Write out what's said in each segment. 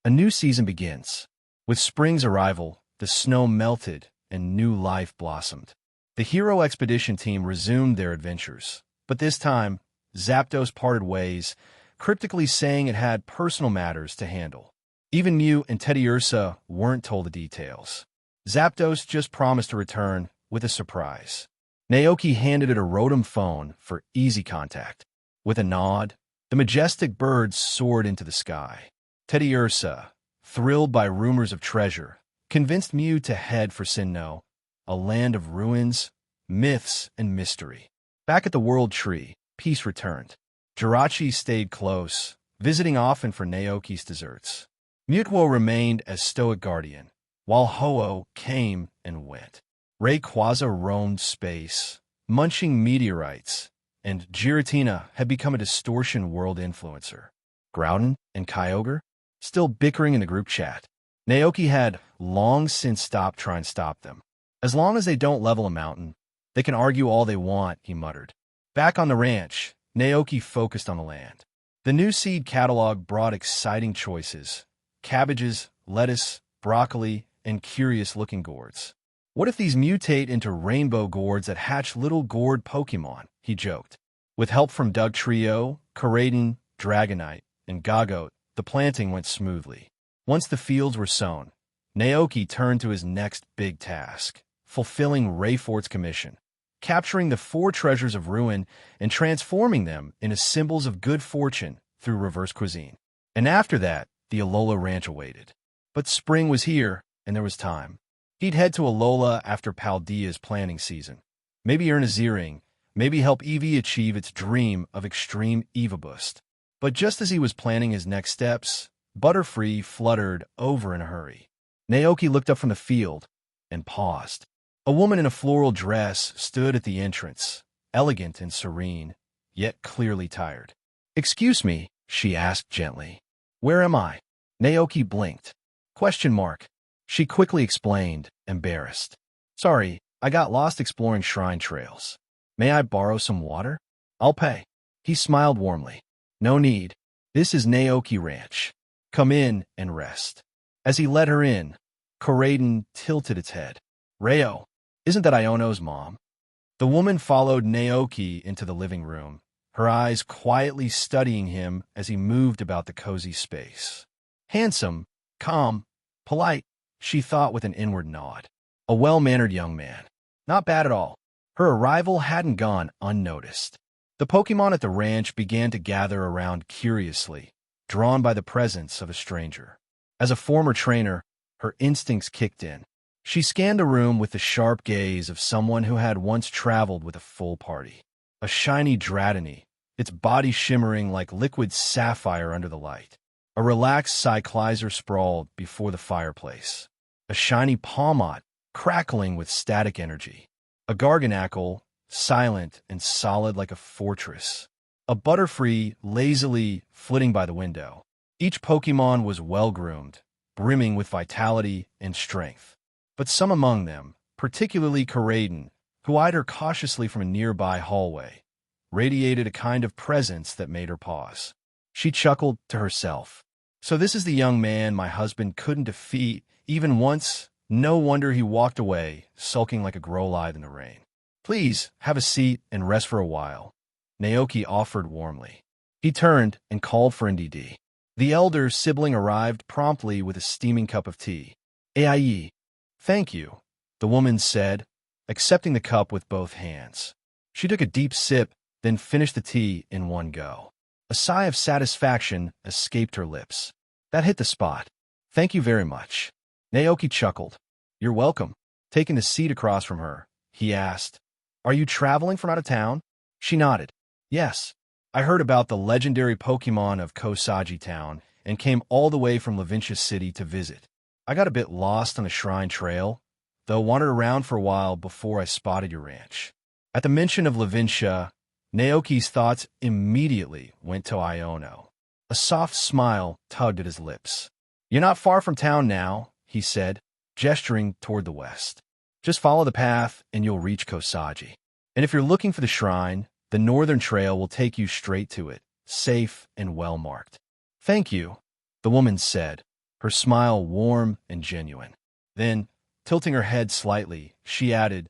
A new season begins. With spring's arrival, the snow melted and new life blossomed. The hero expedition team resumed their adventures, but this time, Zapdos parted ways, cryptically saying it had personal matters to handle. Even Mew and Teddiursa weren't told the details. Zapdos just promised to return with a surprise. Naoki handed it a Rotom phone for easy contact. With a nod, the majestic bird soared into the sky. Teddiursa, thrilled by rumors of treasure, convinced Mew to head for Sinnoh, a land of ruins, myths, and mystery. Back at the World Tree, peace returned. Jirachi stayed close, visiting often for Naoki's desserts. Mutwo remained as stoic guardian, while Ho-Oh came and went. Rayquaza roamed space, munching meteorites, and Giratina had become a distortion world influencer. Groudon and Kyogre, still bickering in the group chat. Naoki had long since stopped trying to stop them. As long as they don't level a mountain, they can argue all they want, he muttered. Back on the ranch, Naoki focused on the land. The new seed catalog brought exciting choices: cabbages, lettuce, broccoli, and curious-looking gourds. What if these mutate into rainbow gourds that hatch little gourd Pokémon? He joked. With help from Dugtrio, Koraidon, Dragonite, and Gagote, the planting went smoothly. Once the fields were sown, Naoki turned to his next big task, fulfilling Reforged's commission, capturing the 4 treasures of ruin and transforming them into symbols of good fortune through reverse cuisine. And after that, the Alola Ranch awaited. But spring was here, and there was time. He'd head to Alola after Paldea's planting season. Maybe earn a Z-Ring, maybe help Eevee achieve its dream of extreme Eva Boost. But just as he was planning his next steps, Butterfree fluttered over in a hurry. Naoki looked up from the field and paused. A woman in a floral dress stood at the entrance, elegant and serene, yet clearly tired. "Excuse me," she asked gently. "Where am I?" Naoki blinked. Question mark. She quickly explained, embarrassed. "Sorry, I got lost exploring shrine trails. May I borrow some water? I'll pay." He smiled warmly. "No need. This is Naoki Ranch. Come in and rest." As he led her in, Koraidon tilted its head. "Rayo, isn't that Iono's mom?" The woman followed Naoki into the living room, her eyes quietly studying him as he moved about the cozy space. Handsome, calm, polite, she thought with an inward nod. A well-mannered young man. Not bad at all. Her arrival hadn't gone unnoticed. The Pokémon at the ranch began to gather around curiously, drawn by the presence of a stranger. As a former trainer, her instincts kicked in. She scanned the room with the sharp gaze of someone who had once traveled with a full party. A shiny Dratini, its body shimmering like liquid sapphire under the light. A relaxed Cyclizer sprawled before the fireplace. A shiny Palmot, crackling with static energy. A Garganacl, silent and solid like a fortress. A Butterfree lazily flitting by the window. Each Pokémon was well-groomed, brimming with vitality and strength. But some among them, particularly Koraidon, who eyed her cautiously from a nearby hallway, radiated a kind of presence that made her pause. She chuckled to herself. "So this is the young man my husband couldn't defeat even once? No wonder he walked away, sulking like a Growlithe in the rain." "Please, have a seat and rest for a while," Naoki offered warmly. He turned and called for NDD. The elder sibling arrived promptly with a steaming cup of tea. "Aye. Thank you," the woman said, accepting the cup with both hands. She took a deep sip, then finished the tea in one go. A sigh of satisfaction escaped her lips. "That hit the spot. Thank you very much." Naoki chuckled. "You're welcome." Taking the seat across from her, he asked, "Are you traveling from out of town?" She nodded. "Yes. I heard about the legendary Pokémon of Kosagi Town and came all the way from Lavinia City to visit. I got a bit lost on the Shrine Trail, though wandered around for a while before I spotted your ranch." At the mention of Lavinia, Naoki's thoughts immediately went to Iono. A soft smile tugged at his lips. "You're not far from town now," he said, gesturing toward the west. "Just follow the path and you'll reach Kosagi. And if you're looking for the shrine, the northern trail will take you straight to it, safe and well marked." "Thank you," the woman said, her smile warm and genuine. Then, tilting her head slightly, she added,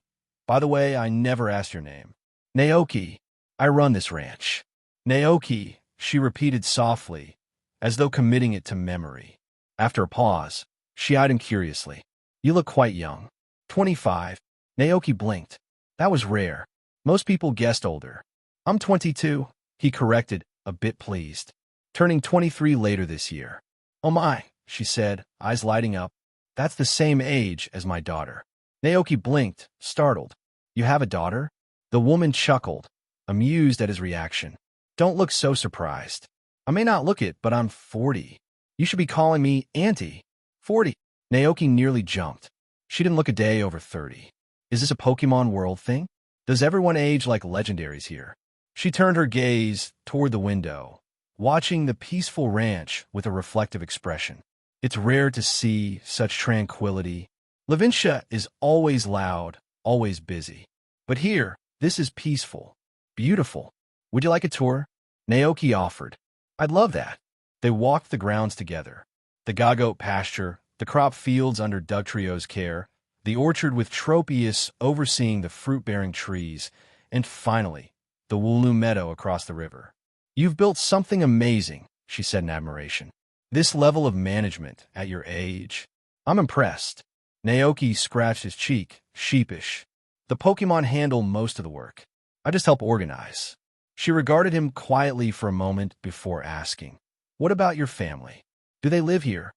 "By the way, I never asked your name." "Naoki. I run this ranch." "Naoki," she repeated softly, as though committing it to memory. After a pause, she eyed him curiously. "You look quite young." 25. Naoki blinked. That was rare. Most people guessed older. "I'm 22, he corrected, a bit pleased. "Turning 23 later this year." "Oh my," she said, eyes lighting up. "That's the same age as my daughter." Naoki blinked, startled. "You have a daughter?" The woman chuckled, amused at his reaction. "Don't look so surprised. I may not look it, but I'm 40. You should be calling me Auntie." 40. Naoki nearly jumped. She didn't look a day over 30. "Is this a Pokémon World thing? Does everyone age like legendaries here?" She turned her gaze toward the window, watching the peaceful ranch with a reflective expression. It's rare to see such tranquility. Levincia is always loud, always busy. But here, this is peaceful, beautiful. "Would you like a tour?" Naoki offered. "I'd love that." They walked the grounds together. The goat pasture, the crop fields under Dugtrio's care, the orchard with Tropius overseeing the fruit-bearing trees, and finally, the Wooloo meadow across the river. "You've built something amazing," she said in admiration. "This level of management at your age. I'm impressed." Naoki scratched his cheek, sheepish. "The Pokémon handle most of the work. I just help organize." She regarded him quietly for a moment before asking, "What about your family? Do they live here?"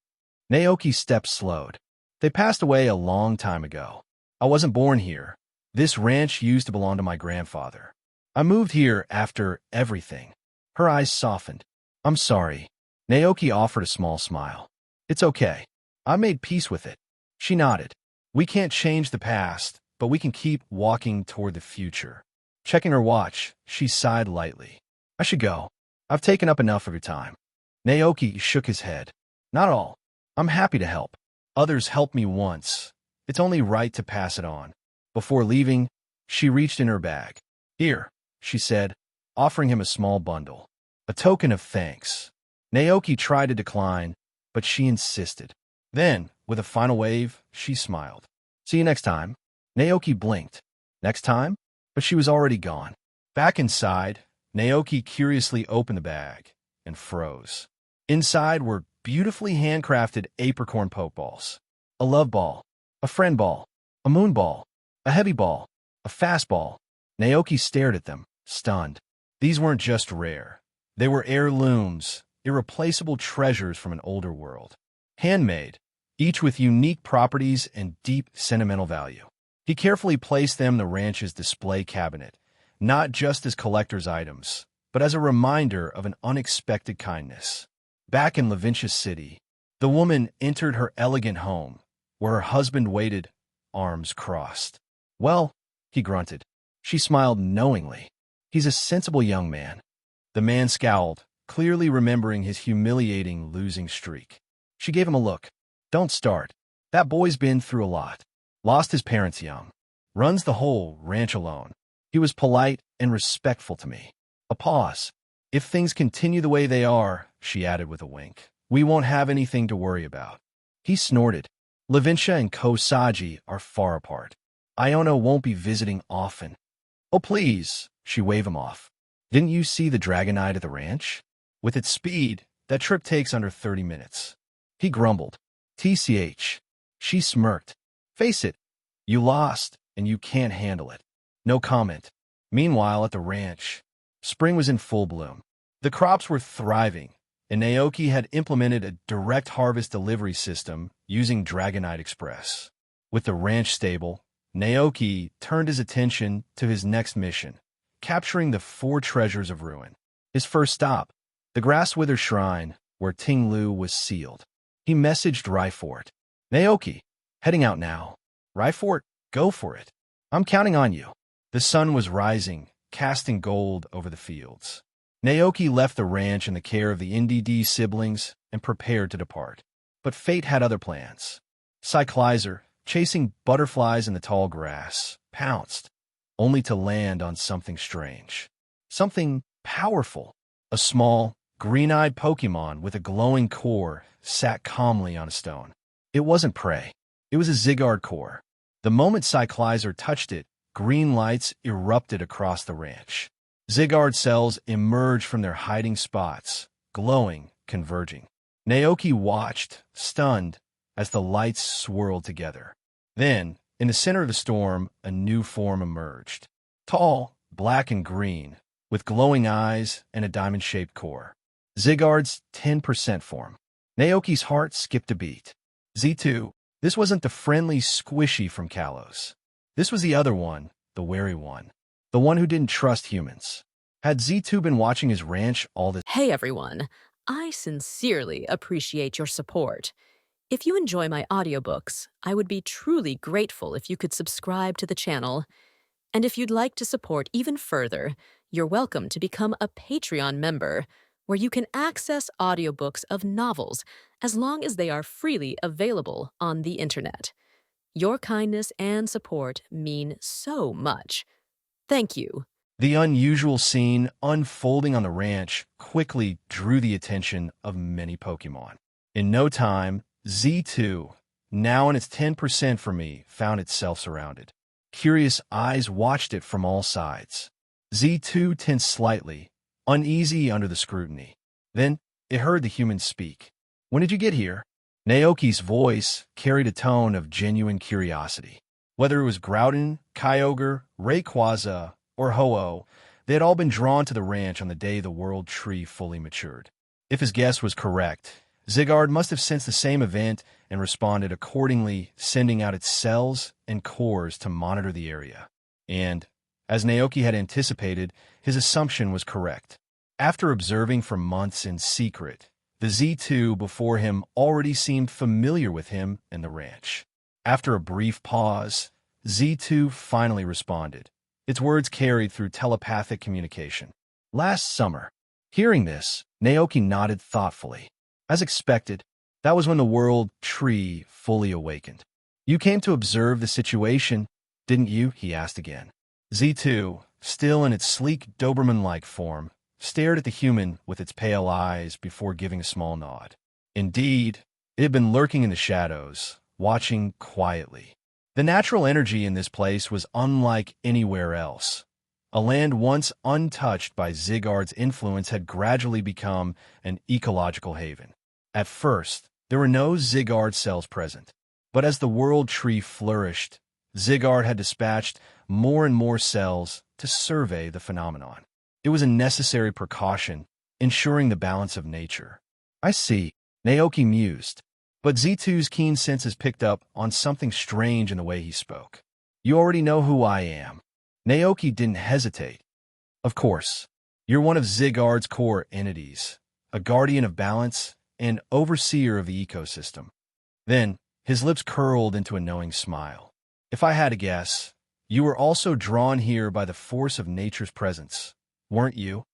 Naoki's steps slowed. "They passed away a long time ago. I wasn't born here. This ranch used to belong to my grandfather. I moved here after everything." Her eyes softened. "I'm sorry." Naoki offered a small smile. "It's okay. I made peace with it." She nodded. "We can't change the past, but we can keep walking toward the future." Checking her watch, she sighed lightly. "I should go. I've taken up enough of your time." Naoki shook his head. "Not all. I'm happy to help. Others helped me once. It's only right to pass it on." Before leaving, she reached in her bag. "Here," she said, offering him a small bundle. A token of thanks. Naoki tried to decline, but she insisted. Then, with a final wave, she smiled. "See you next time." Naoki blinked. Next time? But she was already gone. Back inside, Naoki curiously opened the bag and froze. Inside were beautifully handcrafted apricorn pokeballs. A love ball, a friend ball, a moon ball, a heavy ball, a fast ball. Naoki stared at them, stunned. These weren't just rare. They were heirlooms, irreplaceable treasures from an older world. Handmade, each with unique properties and deep sentimental value. He carefully placed them in the ranch's display cabinet, not just as collector's items, but as a reminder of an unexpected kindness. Back in Levincia City, the woman entered her elegant home, where her husband waited, arms crossed. "Well," he grunted. She smiled knowingly. "He's a sensible young man." The man scowled, clearly remembering his humiliating losing streak. She gave him a look. "Don't start. That boy's been through a lot. Lost his parents young. Runs the whole ranch alone. He was polite and respectful to me." A pause. "If things continue the way they are," she added with a wink, "we won't have anything to worry about." He snorted. "Levincia and Kosagi are far apart. Iono won't be visiting often." "Oh, please," she waved him off. "Didn't you see the Dragonite at the ranch? With its speed, that trip takes under 30 minutes. He grumbled. "TCH. She smirked. "Face it, you lost, and you can't handle it." No comment. Meanwhile, at the ranch, spring was in full bloom. The crops were thriving, and Naoki had implemented a direct harvest delivery system using Dragonite Express. With the ranch stable, Naoki turned his attention to his next mission, capturing the 4 treasures of ruin. His first stop, the Grasswither Shrine, where Ting-Lu was sealed. He messaged Reforged. "Naoki, heading out now. Reforged, go for it. I'm counting on you." The sun was rising, casting gold over the fields. Naoki left the ranch in the care of the NDD siblings and prepared to depart. But fate had other plans. Cyclizer, chasing butterflies in the tall grass, pounced, only to land on something strange. Something powerful. A small, green-eyed Pokémon with a glowing core sat calmly on a stone. It wasn't prey. It was a Zygarde core. The moment Cyclizer touched it, green lights erupted across the ranch. Zygarde cells emerged from their hiding spots, glowing, converging. Naoki watched, stunned, as the lights swirled together. Then, in the center of the storm, a new form emerged. Tall, black and green, with glowing eyes and a diamond-shaped core. Zygarde's 10% form. Naoki's heart skipped a beat. Z2. This wasn't the friendly squishy from Kalos. This was the other one, the wary one. The one who didn't trust humans. Had Z2 been watching his ranch all this? Hey everyone, I sincerely appreciate your support. If you enjoy my audiobooks, I would be truly grateful if you could subscribe to the channel. And if you'd like to support even further, you're welcome to become a Patreon member, where you can access audiobooks of novels as long as they are freely available on the internet. Your kindness and support mean so much. Thank you. The unusual scene unfolding on the ranch quickly drew the attention of many Pokémon. In no time, Z2, now in its 10% for me, found itself surrounded. Curious eyes watched it from all sides. Z2 tensed slightly, uneasy under the scrutiny. Then, it heard the humans speak. "When did you get here?" Naoki's voice carried a tone of genuine curiosity. Whether it was Groudon, Kyogre, Rayquaza, or Ho-Oh, they had all been drawn to the ranch on the day the World Tree fully matured. If his guess was correct, Zygarde must have sensed the same event and responded accordingly, sending out its cells and cores to monitor the area. And, as Naoki had anticipated, his assumption was correct. After observing for months in secret, the Z2 before him already seemed familiar with him and the ranch. After a brief pause, Z2 finally responded. Its words carried through telepathic communication. "Last summer." Hearing this, Naoki nodded thoughtfully. As expected, that was when the World Tree fully awakened. "You came to observe the situation, didn't you?" he asked again. Z2, still in its sleek Doberman-like form, stared at the human with its pale eyes before giving a small nod. Indeed, it had been lurking in the shadows, watching quietly. The natural energy in this place was unlike anywhere else. A land once untouched by Zygarde's influence had gradually become an ecological haven. At first, there were no Zygarde cells present, but as the World Tree flourished, Zygarde had dispatched more and more cells to survey the phenomenon. It was a necessary precaution, ensuring the balance of nature. "I see," Naoki mused. But Z2's keen senses picked up on something strange in the way he spoke. "You already know who I am." Naoki didn't hesitate. "Of course. You're one of Zygarde's core entities, a guardian of balance and overseer of the ecosystem." Then, his lips curled into a knowing smile. "If I had to guess, you were also drawn here by the force of nature's presence, weren't you?"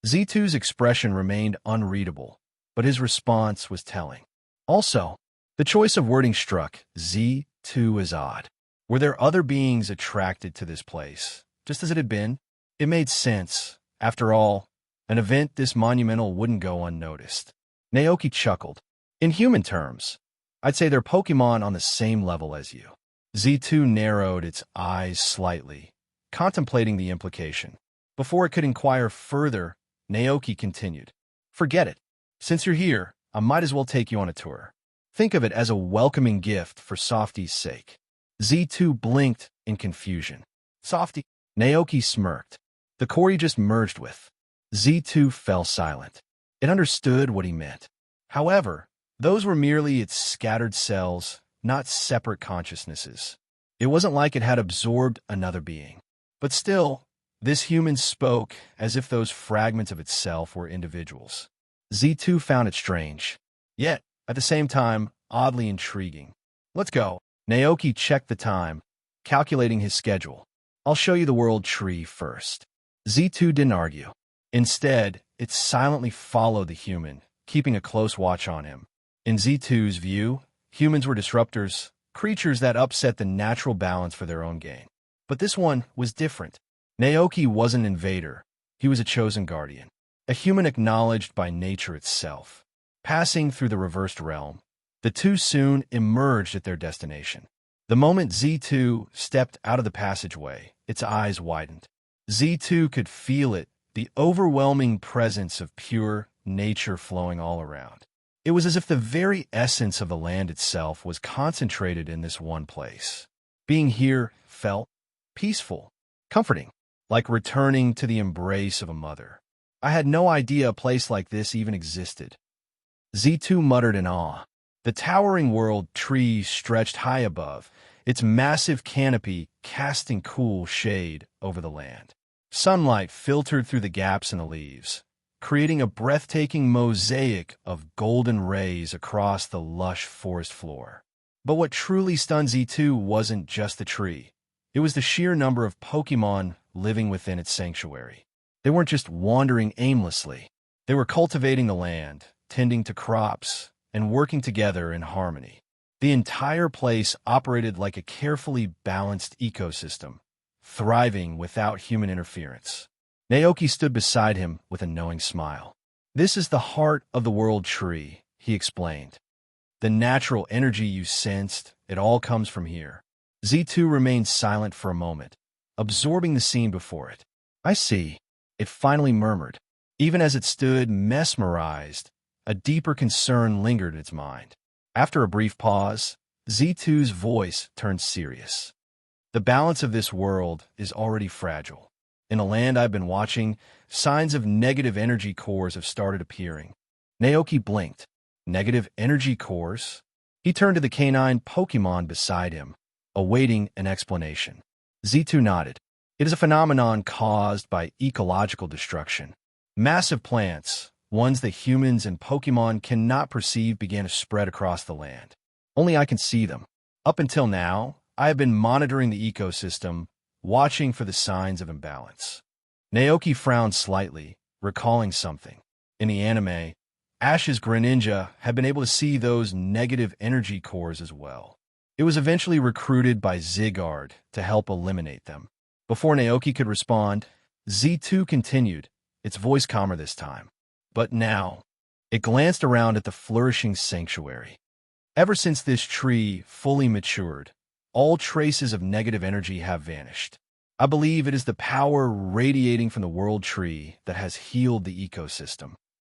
Z2's expression remained unreadable, but his response was telling. Also, the choice of wording struck Z2 as odd. Were there other beings attracted to this place, just as it had been? It made sense. After all, an event this monumental wouldn't go unnoticed. Naoki chuckled. "In human terms, I'd say they're Pokémon on the same level as you." Z2 narrowed its eyes slightly, contemplating the implication. Before it could inquire further, Naoki continued. "Forget it. Since you're here, I might as well take you on a tour. Think of it as a welcoming gift for Softy's sake." Z2 blinked in confusion. "Softy?" Naoki smirked. The core he just merged with. Z2 fell silent. It understood what he meant. However, those were merely its scattered cells, not separate consciousnesses. It wasn't like it had absorbed another being. But still, this human spoke as if those fragments of itself were individuals. Z2 found it strange, yet, at the same time, oddly intriguing. "Let's go." Naoki checked the time, calculating his schedule. "I'll show you the World Tree first." Z2 didn't argue. Instead, it silently followed the human, keeping a close watch on him. In Z2's view, humans were disruptors, creatures that upset the natural balance for their own gain. But this one was different. Naoki wasn't an invader. He was a chosen guardian. a human acknowledged by nature itself. Passing through the reversed realm, the two soon emerged at their destination. The moment Z2 stepped out of the passageway, its eyes widened. Z2 could feel it, the overwhelming presence of pure nature flowing all around. It was as if the very essence of the land itself was concentrated in this one place. Being here felt peaceful, comforting, like returning to the embrace of a mother. I had no idea a place like this even existed. Z2 muttered in awe. The towering world tree stretched high above, its massive canopy casting cool shade over the land. Sunlight filtered through the gaps in the leaves, creating a breathtaking mosaic of golden rays across the lush forest floor. But what truly stunned Z2 wasn't just the tree. It was the sheer number of Pokémon living within its sanctuary. They weren't just wandering aimlessly. They were cultivating the land, tending to crops, and working together in harmony. The entire place operated like a carefully balanced ecosystem, thriving without human interference. Naoki stood beside him with a knowing smile. "This is the heart of the world tree," he explained. "The natural energy you sensed, it all comes from here." Z2 remained silent for a moment, absorbing the scene before it. "I see," it finally murmured. Even as it stood mesmerized, a deeper concern lingered in its mind. After a brief pause, Z2's voice turned serious. "The balance of this world is already fragile. In a land I've been watching, signs of negative energy cores have started appearing." Naoki blinked. Negative energy cores? He turned to the canine Pokémon beside him, awaiting an explanation. Z2 nodded. "It is a phenomenon caused by ecological destruction. Massive plants, ones that humans and Pokémon cannot perceive, began to spread across the land. Only I can see them. Up until now, I have been monitoring the ecosystem, watching for the signs of imbalance." Naoki frowned slightly, recalling something. In the anime, Ash's Greninja had been able to see those negative energy cores as well. It was eventually recruited by Zygarde to help eliminate them. Before Naoki could respond, Z2 continued, its voice calmer this time. "But now," it glanced around at the flourishing sanctuary. "Ever since this tree fully matured, all traces of negative energy have vanished. I believe it is the power radiating from the world tree that has healed the ecosystem."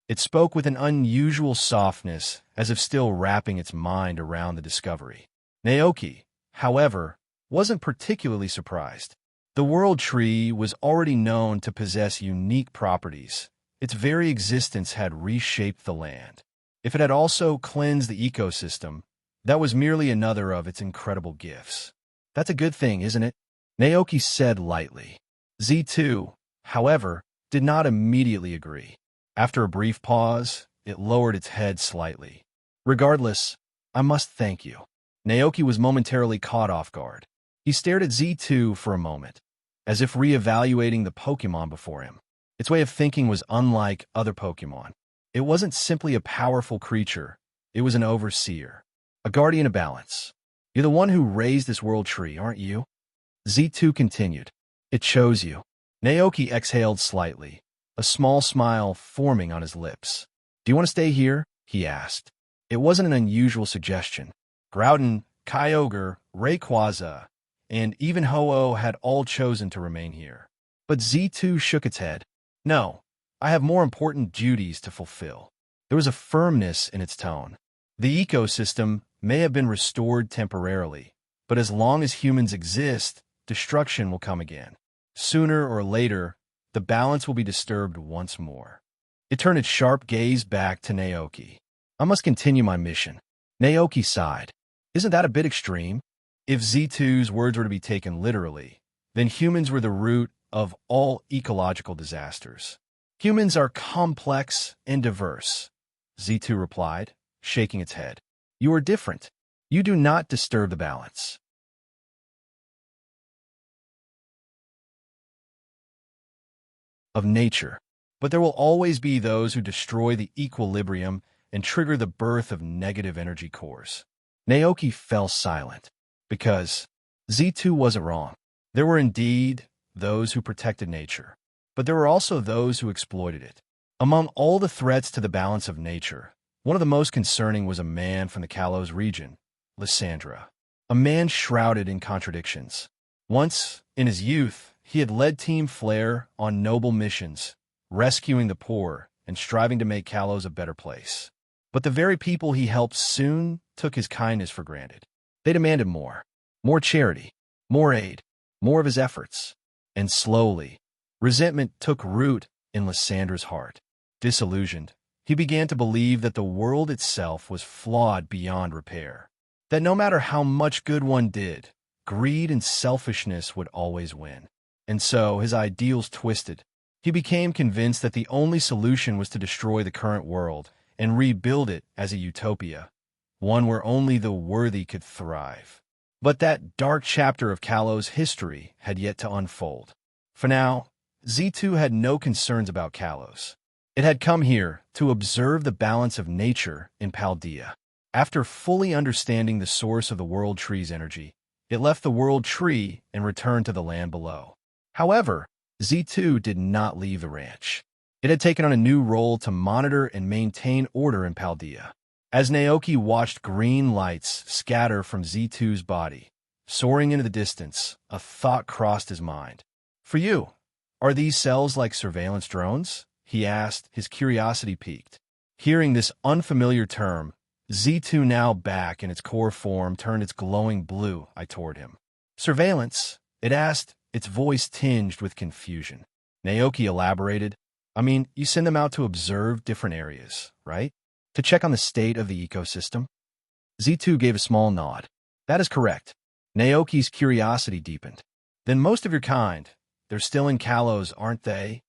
It spoke with an unusual softness, as if still wrapping its mind around the discovery. Naoki, however, wasn't particularly surprised. The world tree was already known to possess unique properties. Its very existence had reshaped the land. If it had also cleansed the ecosystem, that was merely another of its incredible gifts. "That's a good thing, isn't it?" Naoki said lightly. Z2, however, did not immediately agree. After a brief pause, it lowered its head slightly. "Regardless, I must thank you." Naoki was momentarily caught off guard. He stared at Z2 for a moment, as if re-evaluating the Pokémon before him. Its way of thinking was unlike other Pokémon. It wasn't simply a powerful creature, it was an overseer, a guardian of balance. "You're the one who raised this world tree, aren't you?" Z2 continued. "It chose you." Naoki exhaled slightly, a small smile forming on his lips. "Do you want to stay here?" he asked. It wasn't an unusual suggestion. Groudon, Kyogre, Rayquaza, and even Ho-Oh had all chosen to remain here. But Z2 shook its head. "No, I have more important duties to fulfill." There was a firmness in its tone. The ecosystem may have been restored temporarily, but as long as humans exist, destruction will come again. Sooner or later, the balance will be disturbed once more. It turned its sharp gaze back to Naoki. "I must continue my mission." Naoki sighed. "Isn't that a bit extreme?" If Z2's words were to be taken literally, then humans were the root of all ecological disasters. "Humans are complex and diverse," Z2 replied, shaking its head. "You are different. You do not disturb the balance of nature. But there will always be those who destroy the equilibrium and trigger the birth of negative energy cores." Naoki fell silent, because Z2 wasn't wrong. There were indeed those who protected nature, but there were also those who exploited it. Among all the threats to the balance of nature, one of the most concerning was a man from the Kalos region, Lysandra. A man shrouded in contradictions. Once, in his youth, he had led Team Flare on noble missions, rescuing the poor and striving to make Kalos a better place. But the very people he helped soon took his kindness for granted. They demanded more. More charity, more aid, more of his efforts. And slowly, resentment took root in Lysandra's heart. Disillusioned, he began to believe that the world itself was flawed beyond repair. That no matter how much good one did, greed and selfishness would always win. And so, his ideals twisted. He became convinced that the only solution was to destroy the current world and rebuild it as a utopia, one where only the worthy could thrive. But that dark chapter of Kalos' history had yet to unfold. For now, Z2 had no concerns about Kalos. It had come here to observe the balance of nature in Paldea. After fully understanding the source of the World Tree's energy, it left the World Tree and returned to the land below. However, Z2 did not leave the ranch. It had taken on a new role to monitor and maintain order in Paldea. As Naoki watched green lights scatter from Z2's body, soaring into the distance, a thought crossed his mind. "For you, are these cells like surveillance drones?" he asked, his curiosity piqued. Hearing this unfamiliar term, Z2, now back in its core form, turned its glowing blue eye toward him. "Surveillance?" it asked, its voice tinged with confusion. Naoki elaborated. "I mean, you send them out to observe different areas, right? To check on the state of the ecosystem?" Z2 gave a small nod. "That is correct." Naoki's curiosity deepened. "Then most of your kind, they're still in Kalos, aren't they?"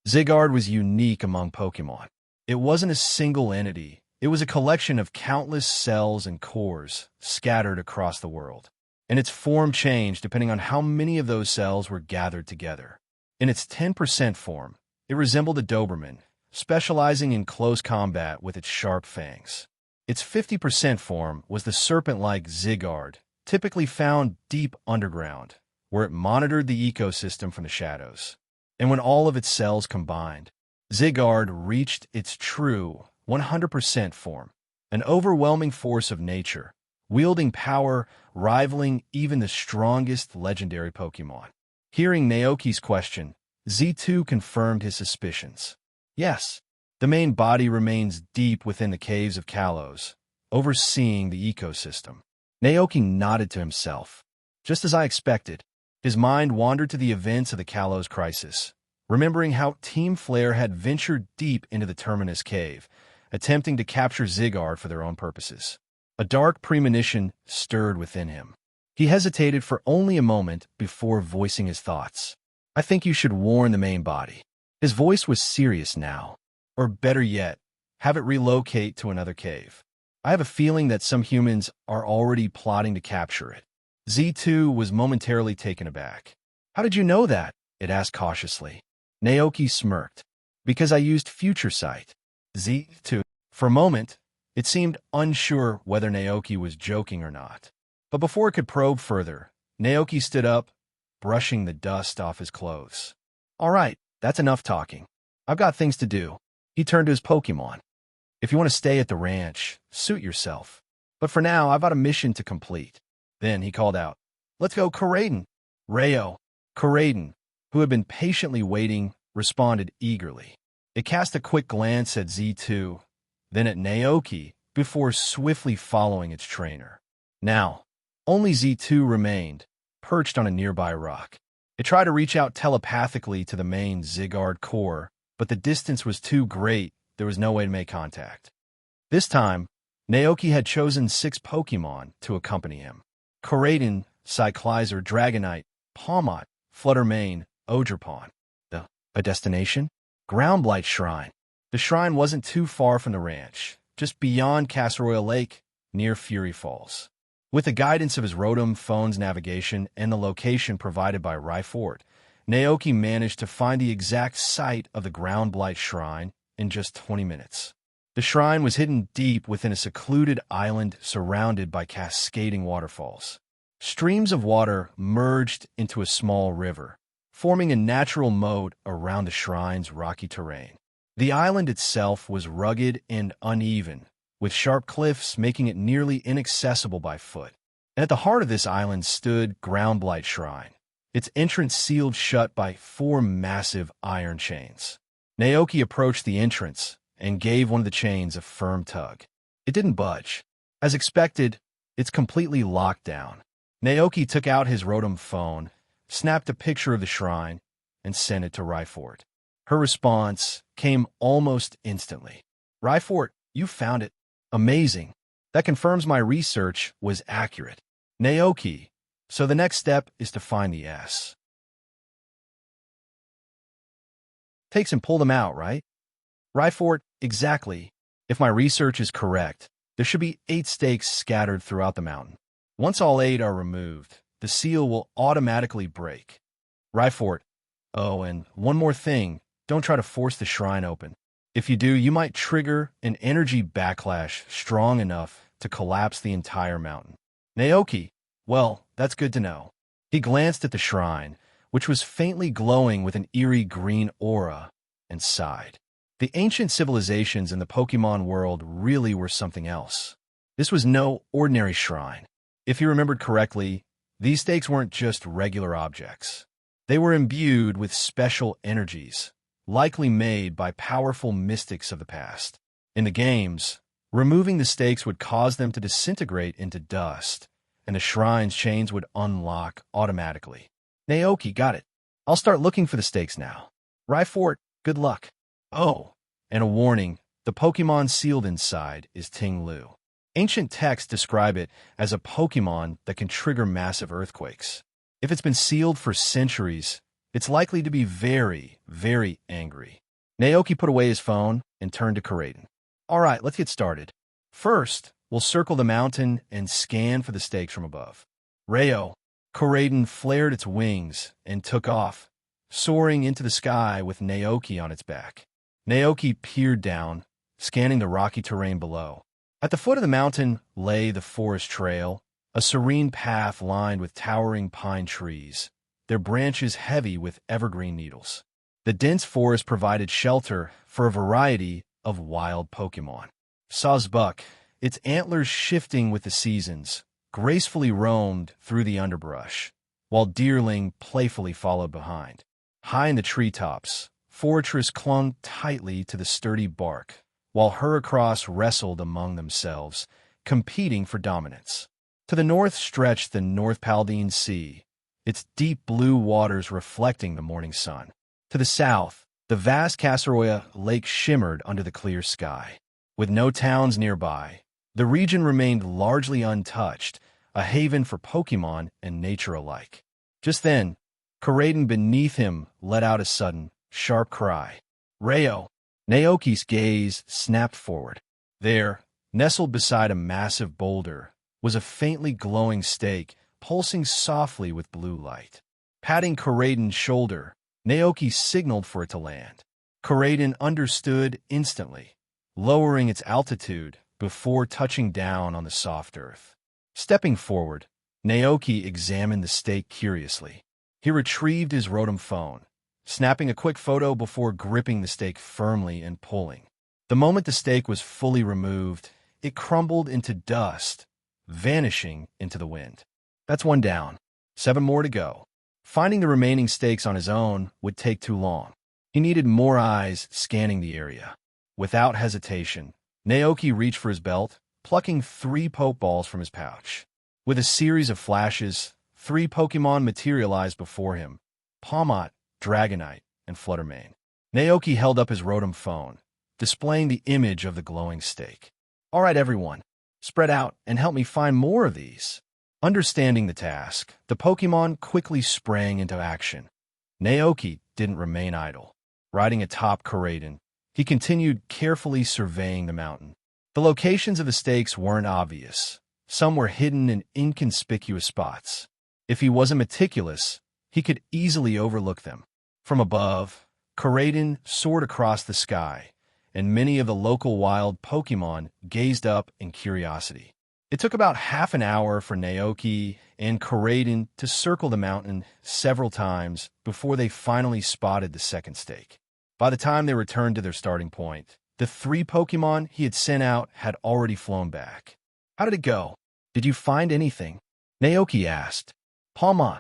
Zygarde was unique among Pokémon. It wasn't a single entity. It was a collection of countless cells and cores scattered across the world. And its form changed depending on how many of those cells were gathered together. In its 10% form, it resembled a Doberman, specializing in close combat with its sharp fangs. Its 50% form was the serpent-like Zygarde, typically found deep underground, where it monitored the ecosystem from the shadows. And when all of its cells combined, Zygarde reached its true 100% form, an overwhelming force of nature, wielding power rivaling even the strongest legendary Pokémon. Hearing Naoki's question, Z2 confirmed his suspicions. Yes, the main body remains deep within the caves of Kalos, overseeing the ecosystem. Naoki nodded to himself. Just as I expected, his mind wandered to the events of the Kalos crisis, remembering how Team Flare had ventured deep into the Terminus Cave, attempting to capture Zygarde for their own purposes. A dark premonition stirred within him. He hesitated for only a moment before voicing his thoughts. "I think you should warn the main body." His voice was serious now. "Or better yet, have it relocate to another cave. I have a feeling that some humans are already plotting to capture it." Z2 was momentarily taken aback. "How did you know that?" it asked cautiously. Naoki smirked. "Because I used Future Sight." Z2. For a moment, it seemed unsure whether Naoki was joking or not. But before it could probe further, Naoki stood up, brushing the dust off his clothes. "All right, that's enough talking. I've got things to do." He turned to his Pokémon. "If you want to stay at the ranch, suit yourself. But for now, I've got a mission to complete." Then he called out, "Let's go, Koraidon." Rayo, Koraidon, who had been patiently waiting, responded eagerly. It cast a quick glance at Z2, then at Naoki, before swiftly following its trainer. Now, only Z2 remained, perched on a nearby rock. It tried to reach out telepathically to the main Zygarde core, but the distance was too great, there was no way to make contact. This time, Naoki had chosen 6 Pokémon to accompany him. Koraidon, Cyclizer, Dragonite, Palmot, Fluttermane, Ogerpon. A destination? Groundblight Shrine. The shrine wasn't too far from the ranch, just beyond Casseroil Lake, near Fury Falls. With the guidance of his Rotom phone's navigation and the location provided by Reforged, Naoki managed to find the exact site of the Groundblight Shrine in just 20 minutes. The shrine was hidden deep within a secluded island surrounded by cascading waterfalls. Streams of water merged into a small river, forming a natural moat around the shrine's rocky terrain. The island itself was rugged and uneven, with sharp cliffs making it nearly inaccessible by foot. And at the heart of this island stood Groundblight Shrine, its entrance sealed shut by 4 massive iron chains. Naoki approached the entrance and gave one of the chains a firm tug. It didn't budge. As expected, it's completely locked down. Naoki took out his Rotom phone, snapped a picture of the shrine, and sent it to Reforged. Her response came almost instantly. Reforged, you found it. Amazing. That confirms my research was accurate. Naoki, so the next step is to find the S. Takes and pull them out, right? Reforged, exactly. If my research is correct, there should be 8 stakes scattered throughout the mountain. Once all 8 are removed, the seal will automatically break. Reforged, oh, and one more thing, don't try to force the shrine open. If you do, you might trigger an energy backlash strong enough to collapse the entire mountain. Naoki, well, that's good to know. He glanced at the shrine, which was faintly glowing with an eerie green aura, and sighed. The ancient civilizations in the Pokémon world really were something else. This was no ordinary shrine. If he remembered correctly, these stakes weren't just regular objects. They were imbued with special energies, likely made by powerful mystics of the past. In the games, removing the stakes would cause them to disintegrate into dust, and the shrine's chains would unlock automatically. Naoki, got it. I'll start looking for the stakes now. Reforged, good luck. Oh, and a warning, the Pokémon sealed inside is Ting Lu. Ancient texts describe it as a Pokémon that can trigger massive earthquakes. If it's been sealed for centuries, it's likely to be very, very angry. Naoki put away his phone and turned to Karaden. All right, let's get started. First, we'll circle the mountain and scan for the stakes from above. Rayo, Karaden flared its wings and took off, soaring into the sky with Naoki on its back. Naoki peered down, scanning the rocky terrain below. At the foot of the mountain lay the forest trail, a serene path lined with towering pine trees, their branches heavy with evergreen needles. The dense forest provided shelter for a variety of wild Pokémon. Sawsbuck, its antlers shifting with the seasons, gracefully roamed through the underbrush, while Deerling playfully followed behind. High in the treetops, Fortress clung tightly to the sturdy bark, while Heracross wrestled among themselves, competing for dominance. To the north stretched the North Paldine Sea, its deep blue waters reflecting the morning sun. To the south, the vast Casaroya Lake shimmered under the clear sky. With no towns nearby, the region remained largely untouched, a haven for Pokémon and nature alike. Just then, Karaden beneath him let out a sudden, sharp cry. Rayo! Naoki's gaze snapped forward. There, nestled beside a massive boulder, was a faintly glowing stake, pulsing softly with blue light. Patting Karaden's shoulder, Naoki signaled for it to land. Karaden understood instantly, lowering its altitude before touching down on the soft earth. Stepping forward, Naoki examined the stake curiously. He retrieved his Rotom phone, snapping a quick photo before gripping the stake firmly and pulling. The moment the stake was fully removed, it crumbled into dust, vanishing into the wind. That's 1 down. 7 more to go. Finding the remaining stakes on his own would take too long. He needed more eyes scanning the area. Without hesitation, Naoki reached for his belt, plucking 3 Pokeballs from his pouch. With a series of flashes, 3 Pokémon materialized before him: Palmot, Dragonite, and Fluttermane. Naoki held up his Rotom phone, displaying the image of the glowing stake. All right, everyone, spread out and help me find more of these. Understanding the task, the Pokémon quickly sprang into action. Naoki didn't remain idle. Riding atop Karaden, he continued carefully surveying the mountain. The locations of the stakes weren't obvious. Some were hidden in inconspicuous spots. If he wasn't meticulous, he could easily overlook them. From above, Karaden soared across the sky, and many of the local wild Pokémon gazed up in curiosity. It took about half an hour for Naoki and Karaden to circle the mountain several times before they finally spotted the second stake. By the time they returned to their starting point, the 3 Pokémon he had sent out had already flown back. How did it go? Did you find anything? Naoki asked. Palmot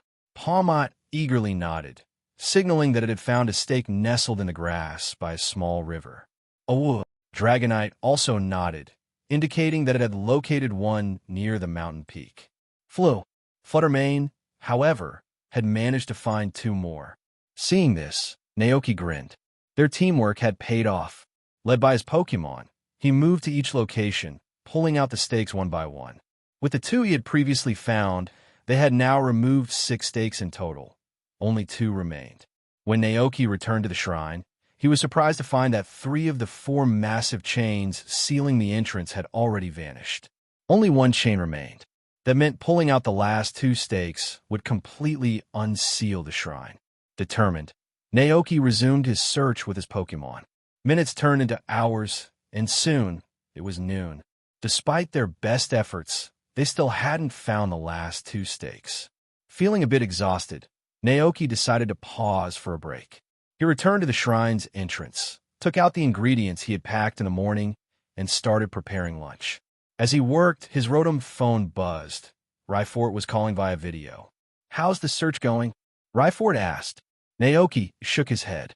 eagerly nodded, signaling that it had found a stake nestled in the grass by a small river. Oh, Dragonite also nodded, indicating that it had located one near the mountain peak. Fluttermane, however, had managed to find 2 more. Seeing this, Naoki grinned. Their teamwork had paid off. Led by his Pokémon, he moved to each location, pulling out the stakes one by one. With the 2 he had previously found, they had now removed 6 stakes in total. Only 2 remained. When Naoki returned to the shrine, he was surprised to find that 3 of the 4 massive chains sealing the entrance had already vanished. Only 1 chain remained. That meant pulling out the last 2 stakes would completely unseal the shrine. Determined, Naoki resumed his search with his Pokémon. Minutes turned into hours, and soon it was noon. Despite their best efforts, they still hadn't found the last 2 stakes. Feeling a bit exhausted, Naoki decided to pause for a break. He returned to the shrine's entrance, took out the ingredients he had packed in the morning, and started preparing lunch. As he worked, his Rotom phone buzzed. Reforged was calling via video. "How's the search going?" Reforged asked. Naoki shook his head.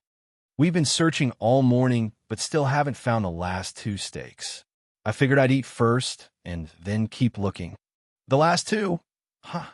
"We've been searching all morning, but still haven't found the last 2 stakes. I figured I'd eat first, and then keep looking." "The last 2? Huh.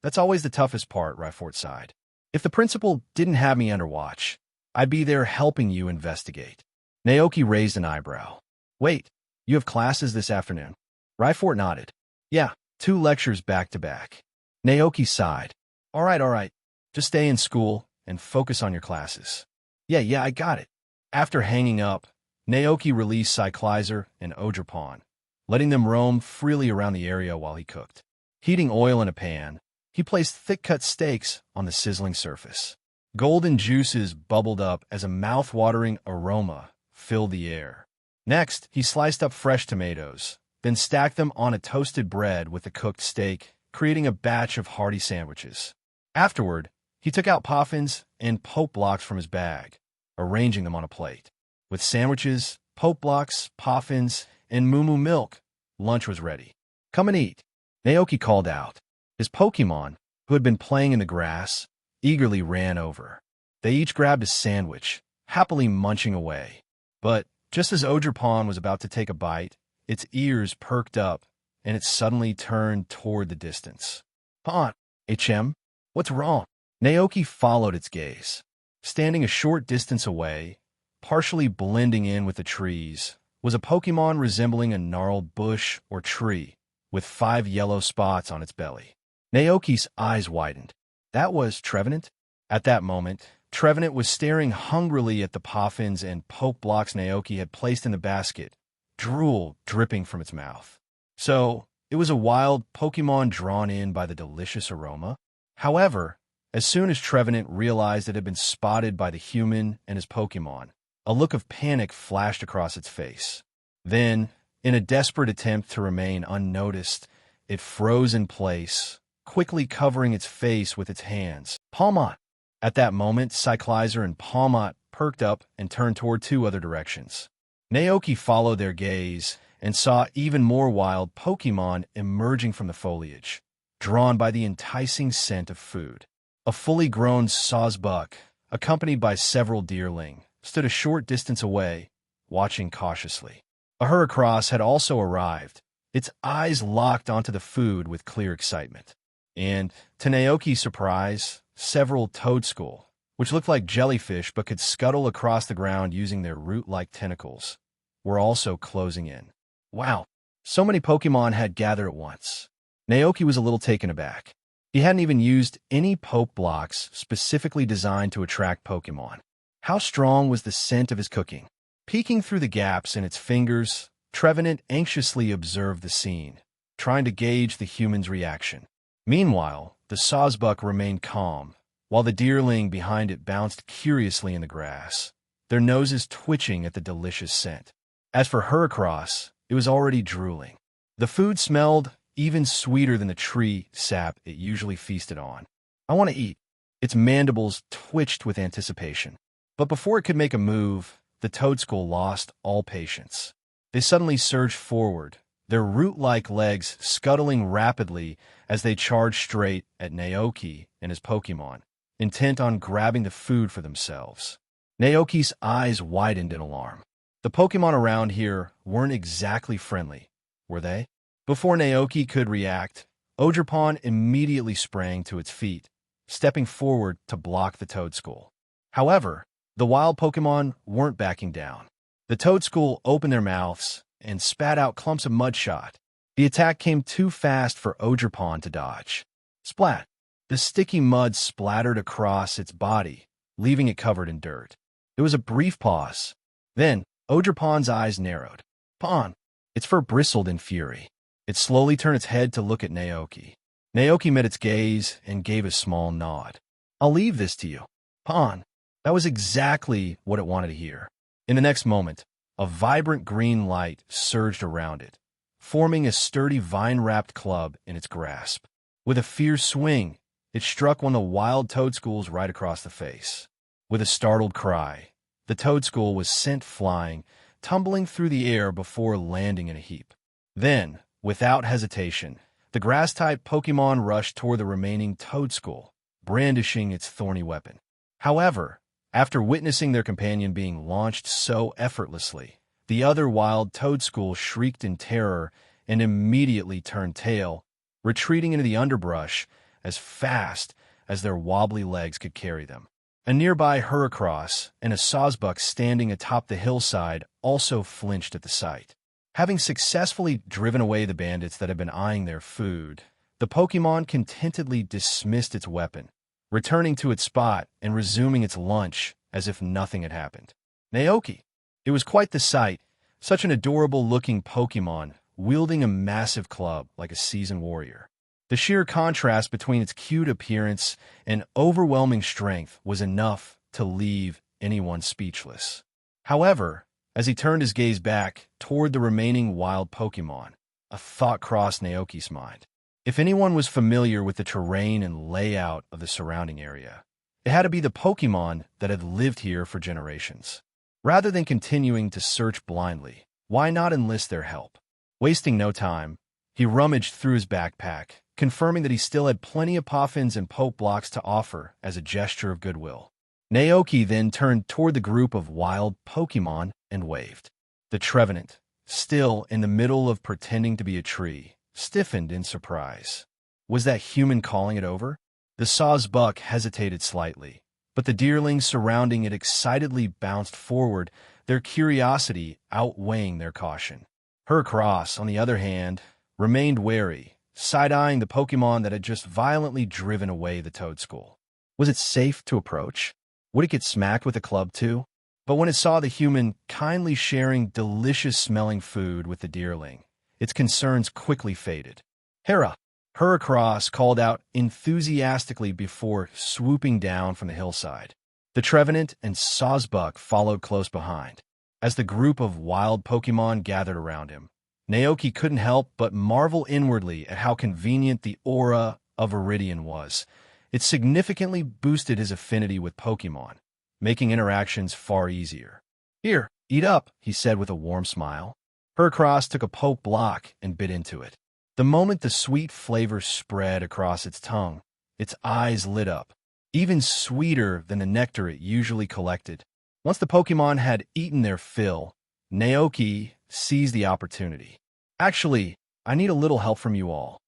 That's always the toughest part," Reforged sighed. "If the principal didn't have me under watch, I'd be there helping you investigate." Naoki raised an eyebrow. "Wait, you have classes this afternoon?" Reforged nodded. "Yeah, 2 lectures back to back." Naoki sighed. All right. Just stay in school and focus on your classes." Yeah, I got it." After hanging up, Naoki released Cyclizer and Ogerpon, letting them roam freely around the area while he cooked. Heating oil in a pan, he placed thick-cut steaks on the sizzling surface. Golden juices bubbled up as a mouth-watering aroma filled the air. Next, he sliced up fresh tomatoes, then stacked them on a toasted bread with the cooked steak, creating a batch of hearty sandwiches. Afterward, he took out poffins and poke blocks from his bag, arranging them on a plate. With sandwiches, poke blocks, poffins, and moo milk, lunch was ready. "Come and eat," Naoki called out. His Pokémon, who had been playing in the grass, eagerly ran over. They each grabbed a sandwich, happily munching away. But just as Ogerpon was about to take a bite, its ears perked up, and it suddenly turned toward the distance. "Pon, HM, what's wrong?" Naoki followed its gaze. Standing a short distance away, partially blending in with the trees, was a Pokémon resembling a gnarled bush or tree, with 5 yellow spots on its belly. Naoki's eyes widened. That was Trevenant? At that moment, Trevenant was staring hungrily at the poffins and poke blocks Naoki had placed in the basket, drool dripping from its mouth. So, it was a wild Pokémon drawn in by the delicious aroma? However, as soon as Trevenant realized it had been spotted by the human and his Pokémon, a look of panic flashed across its face. Then, in a desperate attempt to remain unnoticed, it froze in place, quickly covering its face with its hands. "Palmot!" At that moment, Cyclizer and Palmot perked up and turned toward 2 other directions. Naoki followed their gaze and saw even more wild Pokémon emerging from the foliage, drawn by the enticing scent of food. A fully grown Sawsbuck, accompanied by several deerling, stood a short distance away, watching cautiously. A Heracross had also arrived, its eyes locked onto the food with clear excitement. And, to Naoki's surprise, several Toadstool, which looked like jellyfish but could scuttle across the ground using their root-like tentacles, were also closing in. Wow, so many Pokémon had gathered at once. Naoki was a little taken aback. He hadn't even used any poke blocks specifically designed to attract Pokémon. How strong was the scent of his cooking? Peeking through the gaps in its fingers, Trevenant anxiously observed the scene, trying to gauge the human's reaction. Meanwhile, the Sawsbuck remained calm, while the deerling behind it bounced curiously in the grass, their noses twitching at the delicious scent. As for Heracross, it was already drooling. The food smelled even sweeter than the tree sap it usually feasted on. "I want to eat." Its mandibles twitched with anticipation. But before it could make a move, the toadstool lost all patience. They suddenly surged forward, their root-like legs scuttling rapidly as they charged straight at Naoki and his Pokémon, intent on grabbing the food for themselves. Naoki's eyes widened in alarm. The Pokémon around here weren't exactly friendly, were they? Before Naoki could react, Ogerpon immediately sprang to its feet, stepping forward to block the toadstool. However, the wild Pokémon weren't backing down. The toadstool opened their mouths and spat out clumps of mudshot. The attack came too fast for Ogerpon to dodge. Splat! The sticky mud splattered across its body, leaving it covered in dirt. There was a brief pause. Then, Ogerpon's eyes narrowed. Pon! Its fur bristled in fury. It slowly turned its head to look at Naoki. Naoki met its gaze and gave a small nod. I'll leave this to you. Pon! That was exactly what it wanted to hear. In the next moment, a vibrant green light surged around it, forming a sturdy vine-wrapped club in its grasp. With a fierce swing, it struck one of the wild toadstools right across the face. With a startled cry, the toadstool was sent flying, tumbling through the air before landing in a heap. Then, without hesitation, the grass-type Pokémon rushed toward the remaining toadstool, brandishing its thorny weapon. However, after witnessing their companion being launched so effortlessly, the other wild toadstool shrieked in terror and immediately turned tail, retreating into the underbrush as fast as their wobbly legs could carry them. A nearby Heracross and a Sawsbuck standing atop the hillside also flinched at the sight. Having successfully driven away the bandits that had been eyeing their food, the Pokémon contentedly dismissed its weapon, returning to its spot and resuming its lunch as if nothing had happened. Naoki! It was quite the sight, such an adorable-looking Pokémon, wielding a massive club like a seasoned warrior. The sheer contrast between its cute appearance and overwhelming strength was enough to leave anyone speechless. However, as he turned his gaze back toward the remaining wild Pokémon, a thought crossed Naoki's mind. If anyone was familiar with the terrain and layout of the surrounding area, it had to be the Pokémon that had lived here for generations. Rather than continuing to search blindly, why not enlist their help? Wasting no time, he rummaged through his backpack, confirming that he still had plenty of Poffins and Poke Blocks to offer as a gesture of goodwill. Naoki then turned toward the group of wild Pokémon and waved. The Trevenant, still in the middle of pretending to be a tree, stiffened in surprise. Was that human calling it over? The Sawsbuck hesitated slightly, but the deerlings surrounding it excitedly bounced forward, their curiosity outweighing their caution. Heracross, on the other hand, remained wary, side-eyeing the Pokémon that had just violently driven away the toadstool. Was it safe to approach? Would it get smacked with a club too? But when it saw the human kindly sharing delicious-smelling food with the deerling, its concerns quickly faded. Heracross called out enthusiastically before swooping down from the hillside. The Trevenant and Sawsbuck followed close behind. As the group of wild Pokémon gathered around him, Naoki couldn't help but marvel inwardly at how convenient the aura of Iridian was. It significantly boosted his affinity with Pokémon, making interactions far easier. Here, eat up, he said with a warm smile. Heracross took a Poke Block and bit into it. The moment the sweet flavor spread across its tongue, its eyes lit up, even sweeter than the nectar it usually collected. Once the Pokémon had eaten their fill, Naoki seized the opportunity. Actually, I need a little help from you all.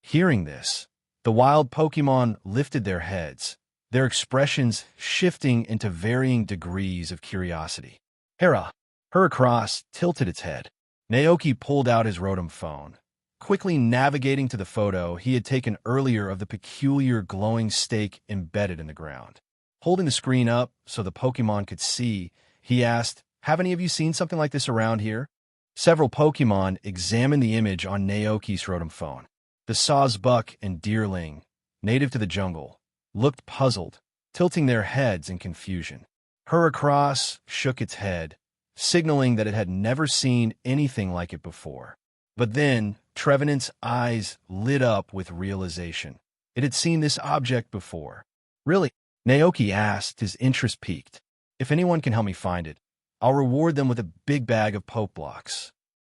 Hearing this, the wild Pokémon lifted their heads, their expressions shifting into varying degrees of curiosity. Heracross tilted its head. Naoki pulled out his Rotom phone, quickly navigating to the photo he had taken earlier of the peculiar glowing stake embedded in the ground. Holding the screen up so the Pokémon could see, he asked, "Have any of you seen something like this around here?" Several Pokémon examined the image on Naoki's Rotom phone. The Sawsbuck and Deerling, native to the jungle, looked puzzled, tilting their heads in confusion. Heracross shook its head, signaling that it had never seen anything like it before. But then, Trevenant's eyes lit up with realization. It had seen this object before. Really? Naoki asked, his interest piqued. If anyone can help me find it, I'll reward them with a big bag of poke blocks.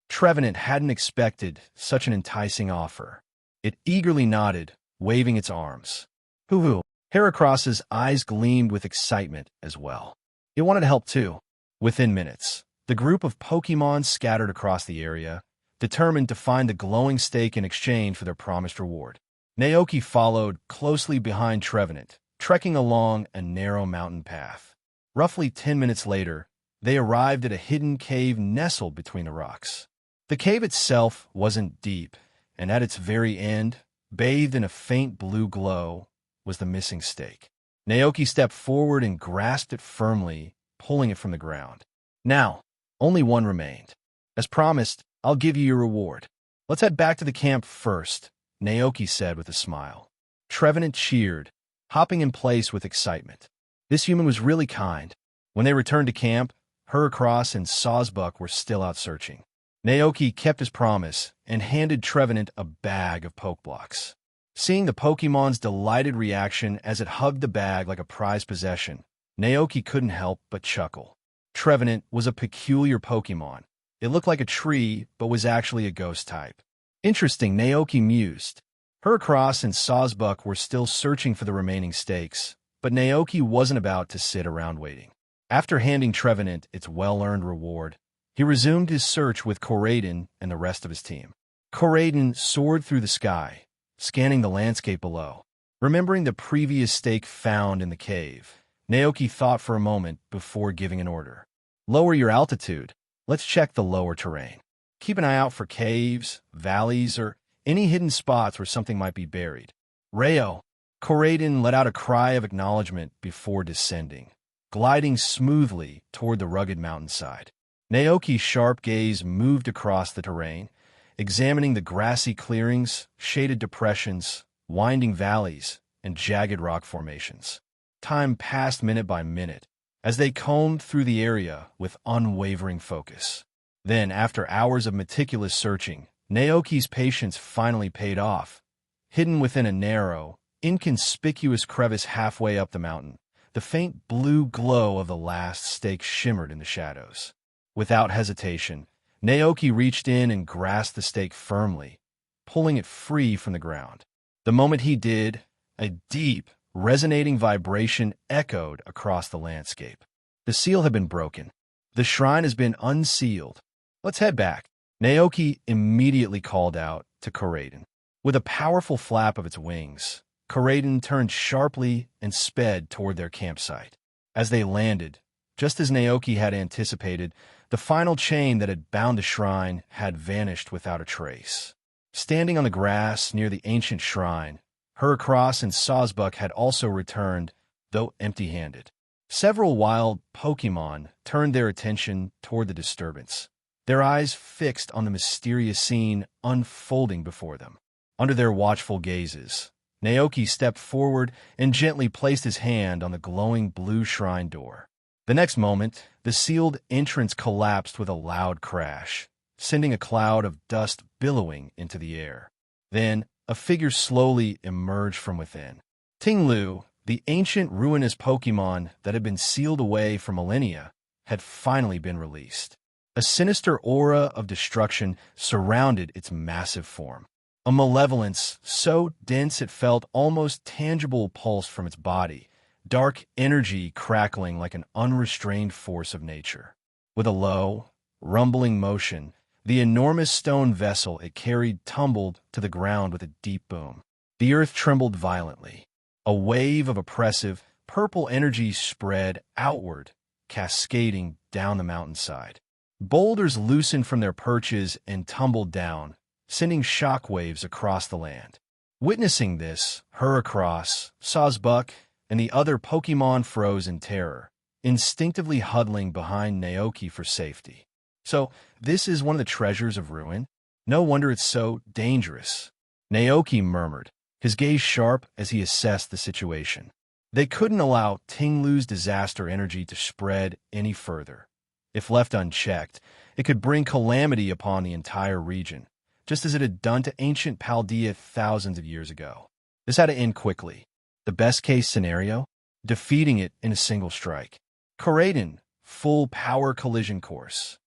Trevenant hadn't expected such an enticing offer. It eagerly nodded, waving its arms. Hoo-hoo! Heracross's eyes gleamed with excitement as well. It wanted to help too. Within minutes, the group of Pokémon scattered across the area, determined to find the glowing stake in exchange for their promised reward. Naoki followed closely behind Trevenant, trekking along a narrow mountain path. Roughly 10 minutes later, they arrived at a hidden cave nestled between the rocks. The cave itself wasn't deep, and at its very end, bathed in a faint blue glow, was the missing stake. Naoki stepped forward and grasped it firmly, pulling it from the ground. Now, only one remained. As promised, I'll give you your reward. Let's head back to the camp first, Naoki said with a smile. Trevenant cheered, hopping in place with excitement. This human was really kind. When they returned to camp, Heracross and Sawsbuck were still out searching. Naoki kept his promise and handed Trevenant a bag of poke blocks. Seeing the Pokémon's delighted reaction as it hugged the bag like a prized possession, Naoki couldn't help but chuckle. Trevenant was a peculiar Pokémon. It looked like a tree, but was actually a ghost type. Interesting, Naoki mused. Heracross and Sawsbuck were still searching for the remaining stakes, but Naoki wasn't about to sit around waiting. After handing Trevenant its well-earned reward, he resumed his search with Koraidon and the rest of his team. Koraidon soared through the sky, scanning the landscape below. Remembering the previous stake found in the cave, Naoki thought for a moment before giving an order. Lower your altitude. Let's check the lower terrain. Keep an eye out for caves, valleys, or any hidden spots where something might be buried. Rayo! Koraidon let out a cry of acknowledgement before descending, gliding smoothly toward the rugged mountainside. Naoki's sharp gaze moved across the terrain, examining the grassy clearings, shaded depressions, winding valleys, and jagged rock formations. Time passed minute by minute as they combed through the area with unwavering focus. Then, after hours of meticulous searching, Naoki's patience finally paid off. Hidden within a narrow, inconspicuous crevice halfway up the mountain, the faint blue glow of the last stake shimmered in the shadows. Without hesitation, Naoki reached in and grasped the stake firmly, pulling it free from the ground. The moment he did, a deep, resonating vibration echoed across the landscape. The seal had been broken. The shrine has been unsealed. Let's head back. Naoki immediately called out to Koraidon. With a powerful flap of its wings, Koraidon turned sharply and sped toward their campsite. As they landed, just as Naoki had anticipated, the final chain that had bound the shrine had vanished without a trace. Standing on the grass near the ancient shrine, Heracross and Sawsbuck had also returned, though empty-handed. Several wild Pokémon turned their attention toward the disturbance, their eyes fixed on the mysterious scene unfolding before them. Under their watchful gazes, Naoki stepped forward and gently placed his hand on the glowing blue shrine door. The next moment, the sealed entrance collapsed with a loud crash, sending a cloud of dust billowing into the air. Then, a figure slowly emerged from within. Tinglu, the ancient ruinous Pokémon that had been sealed away for millennia, had finally been released. A sinister aura of destruction surrounded its massive form. A malevolence so dense it felt almost tangible pulsed from its body, dark energy crackling like an unrestrained force of nature. With a low, rumbling motion, the enormous stone vessel it carried tumbled to the ground with a deep boom. The earth trembled violently. A wave of oppressive, purple energy spread outward, cascading down the mountainside. Boulders loosened from their perches and tumbled down, sending shockwaves across the land. Witnessing this, Heracross, Sawsbuck, and the other Pokémon froze in terror, instinctively huddling behind Naoki for safety. So, this is one of the treasures of ruin? No wonder it's so dangerous. Naoki murmured, his gaze sharp as he assessed the situation. They couldn't allow Tinglu's disaster energy to spread any further. If left unchecked, it could bring calamity upon the entire region, just as it had done to ancient Paldea thousands of years ago. This had to end quickly. The best-case scenario? Defeating it in a single strike. Koraidon, full power collision course.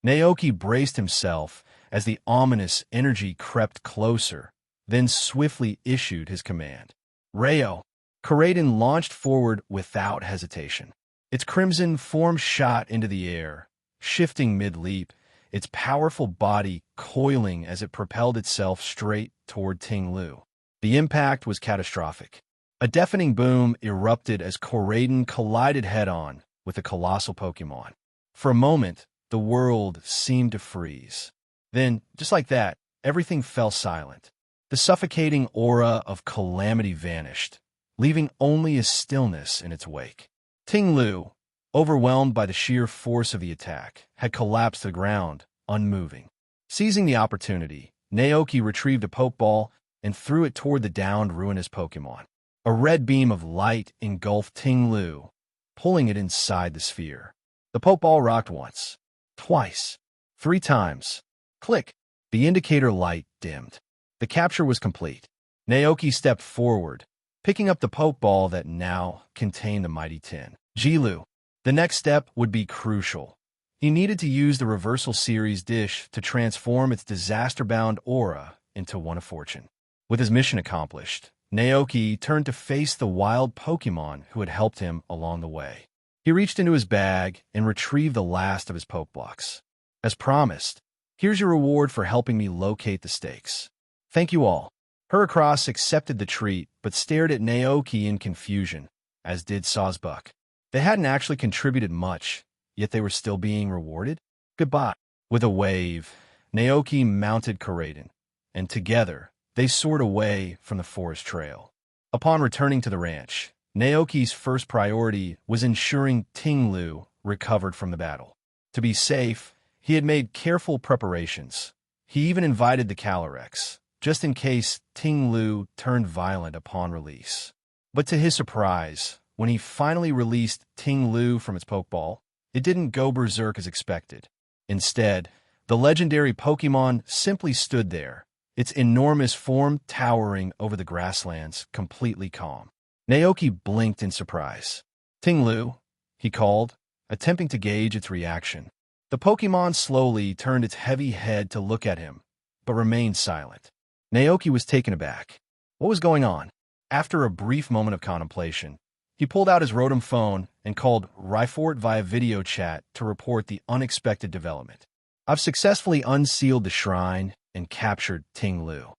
Naoki braced himself as the ominous energy crept closer, then swiftly issued his command. Rayo. Koraidon launched forward without hesitation. Its crimson form shot into the air, shifting mid-leap, its powerful body coiling as it propelled itself straight toward Ting Lu. The impact was catastrophic. A deafening boom erupted as Koraidon collided head-on with a colossal Pokémon. For a moment, the world seemed to freeze. Then, just like that, everything fell silent. The suffocating aura of calamity vanished, leaving only a stillness in its wake. Ting Lu, overwhelmed by the sheer force of the attack, had collapsed to the ground, unmoving. Seizing the opportunity, Naoki retrieved a Pokeball and threw it toward the downed, ruinous Pokémon. A red beam of light engulfed Ting Lu, pulling it inside the sphere. The Pokeball rocked once, twice, 3 times. Click! The indicator light dimmed. The capture was complete. Naoki stepped forward, picking up the Pokeball that now contained the mighty tin. Jilu. The next step would be crucial. He needed to use the Reversal Series dish to transform its disaster-bound aura into one of fortune. With his mission accomplished, Naoki turned to face the wild Pokémon who had helped him along the way. He reached into his bag and retrieved the last of his Pokeblocks. As promised, here's your reward for helping me locate the stakes. Thank you all. Heracross accepted the treat, but stared at Naoki in confusion, as did Sawsbuck. They hadn't actually contributed much, yet they were still being rewarded? Goodbye. With a wave, Naoki mounted Koraidon, and together, they soared away from the forest trail. Upon returning to the ranch, Naoki's first priority was ensuring Ting Lu recovered from the battle. To be safe, he had made careful preparations. He even invited the Calyrex, just in case Ting Lu turned violent upon release. But to his surprise, when he finally released Ting Lu from its Pokeball, it didn't go berserk as expected. Instead, the legendary Pokémon simply stood there, its enormous form towering over the grasslands, completely calm. Naoki blinked in surprise. Ting Lu, he called, attempting to gauge its reaction. The Pokémon slowly turned its heavy head to look at him, but remained silent. Naoki was taken aback. What was going on? After a brief moment of contemplation, he pulled out his Rotom phone and called Reforged via video chat to report the unexpected development. I've successfully unsealed the shrine and captured Ting Lu.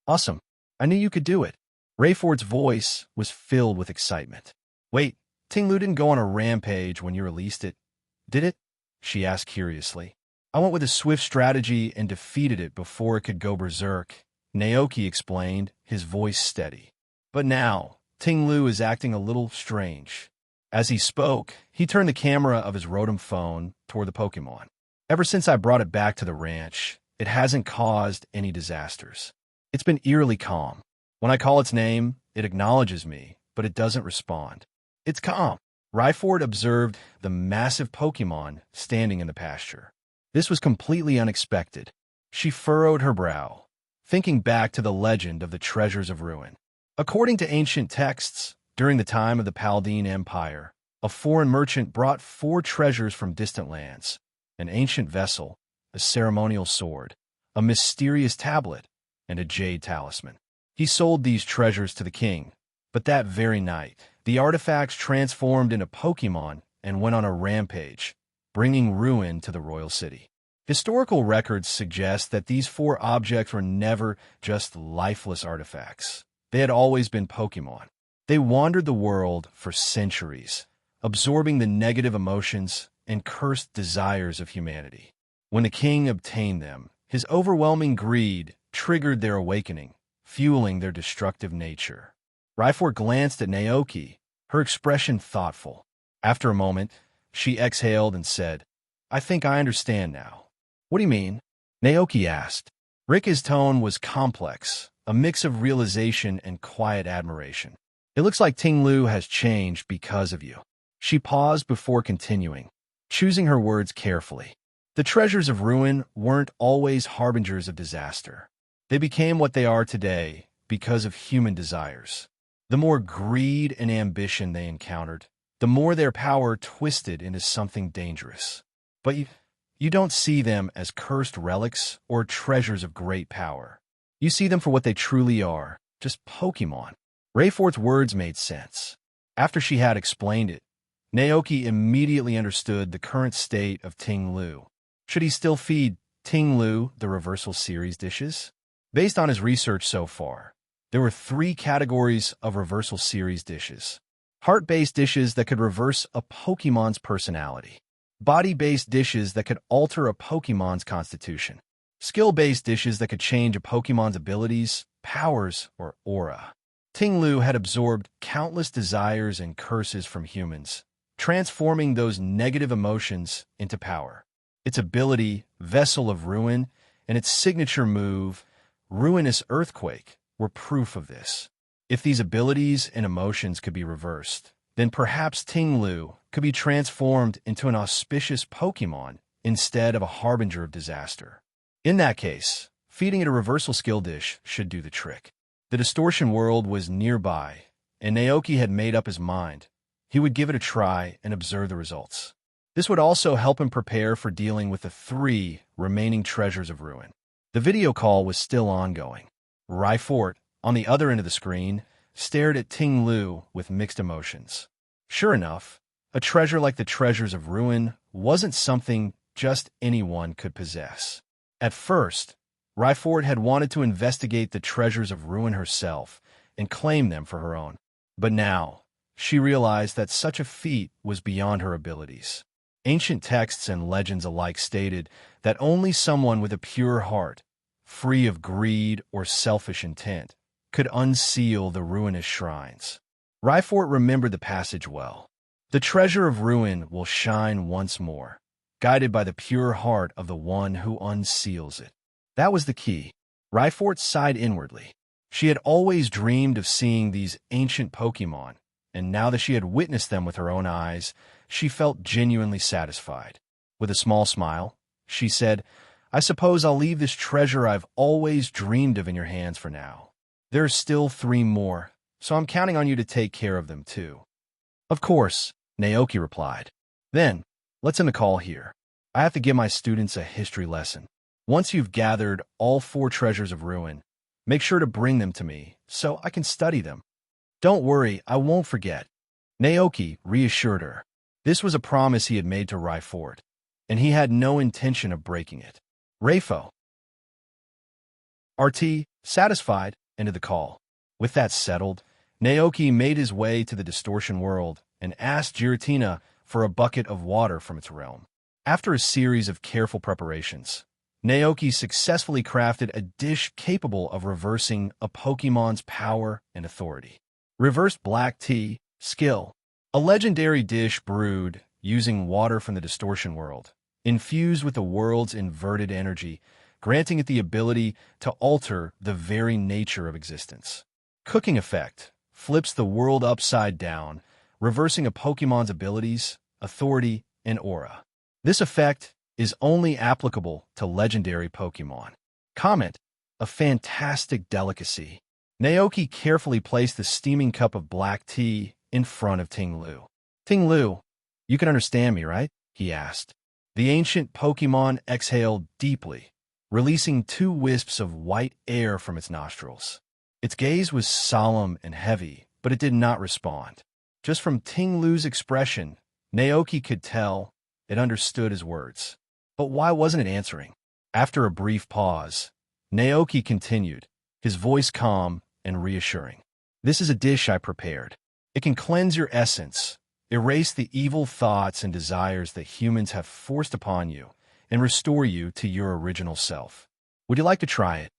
Awesome. I knew you could do it. Reforged's voice was filled with excitement. Wait, Ting Lu didn't go on a rampage when you released it, did it? She asked curiously. I went with a swift strategy and defeated it before it could go berserk, Naoki explained, his voice steady. But now, Ting Lu is acting a little strange. As he spoke, he turned the camera of his Rotom phone toward the Pokémon. Ever since I brought it back to the ranch, it hasn't caused any disasters. It's been eerily calm. When I call its name, it acknowledges me, but it doesn't respond. It's calm. Reforged observed the massive Pokémon standing in the pasture. This was completely unexpected. She furrowed her brow, thinking back to the legend of the Treasures of Ruin. According to ancient texts, during the time of the Paldine Empire, a foreign merchant brought 4 treasures from distant lands: an ancient vessel, a ceremonial sword, a mysterious tablet, and a jade talisman. He sold these treasures to the king, but that very night, the artifacts transformed into Pokémon and went on a rampage, bringing ruin to the royal city. Historical records suggest that these 4 objects were never just lifeless artifacts. They had always been Pokémon. They wandered the world for centuries, absorbing the negative emotions and cursed desires of humanity. When the king obtained them, his overwhelming greed triggered their awakening, fueling their destructive nature. Reforged glanced at Naoki, her expression thoughtful. After a moment, she exhaled and said, I think I understand now. What do you mean? Naoki asked. Rika's tone was complex, a mix of realization and quiet admiration. It looks like Ting Lu has changed because of you. She paused before continuing, choosing her words carefully. The treasures of ruin weren't always harbingers of disaster. They became what they are today because of human desires. The more greed and ambition they encountered, the more their power twisted into something dangerous. But you don't see them as cursed relics or treasures of great power. You see them for what they truly are, just Pokémon. Reforged's words made sense. After she had explained it, Naoki immediately understood the current state of Ting Lu. Should he still feed Ting Lu the reversal series dishes? Based on his research so far, there were 3 categories of reversal series dishes. Heart-based dishes that could reverse a Pokémon's personality. Body-based dishes that could alter a Pokémon's constitution. Skill-based dishes that could change a Pokémon's abilities, powers, or aura. Ting Lu had absorbed countless desires and curses from humans, transforming those negative emotions into power. Its ability, Vessel of Ruin, and its signature move, Ruinous Earthquake, were proof of this. If these abilities and emotions could be reversed, then perhaps Ting Lu could be transformed into an auspicious Pokémon instead of a harbinger of disaster. In that case, feeding it a reversal skill dish should do the trick. The distortion world was nearby, and Naoki had made up his mind. He would give it a try and observe the results. This would also help him prepare for dealing with the 3 remaining treasures of ruin. The video call was still ongoing. Reforged, on the other end of the screen, stared at Ting Lu with mixed emotions. Sure enough, a treasure like the treasures of ruin wasn't something just anyone could possess. At first, Reforged had wanted to investigate the treasures of ruin herself and claim them for her own. But now, she realized that such a feat was beyond her abilities. Ancient texts and legends alike stated that only someone with a pure heart, free of greed or selfish intent, could unseal the ruinous shrines. Reforged remembered the passage well. The treasure of ruin will shine once more, guided by the pure heart of the one who unseals it. That was the key. Reforged sighed inwardly. She had always dreamed of seeing these ancient Pokémon, and now that she had witnessed them with her own eyes, she felt genuinely satisfied. With a small smile, she said, "I suppose I'll leave this treasure I've always dreamed of in your hands for now. There are still 3 more, so I'm counting on you to take care of them too." "Of course," Naoki replied. "Then, let's end the call here. I have to give my students a history lesson. Once you've gathered all 4 treasures of ruin, make sure to bring them to me so I can study them." "Don't worry, I won't forget," Naoki reassured her. This was a promise he had made to Reforged, and he had no intention of breaking it. Reforged, satisfied, ended the call. With that settled, Naoki made his way to the distortion world and asked Giratina for a bucket of water from its realm. After a series of careful preparations, Naoki successfully crafted a dish capable of reversing a Pokémon's power and authority. Reversed Black Tea, Skill. A legendary dish brewed using water from the distortion world, infused with the world's inverted energy, granting it the ability to alter the very nature of existence. Cooking effect flips the world upside down, reversing a Pokémon's abilities, authority, and aura. This effect is only applicable to legendary Pokémon. Comment, a fantastic delicacy. Naoki carefully placed the steaming cup of black tea in front of Ting Lu. "Ting Lu, you can understand me, right?" he asked. The ancient Pokémon exhaled deeply, releasing 2 wisps of white air from its nostrils. Its gaze was solemn and heavy, but it did not respond. Just from Ting Lu's expression, Naoki could tell it understood his words. But why wasn't it answering? After a brief pause, Naoki continued, his voice calm and reassuring. "This is a dish I prepared. It can cleanse your essence, erase the evil thoughts and desires that humans have forced upon you, and restore you to your original self. Would you like to try it?"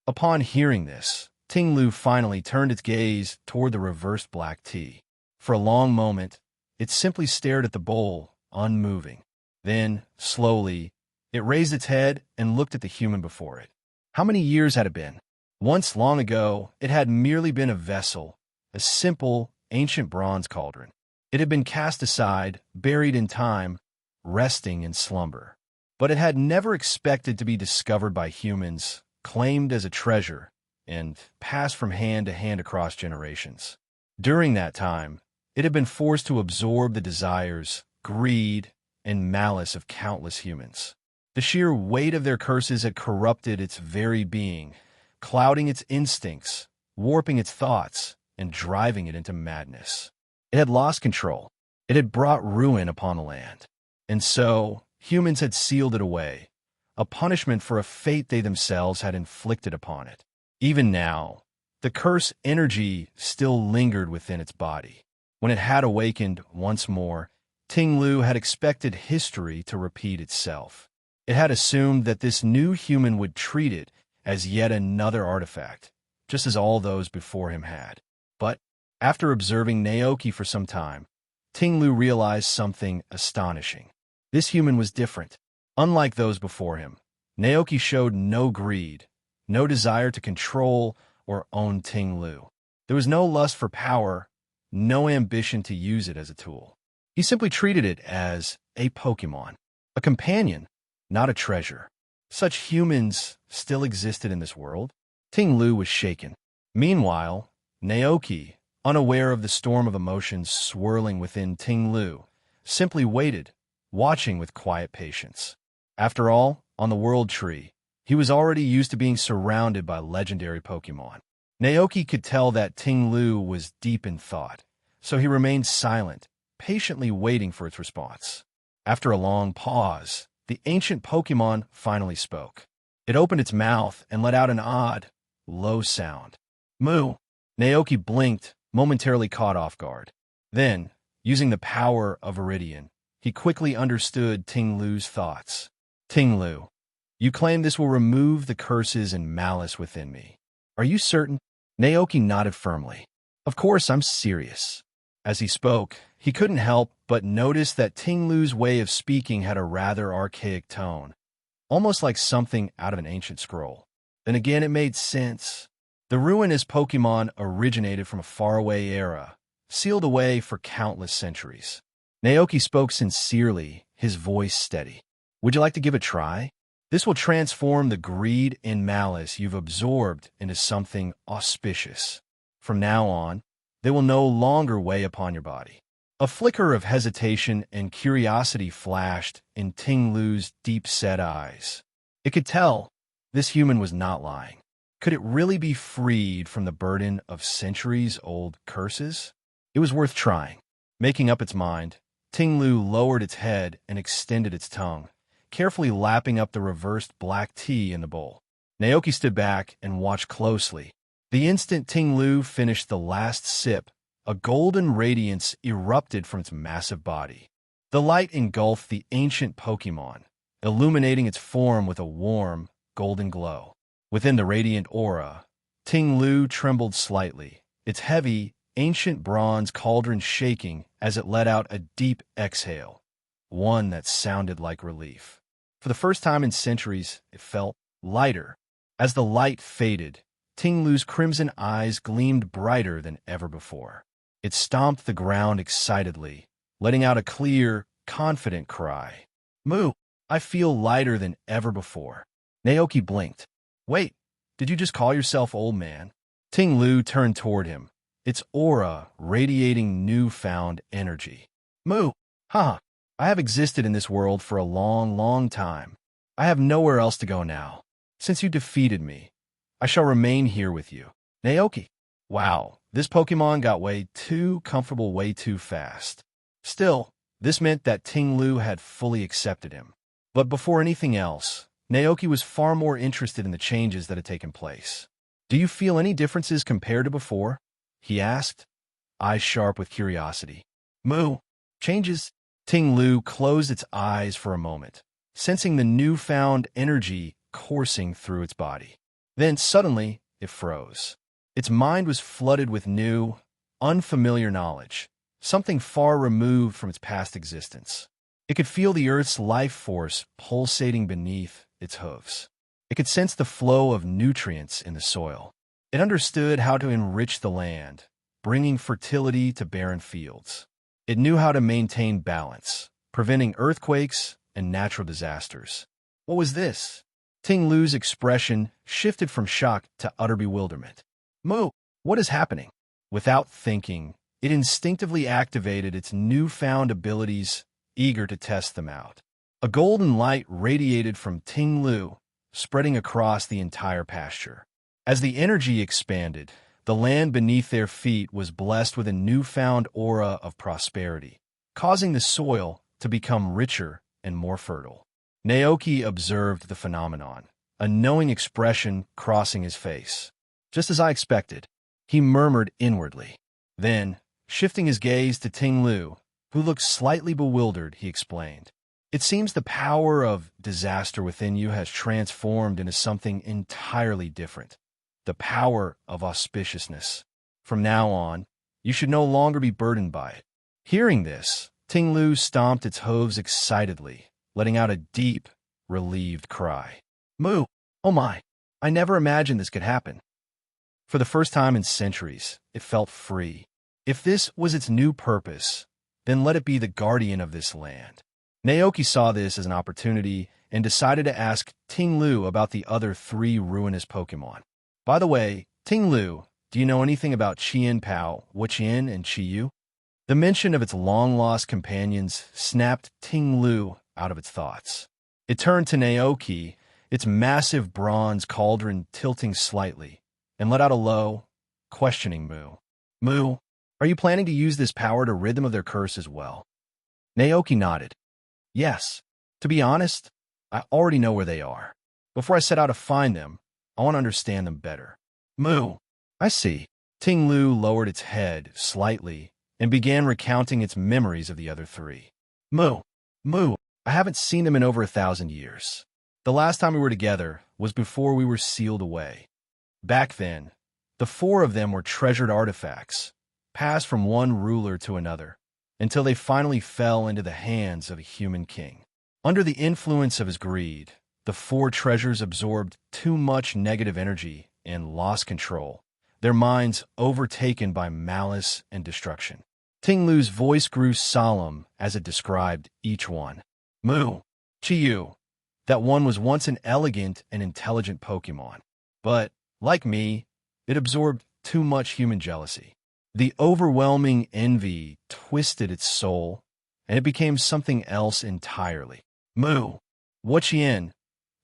Upon hearing this, Ting Lu finally turned its gaze toward the reversed black tea. For a long moment, it simply stared at the bowl, unmoving. Then, slowly, it raised its head and looked at the human before it. How many years had it been? Once long ago, it had merely been a vessel, a simple, ancient bronze cauldron. It had been cast aside, buried in time, resting in slumber. But it had never expected to be discovered by humans, claimed as a treasure, and passed from hand to hand across generations. During that time, It had been forced to absorb the desires, greed, and malice of countless humans. The sheer weight of their curses had corrupted its very being, clouding its instincts, warping its thoughts, and driving it into madness. It had lost control. It had brought ruin upon the land. And so, humans had sealed it away, a punishment for a fate they themselves had inflicted upon it. Even now, the curse energy still lingered within its body. When it had awakened once more, Ting Lu had expected history to repeat itself. It had assumed that this new human would treat it as yet another artifact, just as all those before him had. But, after observing Naoki for some time, Ting Lu realized something astonishing. This human was different. Unlike those before him, Naoki showed no greed, no desire to control or own Ting Lu. There was no lust for power, no ambition to use it as a tool. He simply treated it as a Pokémon, a companion, not a treasure. Such humans still existed in this world. Ting Lu was shaken. Meanwhile, Naoki, unaware of the storm of emotions swirling within Ting Lu, simply waited, watching with quiet patience. After all, on the World Tree, he was already used to being surrounded by legendary Pokémon. Naoki could tell that Ting Lu was deep in thought, so he remained silent, patiently waiting for its response. After a long pause, the ancient Pokémon finally spoke. It opened its mouth and let out an odd, low sound. Moo! Naoki blinked, momentarily caught off guard. Then, using the power of Viridian, he quickly understood Ting Lu's thoughts. Ting Lu, you claim this will remove the curses and malice within me. Are you certain? Naoki nodded firmly. Of course, I'm serious. As he spoke, he couldn't help but notice that Ting Lu's way of speaking had a rather archaic tone, almost like something out of an ancient scroll. Then again, it made sense. The ruinous Pokémon originated from a faraway era, sealed away for countless centuries. Naoki spoke sincerely, his voice steady. Would you like to give a try? This will transform the greed and malice you've absorbed into something auspicious. From now on, they will no longer weigh upon your body. A flicker of hesitation and curiosity flashed in Ting Lu's deep-set eyes. It could tell this human was not lying. Could it really be freed from the burden of centuries-old curses? It was worth trying. Making up its mind, Ting Lu lowered its head and extended its tongue, carefully lapping up the reversed black tea in the bowl. Naoki stood back and watched closely. The instant Ting Lu finished the last sip, a golden radiance erupted from its massive body. The light engulfed the ancient Pokémon, illuminating its form with a warm, golden glow. Within the radiant aura, Ting Lu trembled slightly, its heavy, ancient bronze cauldron shaking as it let out a deep exhale, one that sounded like relief. For the first time in centuries, it felt lighter. As the light faded, Ting Lu's crimson eyes gleamed brighter than ever before. It stomped the ground excitedly, letting out a clear, confident cry. Moo! I feel lighter than ever before. Naoki blinked. Wait, did you just call yourself old man? Ting Lu turned toward him, its aura radiating newfound energy. Moo! Haha! I have existed in this world for a long, long time. I have nowhere else to go now. Since you defeated me, I shall remain here with you. Naoki! Wow, this Pokémon got way too comfortable way too fast. Still, this meant that Ting Lu had fully accepted him. But before anything else, Naoki was far more interested in the changes that had taken place. Do you feel any differences compared to before? He asked, eyes sharp with curiosity. Moo! Changes? Ting Lu closed its eyes for a moment, sensing the newfound energy coursing through its body. Then suddenly, it froze. Its mind was flooded with new, unfamiliar knowledge, something far removed from its past existence. It could feel the Earth's life force pulsating beneath its hooves. It could sense the flow of nutrients in the soil. It understood how to enrich the land, bringing fertility to barren fields. It knew how to maintain balance, preventing earthquakes and natural disasters. What was this? Ting Lu's expression shifted from shock to utter bewilderment. Moo, what is happening? Without thinking, It instinctively activated its newfound abilities, eager to test them out. A golden light radiated from Ting Lu, spreading across the entire pasture. As the energy expanded, the land beneath their feet was blessed with a newfound aura of prosperity, causing the soil to become richer and more fertile. Naoki observed the phenomenon, a knowing expression crossing his face. Just as I expected, he murmured inwardly. Then, shifting his gaze to Ting Lu, who looked slightly bewildered, he explained. It seems the power of disaster within you has transformed into something entirely different. The power of auspiciousness. From now on, you should no longer be burdened by it. Hearing this, Ting Lu stomped its hooves excitedly, letting out a deep, relieved cry. Moo! Oh my! I never imagined this could happen. For the first time in centuries, it felt free. If this was its new purpose, then let it be the guardian of this land. Naoki saw this as an opportunity and decided to ask Ting Lu about the other 3 ruinous Pokémon. By the way, Ting Lu, do you know anything about Qian Pao, Wuqian, and Qiyu? The mention of its long-lost companions snapped Ting Lu out of its thoughts. It turned to Naoki, its massive bronze cauldron tilting slightly, and let out a low, questioning moo. Moo, are you planning to use this power to rid them of their curse as well? Naoki nodded. Yes. To be honest, I already know where they are. Before I set out to find them, I want to understand them better. Moo. I see. Ting Lu lowered its head slightly and began recounting its memories of the other 3. Moo. Moo. I haven't seen them in over 1,000 years. The last time we were together was before we were sealed away. Back then, the 4 of them were treasured artifacts, passed from one ruler to another, until they finally fell into the hands of a human king. Under the influence of his greed, the 4 treasures absorbed too much negative energy and lost control, their minds overtaken by malice and destruction. Ting Lu's voice grew solemn as it described each one. Moo, Qiyu, that one was once an elegant and intelligent Pokémon, but, like me, it absorbed too much human jealousy. The overwhelming envy twisted its soul, and it became something else entirely. Moo, Wuqian,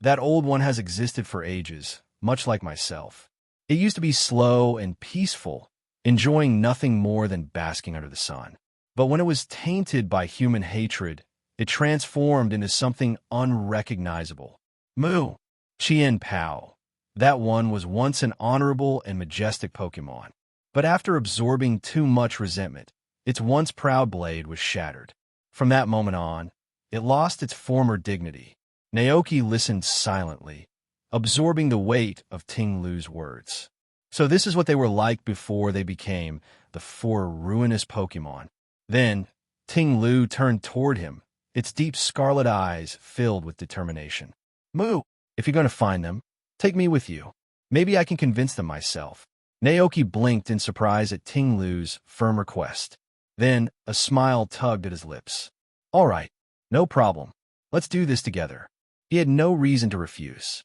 that old one has existed for ages, much like myself. It used to be slow and peaceful, enjoying nothing more than basking under the sun. But when it was tainted by human hatred, it transformed into something unrecognizable. Moo, Qian Pao, that one was once an honorable and majestic Pokémon. But after absorbing too much resentment, its once proud blade was shattered. From that moment on, it lost its former dignity. Naoki listened silently, absorbing the weight of Ting Lu's words. So this is what they were like before they became the 4 ruinous Pokémon. Then, Ting Lu turned toward him, its deep scarlet eyes filled with determination. Moo, if you're going to find them, take me with you. Maybe I can convince them myself. Naoki blinked in surprise at Ting Lu's firm request. Then, a smile tugged at his lips. All right, no problem. Let's do this together. He had no reason to refuse.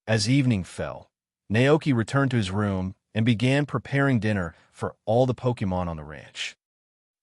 As evening fell, Naoki returned to his room and began preparing dinner for all the Pokémon on the ranch.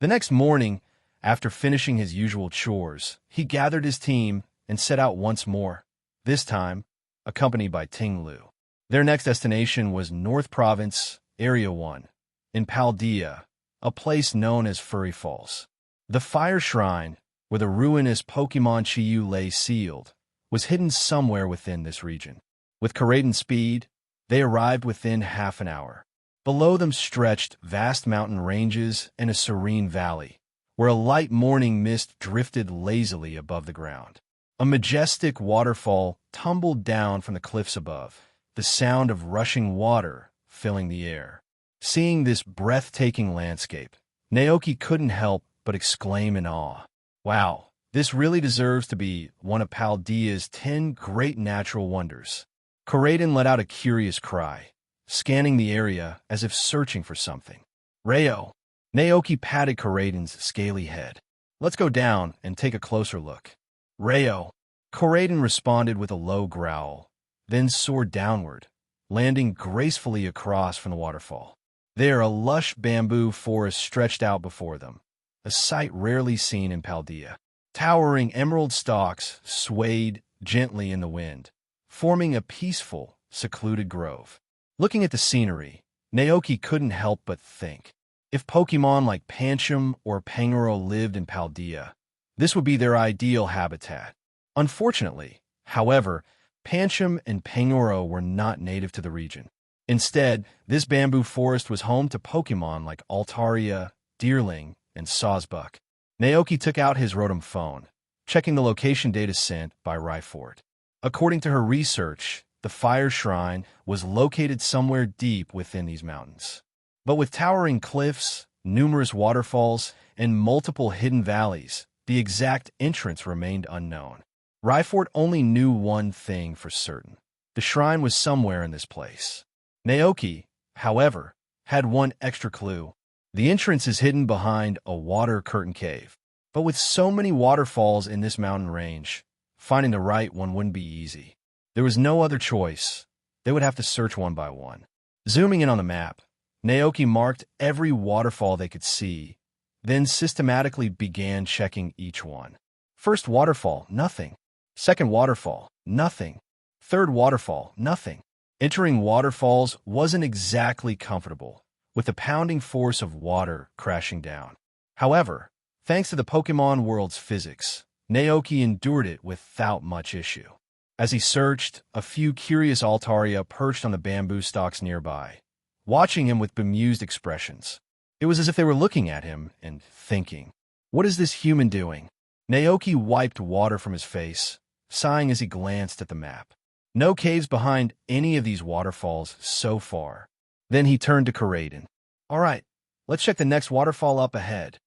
The next morning, after finishing his usual chores, he gathered his team and set out once more, this time accompanied by Ting Lu. Their next destination was North Province, Area 1, in Paldea, a place known as Furry Falls. The fire shrine, where the ruinous Pokémon Qiyu lay sealed, was hidden somewhere within this region. With Koraidon speed, they arrived within half an hour. Below them stretched vast mountain ranges and a serene valley, where a light morning mist drifted lazily above the ground. A majestic waterfall tumbled down from the cliffs above, the sound of rushing water filling the air. Seeing this breathtaking landscape, Naoki couldn't help but exclaim in awe. Wow, this really deserves to be one of Paldea's 10 great natural wonders. Koraidon let out a curious cry, scanning the area as if searching for something. Rayo, Naoki patted Koraidon's scaly head. Let's go down and take a closer look. Rayo, Koraidon responded with a low growl, then soared downward, landing gracefully across from the waterfall. There, a lush bamboo forest stretched out before them, a sight rarely seen in Paldea. Towering emerald stalks swayed gently in the wind, forming a peaceful, secluded grove. Looking at the scenery, Naoki couldn't help but think. If Pokémon like Pancham or Pangoro lived in Paldea, this would be their ideal habitat. Unfortunately, however, Pancham and Pangoro were not native to the region. Instead, this bamboo forest was home to Pokémon like Altaria, Deerling, and Sawsbuck. Naoki took out his Rotom phone, checking the location data sent by Reforged. According to her research, the Fire Shrine was located somewhere deep within these mountains. But with towering cliffs, numerous waterfalls, and multiple hidden valleys, the exact entrance remained unknown. Reforged only knew one thing for certain. The shrine was somewhere in this place. Naoki, however, had one extra clue. The entrance is hidden behind a water curtain cave. But with so many waterfalls in this mountain range, finding the right one wouldn't be easy. There was no other choice. They would have to search one by one. Zooming in on the map, Naoki marked every waterfall they could see, then systematically began checking each one. First waterfall, nothing. Second waterfall, nothing. Third waterfall, nothing. Entering waterfalls wasn't exactly comfortable, with the pounding force of water crashing down. However, thanks to the Pokémon world's physics, Naoki endured it without much issue. As he searched, a few curious Altaria perched on the bamboo stalks nearby, watching him with bemused expressions. It was as if they were looking at him and thinking, "What is this human doing?" Naoki wiped water from his face, sighing as he glanced at the map. No caves behind any of these waterfalls so far. Then he turned to Koraidon. "All right, let's check the next waterfall up ahead."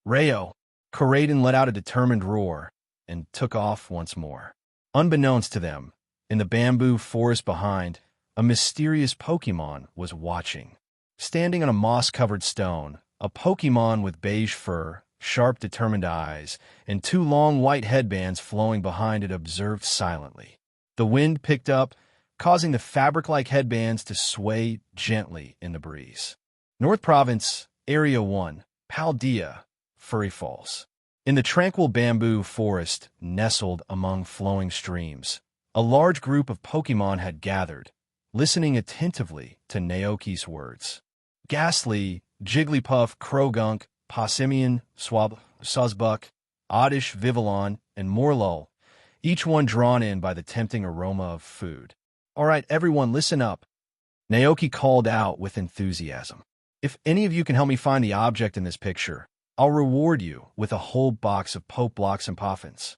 "Rayo!" Koraidon let out a determined roar and took off once more. Unbeknownst to them, in the bamboo forest behind, a mysterious Pokémon was watching. Standing on a moss-covered stone, a Pokémon with beige fur, sharp, determined eyes, and two long white headbands flowing behind it observed silently. The wind picked up, causing the fabric-like headbands to sway gently in the breeze. North Province, Area 1, Paldea, Furry Falls. In the tranquil bamboo forest nestled among flowing streams, a large group of Pokémon had gathered, listening attentively to Naoki's words. Ghastly, Jigglypuff, Krogunk, Passimian, Sawsbuck, Oddish, Vivillon, and Morlul, each one drawn in by the tempting aroma of food. "All right, everyone, listen up," Naoki called out with enthusiasm. "If any of you can help me find the object in this picture, I'll reward you with a whole box of Poke Blocks and Poffins."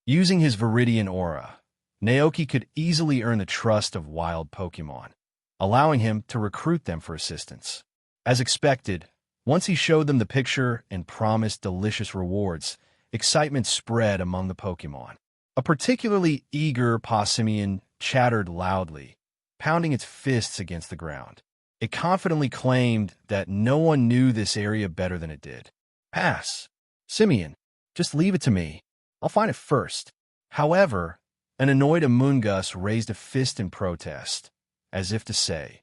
Using his Viridian aura, Naoki could easily earn the trust of wild Pokémon, allowing him to recruit them for assistance. As expected, once he showed them the picture and promised delicious rewards, excitement spread among the Pokémon. A particularly eager Passimian chattered loudly, pounding its fists against the ground. It confidently claimed that no one knew this area better than it did. "Pass. Simeon, just leave it to me. I'll find it first." However, an annoyed Amoonguss raised a fist in protest, as if to say,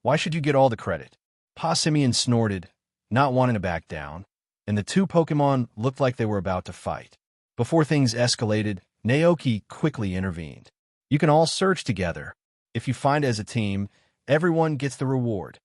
"Why should you get all the credit?" Passimian snorted, not wanting to back down, and the two Pokémon looked like they were about to fight. Before things escalated, Naoki quickly intervened. "You can all search together. If you find it as a team, everyone gets the reward."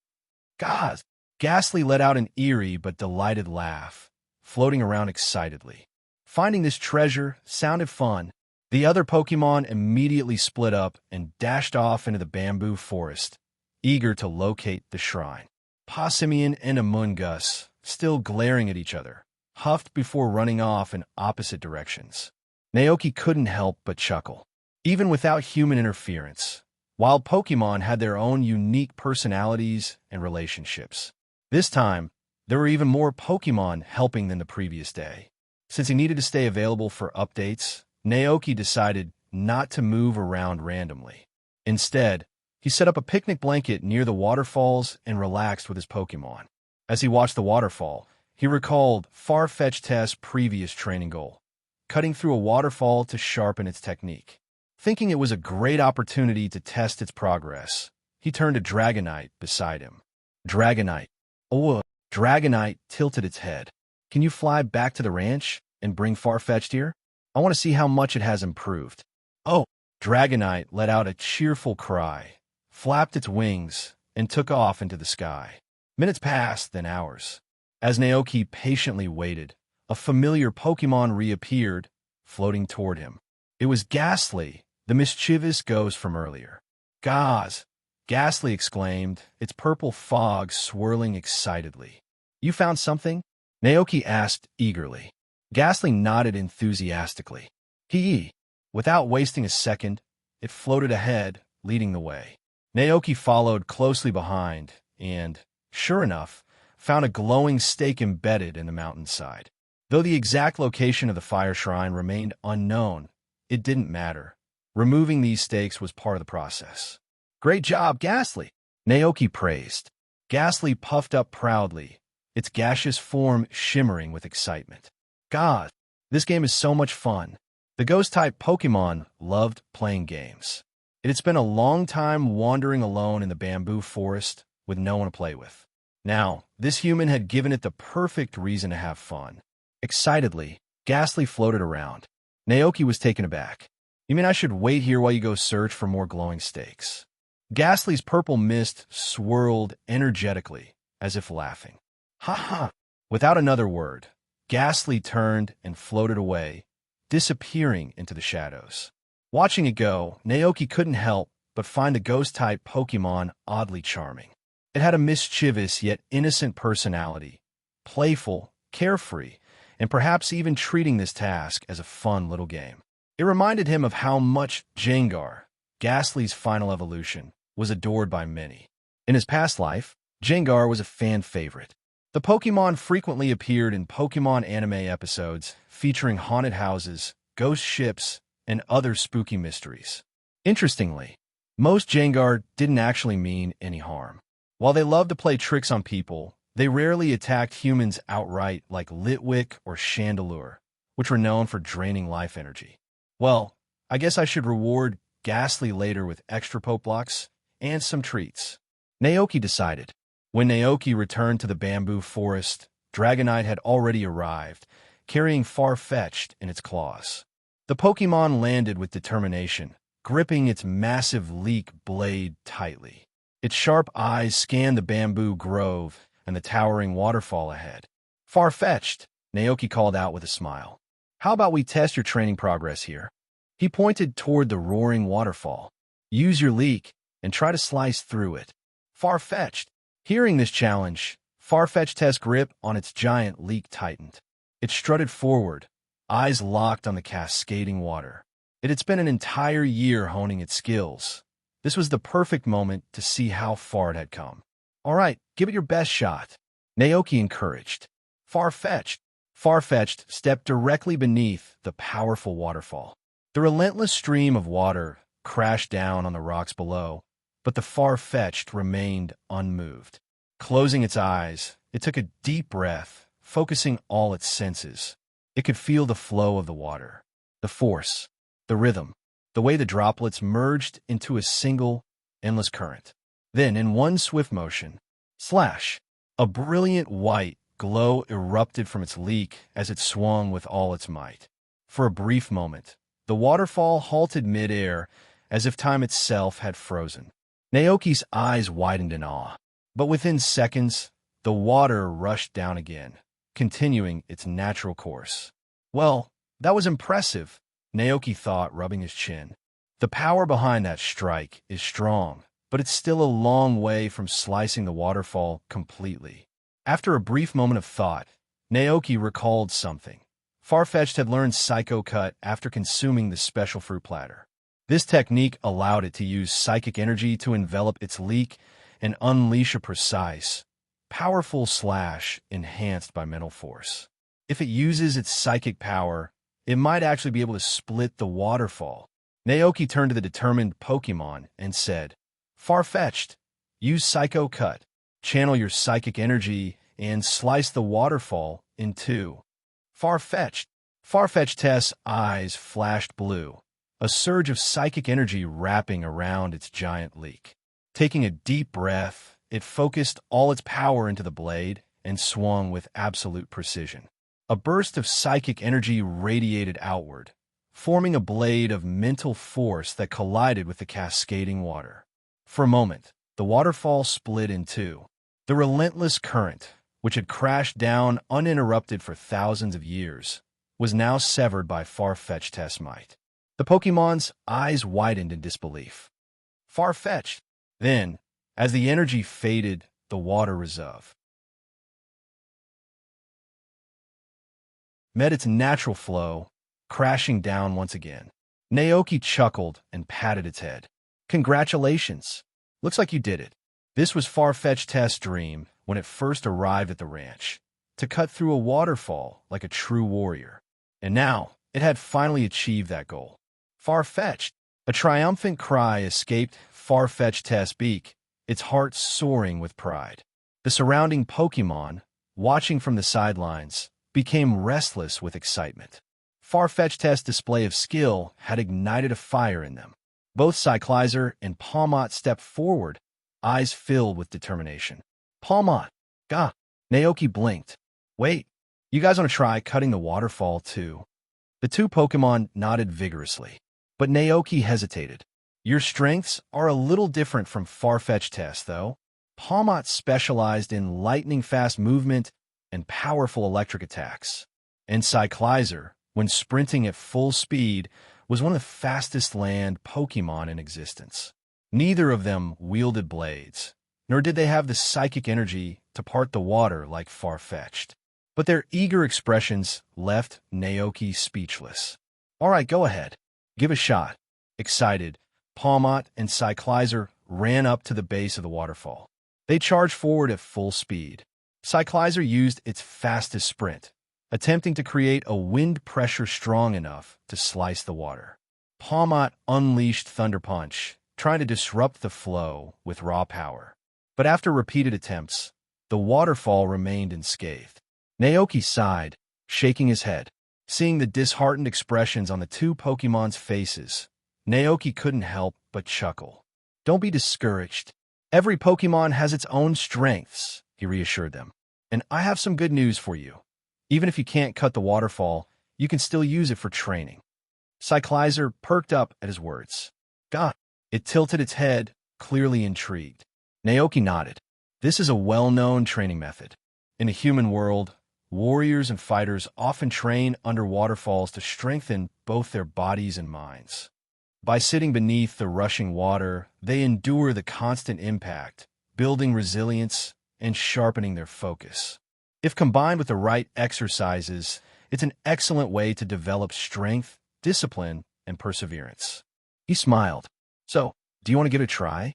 "God!" Ghastly let out an eerie but delighted laugh, floating around excitedly. Finding this treasure sounded fun. The other Pokémon immediately split up and dashed off into the bamboo forest, eager to locate the shrine. Passimian and Amoonguss, still glaring at each other, huffed before running off in opposite directions. Naoki couldn't help but chuckle. Even without human interference, wild Pokémon had their own unique personalities and relationships. This time, there were even more Pokémon helping than the previous day. Since he needed to stay available for updates, Naoki decided not to move around randomly. Instead, he set up a picnic blanket near the waterfalls and relaxed with his Pokémon. As he watched the waterfall, he recalled Farfetch'd Test's previous training goal, cutting through a waterfall to sharpen its technique. Thinking it was a great opportunity to test its progress, he turned to Dragonite beside him. Dragonite. Oh, Dragonite tilted its head. Can you fly back to the ranch and bring Farfetch'd here? I want to see how much it has improved. Oh, Dragonite let out a cheerful cry, flapped its wings, and took off into the sky. Minutes passed, then hours. As Naoki patiently waited, a familiar Pokémon reappeared, floating toward him. It was Ghastly, the mischievous ghost from earlier. Gaz! Ghastly exclaimed, its purple fog swirling excitedly. You found something? Naoki asked eagerly. Ghastly nodded enthusiastically. Hee! Without wasting a second, it floated ahead, leading the way. Naoki followed closely behind and, sure enough, found a glowing stake embedded in the mountainside. Though the exact location of the fire shrine remained unknown, it didn't matter. Removing these stakes was part of the process. Great job, Ghastly! Naoki praised. Ghastly puffed up proudly, its gaseous form shimmering with excitement. God, this game is so much fun. The ghost-type Pokémon loved playing games. It had spent a long time wandering alone in the bamboo forest with no one to play with. Now, this human had given it the perfect reason to have fun. Excitedly, Ghastly floated around. Naoki was taken aback. You mean I should wait here while you go search for more glowing stakes? Ghastly's purple mist swirled energetically, as if laughing. Ha ha! Without another word, Ghastly turned and floated away, disappearing into the shadows. Watching it go, Naoki couldn't help but find the ghost-type Pokémon oddly charming. It had a mischievous yet innocent personality, playful, carefree, and perhaps even treating this task as a fun little game. It reminded him of how much Gengar, Ghastly's final evolution, was adored by many. In his past life, Gengar was a fan favorite. The Pokémon frequently appeared in Pokémon anime episodes featuring haunted houses, ghost ships, and other spooky mysteries. Interestingly, most Gengar didn't actually mean any harm. While they loved to play tricks on people, they rarely attacked humans outright like Litwick or Chandelure, which were known for draining life energy. Well, I guess I should reward Ghastly later with extra Poke Blocks and some treats. Naoki decided. When Naoki returned to the bamboo forest, Dragonite had already arrived, carrying Farfetch'd in its claws. The Pokémon landed with determination, gripping its massive leek blade tightly. Its sharp eyes scanned the bamboo grove and the towering waterfall ahead. Farfetch'd, Naoki called out with a smile. How about we test your training progress here? He pointed toward the roaring waterfall. Use your leek and try to slice through it. Farfetch'd. Hearing this challenge, Farfetch'd's grip on its giant leek tightened. It strutted forward, eyes locked on the cascading water. It had spent an entire year honing its skills. This was the perfect moment to see how far it had come. All right, give it your best shot, Naoki encouraged. Farfetch'd stepped directly beneath the powerful waterfall. The relentless stream of water crashed down on the rocks below, but the Farfetch'd remained unmoved. Closing its eyes, it took a deep breath, focusing all its senses. It could feel the flow of the water, the force, the rhythm, the way the droplets merged into a single, endless current. Then, in one swift motion, slash, a brilliant white glow erupted from its leek as it swung with all its might. For a brief moment, the waterfall halted mid-air as if time itself had frozen. Naoki's eyes widened in awe, but within seconds, the water rushed down again, continuing its natural course. Well, that was impressive, Naoki thought, rubbing his chin. The power behind that strike is strong, but it's still a long way from slicing the waterfall completely. After a brief moment of thought, Naoki recalled something. Farfetch'd had learned Psycho Cut after consuming the special fruit platter. This technique allowed it to use psychic energy to envelop its leek and unleash a precise, powerful slash enhanced by mental force. If it uses its psychic power, it might actually be able to split the waterfall. Naoki turned to the determined Pokémon and said, Farfetch'd, use Psycho Cut. Channel your psychic energy and slice the waterfall in two. Farfetch'd's eyes flashed blue, a surge of psychic energy wrapping around its giant leek. Taking a deep breath, it focused all its power into the blade and swung with absolute precision. A burst of psychic energy radiated outward, forming a blade of mental force that collided with the cascading water. For a moment, the waterfall split in two. The relentless current, which had crashed down uninterrupted for thousands of years, was now severed by far-fetched test might. The Pokemon's eyes widened in disbelief. Far-fetched. Then, as the energy faded, the water reserve met its natural flow, crashing down once again. Naoki chuckled and patted its head. Congratulations. Looks like you did it. This was Far-Fetched Test's dream when it first arrived at the ranch, to cut through a waterfall like a true warrior. And now, it had finally achieved that goal. Far-Fetched. A triumphant cry escaped Far-Fetched Test's beak, its heart soaring with pride. The surrounding Pokémon, watching from the sidelines, became restless with excitement. Far-Fetched Test's display of skill had ignited a fire in them. Both Cyclizer and Palmot stepped forward, eyes filled with determination. Palmot, gah! Naoki blinked. Wait, you guys want to try cutting the waterfall too? The two Pokémon nodded vigorously, but Naoki hesitated. Your strengths are a little different from Far-Fetched Test, though. Palmot specialized in lightning-fast movement and powerful electric attacks. And Cyclizer, when sprinting at full speed, was one of the fastest land Pokémon in existence. Neither of them wielded blades, nor did they have the psychic energy to part the water like Far-Fetched. But their eager expressions left Naoki speechless. All right, go ahead. Give a shot. Excited, Palmot and Cyclizer ran up to the base of the waterfall. They charged forward at full speed. Cyclizer used its fastest sprint, attempting to create a wind pressure strong enough to slice the water. Palmot unleashed Thunder Punch, trying to disrupt the flow with raw power. But after repeated attempts, the waterfall remained unscathed. Naoki sighed, shaking his head. Seeing the disheartened expressions on the two Pokemon's faces, Naoki couldn't help but chuckle. Don't be discouraged. Every Pokemon has its own strengths, he reassured them. And I have some good news for you. Even if you can't cut the waterfall, you can still use it for training. Cyclizer perked up at his words. God, it tilted its head, clearly intrigued. Naoki nodded. This is a well-known training method. In the human world, warriors and fighters often train under waterfalls to strengthen both their bodies and minds. By sitting beneath the rushing water, they endure the constant impact, building resilience and sharpening their focus. If combined with the right exercises, it's an excellent way to develop strength, discipline, and perseverance. He smiled. So, do you want to give it a try?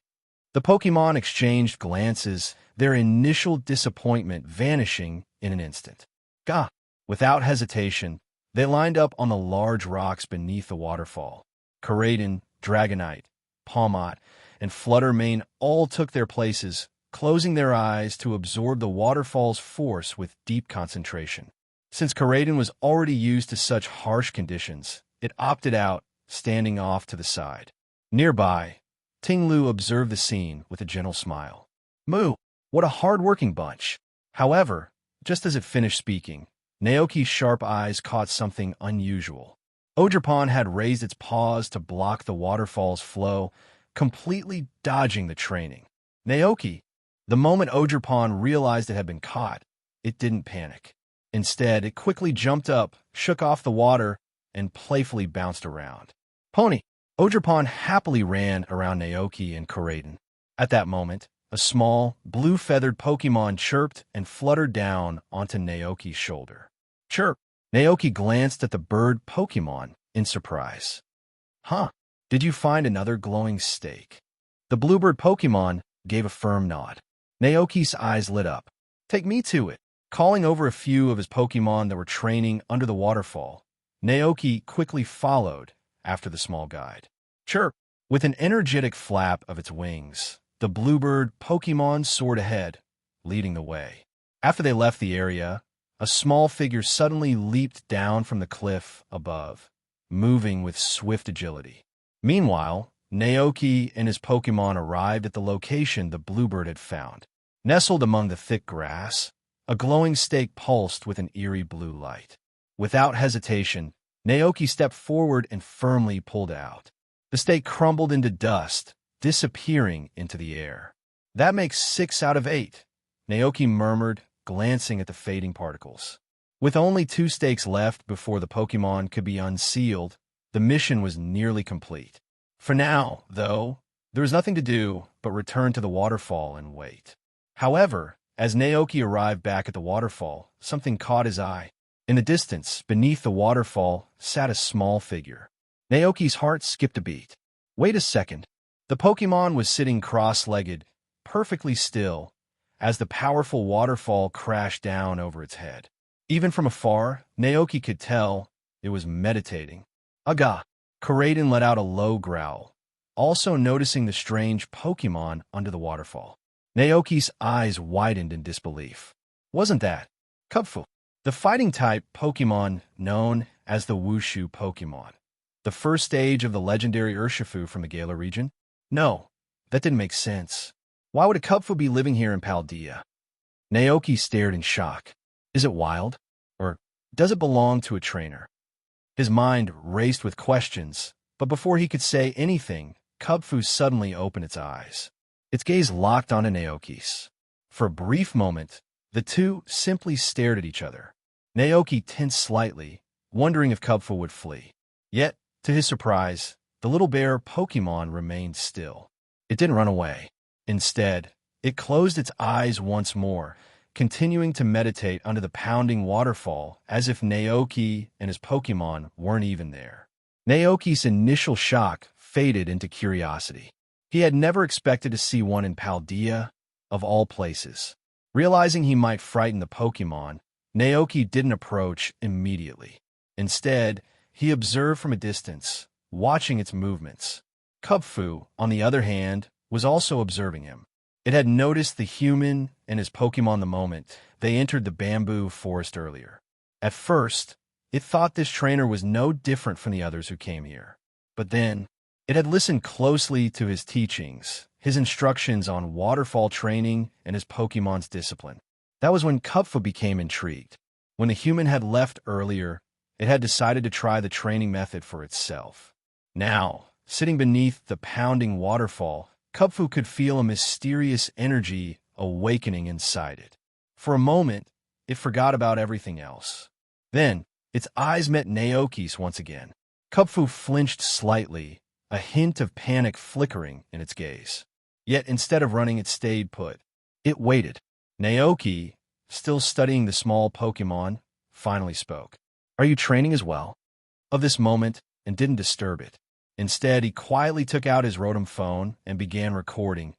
The Pokémon exchanged glances, their initial disappointment vanishing in an instant. Gah! Without hesitation, they lined up on the large rocks beneath the waterfall. Koraidon, Dragonite, Palmot, and Fluttermane all took their places, closing their eyes to absorb the waterfall's force with deep concentration. Since Koraidon was already used to such harsh conditions, it opted out, standing off to the side. Nearby, Tinglu observed the scene with a gentle smile. Moo, what a hard-working bunch. However, just as it finished speaking, Naoki's sharp eyes caught something unusual. Ogerpon had raised its paws to block the waterfall's flow, completely dodging the training. Naoki, the moment Ogerpon realized it had been caught, it didn't panic. Instead, it quickly jumped up, shook off the water, and playfully bounced around. Pony, Ogerpon happily ran around Naoki and Koraidon. At that moment, a small, blue-feathered Pokémon chirped and fluttered down onto Naoki's shoulder. Chirp! Naoki glanced at the bird Pokémon in surprise. Huh, did you find another glowing steak? The bluebird Pokémon gave a firm nod. Naoki's eyes lit up. Take me to it. Calling over a few of his Pokémon that were training under the waterfall, Naoki quickly followed after the small guide. Chirp! With an energetic flap of its wings, the bluebird Pokémon soared ahead, leading the way. After they left the area, a small figure suddenly leaped down from the cliff above, moving with swift agility. Meanwhile, Naoki and his Pokémon arrived at the location the bluebird had found. Nestled among the thick grass, a glowing stake pulsed with an eerie blue light. Without hesitation, Naoki stepped forward and firmly pulled out. The stake crumbled into dust, disappearing into the air. "That makes 6 out of 8, Naoki murmured, glancing at the fading particles. With only 2 stakes left before the Pokémon could be unsealed, the mission was nearly complete. For now, though, there was nothing to do but return to the waterfall and wait. However, as Naoki arrived back at the waterfall, something caught his eye. In the distance, beneath the waterfall, sat a small figure. Naoki's heart skipped a beat. Wait a second. The Pokémon was sitting cross-legged, perfectly still, as the powerful waterfall crashed down over its head. Even from afar, Naoki could tell it was meditating. Aga! Karaden let out a low growl, also noticing the strange Pokémon under the waterfall. Naoki's eyes widened in disbelief. Wasn't that Kubfu, the fighting-type Pokémon known as the Wushu Pokémon, the first stage of the legendary Urshifu from the Galar region? No, that didn't make sense. Why would a Kubfu be living here in Paldea? Naoki stared in shock. Is it wild? Or does it belong to a trainer? His mind raced with questions, but before he could say anything, Kubfu suddenly opened its eyes. Its gaze locked onto Naoki's. For a brief moment, the two simply stared at each other. Naoki tensed slightly, wondering if Kubfu would flee. Yet, to his surprise, the little bear Pokémon remained still. It didn't run away. Instead, it closed its eyes once more, continuing to meditate under the pounding waterfall as if Naoki and his Pokémon weren't even there. Naoki's initial shock faded into curiosity. He had never expected to see one in Paldea, of all places. Realizing he might frighten the Pokémon, Naoki didn't approach immediately. Instead, he observed from a distance, watching its movements. Kubfu, on the other hand, was also observing him. It had noticed the human and his Pokémon the moment they entered the bamboo forest earlier. At first, it thought this trainer was no different from the others who came here. But then, it had listened closely to his teachings, his instructions on waterfall training, and his Pokémon's discipline. That was when Kubfu became intrigued. When the human had left earlier, it had decided to try the training method for itself. Now, sitting beneath the pounding waterfall, Kubfu could feel a mysterious energy awakening inside it. For a moment, it forgot about everything else. Then, its eyes met Naoki's once again. Kubfu flinched slightly, a hint of panic flickering in its gaze. Yet instead of running, it stayed put. It waited. Naoki, still studying the small Pokémon, finally spoke. "Are you training as well?" Of this moment, and didn't disturb it. Instead, he quietly took out his Rotom phone and began recording,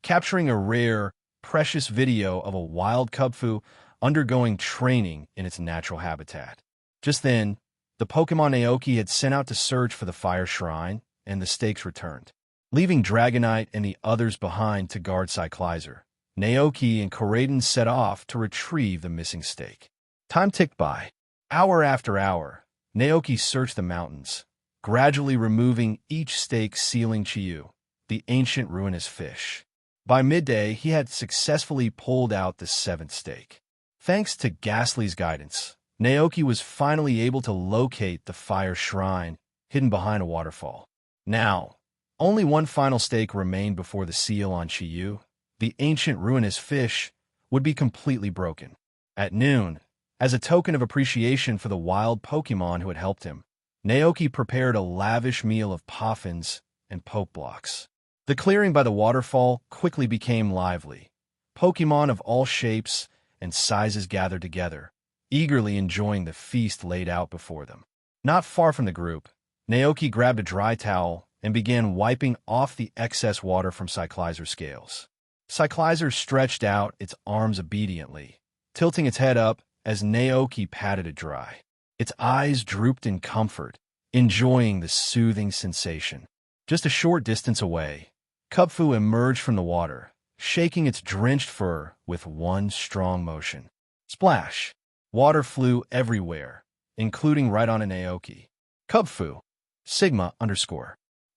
capturing a rare, precious video of a wild Kubfu undergoing training in its natural habitat. Just then, the Pokémon Naoki had sent out to search for the Fire Shrine, and the stakes returned. Leaving Dragonite and the others behind to guard Cyclizer, Naoki and Karaden set off to retrieve the missing stake. Time ticked by. Hour after hour, Naoki searched the mountains, gradually removing each stake sealing Chiyu, the ancient ruinous fish. By midday, he had successfully pulled out the 7th stake. Thanks to Ghastly's guidance, Naoki was finally able to locate the Fire Shrine hidden behind a waterfall. Now, only one final stake remained before the seal on Chiyu, the ancient ruinous fish, would be completely broken. At noon, as a token of appreciation for the wild Pokémon who had helped him, Naoki prepared a lavish meal of poffins and poke blocks. The clearing by the waterfall quickly became lively. Pokémon of all shapes and sizes gathered together, eagerly enjoying the feast laid out before them. Not far from the group, Naoki grabbed a dry towel and began wiping off the excess water from Cyclizer's scales. Cyclizer stretched out its arms obediently, tilting its head up as Naoki patted it dry. Its eyes drooped in comfort, enjoying the soothing sensation. Just a short distance away, Kubfu emerged from the water, shaking its drenched fur with one strong motion. Splash! Water flew everywhere, including right onto Naoki. Kubfu, Sigma_.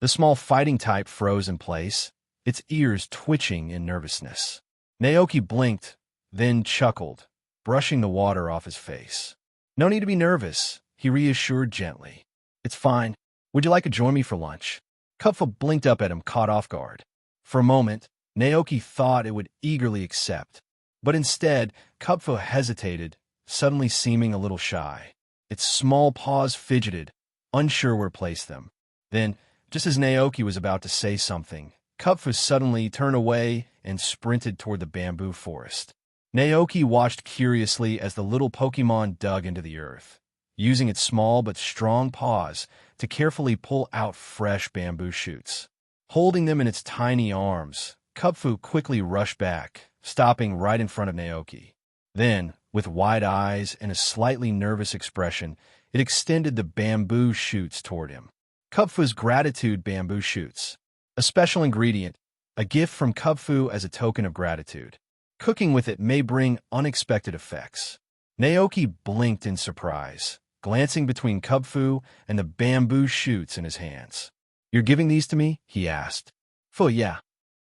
The small fighting type froze in place, its ears twitching in nervousness. Naoki blinked, then chuckled, brushing the water off his face. "No need to be nervous," he reassured gently. "It's fine. Would you like to join me for lunch?" Kupfu blinked up at him, caught off guard. For a moment, Naoki thought it would eagerly accept. But instead, Kupfu hesitated, suddenly seeming a little shy. Its small paws fidgeted, unsure where to place them. Then, just as Naoki was about to say something, Kupfu suddenly turned away and sprinted toward the bamboo forest. Naoki watched curiously as the little Pokémon dug into the earth, using its small but strong paws to carefully pull out fresh bamboo shoots. Holding them in its tiny arms, Kupfu quickly rushed back, stopping right in front of Naoki. Then, with wide eyes and a slightly nervous expression, it extended the bamboo shoots toward him. Kupfu's gratitude bamboo shoots. A special ingredient, a gift from Kupfu as a token of gratitude. Cooking with it may bring unexpected effects. Naoki blinked in surprise, glancing between Kupfu and the bamboo shoots in his hands. "You're giving these to me?" he asked. Yeah."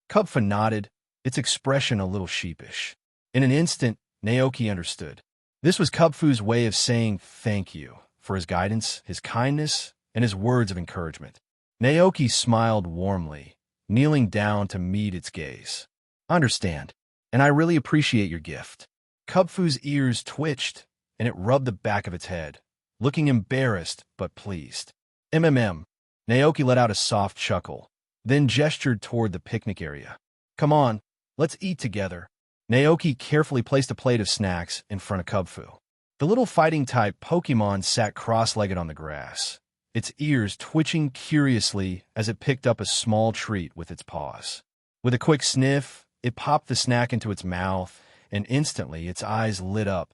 Kupfu nodded, its expression a little sheepish. In an instant, Naoki understood. This was Kupfu's way of saying thank you for his guidance, his kindness, and his words of encouragement. Naoki smiled warmly, kneeling down to meet its gaze. "I understand, and I really appreciate your gift." Kupfu's ears twitched, and it rubbed the back of its head, looking embarrassed but pleased. Naoki let out a soft chuckle, then gestured toward the picnic area. "Come on, let's eat together." Naoki carefully placed a plate of snacks in front of Kupfu. The little fighting-type Pokémon sat cross-legged on the grass, its ears twitching curiously as it picked up a small treat with its paws. With a quick sniff, it popped the snack into its mouth, and instantly its eyes lit up.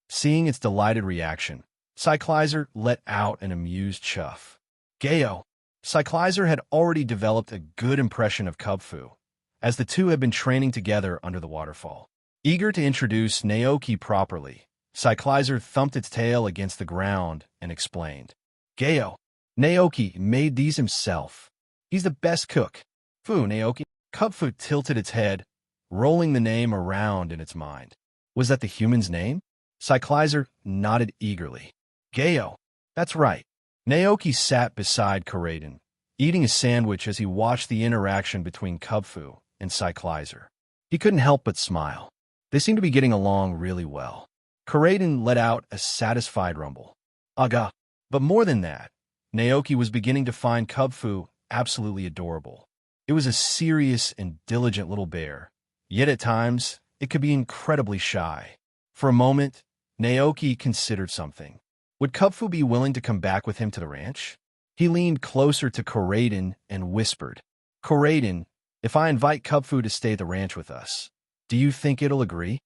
Seeing its delighted reaction, Cyclizer let out an amused chuff. Gayo. Cyclizer had already developed a good impression of Kupfu, as the two had been training together under the waterfall. Eager to introduce Naoki properly, Cyclizer thumped its tail against the ground and explained. "Gayo, Naoki made these himself. He's the best cook." Naoki. Kupfu tilted its head, rolling the name around in its mind. Was that the human's name? Cyclizer nodded eagerly. "Gayo, that's right." Naoki sat beside Koraidon, eating a sandwich as he watched the interaction between Kupfu and Cyclizer. He couldn't help but smile. They seemed to be getting along really well. Koraidon let out a satisfied rumble. Aga. But more than that, Naoki was beginning to find Kupfu absolutely adorable. It was a serious and diligent little bear, yet at times it could be incredibly shy. For a moment, Naoki considered something. Would Kupfu be willing to come back with him to the ranch? He leaned closer to Koraidon and whispered, "Koraidon, if I invite Kupfu to stay at the ranch with us, do you think it'll agree?"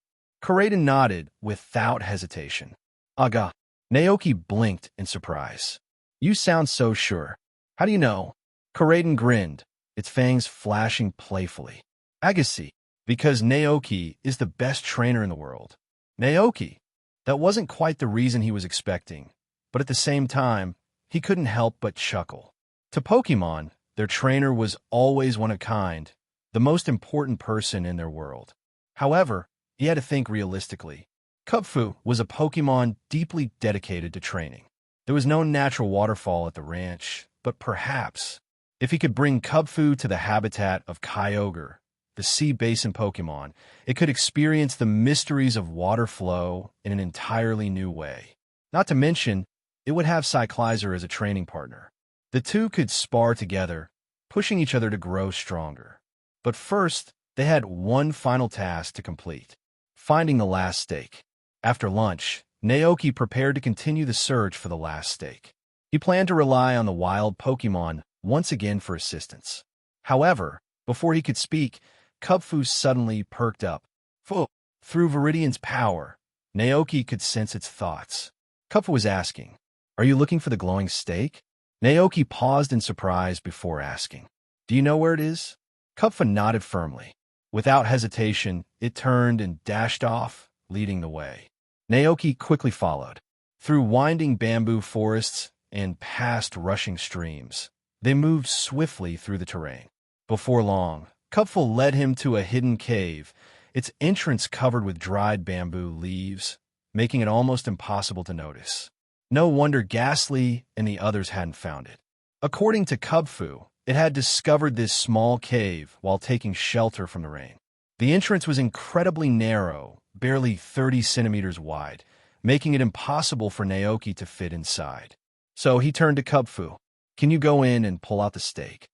Koraidon nodded without hesitation. Aga. Naoki blinked in surprise. "You sound so sure. How do you know?" Koraidon grinned, its fangs flashing playfully. "Agassi, because Naoki is the best trainer in the world." Naoki. That wasn't quite the reason he was expecting, but at the same time, he couldn't help but chuckle. To Pokémon, their trainer was always one of a kind, the most important person in their world. However, he had to think realistically. Kupfu was a Pokémon deeply dedicated to training. There was no natural waterfall at the ranch, but perhaps, if he could bring Kupfu to the habitat of Kyogre, the sea basin Pokémon, it could experience the mysteries of water flow in an entirely new way. Not to mention, it would have Cyclizer as a training partner. The two could spar together, pushing each other to grow stronger. But first, they had one final task to complete: finding the last steak. After lunch, Naoki prepared to continue the search for the last steak. He planned to rely on the wild Pokémon once again for assistance. However, before he could speak, Kupfu suddenly perked up. Through Viridian's power, Naoki could sense its thoughts. Kupfu was asking, "Are you looking for the glowing steak?" Naoki paused in surprise before asking, "Do you know where it is?" Kupfu nodded firmly. Without hesitation, it turned and dashed off, leading the way. Naoki quickly followed. Through winding bamboo forests and past rushing streams, They moved swiftly through the terrain. Before long, Cupful led him to a hidden cave, its entrance covered with dried bamboo leaves, making it almost impossible to notice. No wonder Ghastly and the others hadn't found it. According to Cubfu, it had discovered this small cave while taking shelter from the rain. The entrance was incredibly narrow, barely 30 centimeters wide, making it impossible for Naoki to fit inside. So he turned to Cubfu. "Can you go in and pull out the stake?"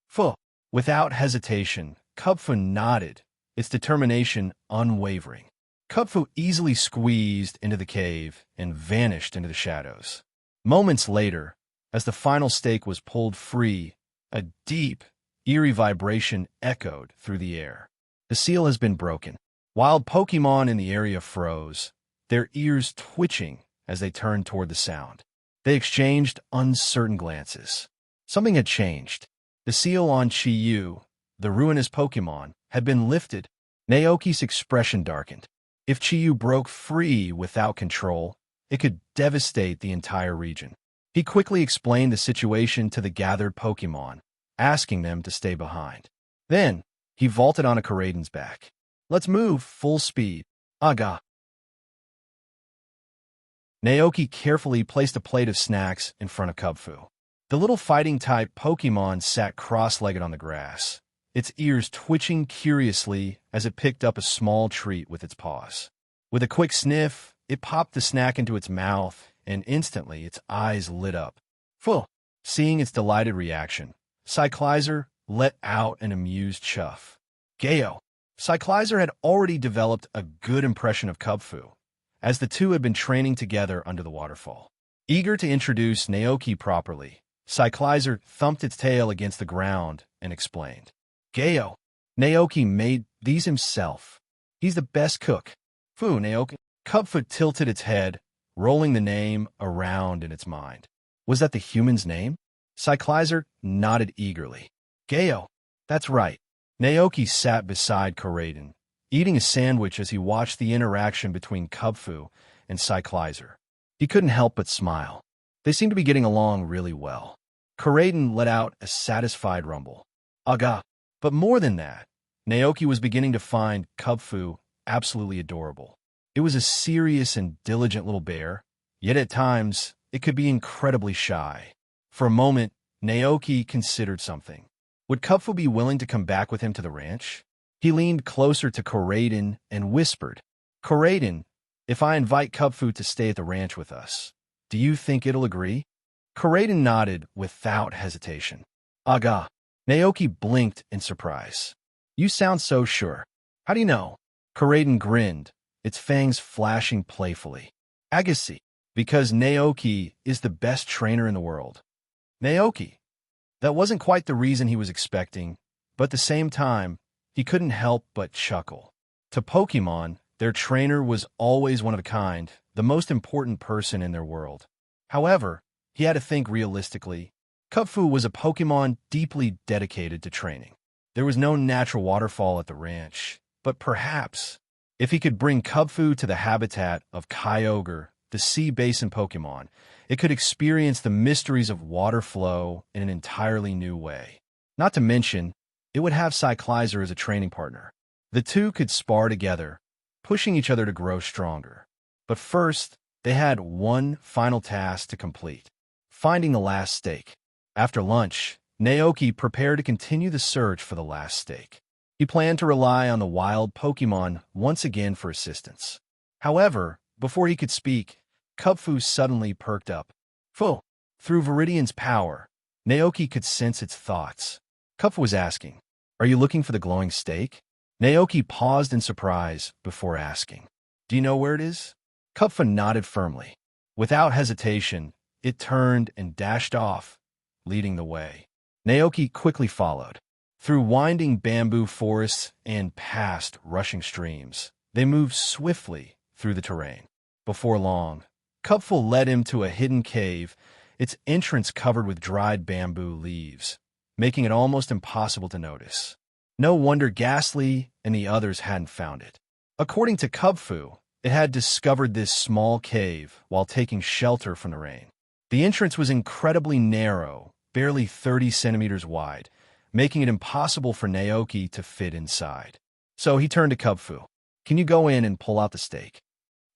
Fu. Without hesitation, Cubfu nodded, its determination unwavering. Cubfu easily squeezed into the cave and vanished into the shadows. Moments later, as the final stake was pulled free, a deep, eerie vibration echoed through the air. The seal has been broken. Wild Pokémon in the area froze, their ears twitching as they turned toward the sound. They exchanged uncertain glances. Something had changed. The seal on Chi-Yu, the ruinous Pokémon, had been lifted. Naoki's expression darkened. If Chi-Yu broke free without control, it could devastate the entire region. He quickly explained the situation to the gathered Pokémon, asking them to stay behind. Then, he vaulted onto Koraidon's back. "Let's move full speed. Aga." Naoki carefully placed a plate of snacks in front of Cubfu. The little fighting-type Pokémon sat cross-legged on the grass, its ears twitching curiously as it picked up a small treat with its paws. With a quick sniff, it popped the snack into its mouth, and instantly its eyes lit up. Full. Seeing its delighted reaction, Cyclizer let out an amused chuff. Gayo. Cyclizer had already developed a good impression of Cubfu, as the two had been training together under the waterfall. Eager to introduce Naoki properly, Cyclizer thumped its tail against the ground and explained. Gayo. Naoki made these himself. He's the best cook. Fu, Naoki. Cubfu tilted its head, rolling the name around in its mind. Was that the human's name? Cyclizer nodded eagerly. Gayo. That's right. Naoki sat beside Koraidon, eating a sandwich as he watched the interaction between Cubfu and Cyclizer. He couldn't help but smile. They seemed to be getting along really well. Koraidon let out a satisfied rumble. Aga. But more than that, Naoki was beginning to find Cubfu absolutely adorable. It was a serious and diligent little bear, yet at times it could be incredibly shy. For a moment, Naoki considered something. Would Cubfu be willing to come back with him to the ranch? He leaned closer to Koraidon and whispered, Koraidon, if I invite Cubfu to stay at the ranch with us, do you think it'll agree? Koraidon nodded without hesitation. Aga. Naoki blinked in surprise. You sound so sure. How do you know? Koraidon grinned, its fangs flashing playfully. Agassi. Because Naoki is the best trainer in the world. Naoki. That wasn't quite the reason he was expecting, but at the same time, he couldn't help but chuckle. To Pokémon, their trainer was always one of a kind, the most important person in their world. However, he had to think realistically. Cubfu was a Pokémon deeply dedicated to training. There was no natural waterfall at the ranch, but perhaps, if he could bring Cubfu to the habitat of Kyogre, the sea basin Pokémon, it could experience the mysteries of water flow in an entirely new way. Not to mention, it would have Cyclizer as a training partner. The two could spar together, pushing each other to grow stronger. But first, they had one final task to complete, finding the last stake. After lunch, Naoki prepared to continue the search for the last stake. He planned to rely on the wild Pokémon once again for assistance. However, before he could speak, Cubfu suddenly perked up. Fu. Through Viridian's power, Naoki could sense its thoughts. Cubfu was asking, Are you looking for the glowing stake? Naoki paused in surprise before asking, Do you know where it is? Cubfu nodded firmly. Without hesitation, it turned and dashed off, leading the way. Naoki quickly followed. Through winding bamboo forests and past rushing streams, they moved swiftly through the terrain. Before long, Cubfu led him to a hidden cave, its entrance covered with dried bamboo leaves, making it almost impossible to notice. No wonder Ghastly and the others hadn't found it. According to Cubfu, it had discovered this small cave while taking shelter from the rain. The entrance was incredibly narrow, barely 30 centimeters wide, making it impossible for Naoki to fit inside. So he turned to Kubfu. "Can you go in and pull out the stake?"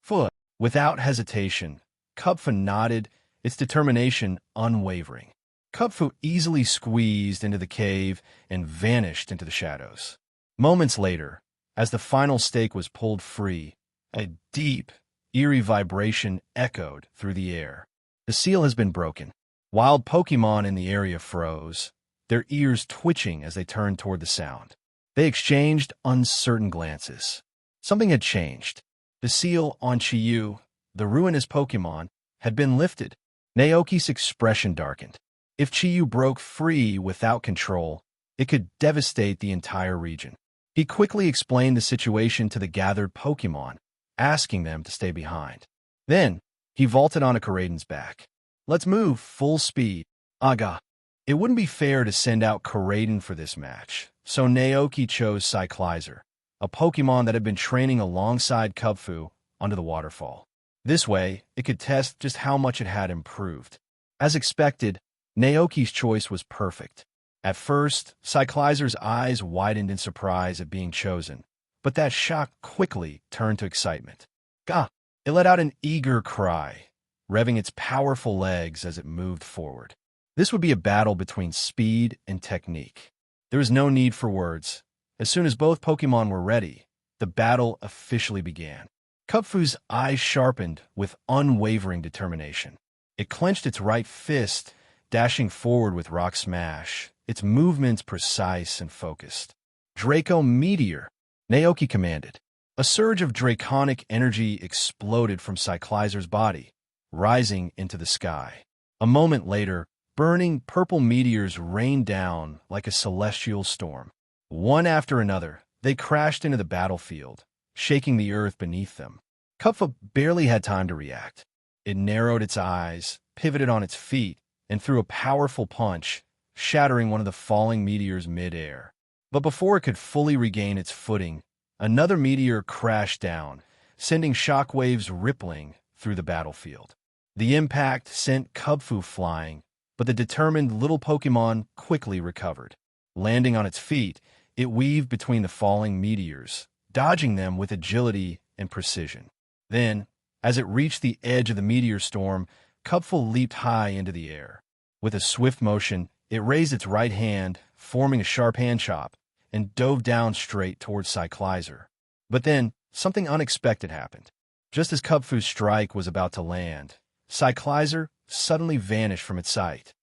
Fu. Without hesitation, Kubfu nodded, its determination unwavering. Kubfu easily squeezed into the cave and vanished into the shadows. Moments later, as the final stake was pulled free, a deep, eerie vibration echoed through the air. The seal has been broken. Wild Pokémon in the area froze, their ears twitching as they turned toward the sound. They exchanged uncertain glances. Something had changed. The seal on Chiyu, the ruinous Pokémon, had been lifted. Naoki's expression darkened. If Chiyu broke free without control, it could devastate the entire region. He quickly explained the situation to the gathered Pokémon, asking them to stay behind. Then, he vaulted onto Koraidon's back. "Let's move full speed, Aga." It wouldn't be fair to send out Koraidon for this match, so Naoki chose Cyclizer, a Pokémon that had been training alongside Kubfu under the waterfall. This way, it could test just how much it had improved. As expected, Naoki's choice was perfect. At first, Cyclizer's eyes widened in surprise at being chosen, but that shock quickly turned to excitement. Gah! It let out an eager cry, revving its powerful legs as it moved forward. This would be a battle between speed and technique. There was no need for words. As soon as both Pokémon were ready, the battle officially began. Kubfu's eyes sharpened with unwavering determination. It clenched its right fist, dashing forward with Rock Smash, its movements precise and focused. "Draco Meteor," Naoki commanded. A surge of draconic energy exploded from Cyclizer's body, rising into the sky. A moment later, burning purple meteors rained down like a celestial storm. One after another, they crashed into the battlefield, shaking the earth beneath them. Kubfu barely had time to react. It narrowed its eyes, pivoted on its feet, and threw a powerful punch, shattering one of the falling meteors mid-air. But before it could fully regain its footing, another meteor crashed down, sending shockwaves rippling through the battlefield. The impact sent Kubfu flying, but the determined little Pokémon quickly recovered. Landing on its feet, it weaved between the falling meteors, dodging them with agility and precision. Then, as it reached the edge of the meteor storm, Kubfu leaped high into the air. With a swift motion, it raised its right hand, forming a sharp hand chop, and dove down straight towards Cyclizer. But then, something unexpected happened. Just as Kubfu's strike was about to land, Cyclizer suddenly vanished from its sight.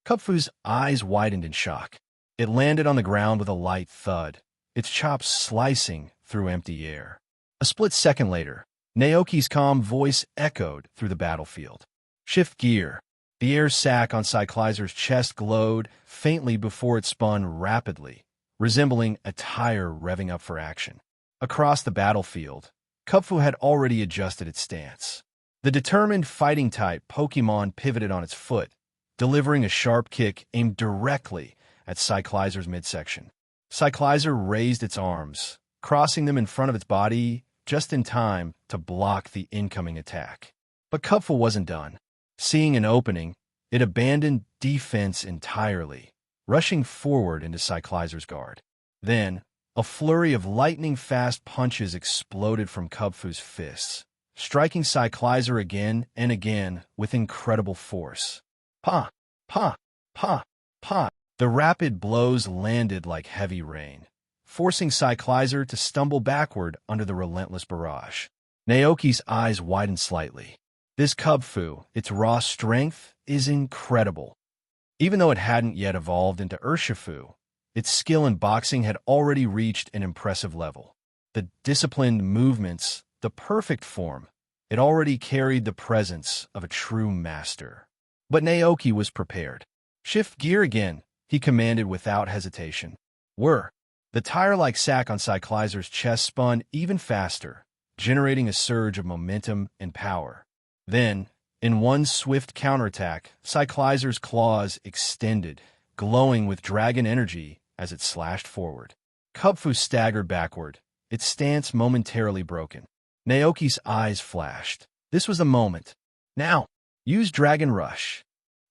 Kubfu's eyes widened in shock. It landed on the ground with a light thud, its chops slicing through empty air. A split second later, Naoki's calm voice echoed through the battlefield. "Shift gear." The air sac on Cyclizer's chest glowed faintly before it spun rapidly, resembling a tire revving up for action. Across the battlefield, Kubfu had already adjusted its stance. The determined fighting-type Pokémon pivoted on its foot, delivering a sharp kick aimed directly at Cyclizer's midsection. Cyclizer raised its arms, crossing them in front of its body just in time to block the incoming attack. But Kubfu wasn't done. Seeing an opening, it abandoned defense entirely, rushing forward into Cyclizer's guard. Then, a flurry of lightning-fast punches exploded from Kubfu's fists, striking Cyclizer again and again with incredible force. Pa! Pa! Pa! Pa! The rapid blows landed like heavy rain, forcing Cyclizer to stumble backward under the relentless barrage. Naoki's eyes widened slightly. This Kubfu, its raw strength, is incredible. Even though it hadn't yet evolved into Urshifu, its skill in boxing had already reached an impressive level. The disciplined movements, the perfect form, it already carried the presence of a true master. But Naoki was prepared. "Shift gear again," he commanded without hesitation. Whir! The tire-like sack on Cyclizer's chest spun even faster, generating a surge of momentum and power. Then, in one swift counterattack, Cyclizer's claws extended, glowing with dragon energy as it slashed forward. Kubfu staggered backward, its stance momentarily broken. Naoki's eyes flashed. This was the moment. "Now, use Dragon Rush."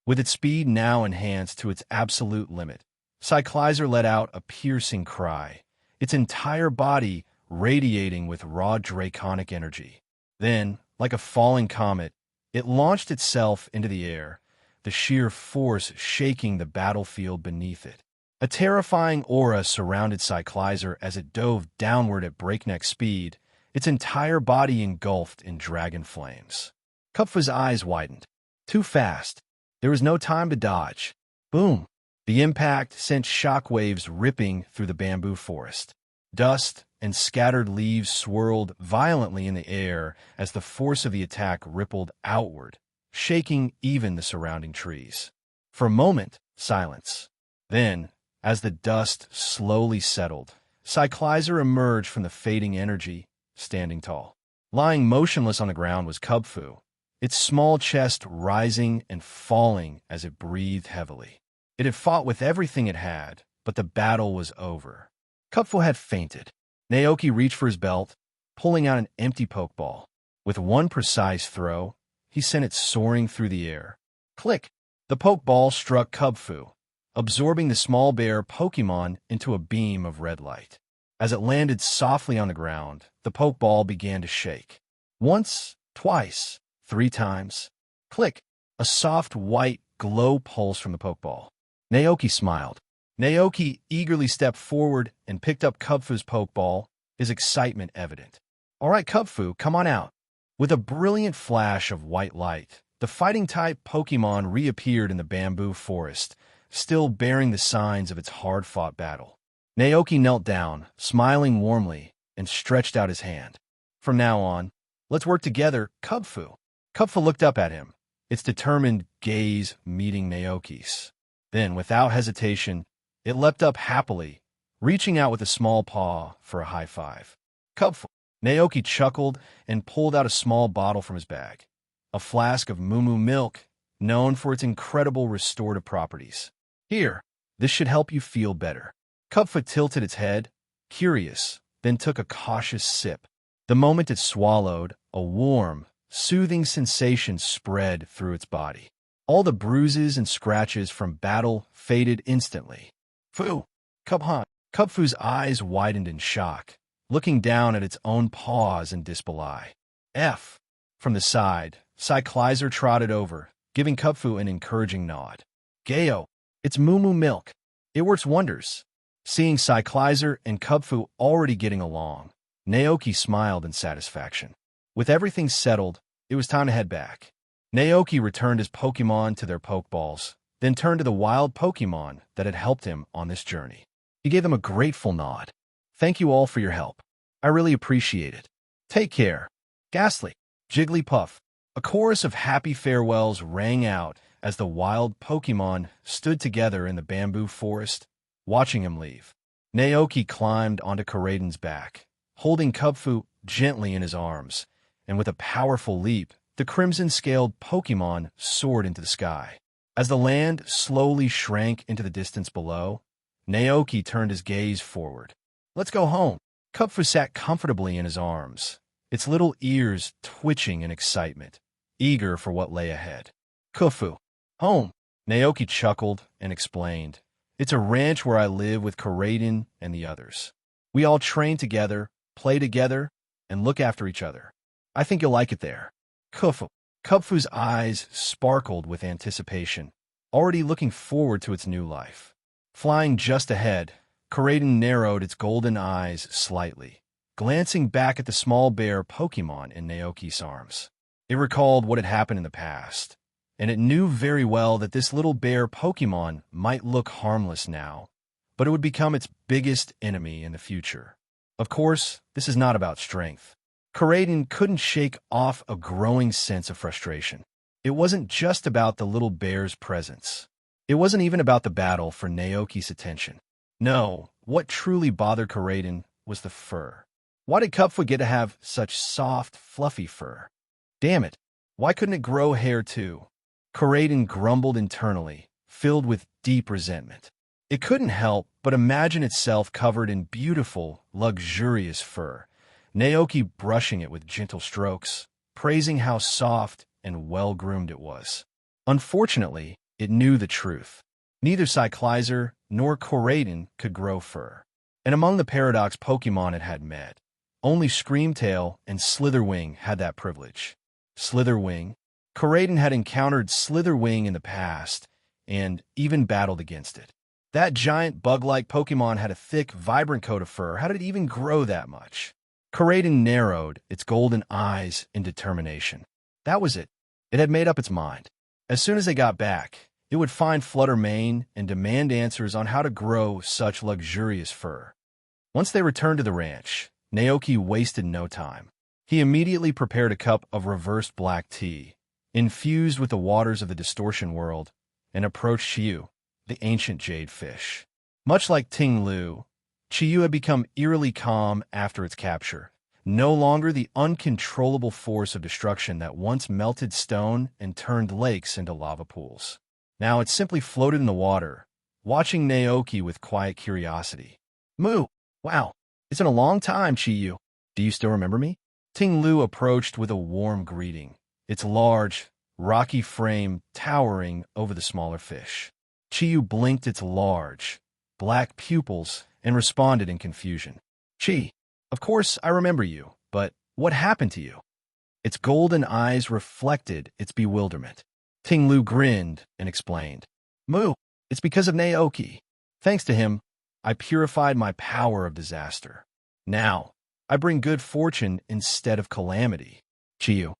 With its speed now enhanced to its absolute limit, Cyclizer let out a piercing cry, its entire body radiating with raw draconic energy. Then, like a falling comet, it launched itself into the air, the sheer force shaking the battlefield beneath it. A terrifying aura surrounded Cyclizer as it dove downward at breakneck speed, its entire body engulfed in dragon flames. Kupfu's eyes widened. Too fast. There was no time to dodge. Boom! The impact sent shockwaves ripping through the bamboo forest. Dust and scattered leaves swirled violently in the air as the force of the attack rippled outward, shaking even the surrounding trees. For a moment, silence. Then, as the dust slowly settled, Cyclizer emerged from the fading energy, standing tall. Lying motionless on the ground was Kupfu, its small chest rising and falling as it breathed heavily. It had fought with everything it had, but the battle was over. Kupfu had fainted. Naoki reached for his belt, pulling out an empty Pokeball. With one precise throw, he sent it soaring through the air. Click! The Pokeball struck Kupfu, absorbing the small bear Pokémon into a beam of red light. As it landed softly on the ground, the Pokeball began to shake. Once, twice, 3 times. Click! A soft white glow pulsed from the Pokeball. Naoki smiled. Naoki eagerly stepped forward and picked up Kupfu's Pokeball, his excitement evident. All right, Kupfu, come on out. With a brilliant flash of white light, the fighting-type Pokémon reappeared in the bamboo forest, still bearing the signs of its hard-fought battle. Naoki knelt down, smiling warmly, and stretched out his hand. From now on, let's work together, Kupfu. Kupfu looked up at him, its determined gaze meeting Naoki's. Then, without hesitation, it leapt up happily, reaching out with a small paw for a high five. Kupfu. Naoki chuckled and pulled out a small bottle from his bag, a flask of Moo milk, known for its incredible restorative properties. Here, this should help you feel better. Kupfu tilted its head, curious, then took a cautious sip. The moment it swallowed, a warm, soothing sensation spread through its body. All the bruises and scratches from battle faded instantly. Fu! Kupfu's eyes widened in shock, looking down at its own paws in disbelief. F. From the side, Cyclizer trotted over, giving Kupfu an encouraging nod. Gayo, it's Moo milk. It works wonders. Seeing Cyclizer and Kupfu already getting along, Naoki smiled in satisfaction. With everything settled, it was time to head back. Naoki returned his Pokémon to their Pokeballs, then turned to the wild Pokémon that had helped him on this journey. He gave them a grateful nod. Thank you all for your help. I really appreciate it. Take care. Ghastly, Jigglypuff. A chorus of happy farewells rang out as the wild Pokémon stood together in the bamboo forest, watching him leave. Naoki climbed onto Koraidon's back, holding Kupfu gently in his arms, and with a powerful leap, the crimson-scaled Pokémon soared into the sky. As the land slowly shrank into the distance below, Naoki turned his gaze forward. Let's go home. Kupfu sat comfortably in his arms, its little ears twitching in excitement, eager for what lay ahead. Kupfu. Home. Naoki chuckled and explained. It's a ranch where I live with Koraidon and the others. We all train together, play together, and look after each other. I think you'll like it there. Kupfu. Kupfu's eyes sparkled with anticipation, already looking forward to its new life. Flying just ahead, Koraidon narrowed its golden eyes slightly, glancing back at the small bear Pokémon in Naoki's arms. It recalled what had happened in the past, and it knew very well that this little bear Pokémon might look harmless now, but it would become its biggest enemy in the future. Of course, this is not about strength. Koraidon couldn't shake off a growing sense of frustration. It wasn't just about the little bear's presence. It wasn't even about the battle for Naoki's attention. No, what truly bothered Koraidon was the fur. Why did Kupfu get to have such soft, fluffy fur? Damn it, why couldn't it grow hair too? Koraidon grumbled internally, filled with deep resentment. It couldn't help but imagine itself covered in beautiful, luxurious fur, Naoki brushing it with gentle strokes, praising how soft and well-groomed it was. Unfortunately, it knew the truth. Neither Cyclizer nor Koraidon could grow fur. And among the Paradox Pokémon it had met, only Screamtail and Slitherwing had that privilege. Slitherwing? Koraidon had encountered Slitherwing in the past, and even battled against it. That giant bug-like Pokémon had a thick, vibrant coat of fur. How did it even grow that much? Koraidon narrowed its golden eyes in determination. That was it. It had made up its mind. As soon as they got back, it would find Fluttermane and demand answers on how to grow such luxurious fur. Once they returned to the ranch, Naoki wasted no time. He immediately prepared a cup of reversed black tea, infused with the waters of the distortion world, and approached Chiyu, the ancient jade fish. Much like Ting Lu, Chiyu had become eerily calm after its capture, no longer the uncontrollable force of destruction that once melted stone and turned lakes into lava pools. Now it simply floated in the water, watching Naoki with quiet curiosity. Moo! Wow, it's been a long time, Chiyu. Do you still remember me? Ting Lu approached with a warm greeting, its large, rocky frame towering over the smaller fish. Chiyu blinked its large, black pupils and responded in confusion. Chi, of course I remember you, but what happened to you? Its golden eyes reflected its bewilderment. Ting Lu grinned and explained. Moo, it's because of Naoki. Thanks to him, I purified my power of disaster. Now, I bring good fortune instead of calamity. Chiyu.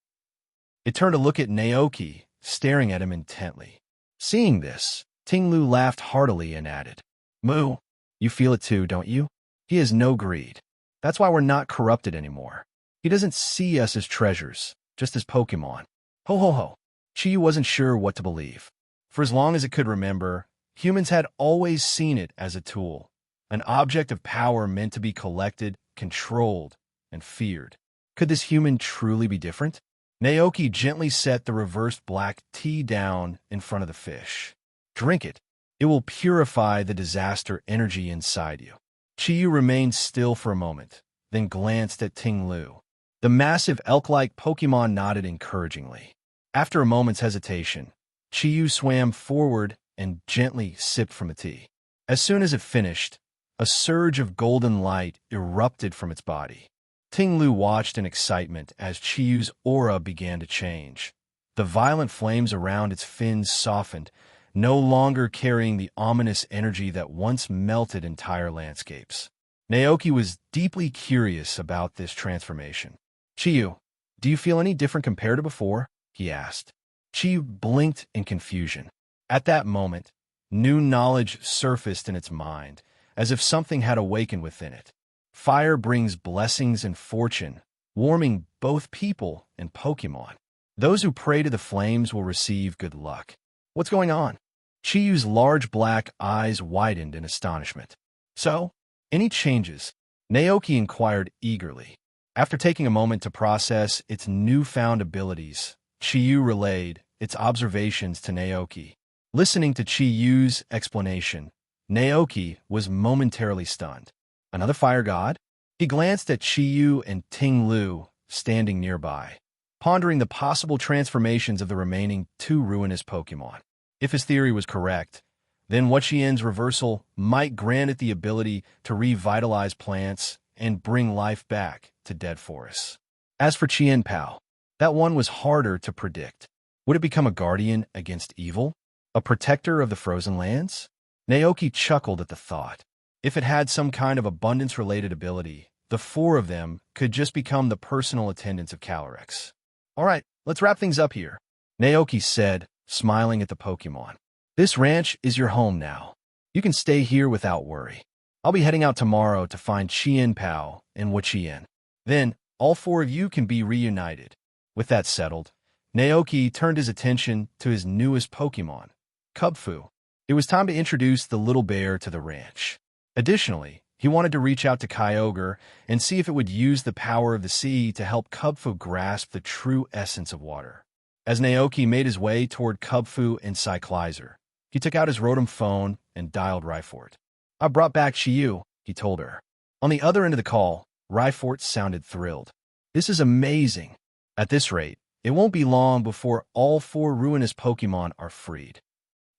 It turned to look at Naoki, staring at him intently. Seeing this, Ting Lu laughed heartily and added, Moo, you feel it too, don't you? He has no greed. That's why we're not corrupted anymore. He doesn't see us as treasures, just as Pokémon. Ho ho ho. Chiyu wasn't sure what to believe. For as long as it could remember, humans had always seen it as a tool, an object of power meant to be collected, controlled, and feared. Could this human truly be different? Naoki gently set the reversed black tea down in front of the fish. Drink it. It will purify the disaster energy inside you. Chiyu remained still for a moment, then glanced at Ting Lu. The massive elk-like Pokémon nodded encouragingly. After a moment's hesitation, Chiyu swam forward and gently sipped from the tea. As soon as it finished, a surge of golden light erupted from its body. Ting Lu watched in excitement as Chiyu's aura began to change. The violent flames around its fins softened, no longer carrying the ominous energy that once melted entire landscapes. Naoki was deeply curious about this transformation. Chiyu, do you feel any different compared to before? He asked. Chiyu blinked in confusion. At that moment, new knowledge surfaced in its mind, as if something had awakened within it. Fire brings blessings and fortune, warming both people and Pokémon. Those who pray to the flames will receive good luck. What's going on? Chiyu's large black eyes widened in astonishment. So, any changes? Naoki inquired eagerly. After taking a moment to process its newfound abilities, Chiyu relayed its observations to Naoki. Listening to Chiyu's explanation, Naoki was momentarily stunned. Another fire god? He glanced at Chiyu and Ting Lu, standing nearby, pondering the possible transformations of the remaining two ruinous Pokémon. If his theory was correct, then Wachien's reversal might grant it the ability to revitalize plants and bring life back to dead forests. As for Qianpao, that one was harder to predict. Would it become a guardian against evil? A protector of the frozen lands? Naoki chuckled at the thought. If it had some kind of abundance-related ability, the four of them could just become the personal attendants of Calyrex. All right, let's wrap things up here, Naoki said, smiling at the Pokémon. This ranch is your home now. You can stay here without worry. I'll be heading out tomorrow to find Qianpao and Wachien. Then, all four of you can be reunited. With that settled, Naoki turned his attention to his newest Pokémon, Kubfu. It was time to introduce the little bear to the ranch. Additionally, he wanted to reach out to Kyogre and see if it would use the power of the sea to help Kubfu grasp the true essence of water. As Naoki made his way toward Kubfu and Cyclizer, he took out his Rotom phone and dialed Reforged. I brought back Chiyu, he told her. On the other end of the call, Reforged sounded thrilled. This is amazing. At this rate, it won't be long before all four ruinous Pokémon are freed.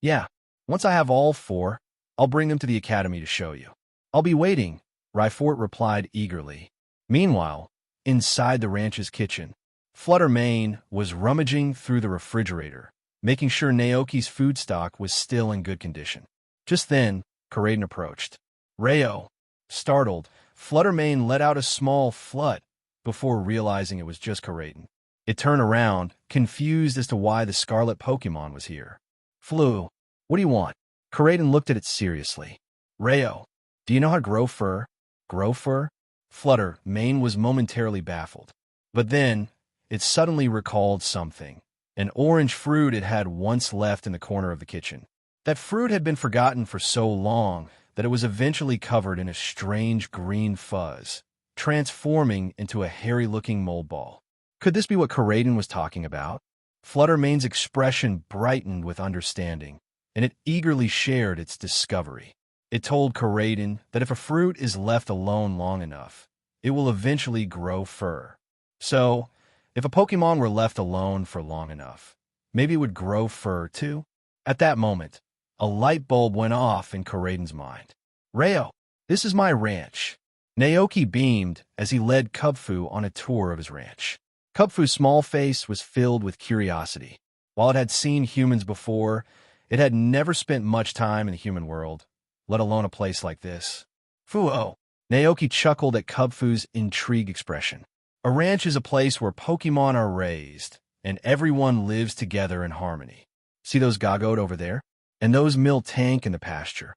Yeah, once I have all 4, I'll bring them to the academy to show you. I'll be waiting, Ryfort replied eagerly. Meanwhile, inside the ranch's kitchen, Fluttermane was rummaging through the refrigerator, making sure Naoki's food stock was still in good condition. Just then, Karaden approached. Rayo, startled, Fluttermane let out a small flut before realizing it was just Karaden. It turned around, confused as to why the scarlet Pokémon was here. Flu, what do you want? Karaden looked at it seriously. Rayo, do you know how to grow fur? Grow fur? Fluttermane was momentarily baffled. But then, it suddenly recalled something. An orange fruit it had once left in the corner of the kitchen. That fruit had been forgotten for so long that it was eventually covered in a strange green fuzz, transforming into a hairy-looking mold ball. Could this be what Karaden was talking about? Fluttermane's expression brightened with understanding, and it eagerly shared its discovery. It told Karaden that if a fruit is left alone long enough, it will eventually grow fur. So, if a Pokémon were left alone for long enough, maybe it would grow fur too? At that moment, a light bulb went off in Karaden's mind. Rayo, this is my ranch. Naoki beamed as he led Kubfu on a tour of his ranch. Kubfu's small face was filled with curiosity. While it had seen humans before, it had never spent much time in the human world, let alone a place like this. Fuo! Naoki chuckled at Kubfu's intrigued expression. A ranch is a place where Pokémon are raised, and everyone lives together in harmony. See those Gagode over there? And those Miltank in the pasture?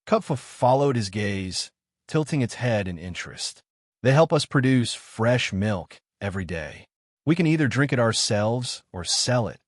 Kubfu followed his gaze, tilting its head in interest. They help us produce fresh milk every day. We can either drink it ourselves or sell it,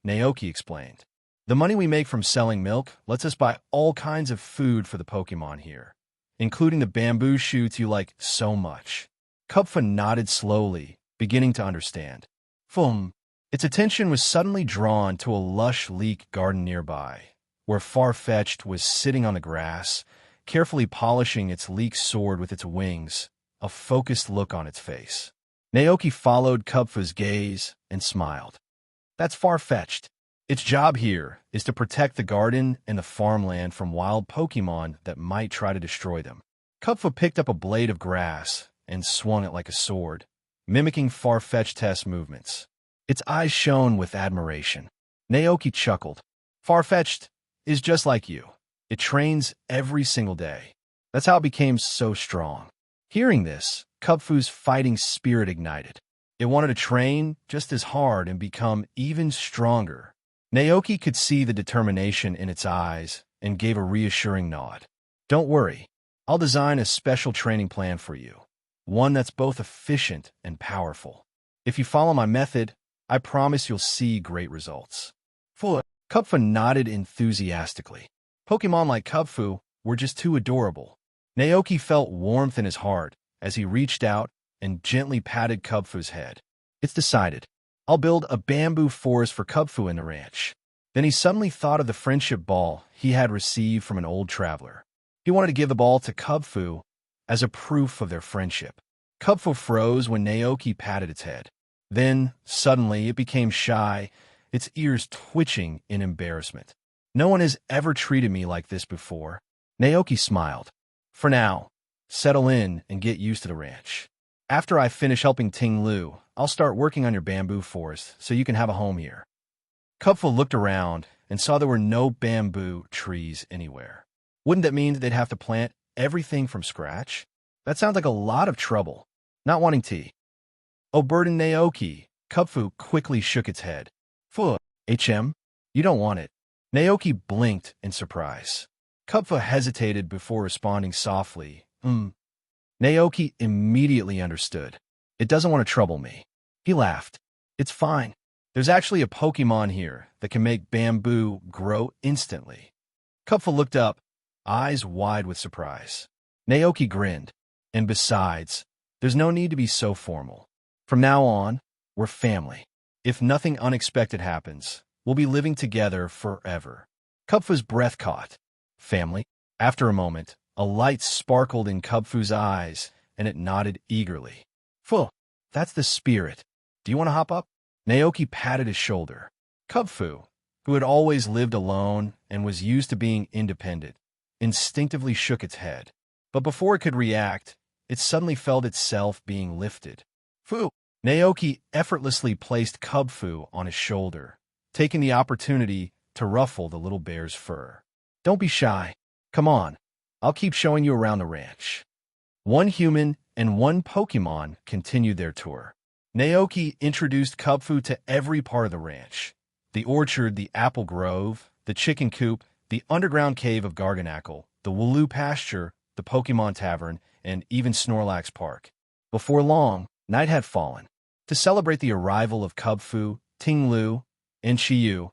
Naoki explained. The money we make from selling milk lets us buy all kinds of food for the Pokémon here, including the bamboo shoots you like so much. Kubfu nodded slowly, beginning to understand. Fum. Its attention was suddenly drawn to a lush leek garden nearby, where Farfetch'd was sitting on the grass, carefully polishing its leek sword with its wings, a focused look on its face. Naoki followed Kubfu's gaze and smiled. That's Farfetch'd. Its job here is to protect the garden and the farmland from wild Pokémon that might try to destroy them. Kubfu picked up a blade of grass and swung it like a sword, mimicking Farfetch'd's movements. Its eyes shone with admiration. Naoki chuckled. Farfetch'd is just like you. It trains every single day. That's how it became so strong. Hearing this, Kubfu's fighting spirit ignited. It wanted to train just as hard and become even stronger. Naoki could see the determination in its eyes and gave a reassuring nod. Don't worry, I'll design a special training plan for you, one that's both efficient and powerful. If you follow my method, I promise you'll see great results. Kubfu nodded enthusiastically. Pokémon like Kubfu were just too adorable. Naoki felt warmth in his heart as he reached out and gently patted Kubfu's head. It's decided. I'll build a bamboo forest for Kubfu in the ranch. Then he suddenly thought of the friendship ball he had received from an old traveler. He wanted to give the ball to Kubfu as a proof of their friendship. Kubfu froze when Naoki patted its head. Then, suddenly, it became shy, its ears twitching in embarrassment. No one has ever treated me like this before. Naoki smiled. For now, settle in and get used to the ranch. After I finish helping Ting Lu, I'll start working on your bamboo forest so you can have a home here. Kubfu looked around and saw there were no bamboo trees anywhere. Wouldn't that mean that they'd have to plant everything from scratch? That sounds like a lot of trouble. Not wanting tea. Oh, burden Naoki. Kubfu quickly shook its head. Fuh, HM, you don't want it. Naoki blinked in surprise. Kubfu hesitated before responding softly. Naoki immediately understood. It doesn't want to trouble me. He laughed. It's fine. There's actually a Pokémon here that can make bamboo grow instantly. Kubfu looked up, eyes wide with surprise. Naoki grinned. And besides, there's no need to be so formal. From now on, we're family. If nothing unexpected happens, we'll be living together forever. Kubfu's breath caught. Family? After a moment, a light sparkled in Kubfu's eyes, and it nodded eagerly. Fuh, that's the spirit. Do you want to hop up? Naoki patted his shoulder. Kubfu, who who had always lived alone and was used to being independent, instinctively shook its head. But before it could react, it suddenly felt itself being lifted. Fu! Naoki effortlessly placed Cub Fu on his shoulder, taking the opportunity to ruffle the little bear's fur. Don't be shy. Come on. I'll keep showing you around the ranch. One human and one Pokémon continued their tour. Naoki introduced Cub Fu to every part of the ranch. The orchard, the apple grove, the chicken coop, the underground cave of Garganackle, the Wooloo pasture, the Pokémon tavern, and even Snorlax Park. Before long, night had fallen. To celebrate the arrival of Cub Fu, Ting-Lu, and Chiyu,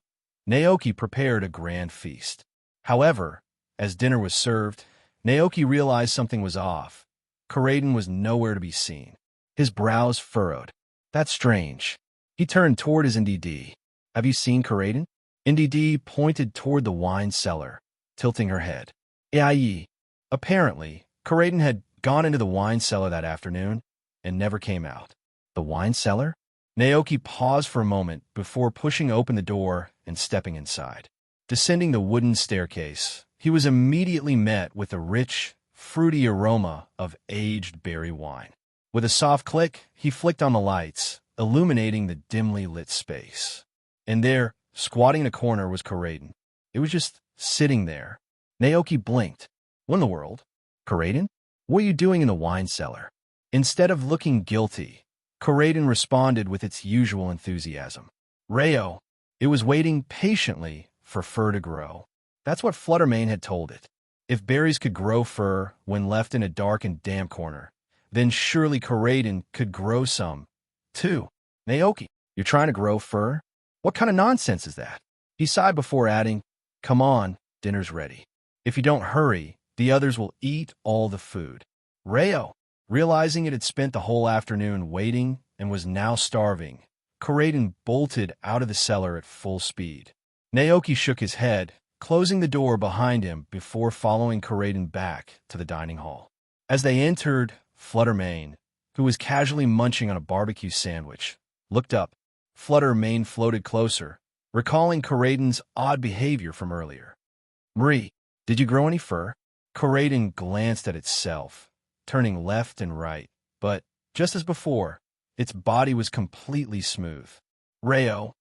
Naoki prepared a grand feast. However, as dinner was served, Naoki realized something was off. Koraidon was nowhere to be seen. His brows furrowed. That's strange. He turned toward his NDD. Have you seen Koraidon? NDD pointed toward the wine cellar, tilting her head. Aye. Apparently, Koraidon had gone into the wine cellar that afternoon and never came out. The wine cellar? Naoki paused for a moment before pushing open the door and stepping inside. Descending the wooden staircase, he was immediately met with a rich, fruity aroma of aged berry wine. With a soft click, he flicked on the lights, illuminating the dimly lit space. And there, squatting in a corner, was Koraidon. It was just sitting there. Naoki blinked. What in the world? Koraidon? What are you doing in the wine cellar? Instead of looking guilty, Koraidon responded with its usual enthusiasm. Rayo. It was waiting patiently for fur to grow. That's what Fluttermane had told it. If berries could grow fur when left in a dark and damp corner, then surely Koraidon could grow some, too. Naoki, you're trying to grow fur? What kind of nonsense is that? He sighed before adding, Come on, dinner's ready. If you don't hurry, the others will eat all the food. Rayo, realizing it had spent the whole afternoon waiting and was now starving, Koraidon bolted out of the cellar at full speed. Naoki shook his head, closing the door behind him before following Koraidon back to the dining hall. As they entered, Fluttermane, who was casually munching on a barbecue sandwich, looked up. Fluttermane floated closer, recalling Koraidon's odd behavior from earlier. Marie, did you grow any fur? Koraidon glanced at itself, turning left and right, but, just as before, its body was completely smooth. Rayo,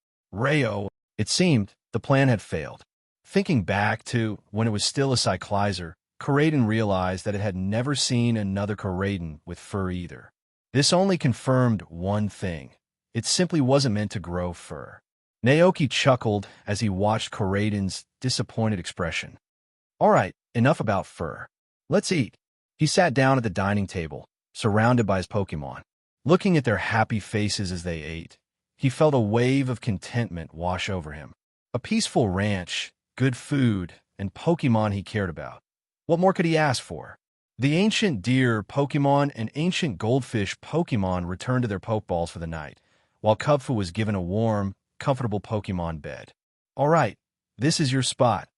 it seemed the plan had failed. Thinking back to when it was still a Cyclizer, Koraidon realized that it had never seen another Koraidon with fur either. This only confirmed one thing. It simply wasn't meant to grow fur. Naoki chuckled as he watched Koraidon's disappointed expression. All right, enough about fur. Let's eat. He sat down at the dining table, surrounded by his Pokémon. Looking at their happy faces as they ate, he felt a wave of contentment wash over him. A peaceful ranch, good food, and Pokémon he cared about. What more could he ask for? The ancient deer Pokémon and ancient goldfish Pokémon returned to their Pokeballs for the night, while Cub Fu was given a warm, comfortable Pokémon bed. All right, this is your spot,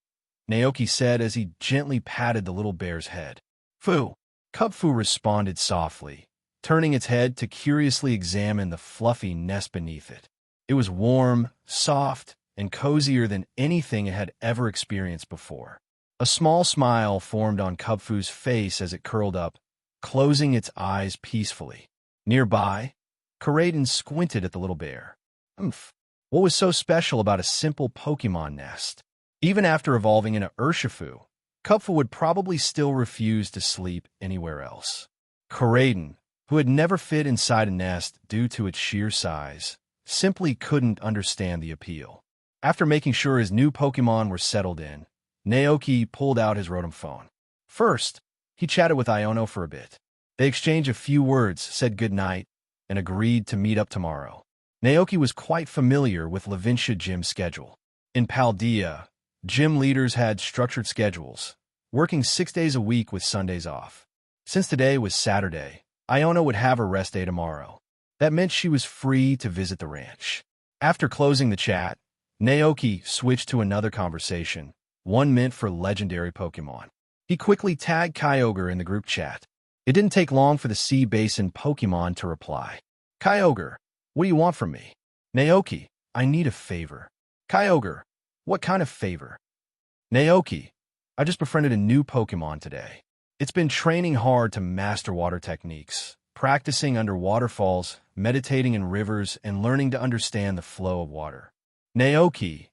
Naoki said as he gently patted the little bear's head. Fu. Cub Fu responded softly, turning its head to curiously examine the fluffy nest beneath it. It was warm, soft, and cozier than anything it had ever experienced before. A small smile formed on Cub Fu's face as it curled up, closing its eyes peacefully. Nearby, Koraidon squinted at the little bear. What was so special about a simple Pokémon nest? Even after evolving into Urshifu, Cub Fu would probably still refuse to sleep anywhere else. Koraidon, who had never fit inside a nest due to its sheer size, simply couldn't understand the appeal. After making sure his new Pokémon were settled in, Naoki pulled out his Rotom phone. First, he chatted with Iono for a bit. They exchanged a few words, said goodnight, and agreed to meet up tomorrow. Naoki was quite familiar with Levincia Gym's schedule. In Paldea, gym leaders had structured schedules, working 6 days a week with Sundays off. Since today was Saturday, Iono would have her rest day tomorrow. That meant she was free to visit the ranch. After closing the chat, Naoki switched to another conversation, one meant for legendary Pokémon. He quickly tagged Kyogre in the group chat. It didn't take long for the Sea Basin Pokémon to reply. Kyogre, what do you want from me? Naoki, I need a favor. Kyogre, What kind of favor? Naoki, I just befriended a new Pokémon today. It's been training hard to master water techniques, practicing under waterfalls, meditating in rivers, and learning to understand the flow of water. Naoki,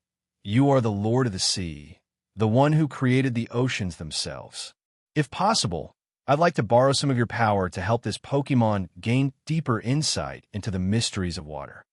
you are the Lord of the Sea, the one who created the oceans themselves. If possible, I'd like to borrow some of your power to help this Pokémon gain deeper insight into the mysteries of water.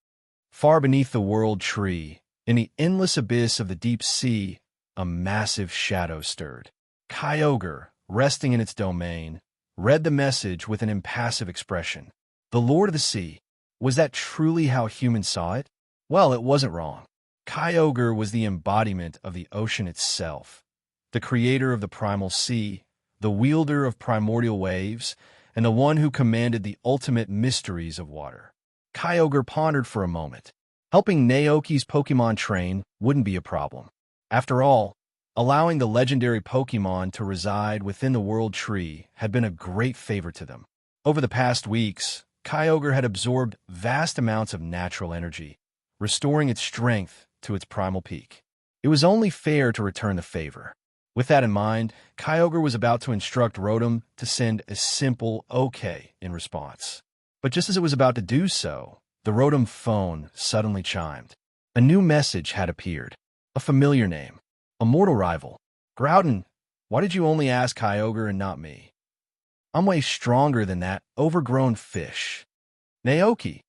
Far beneath the world tree, in the endless abyss of the deep sea, a massive shadow stirred. Kyogre, resting in its domain, read the message with an impassive expression. The Lord of the Sea. Was that truly how humans saw it? Well, it wasn't wrong. Kyogre was the embodiment of the ocean itself, the creator of the primal sea, the wielder of primordial waves, and the one who commanded the ultimate mysteries of water. Kyogre pondered for a moment. Helping Naoki's Pokémon train wouldn't be a problem. After all, allowing the legendary Pokémon to reside within the World Tree had been a great favor to them. Over the past weeks, Kyogre had absorbed vast amounts of natural energy, restoring its strength to its primal peak. It was only fair to return the favor. With that in mind, Kyogre was about to instruct Rotom to send a simple "okay" in response. But just as it was about to do so, the Rotom phone suddenly chimed. A new message had appeared. A familiar name. A mortal rival. Groudon, why did you only ask Kyogre and not me? I'm way stronger than that overgrown fish. Naoki.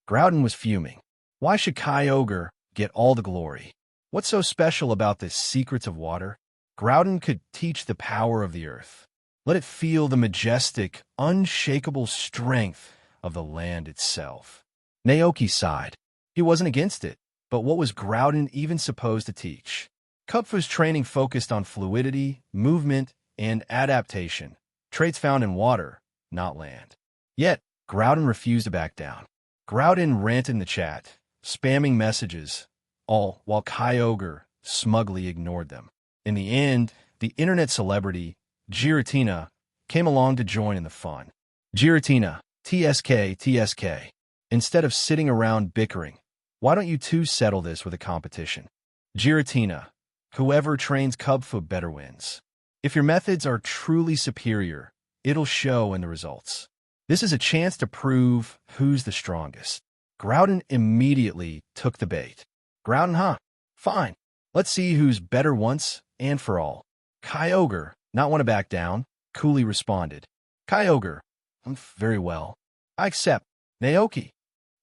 Groudon was fuming. Why should Kyogre get all the glory? What's so special about this secrets of water? Groudon could teach the power of the earth. Let it feel the majestic, unshakable strength of the land itself. Naoki sighed. He wasn't against it, but what was Groudon even supposed to teach? Kubfu's training focused on fluidity, movement, and adaptation, traits found in water, not land. Yet, Groudon refused to back down. Groudon ranted in the chat, spamming messages, all while Kyogre smugly ignored them. In the end, the internet celebrity, Giratina, came along to join in the fun. Giratina, TSK. Instead of sitting around bickering, why don't you two settle this with a competition? Giratina, whoever trains Kubfu better wins. If your methods are truly superior, it'll show in the results. This is a chance to prove who's the strongest. Groudon immediately took the bait. Groudon, huh? Fine. Let's see who's better once and for all. Kyogre, not want to back down, coolly responded. Kyogre, very well. I accept. Naoki.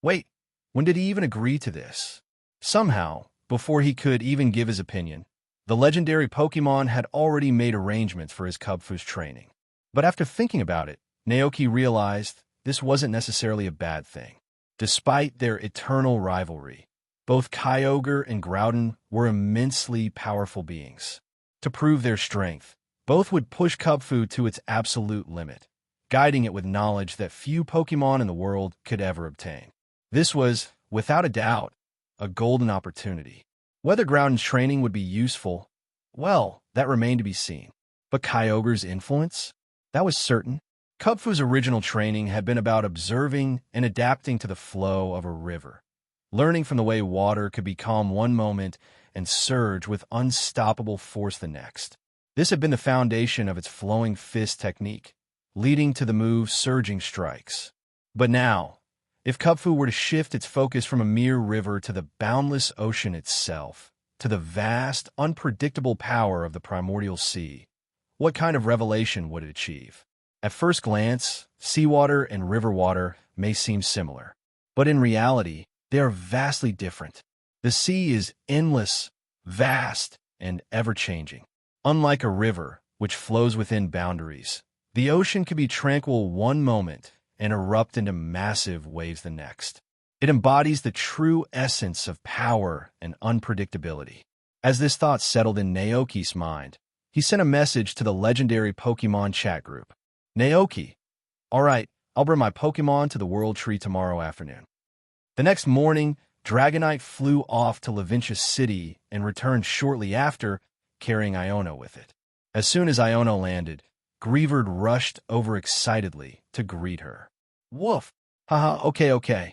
Wait, when did he even agree to this? Somehow, before he could even give his opinion, the legendary Pokémon had already made arrangements for his Kubfu's training. But after thinking about it, Naoki realized this wasn't necessarily a bad thing. Despite their eternal rivalry, both Kyogre and Groudon were immensely powerful beings. To prove their strength, both would push Kubfu to its absolute limit, guiding it with knowledge that few Pokémon in the world could ever obtain. This was, without a doubt, a golden opportunity. Whether Groudon's training would be useful, well, that remained to be seen. But Kyogre's influence? That was certain. Kubfu's original training had been about observing and adapting to the flow of a river, learning from the way water could be calm one moment and surge with unstoppable force the next. This had been the foundation of its flowing fist technique, leading to the move surging strikes. But now, if Kubfu were to shift its focus from a mere river to the boundless ocean itself, to the vast, unpredictable power of the primordial sea, what kind of revelation would it achieve? At first glance, seawater and river water may seem similar, but in reality, they are vastly different. The sea is endless, vast, and ever-changing. Unlike a river, which flows within boundaries, the ocean can be tranquil one moment and erupt into massive waves the next. It embodies the true essence of power and unpredictability. As this thought settled in Naoki's mind, he sent a message to the legendary Pokémon chat group. Naoki, all right, I'll bring my Pokémon to the World Tree tomorrow afternoon. The next morning, Dragonite flew off to Laventia City and returned shortly after, carrying Iono with it. As soon as Iono landed, Greavard rushed over excitedly to greet her. Woof! Haha, okay.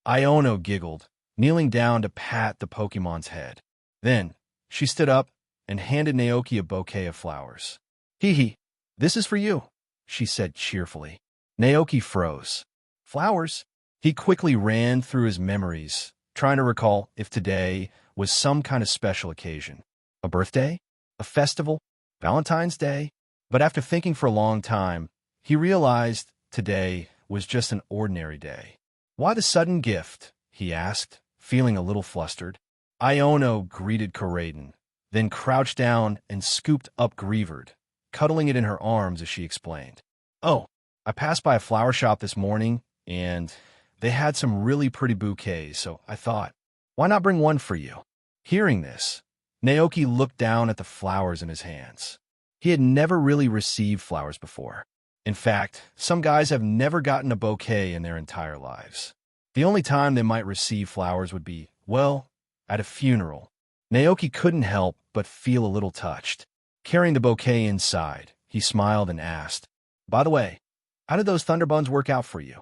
Iono giggled, kneeling down to pat the Pokémon's head. Then, She stood up and handed Naoki a bouquet of flowers. Hee, this is for you, she said cheerfully. Naoki froze. Flowers? He quickly ran through his memories, trying to recall if today was some kind of special occasion. A birthday? A festival? Valentine's Day? But after thinking for a long time, he realized today was just an ordinary day. Why the sudden gift? He asked, feeling a little flustered. Iono greeted Coraden, then crouched down and scooped up Grievard, cuddling it in her arms as she explained. Oh, I passed by a flower shop this morning, and they had some really pretty bouquets, so I thought, why not bring one for you? Hearing this, Naoki looked down at the flowers in his hands. He had never really received flowers before. In fact, some guys have never gotten a bouquet in their entire lives. The only time they might receive flowers would be, well, at a funeral. Naoki couldn't help but feel a little touched. Carrying the bouquet inside, he smiled and asked, by the way, how did those thunder buns work out for you?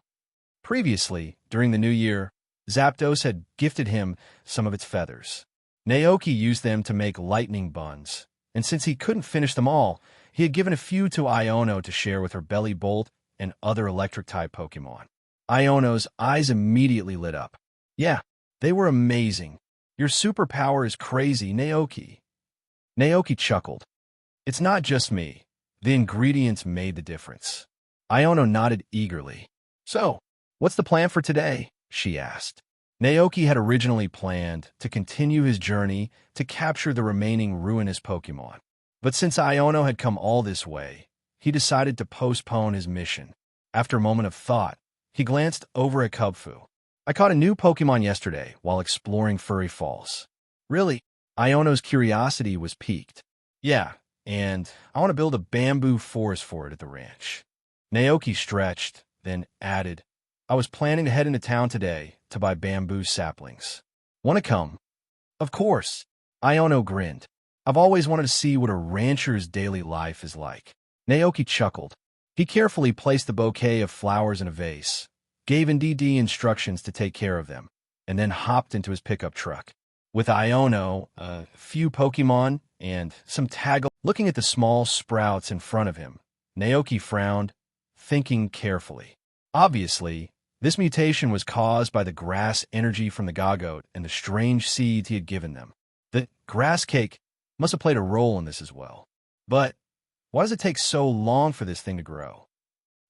Previously, during the new year, Zapdos had gifted him some of its feathers. Naoki used them to make lightning buns, and since he couldn't finish them all, he had given a few to Iono to share with her Belly Bolt and other electric-type Pokémon. Iono's eyes immediately lit up. Yeah, they were amazing. Your superpower is crazy, Naoki. Naoki chuckled. It's not just me. The ingredients made the difference. Iono nodded eagerly. So, what's the plan for today? She asked. Naoki had originally planned to continue his journey to capture the remaining ruinous Pokémon. But since Iono had come all this way, he decided to postpone his mission. After a moment of thought, he glanced over at Kubfu. I caught a new Pokémon yesterday while exploring Furry Falls. Really? Iono's curiosity was piqued. Yeah, and I want to build a bamboo forest for it at the ranch. Naoki stretched, then added, I was planning to head into town today to buy bamboo saplings. Want to come? Of course. Iono grinned. I've always wanted to see what a rancher's daily life is like. Naoki chuckled. He carefully placed the bouquet of flowers in a vase, gave NDD instructions to take care of them, and then hopped into his pickup truck. With Iono, a few Pokémon, and some tag. Looking at the small sprouts in front of him, Naoki frowned, thinking carefully. Obviously, this mutation was caused by the grass energy from the Gagote and the strange seeds he had given them. The grass cake must have played a role in this as well. But why does it take so long for this thing to grow?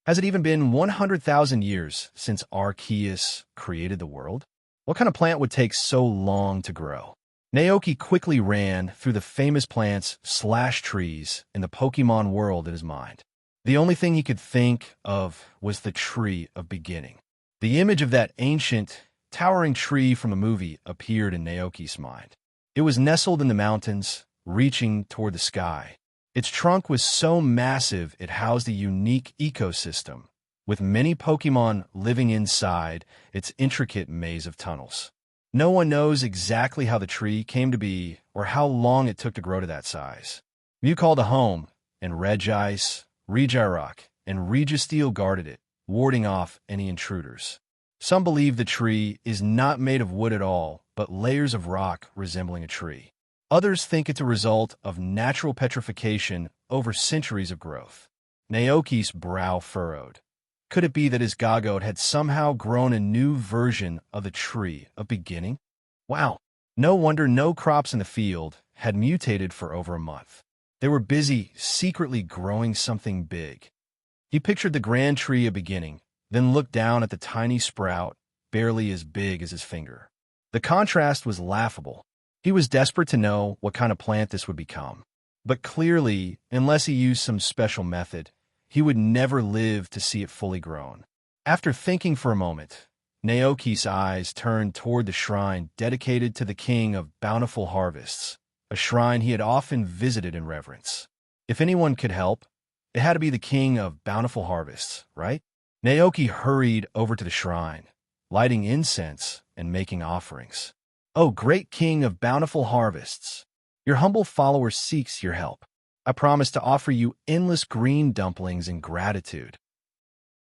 Has it even been 100,000 years since Arceus created the world? What kind of plant would take so long to grow? Naoki quickly ran through the famous plants/trees in the Pokémon world in his mind. The only thing he could think of was the Tree of Beginning. The image of that ancient, towering tree from a movie appeared in Naoki's mind. It was nestled in the mountains, reaching toward the sky. Its trunk was so massive it housed a unique ecosystem, with many Pokémon living inside its intricate maze of tunnels. No one knows exactly how the tree came to be or how long it took to grow to that size. Mew called a home, and Regice, Regirock, and Registeel guarded it, warding off any intruders. Some believe the tree is not made of wood at all, but layers of rock resembling a tree. Others think it's a result of natural petrification over centuries of growth. Naoki's brow furrowed. Could it be that his Gagote had somehow grown a new version of the Tree of Beginning? Wow, no wonder no crops in the field had mutated for over a month. They were busy secretly growing something big. He pictured the grand Tree of Beginning, then looked down at the tiny sprout, barely as big as his finger. The contrast was laughable. He was desperate to know what kind of plant this would become. But clearly, unless he used some special method, he would never live to see it fully grown. After thinking for a moment, Naoki's eyes turned toward the shrine dedicated to the King of Bountiful Harvests, a shrine he had often visited in reverence. If anyone could help, it had to be the King of Bountiful Harvests, right? Naoki hurried over to the shrine, lighting incense and making offerings. Oh, great King of Bountiful Harvests, your humble follower seeks your help. I promise to offer you endless green dumplings in gratitude.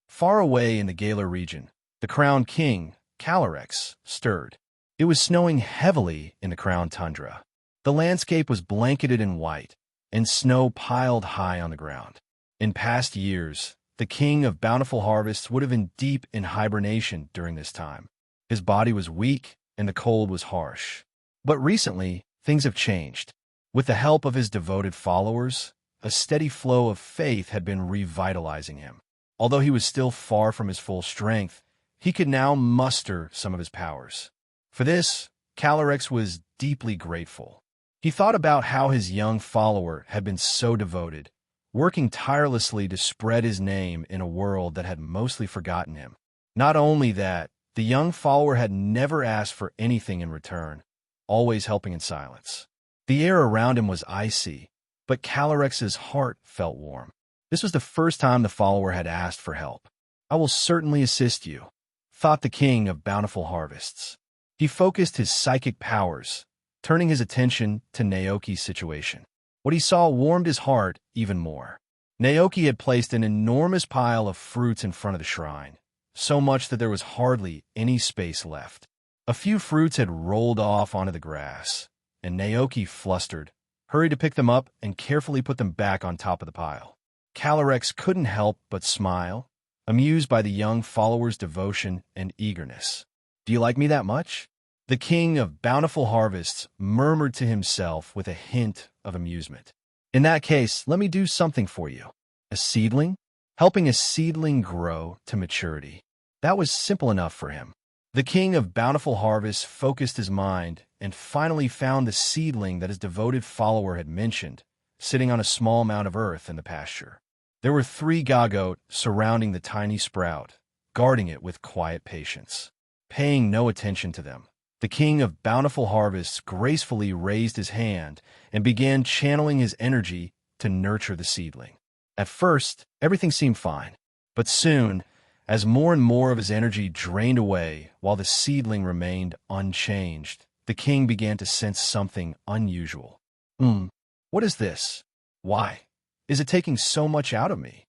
Far away in the Galar region, the crowned king, Calyrex, stirred. It was snowing heavily in the crown tundra. The landscape was blanketed in white, and snow piled high on the ground. In past years, the king of bountiful harvests would have been deep in hibernation during this time. His body was weak, and the cold was harsh. But recently, things have changed. With the help of his devoted followers, a steady flow of faith had been revitalizing him. Although he was still far from his full strength, he could now muster some of his powers. For this, Calyrex was deeply grateful. He thought about how his young follower had been so devoted, working tirelessly to spread his name in a world that had mostly forgotten him. Not only that, the young follower had never asked for anything in return, always helping in silence. The air around him was icy, but Calyrex's heart felt warm. This was the first time the follower had asked for help. "I will certainly assist you," thought the king of bountiful harvests. He focused his psychic powers, turning his attention to Naoki's situation. What he saw warmed his heart even more. Naoki had placed an enormous pile of fruits in front of the shrine, so much that there was hardly any space left. A few fruits had rolled off onto the grass, and Naoki, flustered, hurried to pick them up and carefully put them back on top of the pile. Calyrex couldn't help but smile, amused by the young follower's devotion and eagerness. "Do you like me that much?" The king of bountiful harvests murmured to himself with a hint of amusement. "In that case, let me do something for you." A seedling? Helping a seedling grow to maturity. That was simple enough for him. The king of bountiful harvests focused his mind and finally found the seedling that his devoted follower had mentioned, sitting on a small mound of earth in the pasture. There were 3 gagote surrounding the tiny sprout, guarding it with quiet patience. Paying no attention to them, the king of bountiful harvests gracefully raised his hand and began channeling his energy to nurture the seedling. At first, everything seemed fine, but soon, as more and more of his energy drained away while the seedling remained unchanged, the king began to sense something unusual. What is this? Why is it taking so much out of me?"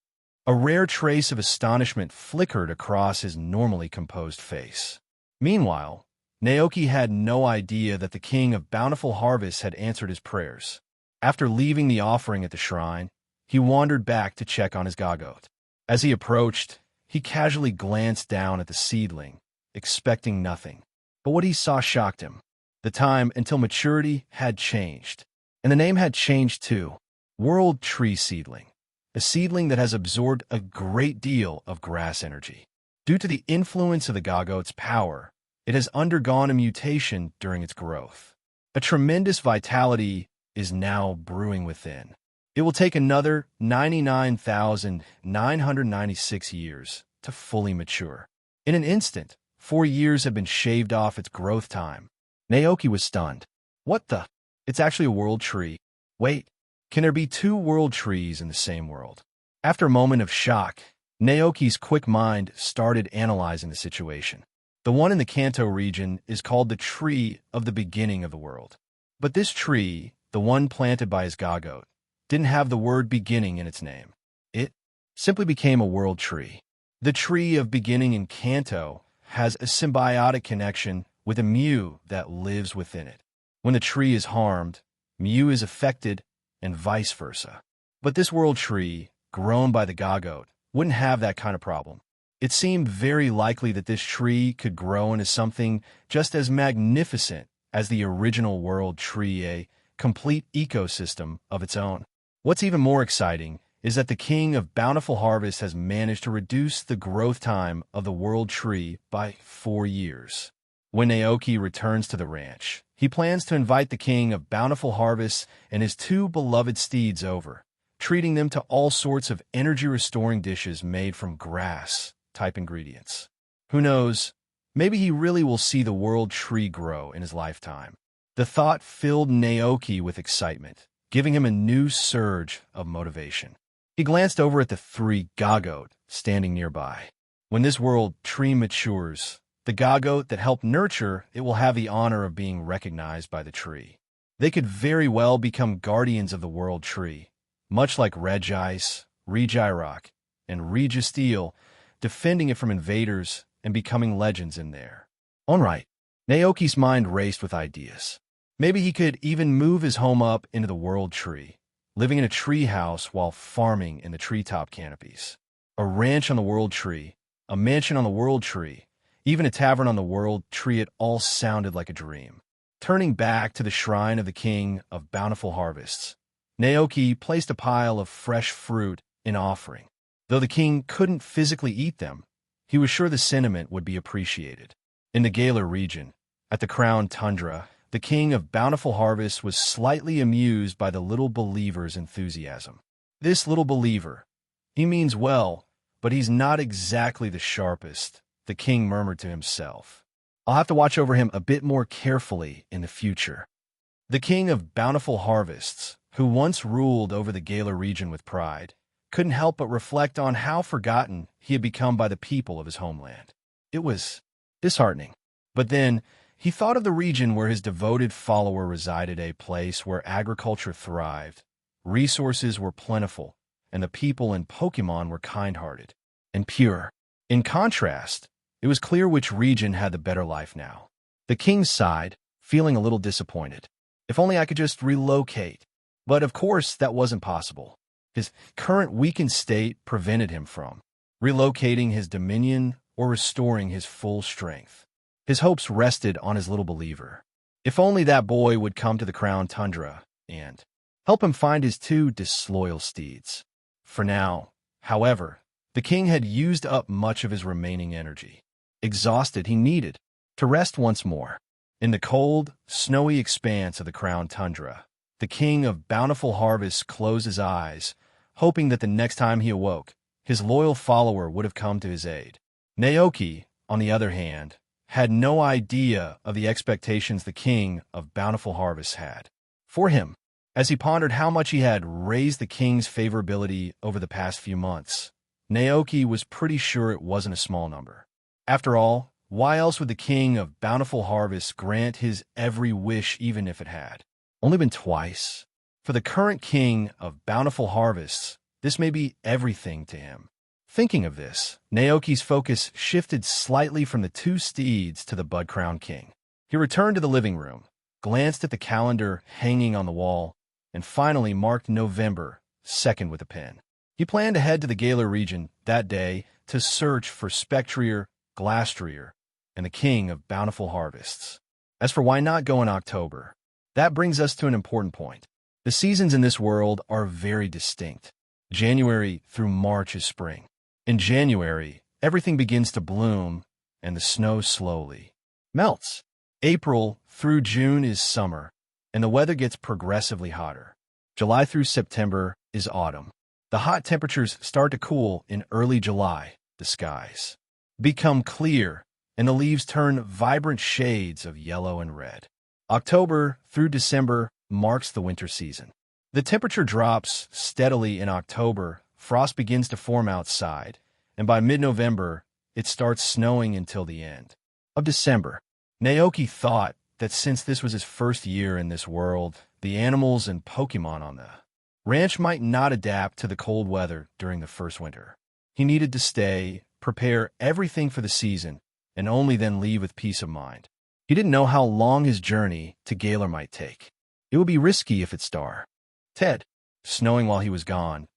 A rare trace of astonishment flickered across his normally composed face. Meanwhile, Naoki had no idea that the king of bountiful harvests had answered his prayers. After leaving the offering at the shrine, he wandered back to check on his gagote. As he approached, he casually glanced down at the seedling, expecting nothing. But what he saw shocked him. The time until maturity had changed. And the name had changed too. World Tree Seedling. A seedling that has absorbed a great deal of grass energy. Due to the influence of the gagote's power, it has undergone a mutation during its growth. A tremendous vitality is now brewing within. It will take another 99,996 years to fully mature. In an instant, 4 years have been shaved off its growth time. Naoki was stunned. "What the? It's actually a world tree. Wait, can there be 2 world trees in the same world?" After a moment of shock, Naoki's quick mind started analyzing the situation. The one in the Kanto region is called the Tree of the Beginning of the World. But this tree, the one planted by his gagote, didn't have the word beginning in its name. It simply became a world tree. The Tree of Beginning in Kanto has a symbiotic connection with a Mew that lives within it. When the tree is harmed, Mew is affected, and vice versa. But this world tree, grown by the gagote, wouldn't have that kind of problem. It seemed very likely that this tree could grow into something just as magnificent as the original world tree, a complete ecosystem of its own. What's even more exciting is that the king of bountiful harvest has managed to reduce the growth time of the world tree by 4 years. When Naoki returns to the ranch, he plans to invite the king of bountiful harvests and his 2 beloved steeds over, treating them to all sorts of energy-restoring dishes made from grass-type ingredients. Who knows, maybe he really will see the world tree grow in his lifetime. The thought filled Naoki with excitement, giving him a new surge of motivation. He glanced over at the 3 gagote standing nearby. When this world tree matures, the gagote that helped nurture it will have the honor of being recognized by the tree. They could very well become guardians of the world tree, much like Regice, Regirock, and Registeel, defending it from invaders and becoming legends in there. All right, Naoki's mind raced with ideas. Maybe he could even move his home up into the world tree, living in a tree house while farming in the treetop canopies. A ranch on the world tree, a mansion on the world tree, even a tavern on the world tree, it all sounded like a dream. Turning back to the shrine of the king of bountiful harvests, Naoki placed a pile of fresh fruit in offering. Though the king couldn't physically eat them, he was sure the sentiment would be appreciated. In the Galar region, at the Crown Tundra, the king of bountiful harvests was slightly amused by the little believer's enthusiasm. This little believer, he means well, but he's not exactly the sharpest, the king murmured to himself. I'll have to watch over him a bit more carefully in the future. The king of bountiful harvests, who once ruled over the Galar region with pride, couldn't help but reflect on how forgotten he had become by the people of his homeland. It was disheartening. But then, he thought of the region where his devoted follower resided, a place where agriculture thrived, resources were plentiful, and the people in Pokémon were kind-hearted and pure. In contrast, it was clear which region had the better life now. The king sighed, feeling a little disappointed. If only I could just relocate. But of course, that wasn't possible. His current weakened state prevented him from relocating his dominion or restoring his full strength. His hopes rested on his little believer. If only that boy would come to the Crown Tundra and help him find his two disloyal steeds. For now, however, the king had used up much of his remaining energy. Exhausted, he needed to rest once more. In the cold, snowy expanse of the Crown Tundra, the king of bountiful harvests closed his eyes, hoping that the next time he awoke, his loyal follower would have come to his aid. Naoki, on the other hand, had no idea of the expectations the king of bountiful harvests had for him. As he pondered how much he had raised the king's favorability over the past few months, Naoki was pretty sure it wasn't a small number. After all, why else would the king of bountiful harvests grant his every wish even if it had only been twice? For the current king of bountiful harvests, this may be everything to him. Thinking of this, Naoki's focus shifted slightly from the two steeds to the Bud-Crowned King. He returned to the living room, glanced at the calendar hanging on the wall, and finally marked November 2nd with a pen. He planned to head to the Galar region that day to search for Spectrier, Glastrier, and the king of bountiful harvests. As for why not go in October, that brings us to an important point. The seasons in this world are very distinct. January through March is spring. In January, everything begins to bloom, and the snow slowly melts. April through June is summer, and the weather gets progressively hotter. July through September is autumn. The hot temperatures start to cool in early July. The skies become clear, and the leaves turn vibrant shades of yellow and red. October through December marks the winter season. The temperature drops steadily in October, frost begins to form outside, and by mid-November, it starts snowing until the end of December. Naoki thought that since this was his first year in this world, the animals and Pokémon on the ranch might not adapt to the cold weather during the first winter. He needed to stay, prepare everything for the season, and only then leave with peace of mind. He didn't know how long his journey to Galar might take. It would be risky if it started snowing while he was gone,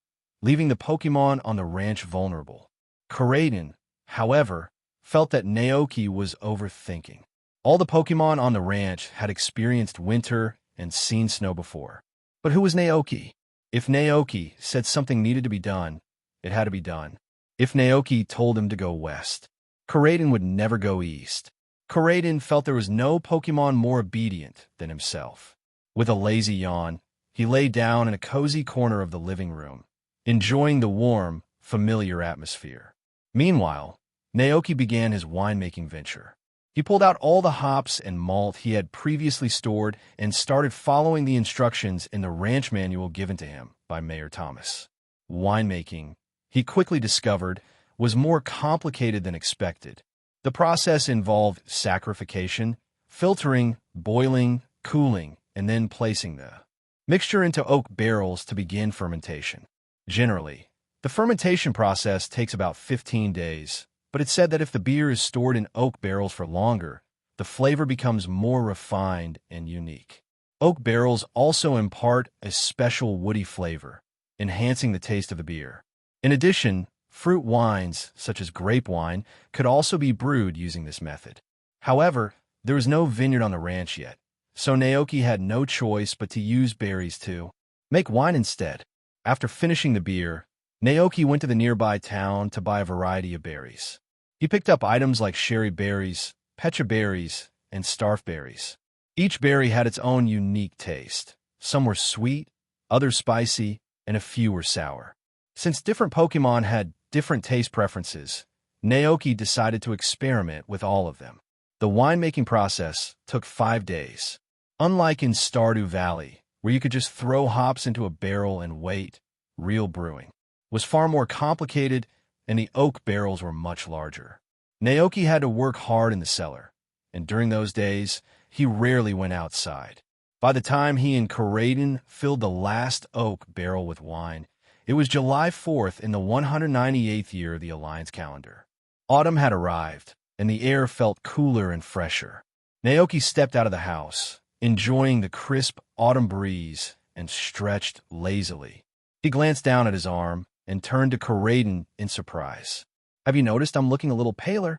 leaving the Pokémon on the ranch vulnerable. Kuraden, however, felt that Naoki was overthinking. All the Pokémon on the ranch had experienced winter and seen snow before. But who was Naoki? If Naoki said something needed to be done, it had to be done. If Naoki told him to go west, Kuraden would never go east. Kuraden felt there was no Pokémon more obedient than himself. With a lazy yawn, he lay down in a cozy corner of the living room, enjoying the warm, familiar atmosphere. Meanwhile, Naoki began his winemaking venture. He pulled out all the hops and malt he had previously stored and started following the instructions in the ranch manual given to him by Mayor Thomas. Winemaking, he quickly discovered, was more complicated than expected. The process involved saccharification, filtering, boiling, cooling, and then placing the mixture into oak barrels to begin fermentation. Generally, the fermentation process takes about 15 days, but it's said that if the beer is stored in oak barrels for longer, the flavor becomes more refined and unique. Oak barrels also impart a special woody flavor, enhancing the taste of the beer. In addition, fruit wines, such as grape wine, could also be brewed using this method. However, there was no vineyard on the ranch yet, so Naoki had no choice but to use berries to make wine instead. After finishing the beer, Naoki went to the nearby town to buy a variety of berries. He picked up items like sherry berries, pecha berries, and starf berries. Each berry had its own unique taste. Some were sweet, others spicy, and a few were sour. Since different Pokémon had different taste preferences, Naoki decided to experiment with all of them. The winemaking process took 5 days. Unlike in Stardew Valley, where you could just throw hops into a barrel and wait, real brewing was far more complicated, and the oak barrels were much larger. Naoki had to work hard in the cellar, and during those days, he rarely went outside. By the time he and Karaden filled the last oak barrel with wine, it was July 4th in the 198th year of the Alliance calendar. Autumn had arrived, and the air felt cooler and fresher. Naoki stepped out of the house, enjoying the crisp autumn breeze, and stretched lazily. He glanced down at his arm and turned to Karaden in surprise. "Have you noticed I'm looking a little paler?"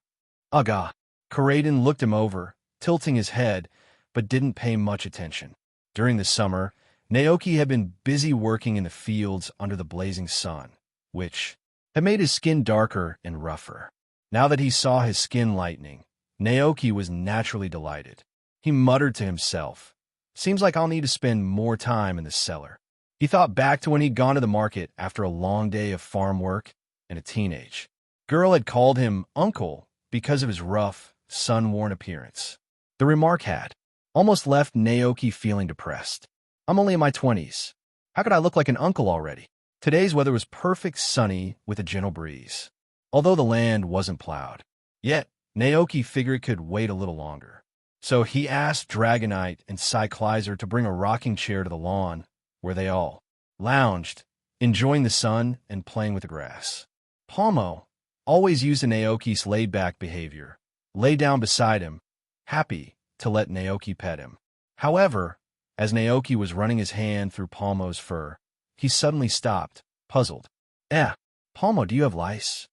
"Ugh." Karaden looked him over, tilting his head, but didn't pay much attention. During the summer, Naoki had been busy working in the fields under the blazing sun, which had made his skin darker and rougher. Now that he saw his skin lightening, Naoki was naturally delighted. He muttered to himself, "Seems like I'll need to spend more time in the cellar." He thought back to when he'd gone to the market after a long day of farm work, and a teenage girl had called him uncle because of his rough, sun-worn appearance. The remark had almost left Naoki feeling depressed. "I'm only in my 20s. How could I look like an uncle already?" Today's weather was perfect, sunny with a gentle breeze, although the land wasn't plowed. Yet, Naoki figured it could wait a little longer. So he asked Dragonite and Cyclizer to bring a rocking chair to the lawn, where they all lounged, enjoying the sun and playing with the grass. Palmo, always used to Naoki's laid-back behavior, lay down beside him, happy to let Naoki pet him. However, as Naoki was running his hand through Palmo's fur, he suddenly stopped, puzzled. Palmo, do you have lice?"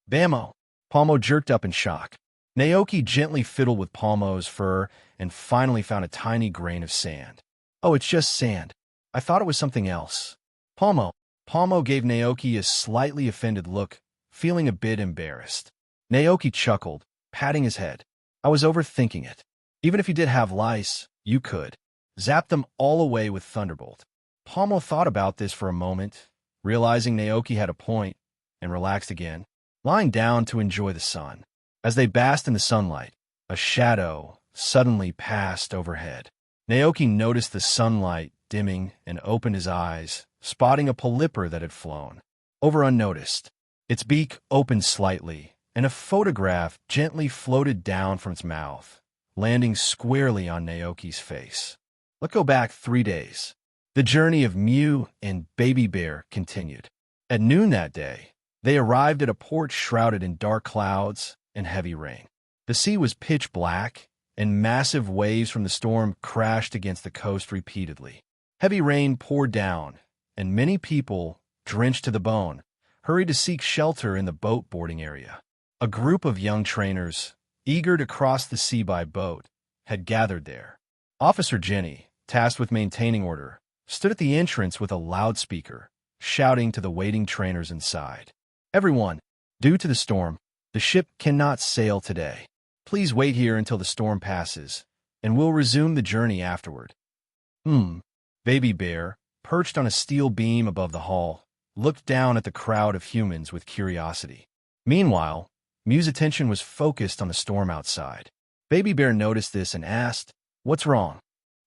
"Bammo." Palmo jerked up in shock. Naoki gently fiddled with Palmo's fur and finally found a tiny grain of sand. "Oh, it's just sand. I thought it was something else." Palmo gave Naoki a slightly offended look, feeling a bit embarrassed. Naoki chuckled, patting his head. "I was overthinking it. Even if you did have lice, you could zap them all away with Thunderbolt." Palmo thought about this for a moment, realizing Naoki had a point, and relaxed again, lying down to enjoy the sun. As they basked in the sunlight, a shadow suddenly passed overhead. Naoki noticed the sunlight dimming and opened his eyes, spotting a polyper that had flown over unnoticed. Its beak opened slightly, and a photograph gently floated down from its mouth, landing squarely on Naoki's face. Let's go back 3 days. The journey of Mew and Baby Bear continued. At noon that day, they arrived at a port shrouded in dark clouds and heavy rain. The sea was pitch black, and massive waves from the storm crashed against the coast repeatedly. Heavy rain poured down, and many people, drenched to the bone, hurried to seek shelter in the boat boarding area. A group of young trainers, eager to cross the sea by boat, had gathered there. Officer Jenny, tasked with maintaining order, stood at the entrance with a loudspeaker, shouting to the waiting trainers inside. "Everyone, due to the storm, the ship cannot sail today. Please wait here until the storm passes, and we'll resume the journey afterward." Baby Bear, perched on a steel beam above the hull, looked down at the crowd of humans with curiosity. Meanwhile, Mew's attention was focused on the storm outside. Baby Bear noticed this and asked, "What's wrong?"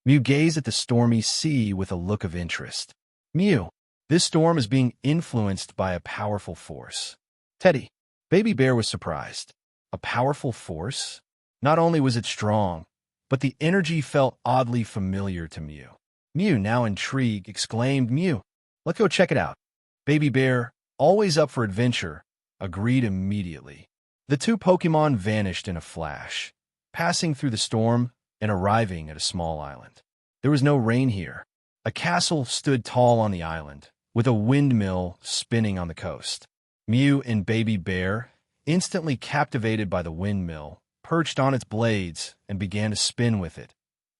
Mew gazed at the stormy sea with a look of interest. "Mew, this storm is being influenced by a powerful force." "Teddy." Baby Bear was surprised. A powerful force? Not only was it strong, but the energy felt oddly familiar to Mew. Mew, now intrigued, exclaimed, "Mew, let's go check it out." Baby Bear, always up for adventure, agreed immediately. The two Pokémon vanished in a flash, passing through the storm and arriving at a small island. There was no rain here. A castle stood tall on the island, with a windmill spinning on the coast. Mew and Baby Bear, instantly captivated by the windmill, perched on its blades and began to spin with it,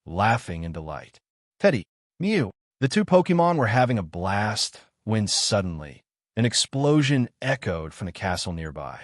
laughing in delight. Teddy, Mew, the two Pokémon were having a blast when suddenly an explosion echoed from the castle nearby.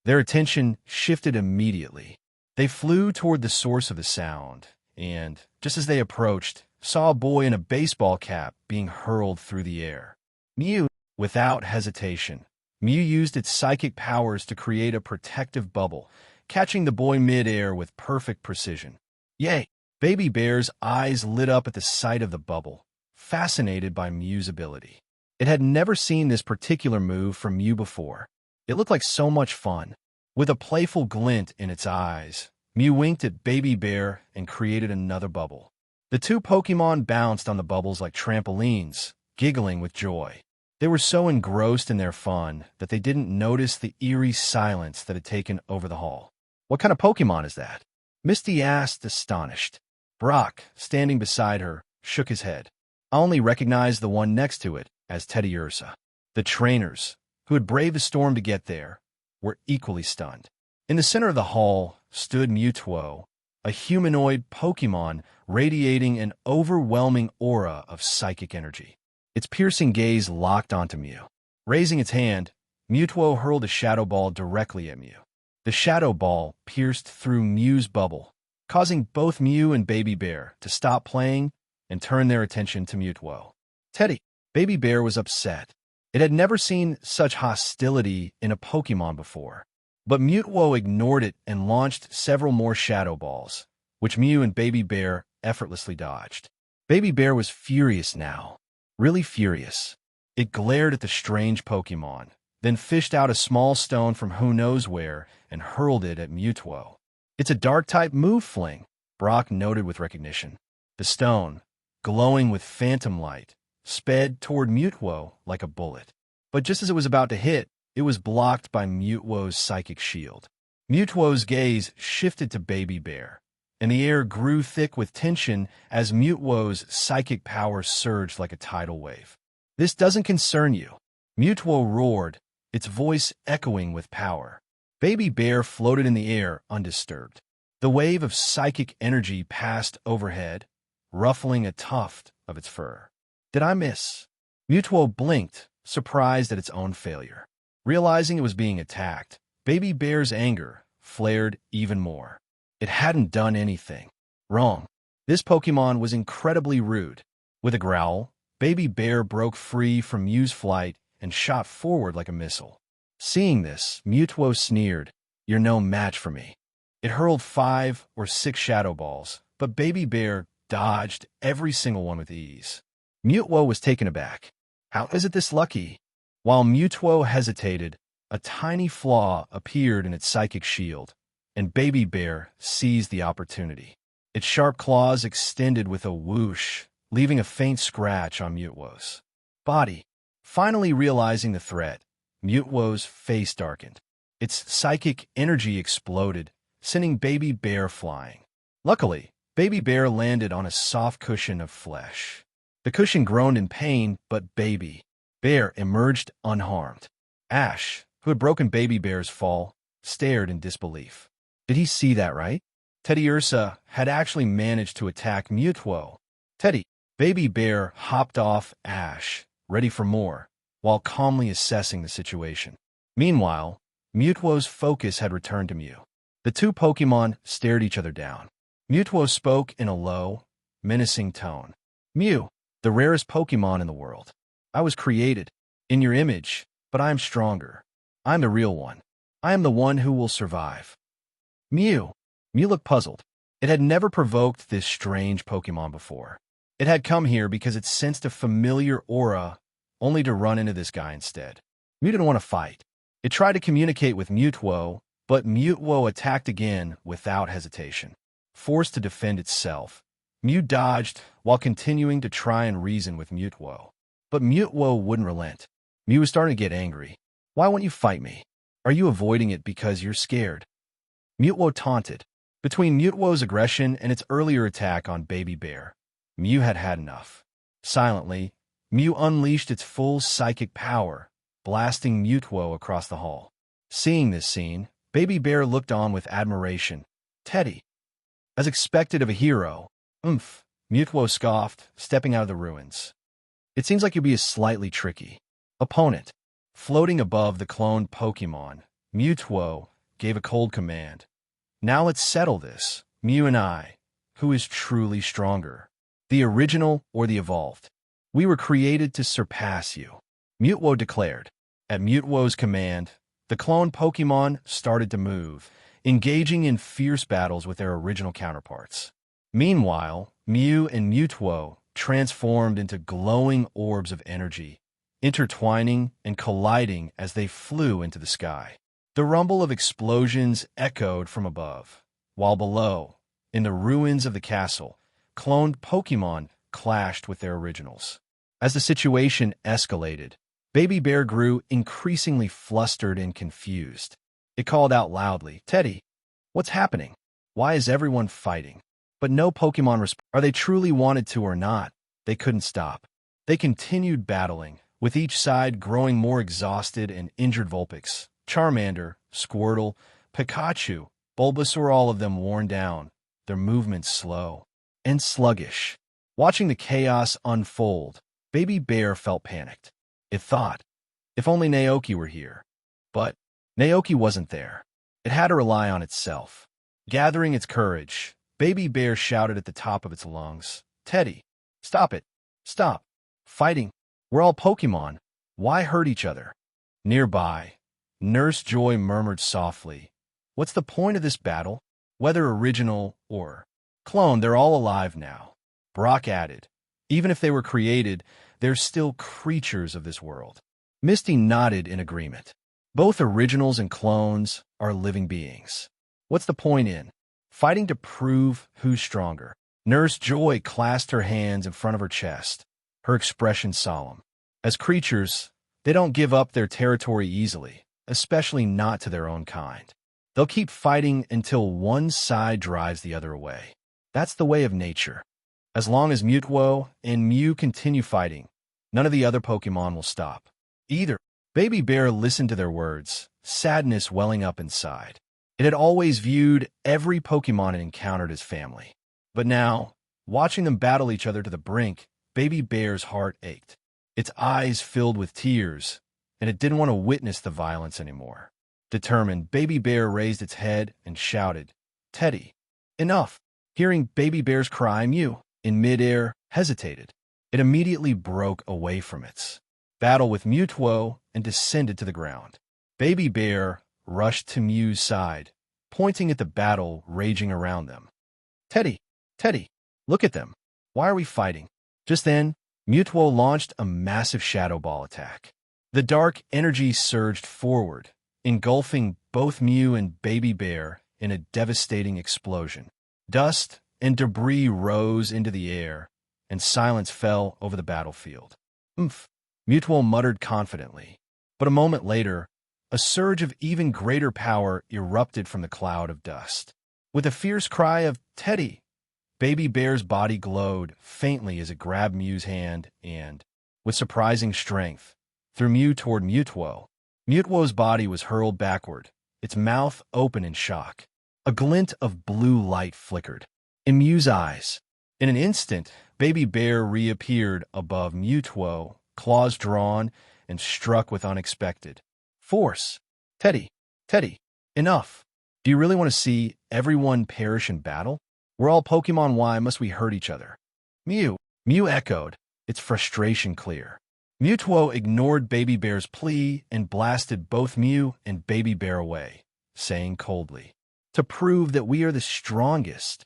Their attention shifted immediately. They flew toward the source of the sound, and, just as they approached, saw a boy in a baseball cap being hurled through the air. Mew, without hesitation, Mew used its psychic powers to create a protective bubble, catching the boy mid-air with perfect precision. Yay! Baby Bear's eyes lit up at the sight of the bubble, fascinated by Mew's ability. It had never seen this particular move from Mew before. It looked like so much fun. With a playful glint in its eyes, Mew winked at Baby Bear and created another bubble. The two Pokémon bounced on the bubbles like trampolines, giggling with joy. They were so engrossed in their fun that they didn't notice the eerie silence that had taken over the hall. What kind of Pokémon is that? Misty asked, astonished. Brock, standing beside her, shook his head. I only recognized the one next to it as Teddy Ursa. The trainers, who had braved the storm to get there, were equally stunned. In the center of the hall stood Mewtwo, a humanoid Pokémon radiating an overwhelming aura of psychic energy. Its piercing gaze locked onto Mew. Raising its hand, Mewtwo hurled a Shadow Ball directly at Mew. The Shadow Ball pierced through Mew's bubble, causing both Mew and Baby Bear to stop playing and turn their attention to Mewtwo. Teddy, Baby Bear was upset. It had never seen such hostility in a Pokémon before. But Mewtwo ignored it and launched several more Shadow Balls, which Mew and Baby Bear effortlessly dodged. Baby Bear was furious now. Really furious. It glared at the strange Pokémon, then fished out a small stone from who knows where and hurled it at Mewtwo. It's a Dark-type move fling, Brock noted with recognition. The stone, glowing with phantom light, sped toward Mewtwo like a bullet. But just as it was about to hit, it was blocked by Mewtwo's psychic shield. Mewtwo's gaze shifted to Baby Bear, and the air grew thick with tension as Mewtwo's psychic power surged like a tidal wave. This doesn't concern you, Mewtwo roared, its voice echoing with power. Baby Bear floated in the air undisturbed. The wave of psychic energy passed overhead, ruffling a tuft of its fur. Did I miss? Mewtwo blinked, surprised at its own failure. Realizing it was being attacked, Baby Bear's anger flared even more. It hadn't done anything wrong. This Pokémon was incredibly rude. With a growl, Baby Bear broke free from Mew's flight and shot forward like a missile. Seeing this, Mewtwo sneered, "You're no match for me." It hurled 5 or 6 Shadow Balls, but Baby Bear dodged every single one with ease. Mewtwo was taken aback. How is it this lucky? While Mewtwo hesitated, a tiny flaw appeared in its psychic shield, and Baby Bear seized the opportunity. Its sharp claws extended with a whoosh, leaving a faint scratch on Mewtwo's body. Finally realizing the threat, Mewtwo's face darkened. Its psychic energy exploded, sending Baby Bear flying. Luckily, Baby Bear landed on a soft cushion of flesh. The cushion groaned in pain, but Baby Bear emerged unharmed. Ash, who had broken Baby Bear's fall, stared in disbelief. Did he see that right? Teddy Ursa had actually managed to attack Mewtwo. Teddy, Baby Bear hopped off Ash, ready for more, while calmly assessing the situation. Meanwhile, Mewtwo's focus had returned to Mew. The two Pokémon stared each other down. Mewtwo spoke in a low, menacing tone. Mew, the rarest Pokémon in the world. I was created in your image, but I am stronger. I am the real one. I am the one who will survive. Mew. Mew looked puzzled. It had never provoked this strange Pokémon before. It had come here because it sensed a familiar aura, only to run into this guy instead. Mew didn't want to fight. It tried to communicate with Mewtwo, but Mewtwo attacked again without hesitation. Forced to defend itself, Mew dodged while continuing to try and reason with Mewtwo. But Mewtwo wouldn't relent. Mew was starting to get angry. Why won't you fight me? Are you avoiding it because you're scared? Mewtwo taunted. Between Mewtwo's aggression and its earlier attack on Baby Bear, Mew had had enough. Silently, Mew unleashed its full psychic power, blasting Mewtwo across the hall. Seeing this scene, Baby Bear looked on with admiration. Teddy. As expected of a hero, Mewtwo scoffed, stepping out of the ruins. It seems like you'll be a slightly tricky opponent. Floating above the cloned Pokémon, Mewtwo gave a cold command. Now let's settle this, Mew and I. Who is truly stronger? The original or the evolved? We were created to surpass you, Mewtwo declared. At Mewtwo's command, the clone Pokémon started to move, engaging in fierce battles with their original counterparts. Meanwhile, Mew and Mewtwo transformed into glowing orbs of energy, intertwining and colliding as they flew into the sky. The rumble of explosions echoed from above, while below, in the ruins of the castle, cloned Pokémon clashed with their originals. As the situation escalated, Baby Bear grew increasingly flustered and confused. It called out loudly, Teddy, what's happening? Why is everyone fighting? But no Pokémon responded. Are they truly wanted to or not? They couldn't stop. They continued battling, with each side growing more exhausted and injured. Vulpix, Charmander, Squirtle, Pikachu, Bulbasaur, all of them worn down, their movements slow and sluggish. Watching the chaos unfold, Baby Bear felt panicked. It thought, if only Naoki were here. But Naoki wasn't there. It had to rely on itself. Gathering its courage, Baby Bear shouted at the top of its lungs, Teddy, stop it. Stop fighting. We're all Pokémon. Why hurt each other? Nearby, Nurse Joy murmured softly, what's the point of this battle? Whether original or clone, they're all alive now. Brock added, even if they were created, they're still creatures of this world. Misty nodded in agreement. Both originals and clones are living beings. What's the point in fighting to prove who's stronger? Nurse Joy clasped her hands in front of her chest, her expression solemn. As creatures, they don't give up their territory easily, especially not to their own kind. They'll keep fighting until one side drives the other away. That's the way of nature. As long as Mewtwo and Mew continue fighting, none of the other Pokémon will stop. Either. Baby Bear listened to their words, sadness welling up inside. It had always viewed every Pokémon it encountered as family. But now, watching them battle each other to the brink, Baby Bear's heart ached. Its eyes filled with tears, and it didn't want to witness the violence anymore. Determined, Baby Bear raised its head and shouted, Teddy, enough. Hearing Baby Bear's cry, Mew, in midair, hesitated. It immediately broke away from its battle with Mewtwo and descended to the ground. Baby Bear rushed to Mew's side, pointing at the battle raging around them. Teddy, Teddy, look at them. Why are we fighting? Just then, Mewtwo launched a massive Shadow Ball attack. The dark energy surged forward, engulfing both Mew and Baby Bear in a devastating explosion. Dust and debris rose into the air, and silence fell over the battlefield. Mewtwo muttered confidently. But a moment later, a surge of even greater power erupted from the cloud of dust. With a fierce cry of, Teddy! Baby Bear's body glowed faintly as it grabbed Mew's hand and, with surprising strength, threw Mew toward Mewtwo. Mewtwo's body was hurled backward, its mouth open in shock. A glint of blue light flickered in Mew's eyes. In an instant, Baby Bear reappeared above Mewtwo, claws drawn, and struck with unexpected force. Teddy, Teddy, enough. Do you really want to see everyone perish in battle? We're all Pokémon, why must we hurt each other? Mew echoed, its frustration clear. Mewtwo ignored Baby Bear's plea and blasted both Mew and Baby Bear away, saying coldly, to prove that we are the strongest.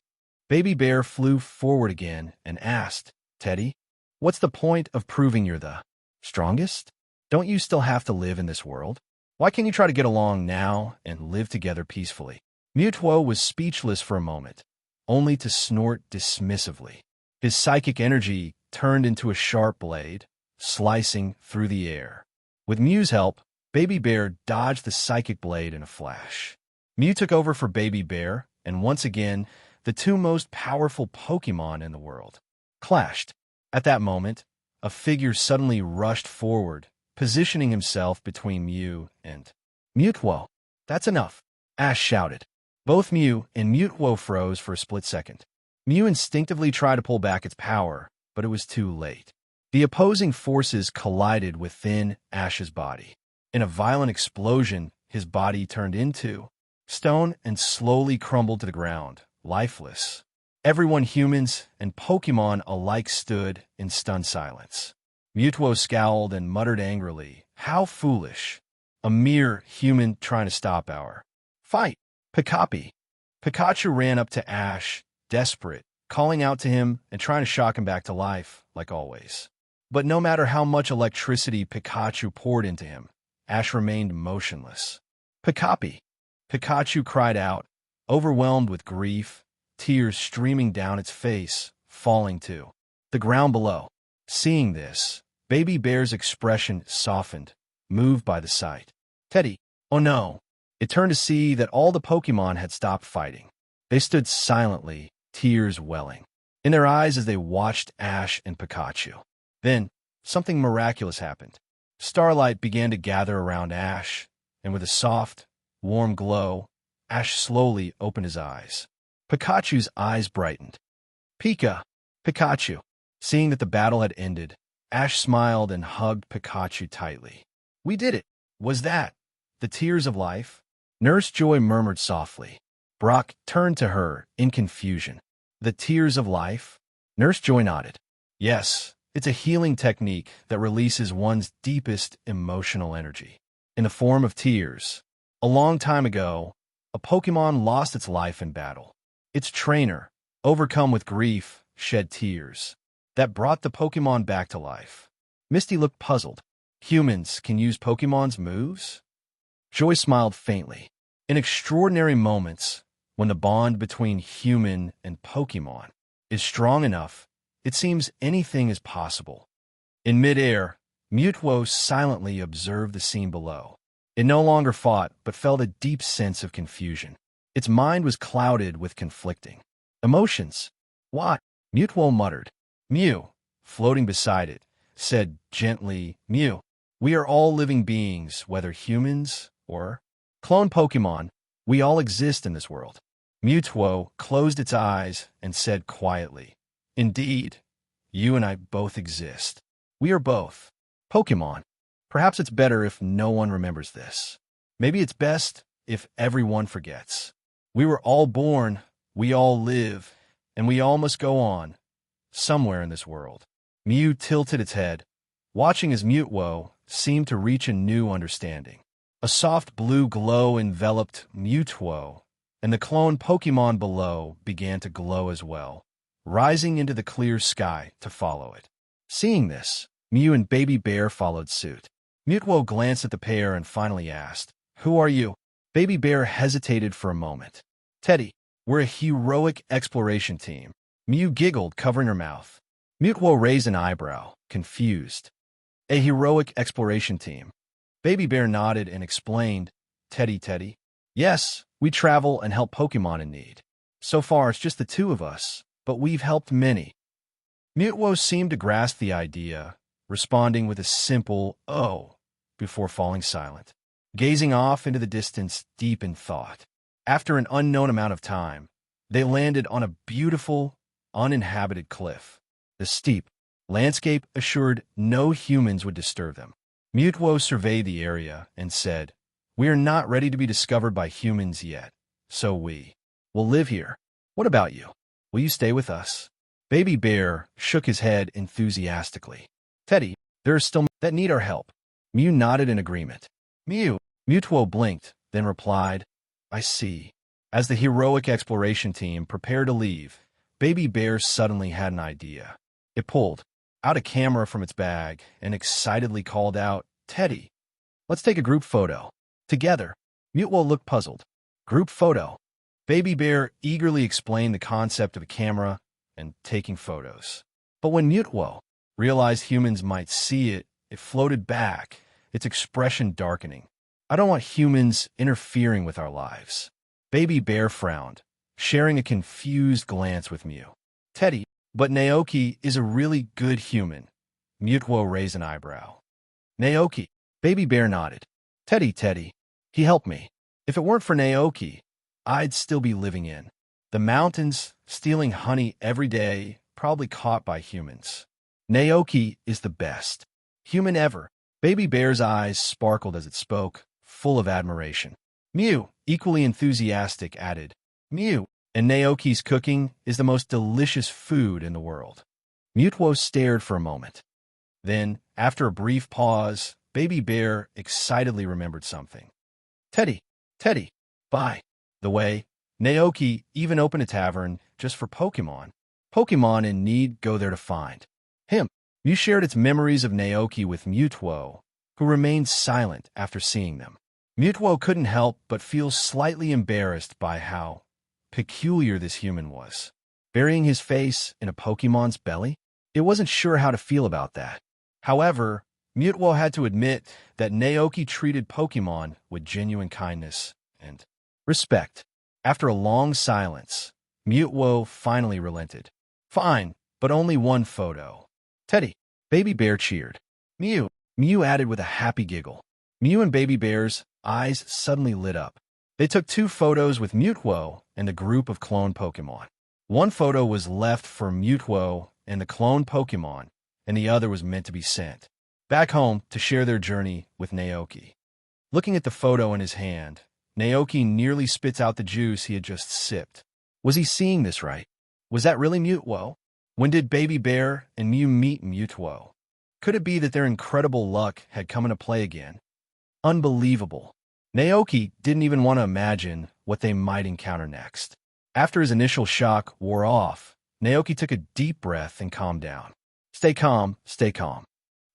Baby Bear flew forward again and asked, Teddy, what's the point of proving you're the strongest? Don't you still have to live in this world? Why can't you try to get along now and live together peacefully? Mewtwo was speechless for a moment, only to snort dismissively. His psychic energy turned into a sharp blade, slicing through the air. With Mew's help, Baby Bear dodged the psychic blade in a flash. Mew took over for Baby Bear, and once again, the two most powerful Pokémon in the world clashed. At that moment, a figure suddenly rushed forward, positioning himself between Mew and Mutwo. That's enough, Ash shouted. Both Mew and Mutwo froze for a split second. Mew instinctively tried to pull back its power, but it was too late. The opposing forces collided within Ash's body. In a violent explosion, his body turned into stone and slowly crumbled to the ground, lifeless. Everyone, humans and Pokémon alike, stood in stunned silence. Mutwo scowled and muttered angrily, "How foolish! A mere human trying to stop our fight." Pikachu ran up to Ash, desperate, calling out to him and trying to shock him back to life, like always. But no matter how much electricity Pikachu poured into him, Ash remained motionless. Pikachu cried out, overwhelmed with grief, tears streaming down its face, falling to the ground below. Seeing this, Baby Bear's expression softened, moved by the sight. Teddy, oh no! It turned to see that all the Pokémon had stopped fighting. They stood silently, tears welling in their eyes as they watched Ash and Pikachu. Then, something miraculous happened. Starlight began to gather around Ash, and with a soft, warm glow, Ash slowly opened his eyes. Pikachu's eyes brightened. Pikachu. Seeing that the battle had ended, Ash smiled and hugged Pikachu tightly. We did it! Was that the tears of life? Nurse Joy murmured softly. Brock turned to her in confusion. The tears of life? Nurse Joy nodded. Yes, it's a healing technique that releases one's deepest emotional energy in the form of tears. A long time ago, a Pokémon lost its life in battle. Its trainer, overcome with grief, shed tears that brought the Pokémon back to life. Misty looked puzzled. Humans can use Pokémon's moves? Joy smiled faintly. In extraordinary moments, when the bond between human and Pokémon is strong enough, it seems anything is possible. In midair, Mutwo silently observed the scene below. It no longer fought, but felt a deep sense of confusion. Its mind was clouded with conflicting emotions. What? Mutwo muttered. Mew, floating beside it, said gently, Mew, we are all living beings, whether humans or clone Pokémon. We all exist in this world. Mutwo closed its eyes and said quietly, Indeed, you and I both exist. We are both Pokémon. Perhaps it's better if no one remembers this. Maybe it's best if everyone forgets. We were all born, we all live, and we all must go on, somewhere in this world. Mew tilted its head, watching as Mutwo seemed to reach a new understanding. A soft blue glow enveloped Mutwo, and the clone Pokémon below began to glow as well, rising into the clear sky to follow it. Seeing this, Mew and Baby Bear followed suit. Mutwo glanced at the pair and finally asked, Who are you? Baby Bear hesitated for a moment. Teddy, we're a heroic exploration team. Mew giggled, covering her mouth. Mutwo raised an eyebrow, confused. A heroic exploration team. Baby Bear nodded and explained, Teddy. Yes, we travel and help Pokémon in need. So far, it's just the two of us, but we've helped many. Mutwo seemed to grasp the idea, responding with a simple, oh, before falling silent, gazing off into the distance deep in thought. After an unknown amount of time, they landed on a beautiful, uninhabited cliff. The steep landscape assured no humans would disturb them. Mutwo surveyed the area and said, We are not ready to be discovered by humans yet, so we will live here. What about you? Will you stay with us? Baby Bear shook his head enthusiastically. Teddy, there are still that need our help. Mew nodded in agreement. Mutwo blinked, then replied, I see. As the heroic exploration team prepared to leave, Baby Bear suddenly had an idea. It pulled out a camera from its bag and excitedly called out, Teddy, let's take a group photo. Together. Mutwo looked puzzled. Group photo. Baby Bear eagerly explained the concept of a camera and taking photos. But when Mutwo realized humans might see it, it floated back, its expression darkening. I don't want humans interfering with our lives. Baby Bear frowned, sharing a confused glance with Mew. Teddy, But Naoki is a really good human. Mutuo raised an eyebrow. Naoki. Baby Bear nodded. Teddy. He helped me. If it weren't for Naoki, I'd still be living in the mountains, stealing honey every day, probably caught by humans. Naoki is the best human ever. Baby Bear's eyes sparkled as it spoke, full of admiration. Mew, equally enthusiastic, added, Mew, and Naoki's cooking is the most delicious food in the world. Mutuo stared for a moment. Then, after a brief pause, Baby Bear excitedly remembered something. Teddy, by the way, Naoki even opened a tavern just for Pokémon. Pokémon in need go there to find him. Mew shared its memories of Naoki with Mutuo, who remained silent after seeing them. Mutuo couldn't help but feel slightly embarrassed by how peculiar this human was. Burying his face in a Pokémon's belly? It wasn't sure how to feel about that. However, Mutuo had to admit that Naoki treated Pokémon with genuine kindness and respect. After a long silence, Mutuo finally relented. Fine, but only one photo. Teddy, Baby Bear cheered. Mew added with a happy giggle. Mew and Baby Bear's eyes suddenly lit up. They took 2 photos with Mutuo and a group of clone Pokémon. One photo was left for Mutuo and the clone Pokémon, and the other was meant to be sent back home to share their journey with Naoki. Looking at the photo in his hand, Naoki nearly spits out the juice he had just sipped. Was he seeing this right? Was that really Mutuo? When did Baby Bear and Mew meet Mutuo? Could it be that their incredible luck had come into play again? Unbelievable. Naoki didn't even want to imagine what they might encounter next. After his initial shock wore off, Naoki took a deep breath and calmed down. Stay calm.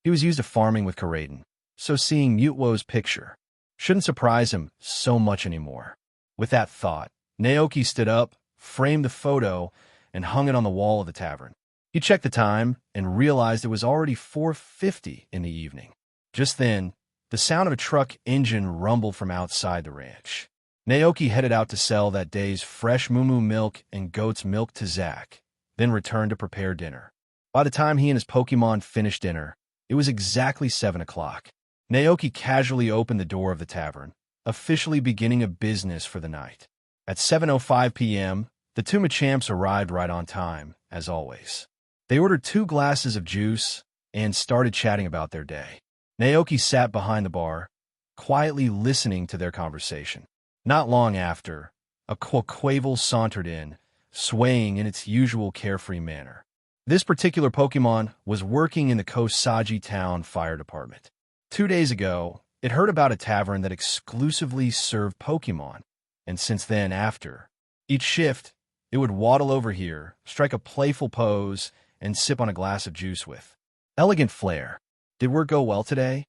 He was used to farming with Karaden, so seeing Mutuo's picture shouldn't surprise him so much anymore. With that thought, Naoki stood up, framed the photo, and hung it on the wall of the tavern. He checked the time and realized it was already 4:50 in the evening. Just then, the sound of a truck engine rumbled from outside the ranch. Naoki headed out to sell that day's fresh moo milk and goat's milk to Zach, then returned to prepare dinner. By the time he and his Pokémon finished dinner, it was exactly 7 o'clock. Naoki casually opened the door of the tavern, officially beginning a business for the night. At 7:05 p.m., the 2 Machamps arrived right on time, as always. They ordered 2 glasses of juice and started chatting about their day. Naoki sat behind the bar, quietly listening to their conversation. Not long after, a Quaquaval sauntered in, swaying in its usual carefree manner. This particular Pokémon was working in the Kosagi Town Fire Department. 2 days ago, it heard about a tavern that exclusively served Pokémon, and since then after, each shift, it would waddle over here, strike a playful pose, and sip on a glass of juice with elegant flair. Did work go well today?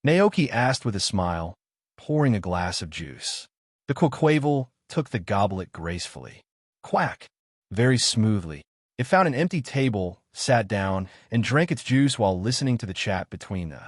Naoki asked with a smile, pouring a glass of juice. The Quaquaval took the goblet gracefully. Quack! Very smoothly. It found an empty table, sat down, and drank its juice while listening to the chat between the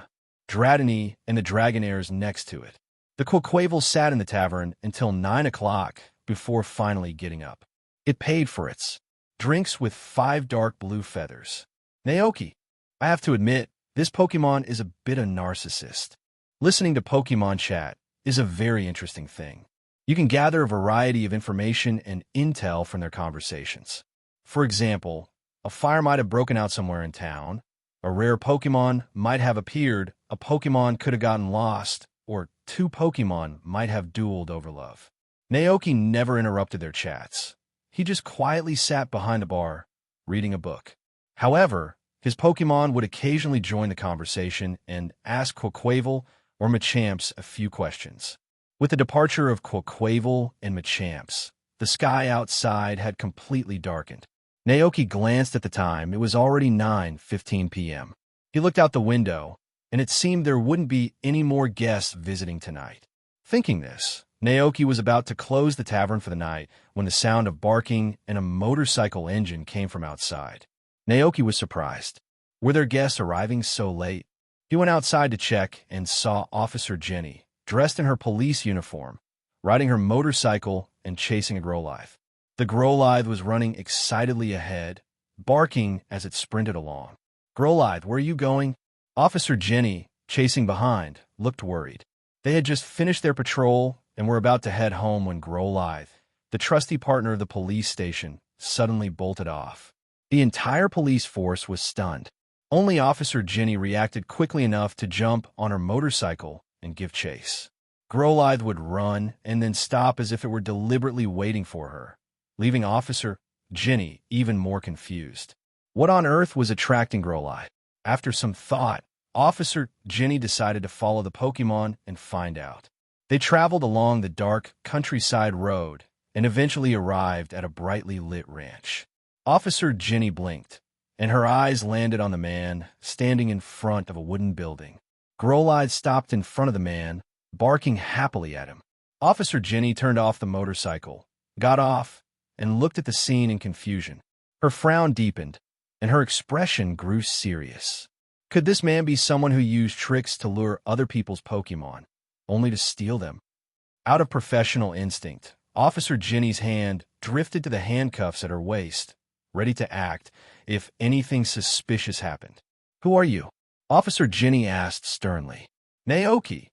Dratini and the Dragonairs next to it. The Quaquaval sat in the tavern until 9 o'clock before finally getting up. It paid for its drinks with 5 dark blue feathers. Naoki, I have to admit, this Pokémon is a bit of a narcissist. Listening to Pokémon chat is a very interesting thing. You can gather a variety of information and intel from their conversations. For example, a fire might have broken out somewhere in town, a rare Pokémon might have appeared, a Pokémon could have gotten lost, or 2 Pokémon might have dueled over love. Naoki never interrupted their chats. He just quietly sat behind the bar, reading a book. However, his Pokémon would occasionally join the conversation and ask Quaquaval or Machamps a few questions. With the departure of Quaquaval and Machamps, the sky outside had completely darkened. Naoki glanced at the time. It was already 9:15 p.m. He looked out the window, and it seemed there wouldn't be any more guests visiting tonight. Thinking this, Naoki was about to close the tavern for the night when the sound of barking and a motorcycle engine came from outside. Naoki was surprised. Were their guests arriving so late? He went outside to check and saw Officer Jenny, dressed in her police uniform, riding her motorcycle and chasing a Growlithe. The Growlithe was running excitedly ahead, barking as it sprinted along. "Growlithe, where are you going?" Officer Jenny, chasing behind, looked worried. They had just finished their patrol and were about to head home when Growlithe, the trusty partner of the police station, suddenly bolted off. The entire police force was stunned. Only Officer Jenny reacted quickly enough to jump on her motorcycle and give chase. Growlithe would run and then stop as if it were deliberately waiting for her, leaving Officer Jenny even more confused. What on earth was attracting Growlithe? After some thought, Officer Jenny decided to follow the Pokémon and find out. They traveled along the dark countryside road and eventually arrived at a brightly lit ranch. Officer Jenny blinked, and her eyes landed on the man standing in front of a wooden building. Growlithe stopped in front of the man, barking happily at him. Officer Jenny turned off the motorcycle, got off, and looked at the scene in confusion. Her frown deepened, and her expression grew serious. Could this man be someone who used tricks to lure other people's Pokémon, only to steal them? Out of professional instinct, Officer Jenny's hand drifted to the handcuffs at her waist, ready to act if anything suspicious happened. "Who are you?" Officer Jenny asked sternly. "Naoki."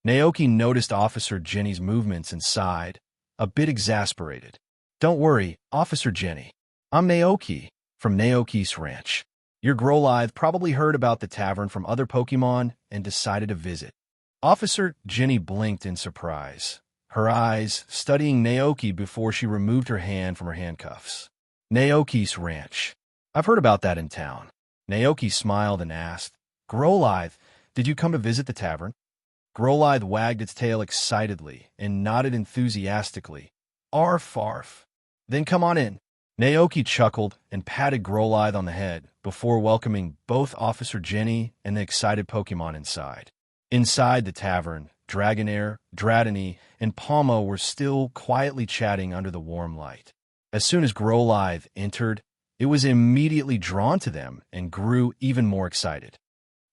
Naoki noticed Officer Jenny's movements and sighed, a bit exasperated. "Don't worry, Officer Jenny. I'm Naoki, from Naoki's ranch. Your Growlithe probably heard about the tavern from other Pokémon and decided to visit." Officer Jenny blinked in surprise, her eyes studying Naoki before she removed her hand from her handcuffs. "Naoki's ranch. I've heard about that in town." Naoki smiled and asked, "Growlithe, did you come to visit the tavern?" Growlithe wagged its tail excitedly and nodded enthusiastically. "Arf, arf. Then come on in." Naoki chuckled and patted Growlithe on the head before welcoming both Officer Jenny and the excited Pokémon inside. Inside the tavern, Dragonair, Dratini, and Palmo were still quietly chatting under the warm light. As soon as Growlithe entered, it was immediately drawn to them and grew even more excited.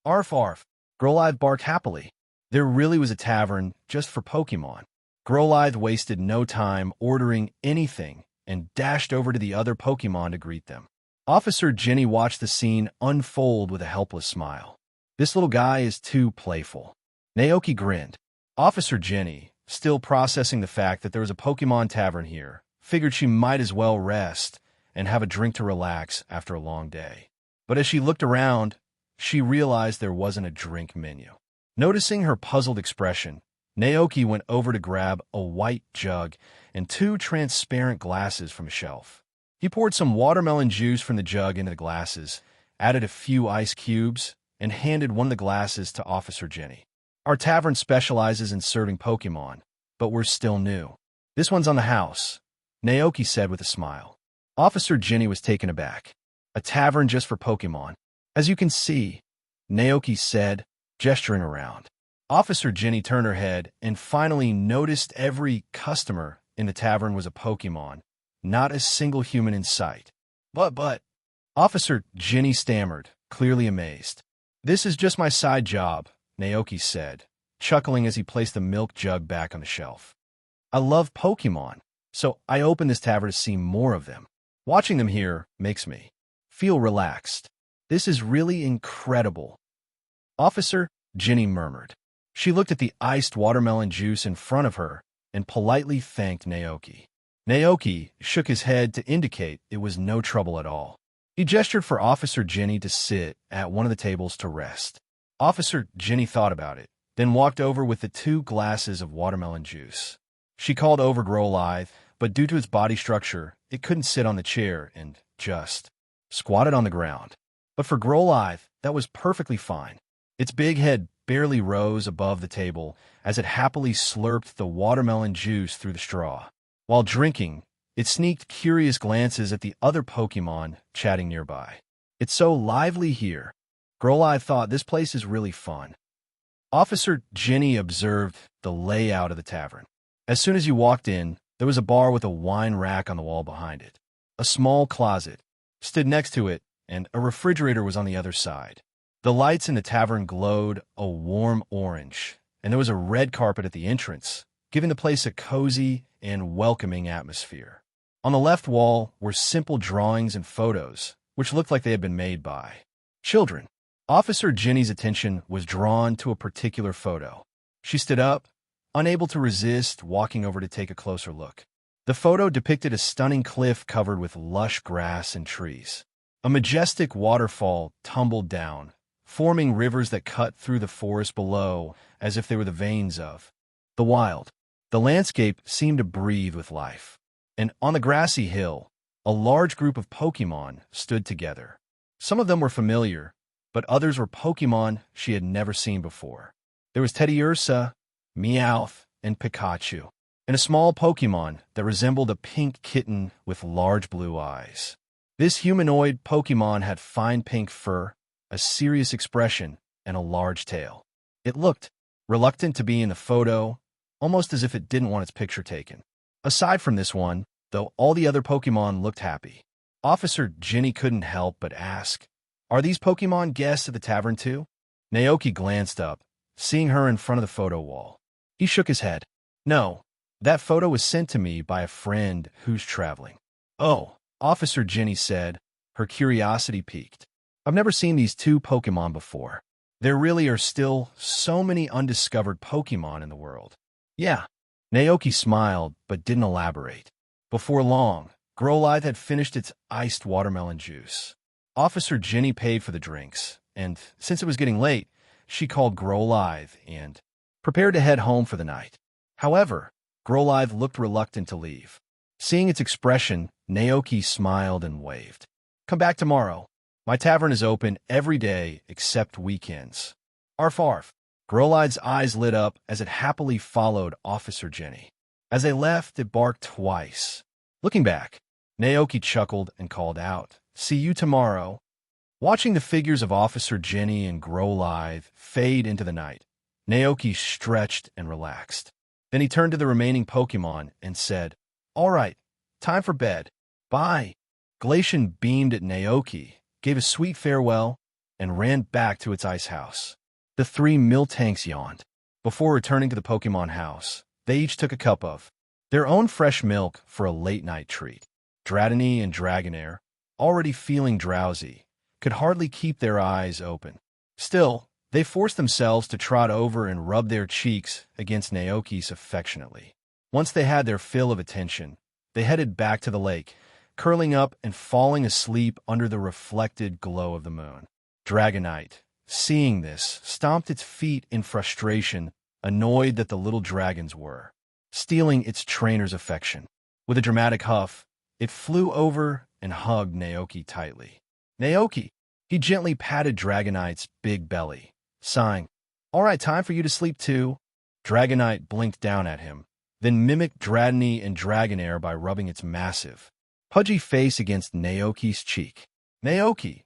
"Arf, arf." Growlithe barked happily. There really was a tavern just for Pokémon. Growlithe wasted no time ordering anything and dashed over to the other Pokémon to greet them. Officer Jenny watched the scene unfold with a helpless smile. "This little guy is too playful." Naoki grinned. Officer Jenny, still processing the fact that there was a Pokémon tavern here, figured she might as well rest and have a drink to relax after a long day. But as she looked around, she realized there wasn't a drink menu. Noticing her puzzled expression, Naoki went over to grab a white jug and 2 transparent glasses from a shelf. He poured some watermelon juice from the jug into the glasses, added a few ice cubes, and handed one of the glasses to Officer Jenny. "Our tavern specializes in serving Pokémon, but we're still new. This one's on the house," Naoki said with a smile. Officer Jenny was taken aback. "A tavern just for Pokémon? As you can see," Naoki said, gesturing around. Officer Jenny turned her head and finally noticed every customer in the tavern was a Pokémon, not a single human in sight. But, Officer Jenny stammered, clearly amazed. "This is just my side job," Naoki said, chuckling as he placed the milk jug back on the shelf. "I love Pokémon, so I opened this tavern to see more of them. Watching them here makes me feel relaxed. This is really incredible." Officer Jenny murmured. She looked at the iced watermelon juice in front of her and politely thanked Naoki. Naoki shook his head to indicate it was no trouble at all. He gestured for Officer Jenny to sit at one of the tables to rest. Officer Jenny thought about it, then walked over with the 2 glasses of watermelon juice. She called over Growlithe, but due to its body structure, it couldn't sit on the chair and just squatted on the ground. But for Growlithe, that was perfectly fine. Its big head barely rose above the table as it happily slurped the watermelon juice through the straw. While drinking, it sneaked curious glances at the other Pokémon chatting nearby. "It's so lively here." Growlithe thought, "This place is really fun." Officer Jenny observed the layout of the tavern. As soon as you walked in, there was a bar with a wine rack on the wall behind it. A small closet stood next to it, and a refrigerator was on the other side. The lights in the tavern glowed a warm orange, and there was a red carpet at the entrance, giving the place a cozy and welcoming atmosphere. On the left wall were simple drawings and photos, which looked like they had been made by children. Officer Jenny's attention was drawn to a particular photo. She stood up, unable to resist, walking over to take a closer look. The photo depicted a stunning cliff covered with lush grass and trees. A majestic waterfall tumbled down, forming rivers that cut through the forest below as if they were the veins of the wild. The landscape seemed to breathe with life. And on the grassy hill, a large group of Pokémon stood together. Some of them were familiar, but others were Pokémon she had never seen before. There was Teddiursa, Meowth, and Pikachu, and a small Pokémon that resembled a pink kitten with large blue eyes. This humanoid Pokémon had fine pink fur, a serious expression, and a large tail. It looked reluctant to be in the photo, almost as if it didn't want its picture taken. Aside from this one, though, all the other Pokémon looked happy. Officer Jenny couldn't help but ask, "Are these Pokémon guests at the tavern too?" Naoki glanced up, seeing her in front of the photo wall. He shook his head. "No, that photo was sent to me by a friend who's traveling." "Oh," Officer Jenny said, her curiosity piqued. "I've never seen these two Pokémon before. There really are still so many undiscovered Pokémon in the world." "Yeah." Naoki smiled but didn't elaborate. Before long, Growlithe had finished its iced watermelon juice. Officer Jenny paid for the drinks, and since it was getting late, she called Growlithe and prepared to head home for the night. However, Growlithe looked reluctant to leave. Seeing its expression, Naoki smiled and waved. "Come back tomorrow. My tavern is open every day except weekends." "Arf arf." Growlithe's eyes lit up as it happily followed Officer Jenny. As they left, it barked twice. Looking back, Naoki chuckled and called out, "See you tomorrow." Watching the figures of Officer Jenny and Growlithe fade into the night, Naoki stretched and relaxed. Then he turned to the remaining Pokémon and said, "All right, time for bed. Bye." Glacian beamed at Naoki, gave a sweet farewell, and ran back to its ice house. The three Miltanks yawned. Before returning to the Pokémon house, they each took a cup of their own fresh milk for a late-night treat. Dratini and Dragonair, already feeling drowsy, could hardly keep their eyes open. Still, they forced themselves to trot over and rub their cheeks against Naoki's affectionately. Once they had their fill of attention, they headed back to the lake, curling up and falling asleep under the reflected glow of the moon. Dragonite, seeing this, stomped its feet in frustration, annoyed that the little dragons were stealing its trainer's affection. With a dramatic huff, it flew over and hugged Naoki tightly. "Naoki!" He gently patted Dragonite's big belly, sighing, "All right, time for you to sleep too." Dragonite blinked down at him, then mimicked Dratini and Dragonair by rubbing its massive, pudgy face against Naoki's cheek. "Naoki!"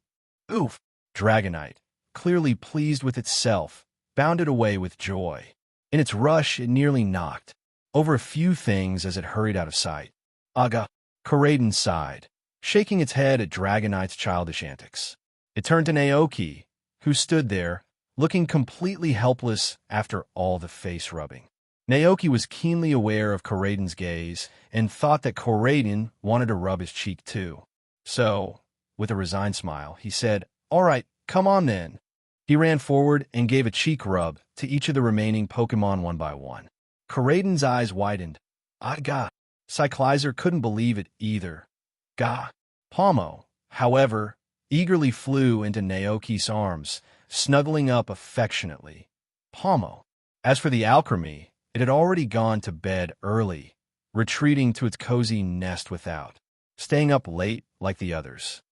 "Oof!" Dragonite, clearly pleased with itself, bounded away with joy. In its rush, it nearly knocked over a few things as it hurried out of sight. "Aga!" Koraidon sighed, shaking its head at Dragonite's childish antics. It turned to Naoki, who stood there, looking completely helpless after all the face rubbing. Naoki was keenly aware of Koraidon's gaze and thought that Koraidon wanted to rub his cheek too. So, with a resigned smile, he said, "All right, come on then." He ran forward and gave a cheek rub to each of the remaining Pokémon one by one. Koraidon's eyes widened. "Aga!" Cyclizer couldn't believe it either. "Gah!" Pomo, however, eagerly flew into Naoki's arms, snuggling up affectionately. Pomo. As for the alchemy, it had already gone to bed early, retreating to its cozy nest without, staying up late like the others.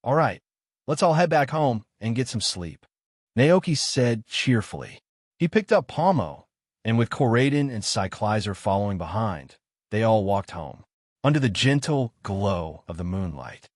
"All right, let's all head back home and get some sleep," Naoki said cheerfully. He picked up Pomo, and with Koraidon and Cyclizer following behind, they all walked home, under the gentle glow of the moonlight.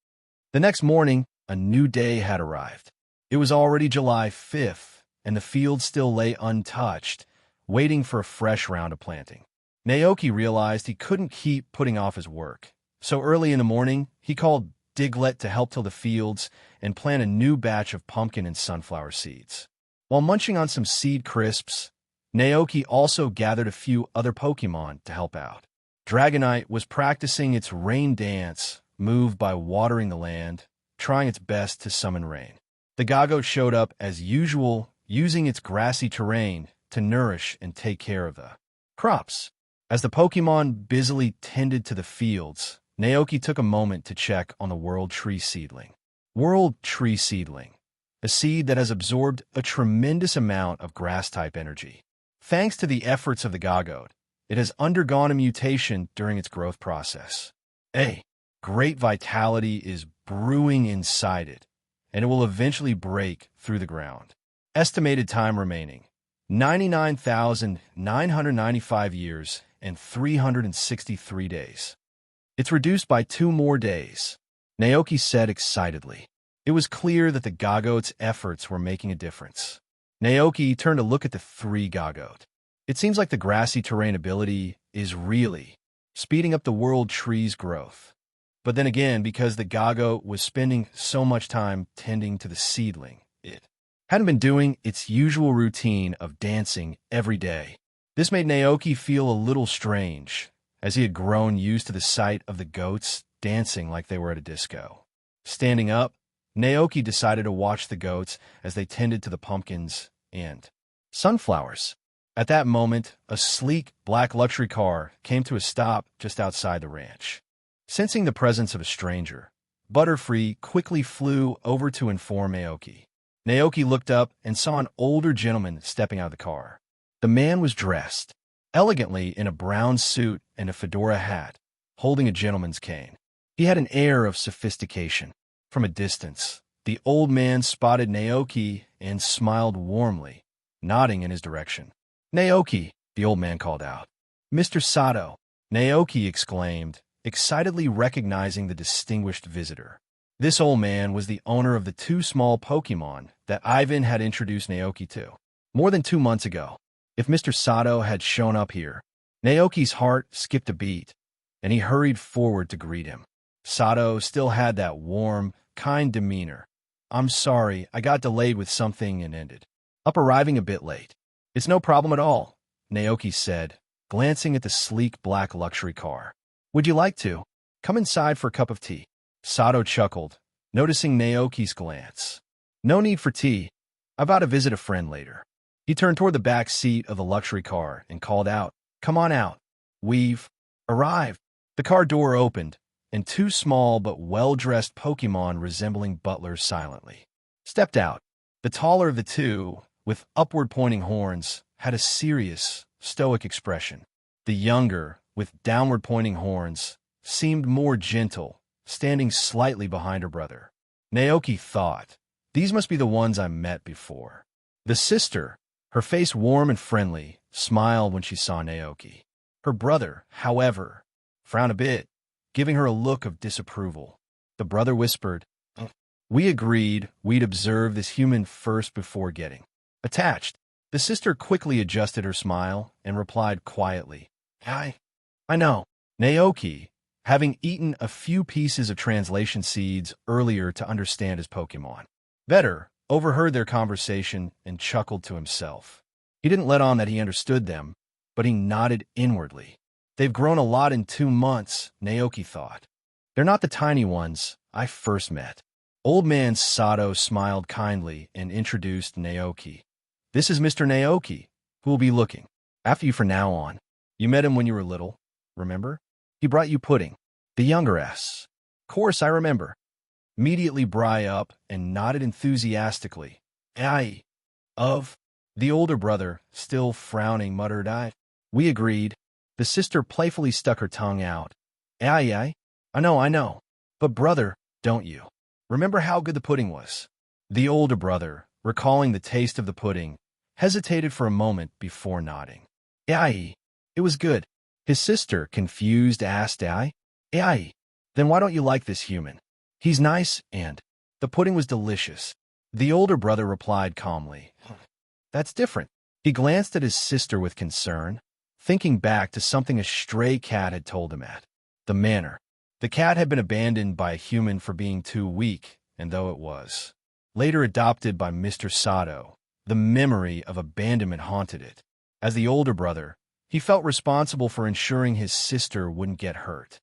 The next morning, a new day had arrived. It was already July 5th, and the field still lay untouched, waiting for a fresh round of planting. Naoki realized he couldn't keep putting off his work, so early in the morning, he called Diglett to help till the fields and plant a new batch of pumpkin and sunflower seeds. While munching on some seed crisps, Naoki also gathered a few other Pokémon to help out. Dragonite was practicing its rain dance, moved by watering the land, trying its best to summon rain. The Gagote showed up as usual, using its grassy terrain to nourish and take care of the crops. As the Pokémon busily tended to the fields, Naoki took a moment to check on the World Tree Seedling. World Tree Seedling, a seed that has absorbed a tremendous amount of grass-type energy. Thanks to the efforts of the Gagote, it has undergone a mutation during its growth process. A great vitality is brewing inside it, and it will eventually break through the ground. Estimated time remaining, 99,995 years and 363 days. It's reduced by 2 more days, Naoki said excitedly. It was clear that the Gagote's efforts were making a difference. Naoki turned to look at the 3 Gagote. It seems like the grassy terrain ability is really speeding up the World Tree's growth. But then again, because the Gagote was spending so much time tending to the seedling, it hadn't been doing its usual routine of dancing every day. This made Naoki feel a little strange, as he had grown used to the sight of the goats dancing like they were at a disco. Standing up, Naoki decided to watch the goats as they tended to the pumpkins and sunflowers. At that moment, a sleek, black luxury car came to a stop just outside the ranch. Sensing the presence of a stranger, Butterfree quickly flew over to inform Naoki. Naoki looked up and saw an older gentleman stepping out of the car. The man was dressed elegantly in a brown suit and a fedora hat, holding a gentleman's cane. He had an air of sophistication. From a distance, the old man spotted Naoki and smiled warmly, nodding in his direction. "Naoki," the old man called out. "Mr. Sato," Naoki exclaimed, excitedly recognizing the distinguished visitor. This old man was the owner of the 2 small Pokémon that Ivan had introduced Naoki to more than 2 months ago. If Mr. Sato had shown up here, Naoki's heart skipped a beat, and he hurried forward to greet him. Sato still had that warm, kind demeanor. "I'm sorry, I got delayed with something and ended up arriving a bit late." "It's no problem at all," Naoki said, glancing at the sleek black luxury car. "Would you like to come inside for a cup of tea?" Sato chuckled, noticing Naoki's glance. "No need for tea. I've got to visit a friend later." He turned toward the back seat of the luxury car and called out, "Come on out. We've arrived." The car door opened, and 2 small but well-dressed Pokémon resembling butlers silently stepped out. The taller of the 2, with upward-pointing horns, had a serious, stoic expression. The younger, with downward-pointing horns, seemed more gentle, standing slightly behind her brother. Naoki thought, "These must be the ones I met before." The sister, her face warm and friendly, smiled when she saw Naoki. Her brother, however, frowned a bit, giving her a look of disapproval. The brother whispered, "We agreed we'd observe this human first before getting attached." The sister quickly adjusted her smile and replied quietly, I know." Naoki, having eaten a few pieces of translation seeds earlier to understand his Pokémon better, overheard their conversation and chuckled to himself. He didn't let on that he understood them, but he nodded inwardly. They've grown a lot in 2 months, Naoki thought. They're not the tiny ones I first met. Old man Sato smiled kindly and introduced Naoki. "This is Mr. Naoki, who will be looking after you from now on. You met him when you were little, remember? He brought you pudding." The younger S. "Course I remember." Immediately Bry up and nodded enthusiastically. "Aye." Of the older brother, still frowning, muttered, "We agreed." The sister playfully stuck her tongue out. "Aye. I know. But brother, don't you remember how good the pudding was?" The older brother, recalling the taste of the pudding, hesitated for a moment before nodding. "Aye, it was good." His sister, confused, asked, "Aye? Then why don't you like this human? He's nice, and the pudding was delicious." The older brother replied calmly, "That's different." He glanced at his sister with concern, thinking back to something a stray cat had told him at the manor. The cat had been abandoned by a human for being too weak, and though it was later adopted by Mr. Sato, the memory of abandonment haunted it. As the older brother, he felt responsible for ensuring his sister wouldn't get hurt.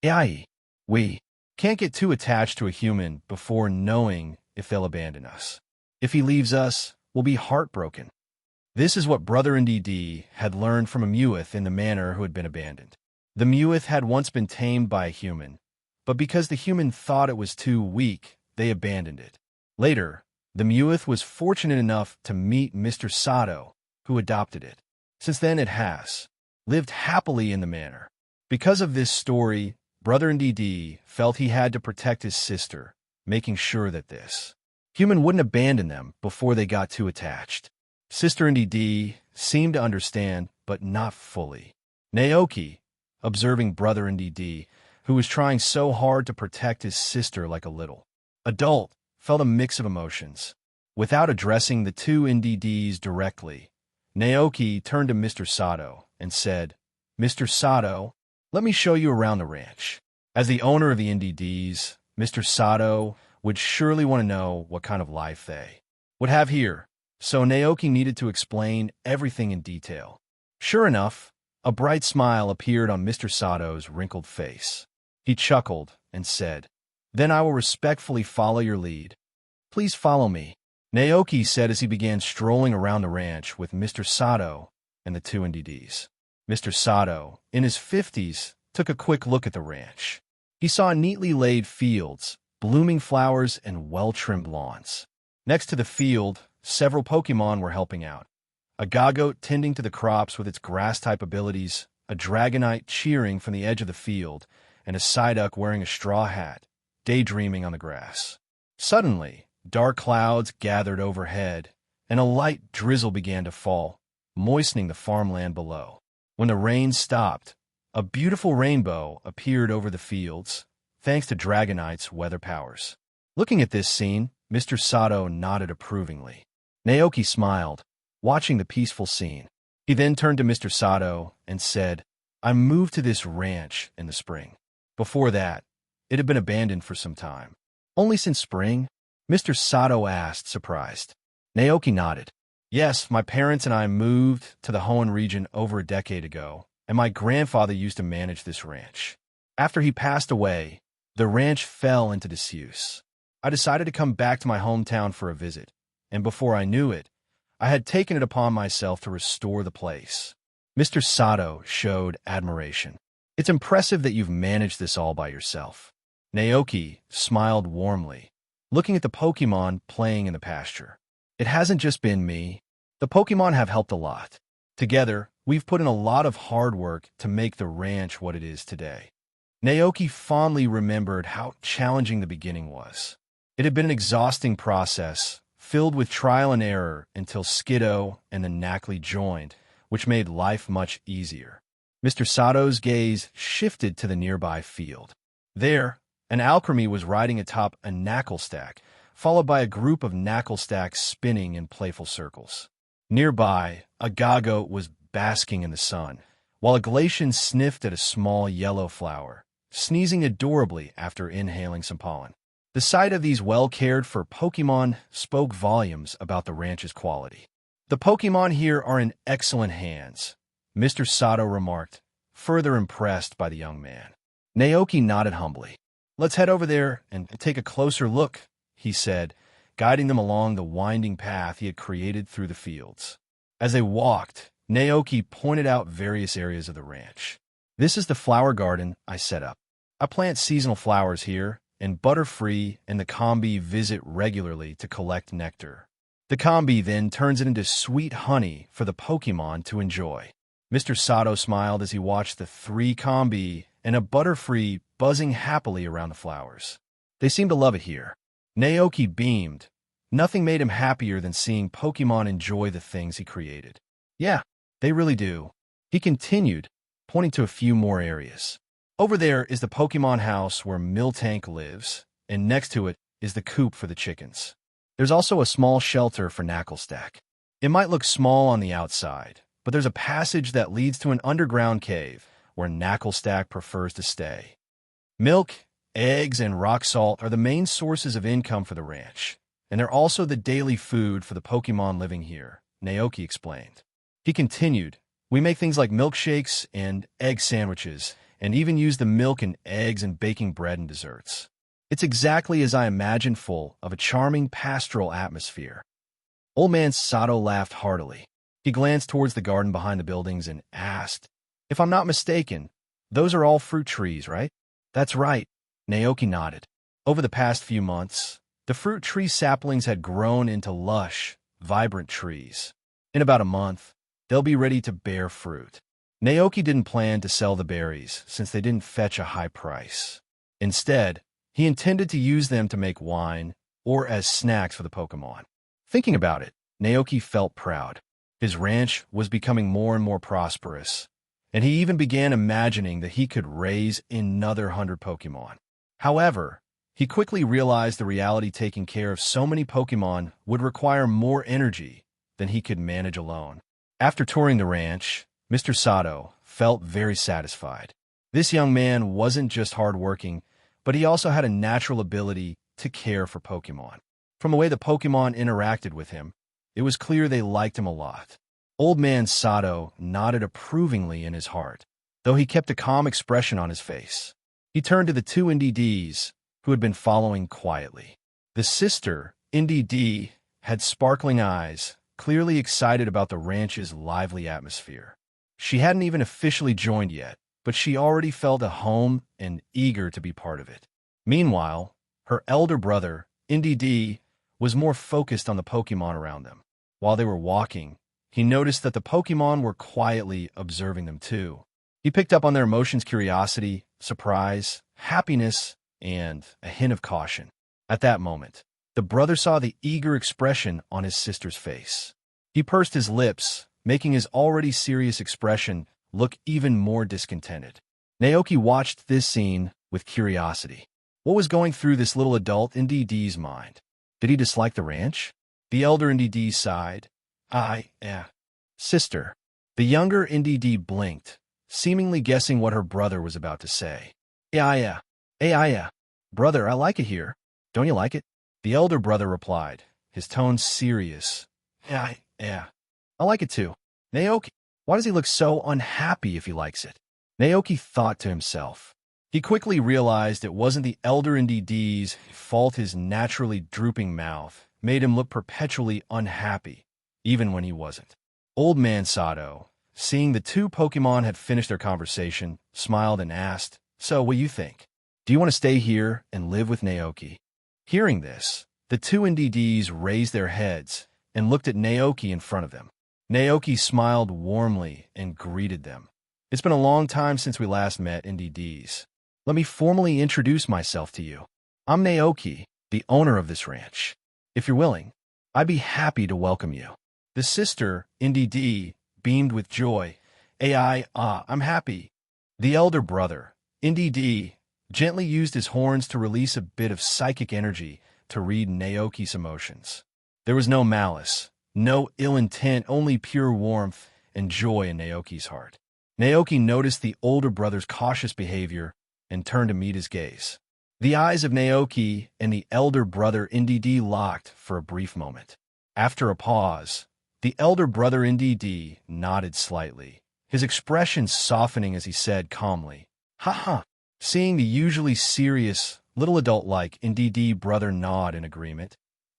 "Aye, we Can't get too attached to a human before knowing if they'll abandon us. If he leaves us, we'll be heartbroken. This is what Brother Nddd had learned from a Mewith in the manor who had been abandoned. The Mewith had once been tamed by a human, but because the human thought it was too weak, they abandoned it. Later, the Mewith was fortunate enough to meet Mr. Sato, who adopted it. Since then it has lived happily in the manor. Because of this story, Brother Nddd felt he had to protect his sister, making sure that this human wouldn't abandon them before they got too attached. Sister Nddd seemed to understand, but not fully. Naoki, observing Brother Nddd, who was trying so hard to protect his sister like a little adult, felt a mix of emotions. Without addressing the two Ndds directly, Naoki turned to Mr. Sato and said, "Mr. Sato, let me show you around the ranch." As the owner of the Ndds, Mr. Sato would surely want to know what kind of life they would have here, so Naoki needed to explain everything in detail. Sure enough, a bright smile appeared on Mr. Sato's wrinkled face. He chuckled and said, "Then I will respectfully follow your lead. Please follow me," Naoki said as he began strolling around the ranch with Mr. Sato and the two Ndds. Mr. Sato, in his 50s, took a quick look at the ranch. He saw neatly laid fields, blooming flowers, and well-trimmed lawns. Next to the field, several Pokémon were helping out. A Gagoat tending to the crops with its grass-type abilities, a Dragonite cheering from the edge of the field, and a Psyduck wearing a straw hat, daydreaming on the grass. Suddenly, dark clouds gathered overhead, and a light drizzle began to fall, moistening the farmland below. When the rain stopped, a beautiful rainbow appeared over the fields, thanks to Dragonite's weather powers. Looking at this scene, Mr. Sato nodded approvingly. Naoki smiled, watching the peaceful scene. He then turned to Mr. Sato and said, "I moved to this ranch in the spring. Before that, it had been abandoned for some time." "Only since spring?" Mr. Sato asked, surprised. Naoki nodded. "Yes, my parents and I moved to the Hoenn region over a decade ago, and my grandfather used to manage this ranch. After he passed away, the ranch fell into disuse. I decided to come back to my hometown for a visit, and before I knew it, I had taken it upon myself to restore the place." Mr. Sato showed admiration. "It's impressive that you've managed this all by yourself." Naoki smiled warmly, looking at the Pokémon playing in the pasture. "It hasn't just been me. The Pokémon have helped a lot. Together, we've put in a lot of hard work to make the ranch what it is today." Naoki fondly remembered how challenging the beginning was. It had been an exhausting process, filled with trial and error until Skiddo and the Knackley joined, which made life much easier. Mr. Sato's gaze shifted to the nearby field. There, an Alchemy was riding atop a Knacklestack, followed by a group of Knacklestacks spinning in playful circles. Nearby, a Gagoat was basking in the sun, while a Glacian sniffed at a small yellow flower, sneezing adorably after inhaling some pollen. The sight of these well-cared-for Pokémon spoke volumes about the ranch's quality. "The Pokémon here are in excellent hands," Mr. Sato remarked, further impressed by the young man. Naoki nodded humbly. "Let's head over there and take a closer look," he said, guiding them along the winding path he had created through the fields. As they walked, Naoki pointed out various areas of the ranch. "This is the flower garden I set up. I plant seasonal flowers here, and Butterfree and the Combi visit regularly to collect nectar. The Combi then turns it into sweet honey for the Pokémon to enjoy." Mr. Sato smiled as he watched the 3 Combi and a Butterfree buzzing happily around the flowers. "They seem to love it here." Naoki beamed. Nothing made him happier than seeing Pokémon enjoy the things he created. "Yeah, they really do," he continued, pointing to a few more areas. "Over there is the Pokémon house where Miltank lives, and next to it is the coop for the chickens. There's also a small shelter for Knacklestack. It might look small on the outside, but there's a passage that leads to an underground cave where Knacklestack prefers to stay. Milk, eggs, and rock salt are the main sources of income for the ranch, and they're also the daily food for the Pokémon living here," Naoki explained. He continued, "We make things like milkshakes and egg sandwiches, and even use the milk and eggs and baking bread and desserts. It's exactly as I imagined, full of a charming pastoral atmosphere. Old man Sato laughed heartily. He glanced towards the garden behind the buildings and asked, "If I'm not mistaken, those are all fruit trees, right?" "That's right," Naoki nodded. Over the past few months, the fruit tree saplings had grown into lush, vibrant trees. In about a month, they'll be ready to bear fruit. Naoki didn't plan to sell the berries since they didn't fetch a high price. Instead, he intended to use them to make wine or as snacks for the Pokémon. Thinking about it, Naoki felt proud. His ranch was becoming more and more prosperous, and he even began imagining that he could raise another 100 Pokémon. However, he quickly realized the reality: taking care of so many Pokémon would require more energy than he could manage alone. After touring the ranch, Mr. Sato felt very satisfied. This young man wasn't just hardworking, but he also had a natural ability to care for Pokémon. From the way the Pokémon interacted with him, it was clear they liked him a lot. Old man Sato nodded approvingly in his heart, though he kept a calm expression on his face. He turned to the two NDDs, who had been following quietly. The sister, NDD, had sparkling eyes, clearly excited about the ranch's lively atmosphere. She hadn't even officially joined yet, but she already felt at home and eager to be part of it. Meanwhile, her elder brother, NDD, was more focused on the Pokémon around them. While they were walking, he noticed that the Pokémon were quietly observing them too. He picked up on their emotions: curiosity, surprise, happiness, and a hint of caution. At that moment, the brother saw the eager expression on his sister's face. He pursed his lips, making his already serious expression look even more discontented. Naoki watched this scene with curiosity. What was going through this little adult NDD's mind? Did he dislike the ranch? The elder NDD sighed. Sister. The younger NDD blinked, seemingly guessing what her brother was about to say. Yeah. Brother, I like it here. Don't you like it? The elder brother replied, his tone serious. Yeah. I like it too. Naoki, why does he look so unhappy if he likes it? Naoki thought to himself. He quickly realized it wasn't the elder NDD's fault. His naturally drooping mouth made him look perpetually unhappy, even when he wasn't. Old man Sato, seeing the two Pokémon had finished their conversation, smiled and asked, "So, what do you think? Do you want to stay here and live with Naoki?" Hearing this, the two NDDs raised their heads and looked at Naoki in front of them. Naoki smiled warmly and greeted them. "It's been a long time since we last met, NDDs. Let me formally introduce myself to you. I'm Naoki, the owner of this ranch. If you're willing, I'd be happy to welcome you." The sister, NDD, beamed with joy. I'm happy." The elder brother, NDD, gently used his horns to release a bit of psychic energy to read Naoki's emotions. There was no malice, no ill intent, only pure warmth and joy in Naoki's heart. Naoki noticed the older brother's cautious behavior and turned to meet his gaze. The eyes of Naoki and the elder brother NDD locked for a brief moment. After a pause, the elder brother NDD nodded slightly, his expression softening as he said calmly, "Ha." Seeing the usually serious, little adult-like NDD brother nod in agreement,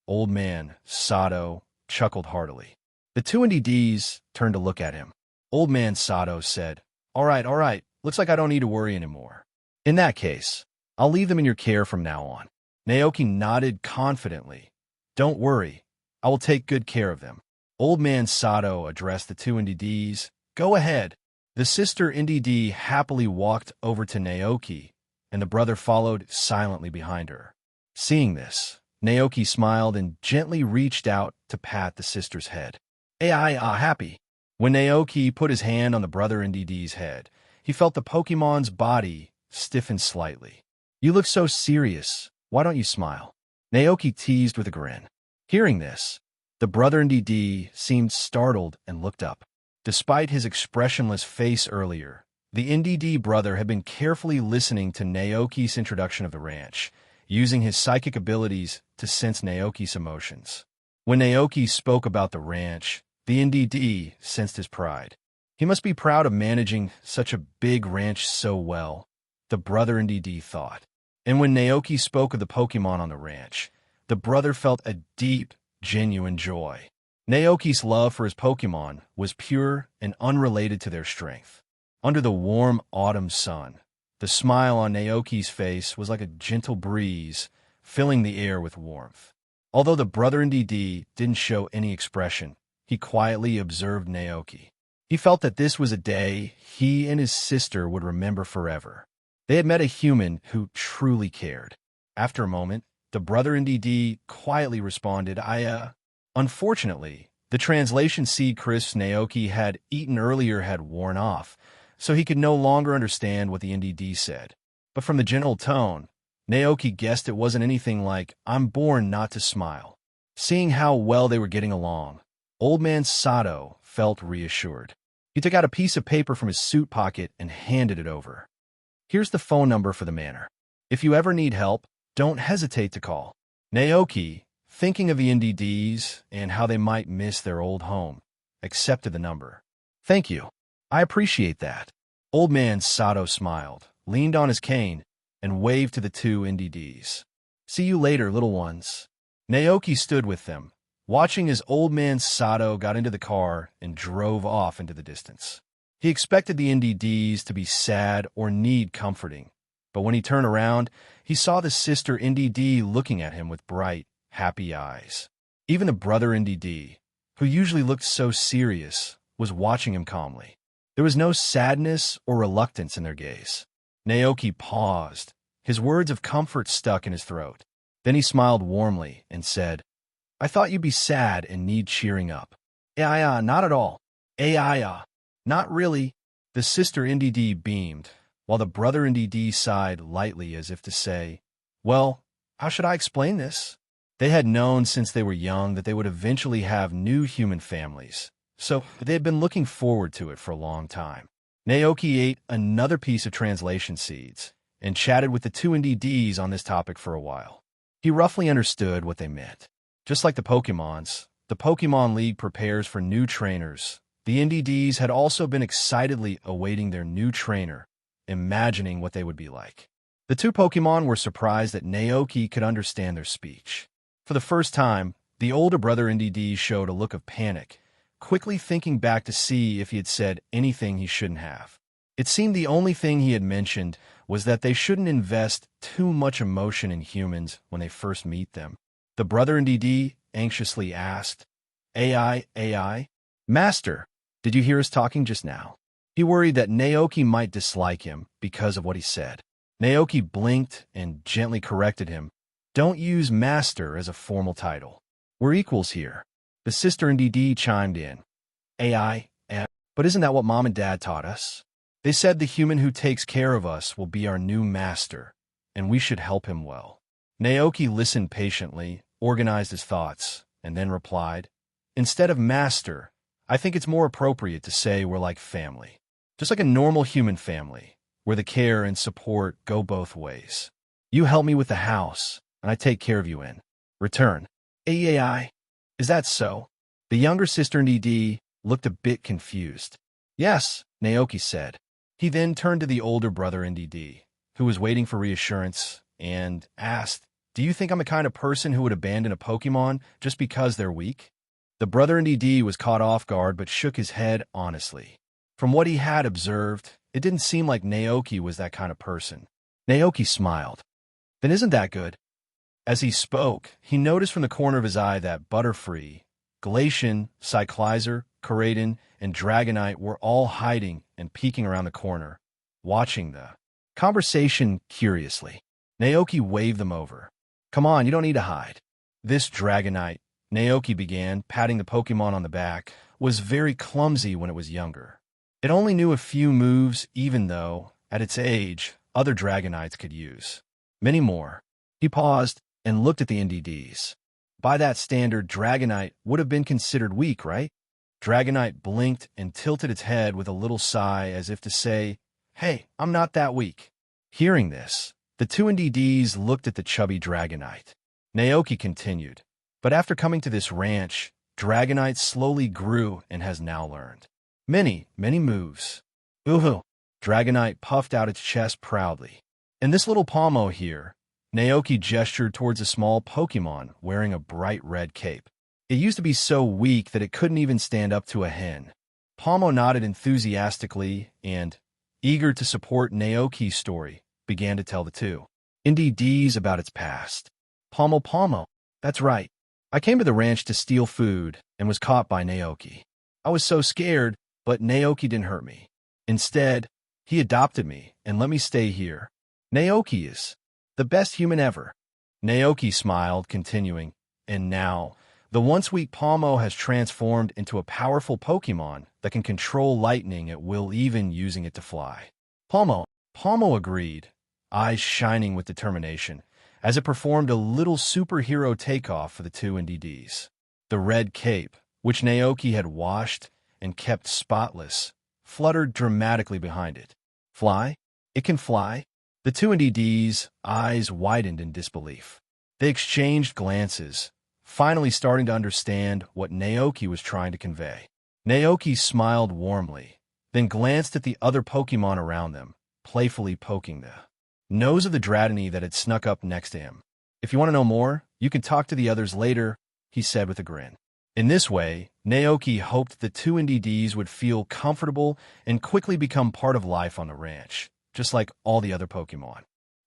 old man Sato chuckled heartily. The two NDDs turned to look at him. Old man Sato said, All right, looks like I don't need to worry anymore. In that case, I'll leave them in your care from now on." Naoki nodded confidently. "Don't worry, I will take good care of them." Old man Sato addressed the two NDDs. "Go ahead." The sister NDD happily walked over to Naoki, and the brother followed silently behind her. Seeing this, Naoki smiled and gently reached out to pat the sister's head. Happy. When Naoki put his hand on the brother NDD's head, he felt the Pokemon's body stiffen slightly. "You look so serious. Why don't you smile?" Naoki teased with a grin. Hearing this, the brother NDD seemed startled and looked up. Despite his expressionless face earlier, the NDD brother had been carefully listening to Naoki's introduction of the ranch, using his psychic abilities to sense Naoki's emotions. When Naoki spoke about the ranch, the NDD sensed his pride. He must be proud of managing such a big ranch so well, the brother NDD thought. And when Naoki spoke of the Pokémon on the ranch, the brother felt a deep, genuine joy. Naoki's love for his Pokémon was pure and unrelated to their strength. Under the warm autumn sun, the smile on Naoki's face was like a gentle breeze, filling the air with warmth. Although the brother NDD didn't show any expression, he quietly observed Naoki. He felt that this was a day he and his sister would remember forever. They had met a human who truly cared. After a moment, the brother NDD quietly responded, Unfortunately, the translation seed crisps Naoki had eaten earlier had worn off, so he could no longer understand what the NDD said. But from the gentle tone, Naoki guessed it wasn't anything like, I'm born not to smile. Seeing how well they were getting along, Old Man Sato felt reassured. He took out a piece of paper from his suit pocket and handed it over. Here's the phone number for the manor. If you ever need help, don't hesitate to call. Naoki, thinking of the NDDs and how they might miss their old home, accepted the number. Thank you. I appreciate that. Old Man Sato smiled, leaned on his cane, and waved to the two NDDs. See you later, little ones. Naoki stood with them, watching as Old Man Sato got into the car and drove off into the distance. He expected the NDDs to be sad or need comforting, but when he turned around, he saw the sister NDD looking at him with bright, happy eyes. Even the brother NDD, who usually looked so serious, was watching him calmly. There was no sadness or reluctance in their gaze. Naoki paused, his words of comfort stuck in his throat. Then he smiled warmly and said, I thought you'd be sad and need cheering up. Not at all. Not really. The sister NDD beamed, while the brother NDD sighed lightly as if to say, Well, how should I explain this? They had known since they were young that they would eventually have new human families, so they had been looking forward to it for a long time. Naoki ate another piece of translation seeds and chatted with the two NDDs on this topic for a while. He roughly understood what they meant. Just like the Pokémons, the Pokémon League prepares for new trainers. The NDDs had also been excitedly awaiting their new trainer, imagining what they would be like. The two Pokémon were surprised that Naoki could understand their speech. For the first time, the older brother NDD showed a look of panic, quickly thinking back to see if he had said anything he shouldn't have. It seemed the only thing he had mentioned was that they shouldn't invest too much emotion in humans when they first meet them. The brother NDD anxiously asked, AI? Master, did you hear us talking just now? He worried that Naoki might dislike him because of what he said. Naoki blinked and gently corrected him. Don't use master as a formal title. We're equals here. The sister NDD chimed in. But isn't that what Mom and Dad taught us? They said the human who takes care of us will be our new master, and we should help him well. Naoki listened patiently, organized his thoughts, and then replied, Instead of master, I think it's more appropriate to say we're like family. Just like a normal human family, where the care and support go both ways. You help me with the house, and I take care of you in return. Is that so? The younger sister NDD looked a bit confused. Yes, Naoki said. He then turned to the older brother NDD, who was waiting for reassurance, and asked, Do you think I'm the kind of person who would abandon a Pokémon just because they're weak? The brother NDD was caught off guard but shook his head honestly. From what he had observed, it didn't seem like Naoki was that kind of person. Naoki smiled. Then isn't that good? As he spoke, he noticed from the corner of his eye that Butterfree, Glacian, Cyclizer, Coradin, and Dragonite were all hiding and peeking around the corner, watching the conversation curiously. Naoki waved them over. Come on, you don't need to hide. This Dragonite, Naoki began, patting the Pokémon on the back, was very clumsy when it was younger. It only knew a few moves, even though, at its age, other Dragonites could use many more. He paused and looked at the NDDs. By that standard, Dragonite would have been considered weak, right? Dragonite blinked and tilted its head with a little sigh as if to say, Hey, I'm not that weak. Hearing this, the two NDDs looked at the chubby Dragonite. Naoki continued, But after coming to this ranch, Dragonite slowly grew and has now learned. Many, many moves. Uhu. Dragonite puffed out its chest proudly. And this little Palmo here, Naoki gestured towards a small Pokémon wearing a bright red cape. It used to be so weak that it couldn't even stand up to a hen. Palmo nodded enthusiastically and, eager to support Naoki's story, began to tell the two NDDs about its past. Palmo, that's right. I came to the ranch to steal food and was caught by Naoki. I was so scared, but Naoki didn't hurt me. Instead, he adopted me and let me stay here. Naoki is the best human ever. Naoki smiled, continuing, and now, the once weak Palmo has transformed into a powerful Pokémon that can control lightning at will, even using it to fly. Palmo agreed, eyes shining with determination, as it performed a little superhero takeoff for the two NDDs. The red cape, which Naoki had washed and kept spotless, fluttered dramatically behind it. Fly? It can fly? The two NDDs' eyes widened in disbelief. They exchanged glances, finally starting to understand what Naoki was trying to convey. Naoki smiled warmly, then glanced at the other Pokémon around them, playfully poking the nose of the Dratini that had snuck up next to him. If you want to know more, you can talk to the others later, he said with a grin. In this way, Naoki hoped the two NDDs would feel comfortable and quickly become part of life on the ranch, just like all the other Pokémon.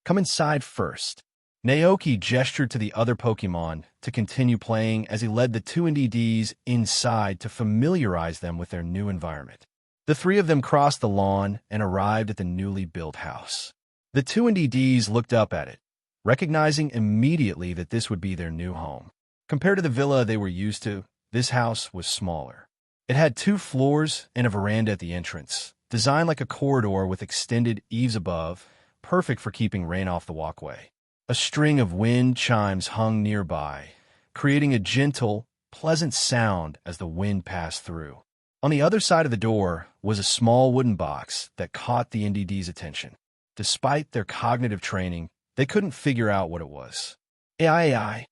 Come inside first. Naoki gestured to the other Pokémon to continue playing as he led the two NDDs inside to familiarize them with their new environment. The three of them crossed the lawn and arrived at the newly built house. The two NDDs looked up at it, recognizing immediately that this would be their new home. Compared to the villa they were used to, this house was smaller. It had 2 floors and a veranda at the entrance, designed like a corridor with extended eaves above, perfect for keeping rain off the walkway. A string of wind chimes hung nearby, creating a gentle, pleasant sound as the wind passed through. On the other side of the door was a small wooden box that caught the NDD's attention. Despite their cognitive training, they couldn't figure out what it was. AI.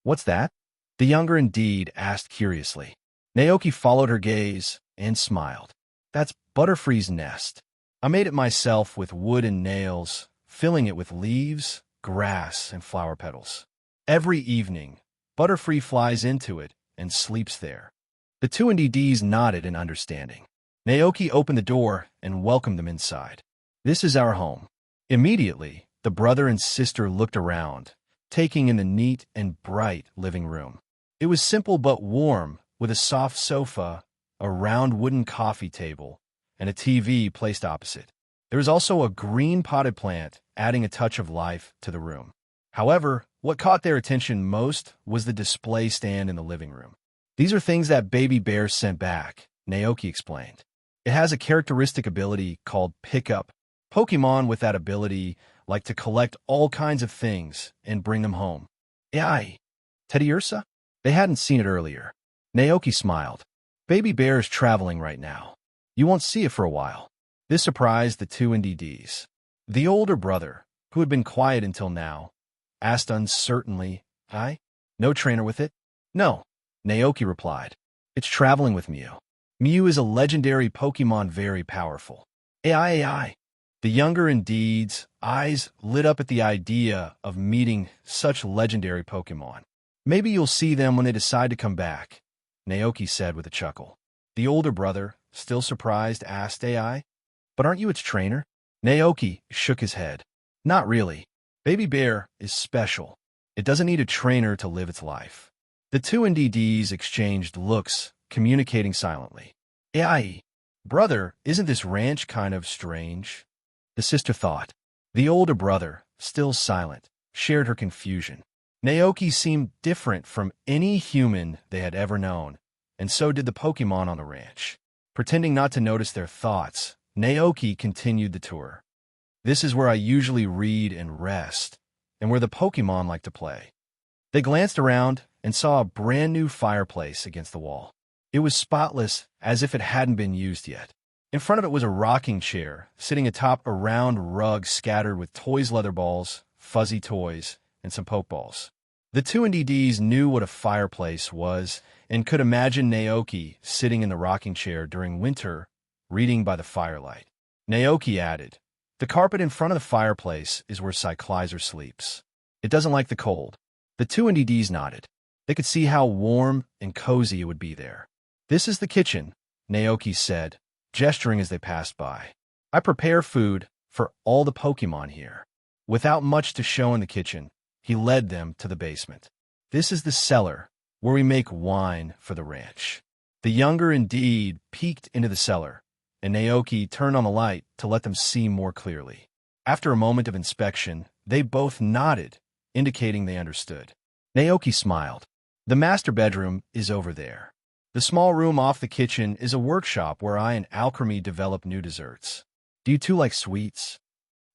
What's that? The younger Indeed asked curiously. Naoki followed her gaze and smiled. That's Butterfree's nest. I made it myself with wood and nails, filling it with leaves, grass, and flower petals. Every evening, Butterfree flies into it and sleeps there. The two NDDs nodded in understanding. Naoki opened the door and welcomed them inside. This is our home. Immediately, the brother and sister looked around, taking in the neat and bright living room. It was simple but warm, with a soft sofa, a round wooden coffee table, and a TV placed opposite. There was also a green potted plant, adding a touch of life to the room. However, what caught their attention most was the display stand in the living room. These are things that Baby Bear sent back, Naoki explained. It has a characteristic ability called Pickup. Pokémon with that ability like to collect all kinds of things and bring them home. AI. Teddy Ursa? They hadn't seen it earlier. Naoki smiled. Baby Bear is traveling right now. You won't see it for a while. This surprised the two NDDs. The older brother, who had been quiet until now, asked uncertainly, No trainer with it? No, Naoki replied. It's traveling with Mew. Mew is a legendary Pokémon, very powerful. AI. The younger NDD's eyes lit up at the idea of meeting such legendary Pokémon. Maybe you'll see them when they decide to come back, Naoki said with a chuckle. The older brother, still surprised, asked AI, But aren't you its trainer? Naoki shook his head. Not really. Baby Bear is special. It doesn't need a trainer to live its life. The two NDDs exchanged looks, communicating silently. AI, brother, isn't this ranch kind of strange? The sister thought. The older brother, still silent, shared her confusion. Naoki seemed different from any human they had ever known, and so did the Pokémon on the ranch. Pretending not to notice their thoughts, Naoki continued the tour. This is where I usually read and rest, and where the Pokémon like to play. They glanced around and saw a brand new fireplace against the wall. It was spotless, as if it hadn't been used yet. In front of it was a rocking chair, sitting atop a round rug scattered with toys, leather balls, fuzzy toys, and some Pokeballs. The two NDDs knew what a fireplace was and could imagine Naoki sitting in the rocking chair during winter reading by the firelight. Naoki added, "The carpet in front of the fireplace is where Cyclizer sleeps. It doesn't like the cold." The two NDDs nodded. They could see how warm and cozy it would be there. "This is the kitchen," Naoki said, gesturing as they passed by. "I prepare food for all the Pokémon here." Without much to show in the kitchen, he led them to the basement. "This is the cellar, where we make wine for the ranch." The younger indeed peeked into the cellar, and Naoki turned on the light to let them see more clearly. After a moment of inspection, they both nodded, indicating they understood. Naoki smiled. "The master bedroom is over there. The small room off the kitchen is a workshop where I and Alchemy develop new desserts. Do you two like sweets?"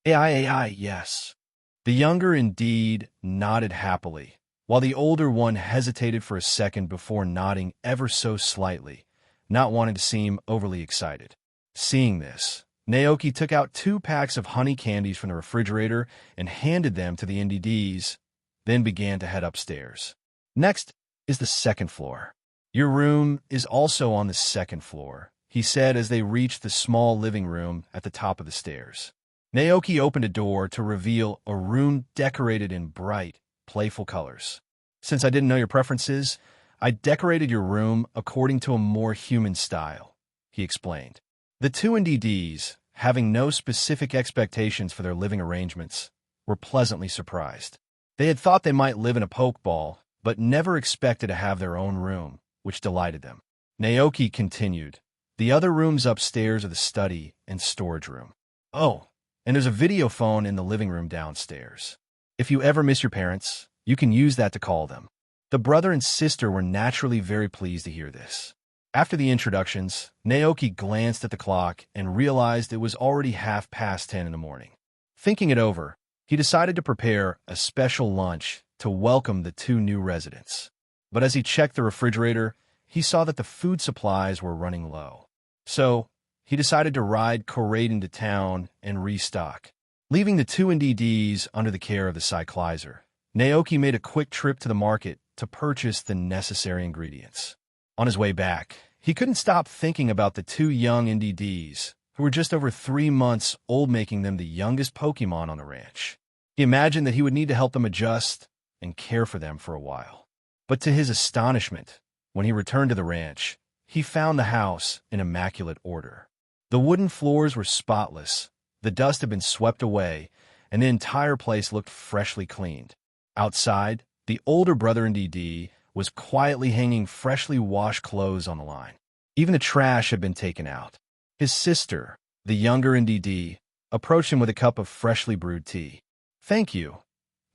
AI, yes." The younger indeed nodded happily, while the older one hesitated for a second before nodding ever so slightly, not wanting to seem overly excited. Seeing this, Naoki took out 2 packs of honey candies from the refrigerator and handed them to the NDDs, then began to head upstairs. "Next is the second floor. Your room is also on the second floor," he said as they reached the small living room at the top of the stairs. Naoki opened a door to reveal a room decorated in bright, playful colors. "Since I didn't know your preferences, I decorated your room according to a more human style," he explained. The two NDDs, having no specific expectations for their living arrangements, were pleasantly surprised. They had thought they might live in a Pokeball, but never expected to have their own room, which delighted them. Naoki continued, "The other rooms upstairs are the study and storage room. Oh, and there's a video phone in the living room downstairs. If you ever miss your parents, you can use that to call them." The brother and sister were naturally very pleased to hear this. After the introductions, Naoki glanced at the clock and realized it was already 10:30 in the morning. Thinking it over, he decided to prepare a special lunch to welcome the 2 new residents. But as he checked the refrigerator, he saw that the food supplies were running low. So, he decided to ride Corrade into town and restock. Leaving the 2 NDDs under the care of the Cyclizer, Naoki made a quick trip to the market to purchase the necessary ingredients. On his way back, he couldn't stop thinking about the 2 young NDDs, who were just over 3 months old, making them the youngest Pokémon on the ranch. He imagined that he would need to help them adjust and care for them for a while. But to his astonishment, when he returned to the ranch, he found the house in immaculate order. The wooden floors were spotless, the dust had been swept away, and the entire place looked freshly cleaned. Outside, the older brother NDD was quietly hanging freshly washed clothes on the line. Even the trash had been taken out. His sister, the younger NDD, approached him with a cup of freshly brewed tea. "Thank you,"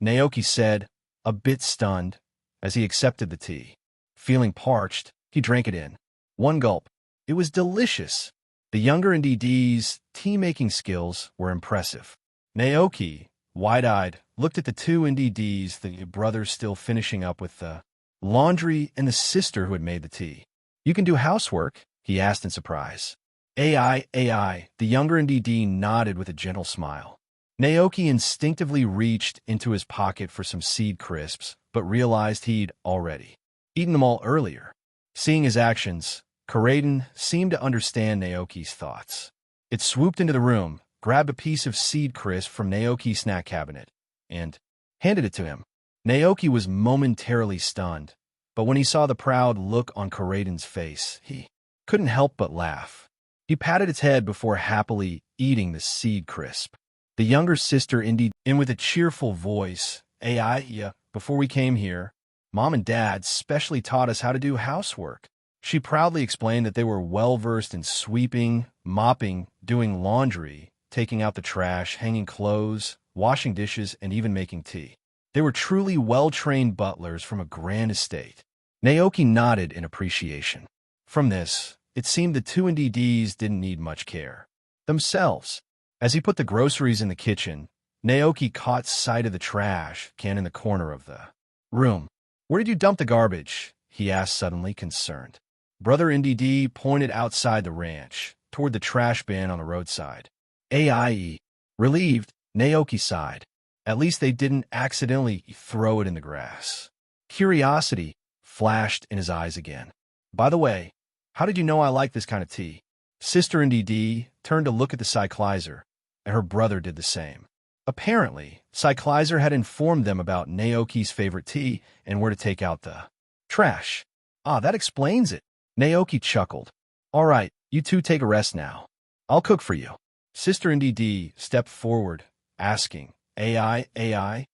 Naoki said, a bit stunned, as he accepted the tea. Feeling parched, he drank it in. One gulp. It was delicious. The younger NDD's tea-making skills were impressive. Naoki, wide-eyed, looked at the 2 NDDs, the brothers still finishing up with the laundry, and the sister who had made the tea. "You can do housework?" he asked in surprise. AI, the younger NDD nodded with a gentle smile. Naoki instinctively reached into his pocket for some seed crisps, but realized he'd already eaten them all earlier. Seeing his actions, Corraden seemed to understand Naoki's thoughts. It swooped into the room, grabbed a piece of seed crisp from Naoki's snack cabinet, and handed it to him. Naoki was momentarily stunned, but when he saw the proud look on Corraden's face, he couldn't help but laugh. He patted its head before happily eating the seed crisp. The younger sister indied in with a cheerful voice, "Yeah, before we came here, Mom and Dad specially taught us how to do housework." She proudly explained that they were well-versed in sweeping, mopping, doing laundry, taking out the trash, hanging clothes, washing dishes, and even making tea. They were truly well-trained butlers from a grand estate. Naoki nodded in appreciation. From this, it seemed the 2 NDDs didn't need much care themselves. As he put the groceries in the kitchen, Naoki caught sight of the trash can in the corner of the room. "Where did you dump the garbage?" he asked suddenly, concerned. Brother NDD pointed outside the ranch, toward the trash bin on the roadside. "AIE." Relieved, Naoki sighed. At least they didn't accidentally throw it in the grass. Curiosity flashed in his eyes again. "By the way, how did you know I like this kind of tea?" Sister NDD turned to look at the Cyclizer, and her brother did the same. Apparently, Cyclizer had informed them about Naoki's favorite tea and where to take out the trash. Ah, that explains it. Naoki chuckled. All right, you two take a rest now. I'll cook for you. Sister NDD stepped forward, asking, AI,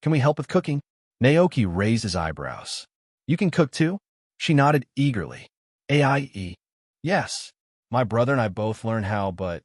can we help with cooking? Naoki raised his eyebrows. You can cook too? She nodded eagerly. AIE. Yes. My brother and I both learned how, but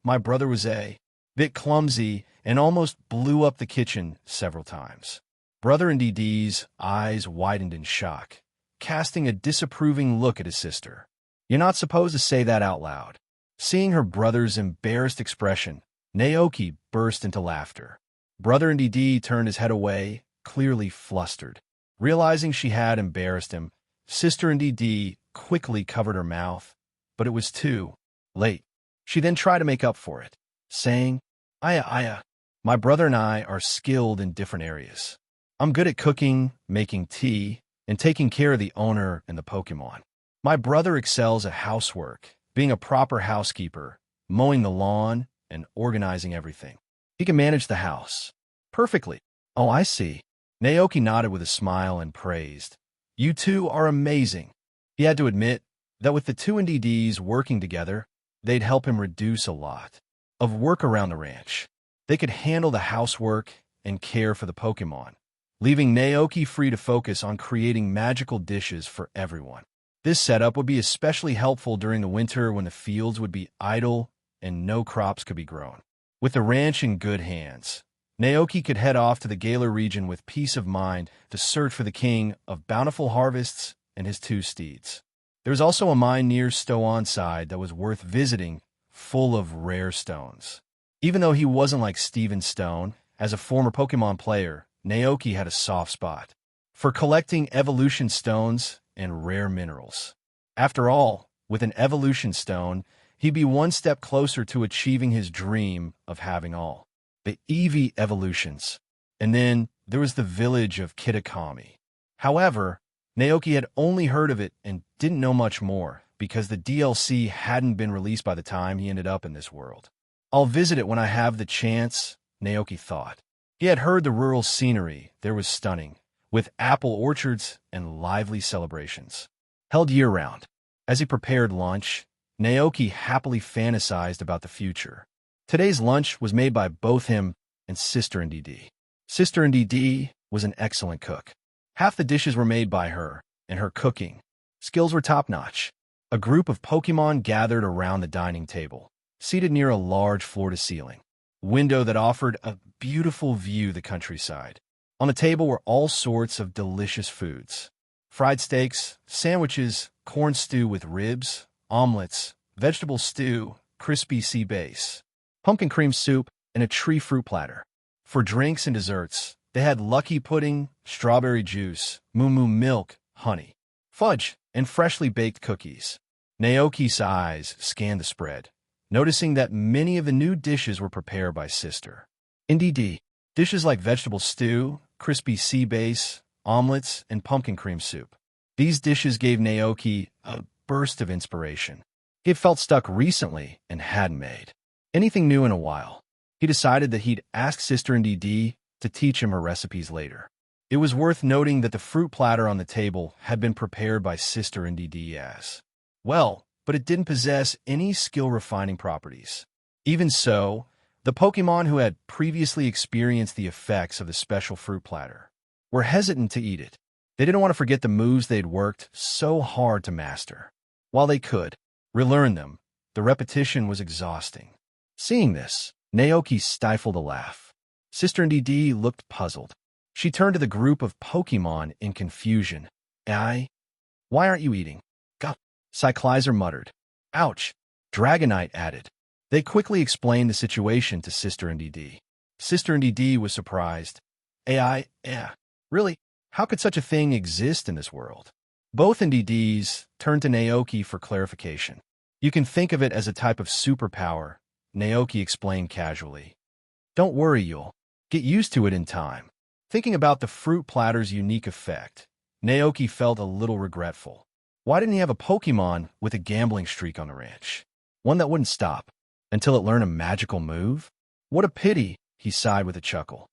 my brother was a bit clumsy and almost blew up the kitchen several times. Brother NDD's eyes widened in shock, casting a disapproving look at his sister. You're not supposed to say that out loud. Seeing her brother's embarrassed expression, Naoki burst into laughter. Brother NDD turned his head away, clearly flustered. Realizing she had embarrassed him, Sister NDD quickly covered her mouth, but it was too late. She then tried to make up for it, saying, Aya, my brother and I are skilled in different areas. I'm good at cooking, making tea, and taking care of the owner and the Pokémon. My brother excels at housework, being a proper housekeeper, mowing the lawn, and organizing everything. He can manage the house perfectly. Oh, I see. Naoki nodded with a smile and praised. You two are amazing. He had to admit that with the two NDDs working together, they'd help him reduce a lot of work around the ranch. They could handle the housework and care for the Pokémon, leaving Naoki free to focus on creating magical dishes for everyone. This setup would be especially helpful during the winter when the fields would be idle and no crops could be grown. With the ranch in good hands, Naoki could head off to the Galar region with peace of mind to search for the king of bountiful harvests and his two steeds. There was also a mine near Stoonside that was worth visiting, full of rare stones. Even though he wasn't like Steven Stone, as a former Pokémon player, Naoki had a soft spot for collecting evolution stones and rare minerals. After all, with an evolution stone, he'd be one step closer to achieving his dream of having all the Eevee evolutions. And then there was the village of Kitakami. However, Naoki had only heard of it and didn't know much more because the DLC hadn't been released by the time he ended up in this world. I'll visit it when I have the chance, Naoki thought. He had heard the rural scenery there was stunning, with apple orchards and lively celebrations, held year-round. As he prepared lunch, Naoki happily fantasized about the future. Today's lunch was made by both him and Sister NDD. Sister NDD was an excellent cook. Half the dishes were made by her, and her cooking skills were top-notch. A group of Pokémon gathered around the dining table, seated near a large floor-to-ceiling window that offered a beautiful view of the countryside. On the table were all sorts of delicious foods. Fried steaks, sandwiches, corn stew with ribs, omelets, vegetable stew, crispy sea base, pumpkin cream soup, and a tree fruit platter. For drinks and desserts, they had lucky pudding, strawberry juice, moo milk, honey, fudge, and freshly baked cookies. Naoki's eyes scanned the spread, noticing that many of the new dishes were prepared by Sister NDD. Dishes like vegetable stew, crispy sea base, omelets, and pumpkin cream soup. These dishes gave Naoki a burst of inspiration. He had felt stuck recently and hadn't made anything new in a while. He decided that he'd ask Sister NDD to teach him her recipes later. It was worth noting that the fruit platter on the table had been prepared by Sister NDD as well, but it didn't possess any skill-refining properties. Even so, the Pokémon who had previously experienced the effects of the special fruit platter were hesitant to eat it. They didn't want to forget the moves they'd worked so hard to master. While they could relearn them, the repetition was exhausting. Seeing this, Naoki stifled a laugh. Sister NDD looked puzzled. She turned to the group of Pokémon in confusion. Why aren't you eating? Go. Cyclizer muttered. Ouch, Dragonite added. They quickly explained the situation to Sister NDD. Sister NDD was surprised. Really? How could such a thing exist in this world? Both NDDs turned to Naoki for clarification. You can think of it as a type of superpower, Naoki explained casually. Don't worry, you'll get used to it in time. Thinking about the fruit platter's unique effect, Naoki felt a little regretful. Why didn't he have a Pokémon with a gambling streak on the ranch? one that wouldn't stop until it learned a magical move? What a pity, he sighed with a chuckle.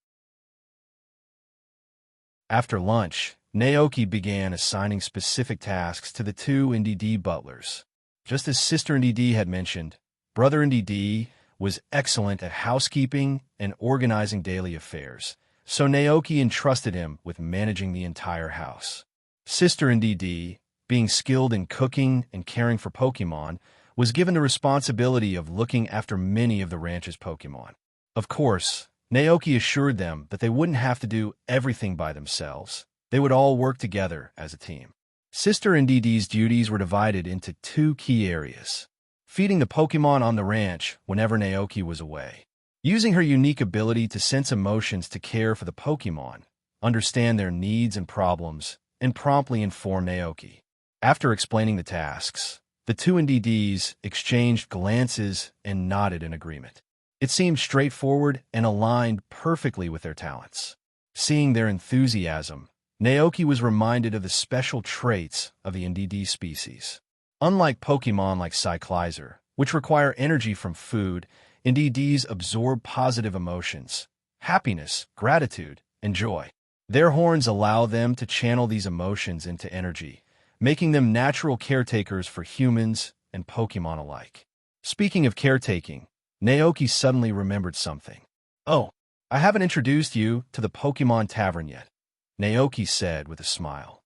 After lunch, Naoki began assigning specific tasks to the two NDD butlers. Just as Sister NDD had mentioned, Brother NDD was excellent at housekeeping and organizing daily affairs, so Naoki entrusted him with managing the entire house. Sister NDD, being skilled in cooking and caring for Pokémon, was given the responsibility of looking after many of the ranch's Pokémon. Of course, Naoki assured them that they wouldn't have to do everything by themselves. They would all work together as a team. Sister NDD's duties were divided into two key areas: feeding the Pokémon on the ranch whenever Naoki was away, using her unique ability to sense emotions to care for the Pokémon, understand their needs and problems, and promptly inform Naoki. After explaining the tasks, the two NDDs exchanged glances and nodded in agreement. It seemed straightforward and aligned perfectly with their talents. Seeing their enthusiasm, Naoki was reminded of the special traits of the NDD species. Unlike Pokémon like Cyclizer, which require energy from food, NDDs absorb positive emotions, happiness, gratitude, and joy. Their horns allow them to channel these emotions into energy, making them natural caretakers for humans and Pokémon alike. Speaking of caretaking, Naoki suddenly remembered something. "Oh, I haven't introduced you to the Pokémon Tavern yet," Naoki said with a smile.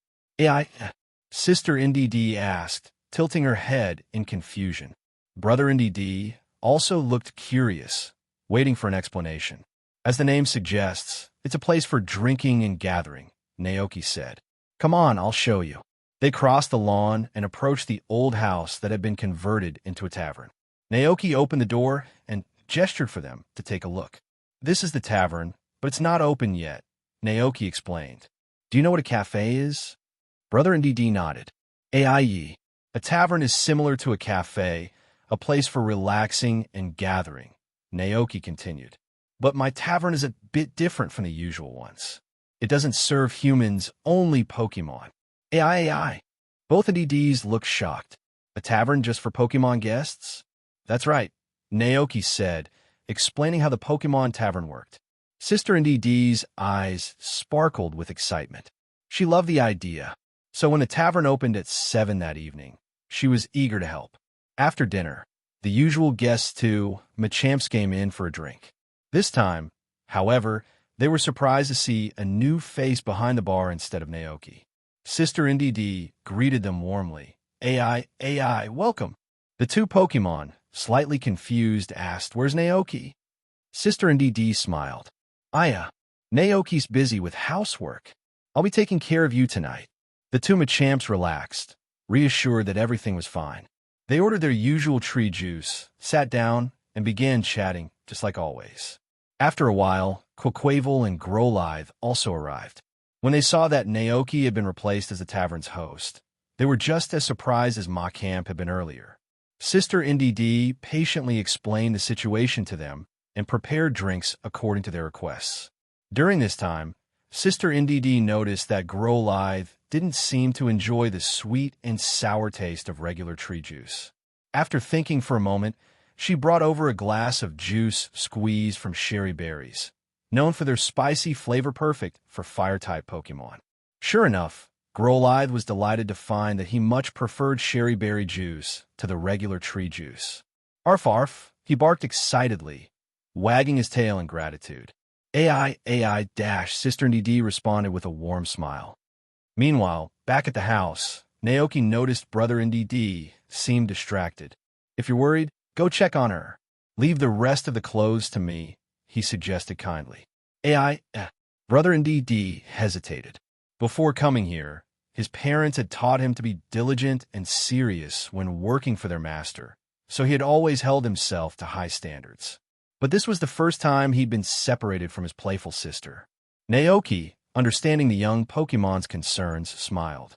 Sister NDD asked, tilting her head in confusion. Brother NDD also looked curious, waiting for an explanation. "As the name suggests, it's a place for drinking and gathering," Naoki said. "Come on, I'll show you." They crossed the lawn and approached the old house that had been converted into a tavern. Naoki opened the door and gestured for them to take a look. "This is the tavern, but it's not open yet," Naoki explained. "Do you know what a cafe is?" Brother NDD nodded. "A tavern is similar to a cafe, a place for relaxing and gathering," Naoki continued. "But my tavern is a bit different from the usual ones. It doesn't serve humans, only Pokémon." AI. Both NDDs looked shocked. "A tavern just for Pokémon guests?" "That's right," Naoki said, explaining how the Pokémon Tavern worked. Sister NDD's eyes sparkled with excitement. She loved the idea, so when the tavern opened at 7 that evening, she was eager to help. After dinner, the usual guests too, Machamps came in for a drink. This time, however, they were surprised to see a new face behind the bar instead of Naoki. Sister NDD greeted them warmly. AI, welcome." The two Pokémon, slightly confused, asked, "Where's Naoki?" Sister NDD smiled. Naoki's busy with housework. I'll be taking care of you tonight." The two Machamps relaxed, reassured that everything was fine. They ordered their usual tree juice, sat down, and began chatting, just like always. After a while, Quaquavel and Growlithe also arrived. When they saw that Naoki had been replaced as the tavern's host, they were just as surprised as Machamp had been earlier. Sister NDD patiently explained the situation to them and prepared drinks according to their requests. During this time, Sister NDD noticed that Growlithe didn't seem to enjoy the sweet and sour taste of regular tree juice. After thinking for a moment, she brought over a glass of juice squeezed from sherry berries, known for their spicy flavor perfect for fire-type Pokémon. Sure enough, Growlithe was delighted to find that he much preferred sherry berry juice to the regular tree juice. "Arf arf," he barked excitedly, wagging his tail in gratitude. AI, Sister NDD responded with a warm smile. Meanwhile, back at the house, Naoki noticed Brother NDD seemed distracted. "If you're worried, go check on her. Leave the rest of the clothes to me," he suggested kindly. Brother NDD hesitated. Before coming here, his parents had taught him to be diligent and serious when working for their master, so he had always held himself to high standards. But this was the first time he'd been separated from his playful sister. Naoki, understanding the young Pokémon's concerns, smiled.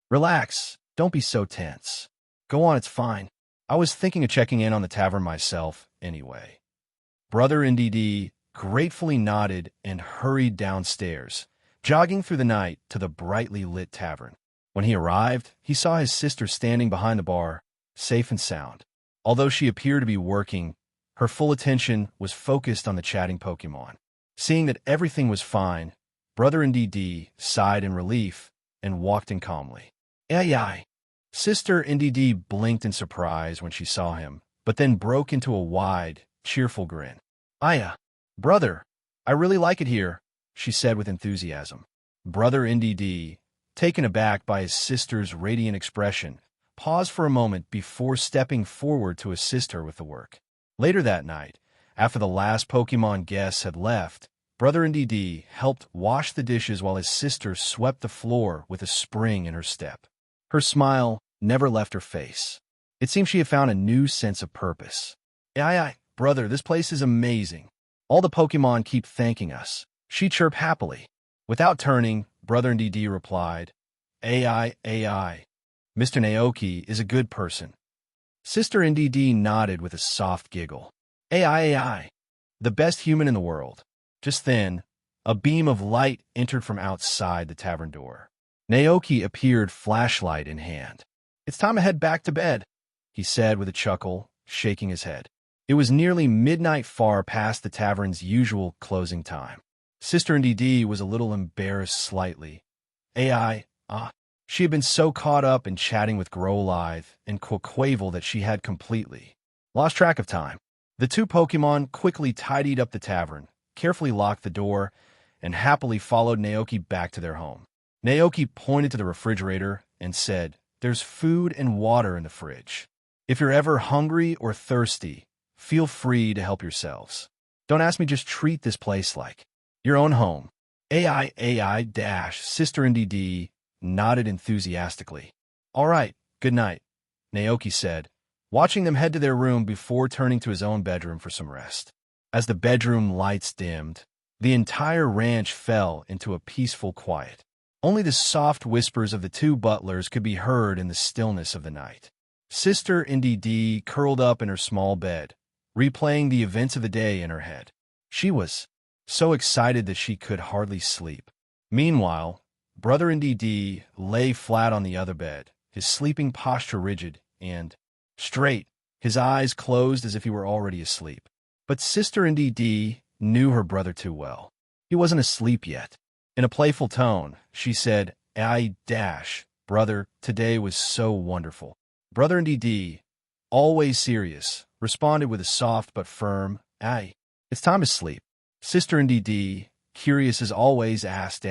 "Relax, don't be so tense. Go on, it's fine. I was thinking of checking in on the tavern myself, anyway." Brother NDD gratefully nodded and hurried downstairs, jogging through the night to the brightly lit tavern. When he arrived, he saw his sister standing behind the bar, safe and sound. Although she appeared to be working, her full attention was focused on the chatting Pokémon. Seeing that everything was fine, Brother NDD sighed in relief and walked in calmly. Ay. Sister NDD blinked in surprise when she saw him, but then broke into a wide, cheerful grin. Aya, brother, I really like it here, she said with enthusiasm. Brother NDD, taken aback by his sister's radiant expression, paused for a moment before stepping forward to assist her with the work. Later that night, after the last Pokémon guests had left, Brother NDD helped wash the dishes while his sister swept the floor with a spring in her step. Her smile never left her face. It seemed she had found a new sense of purpose. Aye, brother, this place is amazing. All the Pokémon keep thanking us, she chirped happily. Without turning, Brother NDD replied, Ai. Mr. Naoki is a good person. Sister NDD nodded with a soft giggle. Ai. The best human in the world. Just then, a beam of light entered from outside the tavern door. Naoki appeared, flashlight in hand. It's time to head back to bed, he said with a chuckle, shaking his head. It was nearly midnight, far past the tavern's usual closing time. Sister NDD was a little embarrassed slightly. She had been so caught up in chatting with Growlithe and Quaquavel that she had completely lost track of time. The two Pokémon quickly tidied up the tavern, carefully locked the door, and happily followed Naoki back to their home. Naoki pointed to the refrigerator and said, There's food and water in the fridge. If you're ever hungry or thirsty, feel free to help yourselves. Don't ask me, just treat this place like your own home. Sister NDD nodded enthusiastically. All right, good night, Naoki said, watching them head to their room before turning to his own bedroom for some rest. As the bedroom lights dimmed, the entire ranch fell into a peaceful quiet. Only the soft whispers of the two butlers could be heard in the stillness of the night. Sister NDD curled up in her small bed, replaying the events of the day in her head. She was so excited that she could hardly sleep. Meanwhile, Brother NDD lay flat on the other bed, his sleeping posture rigid and straight, his eyes closed as if he were already asleep. But Sister NDD knew her brother too well. He wasn't asleep yet. In a playful tone, she said, Brother, today was so wonderful. Brother NDD, always serious, responded with a soft but firm, it's time to sleep. Sister NDD, curious as always, asked,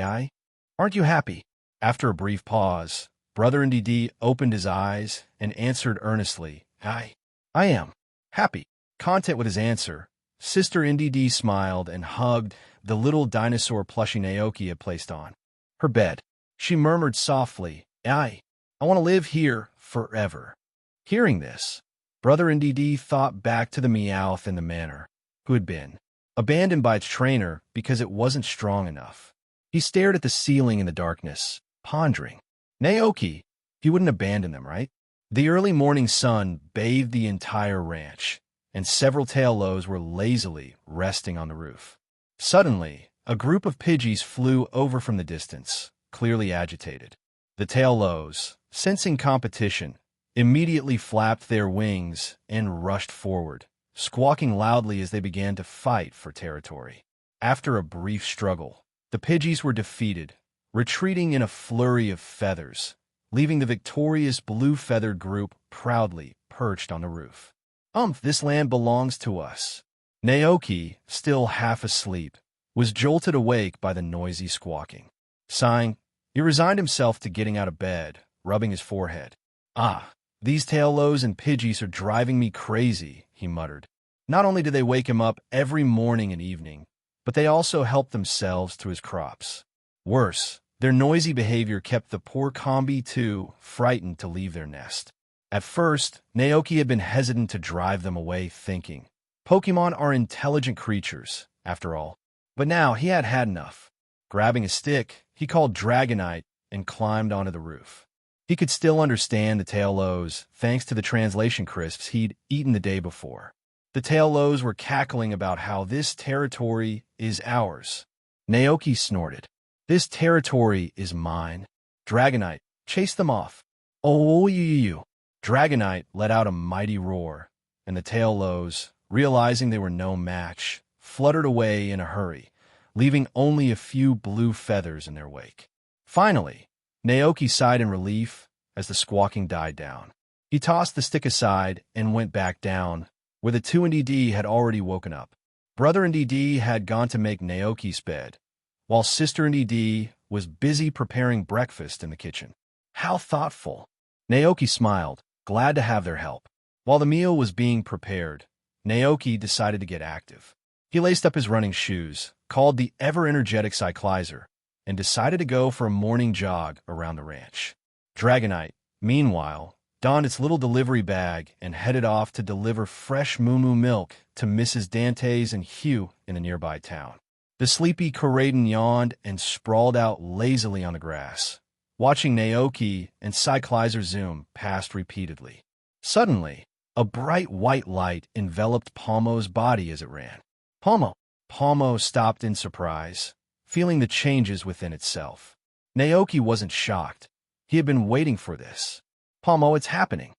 aren't you happy? After a brief pause, Brother NDD opened his eyes and answered earnestly, I am happy. Content with his answer, Sister NDD smiled and hugged the little dinosaur plushie Naoki had placed on her bed. She murmured softly, I want to live here forever. Hearing this, Brother NDD thought back to the Meowth in the manor, who had been abandoned by its trainer because it wasn't strong enough. He stared at the ceiling in the darkness, pondering. Naoki, he wouldn't abandon them, right? The early morning sun bathed the entire ranch, and several taillows were lazily resting on the roof. Suddenly, a group of Pidgeys flew over from the distance, clearly agitated. The taillows, sensing competition, immediately flapped their wings and rushed forward, squawking loudly as they began to fight for territory. After a brief struggle, the Pidgeys were defeated, retreating in a flurry of feathers, leaving the victorious blue-feathered group proudly perched on the roof. This land belongs to us. Naoki, still half asleep, was jolted awake by the noisy squawking. Sighing, he resigned himself to getting out of bed, rubbing his forehead. These taillows and Pidgeys are driving me crazy, he muttered. Not only did they wake him up every morning and evening, but they also helped themselves to his crops. Worse, their noisy behavior kept the poor Combi too frightened to leave their nest. At first, Naoki had been hesitant to drive them away, thinking, Pokémon are intelligent creatures, after all. But now he had had enough. Grabbing a stick, he called Dragonite and climbed onto the roof. He could still understand the taillows thanks to the translation crisps he'd eaten the day before. The taillows were cackling about how this territory is ours. Naoki snorted. This territory is mine. Dragonite, chase them off. Oh, you. Dragonite let out a mighty roar, and the tail lows, realizing they were no match, fluttered away in a hurry, leaving only a few blue feathers in their wake. Finally, Naoki sighed in relief as the squawking died down. He tossed the stick aside and went back down, where the two NDD had already woken up. Brother NDD had gone to make Naoki's bed, while Sister NDD was busy preparing breakfast in the kitchen. How thoughtful! Naoki smiled, glad to have their help. While the meal was being prepared, Naoki decided to get active. He laced up his running shoes, called the ever-energetic cyclizer, and decided to go for a morning jog around the ranch. Dragonite, meanwhile, donned its little delivery bag and headed off to deliver fresh moo-moo milk to Mrs. Dantes and Hugh in a nearby town. The sleepy Koraidon yawned and sprawled out lazily on the grass, watching Naoki and Cyclizer zoom past repeatedly. Suddenly, a bright white light enveloped Palmo's body as it ran. Palmo! Palmo stopped in surprise, feeling the changes within itself. Naoki wasn't shocked. He had been waiting for this. Palmo, it's happening.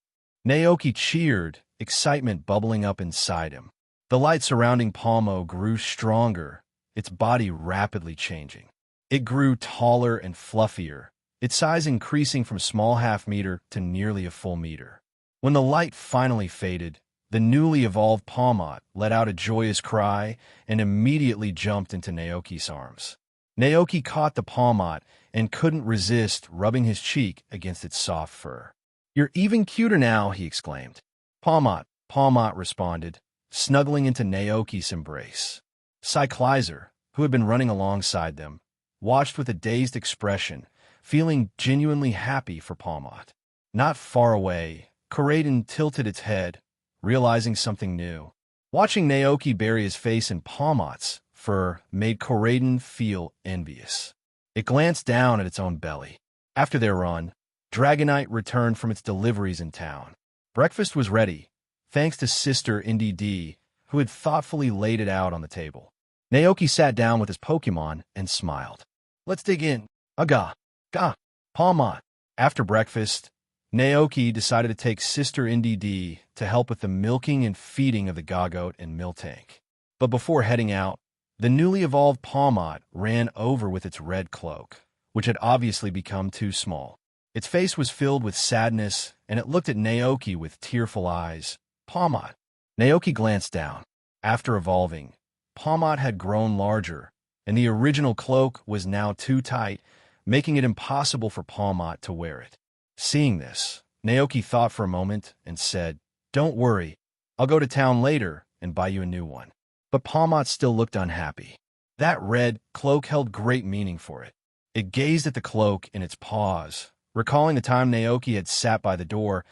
Naoki cheered, excitement bubbling up inside him. The light surrounding Palmo grew stronger, its body rapidly changing. It grew taller and fluffier, its size increasing from small half-meter to nearly a full meter. When the light finally faded, the newly evolved Palmot let out a joyous cry and immediately jumped into Naoki's arms. Naoki caught the Palmot and couldn't resist rubbing his cheek against its soft fur. "You're even cuter now," he exclaimed. "Palmot," Palmot responded, snuggling into Naoki's embrace. Cyclizer, who had been running alongside them, watched with a dazed expression, feeling genuinely happy for Palmot. Not far away, Koraidon tilted its head, realizing something new. Watching Naoki bury his face in Palmot's fur made Koraidon feel envious. It glanced down at its own belly. After their run, Dragonite returned from its deliveries in town. Breakfast was ready, thanks to Sister NDD, who had thoughtfully laid it out on the table. Naoki sat down with his Pokémon and smiled. "Let's dig in. Aga, ga, Palmot." After breakfast, Naoki decided to take Sister NDD to help with the milking and feeding of the Gogoat and Miltank. But before heading out, the newly evolved Palmot ran over with its red cloak, which had obviously become too small. Its face was filled with sadness, and it looked at Naoki with tearful eyes. "Palmot." Naoki glanced down. After evolving, Palmot had grown larger, and the original cloak was now too tight, making it impossible for Palmot to wear it. Seeing this, Naoki thought for a moment and said, "Don't worry, I'll go to town later and buy you a new one." But Palmot still looked unhappy. That red cloak held great meaning for it. It gazed at the cloak in its paws, recalling the time Naoki had sat by the door,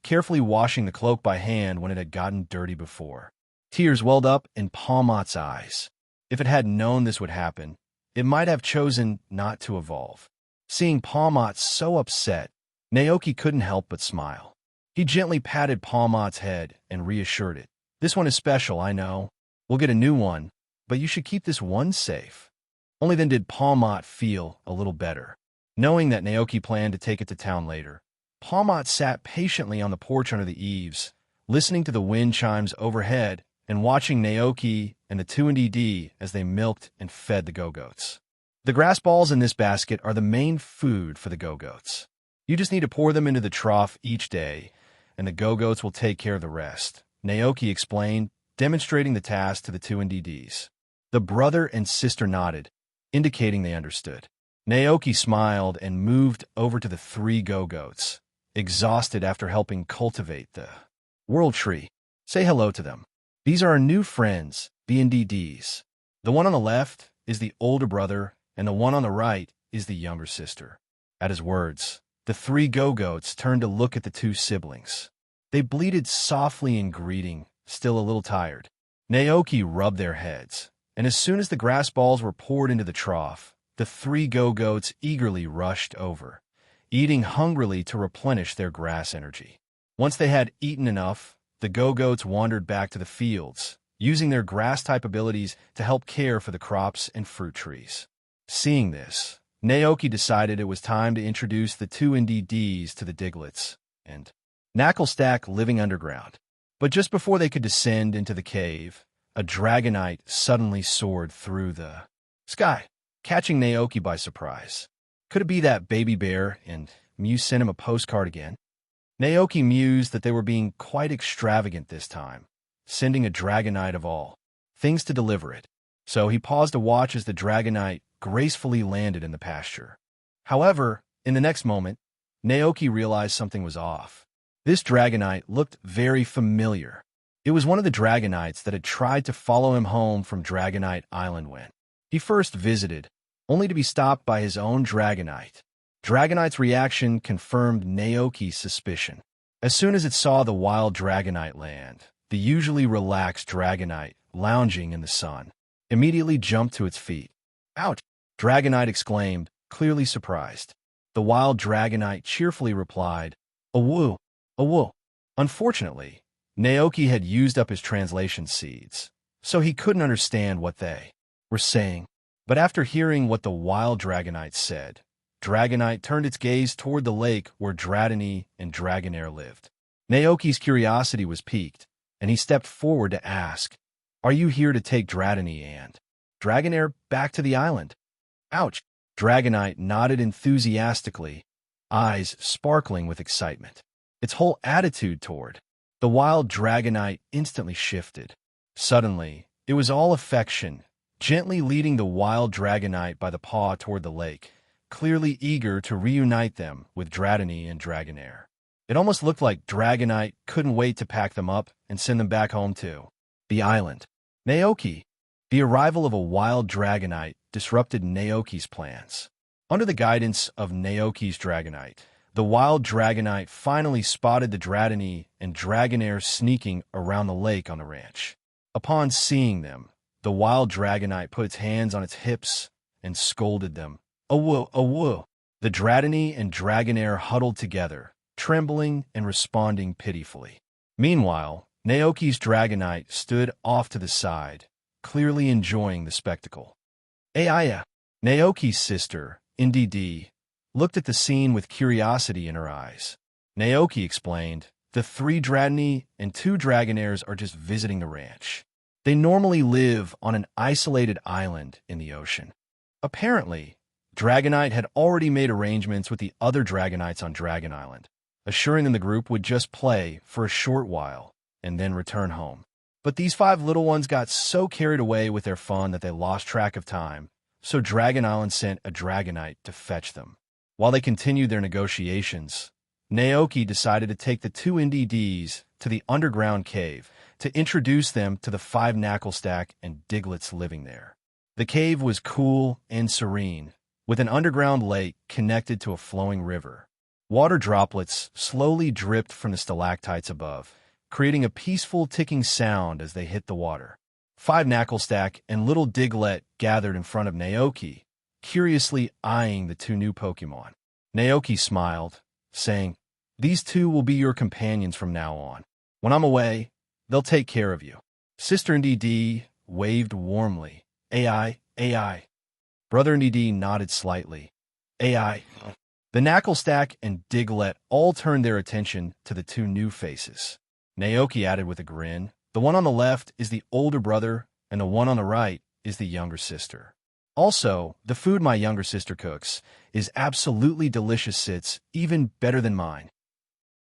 carefully washing the cloak by hand when it had gotten dirty before. Tears welled up in Palmot's eyes. If it had known this would happen, it might have chosen not to evolve. Seeing Palmot so upset, Naoki couldn't help but smile. He gently patted Palmot's head and reassured it. "This one is special, I know. We'll get a new one, but you should keep this one safe." Only then did Palmot feel a little better. Knowing that Naoki planned to take it to town later, Palmot sat patiently on the porch under the eaves, listening to the wind chimes overhead and watching Naoki and the two NDD as they milked and fed the Go-Goats. The grass balls in this basket are the main food for the Go-Goats. You just need to pour them into the trough each day, and the Go-Goats will take care of the rest, Naoki explained, demonstrating the task to the two NDDs. The brother and sister nodded, indicating they understood. Naoki smiled and moved over to the three Go-Goats, exhausted after helping cultivate the World Tree. "Say hello to them. These are our new friends, the NDDs. The one on the left is the older brother, and the one on the right is the younger sister." At his words, the three Go-Goats turned to look at the two siblings. They bleated softly in greeting, still a little tired. Naoki rubbed their heads, and as soon as the grass balls were poured into the trough, the three Go-Goats eagerly rushed over, eating hungrily to replenish their grass energy. Once they had eaten enough, the Go-Goats wandered back to the fields, using their grass-type abilities to help care for the crops and fruit trees. Seeing this, Naoki decided it was time to introduce the two NDDs to the Diglets and Knacklestack living underground. But just before they could descend into the cave, a dragonite suddenly soared through the sky, catching Naoki by surprise. Could it be that baby bear, and Mew sent him a postcard again? Naoki mused that they were being quite extravagant this time, sending a dragonite of all things to deliver it. So he paused to watch as the dragonite gracefully landed in the pasture. However, in the next moment, Naoki realized something was off. This dragonite looked very familiar. It was one of the dragonites that had tried to follow him home from Dragonite Island when he first visited, only to be stopped by his own dragonite. Dragonite's reaction confirmed Naoki's suspicion. As soon as it saw the wild dragonite land, the usually relaxed dragonite, lounging in the sun, immediately jumped to its feet. "Ouch!" Dragonite exclaimed, clearly surprised. The wild dragonite cheerfully replied, "Awoo, awoo." Unfortunately, Naoki had used up his translation seeds, so he couldn't understand what they were saying. But after hearing what the wild dragonite said, Dragonite turned its gaze toward the lake where Dratini and Dragonair lived. Naoki's curiosity was piqued, and he stepped forward to ask, "Are you here to take Dratini and Dragonair back to the island?" "Ouch!" Dragonite nodded enthusiastically, eyes sparkling with excitement. Its whole attitude toward the wild dragonite instantly shifted. Suddenly, it was all affection, gently leading the wild dragonite by the paw toward the lake, clearly eager to reunite them with Dratini and Dragonair. It almost looked like Dragonite couldn't wait to pack them up and send them back home to the island. Naoki. The arrival of a wild dragonite disrupted Naoki's plans. Under the guidance of Naoki's dragonite, the wild dragonite finally spotted the Dratini and Dragonair sneaking around the lake on the ranch. Upon seeing them, the wild dragonite put its hands on its hips and scolded them. "Awoo, awoo." The Dratini and Dragonair huddled together, trembling and responding pitifully. Meanwhile, Naoki's dragonite stood off to the side, clearly enjoying the spectacle. Aya, Naoki's sister, Nddd, looked at the scene with curiosity in her eyes. Naoki explained, "The 3 Dratini and 2 Dragonairs are just visiting the ranch. They normally live on an isolated island in the ocean." Apparently, Dragonite had already made arrangements with the other Dragonites on Dragon Island, assuring them the group would just play for a short while and then return home. But these 5 little ones got so carried away with their fun that they lost track of time, so Dragon Island sent a Dragonite to fetch them. While they continued their negotiations, Naoki decided to take the 2 NDDs to the underground cave to introduce them to the 5 Knacklestack and Diglets living there. The cave was cool and serene, with an underground lake connected to a flowing river. Water droplets slowly dripped from the stalactites above, creating a peaceful ticking sound as they hit the water. 5 Knacklestack and little Diglett gathered in front of Naoki, curiously eyeing the 2 new Pokémon. Naoki smiled, saying, "These 2 will be your companions from now on. When I'm away, they'll take care of you." Sister Nddd waved warmly. "AI, AI." Brother Nddd nodded slightly. "AI." The Knacklestack and Diglett all turned their attention to the 2 new faces. Naoki added with a grin, "The one on the left is the older brother, and the one on the right is the younger sister. Also, the food my younger sister cooks is absolutely delicious. It's even better than mine."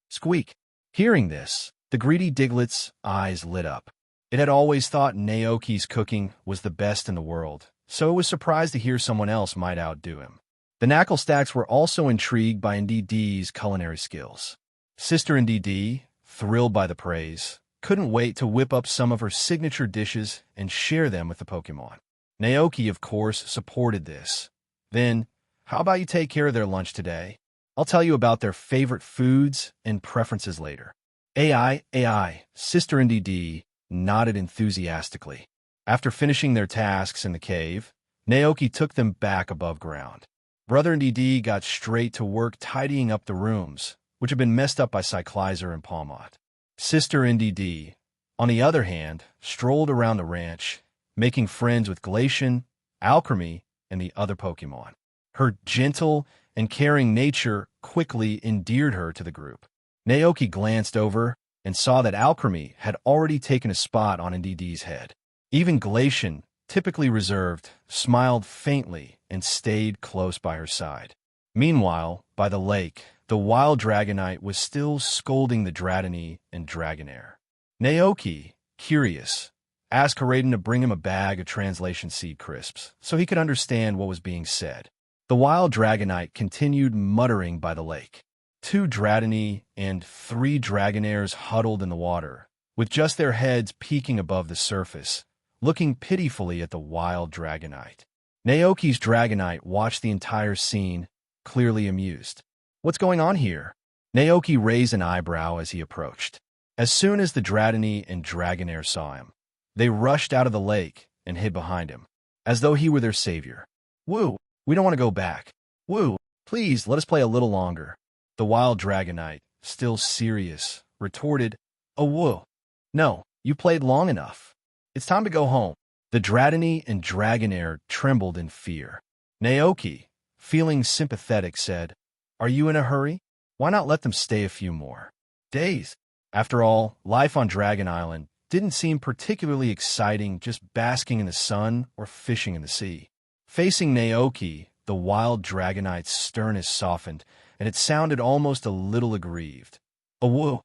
Squeak. Hearing this, the greedy Diglett's eyes lit up. It had always thought Naoki's cooking was the best in the world, so it was surprised to hear someone else might outdo him. The Knacklestacks were also intrigued by Nddd's culinary skills. Sister Nddd, thrilled by the praise, couldn't wait to whip up some of her signature dishes and share them with the Pokémon. Naoki, of course, supported this. "Then, how about you take care of their lunch today? I'll tell you about their favorite foods and preferences later." AI, Sister Nddd nodded enthusiastically. After finishing their tasks in the cave, Naoki took them back above ground. Brother Nddd got straight to work tidying up the rooms, which had been messed up by Cyclizer and Palmot. Sister Nddd, on the other hand, strolled around the ranch, making friends with Glacian, Alchemy, and the other Pokémon. Her gentle and caring nature quickly endeared her to the group. Naoki glanced over and saw that Alchemy had already taken a spot on NDD's head. Even Glacian, typically reserved, smiled faintly and stayed close by her side. Meanwhile, by the lake, the wild Dragonite was still scolding the Dratini and Dragonair. Naoki, curious, asked Raiden to bring him a bag of translation seed crisps so he could understand what was being said. The wild Dragonite continued muttering by the lake. 2 Dratini and 3 Dragonairs huddled in the water, with just their heads peeking above the surface, looking pitifully at the wild Dragonite. Naoki's Dragonite watched the entire scene, clearly amused. "What's going on here?" Naoki raised an eyebrow as he approached. As soon as the Dratini and Dragonair saw him, they rushed out of the lake and hid behind him, as though he were their savior. "Woo, we don't want to go back. Woo, please let us play a little longer." The wild Dragonite, still serious, retorted, "Oh, woo. No, you played long enough. It's time to go home." The Dratini and Dragonair trembled in fear. Naoki, feeling sympathetic, said, "Are you in a hurry? Why not let them stay a few more days?" After all, life on Dragon Island didn't seem particularly exciting, just basking in the sun or fishing in the sea. Facing Naoki, the wild Dragonite's sternness softened, and it sounded almost a little aggrieved. "Oh, woo.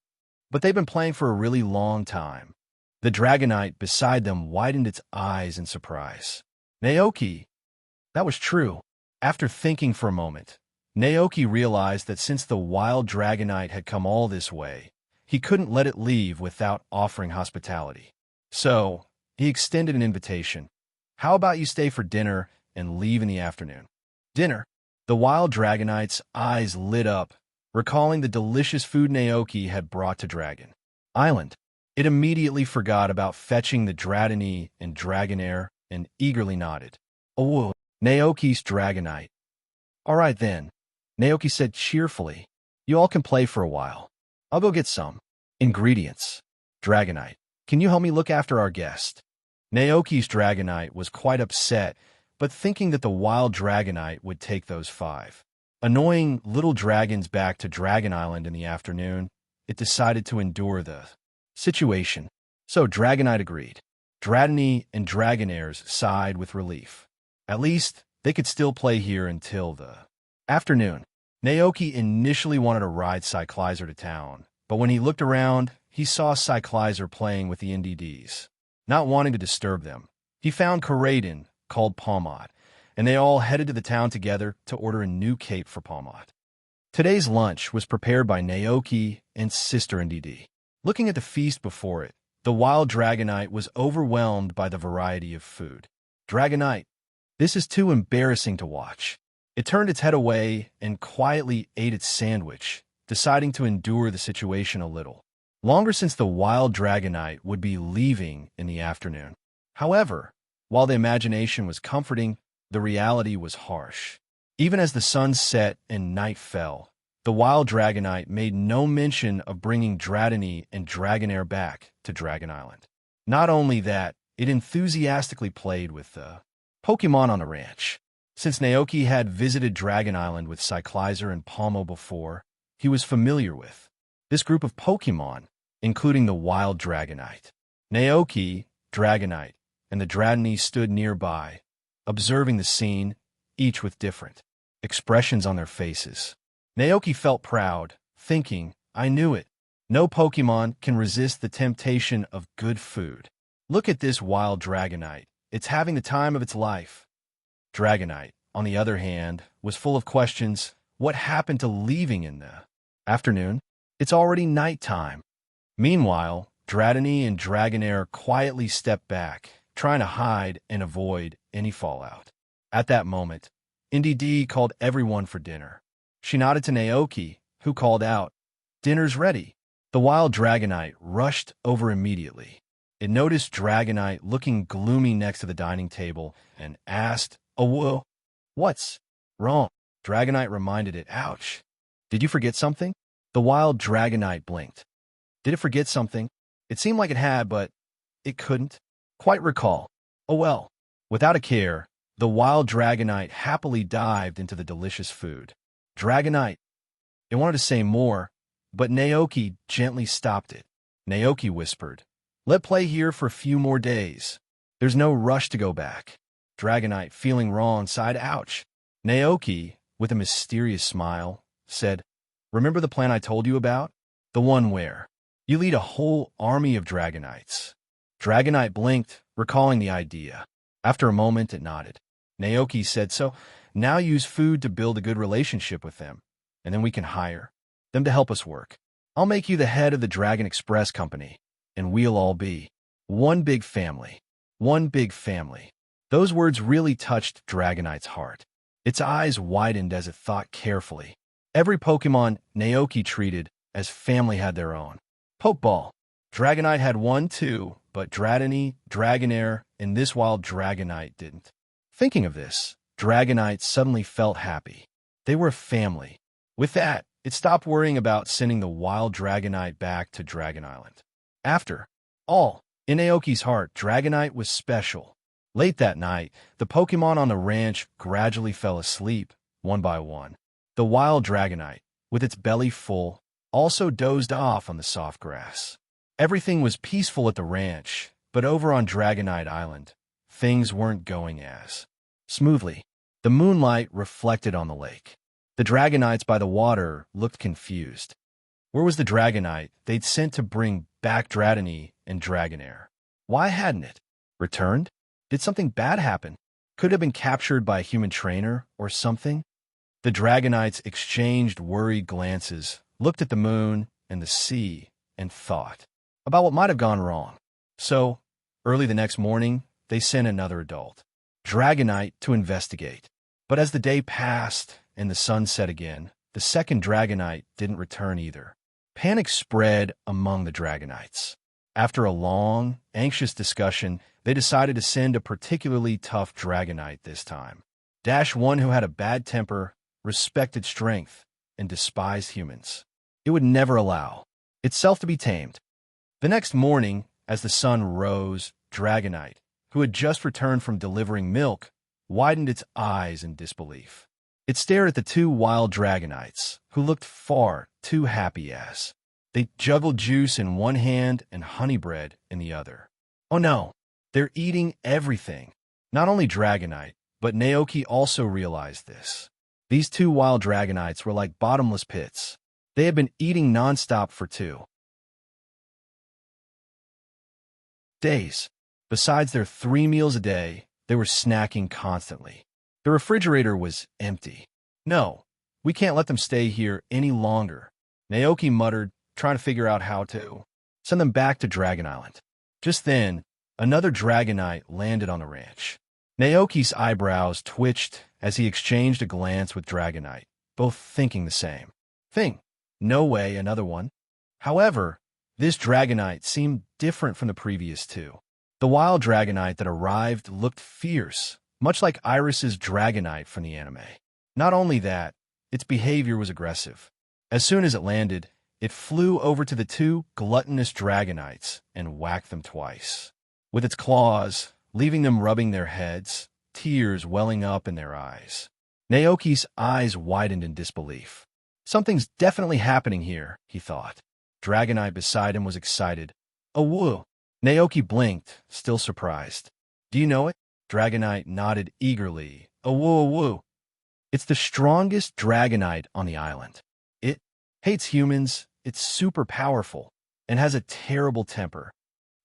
But they've been playing for a really long time." The Dragonite beside them widened its eyes in surprise. "Naoki." That was true. After thinking for a moment, Naoki realized that since the wild Dragonite had come all this way, he couldn't let it leave without offering hospitality. So, he extended an invitation. "How about you stay for dinner and leave in the afternoon?" "Dinner?" The wild Dragonite's eyes lit up, recalling the delicious food Naoki had brought to Dragon Island. It immediately forgot about fetching the Dratini and Dragonair and eagerly nodded. "Oh, Naoki's Dragonite." "All right then," Naoki said cheerfully. "You all can play for a while. I'll go get some ingredients." Dragonite, "Can you help me look after our guest?" Naoki's Dragonite was quite upset, but thinking that the wild Dragonite would take those 5 annoying little dragons back to Dragon Island in the afternoon, it decided to endure the situation. So Dragonite agreed. Dratini and Dragonairs sighed with relief. At least, they could still play here until the afternoon. Naoki initially wanted to ride Cyclizer to town, but when he looked around, he saw Cyclizer playing with the NDDs. Not wanting to disturb them, he found Karaden, called Palmot, and they all headed to the town together to order a new cape for Palmot. Today's lunch was prepared by Naoki and Sister NDD. Looking at the feast before it, the wild Dragonite was overwhelmed by the variety of food. "Dragonite, this is too embarrassing to watch." It turned its head away and quietly ate its sandwich, deciding to endure the situation a little longer since the wild Dragonite would be leaving in the afternoon. However, while the imagination was comforting, the reality was harsh. Even as the sun set and night fell, the wild Dragonite made no mention of bringing Dratini and Dragonair back to Dragon Island. Not only that, it enthusiastically played with the Pokémon on the ranch. Since Naoki had visited Dragon Island with Cyclizer and Palmo before, he was familiar with this group of Pokémon, including the wild Dragonite. Naoki, Dragonite, and the Dratini stood nearby, observing the scene, each with different expressions on their faces. Naoki felt proud, thinking, "I knew it. No Pokémon can resist the temptation of good food. Look at this wild Dragonite. It's having the time of its life." Dragonite, on the other hand, was full of questions. What happened to leaving in the afternoon? It's already nighttime. Meanwhile, Dratini and Dragonair quietly stepped back, trying to hide and avoid any fallout. At that moment, NDD called everyone for dinner. She nodded to Naoki, who called out, "Dinner's ready." The wild Dragonite rushed over immediately. It noticed Dragonite looking gloomy next to the dining table and asked, "Oh, whoa, what's wrong?" Dragonite reminded it, "Ouch. Did you forget something?" The wild Dragonite blinked. Did it forget something? It seemed like it had, but it couldn't quite recall. Oh well. Without a care, the wild Dragonite happily dived into the delicious food. Dragonite. It wanted to say more, but Naoki gently stopped it. Naoki whispered. Let play here for a few more days. There's no rush to go back. Dragonite, feeling raw inside, ouch. Naoki, with a mysterious smile, said, Remember the plan I told you about? The one where you lead a whole army of Dragonites. Dragonite blinked, recalling the idea. After a moment, it nodded. Naoki said, So, now use food to build a good relationship with them, and then we can hire them to help us work. I'll make you the head of the Dragon Express Company, and we'll all be one big family. One big family. Those words really touched Dragonite's heart. Its eyes widened as it thought carefully. Every Pokémon Naoki treated as family had their own. Pokeball. Dragonite had one too, but Dratini, Dragonair, and this wild Dragonite didn't. Thinking of this, Dragonite suddenly felt happy. They were a family. With that, it stopped worrying about sending the wild Dragonite back to Dragon Island. After all, in Naoki's heart, Dragonite was special. Late that night, the Pokémon on the ranch gradually fell asleep, one by one. The wild Dragonite, with its belly full, also dozed off on the soft grass. Everything was peaceful at the ranch, but over on Dragonite Island, things weren't going as smoothly. The moonlight reflected on the lake. The Dragonites by the water looked confused. Where was the Dragonite they'd sent to bring back Dratini and Dragonair? Why hadn't it returned? Did something bad happen? Could it have been captured by a human trainer or something? The Dragonites exchanged worried glances, looked at the moon and the sea, and thought about what might have gone wrong. So, early the next morning, they sent another adult, Dragonite, to investigate. But as the day passed and the sun set again, the second Dragonite didn't return either. Panic spread among the Dragonites. After a long, anxious discussion, they decided to send a particularly tough Dragonite this time. One who had a bad temper, respected strength, and despised humans. It would never allow itself to be tamed. The next morning, as the sun rose, Dragonite, who had just returned from delivering milk, widened its eyes in disbelief. It stared at the two wild Dragonites, who looked far too happy as they juggled juice in one hand and honey bread in the other. Oh no, they're eating everything. Not only Dragonite, but Naoki also realized this. These two wild Dragonites were like bottomless pits. They had been eating nonstop for 2 days. Besides their 3 meals a day, they were snacking constantly. The refrigerator was empty. No, we can't let them stay here any longer, Naoki muttered, trying to figure out how to send them back to Dragon Island. Just then, another Dragonite landed on the ranch. Naoki's eyebrows twitched as he exchanged a glance with Dragonite, both thinking the same thing. No way, another one. However, this Dragonite seemed different from the previous two. The wild Dragonite that arrived looked fierce, much like Iris's Dragonite from the anime. Not only that, its behavior was aggressive. As soon as it landed, it flew over to the two gluttonous Dragonites and whacked them twice with its claws, leaving them rubbing their heads, tears welling up in their eyes. Naoki's eyes widened in disbelief. Something's definitely happening here, he thought. Dragonite beside him was excited. Oh, woo! Naoki blinked, still surprised. Do you know it? Dragonite nodded eagerly. Oh, woo, woo. It's the strongest Dragonite on the island. It hates humans, it's super powerful, and has a terrible temper.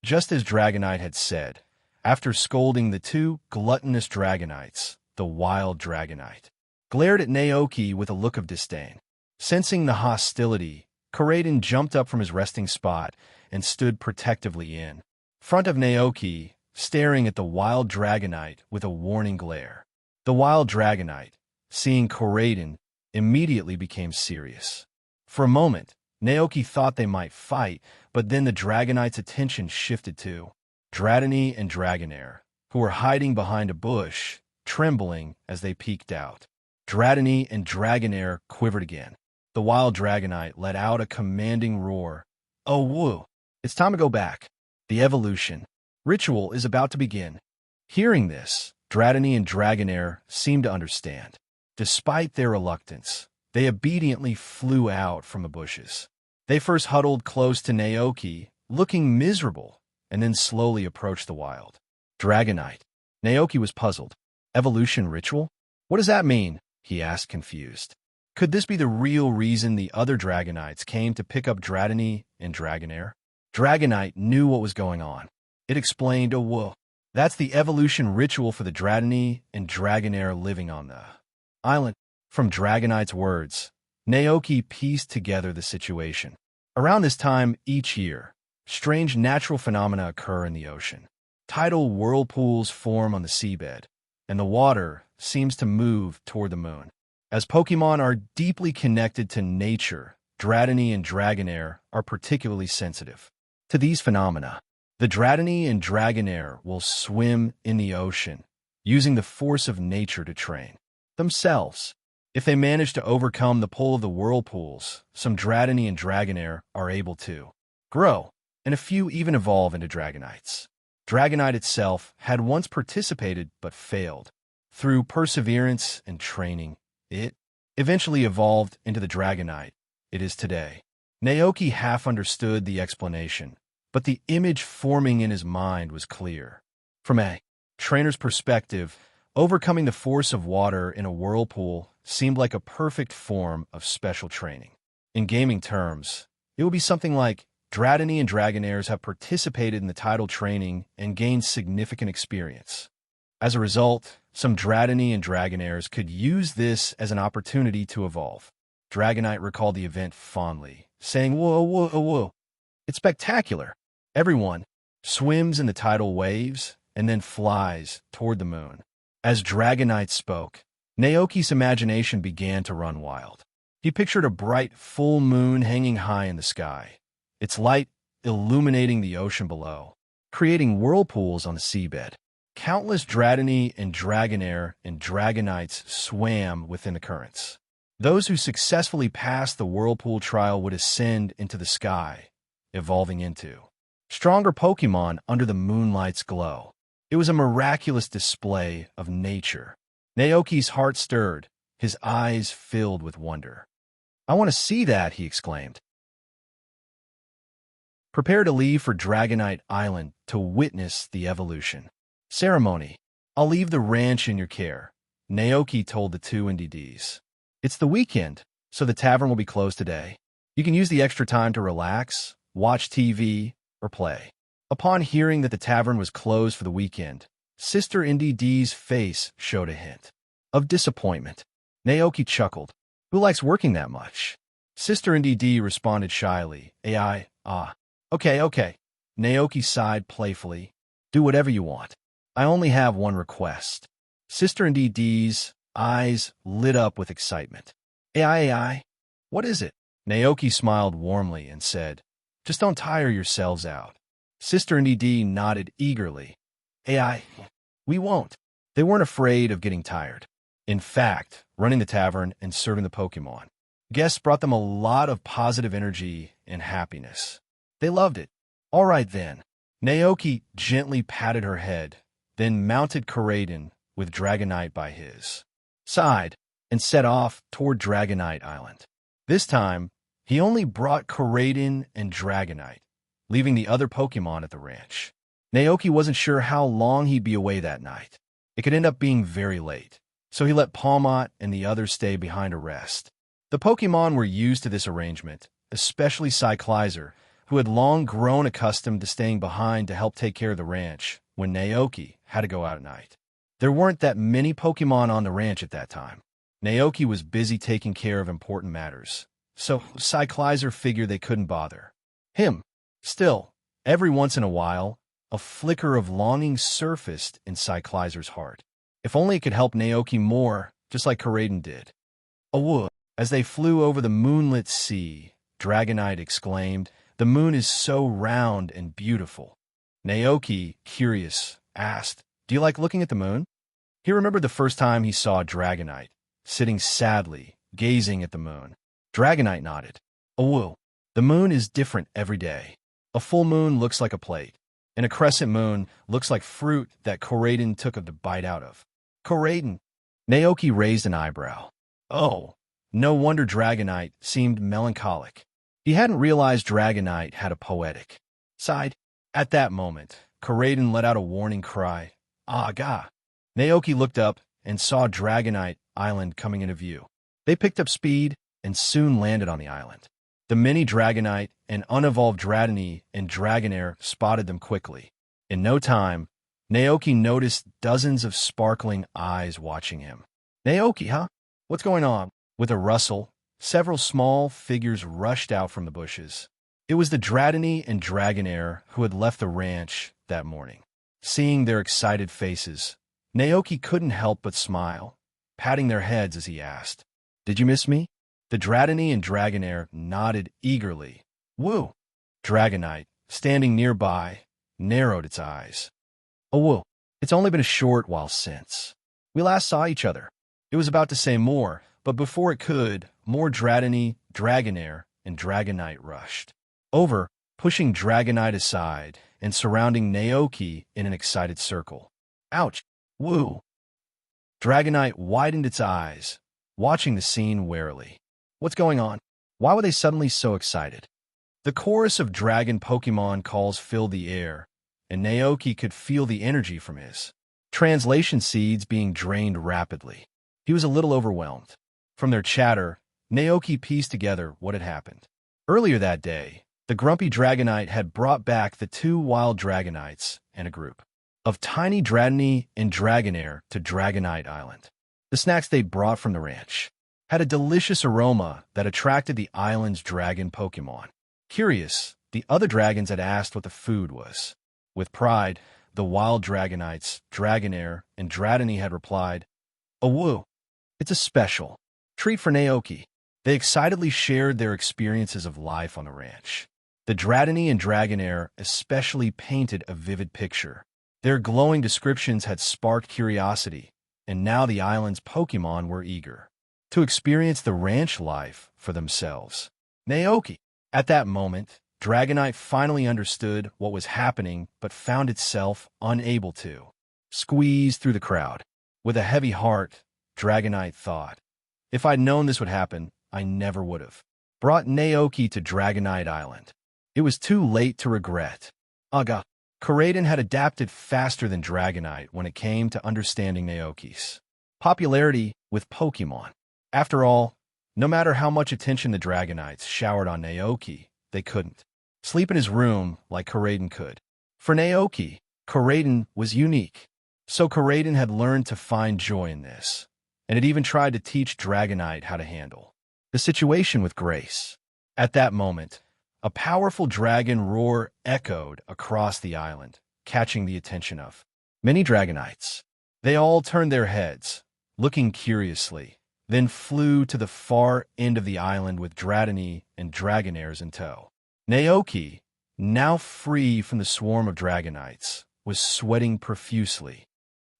Just as Dragonite had said, after scolding the two gluttonous Dragonites, the wild Dragonite glared at Naoki with a look of disdain. Sensing the hostility, Koraidon jumped up from his resting spot and stood protectively in front of Naoki, staring at the wild Dragonite with a warning glare. The wild Dragonite, seeing Koraidon, immediately became serious. For a moment, Naoki thought they might fight, but then the Dragonite's attention shifted to Dratini and Dragonair, who were hiding behind a bush, trembling as they peeked out. Dratini and Dragonair quivered again. The wild Dragonite let out a commanding roar. Oh, woo! It's time to go back. The evolution ritual is about to begin. Hearing this, Dratini and Dragonair seemed to understand. Despite their reluctance, they obediently flew out from the bushes. They first huddled close to Naoki, looking miserable, and then slowly approached the wild. Dragonite. Naoki was puzzled. Evolution ritual? What does that mean? He asked, confused. Could this be the real reason the other Dragonites came to pick up Dratini and Dragonair? Dragonite knew what was going on. It explained, whoa, that's the evolution ritual for the Dratini and Dragonair living on the island. From Dragonite's words, Naoki pieced together the situation. Around this time each year, strange natural phenomena occur in the ocean. Tidal whirlpools form on the seabed, and the water seems to move toward the moon. As Pokémon are deeply connected to nature, Dratini and Dragonair are particularly sensitive to these phenomena. The Dratini and Dragonair will swim in the ocean, using the force of nature to train themselves. If they manage to overcome the pull of the whirlpools, some Dratini and Dragonair are able to grow, and a few even evolve into Dragonites. Dragonite itself had once participated but failed. Through perseverance and training, it eventually evolved into the Dragonite it is today. Naoki half understood the explanation, but the image forming in his mind was clear. From a trainer's perspective, overcoming the force of water in a whirlpool seemed like a perfect form of special training. In gaming terms, it would be something like Dratini and Dragonairs have participated in the tidal training and gained significant experience. As a result, some Dratini and Dragonairs could use this as an opportunity to evolve. Dragonite recalled the event fondly, saying, whoa, whoa, whoa, it's spectacular. Everyone swims in the tidal waves and then flies toward the moon. As Dragonite spoke, Naoki's imagination began to run wild. He pictured a bright, full moon hanging high in the sky, its light illuminating the ocean below, creating whirlpools on the seabed. Countless Dratini and Dragonair and Dragonites swam within the currents. Those who successfully passed the whirlpool trial would ascend into the sky, evolving into stronger Pokémon under the moonlight's glow. It was a miraculous display of nature. Naoki's heart stirred, his eyes filled with wonder. I want to see that, he exclaimed. Prepare to leave for Dragonite Island to witness the evolution ceremony. I'll leave the ranch in your care, Naoki told the two NDDs. It's the weekend, so the tavern will be closed today. You can use the extra time to relax, watch TV, or play. Upon hearing that the tavern was closed for the weekend, Sister NDD's face showed a hint of disappointment. Naoki chuckled. Who likes working that much? Sister NDD responded shyly. Okay. Naoki sighed playfully. Do whatever you want. I only have one request. Sister NDD's eyes lit up with excitement. AI, what is it? Naoki smiled warmly and said, just don't tire yourselves out. Sister NDD nodded eagerly. We won't. They weren't afraid of getting tired. In fact, running the tavern and serving the Pokémon guests brought them a lot of positive energy and happiness. They loved it. All right then. Naoki gently patted her head, then mounted Koraidon with Dragonite by his side and set off toward Dragonite Island. This time, he only brought Koraidon and Dragonite, leaving the other Pokémon at the ranch. Naoki wasn't sure how long he'd be away that night. It could end up being very late, so he let Palmot and the others stay behind to rest. The Pokémon were used to this arrangement, especially Cyclizer, who had long grown accustomed to staying behind to help take care of the ranch when Naoki had to go out at night. There weren't that many Pokémon on the ranch at that time. Naoki was busy taking care of important matters, so Cyclizer figured they couldn't bother him. Still, every once in a while, a flicker of longing surfaced in Cyclizer's heart. If only it could help Naoki more, just like Koraidon did. As they flew over the moonlit sea, Dragonite exclaimed, the moon is so round and beautiful. Naoki, curious, asked, do you like looking at the moon? He remembered the first time he saw Dragonite, sitting sadly, gazing at the moon. Dragonite nodded. The moon is different every day. A full moon looks like a plate, and a crescent moon looks like fruit that Koraidon took a bite out of. Koraidon. Naoki raised an eyebrow. No wonder Dragonite seemed melancholic. He hadn't realized Dragonite had a poetic sighed. At that moment, Karaden let out a warning cry. Ah, gah! Naoki looked up and saw Dragonite Island coming into view. They picked up speed and soon landed on the island. The mini Dragonite and unevolved Dratini and Dragonair spotted them quickly. In no time, Naoki noticed dozens of sparkling eyes watching him. Naoki, huh? What's going on? With a rustle, several small figures rushed out from the bushes. It was the Dratini and Dragonair who had left the ranch that morning. Seeing their excited faces, Naoki couldn't help but smile, patting their heads as he asked, "Did you miss me?" The Dratini and Dragonair nodded eagerly. Woo! Dragonite, standing nearby, narrowed its eyes. Oh, woo! It's only been a short while since we last saw each other. It was about to say more, but before it could, more Dratini, Dragonair, and Dragonite rushed over, pushing Dragonite aside and surrounding Naoki in an excited circle. Ouch! Woo! Dragonite widened its eyes, watching the scene warily. What's going on? Why were they suddenly so excited? The chorus of dragon Pokémon calls filled the air, and Naoki could feel the energy from his translation seeds being drained rapidly. He was a little overwhelmed. From their chatter, Naoki pieced together what had happened. Earlier that day, the grumpy Dragonite had brought back the two wild Dragonites and a group of tiny Dratini and Dragonair to Dragonite Island. The snacks they brought from the ranch had a delicious aroma that attracted the island's dragon Pokémon. Curious, the other dragons had asked what the food was. With pride, the wild Dragonites, Dragonair, and Dratini had replied, "Oh, woo! It's a special treat for Naoki." They excitedly shared their experiences of life on the ranch. The Dratini and Dragonair especially painted a vivid picture. Their glowing descriptions had sparked curiosity, and now the island's Pokémon were eager to experience the ranch life for themselves. Naoki! At that moment, Dragonite finally understood what was happening but found itself unable to squeeze through the crowd. With a heavy heart, Dragonite thought, if I'd known this would happen, I never would have brought Naoki to Dragonite Island. It was too late to regret. Aga, Karaden had adapted faster than Dragonite when it came to understanding Naoki's popularity with Pokémon. After all, no matter how much attention the Dragonites showered on Naoki, they couldn't sleep in his room like Karaden could. For Naoki, Karaden was unique. So Karaden had learned to find joy in this, and had even tried to teach Dragonite how to handle the situation with grace. At that moment, a powerful dragon roar echoed across the island, catching the attention of many Dragonites. They all turned their heads, looking curiously, then flew to the far end of the island with Dratini and Dragonairs in tow. Naoki, now free from the swarm of Dragonites, was sweating profusely.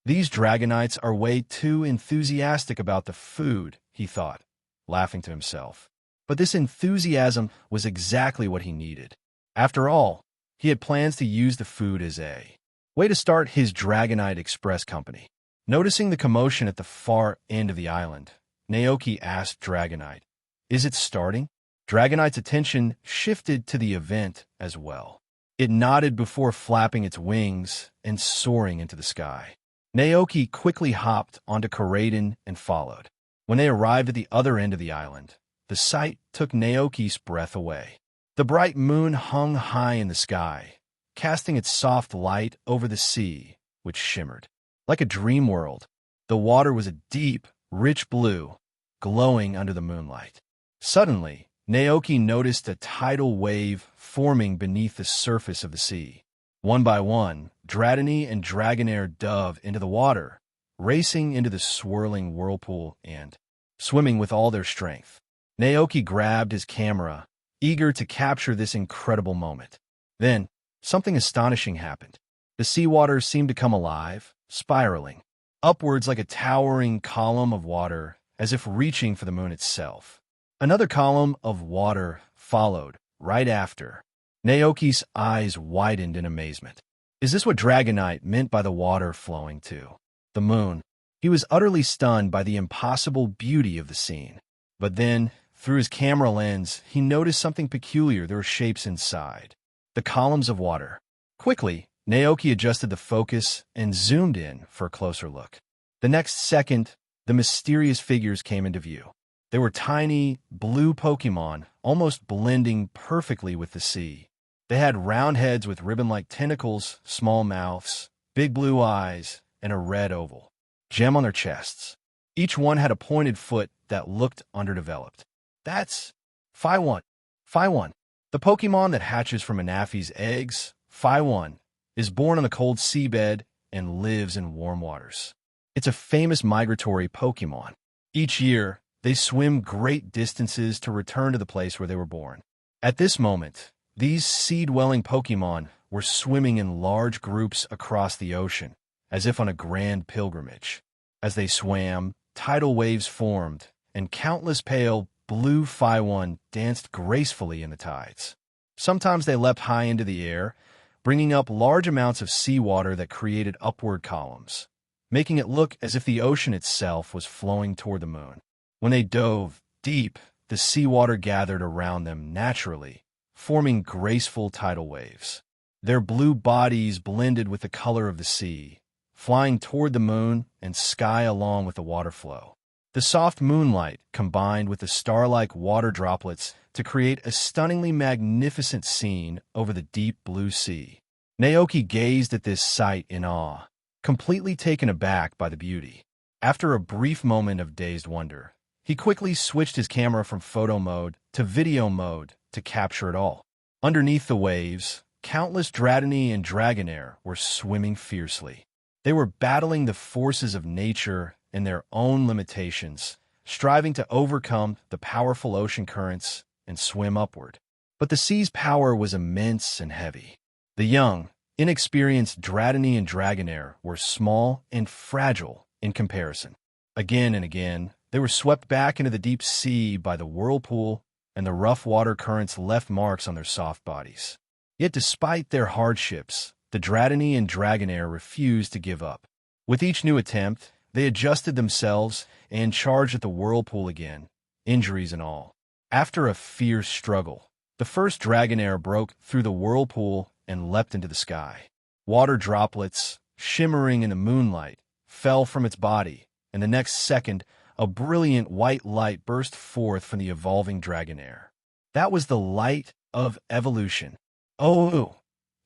These Dragonites are way too enthusiastic about the food, he thought, laughing to himself. But this enthusiasm was exactly what he needed. After all, he had plans to use the food as a way to start his Dragonite Express company. Noticing the commotion at the far end of the island, Naoki asked Dragonite, "Is it starting?" Dragonite's attention shifted to the event as well. It nodded before flapping its wings and soaring into the sky. Naoki quickly hopped onto Karaden and followed. When they arrived at the other end of the island, the sight took Naoki's breath away. The bright moon hung high in the sky, casting its soft light over the sea, which shimmered like a dream world. The water was a deep, rich blue, glowing under the moonlight. Suddenly, Naoki noticed a tidal wave forming beneath the surface of the sea. One by one, Dratini and Dragonair dove into the water, racing into the swirling whirlpool and swimming with all their strength. Naoki grabbed his camera, eager to capture this incredible moment. Then, something astonishing happened. The seawater seemed to come alive, spiraling upwards like a towering column of water, as if reaching for the moon itself. Another column of water followed right after. Naoki's eyes widened in amazement. Is this what Dragonite meant by the water flowing to the moon? He was utterly stunned by the impossible beauty of the scene. But then, through his camera lens, he noticed something peculiar. There were shapes inside. the columns of water. Quickly, Naoki adjusted the focus and zoomed in for a closer look. The next second, the mysterious figures came into view. They were tiny, blue Pokémon, almost blending perfectly with the sea. They had round heads with ribbon-like tentacles, small mouths, big blue eyes, and a red oval gem on their chests. Each one had a pointed foot that looked underdeveloped. That's Phi-1. Phi-1. The Pokémon that hatches from a Nafi's eggs, Phi-1, is born on the cold seabed and lives in warm waters. It's a famous migratory Pokémon. Each year, they swim great distances to return to the place where they were born. At this moment, these sea-dwelling Pokémon were swimming in large groups across the ocean, as if on a grand pilgrimage. As they swam, tidal waves formed, and countless pale, blue Phi-1 danced gracefully in the tides. Sometimes they leapt high into the air, bringing up large amounts of seawater that created upward columns, making it look as if the ocean itself was flowing toward the moon. When they dove deep, the seawater gathered around them naturally, forming graceful tidal waves. Their blue bodies blended with the color of the sea, flying toward the moon and sky along with the water flow. The soft moonlight combined with the star-like water droplets to create a stunningly magnificent scene over the deep blue sea. Naoki gazed at this sight in awe, completely taken aback by the beauty. After a brief moment of dazed wonder, he quickly switched his camera from photo mode to video mode to capture it all. Underneath the waves, countless Dratini and Dragonair were swimming fiercely. They were battling the forces of nature and their own limitations, striving to overcome the powerful ocean currents and swim upward. But the sea's power was immense and heavy. The young, inexperienced Dratini and Dragonair were small and fragile in comparison. Again and again, they were swept back into the deep sea by the whirlpool, and the rough water currents left marks on their soft bodies. Yet despite their hardships, the Dratini and Dragonair refused to give up. With each new attempt, they adjusted themselves and charged at the whirlpool again, injuries and all. After a fierce struggle, the first Dragonair broke through the whirlpool and leapt into the sky. Water droplets, shimmering in the moonlight, fell from its body, and the next second, a brilliant white light burst forth from the evolving Dragonair. That was the light of evolution. Oh!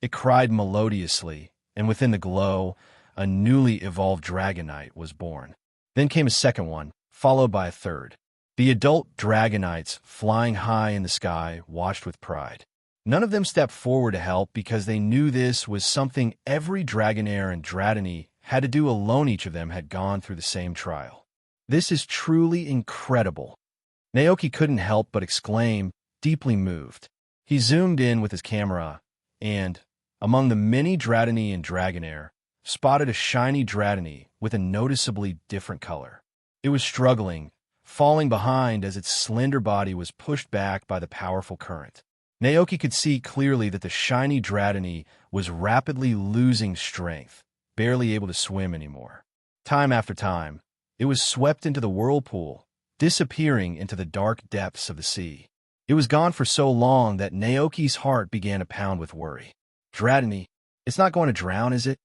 It cried melodiously, and within the glow, a newly evolved Dragonite was born. Then came a second one, followed by a third. The adult Dragonites, flying high in the sky, watched with pride. None of them stepped forward to help because they knew this was something every Dragonair and Dratini had to do alone. Each of them had gone through the same trial. This is truly incredible. Naoki couldn't help but exclaim, deeply moved. He zoomed in with his camera and, among the many Dratini and Dragonair, spotted a shiny Dratini with a noticeably different color. It was struggling, falling behind as its slender body was pushed back by the powerful current. Naoki could see clearly that the shiny Dratini was rapidly losing strength, barely able to swim anymore. Time after time, it was swept into the whirlpool, disappearing into the dark depths of the sea. It was gone for so long that Naoki's heart began to pound with worry. Dratini, it's not going to drown, is it?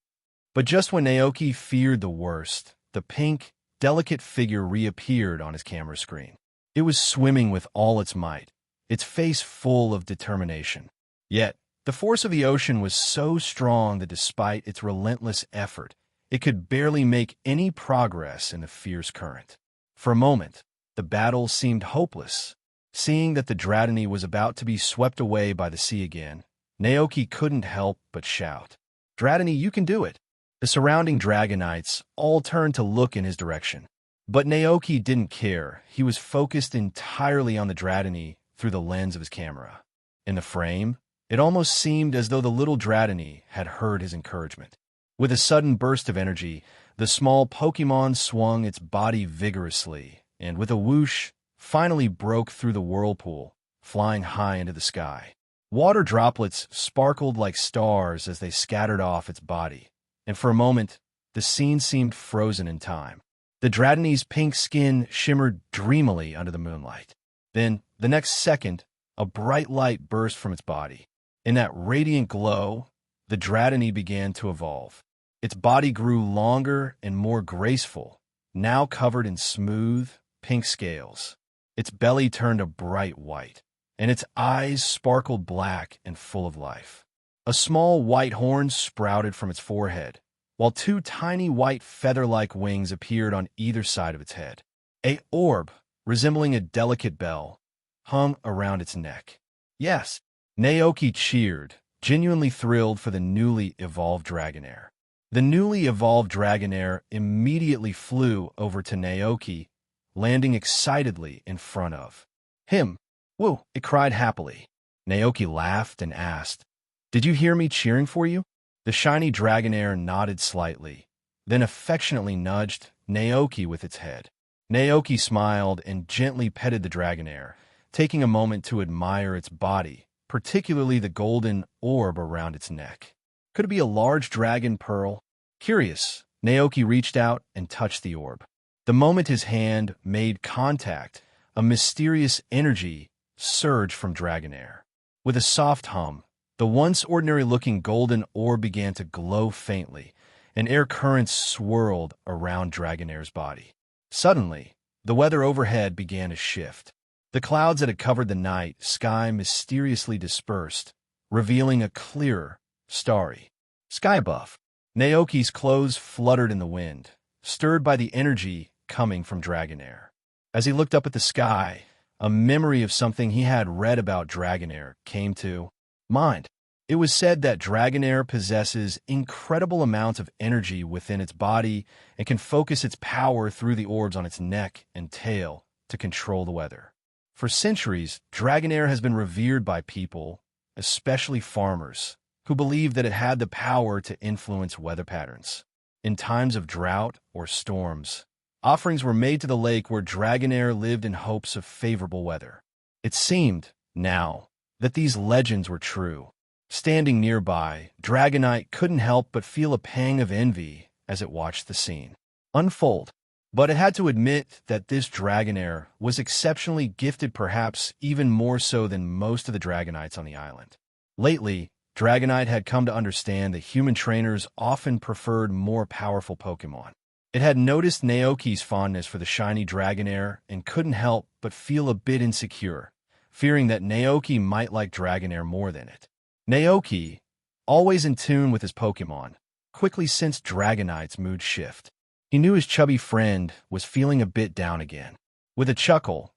But just when Naoki feared the worst, the pink, delicate figure reappeared on his camera screen. It was swimming with all its might, its face full of determination. Yet, the force of the ocean was so strong that despite its relentless effort, it could barely make any progress in the fierce current. For a moment, the battle seemed hopeless. Seeing that the Dratini was about to be swept away by the sea again, Naoki couldn't help but shout, "Dratini, you can do it!" The surrounding Dragonites all turned to look in his direction. But Naoki didn't care. He was focused entirely on the Dratini through the lens of his camera. In the frame, it almost seemed as though the little Dratini had heard his encouragement. With a sudden burst of energy, the small Pokémon swung its body vigorously, and with a whoosh, finally broke through the whirlpool, flying high into the sky. Water droplets sparkled like stars as they scattered off its body, and for a moment, the scene seemed frozen in time. The Dratini's pink skin shimmered dreamily under the moonlight. Then, the next second, a bright light burst from its body. In that radiant glow, the Dratini began to evolve. Its body grew longer and more graceful, now covered in smooth, pink scales. Its belly turned a bright white, and its eyes sparkled black and full of life. A small white horn sprouted from its forehead, while two tiny white feather-like wings appeared on either side of its head. A orb, resembling a delicate bell, hung around its neck. Yes, Naoki cheered, genuinely thrilled for the newly evolved Dragonair. The newly evolved Dragonair immediately flew over to Naoki, landing excitedly in front of him. "Woo!" it cried happily. Naoki laughed and asked, "Did you hear me cheering for you?" The shiny Dragonair nodded slightly, then affectionately nudged Naoki with its head. Naoki smiled and gently petted the Dragonair, taking a moment to admire its body, particularly the golden orb around its neck. Could it be a large dragon pearl? Curious, Naoki reached out and touched the orb. The moment his hand made contact, a mysterious energy surged from Dragonair. With a soft hum, the once ordinary-looking golden orb began to glow faintly, and air currents swirled around Dragonair's body. Suddenly, the weather overhead began to shift. The clouds that had covered the night sky mysteriously dispersed, revealing a clearer, starry sky above. Naoki's clothes fluttered in the wind, stirred by the energy coming from Dragonair. As he looked up at the sky, a memory of something he had read about Dragonair came to mind. It was said that Dragonair possesses incredible amounts of energy within its body and can focus its power through the orbs on its neck and tail to control the weather. For centuries, Dragonair has been revered by people, especially farmers, who believed that it had the power to influence weather patterns. In times of drought or storms, offerings were made to the lake where Dragonair lived in hopes of favorable weather. It seemed, now, that these legends were true. Standing nearby, Dragonite couldn't help but feel a pang of envy as it watched the scene unfold. But it had to admit that this Dragonair was exceptionally gifted, perhaps even more so than most of the Dragonites on the island. Lately, Dragonite had come to understand that human trainers often preferred more powerful Pokémon. It had noticed Naoki's fondness for the shiny Dragonair and couldn't help but feel a bit insecure, fearing that Naoki might like Dragonair more than it. Naoki, always in tune with his Pokémon, quickly sensed Dragonite's mood shift. He knew his chubby friend was feeling a bit down again. With a chuckle,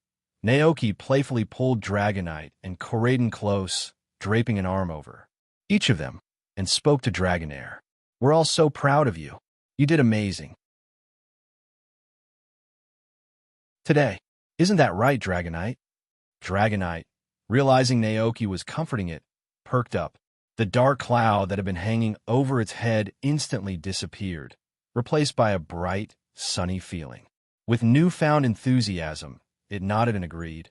Naoki playfully pulled Dragonite and Koraidon close, draping an arm over each of them, and spoke to Dragonair. "We're all so proud of you. You did amazing today. Isn't that right, Dragonite?" Dragonite, realizing Naoki was comforting it, perked up. The dark cloud that had been hanging over its head instantly disappeared, replaced by a bright, sunny feeling. With newfound enthusiasm, it nodded and agreed.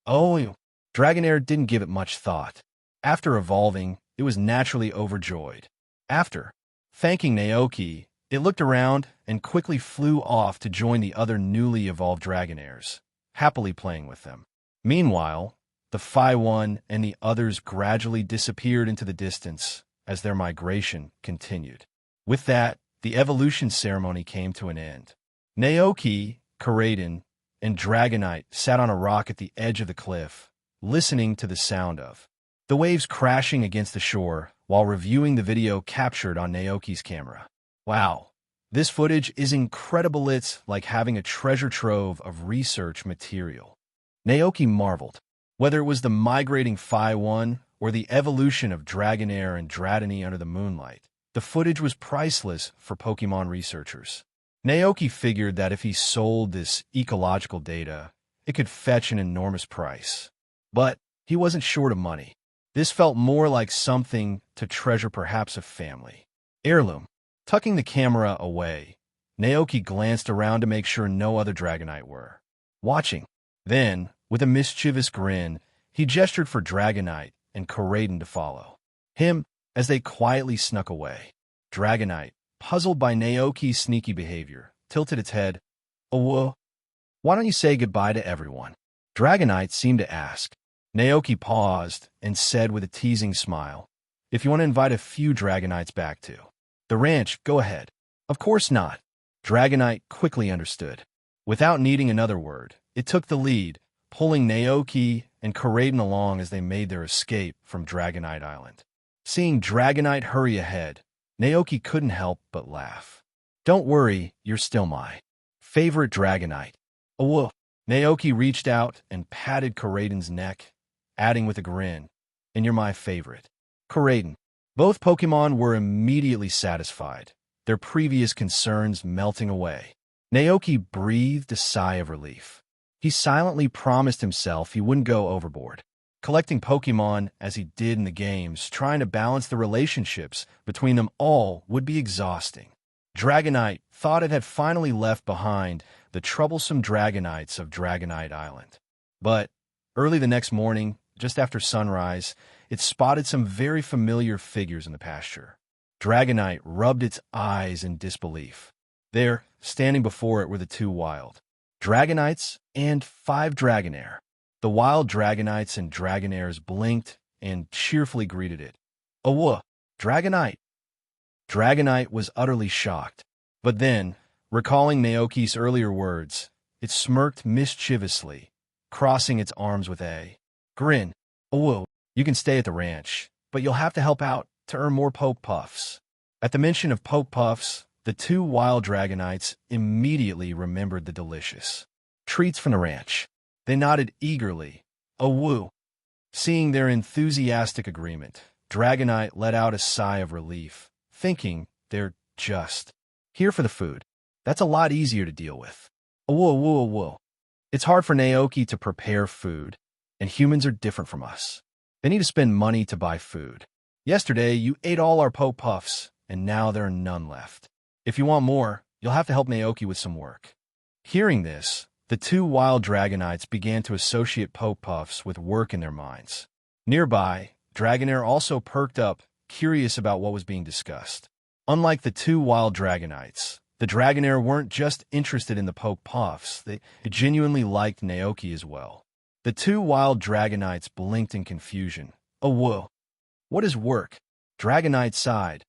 "Oh," Dragonair didn't give it much thought. After evolving, it was naturally overjoyed. After thanking Naoki, it looked around and quickly flew off to join the other newly evolved Dragonairs, happily playing with them. Meanwhile, the Phi 1 and the others gradually disappeared into the distance as their migration continued. With that, the evolution ceremony came to an end. Naoki, Koraidon, and Dragonite sat on a rock at the edge of the cliff, listening to the sound of the waves crashing against the shore while reviewing the video captured on Naoki's camera. Wow, this footage is incredible. It's like having a treasure trove of research material. Naoki marveled. Whether it was the migrating Phi 1 or the evolution of Dragonair and Dratini under the moonlight, the footage was priceless for Pokémon researchers. Naoki figured that if he sold this ecological data, it could fetch an enormous price. But he wasn't short of money. This felt more like something to treasure, perhaps a family heirloom. Tucking the camera away, Naoki glanced around to make sure no other Dragonite were watching. Then, with a mischievous grin, he gestured for Dragonite and Koraidon to follow him as they quietly snuck away. Dragonite, puzzled by Naoki's sneaky behavior, tilted its head. "Oh, why don't you say goodbye to everyone?" Dragonite seemed to ask. Naoki paused and said with a teasing smile, "If you want to invite a few Dragonites back to the ranch, go ahead." "Of course not." Dragonite quickly understood. Without needing another word, it took the lead, pulling Naoki and Koraiden along as they made their escape from Dragonite Island. Seeing Dragonite hurry ahead, Naoki couldn't help but laugh. "Don't worry, you're still my favorite Dragonite." "Oh, whoa." Naoki reached out and patted Koraiden's neck, adding with a grin, "And you're my favorite." Koraiden. Both Pokemon were immediately satisfied, their previous concerns melting away. Naoki breathed a sigh of relief. He silently promised himself he wouldn't go overboard. Collecting Pokemon as he did in the games, trying to balance the relationships between them all would be exhausting. Dragonite thought it had finally left behind the troublesome Dragonites of Dragonite Island. But early the next morning, just after sunrise, it spotted some very familiar figures in the pasture. Dragonite rubbed its eyes in disbelief. There, standing before it, were the two wild Dragonites and 5 Dragonair. The wild Dragonites and Dragonairs blinked and cheerfully greeted it. "Oh, whoa, Dragonite!" Dragonite was utterly shocked. But then, recalling Naoki's earlier words, it smirked mischievously, crossing its arms with a grin. "Oh, whoa, you can stay at the ranch, but you'll have to help out to earn more Poke Puffs." At the mention of Poke Puffs, the two wild Dragonites immediately remembered the delicious treats from the ranch. They nodded eagerly. "Oh, woo." Seeing their enthusiastic agreement, Dragonite let out a sigh of relief, thinking they're just here for the food. That's a lot easier to deal with. "Oh, whoa, whoa, whoa." It's hard for Naoki to prepare food, and humans are different from us. They need to spend money to buy food. Yesterday, you ate all our Poke Puffs, and now there are none left. If you want more, you'll have to help Naoki with some work. Hearing this, the two wild Dragonites began to associate Poke Puffs with work in their minds. Nearby, Dragonair also perked up, curious about what was being discussed. Unlike the two wild Dragonites, the Dragonair weren't just interested in the Poke Puffs, they genuinely liked Naoki as well. The two wild Dragonites blinked in confusion. "Oh, whoa. What is work?" Dragonite sighed.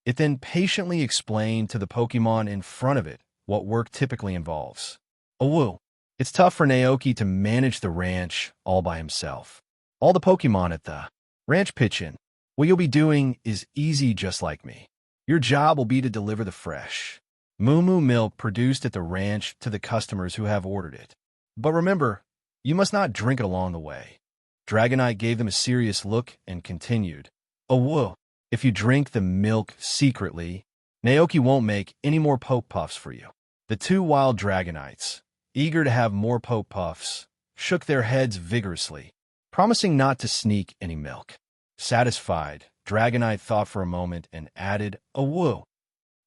It then patiently explained to the Pokemon in front of it what work typically involves. "Oh, whoa. It's tough for Naoki to manage the ranch all by himself. All the Pokemon at the ranch pitch in. What you'll be doing is easy just like me. Your job will be to deliver the fresh Moo Moo milk produced at the ranch to the customers who have ordered it. But remember, you must not drink it along the way." Dragonite gave them a serious look and continued. "Oh, whoa. If you drink the milk secretly, Naoki won't make any more Poke Puffs for you." The two wild Dragonites, eager to have more Poke Puffs, shook their heads vigorously, promising not to sneak any milk. Satisfied, Dragonite thought for a moment and added, "Oh, whoa.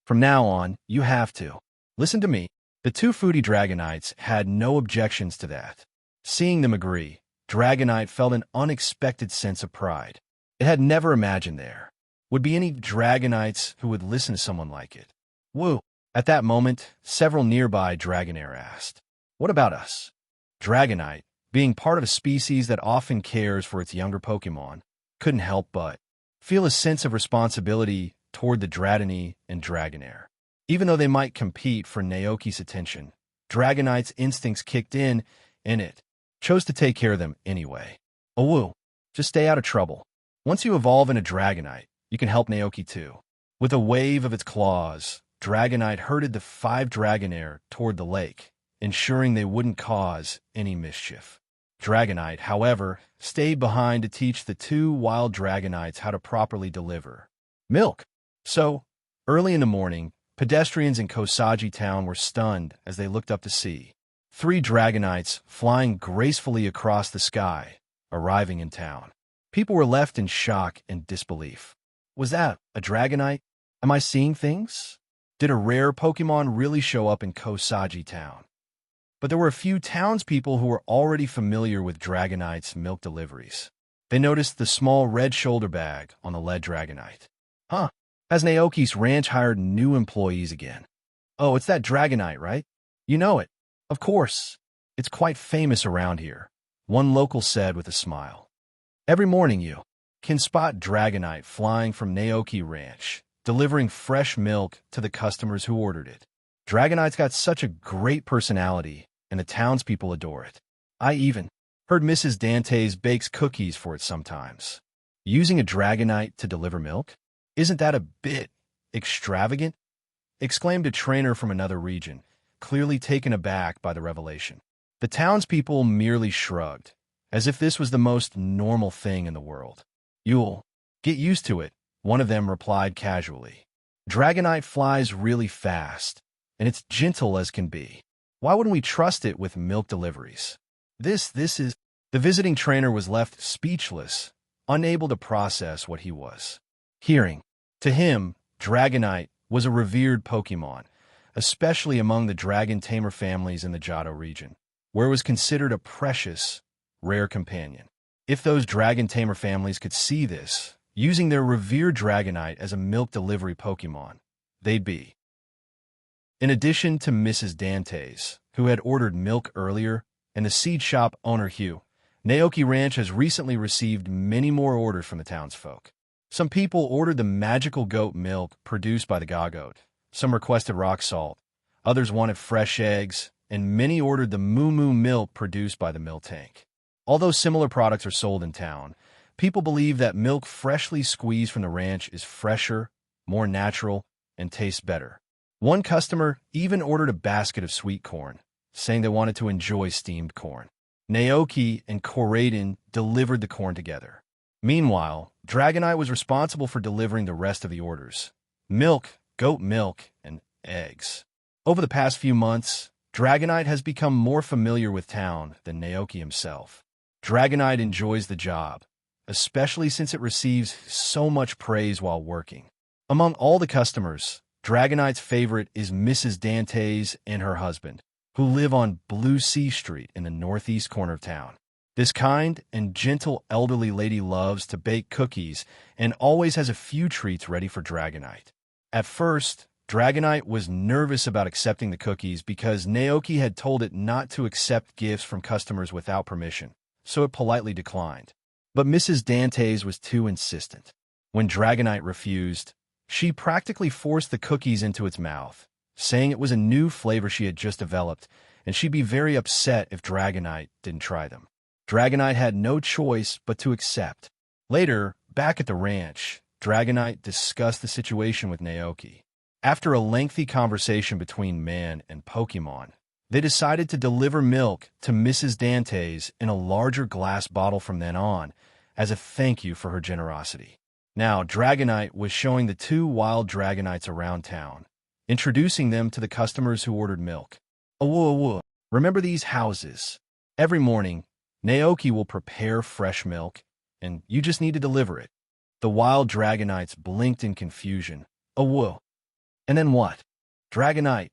From now on, you have to listen to me." The two foodie Dragonites had no objections to that. Seeing them agree, Dragonite felt an unexpected sense of pride. It had never imagined there would be any Dragonites who would listen to someone like it. "Woo." At that moment, several nearby Dragonair asked, "What about us?" Dragonite, being part of a species that often cares for its younger Pokemon, couldn't help but feel a sense of responsibility toward the Dratini and Dragonair. Even though they might compete for Naoki's attention, Dragonite's instincts kicked in, and it chose to take care of them anyway. "Oh, woo. Just stay out of trouble. Once you evolve into Dragonite, you can help Naoki too." With a wave of its claws, Dragonite herded the 5 Dragonair toward the lake, ensuring they wouldn't cause any mischief. Dragonite, however, stayed behind to teach the two wild Dragonites how to properly deliver milk. So, early in the morning, pedestrians in Kosagi Town were stunned as they looked up to see 3 Dragonites flying gracefully across the sky, arriving in town. People were left in shock and disbelief. Was that a Dragonite? Am I seeing things? Did a rare Pokemon really show up in Kosagi Town? But there were a few townspeople who were already familiar with Dragonite's milk deliveries. They noticed the small red shoulder bag on the lead Dragonite. "Huh, has Naoki's ranch hired new employees again?" "Oh, it's that Dragonite, right? You know it." "Of course. It's quite famous around here. one local said with a smile. Every morning you can spot Dragonite flying from Naoki Ranch, delivering fresh milk to the customers who ordered it. Dragonite's got such a great personality, and the townspeople adore it. I even heard Mrs. Dantes bakes cookies for it sometimes. Using a Dragonite to deliver milk? Isn't that a bit extravagant? Exclaimed a trainer from another region, clearly taken aback by the revelation. The townspeople merely shrugged, as if this was the most normal thing in the world. You'll get used to it, one of them replied casually. Dragonite flies really fast, and it's gentle as can be. Why wouldn't we trust it with milk deliveries? This is... The visiting trainer was left speechless, unable to process what he was hearing. To him, Dragonite was a revered Pokémon, especially among the dragon tamer families in the Johto region, where it was considered a precious, rare companion. If those dragon tamer families could see this, using their revered Dragonite as a milk delivery Pokémon, they'd be. In addition to Mrs. Dantes, who had ordered milk earlier, and the seed shop owner Hugh, Naoki Ranch has recently received many more orders from the townsfolk. Some people ordered the magical goat milk produced by the Gogoat, some requested rock salt, others wanted fresh eggs, and many ordered the Moo Moo milk produced by the Milk Tank. Although similar products are sold in town, people believe that milk freshly squeezed from the ranch is fresher, more natural, and tastes better. One customer even ordered a basket of sweet corn, saying they wanted to enjoy steamed corn. Naoki and Koraiden delivered the corn together. Meanwhile, Dragonite was responsible for delivering the rest of the orders: milk, goat milk, and eggs. Over the past few months, Dragonite has become more familiar with town than Naoki himself. Dragonite enjoys the job, especially since it receives so much praise while working. Among all the customers, Dragonite's favorite is Mrs. Dantes and her husband, who live on Blue Sea Street in the northeast corner of town. This kind and gentle elderly lady loves to bake cookies and always has a few treats ready for Dragonite. At first, Dragonite was nervous about accepting the cookies because Naoki had told it not to accept gifts from customers without permission, so it politely declined. But Mrs. Dantes was too insistent. When Dragonite refused, she practically forced the cookies into its mouth, saying it was a new flavor she had just developed, and she'd be very upset if Dragonite didn't try them. Dragonite had no choice but to accept. Later, back at the ranch, Dragonite discussed the situation with Naoki. After a lengthy conversation between man and Pokémon, they decided to deliver milk to Mrs. Dantes in a larger glass bottle from then on, as a thank you for her generosity. Now, Dragonite was showing the two wild Dragonites around town, introducing them to the customers who ordered milk. Awoo, remember these houses? Every morning, Naoki will prepare fresh milk, and you just need to deliver it. The wild Dragonites blinked in confusion. Awoo. And then what? Dragonite.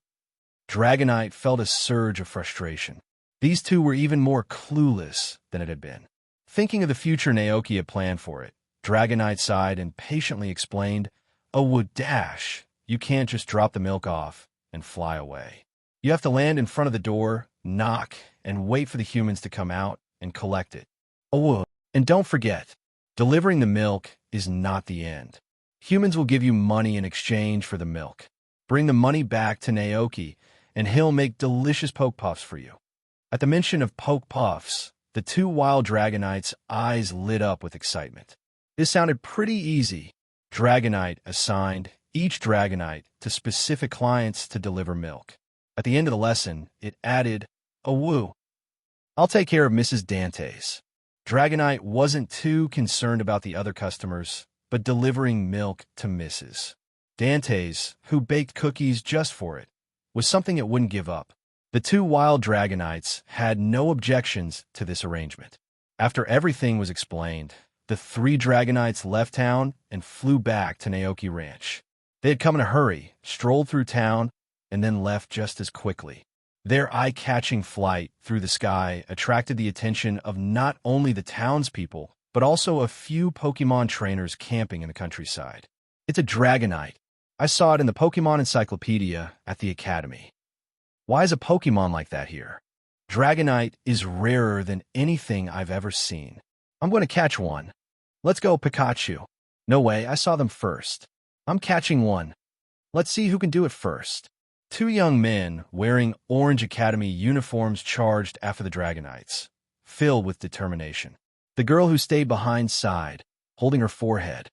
Dragonite felt a surge of frustration. These two were even more clueless than it had been. Thinking of the future Naoki had planned for it, Dragonite sighed and patiently explained, Awoo dash. You can't just drop the milk off and fly away. You have to land in front of the door, knock, and wait for the humans to come out and collect it. Oh, and don't forget, delivering the milk is not the end. Humans will give you money in exchange for the milk. Bring the money back to Naoki, and he'll make delicious poke puffs for you. At the mention of poke puffs, the two wild Dragonites' eyes lit up with excitement. This sounded pretty easy. Dragonite assigned each Dragonite to specific clients to deliver milk. At the end of the lesson, it added, Awoo. I'll take care of Mrs. Dantes. Dragonite wasn't too concerned about the other customers, but delivering milk to Mrs. Dantes, who baked cookies just for it, was something it wouldn't give up. The two wild Dragonites had no objections to this arrangement. After everything was explained, the three Dragonites left town and flew back to Naoki Ranch. They had come in a hurry, strolled through town, and then left just as quickly. Their eye-catching flight through the sky attracted the attention of not only the townspeople, but also a few Pokémon trainers camping in the countryside. It's a Dragonite. I saw it in the Pokémon Encyclopedia at the Academy. Why is a Pokémon like that here? Dragonite is rarer than anything I've ever seen. I'm going to catch one. Let's go, Pikachu. No way, I saw them first. I'm catching one. Let's see who can do it first. Two young men wearing Orange Academy uniforms charged after the Dragonites, filled with determination. The girl who stayed behind sighed, holding her forehead.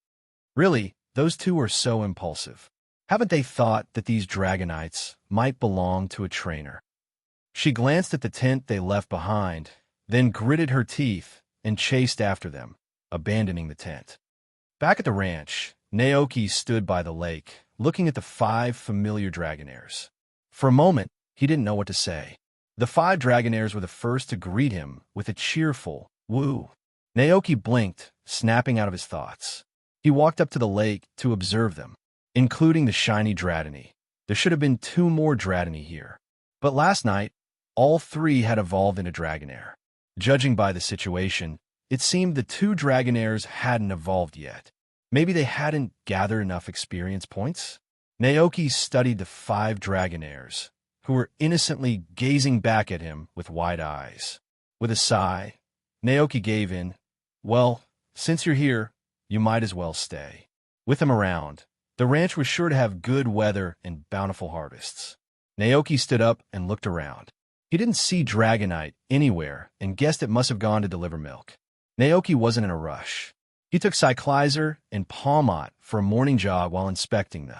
Really, those two are so impulsive. Haven't they thought that these Dragonites might belong to a trainer? She glanced at the tent they left behind, then gritted her teeth and chased after them, abandoning the tent. Back at the ranch, Naoki stood by the lake, looking at the 5 familiar Dragonaires. For a moment, he didn't know what to say. The 5 Dragonaires were the first to greet him with a cheerful, woo. Naoki blinked, snapping out of his thoughts. He walked up to the lake to observe them, including the shiny Dratini. There should have been 2 more Dratini here. But last night, all 3 had evolved into Dragonair. Judging by the situation, it seemed the 2 Dragonaires hadn't evolved yet. Maybe they hadn't gathered enough experience points? Naoki studied the 5 Dragonaires, who were innocently gazing back at him with wide eyes. With a sigh, Naoki gave in. Well, since you're here, you might as well stay. With him around, the ranch was sure to have good weather and bountiful harvests. Naoki stood up and looked around. He didn't see Dragonite anywhere and guessed it must have gone to deliver milk. Naoki wasn't in a rush. He took Cyclizer and Palmot for a morning jog while inspecting the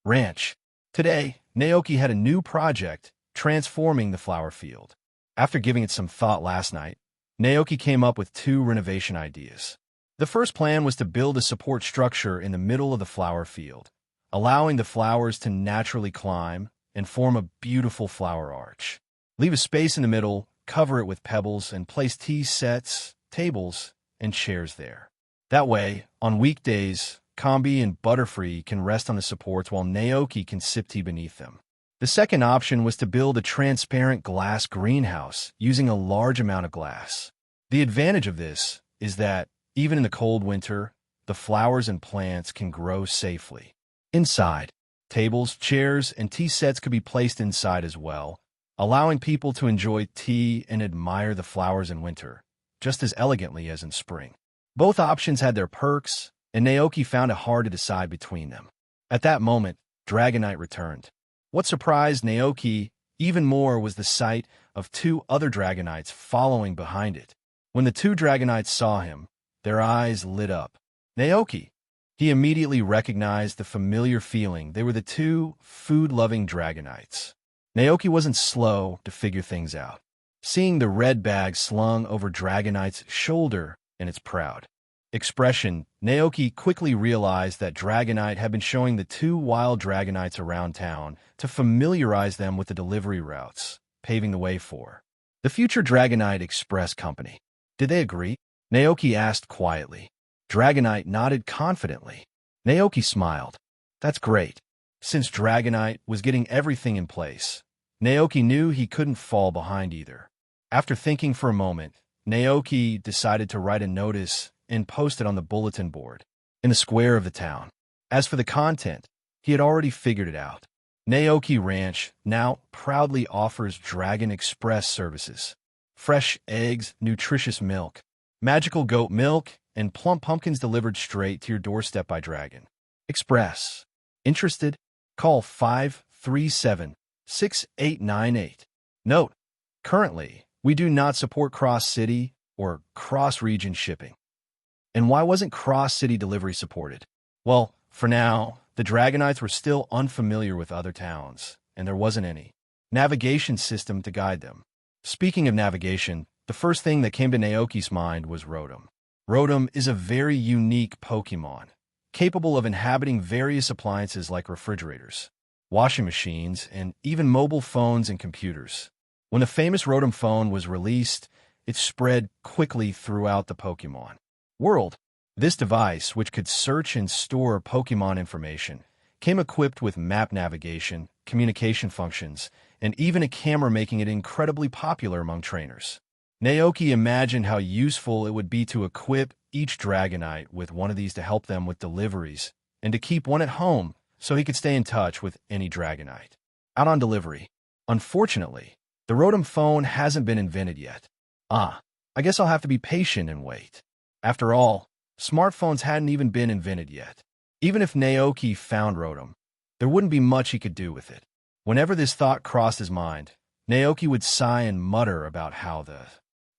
ranch. Today, Naoki had a new project, transforming the flower field. After giving it some thought last night, Naoki came up with 2 renovation ideas. The first plan was to build a support structure in the middle of the flower field, allowing the flowers to naturally climb and form a beautiful flower arch. Leave a space in the middle, cover it with pebbles, and place tea sets, tables, and chairs there. That way, on weekdays, Combi and Butterfree can rest on the supports while Naoki can sip tea beneath them. The second option was to build a transparent glass greenhouse using a large amount of glass. The advantage of this is that, even in the cold winter, the flowers and plants can grow safely. Inside, tables, chairs, and tea sets could be placed inside as well, allowing people to enjoy tea and admire the flowers in winter, just as elegantly as in spring. Both options had their perks, and Naoki found it hard to decide between them. At that moment, Dragonite returned. What surprised Naoki even more was the sight of 2 other Dragonites following behind it. When the 2 Dragonites saw him, their eyes lit up. Naoki! He immediately recognized the familiar feeling. They were the 2 food-loving Dragonites. Naoki wasn't slow to figure things out. Seeing the red bag slung over Dragonite's shoulder and its proud expression, Naoki quickly realized that Dragonite had been showing the 2 wild Dragonites around town to familiarize them with the delivery routes, paving the way for the future Dragonite Express Company. Did they agree? Naoki asked quietly. Dragonite nodded confidently. Naoki smiled. That's great. Since Dragonite was getting everything in place, Naoki knew he couldn't fall behind either. After thinking for a moment, Naoki decided to write a notice and post it on the bulletin board in the square of the town. As for the content, he had already figured it out. Naoki Ranch now proudly offers Dragon Express services. Fresh eggs, nutritious milk, magical goat milk, and plump pumpkins delivered straight to your doorstep by Dragon Express. Interested? Call 537-6898. Note: currently, we do not support cross-city or cross-region shipping. And why wasn't cross-city delivery supported? Well, for now, the Dragonites were still unfamiliar with other towns, and there wasn't any navigation system to guide them. Speaking of navigation, the first thing that came to Naoki's mind was Rotom. Rotom is a very unique Pokémon, capable of inhabiting various appliances like refrigerators, washing machines, and even mobile phones and computers. When the famous Rotom phone was released, it spread quickly throughout the Pokémon world. This device, which could search and store Pokémon information, came equipped with map navigation, communication functions, and even a camera, making it incredibly popular among trainers. Naoki imagined how useful it would be to equip each Dragonite with one of these to help them with deliveries, and to keep one at home so he could stay in touch with any Dragonite out on delivery. Unfortunately, The Rotom phone hasn't been invented yet. Ah, I guess I'll have to be patient and wait. After all, smartphones hadn't even been invented yet. Even if Naoki found Rotom, there wouldn't be much he could do with it. Whenever this thought crossed his mind, Naoki would sigh and mutter about how the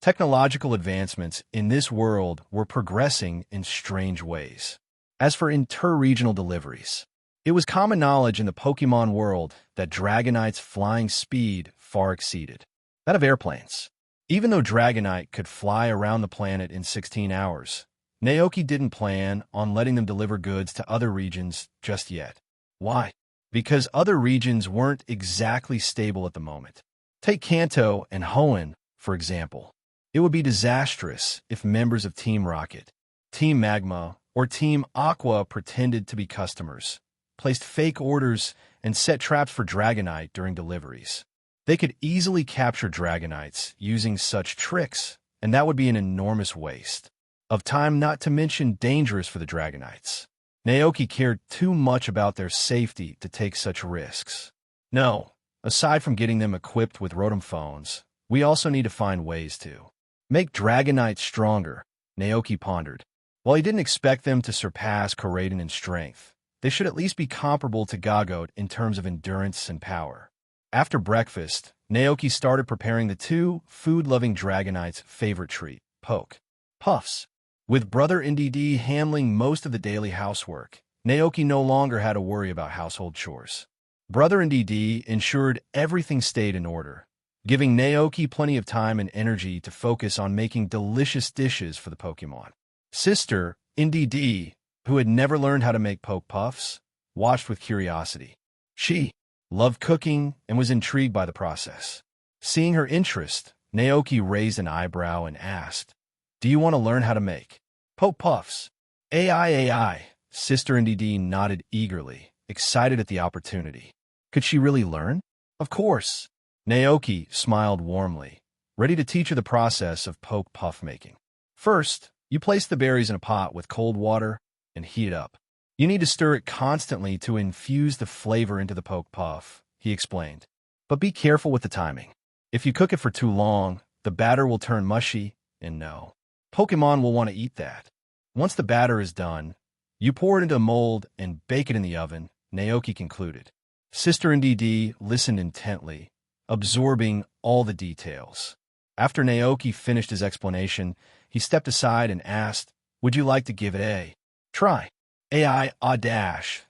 technological advancements in this world were progressing in strange ways. As for inter-regional deliveries, it was common knowledge in the Pokémon world that Dragonite's flying speed far exceeded that of airplanes. Even though Dragonite could fly around the planet in 16 hours, Naoki didn't plan on letting them deliver goods to other regions just yet. Why? Because other regions weren't exactly stable at the moment. Take Kanto and Hoenn, for example. It would be disastrous if members of Team Rocket, Team Magma, or Team Aqua pretended to be customers, placed fake orders, and set traps for Dragonite during deliveries. They could easily capture Dragonites using such tricks, and that would be an enormous waste of time, not to mention dangerous for the Dragonites. Naoki cared too much about their safety to take such risks. No, aside from getting them equipped with Rotom phones, we also need to find ways to make Dragonite stronger, Naoki pondered. While he didn't expect them to surpass Koraidon in strength, they should at least be comparable to Gagot in terms of endurance and power. After breakfast, Naoki started preparing the two food-loving Dragonites' favorite treat, Poke Puffs. With brother NDD handling most of the daily housework, Naoki no longer had to worry about household chores. Brother NDD ensured everything stayed in order, giving Naoki plenty of time and energy to focus on making delicious dishes for the Pokémon. Sister NDD, who had never learned how to make Poke Puffs, watched with curiosity. She loved cooking and was intrigued by the process. Seeing her interest, Naoki raised an eyebrow and asked, "Do you want to learn how to make Poke Puffs?" AI, Sister NDD nodded eagerly, excited at the opportunity. Could she really learn? Of course. Naoki smiled warmly, ready to teach her the process of Poke Puff making. First, you place the berries in a pot with cold water and heat it up. You need to stir it constantly to infuse the flavor into the Poke Puff, he explained. But be careful with the timing. If you cook it for too long, the batter will turn mushy, and no Pokémon will want to eat that. Once the batter is done, you pour it into a mold and bake it in the oven, Naoki concluded. Sister NDD listened intently, absorbing all the details. After Naoki finished his explanation, he stepped aside and asked, "Would you like to give it a try?"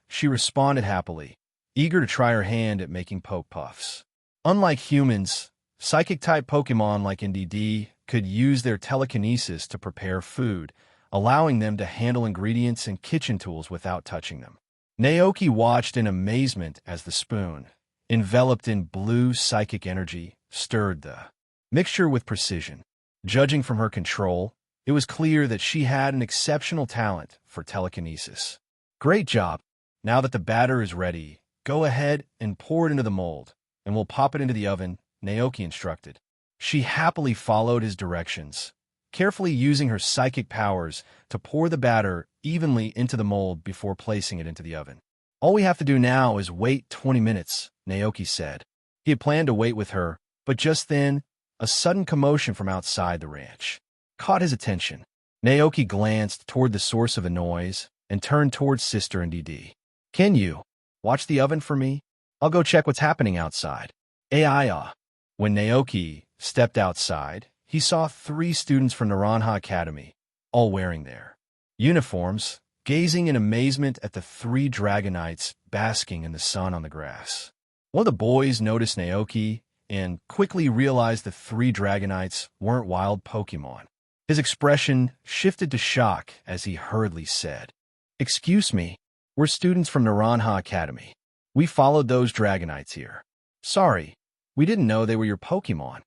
She responded happily, eager to try her hand at making Poke Puffs. Unlike humans, psychic-type Pokémon like NDD could use their telekinesis to prepare food, allowing them to handle ingredients and kitchen tools without touching them. Naoki watched in amazement as the spoon, enveloped in blue psychic energy, stirred the mixture with precision. Judging from her control, it was clear that she had an exceptional talent for telekinesis. Great job. Now that the batter is ready, go ahead and pour it into the mold, and we'll pop it into the oven, Naoki instructed. She happily followed his directions, carefully using her psychic powers to pour the batter evenly into the mold before placing it into the oven. All we have to do now is wait 20 minutes, Naoki said. He had planned to wait with her, but just then, a sudden commotion from outside the ranch caught his attention. Naoki glanced toward the source of the noise and turned towards Sister NDD. "Can you watch the oven for me? I'll go check what's happening outside." When Naoki stepped outside, he saw 3 students from Naranja Academy, all wearing their uniforms, gazing in amazement at the 3 Dragonites basking in the sun on the grass. One of the boys noticed Naoki and quickly realized the 3 Dragonites weren't wild Pokémon. His expression shifted to shock as he hurriedly said, "Excuse me, we're students from Naranja Academy. We followed those Dragonites here. Sorry, we didn't know they were your Pokémon."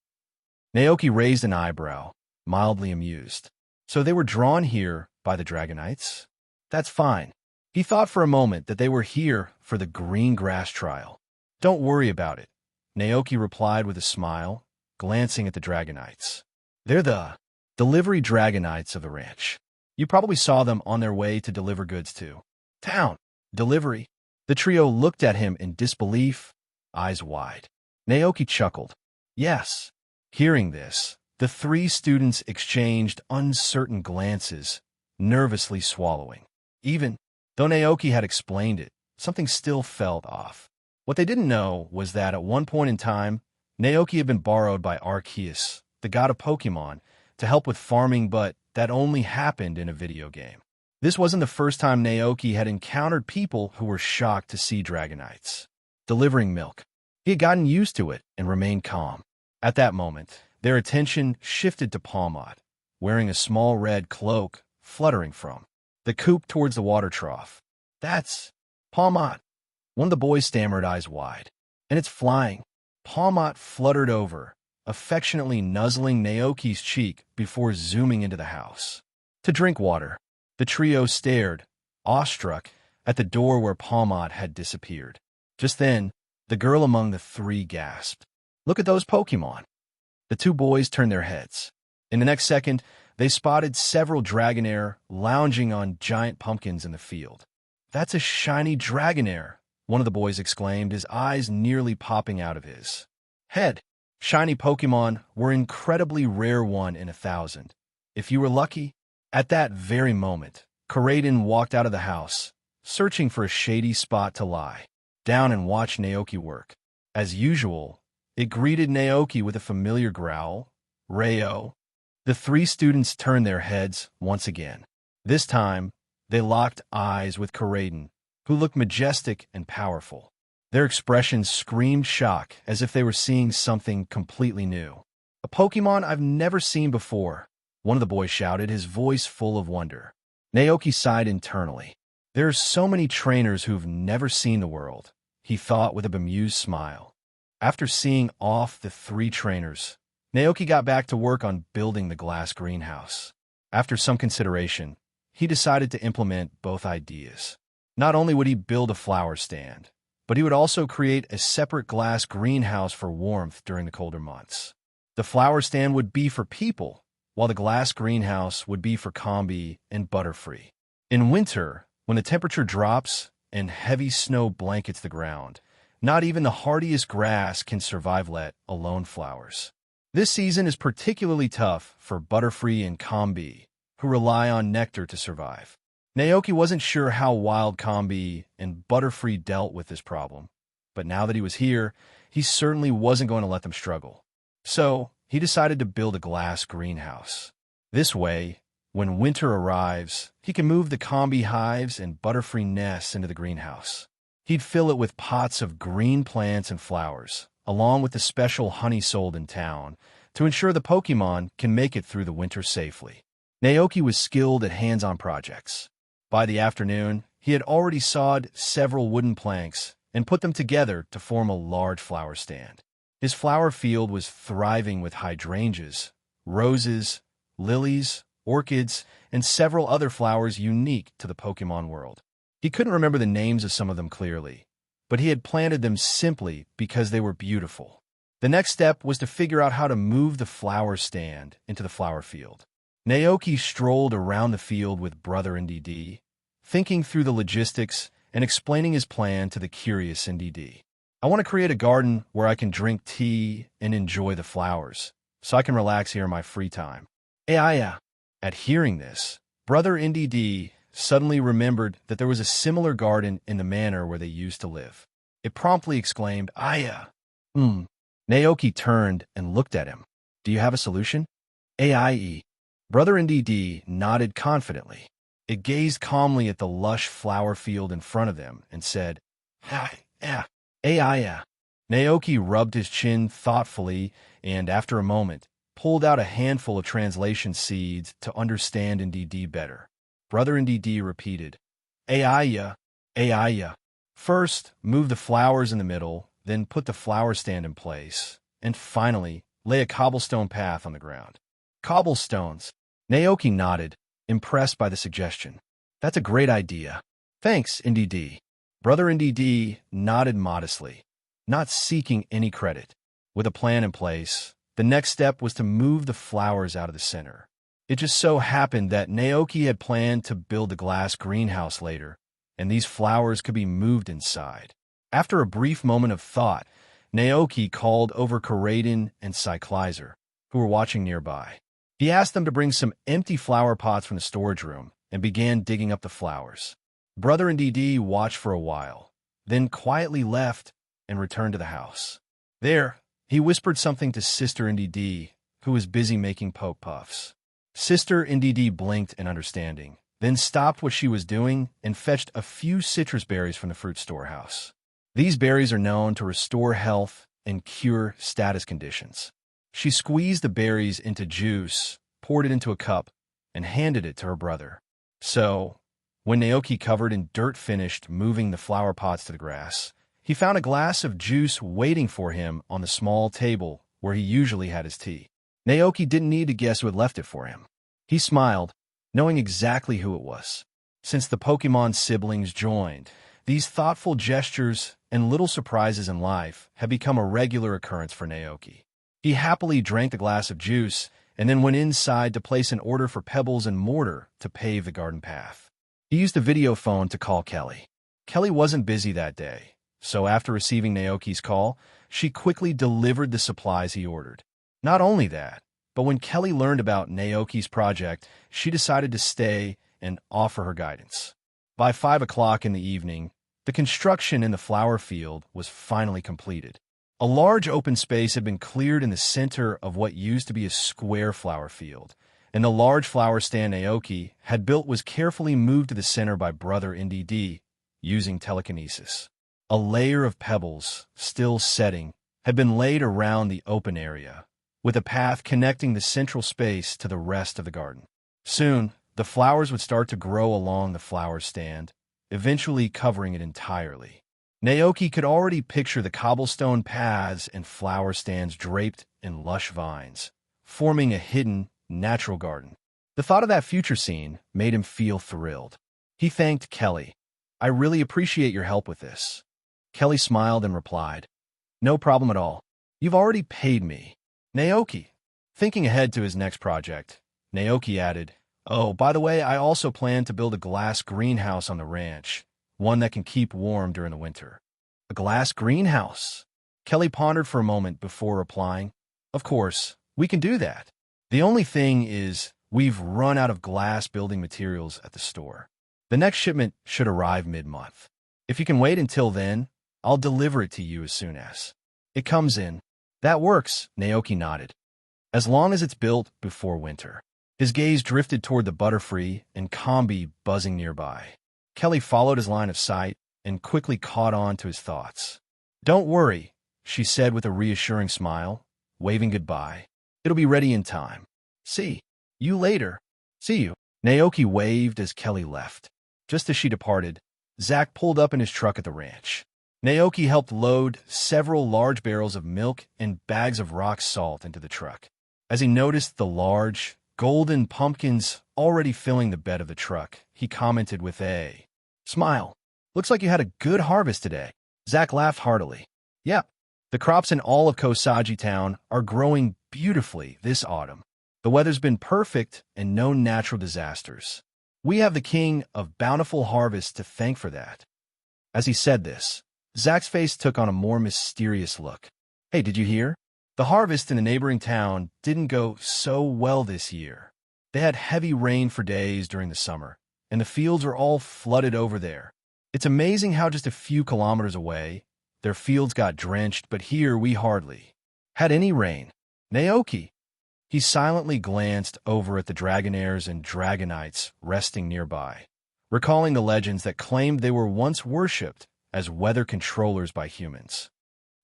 Naoki raised an eyebrow, mildly amused. So they were drawn here by the Dragonites? That's fine. He thought for a moment that they were here for the green grass trial. "Don't worry about it," Naoki replied with a smile, glancing at the Dragonites. "They're the delivery Dragonites of the ranch. You probably saw them on their way to deliver goods to town." "Delivery?" The trio looked at him in disbelief, eyes wide. Naoki chuckled. Yes. Hearing this, the three students exchanged uncertain glances, nervously swallowing. Even though Naoki had explained it, something still felt off. What they didn't know was that at one point in time, Naoki had been borrowed by Arceus, the god of Pokémon, to help with farming, but that only happened in a video game. This wasn't the first time Naoki had encountered people who were shocked to see Dragonites delivering milk. He had gotten used to it and remained calm. At that moment, their attention shifted to Palmot, wearing a small red cloak, fluttering from the coop towards the water trough. That's Palmot. One of the boys stammered, eyes wide. And it's flying. Palmot fluttered over, affectionately nuzzling Naoki's cheek before zooming into the house. To drink water, the trio stared, awestruck, at the door where Palmot had disappeared. Just then, the girl among the three gasped. Look at those Pokémon. The two boys turned their heads. In the next second, they spotted several Dragonair lounging on giant pumpkins in the field. That's a shiny Dragonair, one of the boys exclaimed, his eyes nearly popping out of his head. Shiny Pokémon were incredibly rare, 1 in 1,000. If you were lucky, at that very moment, Karaden walked out of the house, searching for a shady spot to lie down and watch Naoki work. As usual, it greeted Naoki with a familiar growl, Rayo. The three students turned their heads once again. This time, they locked eyes with Karaden, who looked majestic and powerful. Their expressions screamed shock, as if they were seeing something completely new. A Pokémon I've never seen before, one of the boys shouted, his voice full of wonder. Naoki sighed internally. There are so many trainers who've never seen the world, he thought with a bemused smile. After seeing off the three trainers, Naoki got back to work on building the glass greenhouse. After some consideration, he decided to implement both ideas. Not only would he build a flower stand, but he would also create a separate glass greenhouse for warmth during the colder months. The flower stand would be for people, while the glass greenhouse would be for Combi and Butterfree. In winter, when the temperature drops and heavy snow blankets the ground, not even the hardiest grass can survive, let alone flowers. This season is particularly tough for Butterfree and Combi, who rely on nectar to survive. Naoki wasn't sure how wild Combi and Butterfree dealt with this problem, but now that he was here, he certainly wasn't going to let them struggle. So, he decided to build a glass greenhouse. This way, when winter arrives, he can move the Combi hives and Butterfree nests into the greenhouse. He'd fill it with pots of green plants and flowers, along with the special honey sold in town, to ensure the Pokémon can make it through the winter safely. Naoki was skilled at hands-on projects. By the afternoon, he had already sawed several wooden planks and put them together to form a large flower stand. His flower field was thriving with hydrangeas, roses, lilies, orchids, and several other flowers unique to the Pokémon world. He couldn't remember the names of some of them clearly, but he had planted them simply because they were beautiful. The next step was to figure out how to move the flower stand into the flower field. Naoki strolled around the field with brother NDD, thinking through the logistics and explaining his plan to the curious NDD. I want to create a garden where I can drink tea and enjoy the flowers, so I can relax here in my free time. Yeah. At hearing this, brother NDD suddenly remembered that there was a similar garden in the manor where they used to live. It promptly exclaimed, Aya. Naoki turned and looked at him. Do you have a solution? Aie. Brother NDD nodded confidently. It gazed calmly at the lush flower field in front of them and said, Aia. Naoki rubbed his chin thoughtfully and, after a moment, pulled out a handful of translation seeds to understand NDD better. Brother NDD repeated, Aia. First, move the flowers in the middle, then put the flower stand in place, and finally, lay a cobblestone path on the ground. Cobblestones. Naoki nodded, impressed by the suggestion. That's a great idea. Thanks, NDD. Brother NDD nodded modestly, not seeking any credit. With a plan in place, the next step was to move the flowers out of the center. It just so happened that Naoki had planned to build a glass greenhouse later, and these flowers could be moved inside. After a brief moment of thought, Naoki called over Karaden and Cyclizer, who were watching nearby. He asked them to bring some empty flower pots from the storage room and began digging up the flowers. Brother NDD watched for a while, then quietly left and returned to the house. There, he whispered something to Sister NDD, who was busy making poke puffs. Sister NDD blinked in understanding, then stopped what she was doing and fetched a few citrus berries from the fruit storehouse. These berries are known to restore health and cure status conditions. She squeezed the berries into juice, poured it into a cup, and handed it to her brother. So, when Naoki, covered in dirt, finished moving the flower pots to the grass, he found a glass of juice waiting for him on the small table where he usually had his tea. Naoki didn't need to guess who had left it for him. He smiled, knowing exactly who it was. Since the Pokémon siblings joined, these thoughtful gestures and little surprises in life have become a regular occurrence for Naoki. He happily drank the glass of juice and then went inside to place an order for pebbles and mortar to pave the garden path. He used the video phone to call Kelly. Kelly wasn't busy that day, so after receiving Naoki's call, she quickly delivered the supplies he ordered. Not only that, but when Kelly learned about Naoki's project, she decided to stay and offer her guidance. By 5 o'clock in the evening, the construction in the flower field was finally completed. A large open space had been cleared in the center of what used to be a square flower field, and the large flower stand Naoki had built was carefully moved to the center by Brother NDD using telekinesis. A layer of pebbles, still setting, had been laid around the open area, with a path connecting the central space to the rest of the garden. Soon, the flowers would start to grow along the flower stand, eventually covering it entirely. Naoki could already picture the cobblestone paths and flower stands draped in lush vines, forming a hidden, natural garden. The thought of that future scene made him feel thrilled. He thanked Kelly. "I really appreciate your help with this." Kelly smiled and replied, "No problem at all. You've already paid me." Naoki. Thinking ahead to his next project, Naoki added, "Oh, by the way, I also plan to build a glass greenhouse on the ranch, one that can keep warm during the winter." A glass greenhouse? Kelly pondered for a moment before replying, "Of course, we can do that. The only thing is, we've run out of glass building materials at the store. The next shipment should arrive mid-month. If you can wait until then, I'll deliver it to you as soon as it comes in." "That works," Naoki nodded. "As long as it's built before winter." His gaze drifted toward the Butterfree and Combi buzzing nearby. Kelly followed his line of sight and quickly caught on to his thoughts. "Don't worry," she said with a reassuring smile, waving goodbye. "It'll be ready in time. See you later." "See you." Naoki waved as Kelly left. Just as she departed, Zach pulled up in his truck at the ranch. Naoki helped load several large barrels of milk and bags of rock salt into the truck. As he noticed the large, golden pumpkins already filling the bed of the truck, he commented with a smile, "Looks like you had a good harvest today." Zach laughed heartily. "Yep, the crops in all of Kosagi Town are growing beautifully this autumn. The weather's been perfect and no natural disasters. We have the King of Bountiful Harvest to thank for that." As he said this, Zach's face took on a more mysterious look. "Hey, did you hear? The harvest in the neighboring town didn't go so well this year. They had heavy rain for days during the summer, and the fields are all flooded over there. It's amazing how just a few kilometers away, their fields got drenched, but here we hardly had any rain." "Naoki." He silently glanced over at the Dragonaires and Dragonites resting nearby, recalling the legends that claimed they were once worshipped as weather controllers by humans.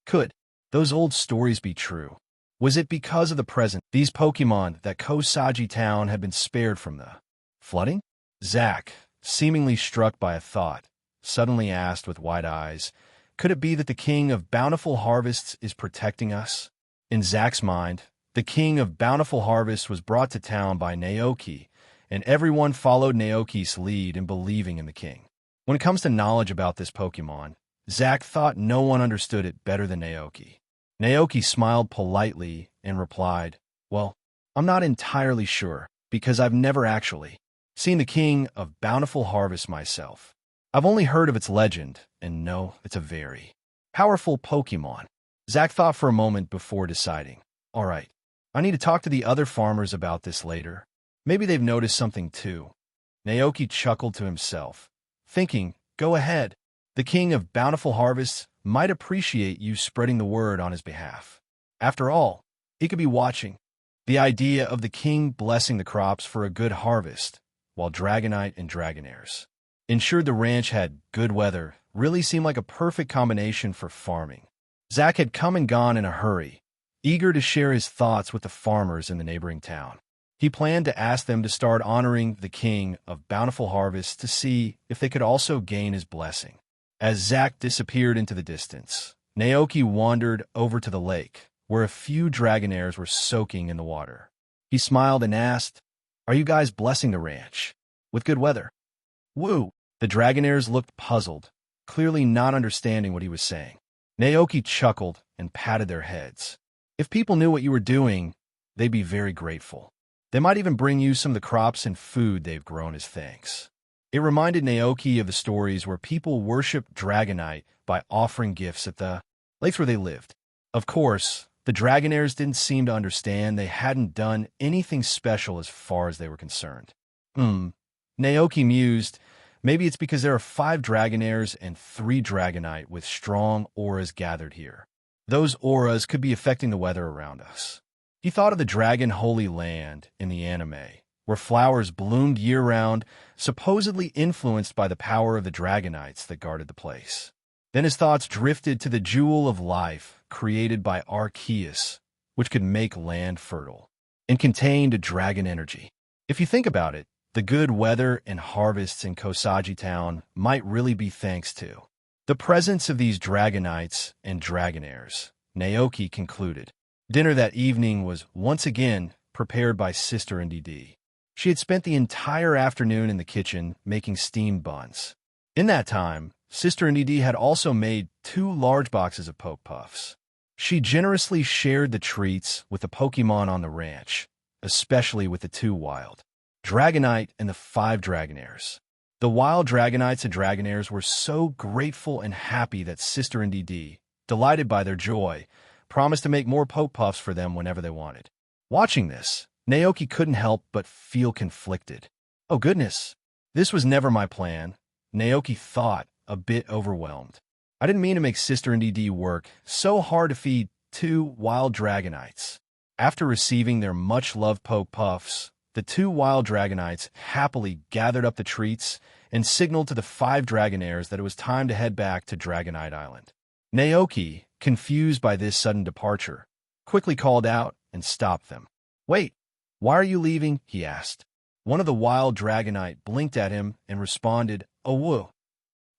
Could those old stories be true? Was it because of the present, these Pokémon, that Kosagi Town had been spared from the flooding? Zach, seemingly struck by a thought, suddenly asked with wide eyes, "Could it be that the King of Bountiful Harvests is protecting us?" In Zach's mind, the King of Bountiful Harvests was brought to town by Naoki, and everyone followed Naoki's lead in believing in the king. When it comes to knowledge about this Pokémon, Zach thought no one understood it better than Naoki. Naoki smiled politely and replied, "Well, I'm not entirely sure, because I've never actually seen the King of Bountiful Harvest myself. I've only heard of its legend, and know it's a very powerful Pokémon." Zack thought for a moment before deciding. All right, I need to talk to the other farmers about this later. Maybe they've noticed something too. Naoki chuckled to himself, thinking, go ahead. The king of bountiful harvests might appreciate you spreading the word on his behalf. After all, he could be watching. The idea of the king blessing the crops for a good harvest, while Dragonite and Dragonairs ensured the ranch had good weather, really seemed like a perfect combination for farming. Zack had come and gone in a hurry, eager to share his thoughts with the farmers in the neighboring town. He planned to ask them to start honoring the king of bountiful harvests to see if they could also gain his blessing. As Zack disappeared into the distance, Naoki wandered over to the lake, where a few Dragonairs were soaking in the water. He smiled and asked, "Are you guys blessing the ranch with good weather?" "Woo!" The Dragonairs looked puzzled, clearly not understanding what he was saying. Naoki chuckled and patted their heads. "If people knew what you were doing, they'd be very grateful. They might even bring you some of the crops and food they've grown as thanks." It reminded Naoki of the stories where people worshipped Dragonite by offering gifts at the lakes where they lived. Of course, the Dragonairs didn't seem to understand they hadn't done anything special as far as they were concerned. Naoki mused, maybe it's because there are 5 Dragonairs and 3 Dragonite with strong auras gathered here. Those auras could be affecting the weather around us. He thought of the Dragon Holy Land in the anime, where flowers bloomed year-round, supposedly influenced by the power of the Dragonites that guarded the place. Then his thoughts drifted to the jewel of life created by Arceus, which could make land fertile, and contained dragon energy. If you think about it, the good weather and harvests in Kosagi Town might really be thanks to the presence of these Dragonites and Dragonairs, Naoki concluded. Dinner that evening was once again prepared by Sister NDD. She had spent the entire afternoon in the kitchen making steamed buns. In that time, Sister NDD had also made 2 large boxes of Poke Puffs. She generously shared the treats with the Pokémon on the ranch, especially with the 2 wild Dragonite and the 5 Dragonairs. The wild Dragonites and Dragonairs were so grateful and happy that Sister NDD, delighted by their joy, promised to make more Poke Puffs for them whenever they wanted. Watching this, Naoki couldn't help but feel conflicted. Oh goodness, this was never my plan, Naoki thought, a bit overwhelmed. I didn't mean to make Sister NDD work so hard to feed 2 wild Dragonites. After receiving their much-loved Poke Puffs, the 2 wild Dragonites happily gathered up the treats and signaled to the 5 Dragonairs that it was time to head back to Dragonite Island. Naoki, confused by this sudden departure, quickly called out and stopped them. "Wait, why are you leaving?" he asked. One of the wild Dragonite blinked at him and responded, "Oh, woo."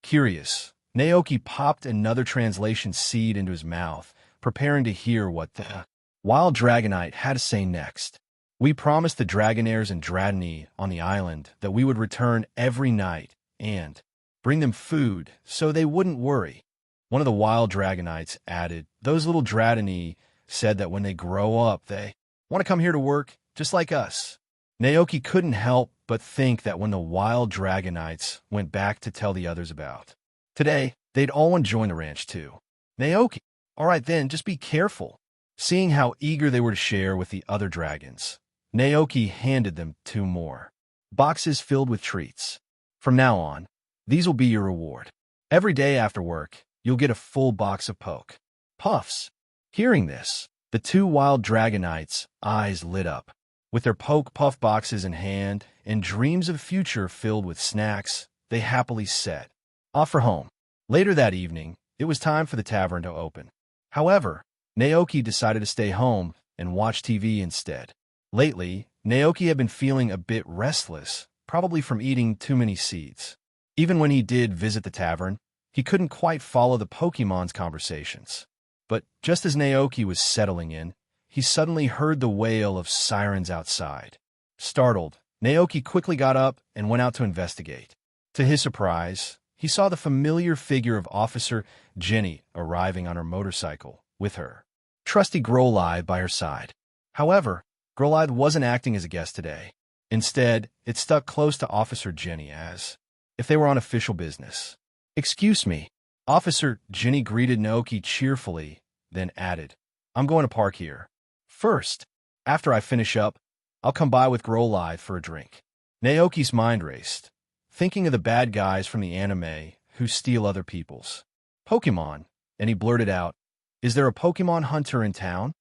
Curious, Naoki popped another translation seed into his mouth, preparing to hear what the wild Dragonite had to say next. "We promised the Dragonairs and Dradini on the island that we would return every night and bring them food so they wouldn't worry." One of the wild Dragonites added, "Those little Dradini said that when they grow up, they want to come here to work just like us." Naoki couldn't help but think that when the wild Dragonites went back to tell the others about today, they'd all want to join the ranch too. Naoki, all right then, just be careful. Seeing how eager they were to share with the other dragons, Naoki handed them 2 more boxes filled with treats. "From now on, these will be your reward. Every day after work, you'll get a full box of Poke Puffs." Hearing this, the 2 wild Dragonites' eyes lit up. With their Poke Puff boxes in hand and dreams of a future filled with snacks, they happily set off for home. Later that evening, it was time for the tavern to open. However, Naoki decided to stay home and watch TV instead. Lately, Naoki had been feeling a bit restless, probably from eating too many seeds. Even when he did visit the tavern, he couldn't quite follow the Pokémon's conversations. But just as Naoki was settling in, he suddenly heard the wail of sirens outside. Startled, Naoki quickly got up and went out to investigate. To his surprise, he saw the familiar figure of Officer Jenny arriving on her motorcycle with her trusty Growlithe by her side. However, Growlithe wasn't acting as a guest today. Instead, it stuck close to Officer Jenny as if they were on official business. "Excuse me." Officer Jenny greeted Naoki cheerfully, then added, I'm going to park here. First, after I finish up, I'll come by with Growlithe for a drink. Naoki's mind raced, thinking of the bad guys from the anime who steal other people's Pokémon, and he blurted out, Is there a Pokémon hunter in town?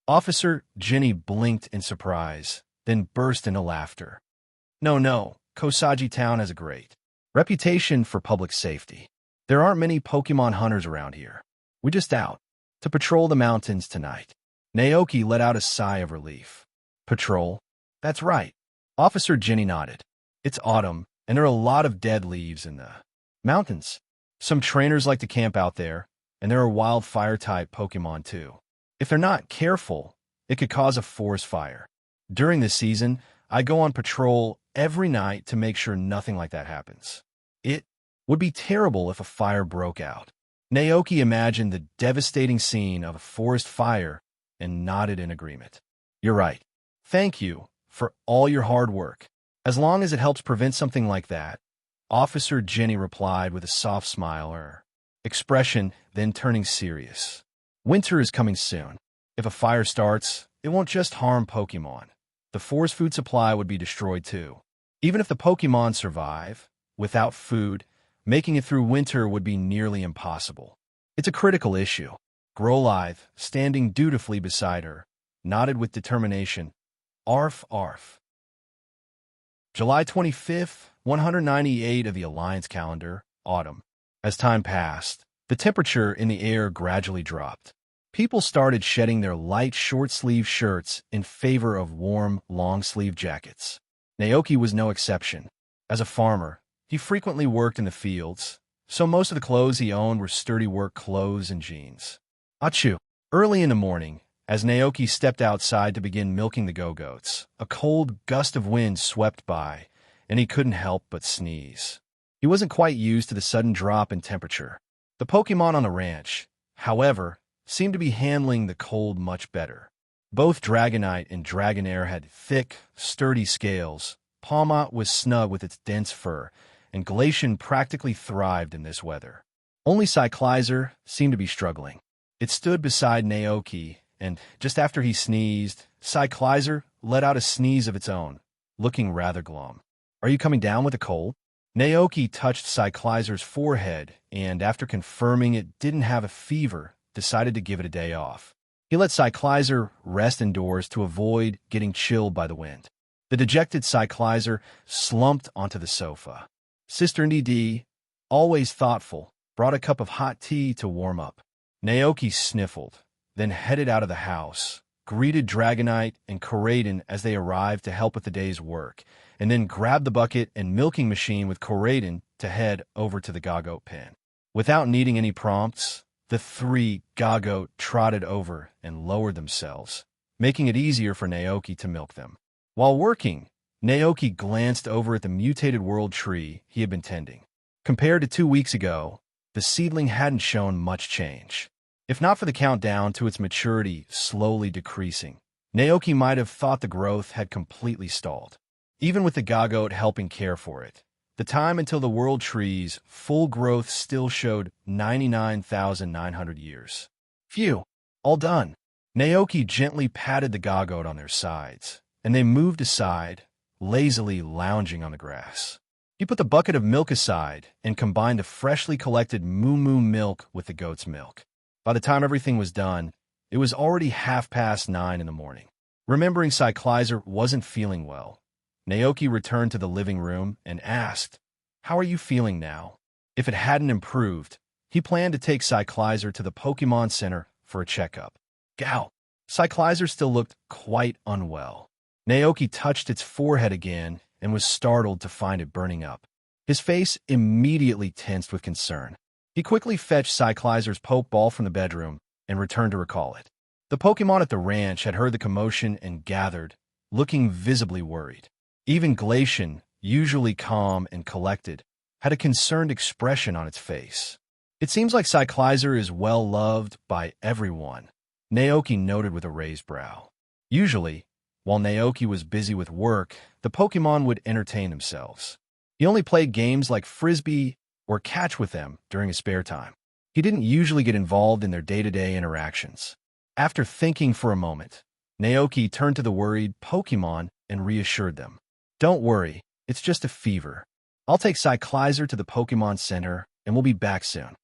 Officer Jenny blinked in surprise, then burst into laughter. No, Kosagi Town has a great reputation for public safety. There aren't many Pokémon hunters around here. We're just out to patrol the mountains tonight. Naoki let out a sigh of relief. Patrol? That's right. Officer Jenny nodded. It's autumn, and there are a lot of dead leaves in the mountains. Some trainers like to camp out there, and there are wild fire-type Pokémon too. If they're not careful, it could cause a forest fire. During this season, I go on patrol every night to make sure nothing like that happens. It would be terrible if a fire broke out. Naoki imagined the devastating scene of a forest fire and nodded in agreement. You're right. Thank you for all your hard work. As long as it helps prevent something like that, Officer Jenny replied with a soft smile, her expression then turning serious. Winter is coming soon. If a fire starts, it won't just harm Pokémon. The forest food supply would be destroyed too. Even if the Pokémon survive, without food, making it through winter would be nearly impossible. It's a critical issue. Growlithe, standing dutifully beside her, nodded with determination. Arf, arf. July 25th, 198 of the Alliance calendar, autumn. As time passed, the temperature in the air gradually dropped. People started shedding their light short-sleeve shirts in favor of warm, long-sleeve jackets. Naoki was no exception. As a farmer, he frequently worked in the fields, so most of the clothes he owned were sturdy work clothes and jeans. Achoo! Early in the morning, as Naoki stepped outside to begin milking the go-goats, a cold gust of wind swept by, and he couldn't help but sneeze. He wasn't quite used to the sudden drop in temperature. The Pokémon on the ranch, however, seemed to be handling the cold much better. Both Dragonite and Dragonair had thick, sturdy scales. Palmot was snug with its dense fur, and Glacian practically thrived in this weather. Only Cyclizer seemed to be struggling. It stood beside Naoki, and just after he sneezed, Cyclizer let out a sneeze of its own, looking rather glum. Are you coming down with a cold? Naoki touched Cyclizer's forehead, and after confirming it didn't have a fever, decided to give it a day off. He let Cyclizer rest indoors to avoid getting chilled by the wind. The dejected Cyclizer slumped onto the sofa. Sister Ndidi, always thoughtful, brought a cup of hot tea to warm up. Naoki sniffled, then headed out of the house, greeted Dragonite and Koraidon as they arrived to help with the day's work, and then grabbed the bucket and milking machine with Koraidon to head over to the Gagoat pen. Without needing any prompts, the three Gagoat trotted over and lowered themselves, making it easier for Naoki to milk them. While working, Naoki glanced over at the mutated world tree he had been tending. Compared to 2 weeks ago, the seedling hadn't shown much change. If not for the countdown to its maturity slowly decreasing, Naoki might have thought the growth had completely stalled. Even with the Gagoat helping care for it, the time until the world tree's full growth still showed 99,900 years. Phew, all done. Naoki gently patted the Gagoat on their sides, and they moved aside, lazily lounging on the grass. He put the bucket of milk aside and combined the freshly collected moo-moo milk with the goat's milk. By the time everything was done, it was already 9:30 in the morning. Remembering Cyclizer wasn't feeling well, Naoki returned to the living room and asked, How are you feeling now? If it hadn't improved, he planned to take Cyclizer to the Pokémon Center for a checkup. Gow! Cyclizer still looked quite unwell. Naoki touched its forehead again and was startled to find it burning up. His face immediately tensed with concern. He quickly fetched Cyclizer's Pokeball from the bedroom and returned to recall it. The Pokémon at the ranch had heard the commotion and gathered, looking visibly worried. Even Glacian, usually calm and collected, had a concerned expression on its face. It seems like Cyclizer is well loved by everyone, Naoki noted with a raised brow. Usually, while Naoki was busy with work, the Pokémon would entertain themselves. He only played games like Frisbee or catch with them during his spare time. He didn't usually get involved in their day-to-day interactions. After thinking for a moment, Naoki turned to the worried Pokémon and reassured them. Don't worry, it's just a fever. I'll take Cyclizer to the Pokémon Center and we'll be back soon.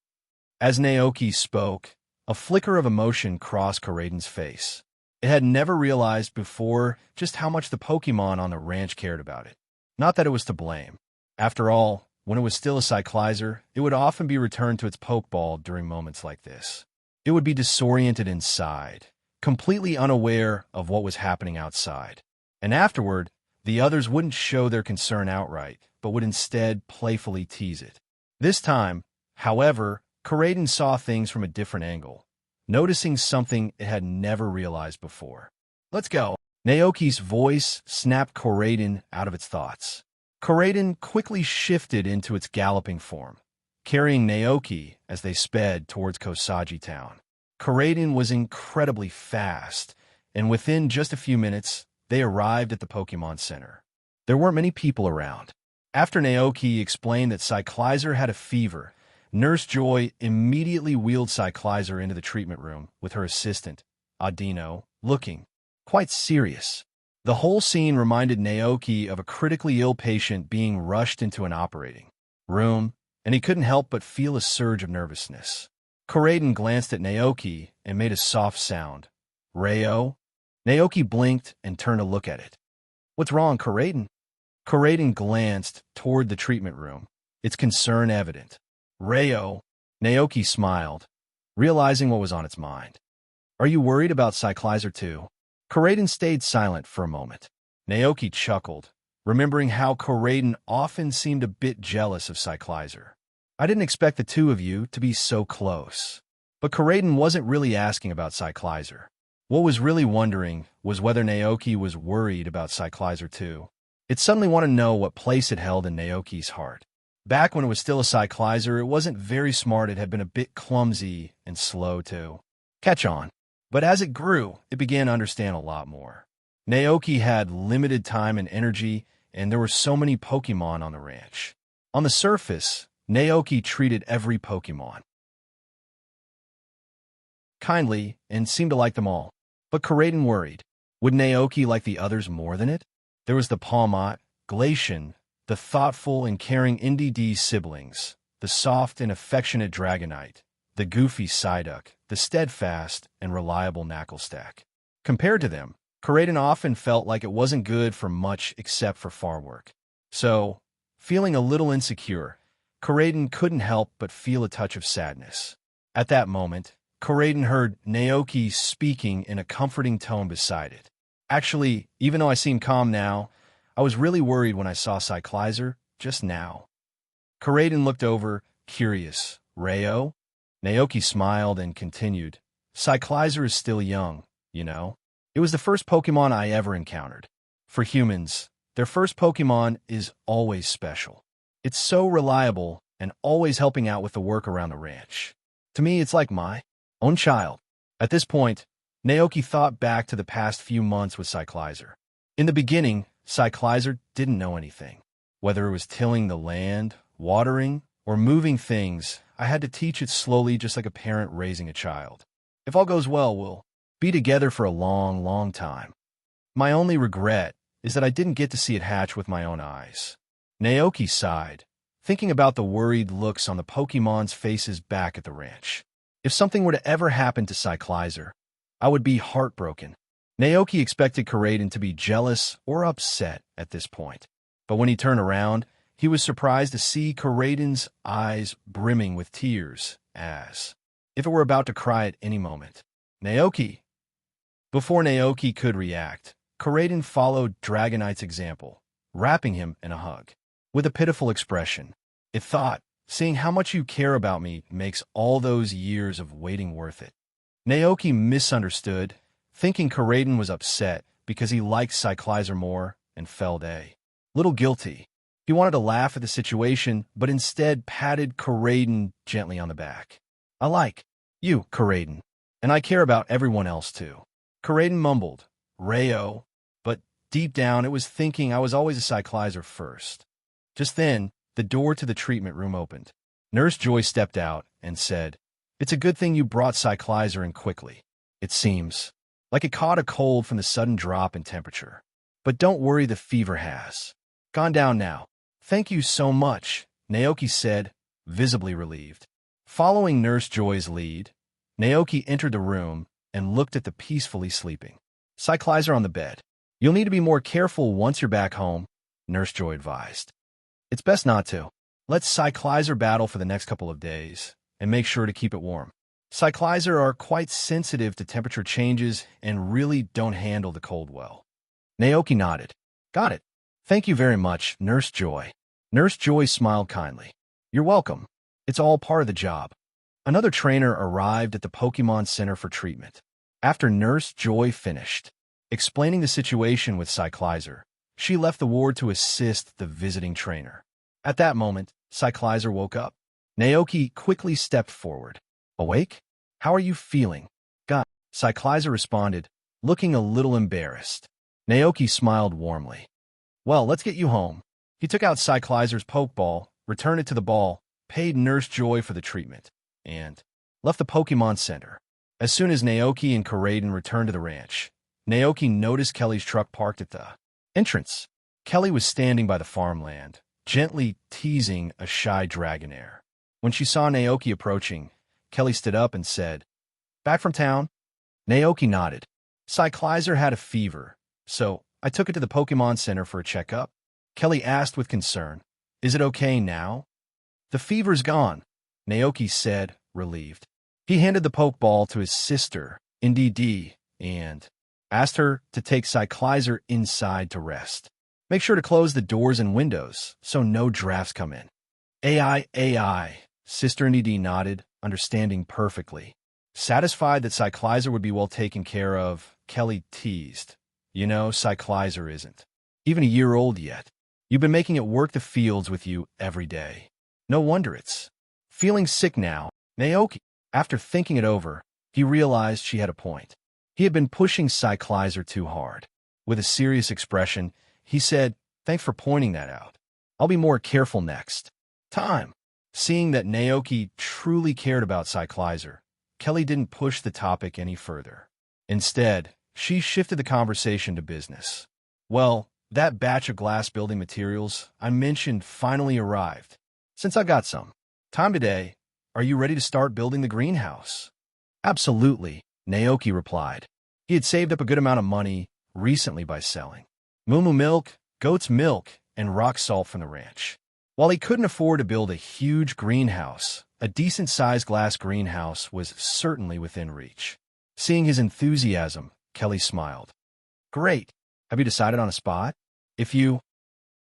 As Naoki spoke, a flicker of emotion crossed Coraiden's face. It had never realized before just how much the Pokémon on the ranch cared about it. Not that it was to blame. After all, when it was still a Cyclizer, it would often be returned to its Pokeball during moments like this. It would be disoriented inside, completely unaware of what was happening outside. And afterward, the others wouldn't show their concern outright, but would instead playfully tease it. This time, however, Coraiden saw things from a different angle, noticing something it had never realized before. Let's go. Naoki's voice snapped Coraiden out of its thoughts. Coraiden quickly shifted into its galloping form, carrying Naoki as they sped towards Kosagi Town. Coraiden was incredibly fast, and within just a few minutes, they arrived at the Pokémon Center. There weren't many people around. After Naoki explained that Cyclizer had a fever, Nurse Joy immediately wheeled Cyclizer into the treatment room with her assistant, Audino, looking quite serious. The whole scene reminded Naoki of a critically ill patient being rushed into an operating room, and he couldn't help but feel a surge of nervousness. Coraiden glanced at Naoki and made a soft sound. Rayo? Naoki blinked and turned to look at it. What's wrong, Coraiden? Coraiden glanced toward the treatment room, its concern evident. Rayo? Naoki smiled, realizing what was on its mind. Are you worried about Cyclizer too? Coraiden stayed silent for a moment. Naoki chuckled, remembering how Coraiden often seemed a bit jealous of Cyclizer. I didn't expect the two of you to be so close. But Coraiden wasn't really asking about Cyclizer. What was really wondering was whether Naoki was worried about Cyclizer too. It suddenly wanted to know what place it held in Naoki's heart. Back when it was still a Cyclizer, it wasn't very smart. It had been a bit clumsy and slow to catch on. But as it grew, it began to understand a lot more. Naoki had limited time and energy, and there were so many Pokémon on the ranch. On the surface, Naoki treated every Pokémon kindly and seemed to like them all. But Coraiden worried. Would Naoki like the others more than it? There was the Palmot, Glacian, the thoughtful and caring Indy siblings, the soft and affectionate Dragonite, the goofy Psyduck, the steadfast and reliable Knucklestack. Compared to them, Coraiden often felt like it wasn't good for much except for farm work. So, feeling a little insecure, Coraiden couldn't help but feel a touch of sadness. At that moment, Coraiden heard Naoki speaking in a comforting tone beside it. Actually, even though I seem calm now, I was really worried when I saw Cyclizer just now. Coraiden looked over, curious. Rayo? Naoki smiled and continued. Cyclizer is still young, you know. It was the first Pokémon I ever encountered. For humans, their first Pokémon is always special. It's so reliable and always helping out with the work around the ranch. To me, it's like my own child. At this point, Naoki thought back to the past few months with Cyclizer. In the beginning, Cyclizer didn't know anything. Whether it was tilling the land, watering, or moving things, I had to teach it slowly just like a parent raising a child. If all goes well, we'll be together for a long, long time. My only regret is that I didn't get to see it hatch with my own eyes. Naoki sighed, thinking about the worried looks on the Pokémon's faces back at the ranch. If something were to ever happen to Cyclizer, I would be heartbroken. Naoki expected Coraiden to be jealous or upset at this point. But when he turned around, he was surprised to see Coraiden's eyes brimming with tears, as if it were about to cry at any moment. Naoki! Before Naoki could react, Coraiden followed Dragonite's example, wrapping him in a hug. With a pitiful expression, it thought, seeing how much you care about me makes all those years of waiting worth it. Naoki misunderstood, thinking Coraiden was upset because he liked Cyclizer more and felt a little guilty. He wanted to laugh at the situation, but instead patted Coraiden gently on the back. I like you, Coraiden, and I care about everyone else too. Coraiden mumbled, Rayo, but deep down it was thinking I was always a Cyclizer first. Just then, the door to the treatment room opened. Nurse Joy stepped out and said, It's a good thing you brought Cyclizer in quickly. It seems like it caught a cold from the sudden drop in temperature. But don't worry, the fever has gone down now. Thank you so much, Naoki said, visibly relieved. Following Nurse Joy's lead, Naoki entered the room and looked at the peacefully sleeping Cyclizer on the bed. You'll need to be more careful once you're back home, Nurse Joy advised. It's best not to. Let Cyclizer battle for the next couple of days, and make sure to keep it warm. Cyclizer are quite sensitive to temperature changes and really don't handle the cold well. Naoki nodded. Got it. Thank you very much, Nurse Joy. Nurse Joy smiled kindly. You're welcome. It's all part of the job. Another trainer arrived at the Pokémon Center for treatment. After Nurse Joy finished explaining the situation with Cyclizer, she left the ward to assist the visiting trainer. At that moment, Cyclizer woke up. Naoki quickly stepped forward. Awake? How are you feeling? God, Cyclizer responded, looking a little embarrassed. Naoki smiled warmly. Well, let's get you home. He took out Cyclizer's Pokeball, returned it to the ball, paid Nurse Joy for the treatment, and left the Pokémon Center. As soon as Naoki and Karaden returned to the ranch, Naoki noticed Kelly's truck parked at the entrance. Kelly was standing by the farmland, gently teasing a shy Dragonair. When she saw Naoki approaching, Kelly stood up and said, Back from town? Naoki nodded. Cyclizer had a fever, so I took it to the Pokémon Center for a checkup. Kelly asked with concern, Is it okay now? The fever's gone, Naoki said, relieved. He handed the Pokeball to his sister, NDD, and asked her to take Cyclizer inside to rest. Make sure to close the doors and windows so no drafts come in. AI, Sister NDD nodded, understanding perfectly. Satisfied that Cyclizer would be well taken care of, Kelly teased. You know, Cyclizer isn't even a year old yet. You've been making it work the fields with you every day. No wonder it's feeling sick now. Naoki, after thinking it over, he realized she had a point. He had been pushing Cyclizer too hard. With a serious expression, he said, Thanks for pointing that out. I'll be more careful next time. Seeing that Naoki truly cared about Cyclizer, Kelly didn't push the topic any further. Instead, she shifted the conversation to business. Well, that batch of glass building materials I mentioned finally arrived. Since I've got some time today, are you ready to start building the greenhouse? Absolutely, Naoki replied. He had saved up a good amount of money recently by selling moo milk, goat's milk, and rock salt from the ranch. While he couldn't afford to build a huge greenhouse, a decent-sized glass greenhouse was certainly within reach. Seeing his enthusiasm, Kelly smiled. Great. Have you decided on a spot? If you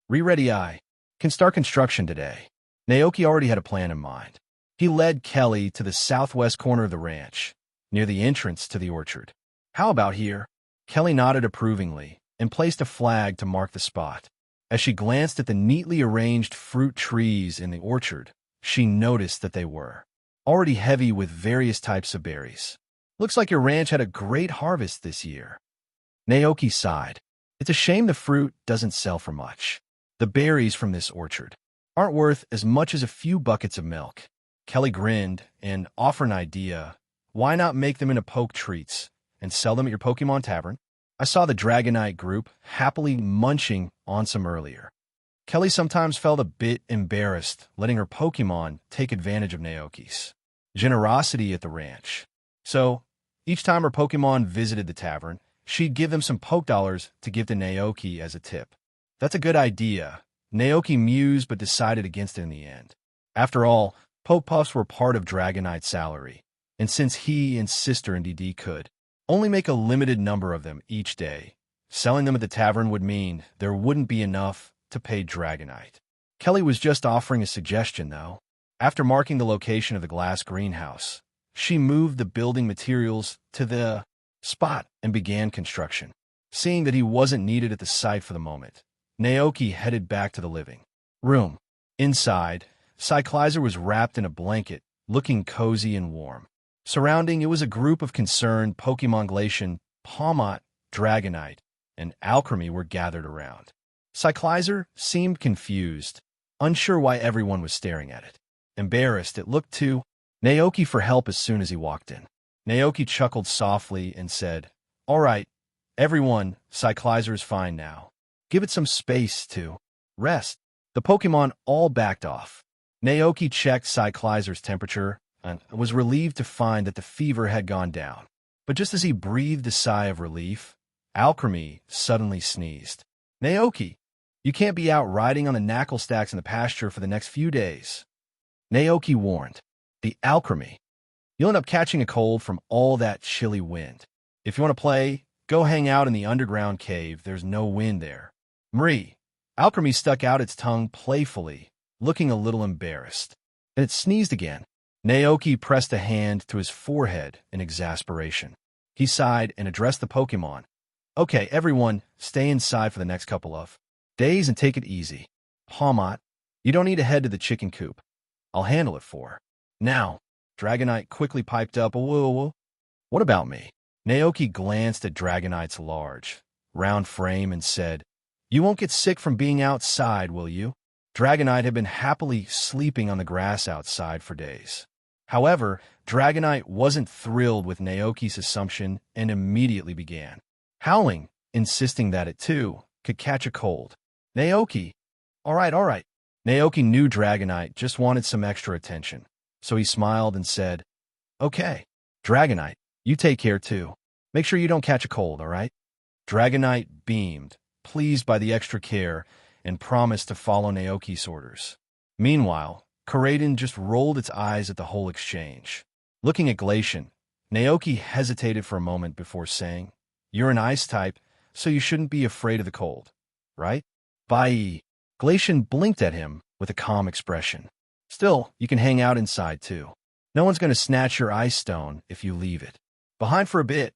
ready, I can start construction today. Naoki already had a plan in mind. He led Kelly to the southwest corner of the ranch, near the entrance to the orchard. How about here? Kelly nodded approvingly and placed a flag to mark the spot. As she glanced at the neatly arranged fruit trees in the orchard, she noticed that they were already heavy with various types of berries. Looks like your ranch had a great harvest this year. Naoki sighed. It's a shame the fruit doesn't sell for much. The berries from this orchard aren't worth as much as a few buckets of milk. Kelly grinned and offered an idea. Why not make them into poke treats and sell them at your Pokémon Tavern? I saw the Dragonite group happily munching on some earlier. Kelly sometimes felt a bit embarrassed letting her Pokémon take advantage of Naoki's generosity at the ranch. So, each time her Pokémon visited the tavern, she'd give them some Poke Dollars to give to Naoki as a tip. That's a good idea. Naoki mused but decided against it in the end. After all, Poke Puffs were part of Dragonite's salary, and since he and Sister NDD could only make a limited number of them each day, selling them at the tavern would mean there wouldn't be enough to pay Dragonite. Kelly was just offering a suggestion, though. After marking the location of the glass greenhouse, she moved the building materials to the spot and began construction. Seeing that he wasn't needed at the site for the moment, Naoki headed back to the living room. Inside, Cyclizer was wrapped in a blanket, looking cozy and warm. Surrounding it was a group of concerned Pokemon Glacian, Palmot, Dragonite, and Alchemy were gathered around. Cyclizer seemed confused, unsure why everyone was staring at it. Embarrassed, it looked too. Naoki for help as soon as he walked in. Naoki chuckled softly and said, "All right, everyone, Cyclizer is fine now. Give it some space to rest." The Pokémon all backed off. Naoki checked Cyclizer's temperature and was relieved to find that the fever had gone down. But just as he breathed a sigh of relief, Alchemy suddenly sneezed. "Naoki, you can't be out riding on the knackle stacks in the pasture for the next few days." Naoki warned. "The Alchemy. You'll end up catching a cold from all that chilly wind. If you want to play, go hang out in the underground cave. There's no wind there." Mri. Alchemy stuck out its tongue playfully, looking a little embarrassed. And it sneezed again. Naoki pressed a hand to his forehead in exasperation. He sighed and addressed the Pokémon. "Okay, everyone, stay inside for the next couple of days and take it easy. Palmot, you don't need to head to the chicken coop. I'll handle it for now." Dragonite quickly piped up, "Whoa. What about me?" Naoki glanced at Dragonite's large, round frame and said, "You won't get sick from being outside, will you?" Dragonite had been happily sleeping on the grass outside for days. However, Dragonite wasn't thrilled with Naoki's assumption and immediately began howling, insisting that it, too, could catch a cold. "Naoki, all right. Naoki knew Dragonite just wanted some extra attention, so he smiled and said, "Okay, Dragonite, you take care too. Make sure you don't catch a cold, all right?" Dragonite beamed, pleased by the extra care, and promised to follow Naoki's orders. Meanwhile, Koraidon just rolled its eyes at the whole exchange. Looking at Glacian, Naoki hesitated for a moment before saying, "You're an ice type, so you shouldn't be afraid of the cold, right?" Bye. Glacian blinked at him with a calm expression. "Still, you can hang out inside too. No one's going to snatch your ice stone if you leave it." "Behind for a bit,"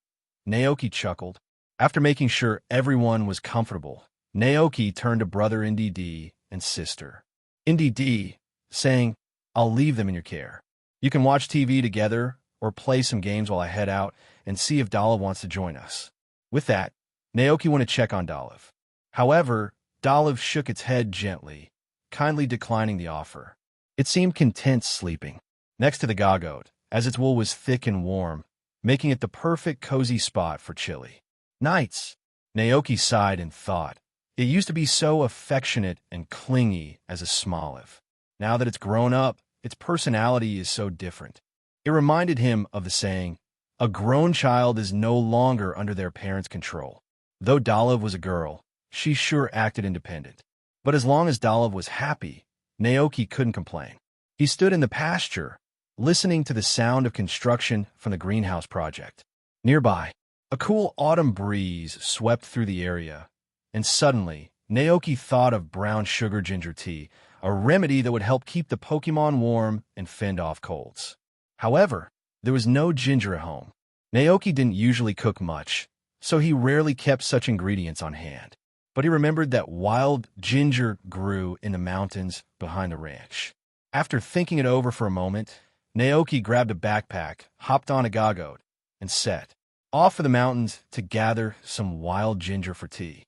Naoki chuckled. After making sure everyone was comfortable, Naoki turned to brother NDD and sister NDD, saying, "I'll leave them in your care. You can watch TV together or play some games while I head out and see if Dolive wants to join us." With that, Naoki went to check on Dolive. However, Dolive shook its head gently, kindly declining the offer. It seemed content sleeping next to the Goggoat, as its wool was thick and warm, making it the perfect cozy spot for chilly nights. Naoki sighed and thought, it used to be so affectionate and clingy as a Smoliv. Now that it's grown up, its personality is so different. It reminded him of the saying, "A grown child is no longer under their parents' control." Though Dolive was a girl, she sure acted independent. But as long as Dolive was happy, Naoki couldn't complain. He stood in the pasture, listening to the sound of construction from the greenhouse project. Nearby, a cool autumn breeze swept through the area, and suddenly, Naoki thought of brown sugar ginger tea, a remedy that would help keep the Pokémon warm and fend off colds. However, there was no ginger at home. Naoki didn't usually cook much, so he rarely kept such ingredients on hand. But he remembered that wild ginger grew in the mountains behind the ranch. After thinking it over for a moment, Naoki grabbed a backpack, hopped on a Goggoat, and set off for the mountains to gather some wild ginger for tea.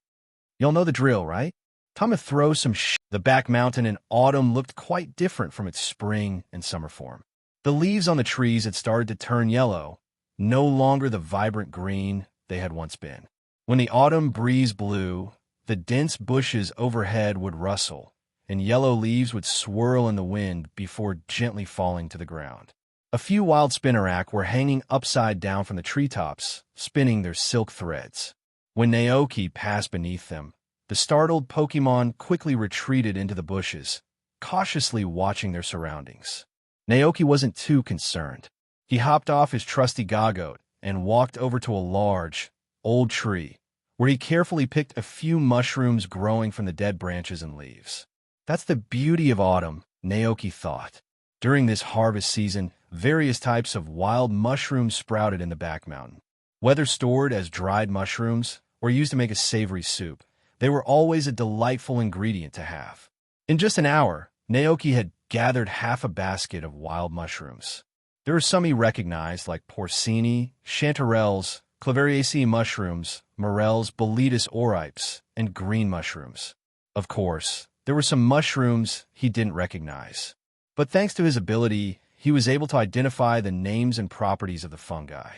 Y'all know the drill, right? Time to throw some The back mountain in autumn looked quite different from its spring and summer form. The leaves on the trees had started to turn yellow, no longer the vibrant green they had once been. When the autumn breeze blew, the dense bushes overhead would rustle, and yellow leaves would swirl in the wind before gently falling to the ground. A few wild spinnerack were hanging upside down from the treetops, spinning their silk threads. When Naoki passed beneath them, the startled Pokémon quickly retreated into the bushes, cautiously watching their surroundings. Naoki wasn't too concerned. He hopped off his trusty Goggoat and walked over to a large, old tree, where he carefully picked a few mushrooms growing from the dead branches and leaves. That's the beauty of autumn, Naoki thought. During this harvest season, various types of wild mushrooms sprouted in the back mountain. Whether stored as dried mushrooms or used to make a savory soup, they were always a delightful ingredient to have. In just an hour, Naoki had gathered half a basket of wild mushrooms. There were some he recognized, like porcini, chanterelles, Clavariaceae mushrooms, morels, Boletus auripes, and green mushrooms. Of course, there were some mushrooms he didn't recognize. But thanks to his ability, he was able to identify the names and properties of the fungi.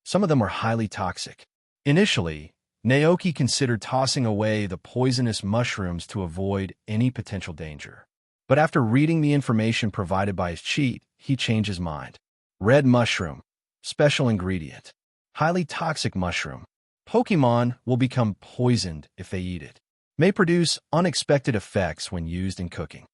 Some of them were highly toxic. Initially, Naoki considered tossing away the poisonous mushrooms to avoid any potential danger. But after reading the information provided by his cheat, he changed his mind. Red mushroom. Special ingredient. Highly toxic mushroom. Pokémon will become poisoned if they eat it. May produce unexpected effects when used in cooking.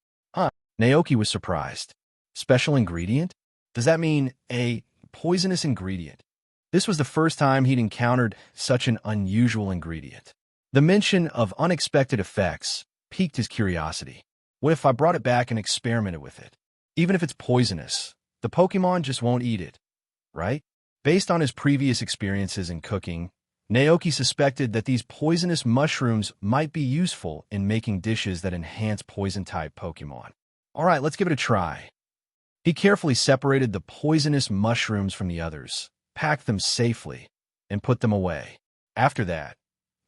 Naoki was surprised. Special ingredient? Does that mean a poisonous ingredient? This was the first time he'd encountered such an unusual ingredient. The mention of unexpected effects piqued his curiosity. What if I brought it back and experimented with it? Even if it's poisonous, the Pokémon just won't eat it, right? Based on his previous experiences in cooking, Naoki suspected that these poisonous mushrooms might be useful in making dishes that enhance poison-type Pokémon. All right, let's give it a try. He carefully separated the poisonous mushrooms from the others, packed them safely, and put them away. After that,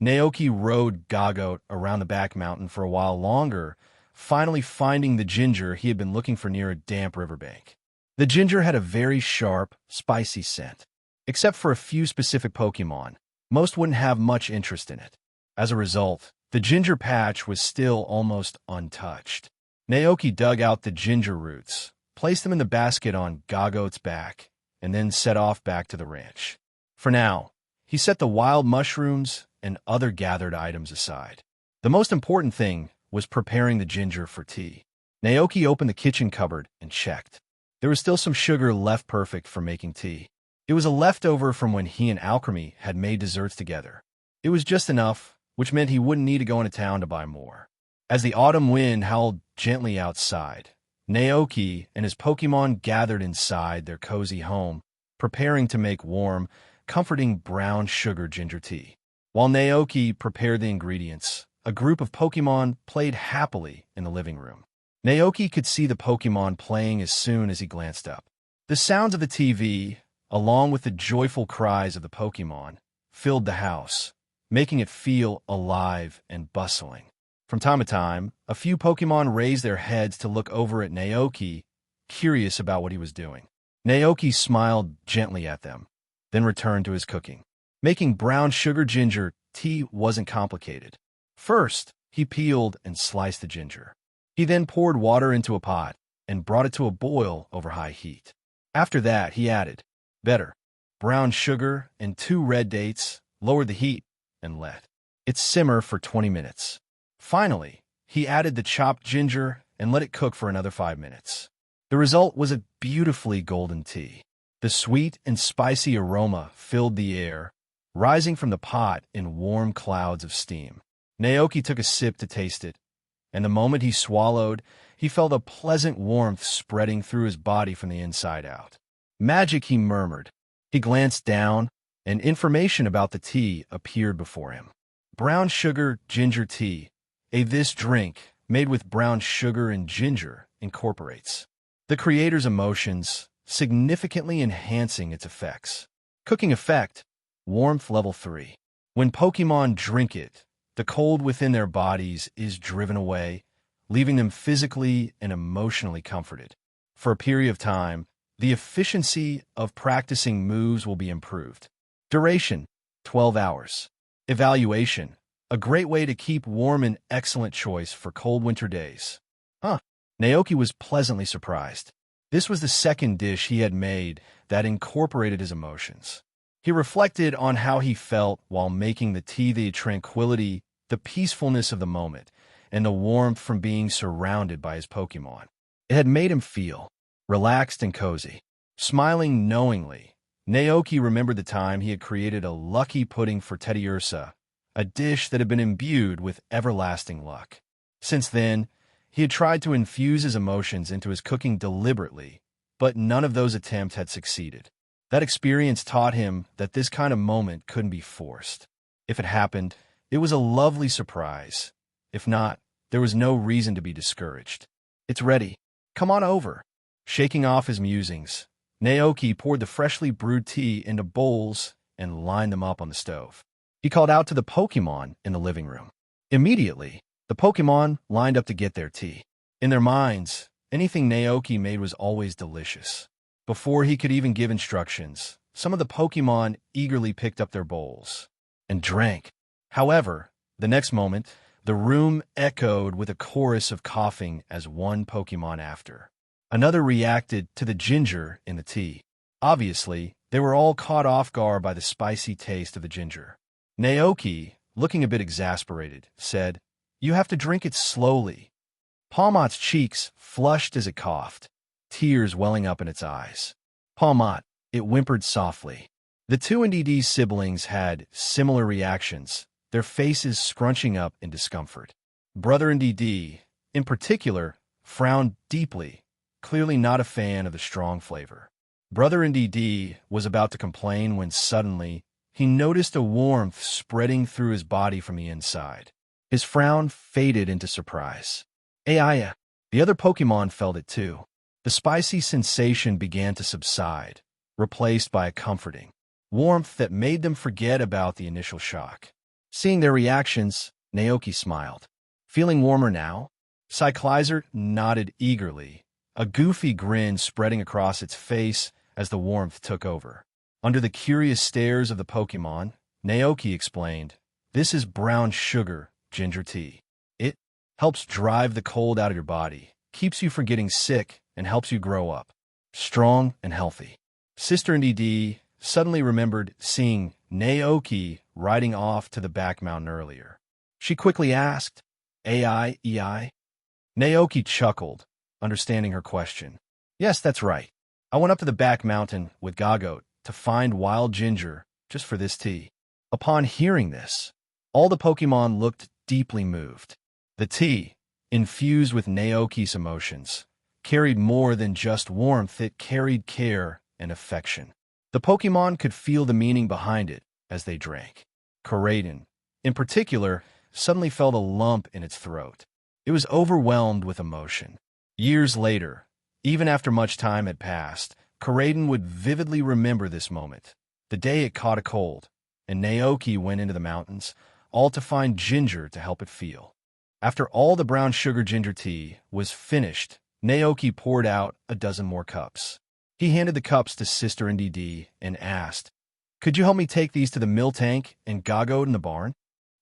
Naoki rode Gagote around the back mountain for a while longer, finally finding the ginger he had been looking for near a damp riverbank. The ginger had a very sharp, spicy scent. Except for a few specific Pokémon, most wouldn't have much interest in it. As a result, the ginger patch was still almost untouched. Naoki dug out the ginger roots, placed them in the basket on Gagote's back, and then set off back to the ranch. For now, he set the wild mushrooms and other gathered items aside. The most important thing was preparing the ginger for tea. Naoki opened the kitchen cupboard and checked. There was still some sugar left perfect for making tea. It was a leftover from when he and Alchemy had made desserts together. It was just enough, which meant he wouldn't need to go into town to buy more. As the autumn wind howled gently outside, Naoki and his Pokémon gathered inside their cozy home, preparing to make warm, comforting brown sugar ginger tea. While Naoki prepared the ingredients, a group of Pokémon played happily in the living room. Naoki could see the Pokémon playing as soon as he glanced up. The sounds of the TV, along with the joyful cries of the Pokémon, filled the house, making it feel alive and bustling. From time to time, a few Pokémon raised their heads to look over at Naoki, curious about what he was doing. Naoki smiled gently at them, then returned to his cooking. Making brown sugar ginger tea wasn't complicated. First, he peeled and sliced the ginger. He then poured water into a pot and brought it to a boil over high heat. After that, he added brown sugar and 2 red dates, lowered the heat, and let it simmer for 20 minutes. Finally, he added the chopped ginger and let it cook for another 5 minutes. The result was a beautifully golden tea. The sweet and spicy aroma filled the air, rising from the pot in warm clouds of steam. Naoki took a sip to taste it, and the moment he swallowed, he felt a pleasant warmth spreading through his body from the inside out. Magic, he murmured. He glanced down, and information about the tea appeared before him. Brown sugar ginger tea. This drink, made with brown sugar and ginger, incorporates the creator's emotions, significantly enhancing its effects. Cooking effect, warmth level 3. When Pokémon drink it, the cold within their bodies is driven away, leaving them physically and emotionally comforted. For a period of time, the efficiency of practicing moves will be improved. Duration, 12 hours. Evaluation, a great way to keep warm and excellent choice for cold winter days. Naoki was pleasantly surprised. This was the second dish he had made that incorporated his emotions. He reflected on how he felt while making the tea, the tranquility, the peacefulness of the moment, and the warmth from being surrounded by his Pokémon. It had made him feel relaxed and cozy. Smiling knowingly, Naoki remembered the time he had created a lucky pudding for Teddiursa, a dish that had been imbued with everlasting luck. Since then, he had tried to infuse his emotions into his cooking deliberately, but none of those attempts had succeeded. That experience taught him that this kind of moment couldn't be forced. If it happened, it was a lovely surprise. If not, there was no reason to be discouraged. It's ready. Come on over. Shaking off his musings, Naoki poured the freshly brewed tea into bowls and lined them up on the stove. He called out to the Pokémon in the living room. Immediately, the Pokémon lined up to get their tea. In their minds, anything Naoki made was always delicious. Before he could even give instructions, some of the Pokémon eagerly picked up their bowls and drank. However, the next moment, the room echoed with a chorus of coughing as one Pokémon after another reacted to the ginger in the tea. Obviously, they were all caught off guard by the spicy taste of the ginger. Naoki, looking a bit exasperated, said, "You have to drink it slowly." Palmot's cheeks flushed as it coughed, tears welling up in its eyes. "Palmot," it whimpered softly. The two NDD siblings had similar reactions, their faces scrunching up in discomfort. Brother NDD, in particular, frowned deeply, clearly not a fan of the strong flavor. Brother NDD was about to complain when suddenly he noticed a warmth spreading through his body from the inside. His frown faded into surprise. Aya, the other Pokémon felt it too. The spicy sensation began to subside, replaced by a comforting warmth that made them forget about the initial shock. Seeing their reactions, Naoki smiled. "Feeling warmer now?" Cyclizer nodded eagerly, a goofy grin spreading across its face as the warmth took over. Under the curious stares of the Pokémon, Naoki explained, "This is brown sugar ginger tea. It helps drive the cold out of your body, keeps you from getting sick, and helps you grow up strong and healthy." Sister NDD suddenly remembered seeing Naoki riding off to the back mountain earlier. She quickly asked, "AI, EI?" Naoki chuckled, understanding her question. "Yes, that's right. I went up to the back mountain with Gagoat to find wild ginger just for this tea." Upon hearing this, all the Pokémon looked deeply moved. The tea, infused with Naoki's emotions, carried more than just warmth, it carried care and affection. The Pokémon could feel the meaning behind it as they drank. Koraidon, in particular, suddenly felt a lump in its throat. It was overwhelmed with emotion. Years later, even after much time had passed, Koraidon would vividly remember this moment, the day it caught a cold, and Naoki went into the mountains, all to find ginger to help it feel. After all the brown sugar ginger tea was finished, Naoki poured out a dozen more cups. He handed the cups to Sister NDD and asked, "Could you help me take these to the mill tank and Gagoat in the barn?"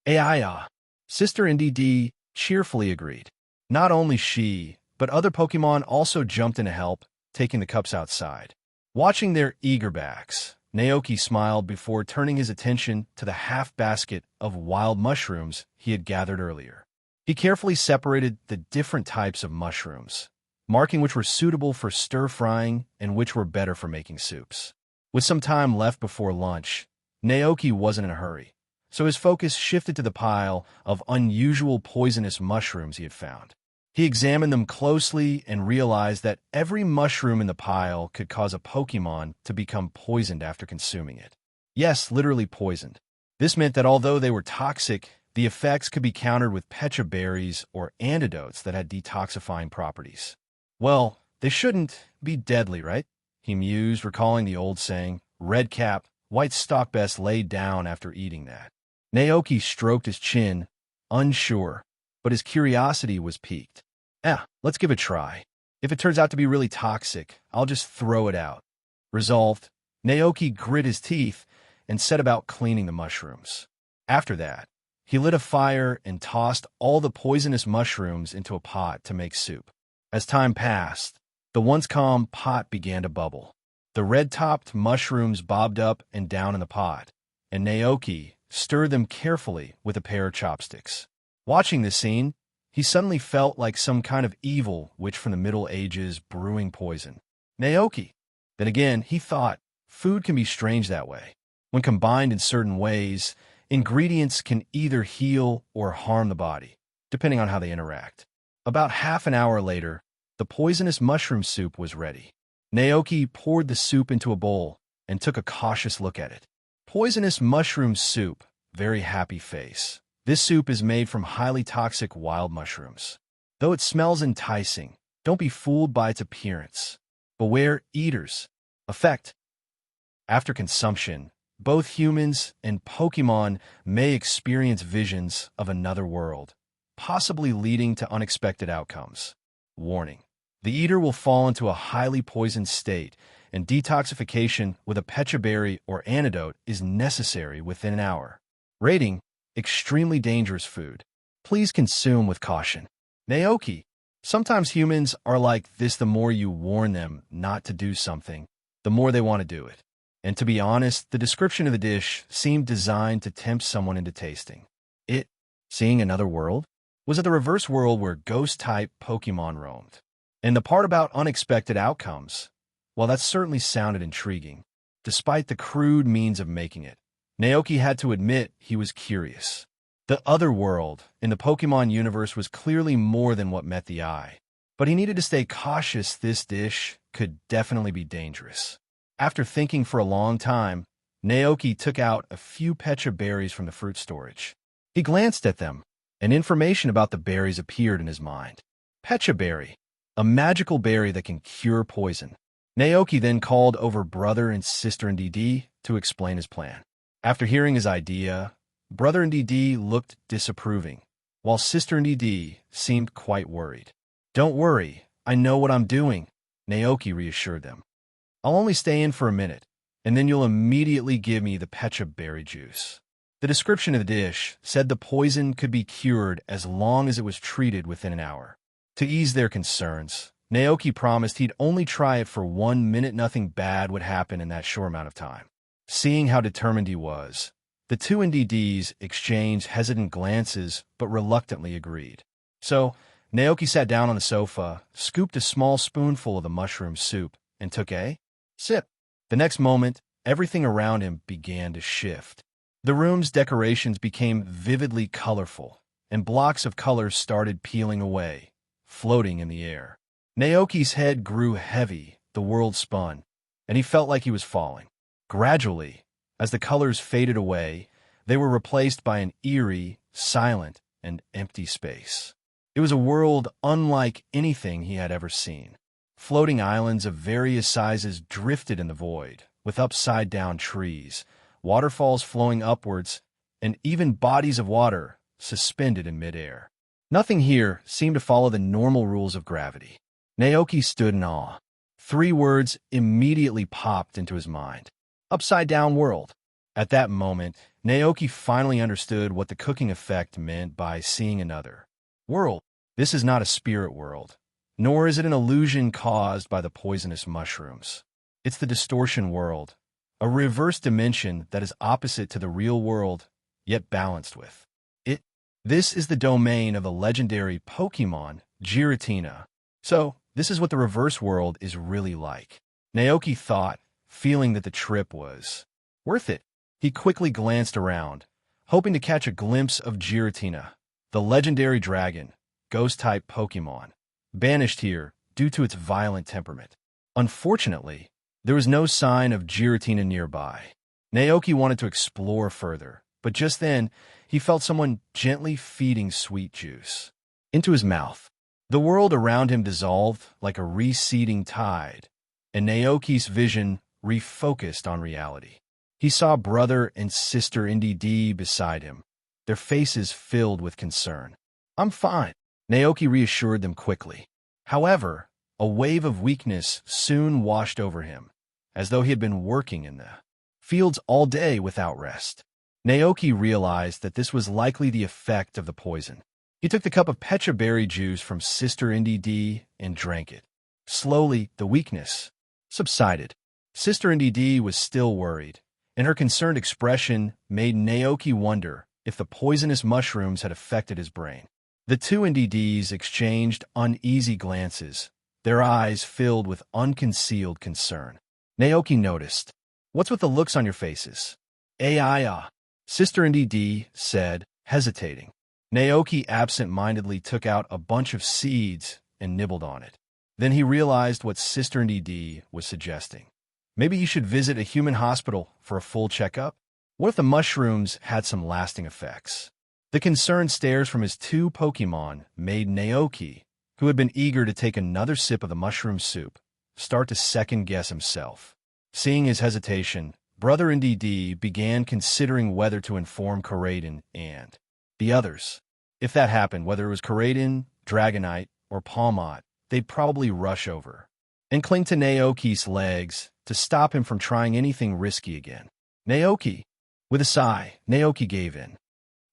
Aya. Sister NDD cheerfully agreed. Not only she, but other Pokémon also jumped in to help, taking the cups outside. Watching their eager backs, Naoki smiled before turning his attention to the half basket of wild mushrooms he had gathered earlier. He carefully separated the different types of mushrooms, marking which were suitable for stir-frying and which were better for making soups. With some time left before lunch, Naoki wasn't in a hurry, so his focus shifted to the pile of unusual poisonous mushrooms he had found. He examined them closely and realized that every mushroom in the pile could cause a Pokémon to become poisoned after consuming it. Yes, literally poisoned. This meant that although they were toxic, the effects could be countered with pecha berries or antidotes that had detoxifying properties. "Well, they shouldn't be deadly, right?" he mused, recalling the old saying, "Red cap, white stock best laid down after eating that." Naoki stroked his chin, unsure, but his curiosity was piqued. Let's give it a try. If it turns out to be really toxic, I'll just throw it out." Resolved, Naoki grit his teeth and set about cleaning the mushrooms. After that, he lit a fire and tossed all the poisonous mushrooms into a pot to make soup. As time passed, the once calm pot began to bubble. The red-topped mushrooms bobbed up and down in the pot, and Naoki stirred them carefully with a pair of chopsticks. Watching this scene, he suddenly felt like some kind of evil witch from the Middle Ages brewing poison. Naoki. Then again, he thought, food can be strange that way. When combined in certain ways, ingredients can either heal or harm the body, depending on how they interact. About half an hour later, the poisonous mushroom soup was ready. Naoki poured the soup into a bowl and took a cautious look at it. Poisonous mushroom soup, very happy face. This soup is made from highly toxic wild mushrooms. Though it smells enticing, don't be fooled by its appearance. Beware eaters. Effect. After consumption, both humans and Pokémon may experience visions of another world, possibly leading to unexpected outcomes. Warning. The eater will fall into a highly poisoned state and detoxification with a pecha berry or antidote is necessary within an hour. Rating: extremely dangerous food. Please consume with caution. Naoki: sometimes humans are like this. The more you warn them not to do something, the more they want to do it. And to be honest, the description of the dish seemed designed to tempt someone into tasting it. Seeing another world? Was it the reverse world where ghost-type Pokémon roamed? And the part about unexpected outcomes? Well, that certainly sounded intriguing. Despite the crude means of making it, Naoki had to admit he was curious. The other world in the Pokémon universe was clearly more than what met the eye. But he needed to stay cautious. This dish could definitely be dangerous. After thinking for a long time, Naoki took out a few pecha berries from the fruit storage. He glanced at them, and information about the berries appeared in his mind. Pecha berry, a magical berry that can cure poison. Naoki then called over brother and sister Ndidi to explain his plan. After hearing his idea, brother Ndidi looked disapproving, while sister Ndidi seemed quite worried. "Don't worry, I know what I'm doing," Naoki reassured them. "I'll only stay in for a minute, and then you'll immediately give me the pecha berry juice." The description of the dish said the poison could be cured as long as it was treated within an hour. To ease their concerns, Naoki promised he'd only try it for 1 minute. Nothing bad would happen in that short amount of time. Seeing how determined he was, the two NDDs exchanged hesitant glances but reluctantly agreed. So, Naoki sat down on the sofa, scooped a small spoonful of the mushroom soup, and took a sip. The next moment, everything around him began to shift. The room's decorations became vividly colorful, and blocks of colors started peeling away, floating in the air. Naoki's head grew heavy, the world spun, and he felt like he was falling. Gradually, as the colors faded away, they were replaced by an eerie, silent, and empty space. It was a world unlike anything he had ever seen. Floating islands of various sizes drifted in the void, with upside-down trees, waterfalls flowing upwards, and even bodies of water suspended in midair. Nothing here seemed to follow the normal rules of gravity. Naoki stood in awe. 3 words immediately popped into his mind. Upside-down world. At that moment, Naoki finally understood what the cooking effect meant by seeing another world. This is not a spirit world, nor is it an illusion caused by the poisonous mushrooms. It's the distortion world, a reverse dimension that is opposite to the real world, yet balanced with it. This is the domain of the legendary Pokémon, Giratina. So, this is what the reverse world is really like. Naoki thought, feeling that the trip was worth it. He quickly glanced around, hoping to catch a glimpse of Giratina, the legendary dragon, ghost-type Pokémon, banished here due to its violent temperament. Unfortunately, there was no sign of Giratina nearby. Naoki wanted to explore further, but just then, he felt someone gently feeding sweet juice into his mouth. The world around him dissolved like a receding tide, and Naoki's vision refocused on reality. He saw brother and sister NDD beside him, their faces filled with concern. "I'm fine," Naoki reassured them quickly. However, a wave of weakness soon washed over him, as though he had been working in the fields all day without rest. Naoki realized that this was likely the effect of the poison. He took the cup of pecha berry juice from Sister NDD and drank it. Slowly, the weakness subsided. Sister NDD was still worried, and her concerned expression made Naoki wonder if the poisonous mushrooms had affected his brain. The two NDDs exchanged uneasy glances, their eyes filled with unconcealed concern. Naoki noticed, "What's with the looks on your faces?" "Aiya," Sister NDD said, hesitating. Naoki absent-mindedly took out a bunch of seeds and nibbled on it. Then he realized what Sister NDD was suggesting. Maybe you should visit a human hospital for a full checkup? What if the mushrooms had some lasting effects? The concerned stares from his 2 Pokémon made Naoki, who had been eager to take another sip of the mushroom soup, start to second-guess himself. Seeing his hesitation, Brother NDD began considering whether to inform Koraidon and the others. If that happened, whether it was Koraidon, Dragonite, or Palmot, they'd probably rush over and cling to Naoki's legs to stop him from trying anything risky again. Naoki. With a sigh, Naoki gave in.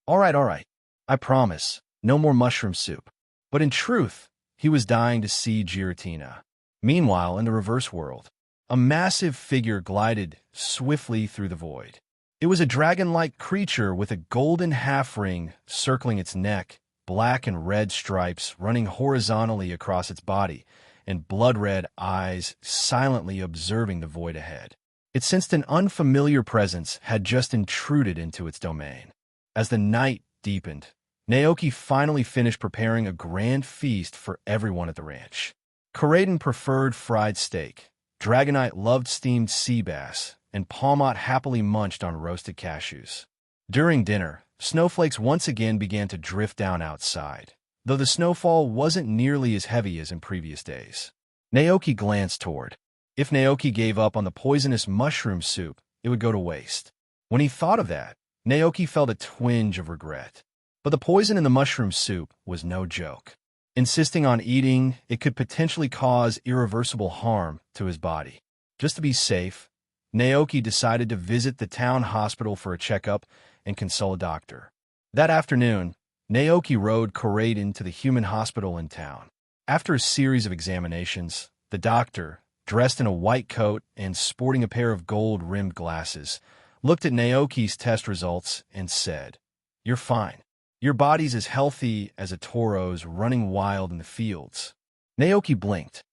All right. I promise, no more mushroom soup. But in truth, he was dying to see Giratina. Meanwhile, in the reverse world, a massive figure glided swiftly through the void. It was a dragon-like creature with a golden half-ring circling its neck, black and red stripes running horizontally across its body, and blood-red eyes silently observing the void ahead. It sensed an unfamiliar presence had just intruded into its domain. As the night deepened, Naoki finally finished preparing a grand feast for everyone at the ranch. Karaden preferred fried steak, Dragonite loved steamed sea bass, and Palmot happily munched on roasted cashews. During dinner, snowflakes once again began to drift down outside, though the snowfall wasn't nearly as heavy as in previous days. Naoki glanced toward. If Naoki gave up on the poisonous mushroom soup, it would go to waste. When he thought of that, Naoki felt a twinge of regret. But the poison in the mushroom soup was no joke. Insisting on eating, it could potentially cause irreversible harm to his body. Just to be safe, Naoki decided to visit the town hospital for a checkup and consult a doctor. That afternoon, Naoki rode Karaden to the human hospital in town. After a series of examinations, the doctor, dressed in a white coat and sporting a pair of gold-rimmed glasses, looked at Naoki's test results and said, "You're fine. Your body's as healthy as a toro's running wild in the fields." Naoki blinked.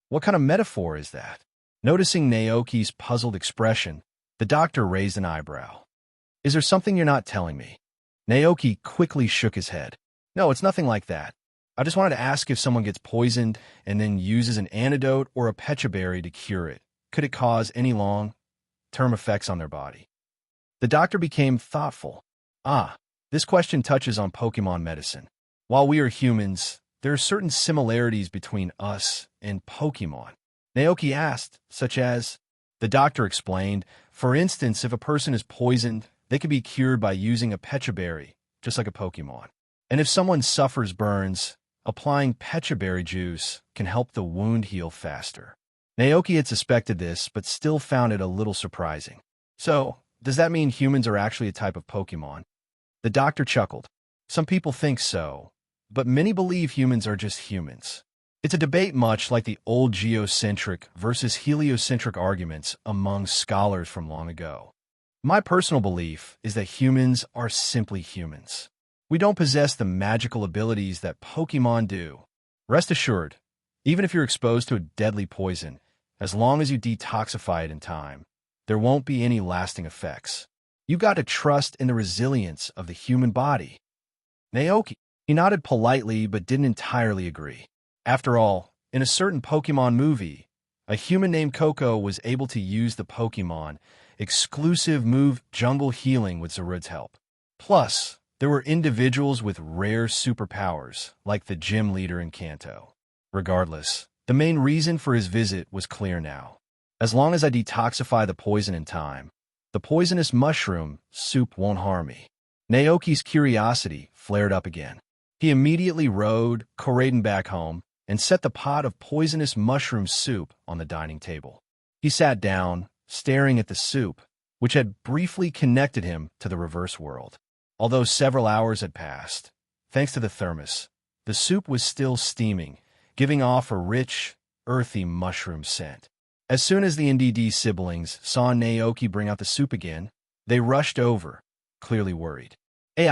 What kind of metaphor is that? Noticing Naoki's puzzled expression, the doctor raised an eyebrow. "Is there something you're not telling me?" Naoki quickly shook his head. "No, it's nothing like that. I just wanted to ask if someone gets poisoned and then uses an antidote or a pecha berry to cure it. Could it cause any long-term effects on their body?" The doctor became thoughtful. This question touches on Pokémon medicine. While we are humans, there are certain similarities between us and Pokémon. Naoki asked, such as, the doctor explained, for instance, if a person is poisoned, they can be cured by using a pecha berry, just like a Pokémon. And if someone suffers burns, applying pecha berry juice can help the wound heal faster. Naoki had suspected this, but still found it a little surprising. So, does that mean humans are actually a type of Pokémon? The doctor chuckled. Some people think so, but many believe humans are just humans. It's a debate much like the old geocentric versus heliocentric arguments among scholars from long ago. My personal belief is that humans are simply humans. We don't possess the magical abilities that Pokémon do. Rest assured, even if you're exposed to a deadly poison, as long as you detoxify it in time, there won't be any lasting effects. You got to trust in the resilience of the human body. Naoki. He nodded politely but didn't entirely agree. After all, in a certain Pokémon movie, a human named Coco was able to use the Pokémon exclusive move Jungle Healing with Zarude's help. Plus, there were individuals with rare superpowers, like the gym leader in Kanto. Regardless, the main reason for his visit was clear now. As long as I detoxify the poison in time, the poisonous mushroom soup won't harm me. Naoki's curiosity flared up again. He immediately rode Karaden back home and set the pot of poisonous mushroom soup on the dining table. He sat down, staring at the soup, which had briefly connected him to the reverse world. Although several hours had passed, thanks to the thermos, the soup was still steaming, giving off a rich, earthy mushroom scent. As soon as the NDD siblings saw Naoki bring out the soup again, they rushed over, clearly worried. They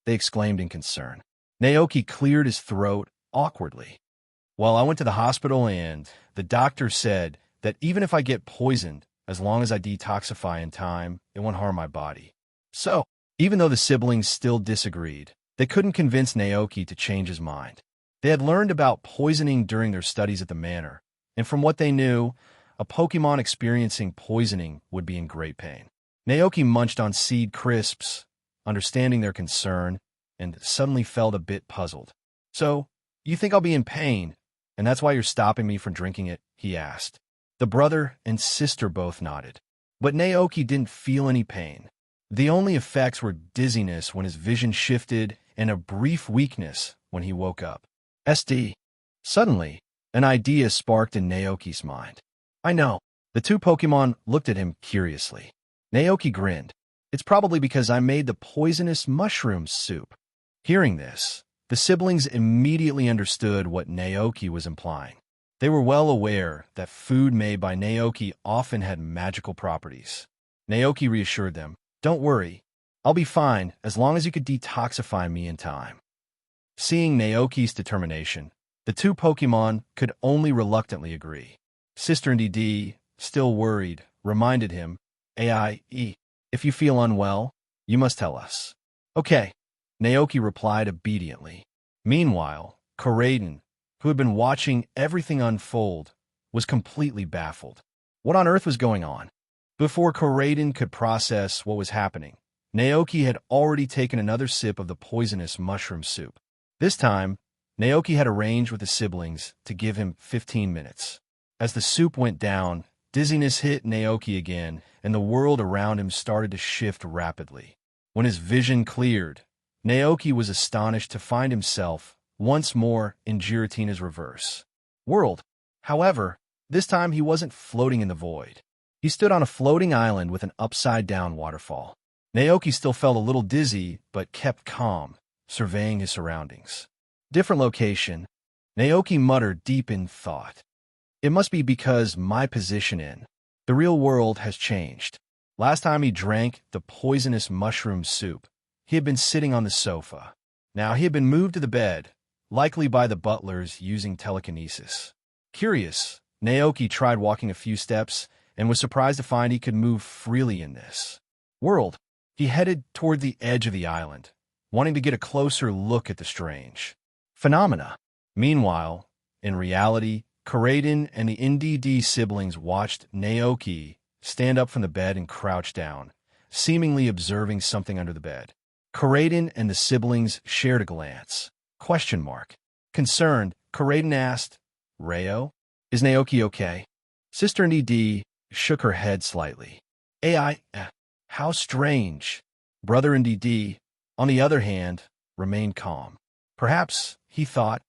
exclaimed in concern. Naoki cleared his throat awkwardly. "Well, I went to the hospital and the doctor said that even if I get poisoned, as long as I detoxify in time, it won't harm my body." So, even though the siblings still disagreed, they couldn't convince Naoki to change his mind. They had learned about poisoning during their studies at the manor, and from what they knew, a Pokémon experiencing poisoning would be in great pain. Naoki munched on seed crisps, understanding their concern, and suddenly felt a bit puzzled. "So, you think I'll be in pain, and that's why you're stopping me from drinking it?" he asked. The brother and sister both nodded. But Naoki didn't feel any pain. The only effects were dizziness when his vision shifted and a brief weakness when he woke up. Suddenly, an idea sparked in Naoki's mind. "I know. The two Pokémon looked at him curiously. Naoki grinned. It's probably because I made the poisonous mushroom soup. Hearing this, the siblings immediately understood what Naoki was implying. They were well aware that food made by Naoki often had magical properties. Naoki reassured them, "Don't worry, I'll be fine as long as you could detoxify me in time." Seeing Naoki's determination, the two Pokémon could only reluctantly agree. Sister Ndidi, still worried, reminded him, if you feel unwell, you must tell us." "Okay," Naoki replied obediently. Meanwhile, Koraden, who had been watching everything unfold, was completely baffled. What on earth was going on? Before Koraden could process what was happening, Naoki had already taken another sip of the poisonous mushroom soup. This time, Naoki had arranged with the siblings to give him 15 minutes. As the soup went down, dizziness hit Naoki again, and the world around him started to shift rapidly. When his vision cleared, Naoki was astonished to find himself once more in Giratina's reverse world. However, this time he wasn't floating in the void. He stood on a floating island with an upside-down waterfall. Naoki still felt a little dizzy, but kept calm, surveying his surroundings. Different location, Naoki muttered deep in thought. It must be because my position in the real world has changed. Last time he drank the poisonous mushroom soup, he had been sitting on the sofa. Now he had been moved to the bed, likely by the butlers using telekinesis. Curious, Naoki tried walking a few steps and was surprised to find he could move freely in this world. He headed toward the edge of the island, wanting to get a closer look at the strange phenomena. Meanwhile, in reality, Koraden and the NDD siblings watched Naoki stand up from the bed and crouch down, seemingly observing something under the bed. Koraden and the siblings shared a glance. Concerned, Koraden asked, "Reo, is Naoki okay?" Sister Ndidi shook her head slightly. How strange." Brother Ndidi, on the other hand, remained calm. Perhaps, he thought,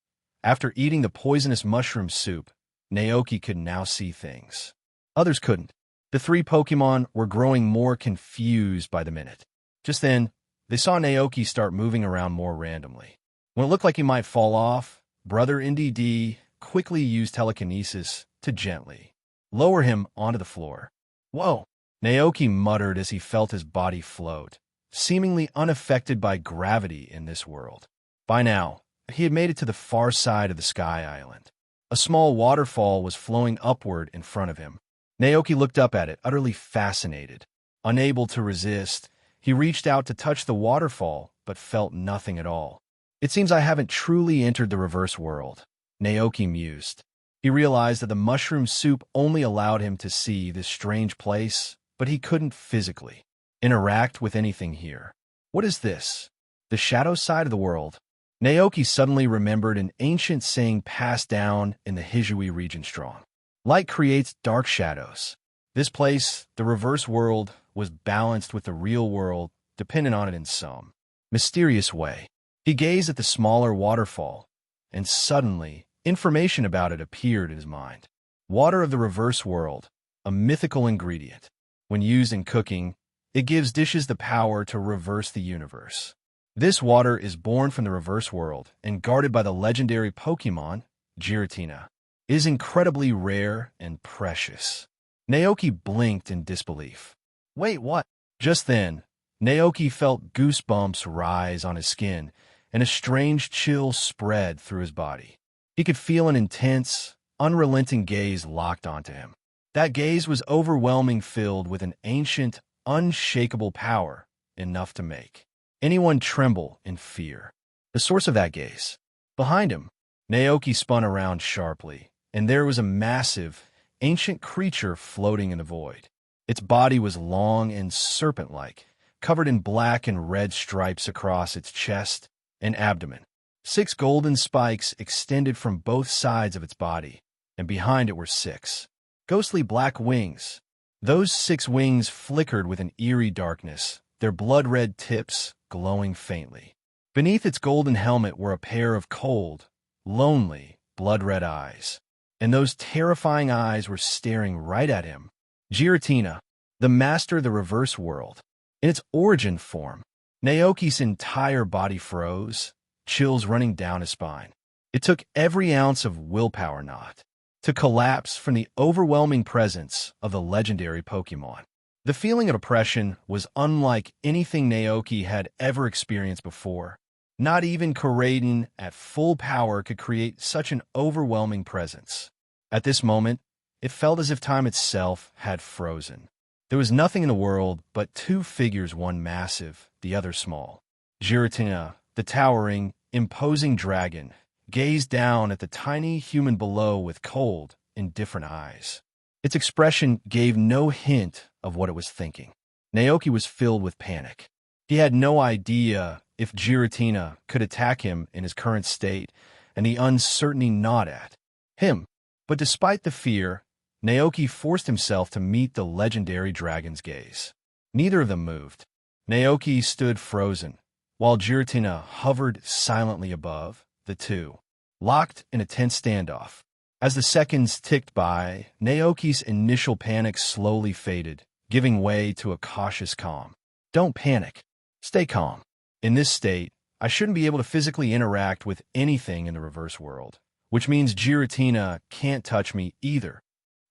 after eating the poisonous mushroom soup, Naoki could now see things. Others couldn't. The three Pokémon were growing more confused by the minute. Just then, they saw Naoki start moving around more randomly. When it looked like he might fall off, Brother Ndidi quickly used telekinesis to gently lower him onto the floor. "Whoa!" Naoki muttered as he felt his body float, seemingly unaffected by gravity in this world. By now, he had made it to the far side of the Sky Island. A small waterfall was flowing upward in front of him. Naoki looked up at it, utterly fascinated. Unable to resist, he reached out to touch the waterfall, but felt nothing at all. "It seems I haven't truly entered the reverse world," Naoki mused. He realized that the mushroom soup only allowed him to see this strange place, but he couldn't physically interact with anything here. What is this? The shadow side of the world? Naoki suddenly remembered an ancient saying passed down in the Hisui region strong. Light creates dark shadows. This place, the reverse world, was balanced with the real world, dependent on it in some mysterious way. He gazed at the smaller waterfall, and suddenly, information about it appeared in his mind. Water of the reverse world, a mythical ingredient. When used in cooking, it gives dishes the power to reverse the universe. This water is born from the reverse world and guarded by the legendary Pokémon, Giratina. It is incredibly rare and precious. Naoki blinked in disbelief. "Wait, what?" Just then, Naoki felt goosebumps rise on his skin, and a strange chill spread through his body. He could feel an intense, unrelenting gaze locked onto him. That gaze was overwhelming, filled with an ancient, unshakable power, enough to make anyone tremble in fear. The source of that gaze. Behind him, Naoki spun around sharply, and there was a massive, ancient creature floating in the void. Its body was long and serpent-like, covered in black and red stripes across its chest and abdomen. 6 golden spikes extended from both sides of its body, and behind it were 6 ghostly black wings. Those 6 wings flickered with an eerie darkness, their blood-red tips glowing faintly. Beneath its golden helmet were a pair of cold, lonely, blood-red eyes, and those terrifying eyes were staring right at him Giratina, the master of the reverse world. In its origin form, Naoki's entire body froze, chills running down his spine. It took every ounce of willpower not to collapse from the overwhelming presence of the legendary Pokémon. The feeling of oppression was unlike anything Naoki had ever experienced before. Not even Koraidon at full power could create such an overwhelming presence. At this moment, it felt as if time itself had frozen. There was nothing in the world but two figures, one massive, the other small. Giratina, the towering, imposing dragon, gazed down at the tiny human below with cold, indifferent eyes. Its expression gave no hint of what it was thinking. Naoki was filled with panic. He had no idea if Giratina could attack him in his current state, and the uncertainty gnawed at him. But despite the fear, Naoki forced himself to meet the legendary dragon's gaze. Neither of them moved. Naoki stood frozen, while Giratina hovered silently above the two, locked in a tense standoff. As the seconds ticked by, Naoki's initial panic slowly faded, giving way to a cautious calm. Don't panic. Stay calm. In this state, I shouldn't be able to physically interact with anything in the reverse world, which means Giratina can't touch me either.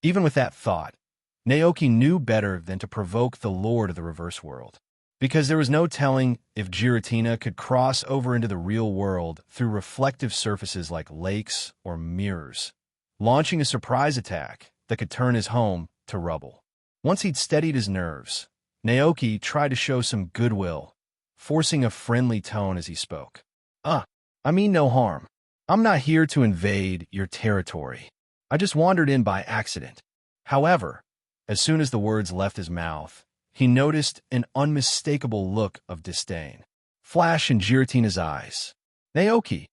Even with that thought, Naoki knew better than to provoke the lord of the reverse world, because there was no telling if Giratina could cross over into the real world through reflective surfaces like lakes or mirrors, launching a surprise attack that could turn his home to rubble. Once he'd steadied his nerves, Naoki tried to show some goodwill, forcing a friendly tone as he spoke. I mean no harm. I'm not here to invade your territory. I just wandered in by accident. However, as soon as the words left his mouth, he noticed an unmistakable look of disdain flash in Giratina's eyes. Naoki.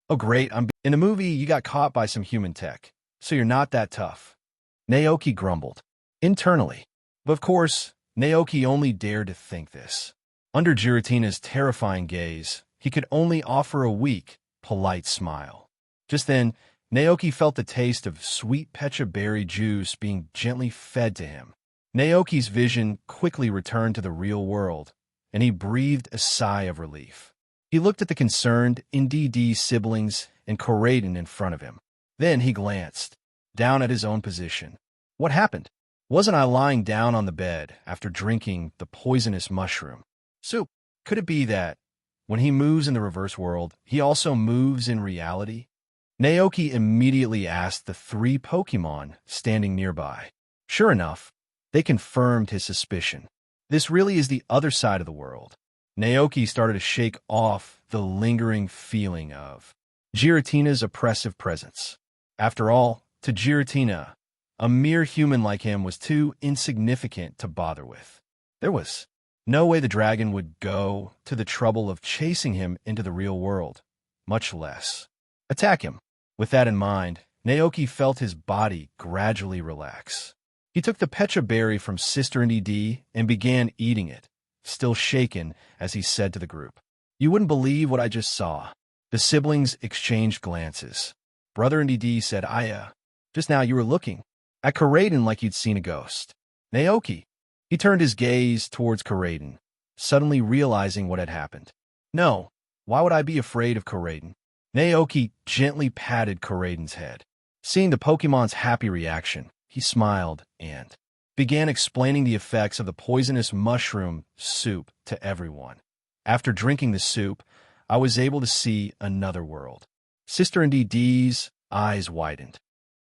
Oh great, in the movie you got caught by some human tech, so you're not that tough. Naoki grumbled internally. But of course, Naoki only dared to think this. Under Giratina's terrifying gaze, he could only offer a weak, polite smile. Just then, Naoki felt the taste of sweet pecha berry juice being gently fed to him. Naoki's vision quickly returned to the real world, and he breathed a sigh of relief. He looked at the concerned NDD siblings and Koraidon in front of him. Then he glanced down at his own position. What happened? Wasn't I lying down on the bed after drinking the poisonous mushroom soup? Could it be that, when he moves in the reverse world, he also moves in reality? Naoki immediately asked the three Pokémon standing nearby. Sure enough, they confirmed his suspicion. This really is the other side of the world. Naoki started to shake off the lingering feeling of Giratina's oppressive presence. After all, to Giratina, a mere human like him was too insignificant to bother with. There was no way the dragon would go to the trouble of chasing him into the real world, much less attack him. With that in mind, Naoki felt his body gradually relax. He took the pecha berry from Sister NDD and began eating it, still shaken as he said to the group, "You wouldn't believe what I just saw." The siblings exchanged glances. Brother NDD said, just now you were looking at Koraidon like you'd seen a ghost." Naoki. He turned his gaze towards Koraidon, suddenly realizing what had happened. No, why would I be afraid of Koraidon? Naoki gently patted Koraidon's head. Seeing the Pokemon's happy reaction, he smiled and began explaining the effects of the poisonous mushroom soup to everyone. After drinking the soup, I was able to see another world. Sister NDD's eyes widened.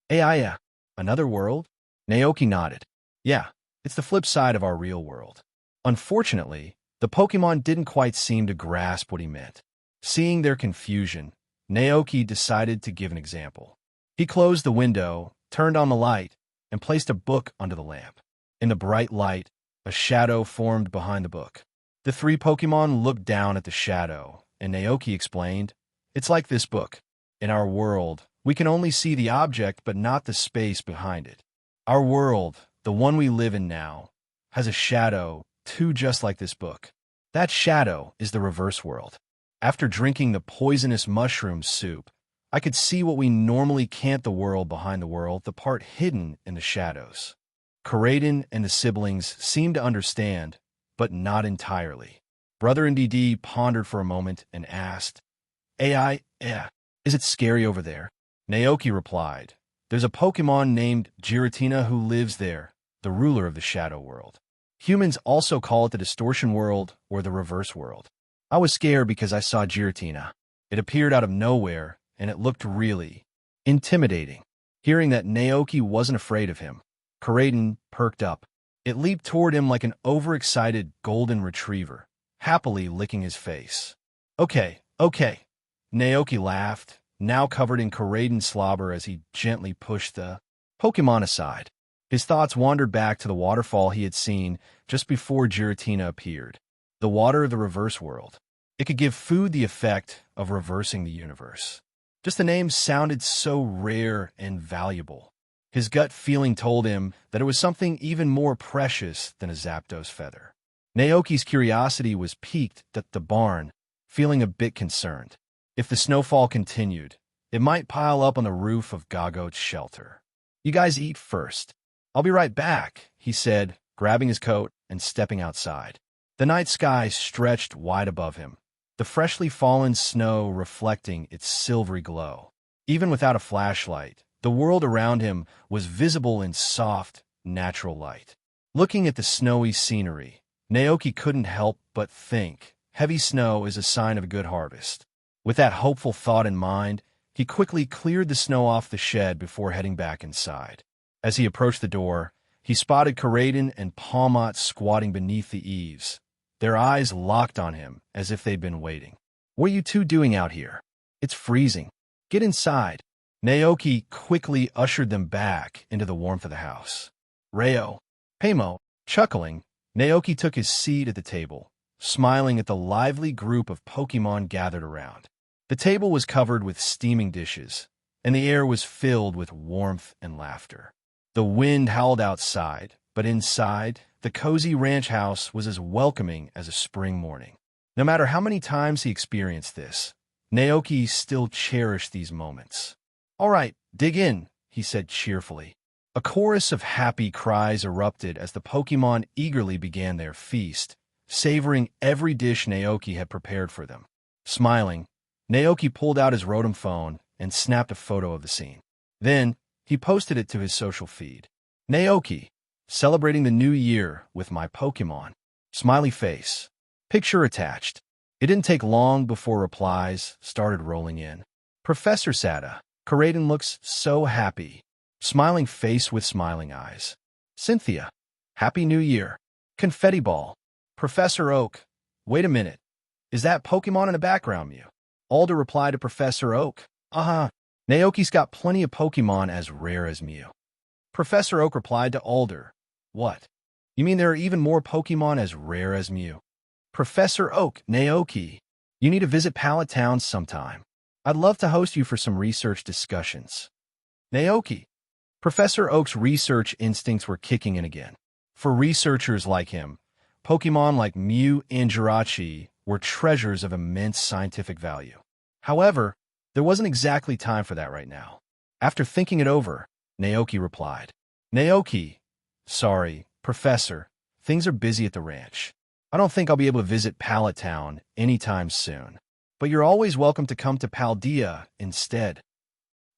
Another world? Naoki nodded. Yeah, it's the flip side of our real world. Unfortunately, the Pokémon didn't quite seem to grasp what he meant. Seeing their confusion, Naoki decided to give an example. He closed the window, turned on the light, and placed a book under the lamp. In the bright light, a shadow formed behind the book. The three Pokémon looked down at the shadow, and Naoki explained, "It's like this book. In our world, we can only see the object but not the space behind it. Our world, the one we live in now, has a shadow, too, just like this book. That shadow is the reverse world. After drinking the poisonous mushroom soup, I could see what we normally can't, the world behind the world, the part hidden in the shadows. Karaden and the siblings seemed to understand, but not entirely. Brother NDD pondered for a moment and asked, is it scary over there? Naoki replied, there's a Pokemon named Giratina who lives there, the ruler of the Shadow World. Humans also call it the Distortion World or the Reverse World. I was scared because I saw Giratina. It appeared out of nowhere, and it looked really intimidating. Hearing that Naoki wasn't afraid of him, Karaden perked up. It leaped toward him like an overexcited golden retriever, happily licking his face. Okay. Naoki laughed, now covered in Karaden's slobber as he gently pushed the Pokemon aside. His thoughts wandered back to the waterfall he had seen just before Giratina appeared. The water of the Reverse World. It could give food the effect of reversing the universe. Just the name sounded so rare and valuable. His gut feeling told him that it was something even more precious than a Zapdos feather. Naoki's curiosity was piqued at the barn, feeling a bit concerned. If the snowfall continued, it might pile up on the roof of Gago's shelter. You guys eat first. I'll be right back, he said, grabbing his coat and stepping outside. The night sky stretched wide above him, the freshly fallen snow reflecting its silvery glow. Even without a flashlight, the world around him was visible in soft, natural light. Looking at the snowy scenery, Naoki couldn't help but think, heavy snow is a sign of a good harvest. With that hopeful thought in mind, he quickly cleared the snow off the shed before heading back inside. As he approached the door, he spotted Karaden and Palmot squatting beneath the eaves, their eyes locked on him as if they'd been waiting. What are you two doing out here? It's freezing. Get inside. Naoki quickly ushered them back into the warmth of the house. Reo, Pamo, chuckling, Naoki took his seat at the table, smiling at the lively group of Pokemon gathered around. The table was covered with steaming dishes, and the air was filled with warmth and laughter. The wind howled outside, but inside, the cozy ranch house was as welcoming as a spring morning. No matter how many times he experienced this, Naoki still cherished these moments. All right, dig in, he said cheerfully. A chorus of happy cries erupted as the Pokemon eagerly began their feast, savoring every dish Naoki had prepared for them. Smiling, Naoki pulled out his Rotom phone and snapped a photo of the scene. Then, he posted it to his social feed. Naoki, celebrating the new year with my Pokemon. Smiley face. Picture attached. It didn't take long before replies started rolling in. Professor Sada, Karaden looks so happy. Smiling face with smiling eyes. Cynthia, Happy New Year. Confetti ball. Professor Oak, wait a minute. Is that Pokemon in the background, Mew? Alder replied to Professor Oak. Naoki's got plenty of Pokemon as rare as Mew. Professor Oak replied to Alder. What? You mean there are even more Pokemon as rare as Mew? Professor Oak, Naoki, you need to visit Pallet Town sometime. I'd love to host you for some research discussions. Naoki. Professor Oak's research instincts were kicking in again. For researchers like him, Pokemon like Mew and Jirachi were treasures of immense scientific value. However, there wasn't exactly time for that right now. After thinking it over, Naoki replied. Naoki, sorry, Professor, things are busy at the ranch. I don't think I'll be able to visit Pallet Town anytime soon. But you're always welcome to come to Paldea instead.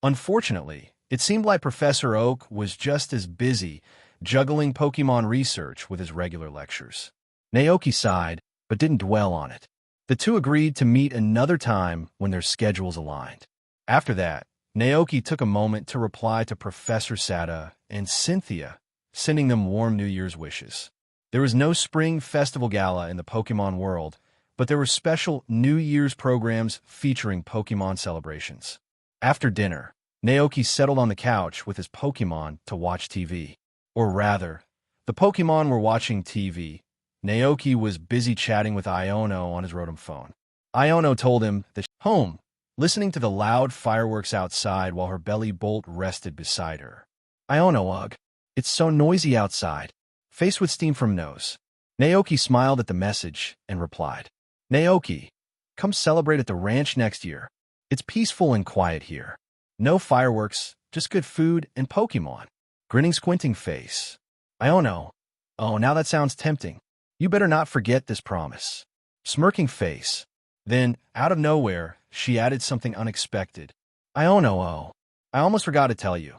Unfortunately, it seemed like Professor Oak was just as busy juggling Pokemon research with his regular lectures. Naoki sighed, but didn't dwell on it. The two agreed to meet another time when their schedules aligned. After that, Naoki took a moment to reply to Professor Sada and Cynthia, sending them warm New Year's wishes. There was no Spring Festival Gala in the Pokemon world, but there were special New Year's programs featuring Pokemon celebrations. After dinner, Naoki settled on the couch with his Pokemon to watch TV. Or rather, the Pokemon were watching TV. Naoki was busy chatting with Iono on his Rotom phone. Iono told him that home, listening to the loud fireworks outside while her belly bolt rested beside her. Iono, ugh, it's so noisy outside. Faced with steam from nose. Naoki smiled at the message and replied, Naoki, come celebrate at the ranch next year. It's peaceful and quiet here. No fireworks, just good food and Pokemon. Grinning squinting face. Iono. Oh, now that sounds tempting. You better not forget this promise. Smirking face. Then, out of nowhere, she added something unexpected. Iono, oh. I almost forgot to tell you.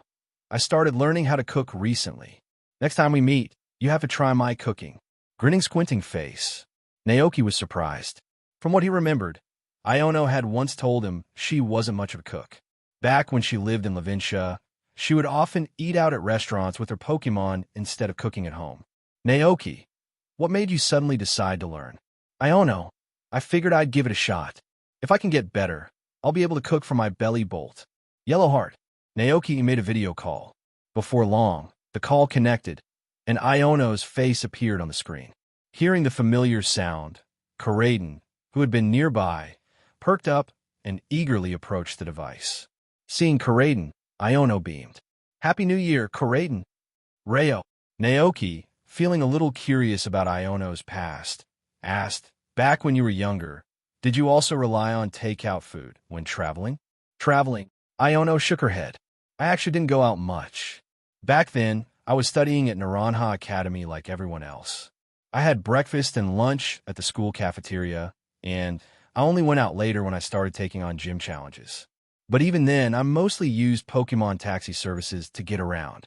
I started learning how to cook recently. Next time we meet, you have to try my cooking. Grinning squinting face. Naoki was surprised. From what he remembered, Iono had once told him she wasn't much of a cook. Back when she lived in Levincia, she would often eat out at restaurants with her Pokémon instead of cooking at home. Naoki, what made you suddenly decide to learn? Iono, I figured I'd give it a shot. If I can get better, I'll be able to cook for my belly bolt. Yellow heart. Naoki made a video call. Before long, the call connected, and Iono's face appeared on the screen. Hearing the familiar sound, Karaden, who had been nearby, perked up and eagerly approached the device. Seeing Karaden, Iono beamed. Happy New Year, Karaden. Rayo. Naoki, feeling a little curious about Iono's past, asked, back when you were younger, did you also rely on takeout food when traveling? Traveling. Iono shook her head. I actually didn't go out much. Back then, I was studying at Naranja Academy like everyone else. I had breakfast and lunch at the school cafeteria, and I only went out later when I started taking on gym challenges. But even then, I mostly used Pokémon taxi services to get around.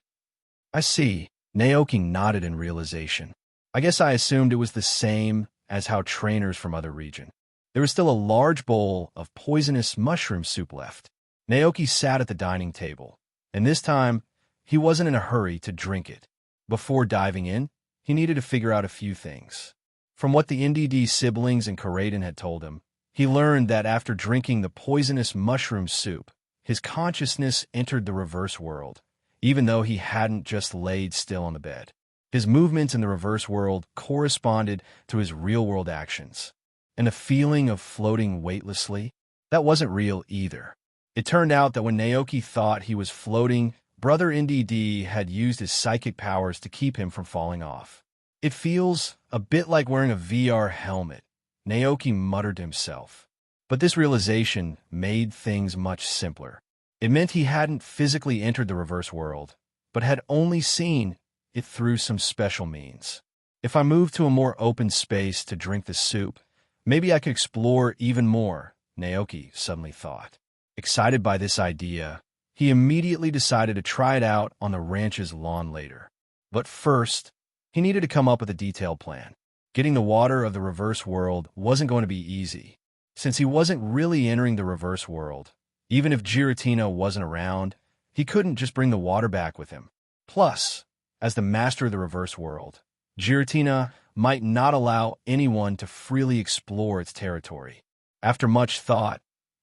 I see. Naoki nodded in realization. I guess I assumed it was the same as how trainers from other regions. There was still a large bowl of poisonous mushroom soup left. Naoki sat at the dining table, and this time, he wasn't in a hurry to drink it. Before diving in, he needed to figure out a few things. From what the NDD siblings and Karaden had told him, he learned that after drinking the poisonous mushroom soup, his consciousness entered the reverse world, even though he hadn't just laid still on the bed. His movements in the reverse world corresponded to his real-world actions. And the feeling of floating weightlessly, that wasn't real either. It turned out that when Naoki thought he was floating, Brother NDD had used his psychic powers to keep him from falling off. It feels a bit like wearing a VR helmet, Naoki muttered to himself. But this realization made things much simpler. It meant he hadn't physically entered the reverse world, but had only seen it through some special means. If I moved to a more open space to drink the soup, maybe I could explore even more, Naoki suddenly thought. Excited by this idea, he immediately decided to try it out on the ranch's lawn later. But first, he needed to come up with a detailed plan. Getting the water of the reverse world wasn't going to be easy. Since he wasn't really entering the reverse world, even if Giratina wasn't around, he couldn't just bring the water back with him. Plus, as the master of the reverse world, Giratina might not allow anyone to freely explore its territory. After much thought,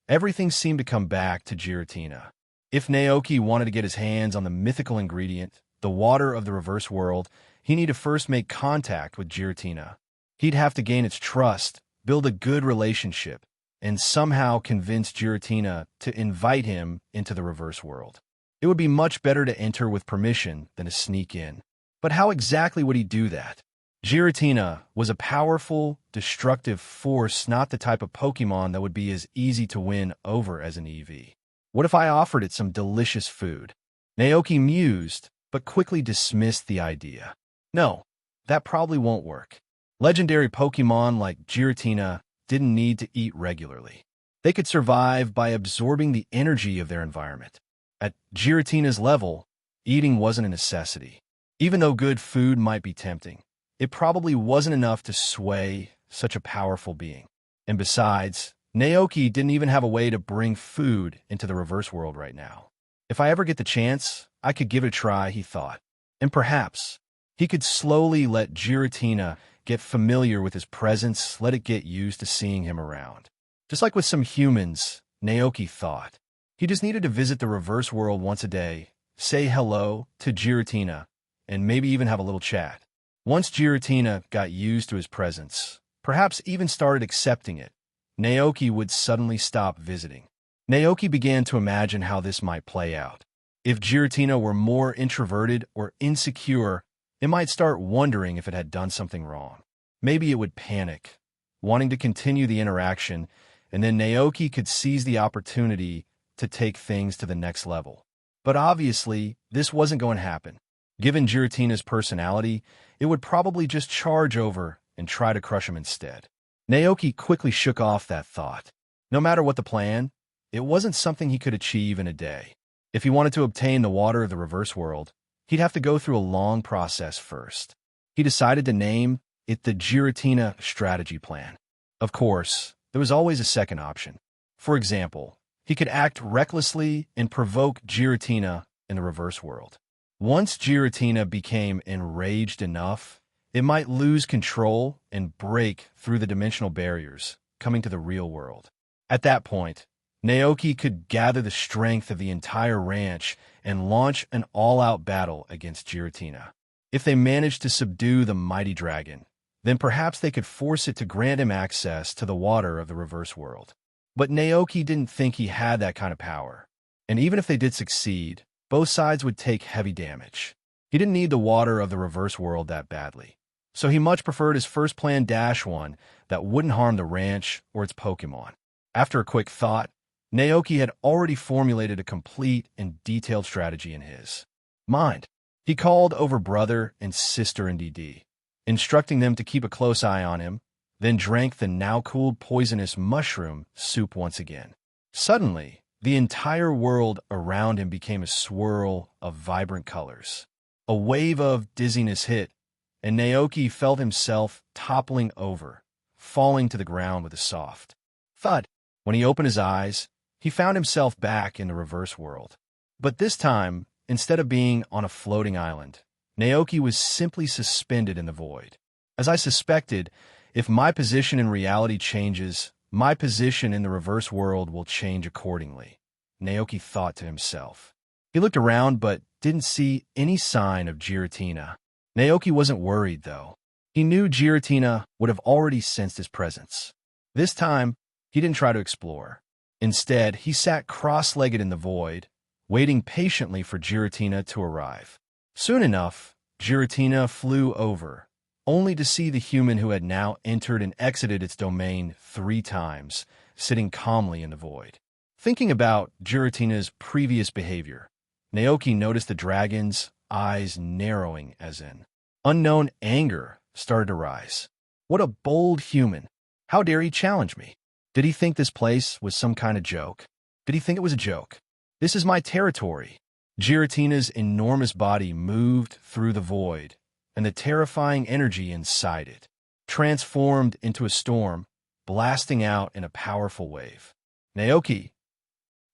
everything seemed to come back to Giratina. If Naoki wanted to get his hands on the mythical ingredient, the water of the reverse world, he needed to first make contact with Giratina. He'd have to gain its trust, build a good relationship, and somehow convince Giratina to invite him into the reverse world. It would be much better to enter with permission than to sneak in. But how exactly would he do that? Giratina was a powerful, destructive force, not the type of Pokémon that would be as easy to win over as an EV. What if I offered it some delicious food? Naoki mused, but quickly dismissed the idea. No, that probably won't work. Legendary Pokémon like Giratina didn't need to eat regularly. They could survive by absorbing the energy of their environment. At Giratina's level, eating wasn't a necessity. Even though good food might be tempting, it probably wasn't enough to sway such a powerful being. And besides, Naoki didn't even have a way to bring food into the reverse world right now. If I ever get the chance, I could give it a try, he thought. And perhaps he could slowly let Giratina get familiar with his presence, let it get used to seeing him around. Just like with some humans, Naoki thought. He just needed to visit the reverse world once a day, say hello to Giratina, and maybe even have a little chat. Once Giratina got used to his presence, perhaps even started accepting it, Naoki would suddenly stop visiting. Naoki began to imagine how this might play out. If Giratina were more introverted or insecure, it might start wondering if it had done something wrong. Maybe it would panic, wanting to continue the interaction, and then Naoki could seize the opportunity to take things to the next level. But obviously, this wasn't going to happen. Given Giratina's personality, it would probably just charge over and try to crush him instead. Naoki quickly shook off that thought. No matter what the plan, it wasn't something he could achieve in a day. If he wanted to obtain the water of the reverse world, he'd have to go through a long process first. He decided to name it the Giratina Strategy Plan. Of course, there was always a second option. For example, he could act recklessly and provoke Giratina in the reverse world. Once Giratina became enraged enough, it might lose control and break through the dimensional barriers, coming to the real world. At that point, Naoki could gather the strength of the entire ranch and launch an all-out battle against Giratina. If they managed to subdue the mighty dragon, then perhaps they could force it to grant him access to the water of the reverse world. But Naoki didn't think he had that kind of power. And even if they did succeed, both sides would take heavy damage. He didn't need the water of the reverse world that badly. So he much preferred his first plan -1 that wouldn't harm the ranch or its Pokémon. After a quick thought, Naoki had already formulated a complete and detailed strategy in his mind. He called over brother and sister in DD, instructing them to keep a close eye on him, then drank the now-cooled poisonous mushroom soup once again. Suddenly, the entire world around him became a swirl of vibrant colors. A wave of dizziness hit, and Naoki felt himself toppling over, falling to the ground with a soft thud. When he opened his eyes, he found himself back in the reverse world. But this time, instead of being on a floating island, Naoki was simply suspended in the void. As I suspected, if my position in reality changes, my position in the reverse world will change accordingly, Naoki thought to himself. He looked around but didn't see any sign of Giratina. Naoki wasn't worried, though. He knew Giratina would have already sensed his presence. This time, he didn't try to explore. Instead, he sat cross-legged in the void, waiting patiently for Giratina to arrive. Soon enough, Giratina flew over, only to see the human who had now entered and exited its domain 3 times, sitting calmly in the void. Thinking about Giratina's previous behavior, Naoki noticed the dragon's eyes narrowing as in unknown anger started to rise. What a bold human! How dare he challenge me? Did he think this place was some kind of joke? Did he think it was a joke? This is my territory. Giratina's enormous body moved through the void, and the terrifying energy inside it transformed into a storm, blasting out in a powerful wave. Naoki!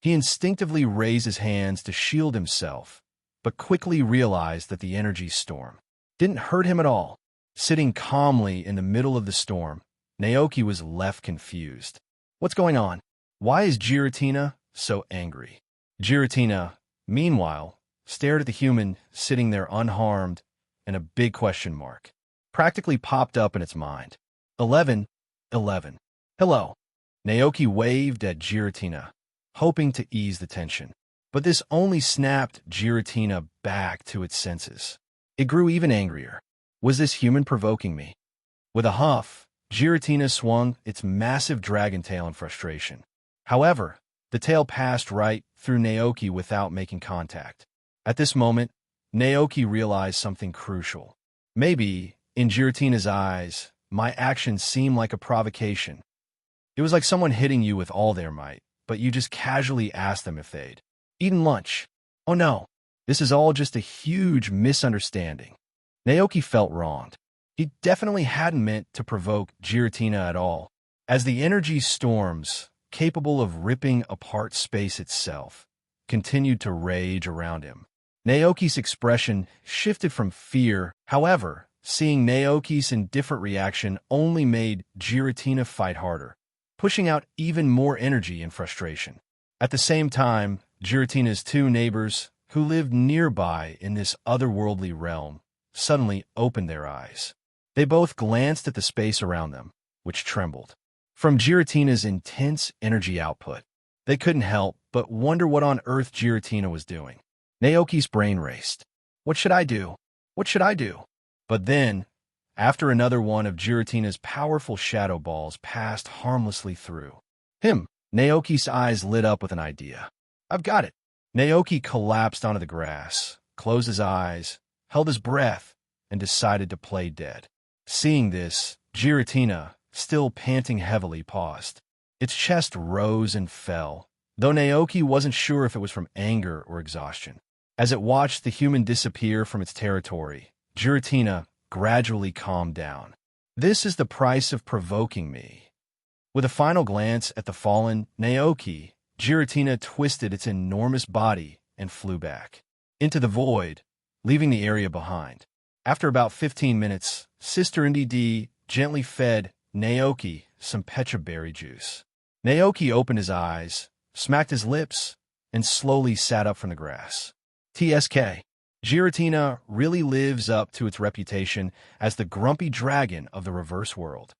He instinctively raised his hands to shield himself, but quickly realized that the energy storm didn't hurt him at all. Sitting calmly in the middle of the storm, Naoki was left confused. What's going on? Why is Giratina so angry? Giratina, meanwhile, stared at the human sitting there unharmed, and a big question mark practically popped up in its mind. 11. Hello. Naoki waved at Giratina, hoping to ease the tension. But this only snapped Giratina back to its senses. It grew even angrier. Was this human provoking me? With a huff, Giratina swung its massive dragon tail in frustration. However, the tail passed right through Naoki without making contact. At this moment, Naoki realized something crucial. Maybe, in Giratina's eyes, my actions seemed like a provocation. It was like someone hitting you with all their might, but you just casually asked them if they'd eaten lunch. Oh no, this is all just a huge misunderstanding. Naoki felt wronged. He definitely hadn't meant to provoke Giratina at all. As the energy storms, capable of ripping apart space itself, continued to rage around him, Naoki's expression shifted from fear. However, seeing Naoki's indifferent reaction only made Giratina fight harder, pushing out even more energy and frustration. At the same time, Giratina's 2 neighbors, who lived nearby in this otherworldly realm, suddenly opened their eyes. They both glanced at the space around them, which trembled. From Giratina's intense energy output, they couldn't help but wonder what on earth Giratina was doing. Naoki's brain raced. What should I do? What should I do? But then, after another one of Giratina's powerful shadow balls passed harmlessly through him, Naoki's eyes lit up with an idea. I've got it. Naoki collapsed onto the grass, closed his eyes, held his breath, and decided to play dead. Seeing this, Giratina, still panting heavily, paused. Its chest rose and fell, though Naoki wasn't sure if it was from anger or exhaustion. As it watched the human disappear from its territory, Giratina gradually calmed down. This is the price of provoking me. With a final glance at the fallen Naoki, Giratina twisted its enormous body and flew back into the void, leaving the area behind. After about 15 minutes, Sister Indy gently fed Naoki some pecha berry juice. Naoki opened his eyes, smacked his lips, and slowly sat up from the grass. TSK. Giratina really lives up to its reputation as the grumpy dragon of the reverse world.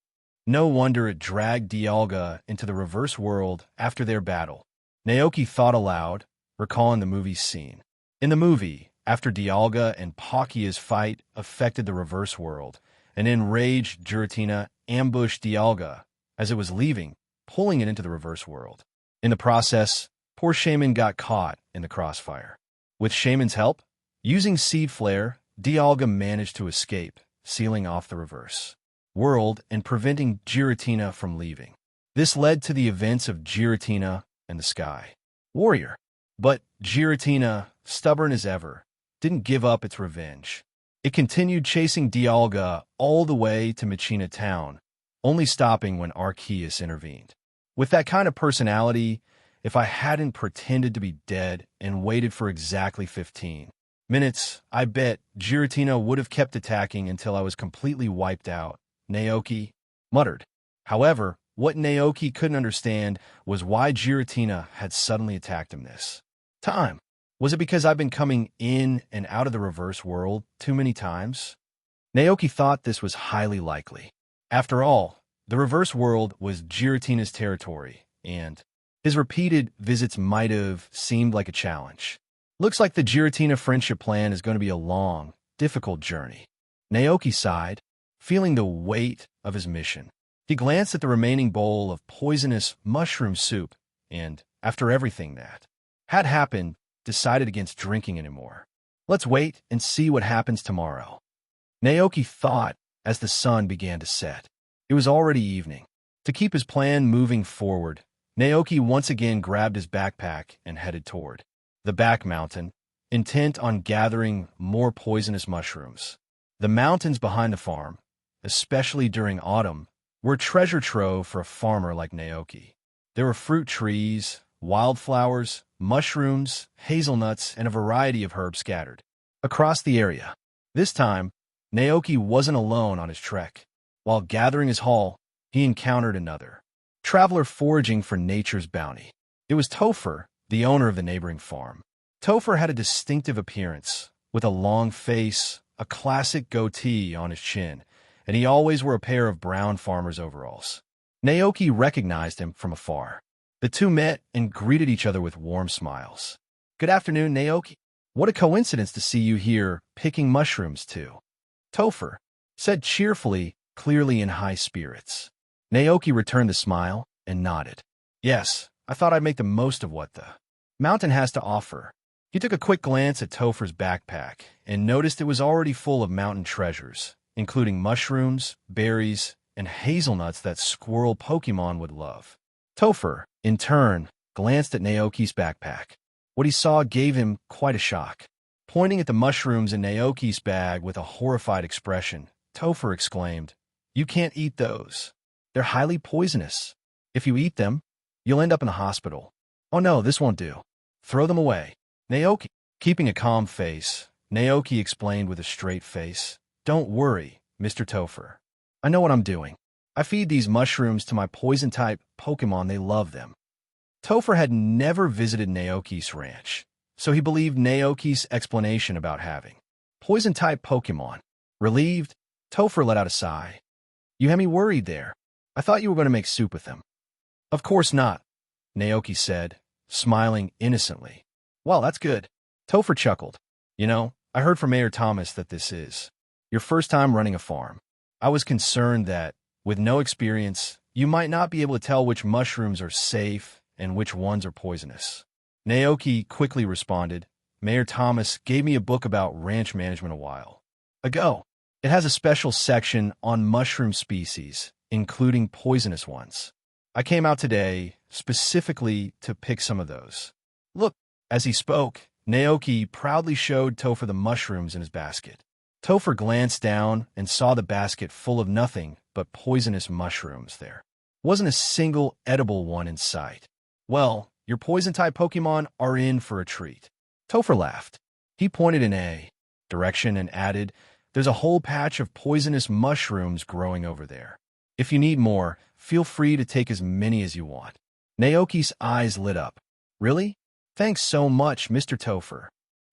No wonder it dragged Dialga into the reverse world after their battle. Naoki thought aloud, recalling the movie's scene. In the movie, after Dialga and Palkia's fight affected the reverse world, an enraged Giratina ambushed Dialga as it was leaving, pulling it into the reverse world. In the process, poor Shaman got caught in the crossfire. With Shaman's help, using Seed Flare, Dialga managed to escape, sealing off the reverse world and preventing Giratina from leaving. This led to the events of Giratina and the Sky Warrior. But Giratina, stubborn as ever, didn't give up its revenge. It continued chasing Dialga all the way to Machina Town, only stopping when Arceus intervened. With that kind of personality, if I hadn't pretended to be dead and waited for exactly 15 minutes, I bet Giratina would have kept attacking until I was completely wiped out, Naoki muttered. However, what Naoki couldn't understand was why Giratina had suddenly attacked him this time. Was it because I've been coming in and out of the reverse world too many times? Naoki thought this was highly likely. After all, the reverse world was Giratina's territory, and his repeated visits might have seemed like a challenge. Looks like the Giratina friendship plan is going to be a long, difficult journey. Naoki sighed, feeling the weight of his mission. He glanced at the remaining bowl of poisonous mushroom soup and, after everything that had happened, decided against drinking anymore. Let's wait and see what happens tomorrow, Naoki thought as the sun began to set. It was already evening. To keep his plan moving forward, Naoki once again grabbed his backpack and headed toward the back mountain, intent on gathering more poisonous mushrooms. The mountains behind the farm, especially during autumn, were a treasure trove for a farmer like Naoki. There were fruit trees, wildflowers, mushrooms, hazelnuts, and a variety of herbs scattered across the area. This time, Naoki wasn't alone on his trek. While gathering his haul, he encountered another traveler foraging for nature's bounty. It was Topher, the owner of the neighboring farm. Topher had a distinctive appearance, with a long face, a classic goatee on his chin, and he always wore a pair of brown farmer's overalls. Naoki recognized him from afar. The two met and greeted each other with warm smiles. "Good afternoon, Naoki. What a coincidence to see you here picking mushrooms, too," Topher said cheerfully, clearly in high spirits. Naoki returned the smile and nodded. "Yes, I thought I'd make the most of what the mountain has to offer." He took a quick glance at Topher's backpack and noticed it was already full of mountain treasures, including mushrooms, berries, and hazelnuts that squirrel Pokémon would love. Topher, in turn, glanced at Naoki's backpack. What he saw gave him quite a shock. Pointing at the mushrooms in Naoki's bag with a horrified expression, Topher exclaimed, "You can't eat those. They're highly poisonous. If you eat them, you'll end up in the hospital." "Oh no, this won't do. Throw them away." Naoki, keeping a calm face, Naoki explained with a straight face, "Don't worry, Mr. Topher. I know what I'm doing. I feed these mushrooms to my poison-type Pokémon. They love them." Topher had never visited Naoki's ranch, so he believed Naoki's explanation about having poison-type Pokémon. Relieved, Topher let out a sigh. "You had me worried there. I thought you were going to make soup with them." "Of course not," Naoki said, smiling innocently. "Well, that's good." Topher chuckled. "You know, I heard from Mayor Thomas that this is your first time running a farm. I was concerned that, with no experience, you might not be able to tell which mushrooms are safe and which ones are poisonous." Naoki quickly responded, Mayor Thomas gave me a book about ranch management a while ago. It has a special section on mushroom species, including poisonous ones. I came out today specifically to pick some of those. Look, as he spoke, Naoki proudly showed Topher the mushrooms in his basket. Topher glanced down and saw the basket full of nothing but poisonous mushrooms there. Wasn't a single edible one in sight. Well, your poison-type Pokémon are in for a treat. Topher laughed. He pointed in a direction and added, "There's a whole patch of poisonous mushrooms growing over there. If you need more, feel free to take as many as you want." Naoki's eyes lit up. "Really? Thanks so much, Mr. Topher."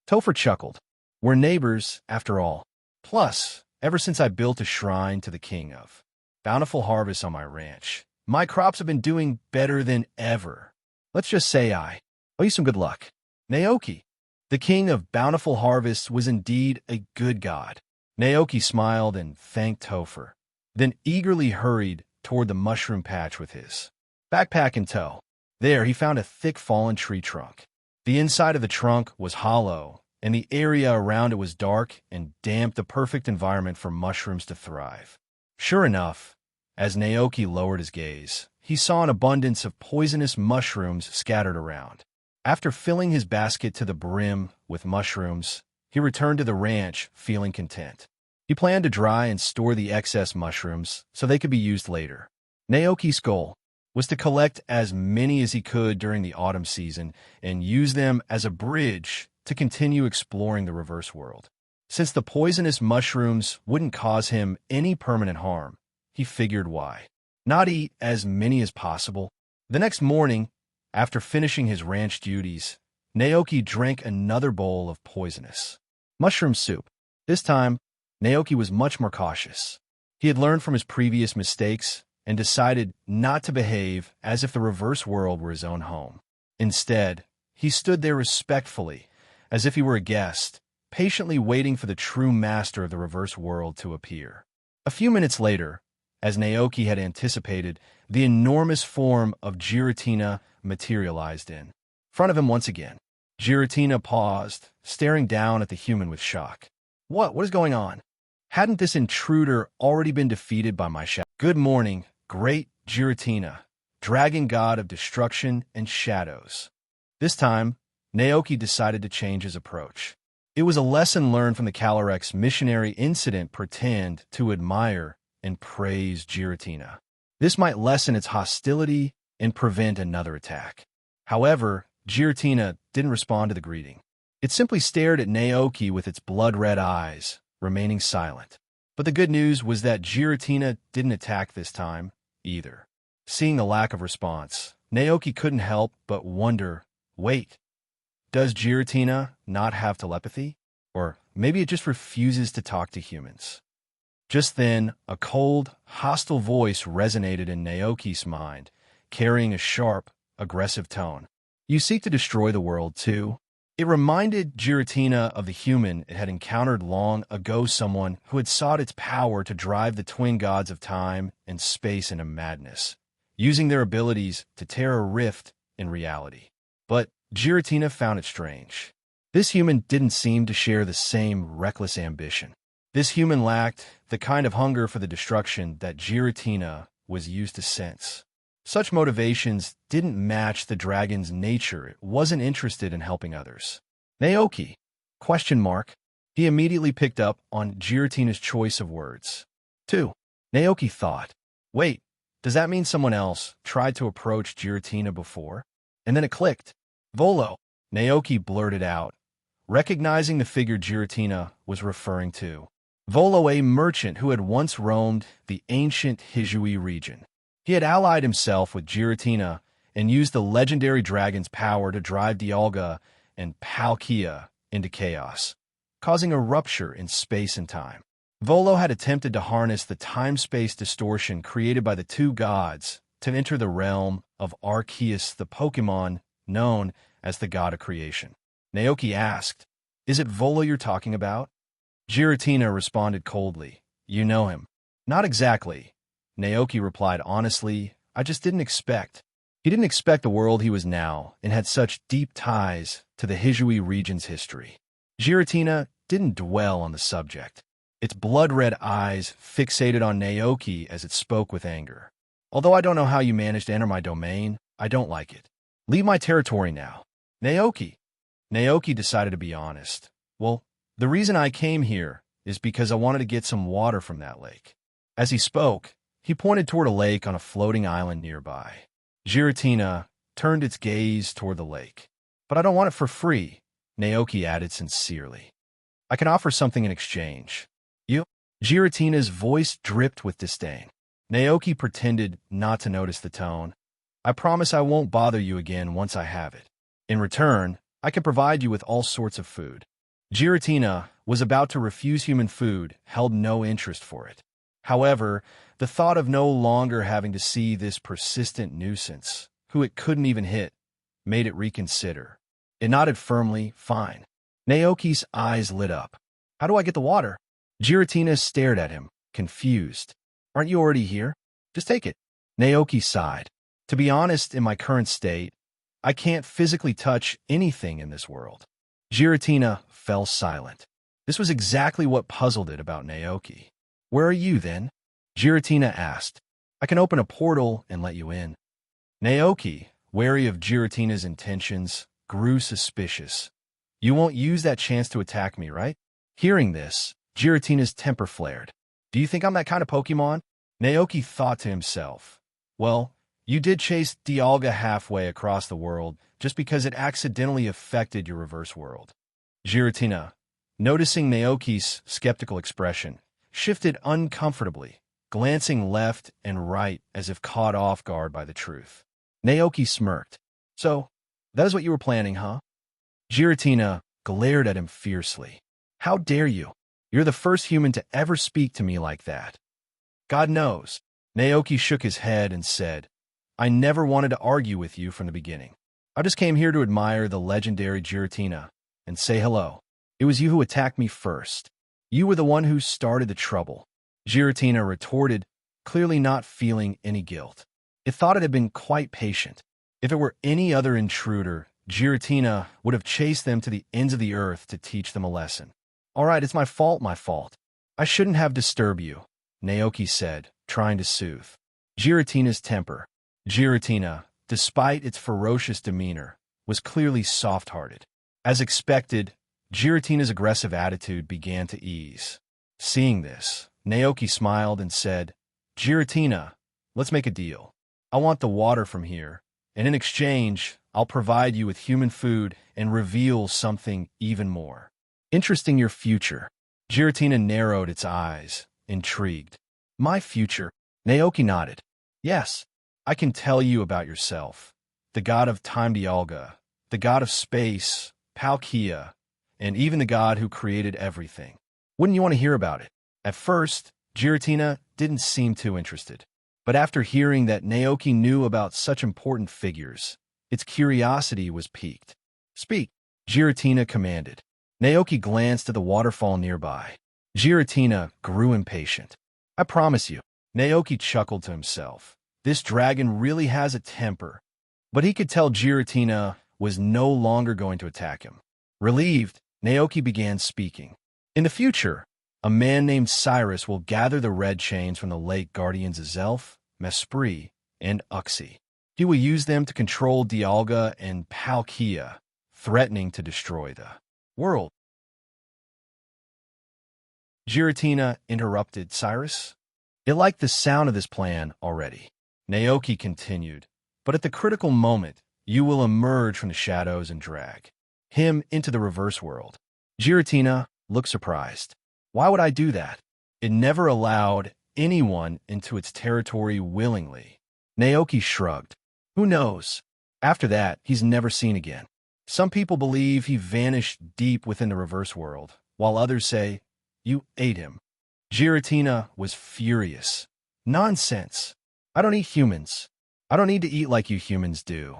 Topher chuckled. "We're neighbors, after all. Plus, ever since I built a shrine to the king of bountiful harvests on my ranch, my crops have been doing better than ever. Let's just say I owe you some good luck." Naoki, the king of bountiful harvests, was indeed a good god. Naoki smiled and thanked Topher, then eagerly hurried toward the mushroom patch with his backpack in tow. There he found a thick fallen tree trunk. The inside of the trunk was hollow, and the area around it was dark and damp, the perfect environment for mushrooms to thrive. Sure enough, as Naoki lowered his gaze, he saw an abundance of poisonous mushrooms scattered around. After filling his basket to the brim with mushrooms, he returned to the ranch feeling content. He planned to dry and store the excess mushrooms so they could be used later. Naoki's goal was to collect as many as he could during the autumn season and use them as a bridge to continue exploring the reverse world. Since the poisonous mushrooms wouldn't cause him any permanent harm, he figured why not eat as many as possible. The next morning, after finishing his ranch duties, Naoki drank another bowl of poisonous mushroom soup. This time, Naoki was much more cautious. He had learned from his previous mistakes and decided not to behave as if the reverse world were his own home. Instead, he stood there respectfully, as if he were a guest, patiently waiting for the true master of the reverse world to appear. A few minutes later, as Naoki had anticipated, the enormous form of Giratina materialized in front of him once again. Giratina paused, staring down at the human with shock. What is going on? Hadn't this intruder already been defeated by my shadow? "Good morning, great Giratina, dragon god of destruction and shadows." This time, Naoki decided to change his approach. It was a lesson learned from the Calyrex missionary incident. Pretend to admire and praise Giratina. This might lessen its hostility and prevent another attack. However, Giratina didn't respond to the greeting. It simply stared at Naoki with its blood-red eyes, remaining silent. But the good news was that Giratina didn't attack this time, either. Seeing the lack of response, Naoki couldn't help but wonder, wait, does Giratina not have telepathy? Or maybe it just refuses to talk to humans. Just then, a cold, hostile voice resonated in Naoki's mind, carrying a sharp, aggressive tone. "You seek to destroy the world, too?" It reminded Giratina of the human it had encountered long ago, someone who had sought its power to drive the twin gods of time and space into madness, using their abilities to tear a rift in reality. But Giratina found it strange. This human didn't seem to share the same reckless ambition. This human lacked the kind of hunger for the destruction that Giratina was used to sense. Such motivations didn't match the dragon's nature. It wasn't interested in helping others. "Naoki?" ? He immediately picked up on Giratina's choice of words. 2. Naoki thought, wait, does that mean someone else tried to approach Giratina before? And then it clicked. "Volo," Naoki blurted out, recognizing the figure Giratina was referring to. Volo, a merchant who had once roamed the ancient Hisui region. He had allied himself with Giratina and used the legendary dragon's power to drive Dialga and Palkia into chaos, causing a rupture in space and time. Volo had attempted to harness the time-space distortion created by the two gods to enter the realm of Arceus, the Pokémon known as the god of creation. Naoki asked, "Is it Volo you're talking about?" Giratina responded coldly, "You know him." "Not exactly," Naoki replied honestly. "I just didn't expect He didn't expect the world he was now and had such deep ties to the Hisui region's history. Giratina didn't dwell on the subject, its blood-red eyes fixated on Naoki as it spoke with anger. Although I don't know how you managed to enter my domain, I don't like it. Leave my territory now. Naoki. Naoki decided to be honest. Well, the reason I came here is because I wanted to get some water from that lake. As he spoke, he pointed toward a lake on a floating island nearby. Giratina turned its gaze toward the lake. But I don't want it for free, Naoki added sincerely. I can offer something in exchange. You? Giratina's voice dripped with disdain. Naoki pretended not to notice the tone. I promise I won't bother you again once I have it. In return, I can provide you with all sorts of food. Giratina was about to refuse human food, held no interest for it. However, the thought of no longer having to see this persistent nuisance, who it couldn't even hit, made it reconsider. It nodded firmly, fine. Naoki's eyes lit up. How do I get the water? Giratina stared at him, confused. Aren't you already here? Just take it. Naoki sighed. To be honest, in my current state, I can't physically touch anything in this world. Giratina fell silent. This was exactly what puzzled it about Naoki. Where are you, then? Giratina asked. I can open a portal and let you in. Naoki, wary of Giratina's intentions, grew suspicious. You won't use that chance to attack me, right? Hearing this, Giratina's temper flared. Do you think I'm that kind of Pokémon? Naoki thought to himself. Well, you did chase Dialga halfway across the world just because it accidentally affected your reverse world. Giratina, noticing Naoki's skeptical expression, shifted uncomfortably, glancing left and right as if caught off guard by the truth. Naoki smirked. So, that is what you were planning, huh? Giratina glared at him fiercely. How dare you? You're the first human to ever speak to me like that. God knows. Naoki shook his head and said, I never wanted to argue with you from the beginning. I just came here to admire the legendary Giratina and say hello. It was you who attacked me first. You were the one who started the trouble. Giratina retorted, clearly not feeling any guilt. It thought it had been quite patient. If it were any other intruder, Giratina would have chased them to the ends of the earth to teach them a lesson. All right, it's my fault. I shouldn't have disturbed you, Naoki said, trying to soothe Giratina's temper. Giratina, despite its ferocious demeanor, was clearly soft-hearted. As expected, Giratina's aggressive attitude began to ease. Seeing this, Naoki smiled and said, Giratina, let's make a deal. I want the water from here, and in exchange, I'll provide you with human food and reveal something even more. Interesting, your future. Giratina narrowed its eyes, intrigued. My future? Naoki nodded. Yes, I can tell you about yourself. The god of time Dialga, the god of space, Palkia, and even the god who created everything. Wouldn't you want to hear about it? At first, Giratina didn't seem too interested. But after hearing that Naoki knew about such important figures, its curiosity was piqued. Speak, Giratina commanded. Naoki glanced at the waterfall nearby. Giratina grew impatient. I promise you, Naoki chuckled to himself. This dragon really has a temper. But he could tell Giratina was no longer going to attack him. Relieved, Naoki began speaking. In the future, a man named Cyrus will gather the red chains from the lake guardians of Zelf, Mesprit, and Uxie. He will use them to control Dialga and Palkia, threatening to destroy the world. Giratina interrupted Cyrus. It liked the sound of this plan already. Naoki continued, but at the critical moment, you will emerge from the shadows and drag him into the reverse world. Giratina looked surprised. Why would I do that? It never allowed anyone into its territory willingly. Naoki shrugged. Who knows? After that, he's never seen again. Some people believe he vanished deep within the reverse world, while others say, you ate him. Giratina was furious. Nonsense. I don't eat humans. I don't need to eat like you humans do.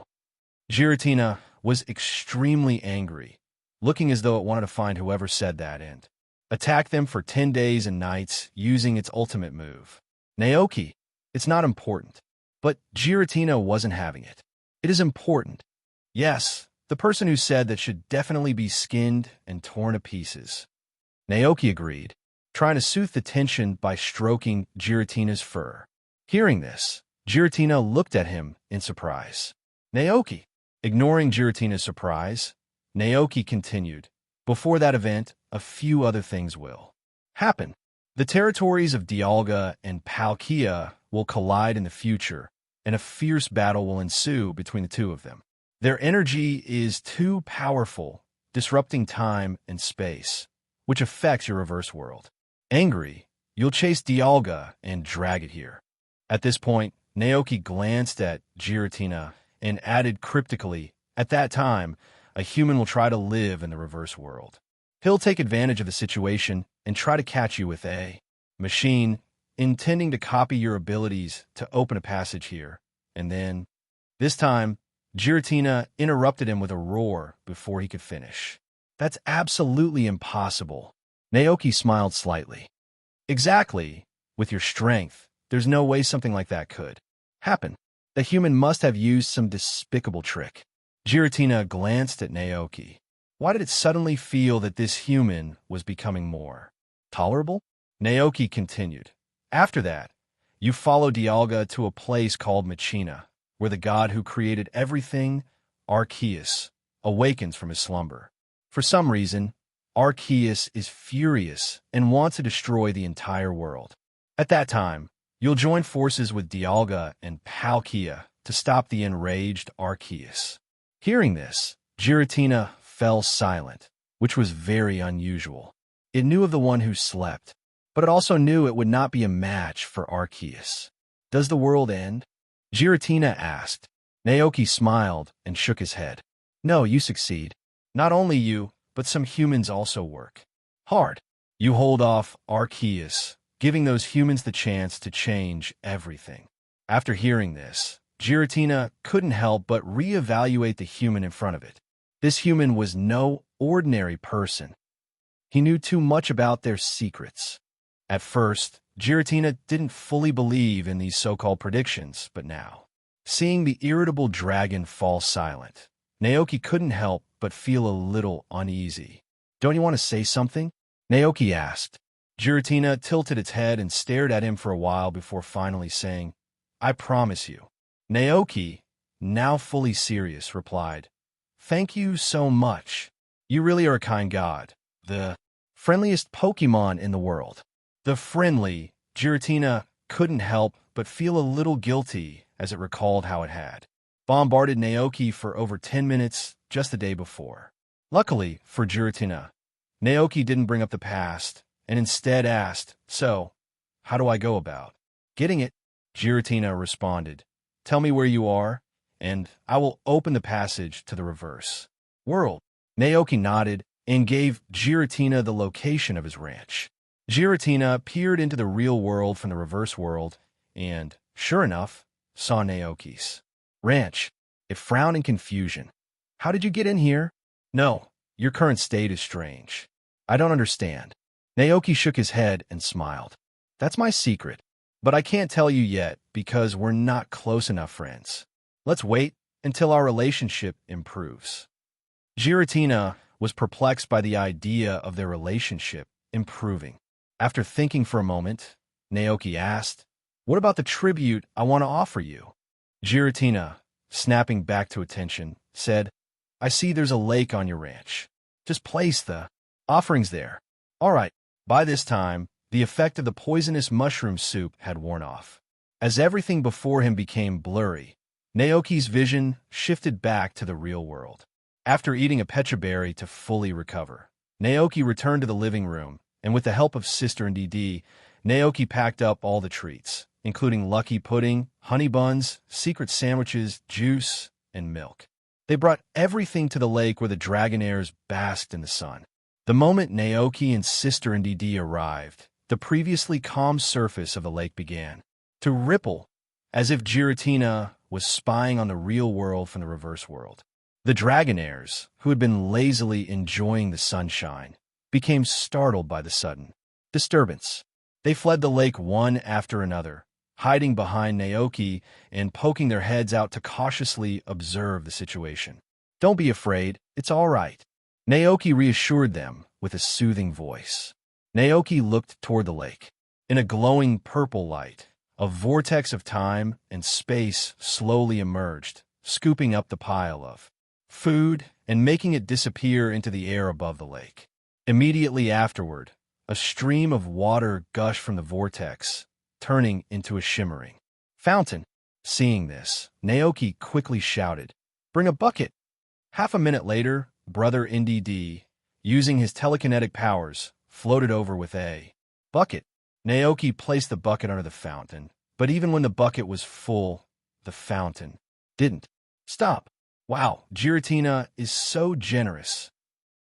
Giratina was extremely angry, looking as though it wanted to find whoever said that and attack them for 10 days and nights using its ultimate move. Naoki, it's not important. But Giratina wasn't having it. It is important. Yes, the person who said that should definitely be skinned and torn to pieces. Naoki agreed, trying to soothe the tension by stroking Giratina's fur. Hearing this, Giratina looked at him in surprise. Naoki. Ignoring Giratina's surprise, Naoki continued, before that event, a few other things will happen. The territories of Dialga and Palkia will collide in the future, and a fierce battle will ensue between the two of them. Their energy is too powerful, disrupting time and space, which affects your reverse world. Angry, you'll chase Dialga and drag it here. At this point, Naoki glanced at Giratina and added cryptically, at that time, a human will try to live in the reverse world. He'll take advantage of the situation and try to catch you with a machine, intending to copy your abilities to open a passage here. And then, this time, Giratina interrupted him with a roar before he could finish. That's absolutely impossible. Naoki smiled slightly. Exactly. With your strength, there's no way something like that could happen. The human must have used some despicable trick. Giratina glanced at Naoki. Why did it suddenly feel that this human was becoming more tolerable? Naoki continued. After that, you follow Dialga to a place called Machina, where the god who created everything, Arceus, awakens from his slumber. For some reason, Arceus is furious and wants to destroy the entire world. At that time, you'll join forces with Dialga and Palkia to stop the enraged Arceus. Hearing this, Giratina fell silent, which was very unusual. It knew of the one who slept, but it also knew it would not be a match for Arceus. Does the world end? Giratina asked. Naoki smiled and shook his head. No, you succeed. Not only you, but some humans also work hard. You hold off Arceus, giving those humans the chance to change everything. After hearing this, Giratina couldn't help but reevaluate the human in front of it. This human was no ordinary person. He knew too much about their secrets. At first, Giratina didn't fully believe in these so-called predictions, but now, seeing the irritable dragon fall silent, Naoki couldn't help but feel a little uneasy. Don't you want to say something? Naoki asked. Giratina tilted its head and stared at him for a while before finally saying, I promise you. Naoki, now fully serious, replied, Thank you so much. You really are a kind god. The friendliest Pokémon in the world. The friendly, Giratina couldn't help but feel a little guilty as it recalled how it had bombarded Naoki for over 10 minutes just the day before. Luckily for Giratina, Naoki didn't bring up the past and instead asked, So, how do I go about getting it? Giratina responded, Tell me where you are, and I will open the passage to the reverse world. Naoki nodded and gave Giratina the location of his ranch. Giratina peered into the real world from the reverse world and, sure enough, saw Naoki's ranch. It frowned in confusion. How did you get in here? No, your current state is strange. I don't understand. Naoki shook his head and smiled. That's my secret, but I can't tell you yet because we're not close enough friends. Let's wait until our relationship improves. Giratina was perplexed by the idea of their relationship improving. After thinking for a moment, Naoki asked, What about the tribute I want to offer you? Giratina, snapping back to attention, said, I see there's a lake on your ranch. Just place the offerings there. All right. By this time, the effect of the poisonous mushroom soup had worn off. As everything before him became blurry, Naoki's vision shifted back to the real world. After eating a pecha berry to fully recover, Naoki returned to the living room, and with the help of Sister and DD, Naoki packed up all the treats, including lucky pudding, honey buns, secret sandwiches, juice, and milk. They brought everything to the lake where the dragonaires basked in the sun. The moment Naoki and Sister and DD arrived, the previously calm surface of the lake began to ripple, as if Giratina was spying on the real world from the reverse world. The dragonaires, who had been lazily enjoying the sunshine, became startled by the sudden disturbance. They fled the lake one after another, hiding behind Naoki and poking their heads out to cautiously observe the situation. "Don't be afraid, it's all right," Naoki reassured them with a soothing voice. Naoki looked toward the lake. In a glowing purple light, a vortex of time and space slowly emerged, scooping up the pile of food and making it disappear into the air above the lake. Immediately afterward, a stream of water gushed from the vortex, turning into a shimmering fountain. Seeing this, Naoki quickly shouted, "Bring a bucket!" Half a minute later, Brother NDD, using his telekinetic powers, floated over with a bucket. Naoki placed the bucket under the fountain, but even when the bucket was full, the fountain didn't stop. "Wow, Giratina is so generous,"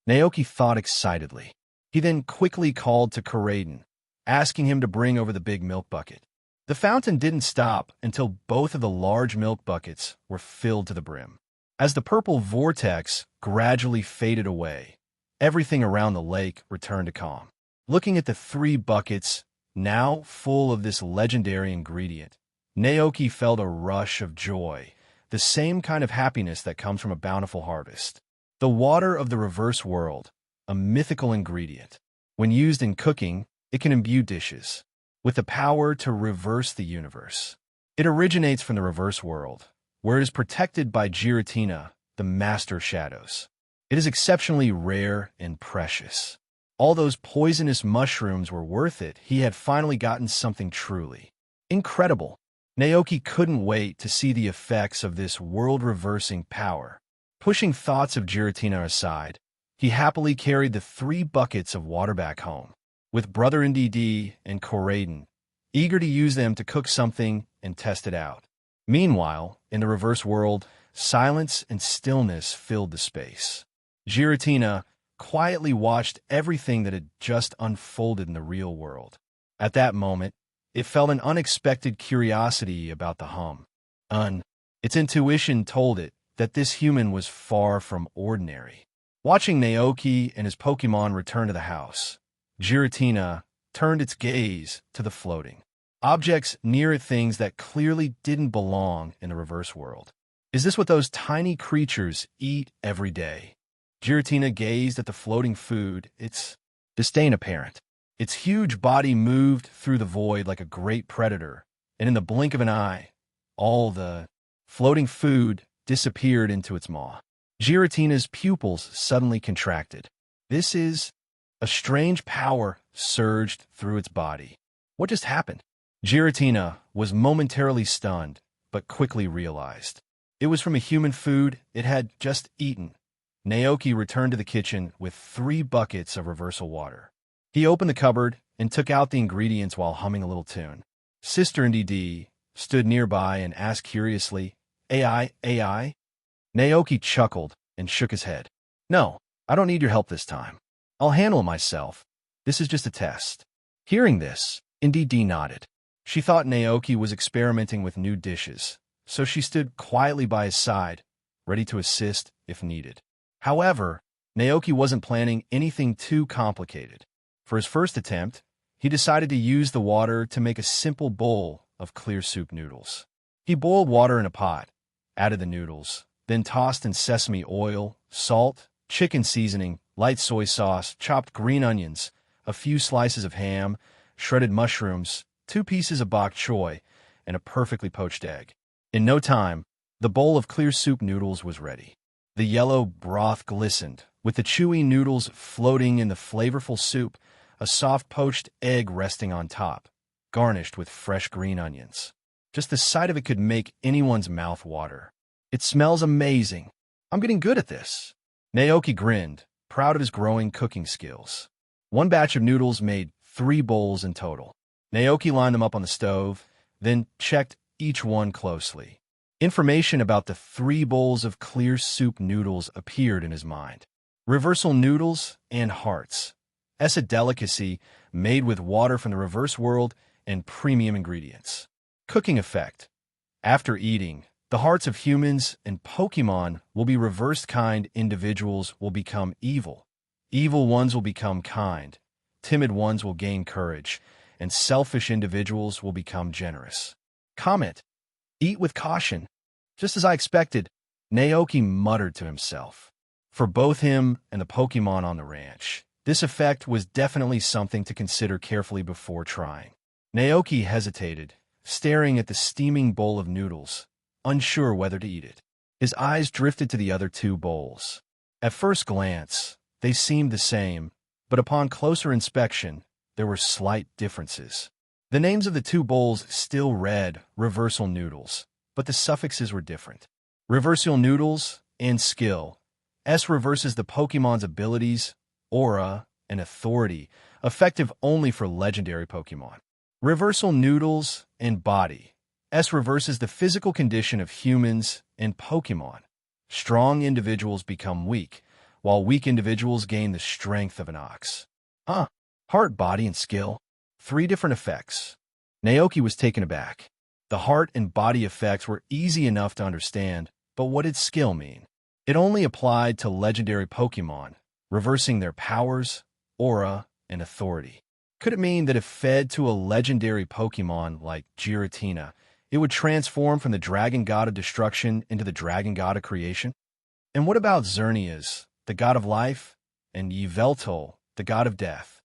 Naoki thought excitedly. He then quickly called to Kureiden, asking him to bring over the big milk bucket. The fountain didn't stop until both of the large milk buckets were filled to the brim. As the purple vortex gradually faded away, everything around the lake returned to calm. Looking at the 3 buckets, now full of this legendary ingredient, Naoki felt a rush of joy, the same kind of happiness that comes from a bountiful harvest. The water of the reverse world, a mythical ingredient. When used in cooking, it can imbue dishes with the power to reverse the universe. It originates from the reverse world, where it is protected by Giratina, the Master of Shadows. It is exceptionally rare and precious. All those poisonous mushrooms were worth it. He had finally gotten something truly incredible. Naoki couldn't wait to see the effects of this world-reversing power. Pushing thoughts of Giratina aside, he happily carried the 3 buckets of water back home, with Brother NDD and Kureiden, eager to use them to cook something and test it out. Meanwhile, in the reverse world, silence and stillness filled the space. Giratina quietly watched everything that had just unfolded in the real world. At that moment, it felt an unexpected curiosity about the hum. Its intuition told it that this human was far from ordinary. Watching Naoki and his Pokémon return to the house, Giratina turned its gaze to the floating objects near it, things that clearly didn't belong in the reverse world. Is this what those tiny creatures eat every day? Giratina gazed at the floating food, its disdain apparent. Its huge body moved through the void like a great predator, and in the blink of an eye, all the floating food disappeared into its maw. Giratina's pupils suddenly contracted. This is a strange power surged through its body. What just happened? Giratina was momentarily stunned, but quickly realized. It was from a human food it had just eaten. Naoki returned to the kitchen with 3 buckets of reversal water. He opened the cupboard and took out the ingredients while humming a little tune. Sister NDD stood nearby and asked curiously, AI? Naoki chuckled and shook his head. "No, I don't need your help this time. I'll handle it myself. This is just a test." Hearing this, NDD nodded. She thought Naoki was experimenting with new dishes, so she stood quietly by his side, ready to assist if needed. However, Naoki wasn't planning anything too complicated. For his first attempt, he decided to use the water to make a simple bowl of clear soup noodles. He boiled water in a pot, added the noodles, then tossed in sesame oil, salt, chicken seasoning, light soy sauce, chopped green onions, a few slices of ham, shredded mushrooms, 2 pieces of bok choy, and a perfectly poached egg. In no time, the bowl of clear soup noodles was ready. The yellow broth glistened, with the chewy noodles floating in the flavorful soup, a soft poached egg resting on top, garnished with fresh green onions. Just the sight of it could make anyone's mouth water. "It smells amazing. I'm getting good at this." Naoki grinned, proud of his growing cooking skills. 1 batch of noodles made 3 bowls in total. Naoki lined them up on the stove, then checked each one closely. Information about the 3 bowls of clear soup noodles appeared in his mind. Reversal noodles and hearts. It's a delicacy made with water from the reverse world and premium ingredients. Cooking effect. After eating, the hearts of humans and Pokémon will be reversed. Kind individuals will become evil. Evil ones will become kind. Timid ones will gain courage. And selfish individuals will become generous. Comment. Eat with caution. Just as I expected, Naoki muttered to himself. For both him and the Pokémon on the ranch, this effect was definitely something to consider carefully before trying. Naoki hesitated, staring at the steaming bowl of noodles, unsure whether to eat it. His eyes drifted to the other two bowls. At first glance, they seemed the same, but upon closer inspection, there were slight differences. The names of the two bowls still read Reversal Noodles, but the suffixes were different. Reversal Noodles and Skill. S reverses the Pokémon's abilities, aura, and authority, effective only for legendary Pokémon. Reversal Noodles and Body. S reverses the physical condition of humans and Pokémon. Strong individuals become weak, while weak individuals gain the strength of an ox. Heart, Body, and Skill. 3 different effects. Naoki was taken aback. The heart and body effects were easy enough to understand, but what did skill mean? It only applied to legendary Pokémon, reversing their powers, aura, and authority. Could it mean that if fed to a legendary Pokémon like Giratina, it would transform from the dragon god of destruction into the dragon god of creation? And what about Xerneas, the god of life, and Yveltal, the god of death?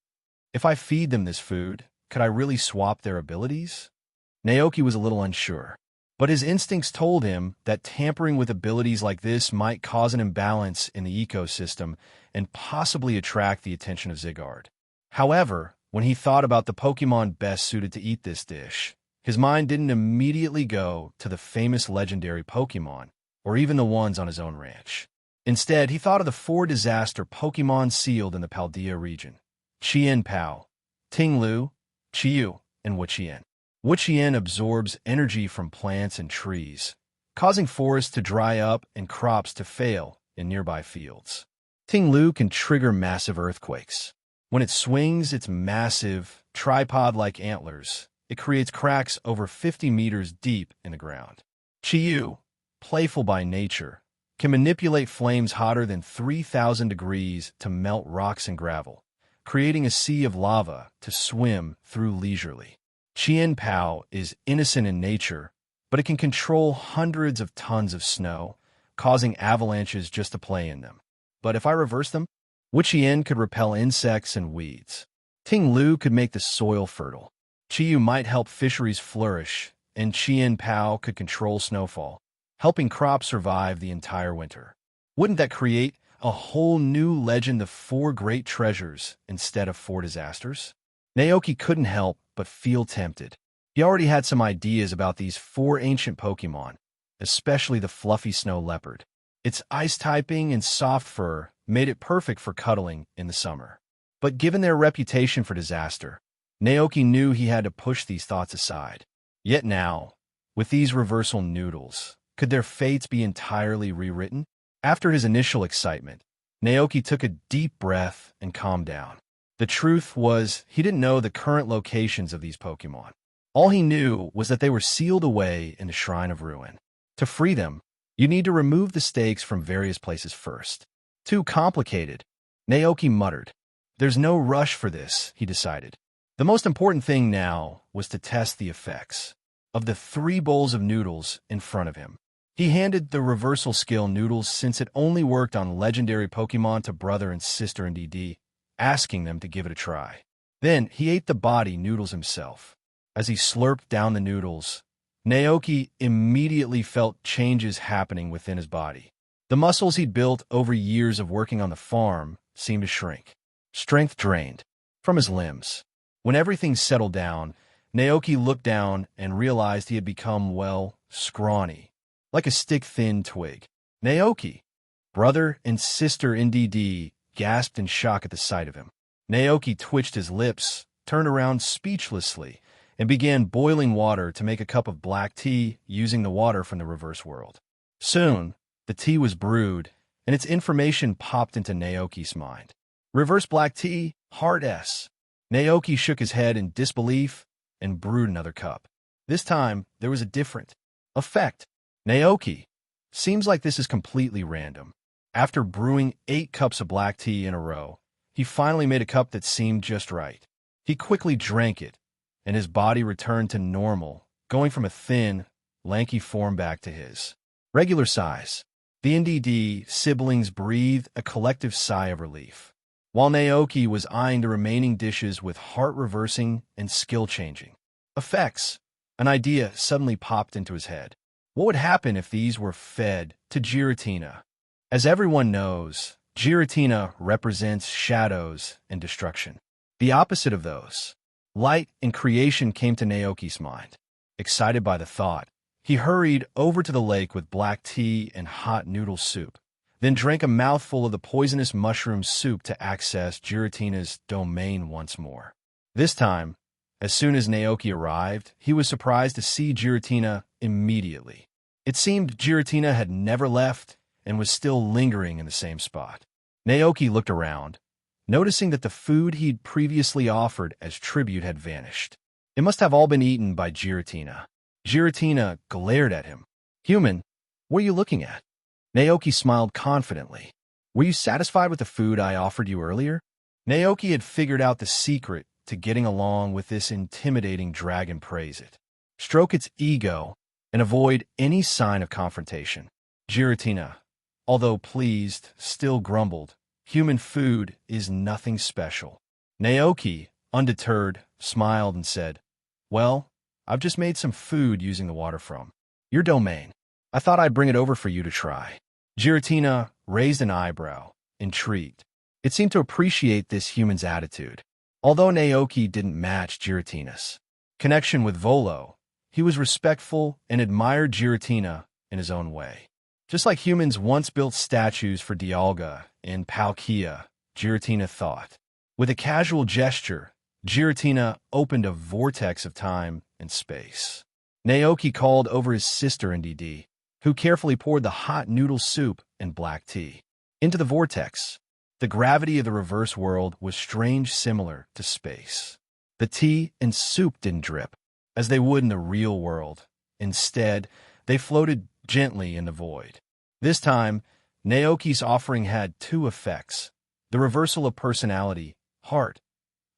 If I feed them this food, could I really swap their abilities? Naoki was a little unsure, but his instincts told him that tampering with abilities like this might cause an imbalance in the ecosystem and possibly attract the attention of Zygarde. However, when he thought about the Pokémon best suited to eat this dish, his mind didn't immediately go to the famous legendary Pokémon, or even the ones on his own ranch. Instead, he thought of the 4 disaster Pokémon sealed in the Paldea region: Chien-Pao, Ting-Lu, Chiyu, and Wuchien. Wuchien absorbs energy from plants and trees, causing forests to dry up and crops to fail in nearby fields. Ting-Lu can trigger massive earthquakes. When it swings its massive, tripod-like antlers, it creates cracks over 50 meters deep in the ground. Chiyu, playful by nature, can manipulate flames hotter than 3,000 degrees to melt rocks and gravel, creating a sea of lava to swim through leisurely. Chien-Pao is innocent in nature, but it can control hundreds of tons of snow, causing avalanches just to play in them. But if I reverse them, Wuchien could repel insects and weeds. Ting-Lu could make the soil fertile. Chiyu might help fisheries flourish, and Chien-Pao could control snowfall, helping crops survive the entire winter. Wouldn't that create a whole new legend of 4 great treasures instead of 4 disasters? Naoki couldn't help but feel tempted. He already had some ideas about these 4 ancient Pokémon, especially the fluffy snow leopard. Its ice typing and soft fur made it perfect for cuddling in the summer. But given their reputation for disaster, Naoki knew he had to push these thoughts aside. Yet now, with these reversal noodles, could their fates be entirely rewritten? After his initial excitement, Naoki took a deep breath and calmed down. The truth was, he didn't know the current locations of these Pokémon. All he knew was that they were sealed away in the Shrine of Ruin. To free them, you need to remove the stakes from various places first. Too complicated, Naoki muttered. There's no rush for this, he decided. The most important thing now was to test the effects of the 3 bowls of noodles in front of him. He handed the reversal skill noodles since it only worked on legendary Pokémon to brother and sister in DD, asking them to give it a try. Then he ate the body noodles himself. As he slurped down the noodles, Naoki immediately felt changes happening within his body. The muscles he'd built over years of working on the farm seemed to shrink. Strength drained from his limbs. When everything settled down, Naoki looked down and realized he had become, well, scrawny, like a stick-thin twig. Naoki! Brother and sister in DD gasped in shock at the sight of him. Naoki twitched his lips, turned around speechlessly, and began boiling water to make a cup of black tea using the water from the reverse world. Soon, the tea was brewed, and its information popped into Naoki's mind. Reverse black tea, hard S. Naoki shook his head in disbelief and brewed another cup. This time, there was a different effect. Naoki, seems like this is completely random. After brewing 8 cups of black tea in a row, he finally made a cup that seemed just right. He quickly drank it, and his body returned to normal going from a thin, lanky form back to his regular size. The NDD siblings breathed a collective sigh of relief, while Naoki was eyeing the remaining dishes with heart-reversing and skill-changing effects. An idea suddenly popped into his head. What would happen if these were fed to Giratina? As everyone knows, Giratina represents shadows and destruction. The opposite of those, light and creation, came to Naoki's mind. Excited by the thought, he hurried over to the lake with black tea and hot noodle soup, then drank a mouthful of the poisonous mushroom soup to access Giratina's domain once more. This time, as soon as Naoki arrived, he was surprised to see Giratina immediately. It seemed Giratina had never left and was still lingering in the same spot. Naoki looked around, noticing that the food he'd previously offered as tribute had vanished. It must have all been eaten by Giratina. Giratina glared at him. "Human, what are you looking at?" Naoki smiled confidently. "Were you satisfied with the food I offered you earlier?" Naoki had figured out the secret to getting along with this intimidating dragon. Praise it, stroke its ego, and avoid any sign of confrontation. Giratina, although pleased, still grumbled, "Human food is nothing special." Naoki, undeterred, smiled and said, "Well, I've just made some food using the water from your domain. I thought I'd bring it over for you to try." Giratina raised an eyebrow, intrigued. It seemed to appreciate this human's attitude. Although Naoki didn't match Giratina's connection with Volo, he was respectful and admired Giratina in his own way. Just like humans once built statues for Dialga in Palkia, Giratina thought. With a casual gesture, Giratina opened a vortex of time and space. Naoki called over his sister NDD, who carefully poured the hot noodle soup and black tea into the vortex. The gravity of the reverse world was strange, similar to space. The tea and soup didn't drip, as they would in the real world. Instead, they floated gently in the void. This time, Naoki's offering had two effects: the reversal of personality, heart,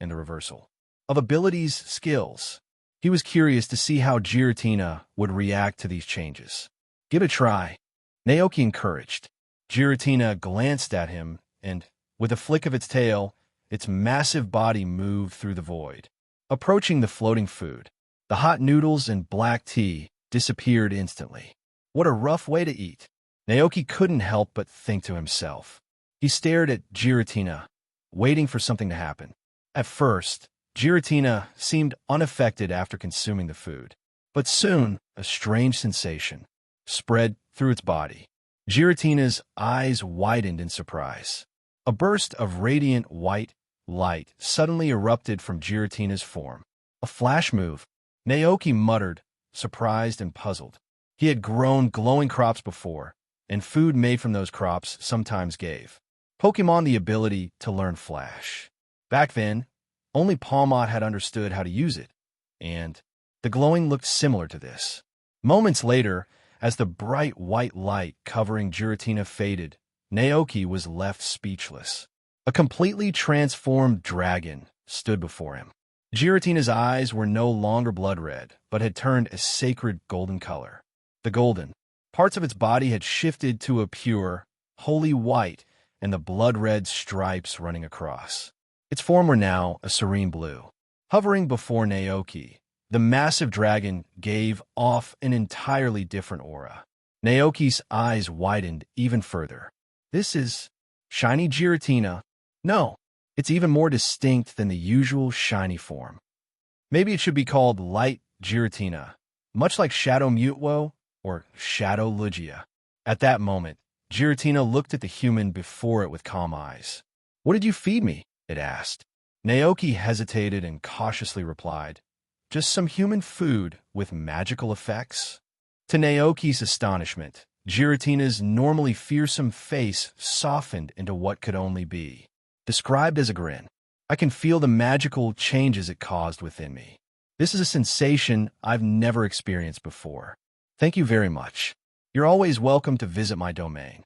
and the reversal of abilities, skills. He was curious to see how Giratina would react to these changes. "Give it a try," Naoki encouraged. Giratina glanced at him, and, with a flick of its tail, its massive body moved through the void, approaching the floating food. The hot noodles and black tea disappeared instantly. What a rough way to eat. Naoki couldn't help but think to himself. He stared at Giratina, waiting for something to happen. At first, Giratina seemed unaffected after consuming the food, but soon a strange sensation spread through its body. Giratina's eyes widened in surprise. A burst of radiant white light suddenly erupted from Giratina's form. A flash move, Naoki muttered, surprised and puzzled. He had grown glowing crops before, and food made from those crops sometimes gave Pokémon the ability to learn Flash. Back then, only Palmot had understood how to use it, and the glowing looked similar to this. Moments later, as the bright white light covering Giratina faded, Naoki was left speechless. A completely transformed dragon stood before him. Giratina's eyes were no longer blood red, but had turned a sacred golden color. The golden parts of its body had shifted to a pure, holy white, and the blood-red stripes running across. Its form were now a serene blue. Hovering before Naoki, the massive dragon gave off an entirely different aura. Naoki's eyes widened even further. This is shiny Giratina. No, it's even more distinct than the usual shiny form. Maybe it should be called Light Giratina, much like Shadow Mutwo or Shadow Lugia. At that moment, Giratina looked at the human before it with calm eyes. "What did you feed me?" it asked. Naoki hesitated and cautiously replied, "Just some human food with magical effects." To Naoki's astonishment, Giratina's normally fearsome face softened into what could only be described as a grin. "I can feel the magical changes it caused within me. This is a sensation I've never experienced before. Thank you very much. You're always welcome to visit my domain."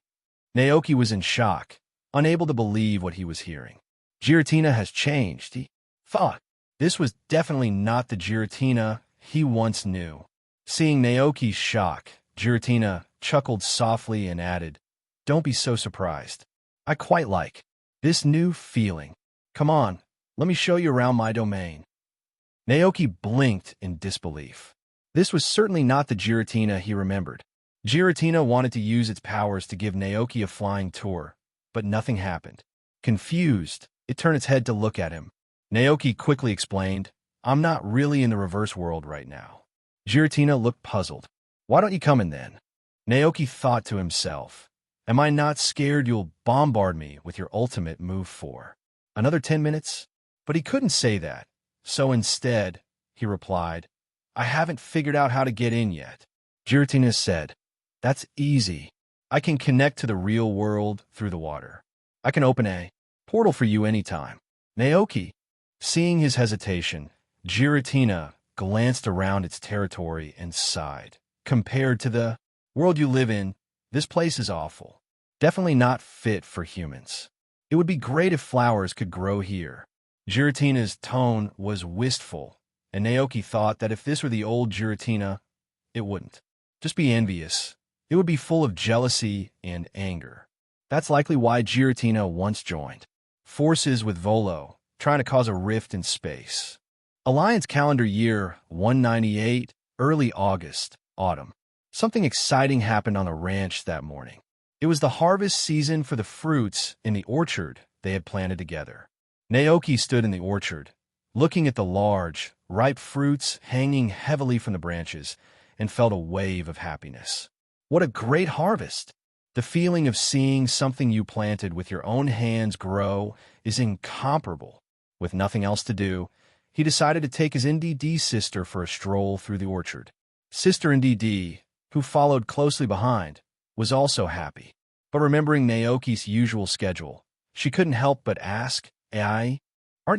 Naoki was in shock, unable to believe what he was hearing. Giratina has changed, he thought. This was definitely not the Giratina he once knew. Seeing Naoki's shock, Giratina chuckled softly and added, "Don't be so surprised. I quite like this new feeling. Come on, let me show you around my domain." Naoki blinked in disbelief. This was certainly not the Giratina he remembered. Giratina wanted to use its powers to give Naoki a flying tour, but nothing happened. Confused, it turned its head to look at him. Naoki quickly explained, "I'm not really in the reverse world right now." Giratina looked puzzled. "Why don't you come in then?" Naoki thought to himself, "Am I not scared you'll bombard me with your ultimate move for another 10 minutes? But he couldn't say that, so instead, he replied, "I haven't figured out how to get in yet." Giratina said, "That's easy. I can connect to the real world through the water. I can open a portal for you anytime." Naoki, seeing his hesitation, Giratina glanced around its territory and sighed. "Compared to the world you live in, this place is awful. Definitely not fit for humans. It would be great if flowers could grow here." Giratina's tone was wistful, and Naoki thought that if this were the old Giratina, it wouldn't just be envious. It would be full of jealousy and anger. That's likely why Giratina once joined forces with Volo, trying to cause a rift in space. Alliance calendar year 198, early August, autumn. Something exciting happened on the ranch that morning. It was the harvest season for the fruits in the orchard they had planted together. Naoki stood in the orchard, looking at the large, ripe fruits hanging heavily from the branches, and felt a wave of happiness. What a great harvest! The feeling of seeing something you planted with your own hands grow is incomparable. With nothing else to do, he decided to take his NDD sister for a stroll through the orchard. Sister NDD, who followed closely behind, was also happy. But remembering Naoki's usual schedule, she couldn't help but ask, "Aren't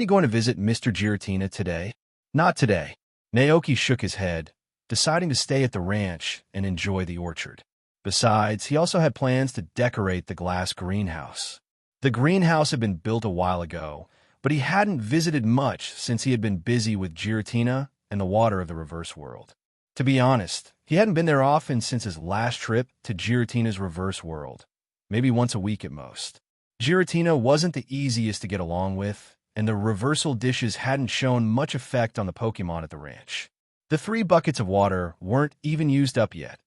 you going to visit Mr. Giratina today?" "Not today." Naoki shook his head, deciding to stay at the ranch and enjoy the orchard. Besides, he also had plans to decorate the glass greenhouse. The greenhouse had been built a while ago, but he hadn't visited much since he had been busy with Giratina and the water of the reverse world. To be honest, he hadn't been there often since his last trip to Giratina's reverse world, maybe once a week at most. Giratina wasn't the easiest to get along with, and the reversal dishes hadn't shown much effect on the Pokémon at the ranch. The 3 buckets of water weren't even used up yet.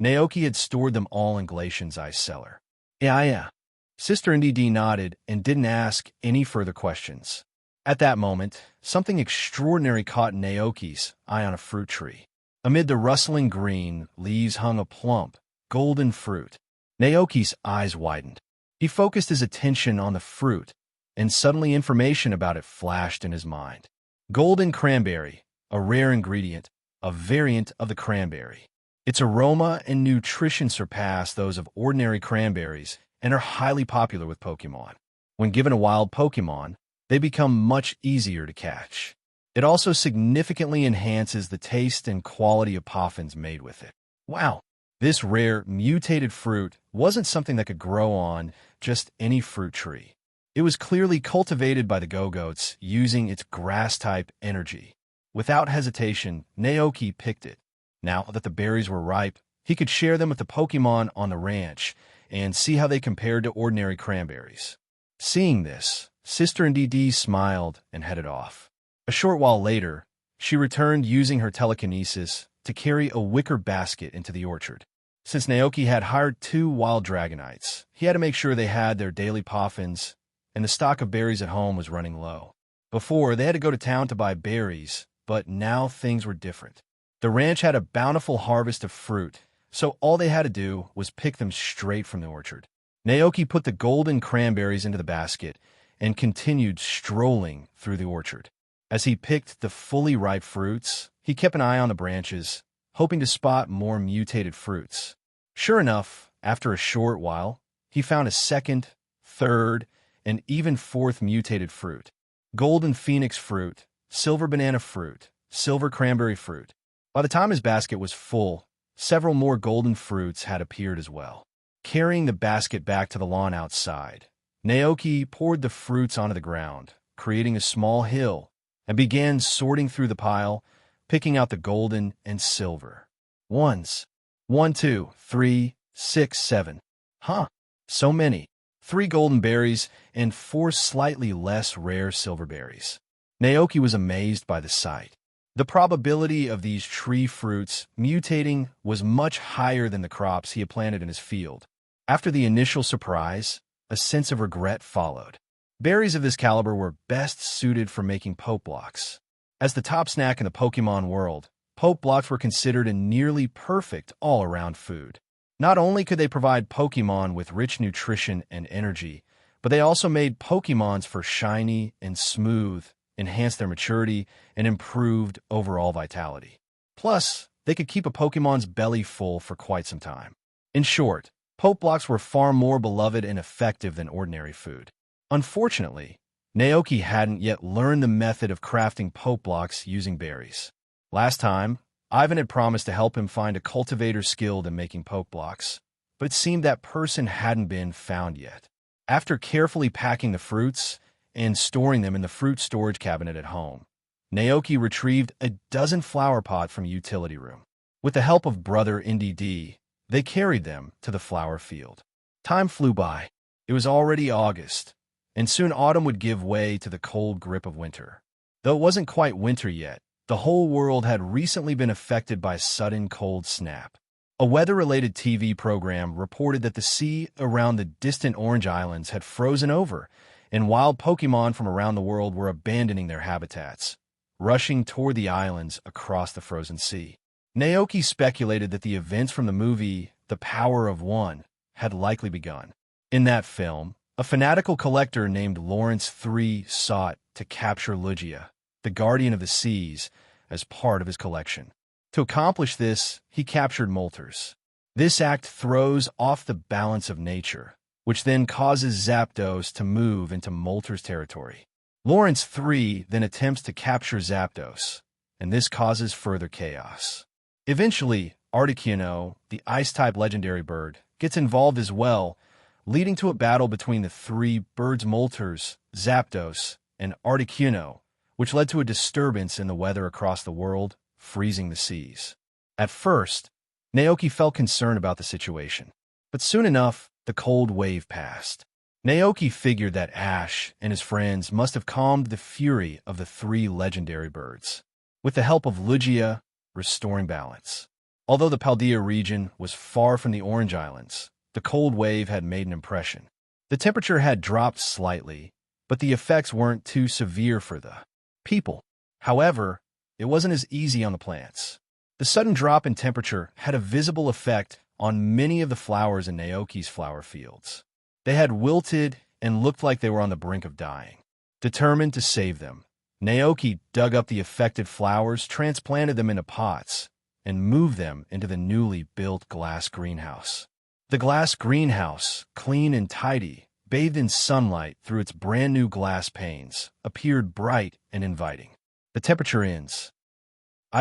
Naoki had stored them all in Glacian's ice cellar. Yeah. Sister NDD nodded and didn't ask any further questions. At that moment, something extraordinary caught Naoki's eye on a fruit tree. Amid the rustling green, leaves hung a plump, golden fruit. Naoki's eyes widened. He focused his attention on the fruit, and suddenly information about it flashed in his mind. Golden cranberry, a rare ingredient, a variant of the cranberry. Its aroma and nutrition surpass those of ordinary cranberries and are highly popular with Pokémon. When given a wild Pokémon, they become much easier to catch. It also significantly enhances the taste and quality of poffins made with it. Wow! This rare, mutated fruit wasn't something that could grow on just any fruit tree. It was clearly cultivated by the Go-Goats using its grass-type energy. Without hesitation, Naoki picked it. Now that the berries were ripe, he could share them with the Pokémon on the ranch and see how they compared to ordinary cranberries. Seeing this, Sister NDD smiled and headed off. A short while later, she returned using her telekinesis to carry a wicker basket into the orchard. Since Naoki had hired 2 wild Dragonites, he had to make sure they had their daily poffins, and the stock of berries at home was running low. Before, they had to go to town to buy berries, but now things were different. The ranch had a bountiful harvest of fruit, so all they had to do was pick them straight from the orchard. Naoki put the golden cranberries into the basket and continued strolling through the orchard. As he picked the fully ripe fruits, he kept an eye on the branches, hoping to spot more mutated fruits. Sure enough, after a short while, he found a 2nd, 3rd, and even 4th mutated fruit. Golden phoenix fruit, silver banana fruit, silver cranberry fruit. By the time his basket was full, several more golden fruits had appeared as well. Carrying the basket back to the lawn outside, Naoki poured the fruits onto the ground, creating a small hill, and began sorting through the pile, picking out the golden and silver. Ones. 1, 2, 3, 6, 7. Huh. So many. 3 golden berries and 4 slightly less rare silver berries. Naoki was amazed by the sight. The probability of these tree fruits mutating was much higher than the crops he had planted in his field. After the initial surprise, a sense of regret followed. Berries of this caliber were best suited for making Poke Blocks. As the top snack in the Pokemon world, Poke Blocks were considered a nearly perfect all-around food. Not only could they provide Pokemon with rich nutrition and energy, but they also made Pokemons for shiny and smooth, enhanced their maturity, and improved overall vitality. Plus, they could keep a Pokemon's belly full for quite some time. In short, Poke Blocks were far more beloved and effective than ordinary food. Unfortunately, Naoki hadn't yet learned the method of crafting Poke Blocks using berries. Last time, Ivan had promised to help him find a cultivator skilled in making Poke Blocks, but it seemed that person hadn't been found yet. After carefully packing the fruits and storing them in the fruit storage cabinet at home, Naoki retrieved a dozen flower pots from a utility room. With the help of brother NDD, they carried them to the flower field. Time flew by. It was already August, and soon autumn would give way to the cold grip of winter. Though it wasn't quite winter yet, the whole world had recently been affected by a sudden cold snap. A weather-related TV program reported that the sea around the distant Orange Islands had frozen over, and wild Pokemon from around the world were abandoning their habitats, rushing toward the islands across the frozen sea. Naoki speculated that the events from the movie The Power of One had likely begun. In that film, a fanatical collector named Lawrence III sought to capture Lugia, the guardian of the seas, as part of his collection. To accomplish this, he captured Moltres. This act throws off the balance of nature, which then causes Zapdos to move into Moltres territory. Lawrence III then attempts to capture Zapdos, and this causes further chaos. Eventually, Articuno, the Ice-type legendary bird, gets involved as well, leading to a battle between the 3 birds Moltres, Zapdos, and Articuno, which led to a disturbance in the weather across the world, freezing the seas. At first, Naoki felt concerned about the situation, but soon enough, the cold wave passed. Naoki figured that Ash and his friends must have calmed the fury of the 3 legendary birds, with the help of Lugia restoring balance. Although the Paldea region was far from the Orange Islands, the cold wave had made an impression. The temperature had dropped slightly, but the effects weren't too severe for the people. However, it wasn't as easy on the plants. The sudden drop in temperature had a visible effect on many of the flowers in Naoki's flower fields. They had wilted and looked like they were on the brink of dying. Determined to save them, Naoki dug up the affected flowers, transplanted them into pots, and moved them into the newly built glass greenhouse. The glass greenhouse, clean and tidy, bathed in sunlight through its brand new glass panes, appeared bright and inviting. The temperature inside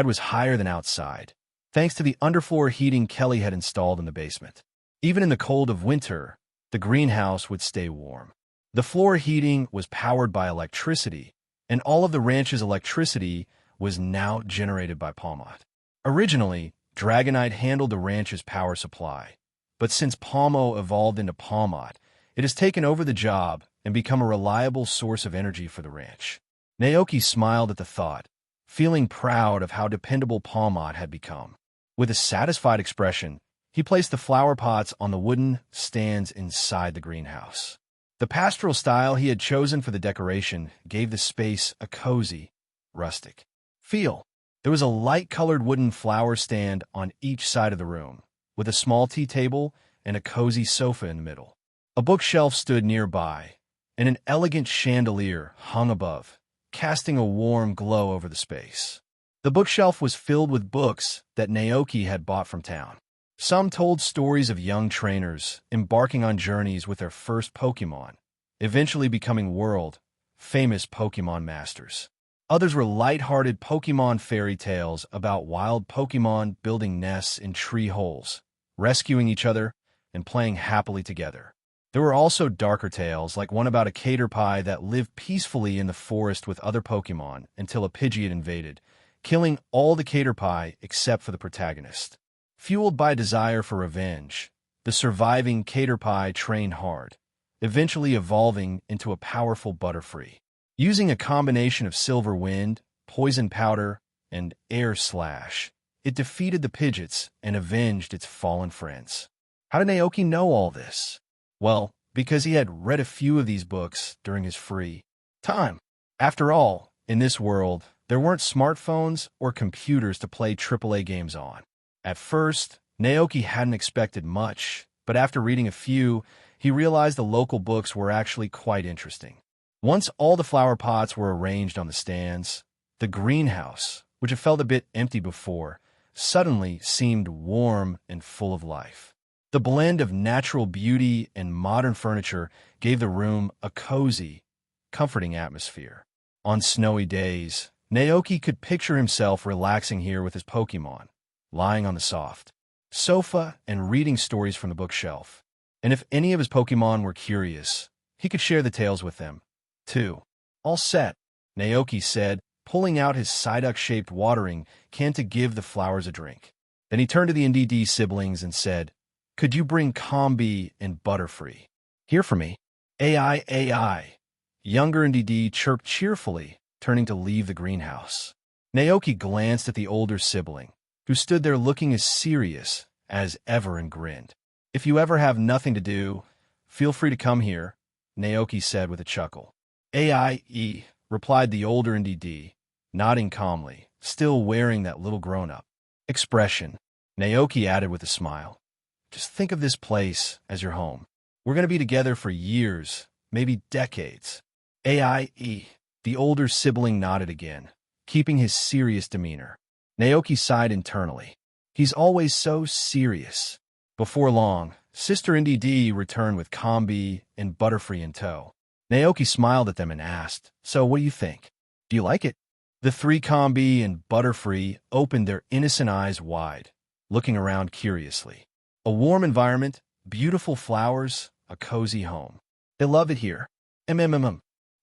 was higher than outside, thanks to the underfloor heating Kelly had installed in the basement. Even in the cold of winter, the greenhouse would stay warm. The floor heating was powered by electricity, and all of the ranch's electricity was now generated by Palmot. Originally, Dragonite handled the ranch's power supply, but since Palmo evolved into Palmot, it has taken over the job and become a reliable source of energy for the ranch. Naoki smiled at the thought, feeling proud of how dependable Palmot had become. With a satisfied expression, he placed the flower pots on the wooden stands inside the greenhouse. The pastoral style he had chosen for the decoration gave the space a cozy, rustic feel. There was a light-colored wooden flower stand on each side of the room, with a small tea table and a cozy sofa in the middle. A bookshelf stood nearby, and an elegant chandelier hung above, casting a warm glow over the space. The bookshelf was filled with books that Naoki had bought from town. Some told stories of young trainers embarking on journeys with their first Pokémon, eventually becoming world-famous Pokémon masters. Others were light-hearted Pokémon fairy tales about wild Pokémon building nests in tree holes, rescuing each other, and playing happily together. There were also darker tales, like one about a caterpie that lived peacefully in the forest with other Pokémon until a Pidgeot invaded, killing all the caterpie except for the protagonist. Fueled by desire for revenge, the surviving Caterpie trained hard, eventually evolving into a powerful Butterfree. Using a combination of Silver Wind, Poison Powder, and Air Slash, it defeated the Pidgeots and avenged its fallen friends. How did Naoki know all this? Well, because he had read a few of these books during his free time. After all, in this world, there weren't smartphones or computers to play AAA games on. At first, Naoki hadn't expected much, but after reading a few, he realized the local books were actually quite interesting. Once all the flower pots were arranged on the stands, the greenhouse, which had felt a bit empty before, suddenly seemed warm and full of life. The blend of natural beauty and modern furniture gave the room a cozy, comforting atmosphere. On snowy days, Naoki could picture himself relaxing here with his Pokémon, lying on the soft sofa and reading stories from the bookshelf. And if any of his Pokémon were curious, he could share the tales with them, too. All set, Naoki said, pulling out his Psyduck-shaped watering can to give the flowers a drink. Then he turned to the NDD siblings and said, "Could you bring Combi and Butterfree here for me?" AI. Younger NDD chirped cheerfully, turning to leave the greenhouse. Naoki glanced at the older sibling, who stood there looking as serious as ever and grinned. "If you ever have nothing to do, feel free to come here," Naoki said with a chuckle. "AIE," replied the older NDD, nodding calmly, still wearing that little grown-up expression. Naoki added with a smile, "Just think of this place as your home. We're going to be together for years, maybe decades." AIE. The older sibling nodded again, keeping his serious demeanor. Naoki sighed internally. He's always so serious. Before long, Sister NDD returned with Combi and Butterfree in tow. Naoki smiled at them and asked, "So what do you think? Do you like it?" The three Combi and Butterfree opened their innocent eyes wide, looking around curiously. A warm environment, beautiful flowers, a cozy home. They love it here.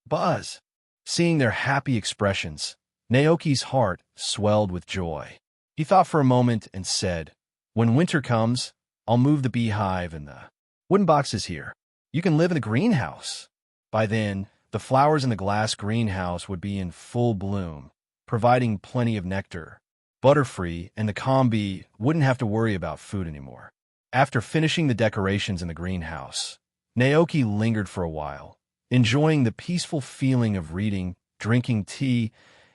Buzz. Seeing their happy expressions, Naoki's heart swelled with joy. He thought for a moment and said, "When winter comes, I'll move the beehive and the wooden boxes here. You can live in the greenhouse." By then, the flowers in the glass greenhouse would be in full bloom, providing plenty of nectar. Butterfree and the Combi wouldn't have to worry about food anymore. After finishing the decorations in the greenhouse, Naoki lingered for a while, enjoying the peaceful feeling of reading, drinking tea,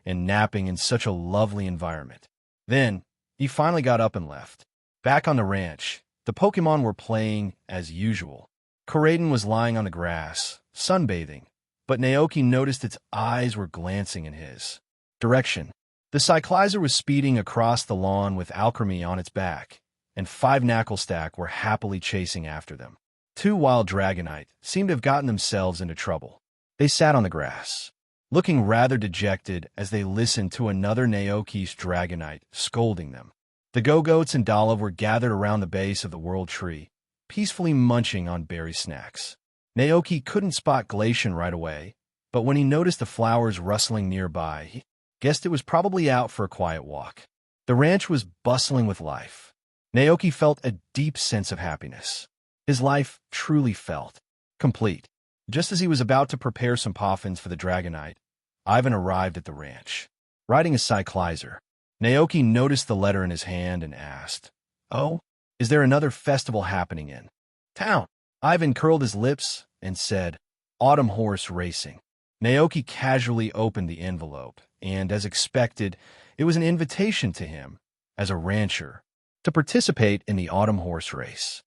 and napping in such a lovely environment. Then, he finally got up and left. Back on the ranch, the Pokémon were playing as usual. Koraidon was lying on the grass, sunbathing, but Naoki noticed its eyes were glancing in his direction. The Cyclizer was speeding across the lawn with Alchemy on its back, and 5 Knucklestack were happily chasing after them. 2 Wild Dragonite seemed to have gotten themselves into trouble. They sat on the grass, looking rather dejected as they listened to another Naoki's Dragonite scolding them. The Go-Goats and Dolliv were gathered around the base of the World Tree, peacefully munching on berry snacks. Naoki couldn't spot Glacian right away, but when he noticed the flowers rustling nearby, he guessed it was probably out for a quiet walk. The ranch was bustling with life. Naoki felt a deep sense of happiness. His life truly felt complete. Just as he was about to prepare some poffins for the Dragonite, Ivan arrived at the ranch, riding a Cyclizer. Naoki noticed the letter in his hand and asked, "Oh, is there another festival happening in town?" Ivan curled his lips and said, "Autumn Horse Racing." Naoki casually opened the envelope, and as expected, it was an invitation to him, as a rancher, to participate in the Autumn Horse Race.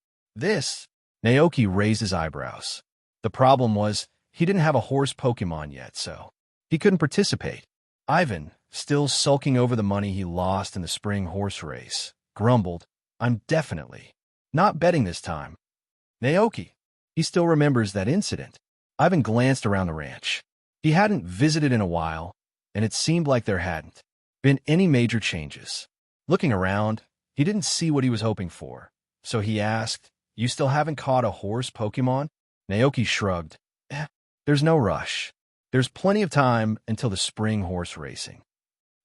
Naoki raised his eyebrows. The problem was, he didn't have a horse Pokémon yet, so he couldn't participate. Ivan, still sulking over the money he lost in the spring horse race, grumbled, "I'm definitely not betting this time." Naoki, he still remembers that incident. Ivan glanced around the ranch. He hadn't visited in a while, and it seemed like there hadn't been any major changes. Looking around, he didn't see what he was hoping for, so he asked, "You still haven't caught a horse Pokémon?" Naoki shrugged. There's no rush. There's plenty of time until the spring horse racing."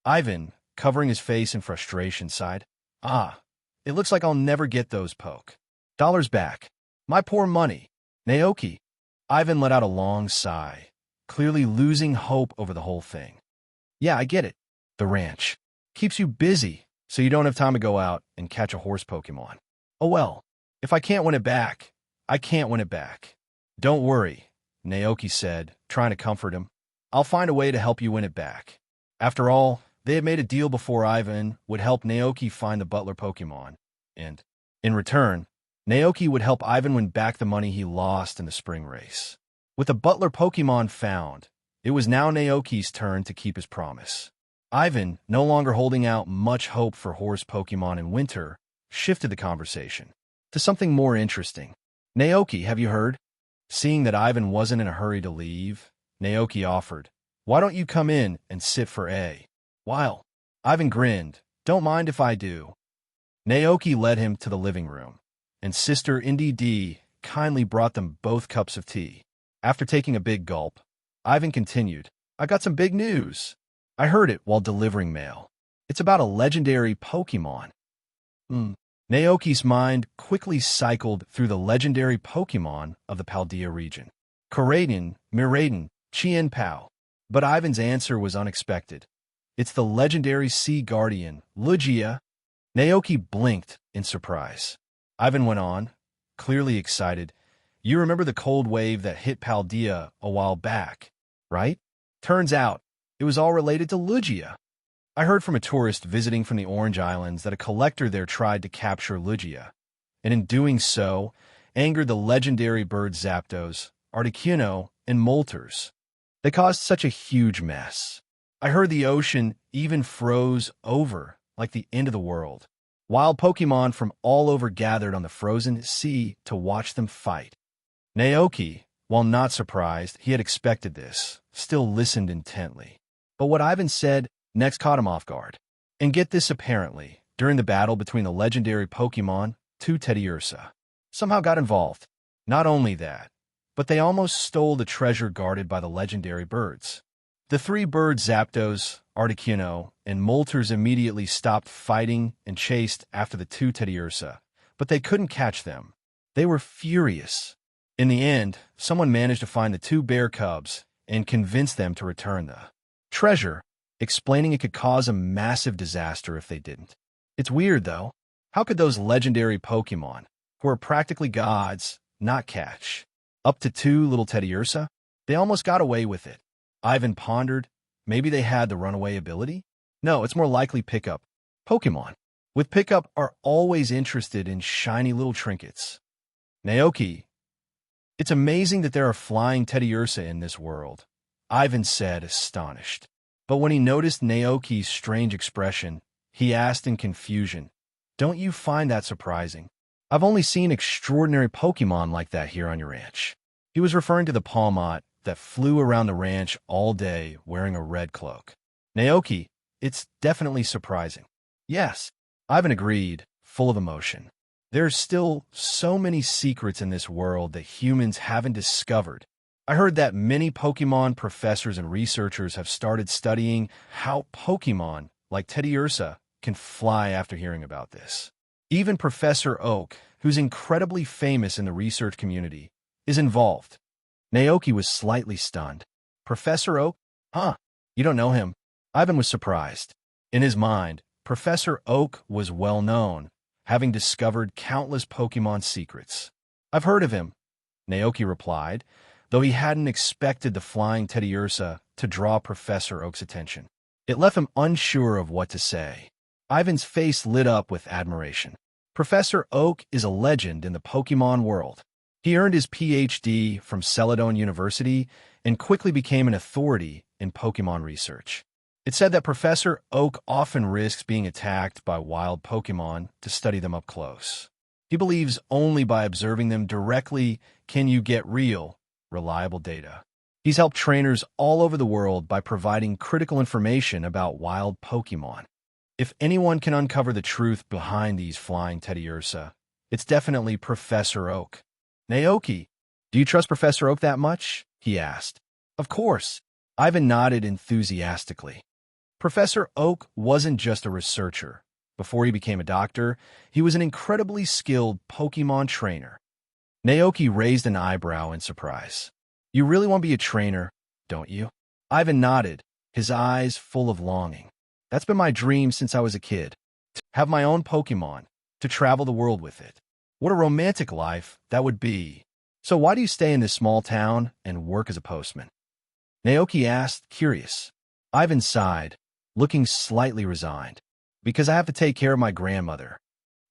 Ivan, covering his face in frustration, sighed. It looks like I'll never get those dollars back. My poor money. Naoki. Ivan let out a long sigh, clearly losing hope over the whole thing. Yeah, I get it. The ranch keeps you busy, so you don't have time to go out and catch a horse Pokémon. Oh well, if I can't win it back, I can't win it back. Don't worry, Naoki said, trying to comfort him. I'll find a way to help you win it back. After all, they had made a deal before Ivan would help Naoki find the butler Pokémon, and, in return, Naoki would help Ivan win back the money he lost in the spring race. With the butler Pokémon found, it was now Naoki's turn to keep his promise. Ivan, no longer holding out much hope for horse Pokémon in winter, shifted the conversation to something more interesting. Naoki, have you heard? Seeing that Ivan wasn't in a hurry to leave, Naoki offered, why don't you come in and sit for a while? Ivan grinned, don't mind if I do. Naoki led him to the living room, and Sister Indy D kindly brought them both cups of tea. After taking a big gulp, Ivan continued, I got some big news. I heard it while delivering mail. It's about a legendary Pokémon. Naoki's mind quickly cycled through the legendary Pokémon of the Paldea region. Koraidon, Miraidon, Chien-Pao. But Ivan's answer was unexpected. It's the legendary Sea Guardian, Lugia. Naoki blinked in surprise. Ivan went on, clearly excited. You remember the cold wave that hit Paldea a while back, right? Turns out, it was all related to Lugia. I heard from a tourist visiting from the Orange Islands that a collector there tried to capture Lugia, and in doing so, angered the legendary birds Zapdos, Articuno, and Moltres. They caused such a huge mess. I heard the ocean even froze over like the end of the world. Wild Pokémon from all over gathered on the frozen sea to watch them fight. Naoki, while not surprised, he had expected this, still listened intently. But what Ivan said next caught him off guard. And get this, apparently, during the battle between the legendary Pokémon, two Teddiursa somehow got involved. Not only that, but they almost stole the treasure guarded by the legendary birds. The three birds Zapdos, Articuno, and Moltres immediately stopped fighting and chased after the two Teddiursa, but they couldn't catch them. They were furious. In the end, someone managed to find the two bear cubs and convince them to return the treasure, explaining it could cause a massive disaster if they didn't. It's weird, though. How could those legendary Pokémon, who are practically gods, not catch up to two little Teddiursa? They almost got away with it. Ivan pondered, maybe they had the runaway ability? No, it's more likely Pickup. Pokémon with Pickup are always interested in shiny little trinkets. Naoki, it's amazing that there are flying Teddiursa in this world, Ivan said, astonished. But when he noticed Naoki's strange expression, he asked in confusion, don't you find that surprising? I've only seen extraordinary Pokémon like that here on your ranch. He was referring to the Palmot that flew around the ranch all day wearing a red cloak. Naoki, it's definitely surprising. Yes, Ivan agreed, full of emotion. There's still so many secrets in this world that humans haven't discovered. I heard that many Pokémon professors and researchers have started studying how Pokémon, like Teddiursa, can fly after hearing about this. Even Professor Oak, who's incredibly famous in the research community, is involved. Naoki was slightly stunned. Professor Oak? Huh, you don't know him. Ivan was surprised. In his mind, Professor Oak was well known, having discovered countless Pokémon secrets. I've heard of him, Naoki replied, though he hadn't expected the flying Teddiursa to draw Professor Oak's attention. It left him unsure of what to say. Ivan's face lit up with admiration. Professor Oak is a legend in the Pokémon world. He earned his PhD from Celadon University and quickly became an authority in Pokémon research. It's said that Professor Oak often risks being attacked by wild Pokémon to study them up close. He believes only by observing them directly can you get real, reliable data. He's helped trainers all over the world by providing critical information about wild Pokémon. If anyone can uncover the truth behind these flying Teddiursa, it's definitely Professor Oak. Naoki, do you trust Professor Oak that much? He asked. Of course. Ivan nodded enthusiastically. Professor Oak wasn't just a researcher. Before he became a doctor, he was an incredibly skilled Pokémon trainer. Naoki raised an eyebrow in surprise. You really want to be a trainer, don't you? Ivan nodded, his eyes full of longing. That's been my dream since I was a kid. To have my own Pokémon, to travel the world with it. What a romantic life that would be. So why do you stay in this small town and work as a postman? Naoki asked, curious. Ivan sighed, looking slightly resigned. Because I have to take care of my grandmother.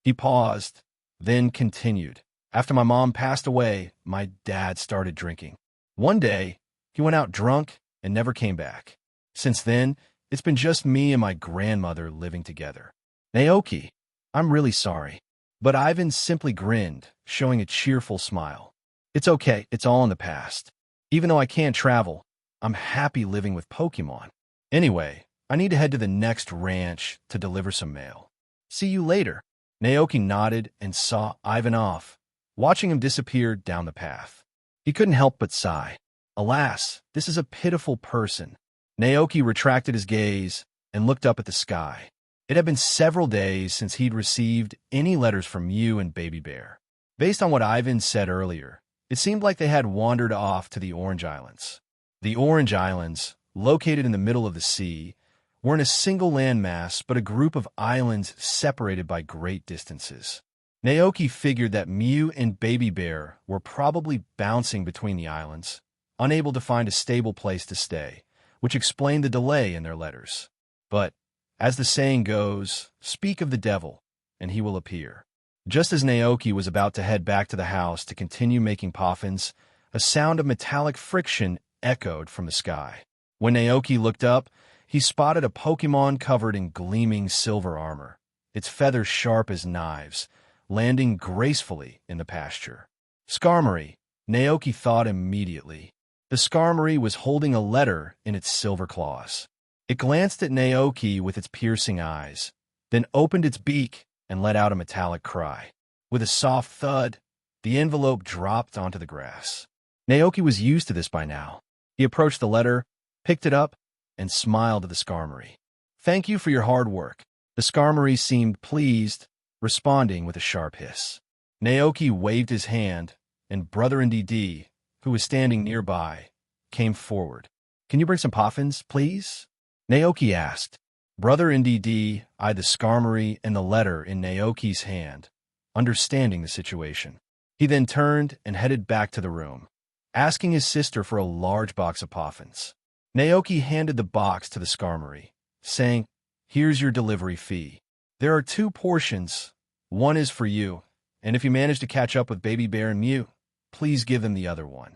He paused, then continued. After my mom passed away, my dad started drinking. One day, he went out drunk and never came back. Since then, it's been just me and my grandmother living together. Naoki, I'm really sorry. But Ivan simply grinned, showing a cheerful smile. It's okay, it's all in the past. Even though I can't travel, I'm happy living with Pokémon. Anyway, I need to head to the next ranch to deliver some mail. See you later. Naoki nodded and saw Ivan off, watching him disappear down the path. He couldn't help but sigh. Alas, this is a pitiful person. Naoki retracted his gaze and looked up at the sky. It had been several days since he'd received any letters from Mew and Baby Bear. Based on what Ivan said earlier, it seemed like they had wandered off to the Orange Islands. The Orange Islands, located in the middle of the sea, weren't a single landmass but a group of islands separated by great distances. Naoki figured that Mew and Baby Bear were probably bouncing between the islands, unable to find a stable place to stay, which explained the delay in their letters. But, as the saying goes, speak of the devil, and he will appear. Just as Naoki was about to head back to the house to continue making poffins, a sound of metallic friction echoed from the sky. When Naoki looked up, he spotted a Pokémon covered in gleaming silver armor, its feathers sharp as knives, landing gracefully in the pasture. Skarmory, Naoki thought immediately. The Skarmory was holding a letter in its silver claws. It glanced at Naoki with its piercing eyes, then opened its beak and let out a metallic cry. With a soft thud, the envelope dropped onto the grass. Naoki was used to this by now. He approached the letter, picked it up, and smiled at the Skarmory. Thank you for your hard work. The Skarmory seemed pleased, responding with a sharp hiss. Naoki waved his hand, and Brother NDD, who was standing nearby, came forward. Can you bring some poffins, please? Naoki asked. Brother NDD eyed the Skarmory and the letter in Naoki's hand, understanding the situation. He then turned and headed back to the room, asking his sister for a large box of poffins. Naoki handed the box to the Skarmory, saying, Here's your delivery fee. There are 2 portions. One is for you, and if you manage to catch up with Baby Bear and Mew, please give them the other one.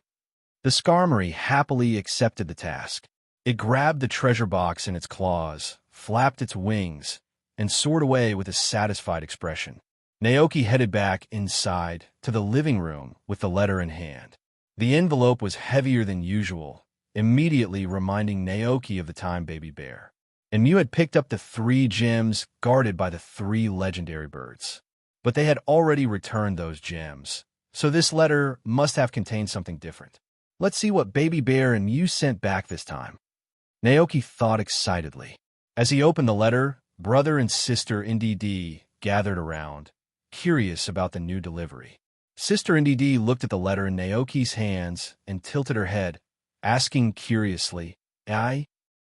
The Skarmory happily accepted the task. It grabbed the treasure box in its claws, flapped its wings, and soared away with a satisfied expression. Naoki headed back inside to the living room with the letter in hand. The envelope was heavier than usual, immediately reminding Naoki of the time Baby Bear. And Mew had picked up the 3 gems guarded by the 3 legendary birds. But they had already returned those gems, so this letter must have contained something different. Let's see what Baby Bear and Mew sent back this time. Naoki thought excitedly. As he opened the letter, brother and sister NDD gathered around, curious about the new delivery. Sister NDD looked at the letter in Naoki's hands and tilted her head, asking curiously, "Aye?"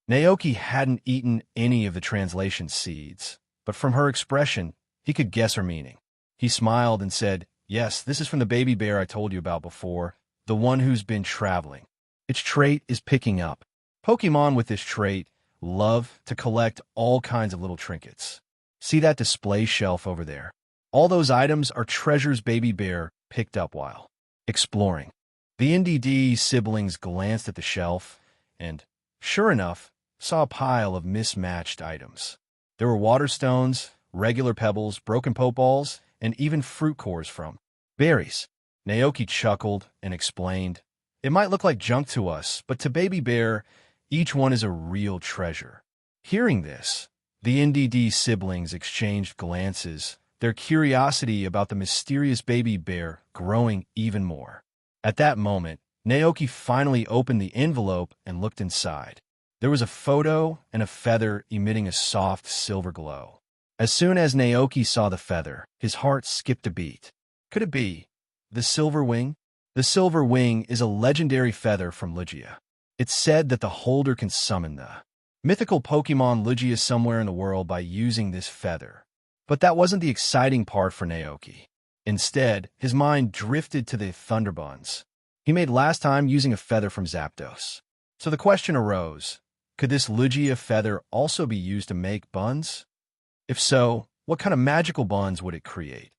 Naoki hadn't eaten any of the translation seeds, but from her expression, he could guess her meaning. He smiled and said, "Yes, this is from the Baby Bear I told you about before, the one who's been traveling. Its trait is picking up. Pokémon with this trait love to collect all kinds of little trinkets. See that display shelf over there? All those items are treasures Baby Bear picked up while exploring." The NDD siblings glanced at the shelf and, sure enough, saw a pile of mismatched items. There were water stones, regular pebbles, broken Pokeballs, and even fruit cores from berries. Naoki chuckled and explained, "It might look like junk to us, but to Baby Bear, each one is a real treasure." Hearing this, the NDD siblings exchanged glances, their curiosity about the mysterious Baby Bear growing even more. At that moment, Naoki finally opened the envelope and looked inside. There was a photo and a feather emitting a soft silver glow. As soon as Naoki saw the feather, his heart skipped a beat. Could it be the silver wing? The silver wing is a legendary feather from Lugia. It's said that the holder can summon the mythical Pokémon Lugia somewhere in the world by using this feather. But that wasn't the exciting part for Naoki. Instead, his mind drifted to the Thunder Buns he made last time using a feather from Zapdos. So the question arose, could this Lugia feather also be used to make buns? If so, what kind of magical buns would it create?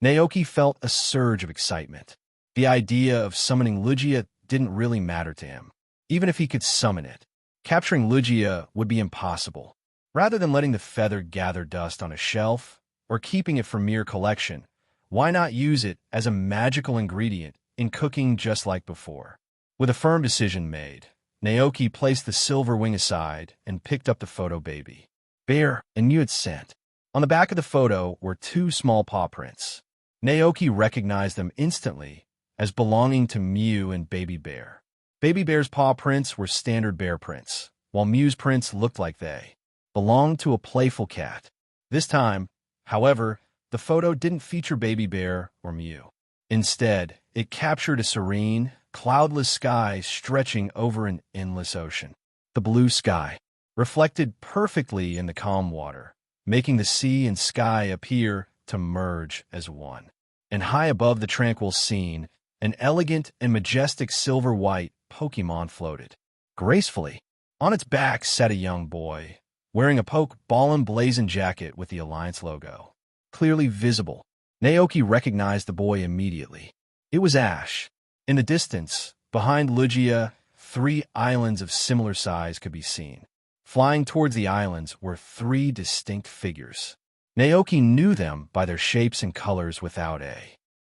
Naoki felt a surge of excitement. The idea of summoning Lugia didn't really matter to him. Even if he could summon it, capturing Lugia would be impossible. Rather than letting the feather gather dust on a shelf or keeping it for mere collection, why not use it as a magical ingredient in cooking just like before? With a firm decision made, Naoki placed the silver wing aside and picked up the photo Baby Bear and had sent. On the back of the photo were 2 small paw prints. Naoki recognized them instantly as belonging to Mew and Baby Bear. Baby Bear's paw prints were standard bear prints, while Mew's prints looked like they belonged to a playful cat. This time, however, the photo didn't feature Baby Bear or Mew. Instead, it captured a serene, cloudless sky stretching over an endless ocean. The blue sky reflected perfectly in the calm water, making the sea and sky appear to merge as one. And high above the tranquil scene, an elegant and majestic silver-white Pokémon floated. Gracefully, on its back sat a young boy, wearing a Ballin' blazing jacket with the Alliance logo clearly visible. Naoki recognized the boy immediately. It was Ash. In the distance, behind Lugia, 3 islands of similar size could be seen. Flying towards the islands were 3 distinct figures. Naoki knew them by their shapes and colors without a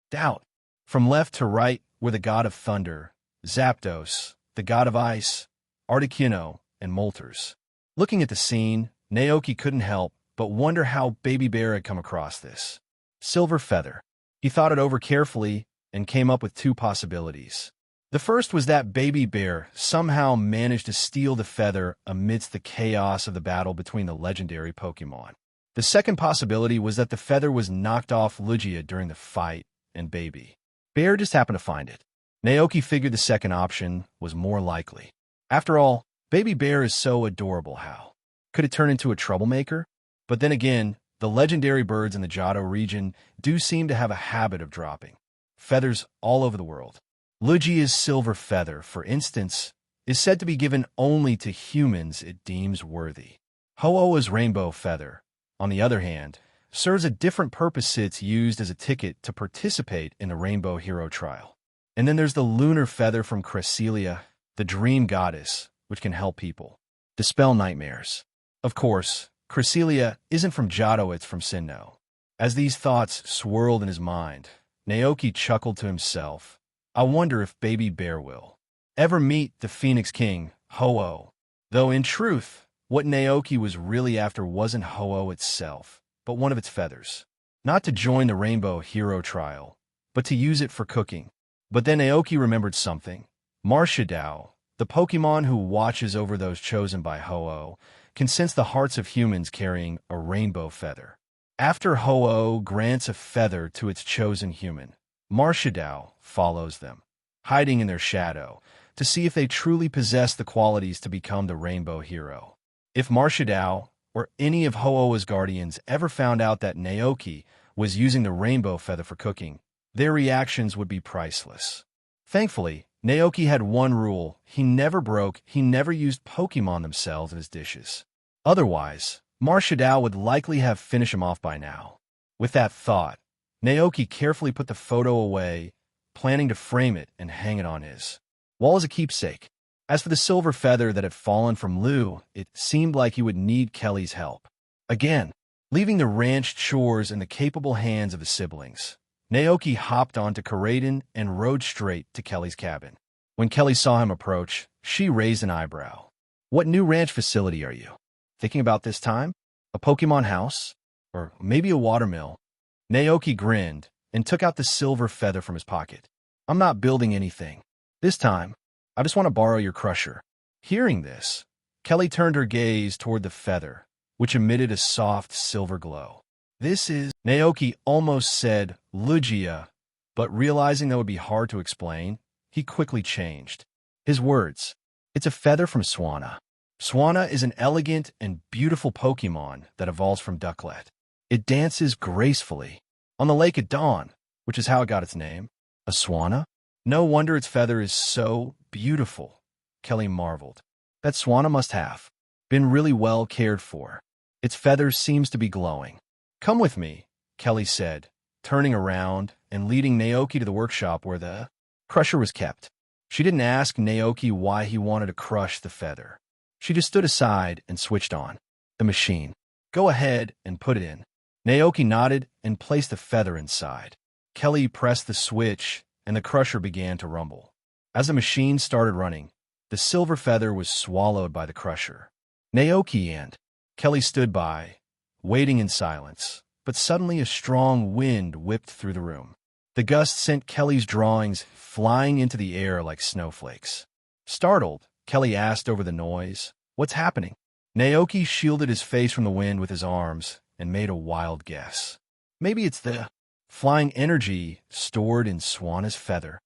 doubt. From left to right were the god of thunder, Zapdos, the god of ice, Articuno, and Moltres. Looking at the scene, Naoki couldn't help but wonder how Baby Bear had come across this silver feather. He thought it over carefully and came up with 2 possibilities. The first was that Baby Bear somehow managed to steal the feather amidst the chaos of the battle between the legendary Pokémon. The second possibility was that the feather was knocked off Lugia during the fight and Baby Bear just happened to find it. Naoki figured the second option was more likely. After all, Baby Bear is so adorable. How could it turn into a troublemaker? But then again, the legendary birds in the Johto region do seem to have a habit of dropping feathers all over the world. Lugia's silver feather, for instance, is said to be given only to humans it deems worthy. Ho-Oh's rainbow feather, on the other hand, serves a different purpose. It's used as a ticket to participate in the Rainbow Hero Trial. And then there's the lunar feather from Cresselia, the dream goddess, which can help people dispel nightmares. Of course, Cresselia isn't from Johto, it's from Sinnoh. As these thoughts swirled in his mind, Naoki chuckled to himself. I wonder if Baby Bear will ever meet the Phoenix King, Ho-Oh. Though in truth, what Naoki was really after wasn't Ho-Oh itself, but one of its feathers. Not to join the Rainbow Hero Trial, but to use it for cooking. But then Naoki remembered something. Marshadao, the Pokémon who watches over those chosen by Ho-Oh, can sense the hearts of humans carrying a rainbow feather. After Ho-Oh grants a feather to its chosen human, Marshadao follows them, hiding in their shadow, to see if they truly possess the qualities to become the Rainbow Hero. If Marshadao or any of Ho-Oh's guardians ever found out that Naoki was using the rainbow feather for cooking, their reactions would be priceless. Thankfully, Naoki had one rule: he never used Pokémon themselves in his dishes. Otherwise, Marshadao would likely have finished him off by now. With that thought, Naoki carefully put the photo away, planning to frame it and hang it on his wall as a keepsake. As for the silver feather that had fallen from Lu, it seemed like he would need Kelly's help. Again, leaving the ranch chores in the capable hands of his siblings, Naoki hopped onto Karaden and rode straight to Kelly's cabin. When Kelly saw him approach, she raised an eyebrow. What new ranch facility are you thinking about this time? A Pokémon house? Or maybe a watermill? Naoki grinned and took out the silver feather from his pocket. I'm not building anything. This time, I just want to borrow your crusher. Hearing this, Kelly turned her gaze toward the feather, which emitted a soft silver glow. This is... Naoki almost said Lugia, but realizing that would be hard to explain, he quickly changed his words. It's a feather from Swanna. Swanna is an elegant and beautiful Pokémon that evolves from Ducklet. It dances gracefully on the lake at dawn, which is how it got its name. A Swanna? No wonder its feather is so beautiful, Kelly marveled. That Swanna must have been really well cared for. Its feathers seems to be glowing. Come with me, Kelly said, turning around and leading Naoki to the workshop where the crusher was kept. She didn't ask Naoki why he wanted to crush the feather. She just stood aside and switched on the machine. Go ahead and put it in. Naoki nodded and placed the feather inside. Kelly pressed the switch and the crusher began to rumble. As the machine started running, the silver feather was swallowed by the crusher. Naoki and Kelly stood by, waiting in silence, but suddenly a strong wind whipped through the room. The gust sent Kelly's drawings flying into the air like snowflakes. Startled, Kelly asked over the noise, "What's happening?" Naoki shielded his face from the wind with his arms and made a wild guess. Maybe it's the flying energy stored in Swanna's feather.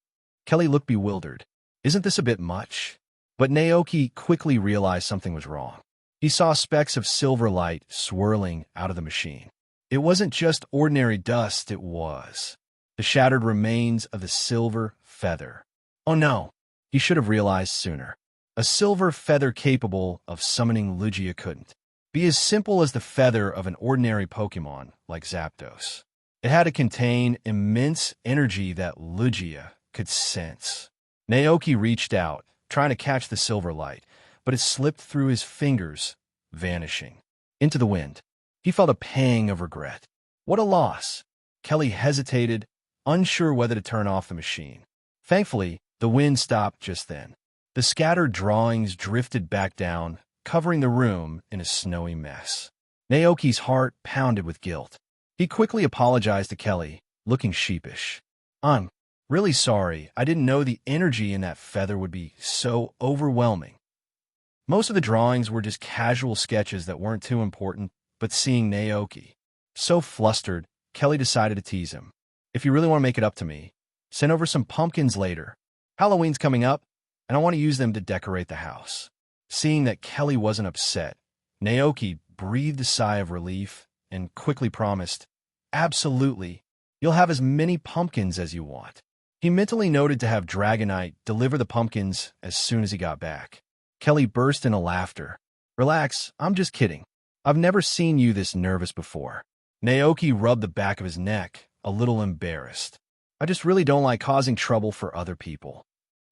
Kelly looked bewildered. Isn't this a bit much? But Naoki quickly realized something was wrong. He saw specks of silver light swirling out of the machine. It wasn't just ordinary dust, it was the shattered remains of the silver feather. Oh no, he should have realized sooner. A silver feather capable of summoning Lugia couldn't be as simple as the feather of an ordinary Pokémon like Zapdos. It had to contain immense energy that Lugia could sense. Naoki reached out, trying to catch the silver light, but it slipped through his fingers, vanishing into the wind. He felt a pang of regret. What a loss! Kelly hesitated, unsure whether to turn off the machine. Thankfully, the wind stopped just then. The scattered drawings drifted back down, covering the room in a snowy mess. Naoki's heart pounded with guilt. He quickly apologized to Kelly, looking sheepish. I'm really sorry. I didn't know the energy in that feather would be so overwhelming. Most of the drawings were just casual sketches that weren't too important, but seeing Naoki so flustered, Kelly decided to tease him. If you really want to make it up to me, send over some pumpkins later. Halloween's coming up, and I want to use them to decorate the house. Seeing that Kelly wasn't upset, Naoki breathed a sigh of relief and quickly promised, "Absolutely, you'll have as many pumpkins as you want." He mentally noted to have Dragonite deliver the pumpkins as soon as he got back. Kelly burst into laughter. "Relax, I'm just kidding. I've never seen you this nervous before." Naoki rubbed the back of his neck, a little embarrassed. "I just really don't like causing trouble for other people."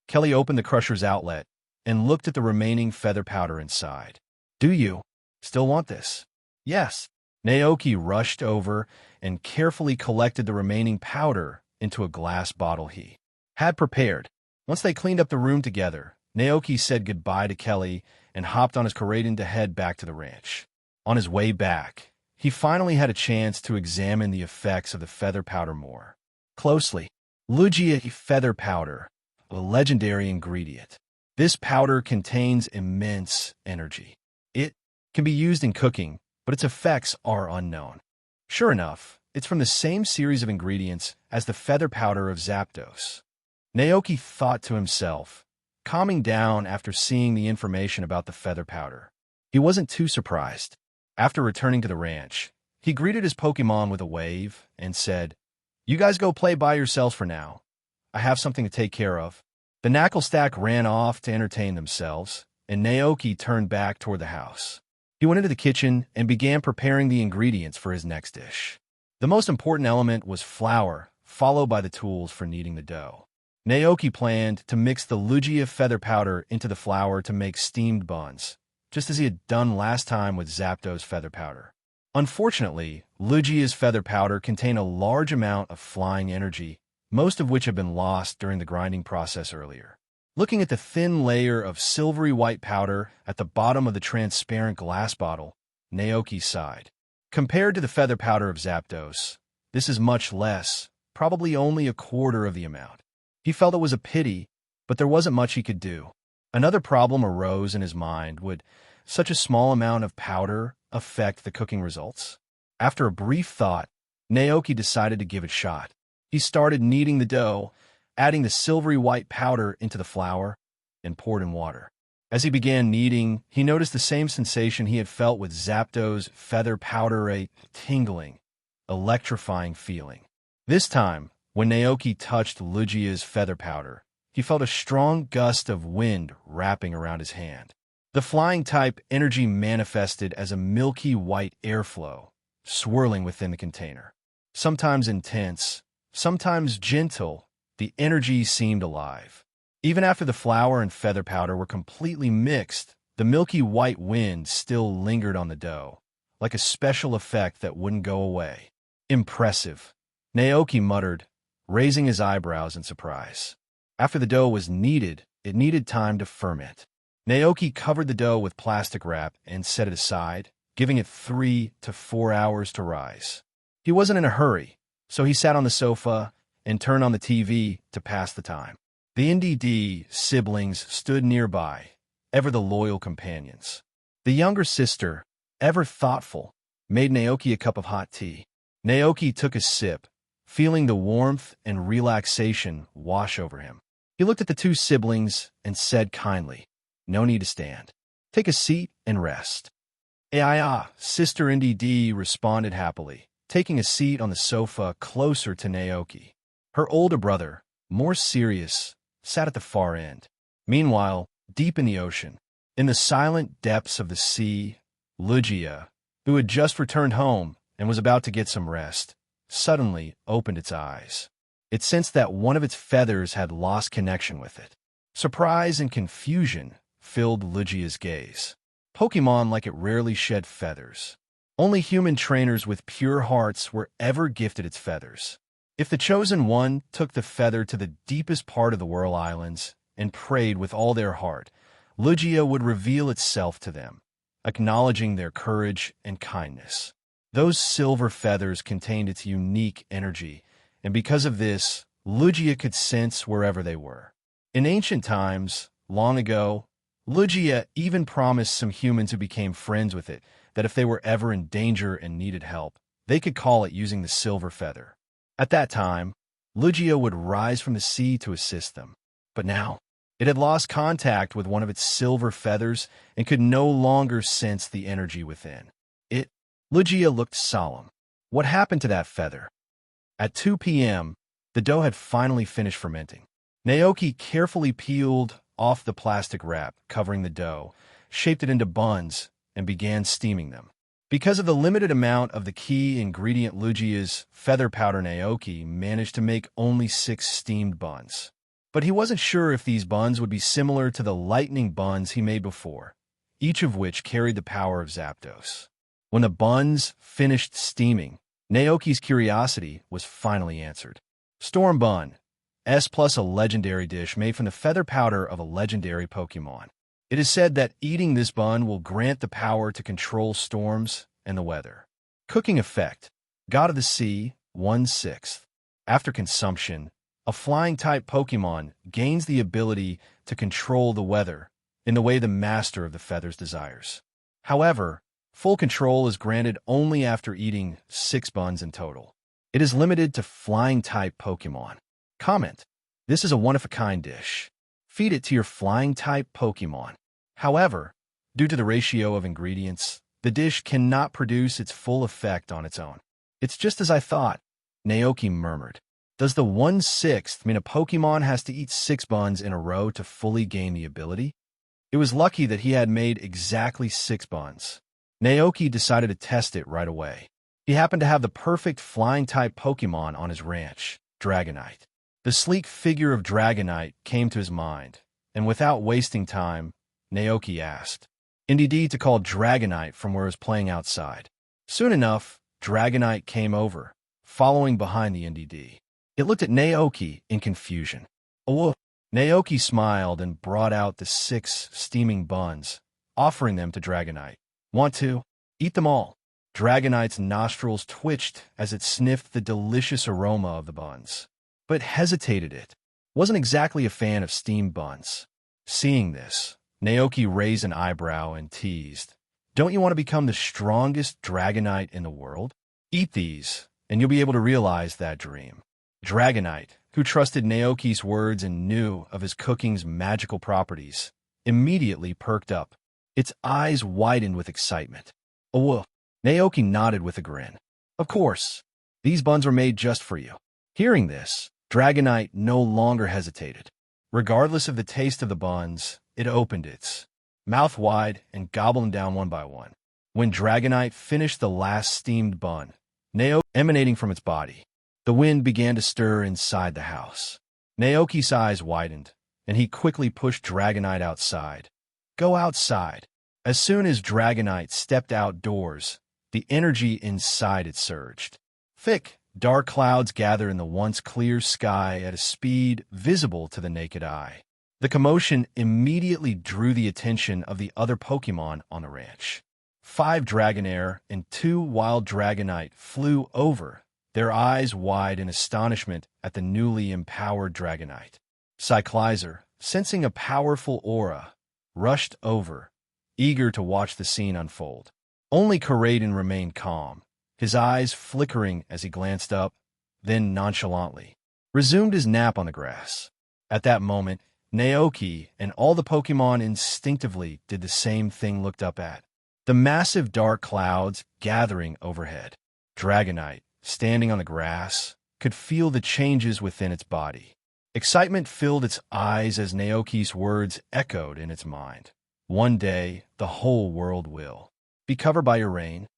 Kelly opened the crusher's outlet and looked at the remaining feather powder inside. "Do you still want this?" "Yes." Naoki rushed over and carefully collected the remaining powder into a glass bottle he had prepared. Once they cleaned up the room together, Naoki said goodbye to Kelly and hopped on his Koraidon to head back to the ranch. On his way back, he finally had a chance to examine the effects of the feather powder more closely. Lugia feather powder, a legendary ingredient. This powder contains immense energy. It can be used in cooking, but its effects are unknown. Sure enough, it's from the same series of ingredients as the feather powder of Zapdos. Naoki thought to himself, calming down after seeing the information about the feather powder. He wasn't too surprised. After returning to the ranch, he greeted his Pokémon with a wave and said, "You guys go play by yourselves for now. I have something to take care of." The Knuckle Stack ran off to entertain themselves, and Naoki turned back toward the house. He went into the kitchen and began preparing the ingredients for his next dish. The most important element was flour, followed by the tools for kneading the dough. Naoki planned to mix the Lugia feather powder into the flour to make steamed buns, just as he had done last time with Zapdos feather powder. Unfortunately, Lugia's feather powder contained a large amount of flying energy, most of which had been lost during the grinding process earlier. Looking at the thin layer of silvery white powder at the bottom of the transparent glass bottle, Naoki sighed. Compared to the feather powder of Zapdos, this is much less, probably only a quarter of the amount. He felt it was a pity, but there wasn't much he could do. Another problem arose in his mind. Would such a small amount of powder affect the cooking results? After a brief thought, Naoki decided to give it a shot. He started kneading the dough, adding the silvery white powder into the flour, and poured in water. As he began kneading, he noticed the same sensation he had felt with Zapdos feather powder, a tingling, electrifying feeling. This time, when Naoki touched Lugia's feather powder, he felt a strong gust of wind wrapping around his hand. The flying-type energy manifested as a milky white airflow, swirling within the container. Sometimes intense, sometimes gentle, the energy seemed alive. Even after the flour and feather powder were completely mixed, the milky white wind still lingered on the dough, like a special effect that wouldn't go away. Impressive, Naoki muttered, raising his eyebrows in surprise. After the dough was kneaded, it needed time to ferment. Naoki covered the dough with plastic wrap and set it aside, giving it 3 to 4 hours to rise. He wasn't in a hurry, so he sat on the sofa and turned on the TV to pass the time. The NDD siblings stood nearby, ever the loyal companions. The younger sister, ever thoughtful, made Naoki a cup of hot tea. Naoki took a sip, feeling the warmth and relaxation wash over him. He looked at the two siblings and said kindly, "No need to stand. Take a seat and rest." Sister NDD responded happily, taking a seat on the sofa closer to Naoki. Her older brother, more serious, sat at the far end. Meanwhile, deep in the ocean, in the silent depths of the sea, Lugia, who had just returned home and was about to get some rest, suddenly opened its eyes. It sensed that one of its feathers had lost connection with it. Surprise and confusion filled Lugia's gaze. Pokémon like it rarely shed feathers. Only human trainers with pure hearts were ever gifted its feathers. If the chosen one took the feather to the deepest part of the Whirl Islands and prayed with all their heart, Lugia would reveal itself to them, acknowledging their courage and kindness. Those silver feathers contained its unique energy, and because of this, Lugia could sense wherever they were. In ancient times, long ago, Lugia even promised some humans who became friends with it that if they were ever in danger and needed help, they could call it using the silver feather. At that time, Lugia would rise from the sea to assist them. But now, it had lost contact with one of its silver feathers and could no longer sense the energy within. Lugia looked solemn. What happened to that feather? At 2 p.m., the dough had finally finished fermenting. Naoki carefully peeled off the plastic wrap covering the dough, shaped it into buns, and began steaming them. Because of the limited amount of the key ingredient Lugia's feather powder, Naoki managed to make only 6 steamed buns. But he wasn't sure if these buns would be similar to the lightning buns he made before, each of which carried the power of Zapdos. When the buns finished steaming, Naoki's curiosity was finally answered. Storm Bun, plus a legendary dish made from the feather powder of a legendary Pokémon. It is said that eating this bun will grant the power to control storms and the weather. Cooking effect, God of the Sea, 1/6. After consumption, a flying-type Pokémon gains the ability to control the weather in the way the master of the feathers desires. However, full control is granted only after eating 6 buns in total. It is limited to flying-type Pokémon. Comment: this is a one-of-a-kind dish. Feed it to your flying-type Pokémon. However, due to the ratio of ingredients, the dish cannot produce its full effect on its own. It's just as I thought, Naoki murmured. Does the 1/6 mean a Pokémon has to eat 6 buns in a row to fully gain the ability? It was lucky that he had made exactly 6 buns. Naoki decided to test it right away. He happened to have the perfect flying-type Pokémon on his ranch, Dragonite. The sleek figure of Dragonite came to his mind, and without wasting time, Naoki asked NDD to call Dragonite from where it was playing outside. Soon enough, Dragonite came over, following behind the NDD. It looked at Naoki in confusion. Oh, Naoki smiled and brought out the 6 steaming buns, offering them to Dragonite. Want to? Eat them all. Dragonite's nostrils twitched as it sniffed the delicious aroma of the buns, but hesitated. It wasn't exactly a fan of steamed buns. Seeing this, Naoki raised an eyebrow and teased, "Don't you want to become the strongest Dragonite in the world?" Eat these, and you'll be able to realize that dream. Dragonite, who trusted Naoki's words and knew of his cooking's magical properties, immediately perked up. Its eyes widened with excitement. Oh, woof. Naoki nodded with a grin. Of course. These buns were made just for you. Hearing this, Dragonite no longer hesitated. Regardless of the taste of the buns, it opened its mouth wide and gobbled them down one by one. When Dragonite finished the last steamed bun, Naoki emanating from its body, the wind began to stir inside the house. Naoki's eyes widened, and he quickly pushed Dragonite outside. Go outside. As soon as Dragonite stepped outdoors, the energy inside it surged. Thick, dark clouds gathered in the once clear sky at a speed visible to the naked eye. The commotion immediately drew the attention of the other Pokémon on the ranch. 5 Dragonair and 2 Wild Dragonite flew over, their eyes wide in astonishment at the newly empowered Dragonite. Cyclizer, sensing a powerful aura, rushed over, eager to watch the scene unfold. Only Koraidon remained calm, his eyes flickering as he glanced up, then nonchalantly resumed his nap on the grass. At that moment, Naoki and all the Pokémon instinctively did the same thing, looked up at the massive dark clouds gathering overhead. Dragonite, standing on the grass, could feel the changes within its body. Excitement filled its eyes as Naoki's words echoed in its mind. One day, the whole world will be covered by your rain.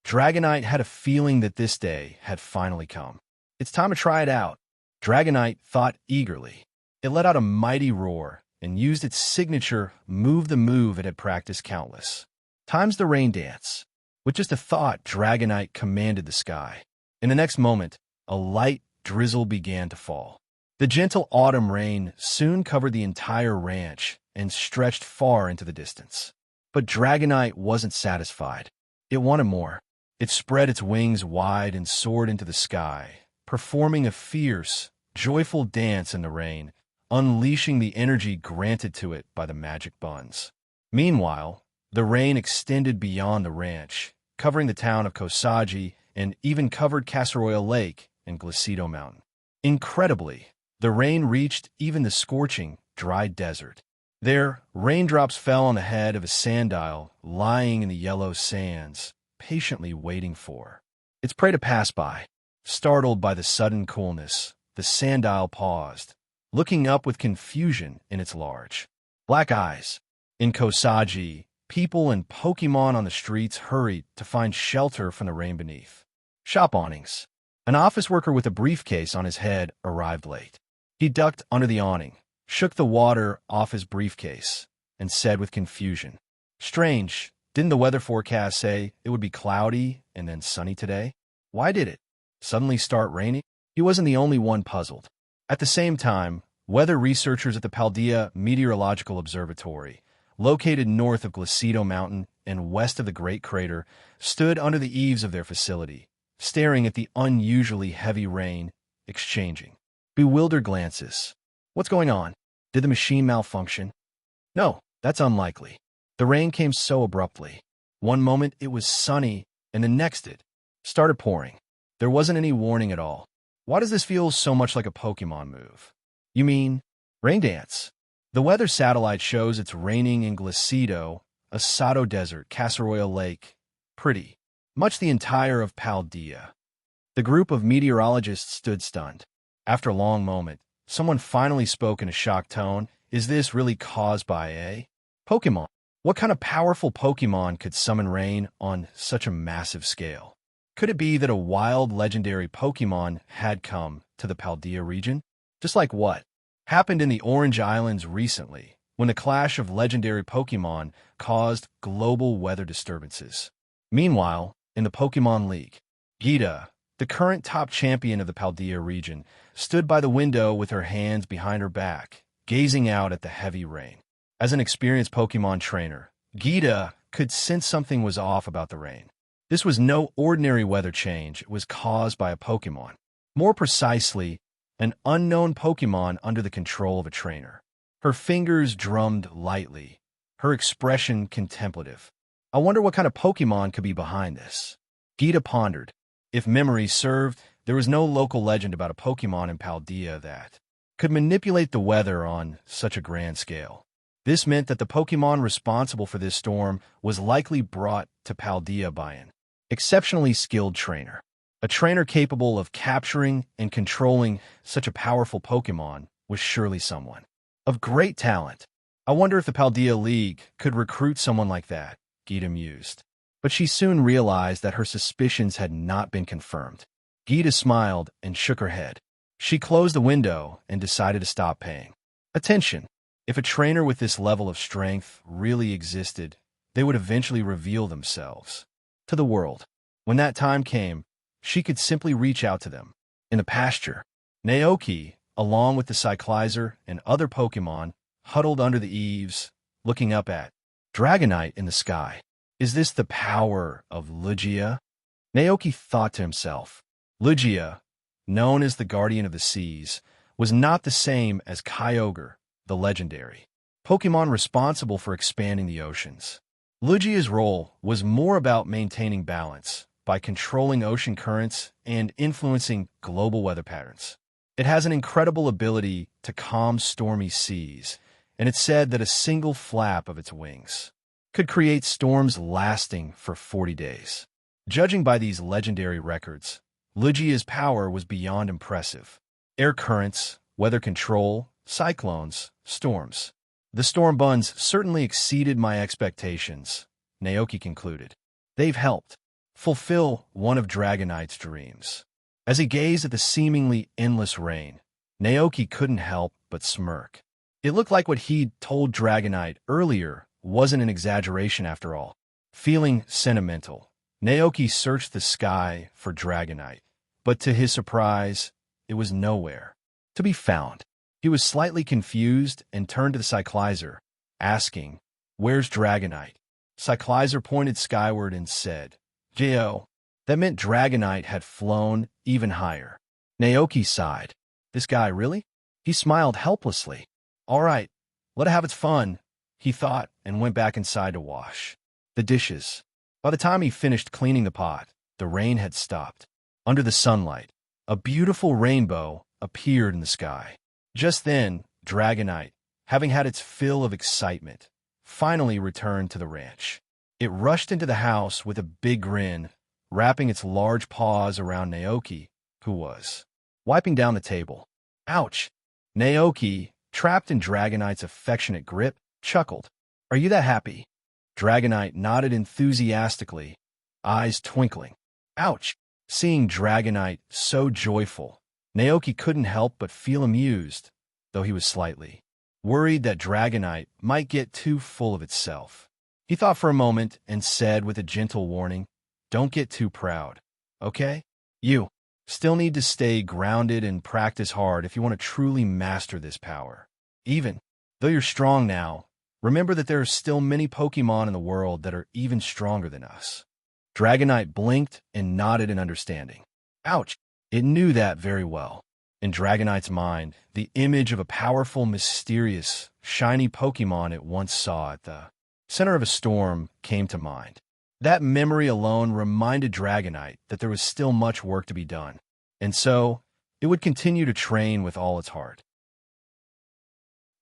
Dragonite had a feeling that this day had finally come. It's time to try it out. Dragonite thought eagerly. It let out a mighty roar and used its signature move it had practiced countless times, the rain dance. With just a thought, Dragonite commanded the sky. In the next moment, a light drizzle began to fall. The gentle autumn rain soon covered the entire ranch and stretched far into the distance. But Dragonite wasn't satisfied. It wanted more. It spread its wings wide and soared into the sky, performing a fierce, joyful dance in the rain, unleashing the energy granted to it by the magic buns. Meanwhile, the rain extended beyond the ranch, covering the town of Kosagi and even covered Casseroil Lake and Glacido Mountain. Incredibly, the rain reached even the scorching, dry desert. There, raindrops fell on the head of a sandile lying in the yellow sands, patiently waiting for its prey to pass by. Startled by the sudden coolness, the sandile paused, looking up with confusion in its large black eyes. In Kosagi, people and Pokémon on the streets hurried to find shelter from the rain beneath shop awnings. An office worker with a briefcase on his head arrived late. He ducked under the awning, shook the water off his briefcase, and said with confusion, "Strange, didn't the weather forecast say it would be cloudy and then sunny today? Why did it suddenly start raining?" He wasn't the only one puzzled. At the same time, weather researchers at the Paldea Meteorological Observatory, located north of Glacido Mountain and west of the Great Crater, stood under the eaves of their facility, staring at the unusually heavy rain, exchanging bewildered glances. What's going on? Did the machine malfunction? No, that's unlikely. The rain came so abruptly. One moment it was sunny, and the next it started pouring. There wasn't any warning at all. Why does this feel so much like a Pokémon move? You mean rain dance? The weather satellite shows it's raining in Glacido, Asado Desert, Casseroil Lake, pretty much the entire of Paldea. The group of meteorologists stood stunned. After a long moment, someone finally spoke in a shocked tone. Is this really caused by a Pokémon? What kind of powerful Pokémon could summon rain on such a massive scale? Could it be that a wild legendary Pokémon had come to the Paldea region? Just like what happened in the Orange Islands recently, when the clash of legendary Pokémon caused global weather disturbances. Meanwhile, in the Pokémon League, Gita, the current top champion of the Paldea region, stood by the window with her hands behind her back, gazing out at the heavy rain. As an experienced Pokémon trainer, Gita could sense something was off about the rain. This was no ordinary weather change. It was caused by a Pokémon. More precisely, an unknown Pokémon under the control of a trainer. Her fingers drummed lightly, her expression contemplative. I wonder what kind of Pokémon could be behind this. Gita pondered. If memory served, there was no local legend about a Pokémon in Paldea that could manipulate the weather on such a grand scale. This meant that the Pokémon responsible for this storm was likely brought to Paldea by an exceptionally skilled trainer. A trainer capable of capturing and controlling such a powerful Pokémon was surely someone of great talent. I wonder if the Paldea League could recruit someone like that, Geeta mused. But she soon realized that her suspicions had not been confirmed. Geeta smiled and shook her head. She closed the window and decided to stop paying attention. If a trainer with this level of strength really existed, they would eventually reveal themselves to the world. When that time came, she could simply reach out to them. In the pasture, Naoki, along with the Cyclizer and other Pokémon, huddled under the eaves, looking up at Dragonite in the sky. Is this the power of Lugia? Naoki thought to himself. Lugia, known as the Guardian of the Seas, was not the same as Kyogre, the legendary Pokémon responsible for expanding the oceans. Lugia's role was more about maintaining balance by controlling ocean currents and influencing global weather patterns. It has an incredible ability to calm stormy seas, and it's said that a single flap of its wings could create storms lasting for 40 days. Judging by these legendary records, Lugia's power was beyond impressive. Air currents, weather control, cyclones, storms. The storm buns certainly exceeded my expectations, Naoki concluded. They've helped fulfill one of Dragonite's dreams. As he gazed at the seemingly endless rain, Naoki couldn't help but smirk. It looked like what he'd told Dragonite earlier wasn't an exaggeration after all. Feeling sentimental, Naoki searched the sky for Dragonite, but to his surprise, it was nowhere to be found. He was slightly confused and turned to the Cyclizer, asking, "Where's Dragonite?" Cyclizer pointed skyward and said, "J.O." That meant Dragonite had flown even higher. Naoki sighed. This guy, really? He smiled helplessly. All right, let it have its fun, he thought, and went back inside to wash the dishes. By the time he finished cleaning the pot, the rain had stopped. Under the sunlight, a beautiful rainbow appeared in the sky. Just then, Dragonite, having had its fill of excitement, finally returned to the ranch. It rushed into the house with a big grin, wrapping its large paws around Naoki, who was wiping down the table. Ouch! Naoki, trapped in Dragonite's affectionate grip, chuckled. Are you that happy? Dragonite nodded enthusiastically, eyes twinkling. Ouch! Seeing Dragonite so joyful, Naoki couldn't help but feel amused, though he was slightly worried that Dragonite might get too full of itself. He thought for a moment and said with a gentle warning, "Don't get too proud, okay? You still need to stay grounded and practice hard if you want to truly master this power. Even though you're strong now, remember that there are still many Pokémon in the world that are even stronger than us." Dragonite blinked and nodded in understanding. Ouch! It knew that very well. In Dragonite's mind, the image of a powerful, mysterious, shiny Pokémon it once saw at the center of a storm came to mind. That memory alone reminded Dragonite that there was still much work to be done, and so it would continue to train with all its heart.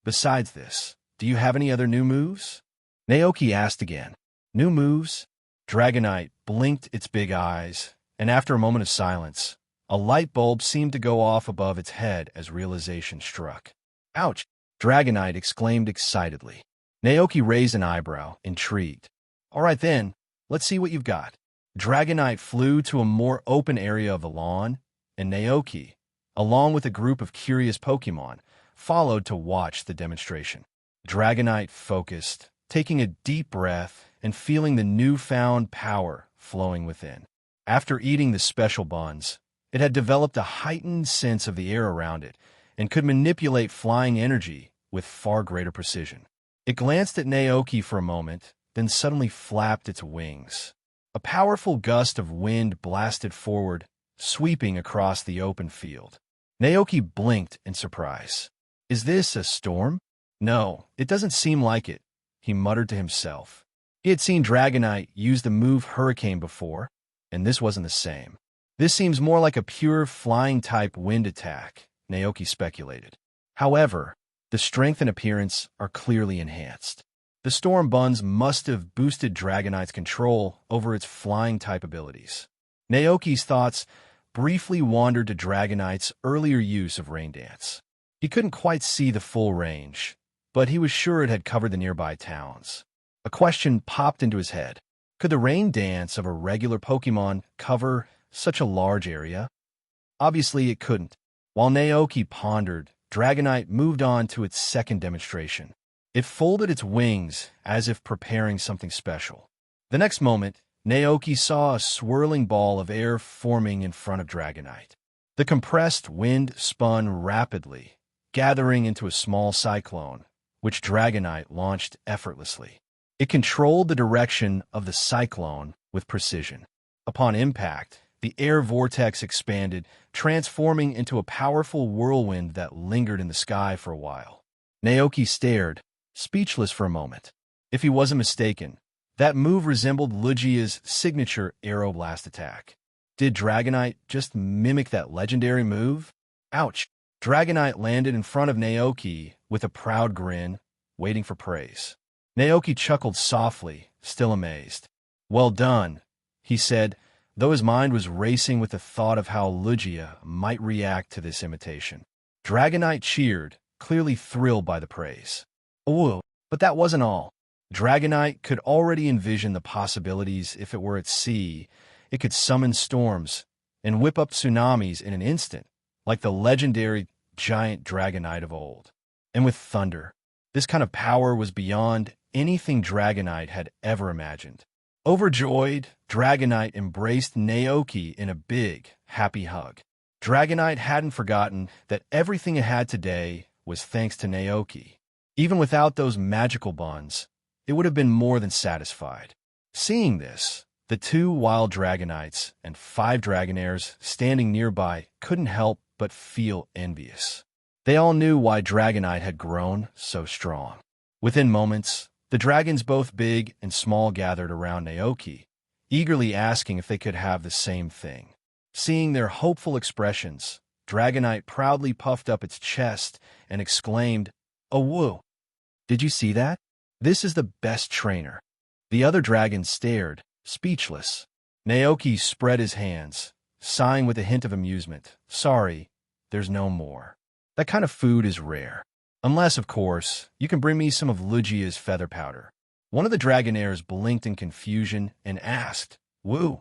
Besides this, do you have any other new moves? Naoki asked again. New moves? Dragonite blinked its big eyes, and after a moment of silence, a light bulb seemed to go off above its head as realization struck. Ouch! Dragonite exclaimed excitedly. Naoki raised an eyebrow, intrigued. All right then, let's see what you've got. Dragonite flew to a more open area of the lawn, and Naoki, along with a group of curious Pokémon, followed to watch the demonstration. Dragonite focused, taking a deep breath and feeling the newfound power flowing within. After eating the special buns, it had developed a heightened sense of the air around it and could manipulate flying energy with far greater precision. It glanced at Naoki for a moment, then suddenly flapped its wings. A powerful gust of wind blasted forward, sweeping across the open field. Naoki blinked in surprise. Is this a storm? No, it doesn't seem like it, he muttered to himself. He had seen Dragonite use the move Hurricane before, and this wasn't the same. This seems more like a pure flying-type wind attack, Naoki speculated. However, the strength and appearance are clearly enhanced. The storm buns must have boosted Dragonite's control over its flying-type abilities. Naoki's thoughts briefly wandered to Dragonite's earlier use of Rain Dance. He couldn't quite see the full range, but he was sure it had covered the nearby towns. A question popped into his head. Could the Rain Dance of a regular Pokémon cover such a large area? Obviously, it couldn't. While Naoki pondered, Dragonite moved on to its second demonstration. It folded its wings as if preparing something special. The next moment, Naoki saw a swirling ball of air forming in front of Dragonite. The compressed wind spun rapidly, gathering into a small cyclone, which Dragonite launched effortlessly. It controlled the direction of the cyclone with precision. Upon impact, the air vortex expanded, transforming into a powerful whirlwind that lingered in the sky for a while. Naoki stared, speechless for a moment. If he wasn't mistaken, that move resembled Lugia's signature Aeroblast attack. Did Dragonite just mimic that legendary move? Ouch! Dragonite landed in front of Naoki with a proud grin, waiting for praise. Naoki chuckled softly, still amazed. "Well done," he said, though his mind was racing with the thought of how Lugia might react to this imitation. Dragonite cheered, clearly thrilled by the praise. Oh, but that wasn't all. Dragonite could already envision the possibilities. If it were at sea, it could summon storms and whip up tsunamis in an instant, like the legendary giant Dragonite of old. And with thunder, this kind of power was beyond anything Dragonite had ever imagined. Overjoyed, Dragonite embraced Naoki in a big, happy hug. Dragonite hadn't forgotten that everything it had today was thanks to Naoki. Even without those magical buns, it would have been more than satisfied. Seeing this, the 2 wild Dragonites and 5 Dragonairs standing nearby couldn't help but feel envious. They all knew why Dragonite had grown so strong. Within moments, the dragons, both big and small, gathered around Naoki, eagerly asking if they could have the same thing. Seeing their hopeful expressions, Dragonite proudly puffed up its chest and exclaimed, "Oh, whoa! Did you see that? This is the best trainer." The other dragons stared, speechless. Naoki spread his hands, sighing with a hint of amusement. "Sorry, there's no more. That kind of food is rare. Unless, of course, you can bring me some of Lugia's feather powder." One of the Dragonairs blinked in confusion and asked, "Woo,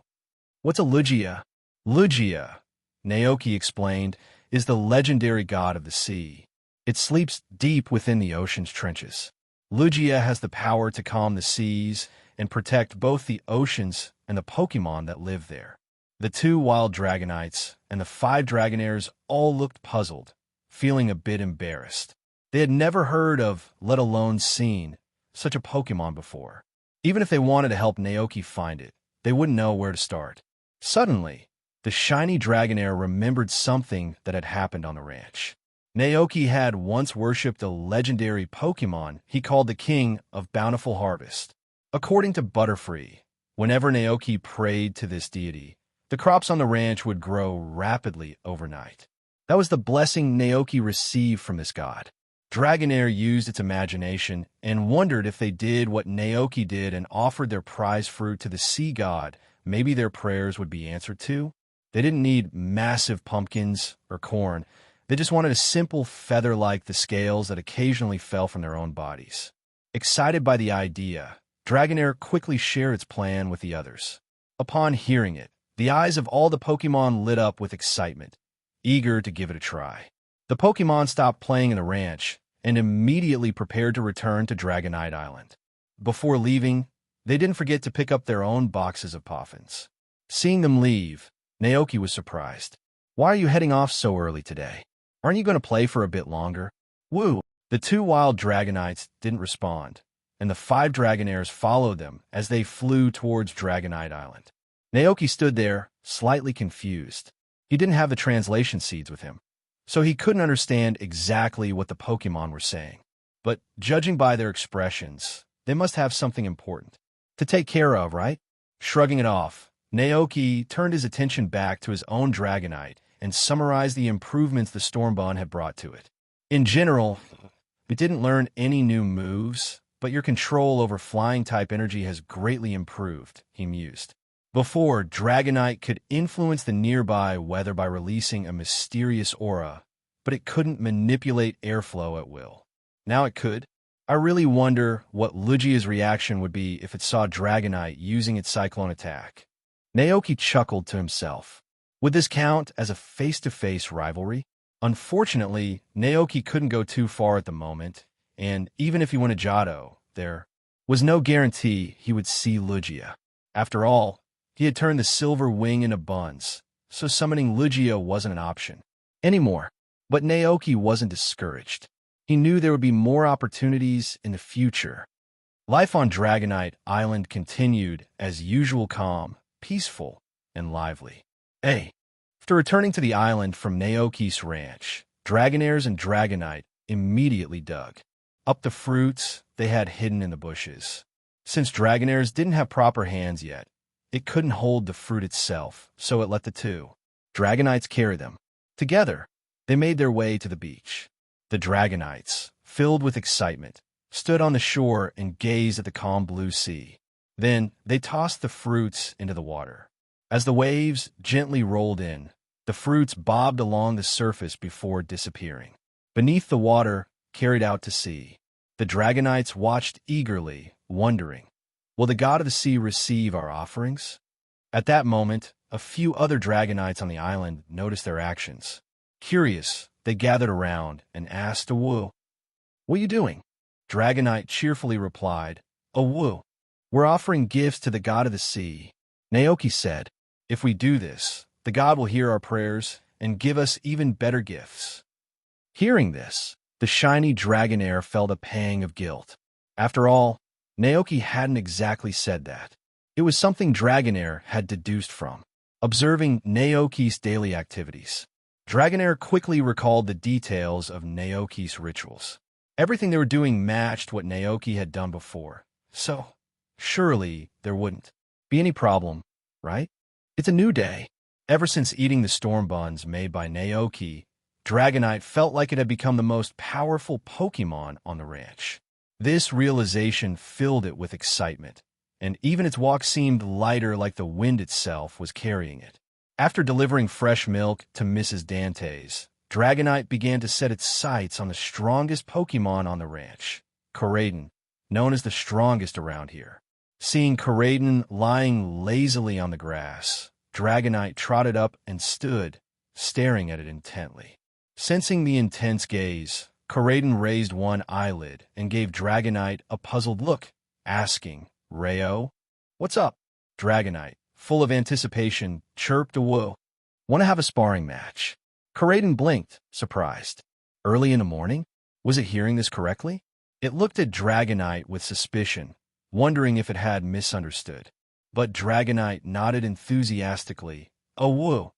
what's a Lugia?" "Lugia," Naoki explained, "is the legendary god of the sea. It sleeps deep within the ocean's trenches. Lugia has the power to calm the seas and protect both the oceans and the Pokémon that live there." The 2 wild Dragonites and the 5 Dragonairs all looked puzzled, feeling a bit embarrassed. They had never heard of, let alone seen, such a Pokémon before. Even if they wanted to help Naoki find it, they wouldn't know where to start. Suddenly, the shiny Dragonair remembered something that had happened on the ranch. Naoki had once worshipped a legendary Pokémon he called the King of Bountiful Harvest. According to Butterfree, whenever Naoki prayed to this deity, the crops on the ranch would grow rapidly overnight. That was the blessing Naoki received from this god. Dragonair used its imagination and wondered if they did what Naoki did and offered their prize fruit to the sea god, maybe their prayers would be answered too. They didn't need massive pumpkins or corn. They just wanted a simple feather like the scales that occasionally fell from their own bodies. Excited by the idea, Dragonair quickly shared its plan with the others. Upon hearing it, the eyes of all the Pokémon lit up with excitement, eager to give it a try. The Pokémon stopped playing in the ranch and immediately prepared to return to Dragonite Island. Before leaving, they didn't forget to pick up their own boxes of Poffins. Seeing them leave, Naoki was surprised. "Why are you heading off so early today? Aren't you going to play for a bit longer?" "Woo!" The 2 wild Dragonites didn't respond, and the 5 Dragonairs followed them as they flew towards Dragonite Island. Naoki stood there, slightly confused. He didn't have the translation seeds with him, so he couldn't understand exactly what the Pokémon were saying. But judging by their expressions, they must have something important to take care of, right? Shrugging it off, Naoki turned his attention back to his own Dragonite and summarized the improvements the Stormbond had brought to it. In general, it didn't learn any new moves, but your control over flying-type energy has greatly improved, he mused. Before, Dragonite could influence the nearby weather by releasing a mysterious aura, but it couldn't manipulate airflow at will. Now it could. I really wonder what Lugia's reaction would be if it saw Dragonite using its Cyclone attack. Naoki chuckled to himself. Would this count as a face-to-face rivalry? Unfortunately, Naoki couldn't go too far at the moment, and even if he went to Johto, there was no guarantee he would see Lugia. After all, he had turned the silver wing into buns, so summoning Lugia wasn't an option anymore. But Naoki wasn't discouraged. He knew there would be more opportunities in the future. Life on Dragonite Island continued as usual, calm, peaceful, and lively. After returning to the island from Naoki's ranch, Dragonairs and Dragonite immediately dug up the fruits they had hidden in the bushes. Since Dragonairs didn't have proper hands yet, it couldn't hold the fruit itself, so it let the two Dragonites carry them. Together, they made their way to the beach. The Dragonites, filled with excitement, stood on the shore and gazed at the calm blue sea. Then they tossed the fruits into the water. As the waves gently rolled in, the fruits bobbed along the surface before disappearing. Beneath the water, carried out to sea, the Dragonites watched eagerly, wondering, will the god of the sea receive our offerings? At that moment, a few other Dragonites on the island noticed their actions. Curious, they gathered around and asked Awu, "What are you doing?" Dragonite cheerfully replied, "Awu, we're offering gifts to the god of the sea." Naoki said, "If we do this, the god will hear our prayers and give us even better gifts." Hearing this, the shiny Dragonair felt a pang of guilt. After all, Naoki hadn't exactly said that. It was something Dragonair had deduced from observing Naoki's daily activities. Dragonair quickly recalled the details of Naoki's rituals. Everything they were doing matched what Naoki had done before, so surely there wouldn't be any problem, right? It's a new day. Ever since eating the storm buns made by Naoki, Dragonite felt like it had become the most powerful Pokémon on the ranch. This realization filled it with excitement, and even its walk seemed lighter, like the wind itself was carrying it. After delivering fresh milk to Mrs. Dante's, Dragonite began to set its sights on the strongest Pokémon on the ranch, Koraidon, known as the strongest around here. Seeing Koraidon lying lazily on the grass, Dragonite trotted up and stood, staring at it intently. Sensing the intense gaze, Koraidon raised one eyelid and gave Dragonite a puzzled look, asking, "Rayo, what's up?" Dragonite, full of anticipation, chirped Awu, "Want to have a sparring match?" Koraidon blinked, surprised. Early in the morning? Was it hearing this correctly? It looked at Dragonite with suspicion, wondering if it had misunderstood. But Dragonite nodded enthusiastically. "Awu."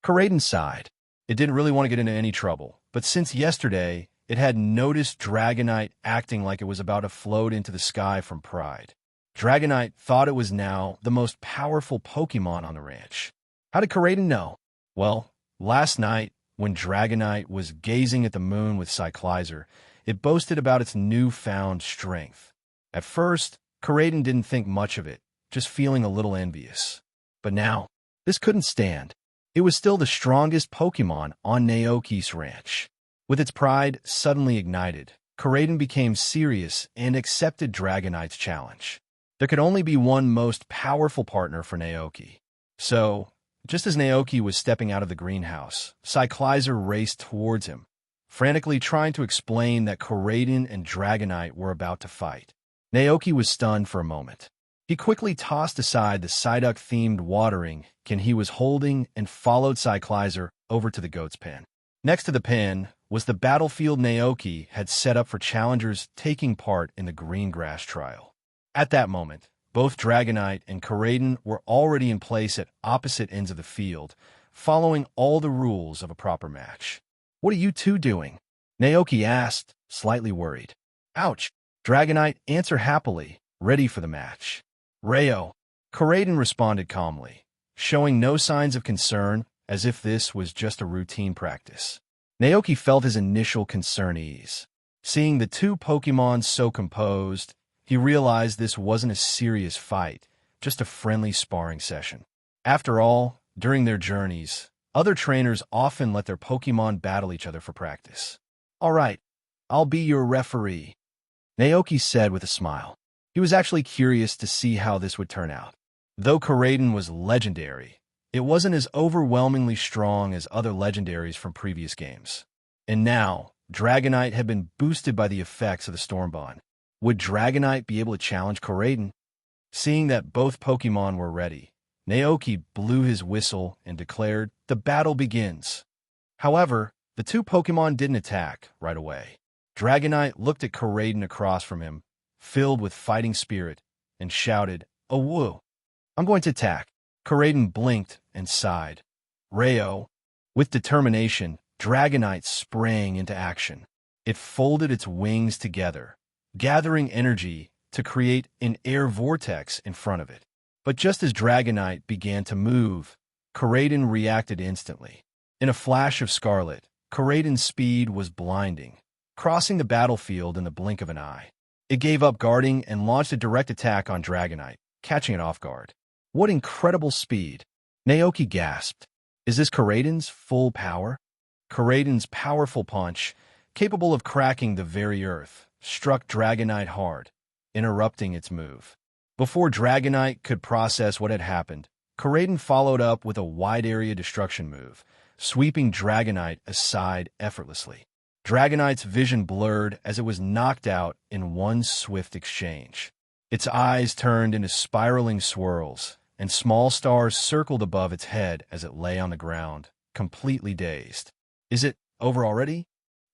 Koraidon sighed. It didn't really want to get into any trouble, but since yesterday, it had noticed Dragonite acting like it was about to float into the sky from pride. Dragonite thought it was now the most powerful Pokémon on the ranch. How did Koraidon know? Well, last night, when Dragonite was gazing at the moon with Cyclizer, it boasted about its newfound strength. At first, Koraidon didn't think much of it, just feeling a little envious. But now, this couldn't stand. It was still the strongest Pokémon on Naoki's ranch. With its pride suddenly ignited, Koraidon became serious and accepted Dragonite's challenge. There could only be one most powerful partner for Naoki. So, just as Naoki was stepping out of the greenhouse, Cyclizer raced towards him, frantically trying to explain that Koraidon and Dragonite were about to fight. Naoki was stunned for a moment. He quickly tossed aside the Psyduck-themed watering can he was holding and followed Cyclizer over to the goat's pen. Next to the pen was the battlefield Naoki had set up for challengers taking part in the green grass trial. At that moment, both Dragonite and Koraidon were already in place at opposite ends of the field, following all the rules of a proper match. "What are you two doing?" Naoki asked, slightly worried. "Ouch!" Dragonite answered happily, ready for the match. "Rayo," Koraidon responded calmly. showing no signs of concern, as if this was just a routine practice. Naoki felt his initial concern ease. Seeing the two Pokémon so composed, he realized this wasn't a serious fight, just a friendly sparring session. After all, during their journeys, other trainers often let their Pokémon battle each other for practice. "All right, I'll be your referee," Naoki said with a smile. He was actually curious to see how this would turn out. Though Koraidon was legendary, it wasn't as overwhelmingly strong as other legendaries from previous games. And now, Dragonite had been boosted by the effects of the Stormbond. Would Dragonite be able to challenge Koraidon? Seeing that both Pokémon were ready, Naoki blew his whistle and declared, "The battle begins." However, the two Pokémon didn't attack right away. Dragonite looked at Koraidon across from him, filled with fighting spirit, and shouted, "Oh, woo! I'm going to attack." Koraidon blinked and sighed. Rayo. With determination, Dragonite sprang into action. It folded its wings together, gathering energy to create an air vortex in front of it. But just as Dragonite began to move, Koraidon reacted instantly. In a flash of scarlet, Koraidon's speed was blinding, crossing the battlefield in the blink of an eye. It gave up guarding and launched a direct attack on Dragonite, catching it off guard. What incredible speed! Naoki gasped. Is this Koraidon's full power? Koraidon's powerful punch, capable of cracking the very earth, struck Dragonite hard, interrupting its move. Before Dragonite could process what had happened, Koraidon followed up with a wide-area destruction move, sweeping Dragonite aside effortlessly. Dragonite's vision blurred as it was knocked out in one swift exchange. Its eyes turned into spiraling swirls, and small stars circled above its head as it lay on the ground, completely dazed. "Is it over already?"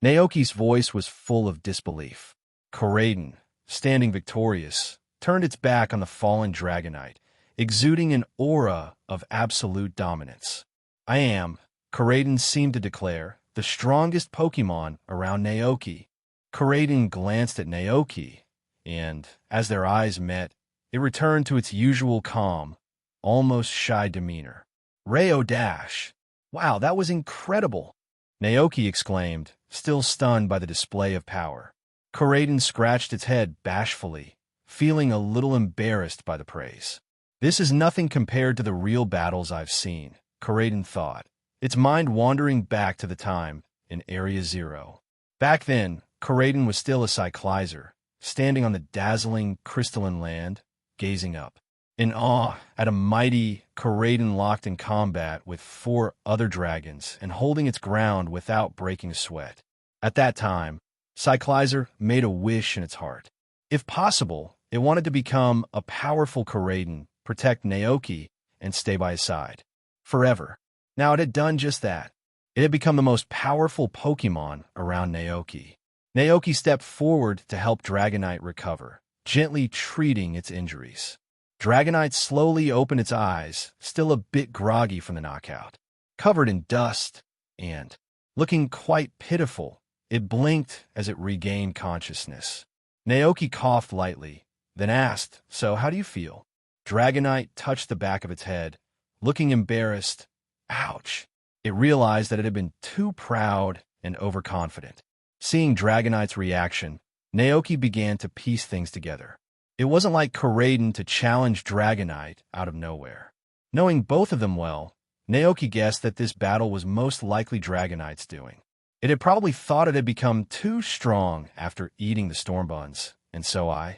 Naoki's voice was full of disbelief. Koraidon, standing victorious, turned its back on the fallen Dragonite, exuding an aura of absolute dominance. "I am," Koraidon seemed to declare, "the strongest Pokémon around Naoki." Koraidon glanced at Naoki, and, as their eyes met, it returned to its usual calm, almost shy demeanor. "Rayo Dash! Wow, that was incredible!" Naoki exclaimed, still stunned by the display of power. Koraidon scratched its head bashfully, feeling a little embarrassed by the praise. "This is nothing compared to the real battles I've seen," Koraidon thought, its mind wandering back to the time in Area Zero. Back then, Koraidon was still a Cyclizer, standing on the dazzling crystalline land, gazing up. In awe at a mighty Koraidon locked in combat with 4 other dragons and holding its ground without breaking a sweat. At that time, Cyclizer made a wish in its heart. If possible, it wanted to become a powerful Koraidon, protect Naoki, and stay by his side. Forever. Now it had done just that. It had become the most powerful Pokémon around Naoki. Naoki stepped forward to help Dragonite recover, gently treating its injuries. Dragonite slowly opened its eyes, still a bit groggy from the knockout. Covered in dust and, looking quite pitiful, it blinked as it regained consciousness. Naoki coughed lightly, then asked, "So how do you feel?" Dragonite touched the back of its head, looking embarrassed. Ouch! It realized that it had been too proud and overconfident. Seeing Dragonite's reaction, Naoki began to piece things together. It wasn't like Koraidon to challenge Dragonite out of nowhere. Knowing both of them well, Naoki guessed that this battle was most likely Dragonite's doing. It had probably thought it had become too strong after eating the Stormbuns, and so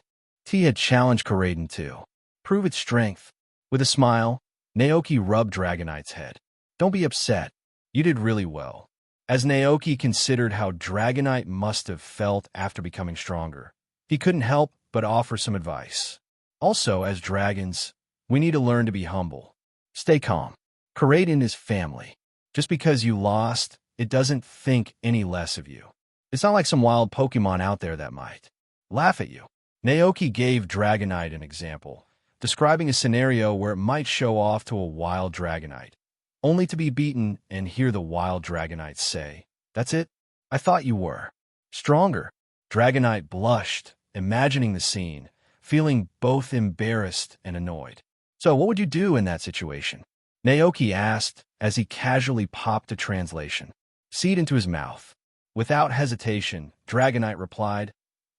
T had challenged Koraidon too. Prove its strength. With a smile, Naoki rubbed Dragonite's head. "Don't be upset. You did really well." As Naoki considered how Dragonite must have felt after becoming stronger, he couldn't help but offer some advice. Also, as dragons, we need to learn to be humble. Stay calm. Koraidon is family. Just because you lost, it doesn't think any less of you. It's not like some wild Pokémon out there that might laugh at you. Naoki gave Dragonite an example, describing a scenario where it might show off to a wild Dragonite, only to be beaten and hear the wild Dragonite say, "That's it? I thought you were stronger." Dragonite blushed, imagining the scene, feeling both embarrassed and annoyed. "So what would you do in that situation?" Naoki asked as he casually popped a translation seed into his mouth. Without hesitation, Dragonite replied,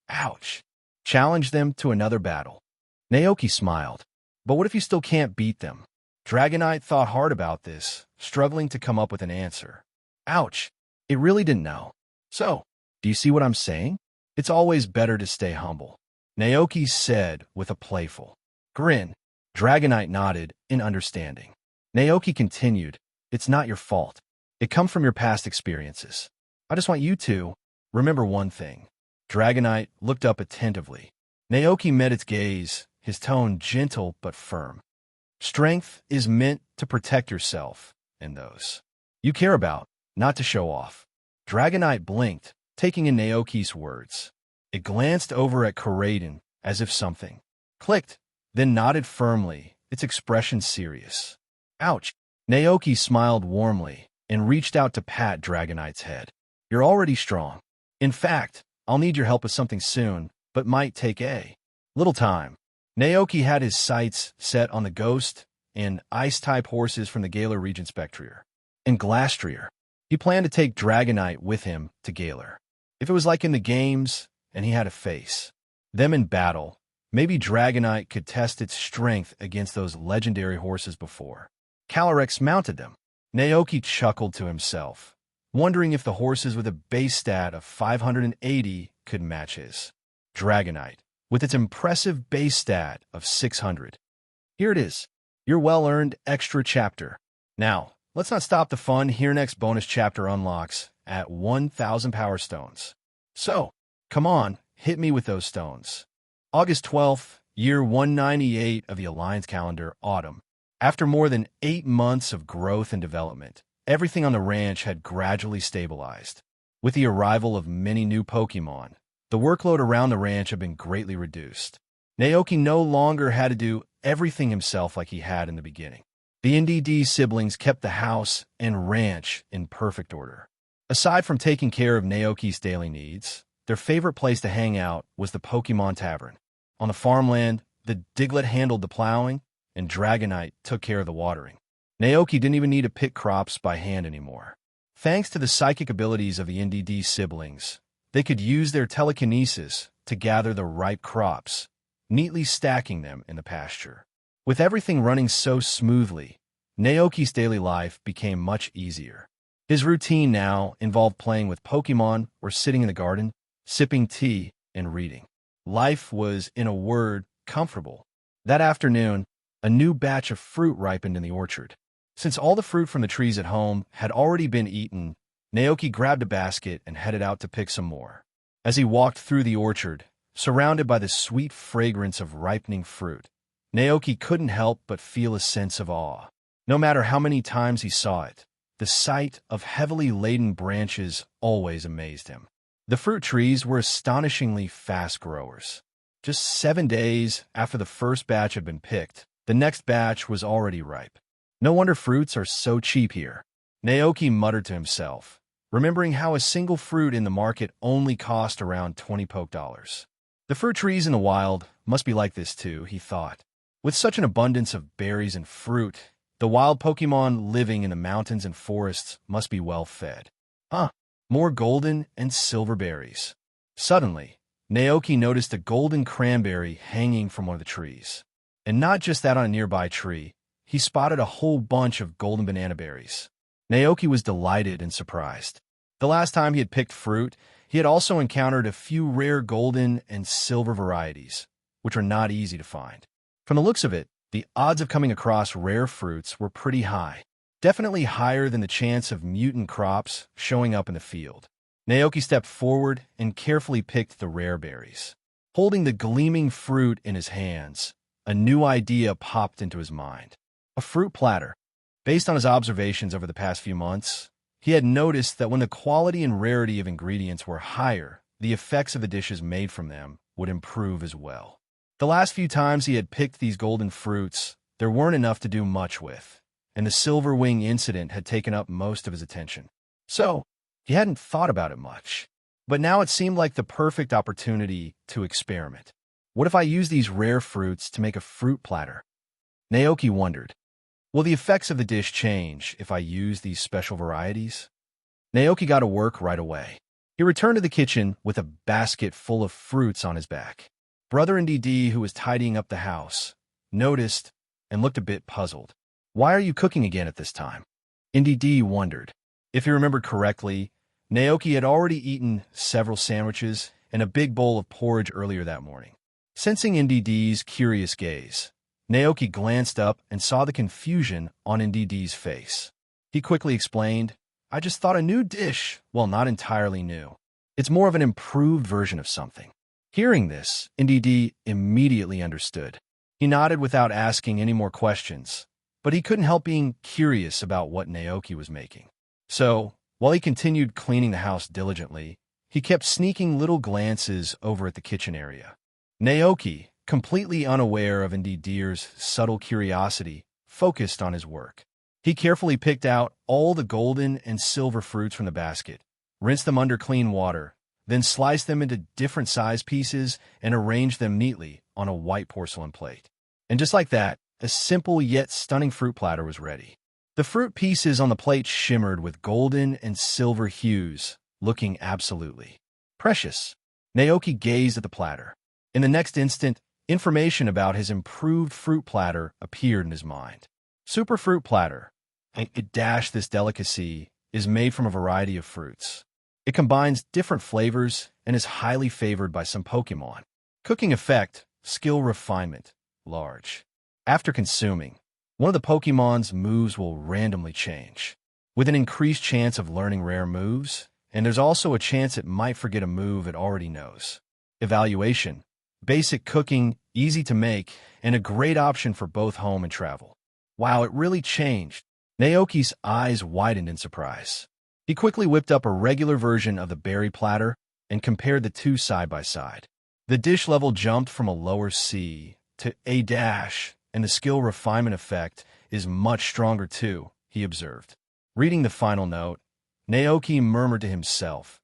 "Ouch." Challenge them to another battle. Naoki smiled. But what if you still can't beat them? Dragonite thought hard about this, struggling to come up with an answer. Ouch. It really didn't know. So, do you see what I'm saying? It's always better to stay humble. Naoki said with a playful grin. Dragonite nodded in understanding. Naoki continued, "It's not your fault. It comes from your past experiences. I just want you to remember one thing." Dragonite looked up attentively. Naoki met its gaze, his tone gentle but firm. Strength is meant to protect yourself and those you care about, not to show off. Dragonite blinked, taking in Naoki's words. It glanced over at Karaden as if something clicked, then nodded firmly, its expression serious. Ouch. Naoki smiled warmly and reached out to pat Dragonite's head. You're already strong. In fact, I'll need your help with something soon, but might take a little time. Naoki had his sights set on the ghost and ice-type horses from the Galar region Spectrier and Glastrier. He planned to take Dragonite with him to Galar. If it was like in the games and he had to face them in battle, maybe Dragonite could test its strength against those legendary horses before Calyrex mounted them. Naoki chuckled to himself, wondering if the horses with a base stat of 580 could match his Dragonite, with its impressive base stat of 600. Here it is, your well-earned extra chapter. Now, let's not stop the fun. Here next bonus chapter unlocks at 1,000 Power Stones. So, come on, hit me with those stones. August 12th, year 198 of the Alliance calendar, autumn. After more than 8 months of growth and development, everything on the ranch had gradually stabilized. With the arrival of many new Pokémon, the workload around the ranch had been greatly reduced. Naoki no longer had to do everything himself like he had in the beginning. The NDD siblings kept the house and ranch in perfect order. Aside from taking care of Naoki's daily needs, their favorite place to hang out was the Pokémon Tavern. On the farmland, the Diglett handled the plowing, and Dragonite took care of the watering. Naoki didn't even need to pick crops by hand anymore. Thanks to the psychic abilities of the NDD siblings, they could use their telekinesis to gather the ripe crops, neatly stacking them in the pasture. With everything running so smoothly, Naoki's daily life became much easier. His routine now involved playing with Pokémon or sitting in the garden, sipping tea, and reading. Life was, in a word, comfortable. That afternoon, a new batch of fruit ripened in the orchard. Since all the fruit from the trees at home had already been eaten, Naoki grabbed a basket and headed out to pick some more. As he walked through the orchard, surrounded by the sweet fragrance of ripening fruit, Naoki couldn't help but feel a sense of awe. No matter how many times he saw it, the sight of heavily laden branches always amazed him. The fruit trees were astonishingly fast growers. Just 7 days after the first batch had been picked, the next batch was already ripe. No wonder fruits are so cheap here. Naoki muttered to himself, remembering how a single fruit in the market only cost around 20 poke dollars. The fruit trees in the wild must be like this too, he thought. With such an abundance of berries and fruit, the wild Pokémon living in the mountains and forests must be well fed. More golden and silver berries. Suddenly, Naoki noticed a golden cranberry hanging from one of the trees. And not just that on a nearby tree, he spotted a whole bunch of golden banana berries. Naoki was delighted and surprised. The last time he had picked fruit, he had also encountered a few rare golden and silver varieties, which are not easy to find. From the looks of it, the odds of coming across rare fruits were pretty high, definitely higher than the chance of mutant crops showing up in the field. Naoki stepped forward and carefully picked the rare berries. Holding the gleaming fruit in his hands, a new idea popped into his mind. A fruit platter. Based on his observations over the past few months, he had noticed that when the quality and rarity of ingredients were higher, the effects of the dishes made from them would improve as well. The last few times he had picked these golden fruits, there weren't enough to do much with, and the silver wing incident had taken up most of his attention. So, he hadn't thought about it much. But now it seemed like the perfect opportunity to experiment. What if I use these rare fruits to make a fruit platter? Naoki wondered. Will the effects of the dish change if I use these special varieties? Naoki got to work right away. He returned to the kitchen with a basket full of fruits on his back. Brother NDD, who was tidying up the house, noticed and looked a bit puzzled. Why are you cooking again at this time? NDD wondered. If he remembered correctly, Naoki had already eaten several sandwiches and a big bowl of porridge earlier that morning. Sensing NDD's curious gaze, Naoki glanced up and saw the confusion on NDD's face. He quickly explained, I just thought a new dish, well, not entirely new. It's more of an improved version of something. Hearing this, NDD immediately understood. He nodded without asking any more questions, but he couldn't help being curious about what Naoki was making. So, while he continued cleaning the house diligently, he kept sneaking little glances over at the kitchen area. Naoki, completely unaware of NDD's subtle curiosity, focused on his work. He carefully picked out all the golden and silver fruits from the basket, rinsed them under clean water, then sliced them into different size pieces and arranged them neatly on a white porcelain plate. And just like that, a simple yet stunning fruit platter was ready. The fruit pieces on the plate shimmered with golden and silver hues, looking absolutely precious. Naoki gazed at the platter. In the next instant, information about his improved fruit platter appeared in his mind. Super Fruit Platter. This delicacy is made from a variety of fruits. It combines different flavors and is highly favored by some Pokémon. Cooking effect, skill refinement, large. After consuming, one of the Pokémon's moves will randomly change, with an increased chance of learning rare moves, and there's also a chance it might forget a move it already knows. Evaluation, basic cooking, easy to make, and a great option for both home and travel. Wow, it really changed. Naoki's eyes widened in surprise. He quickly whipped up a regular version of the berry platter and compared the two side by side. The dish level jumped from a lower C to A-, and the skill refinement effect is much stronger too, he observed. Reading the final note, Naoki murmured to himself,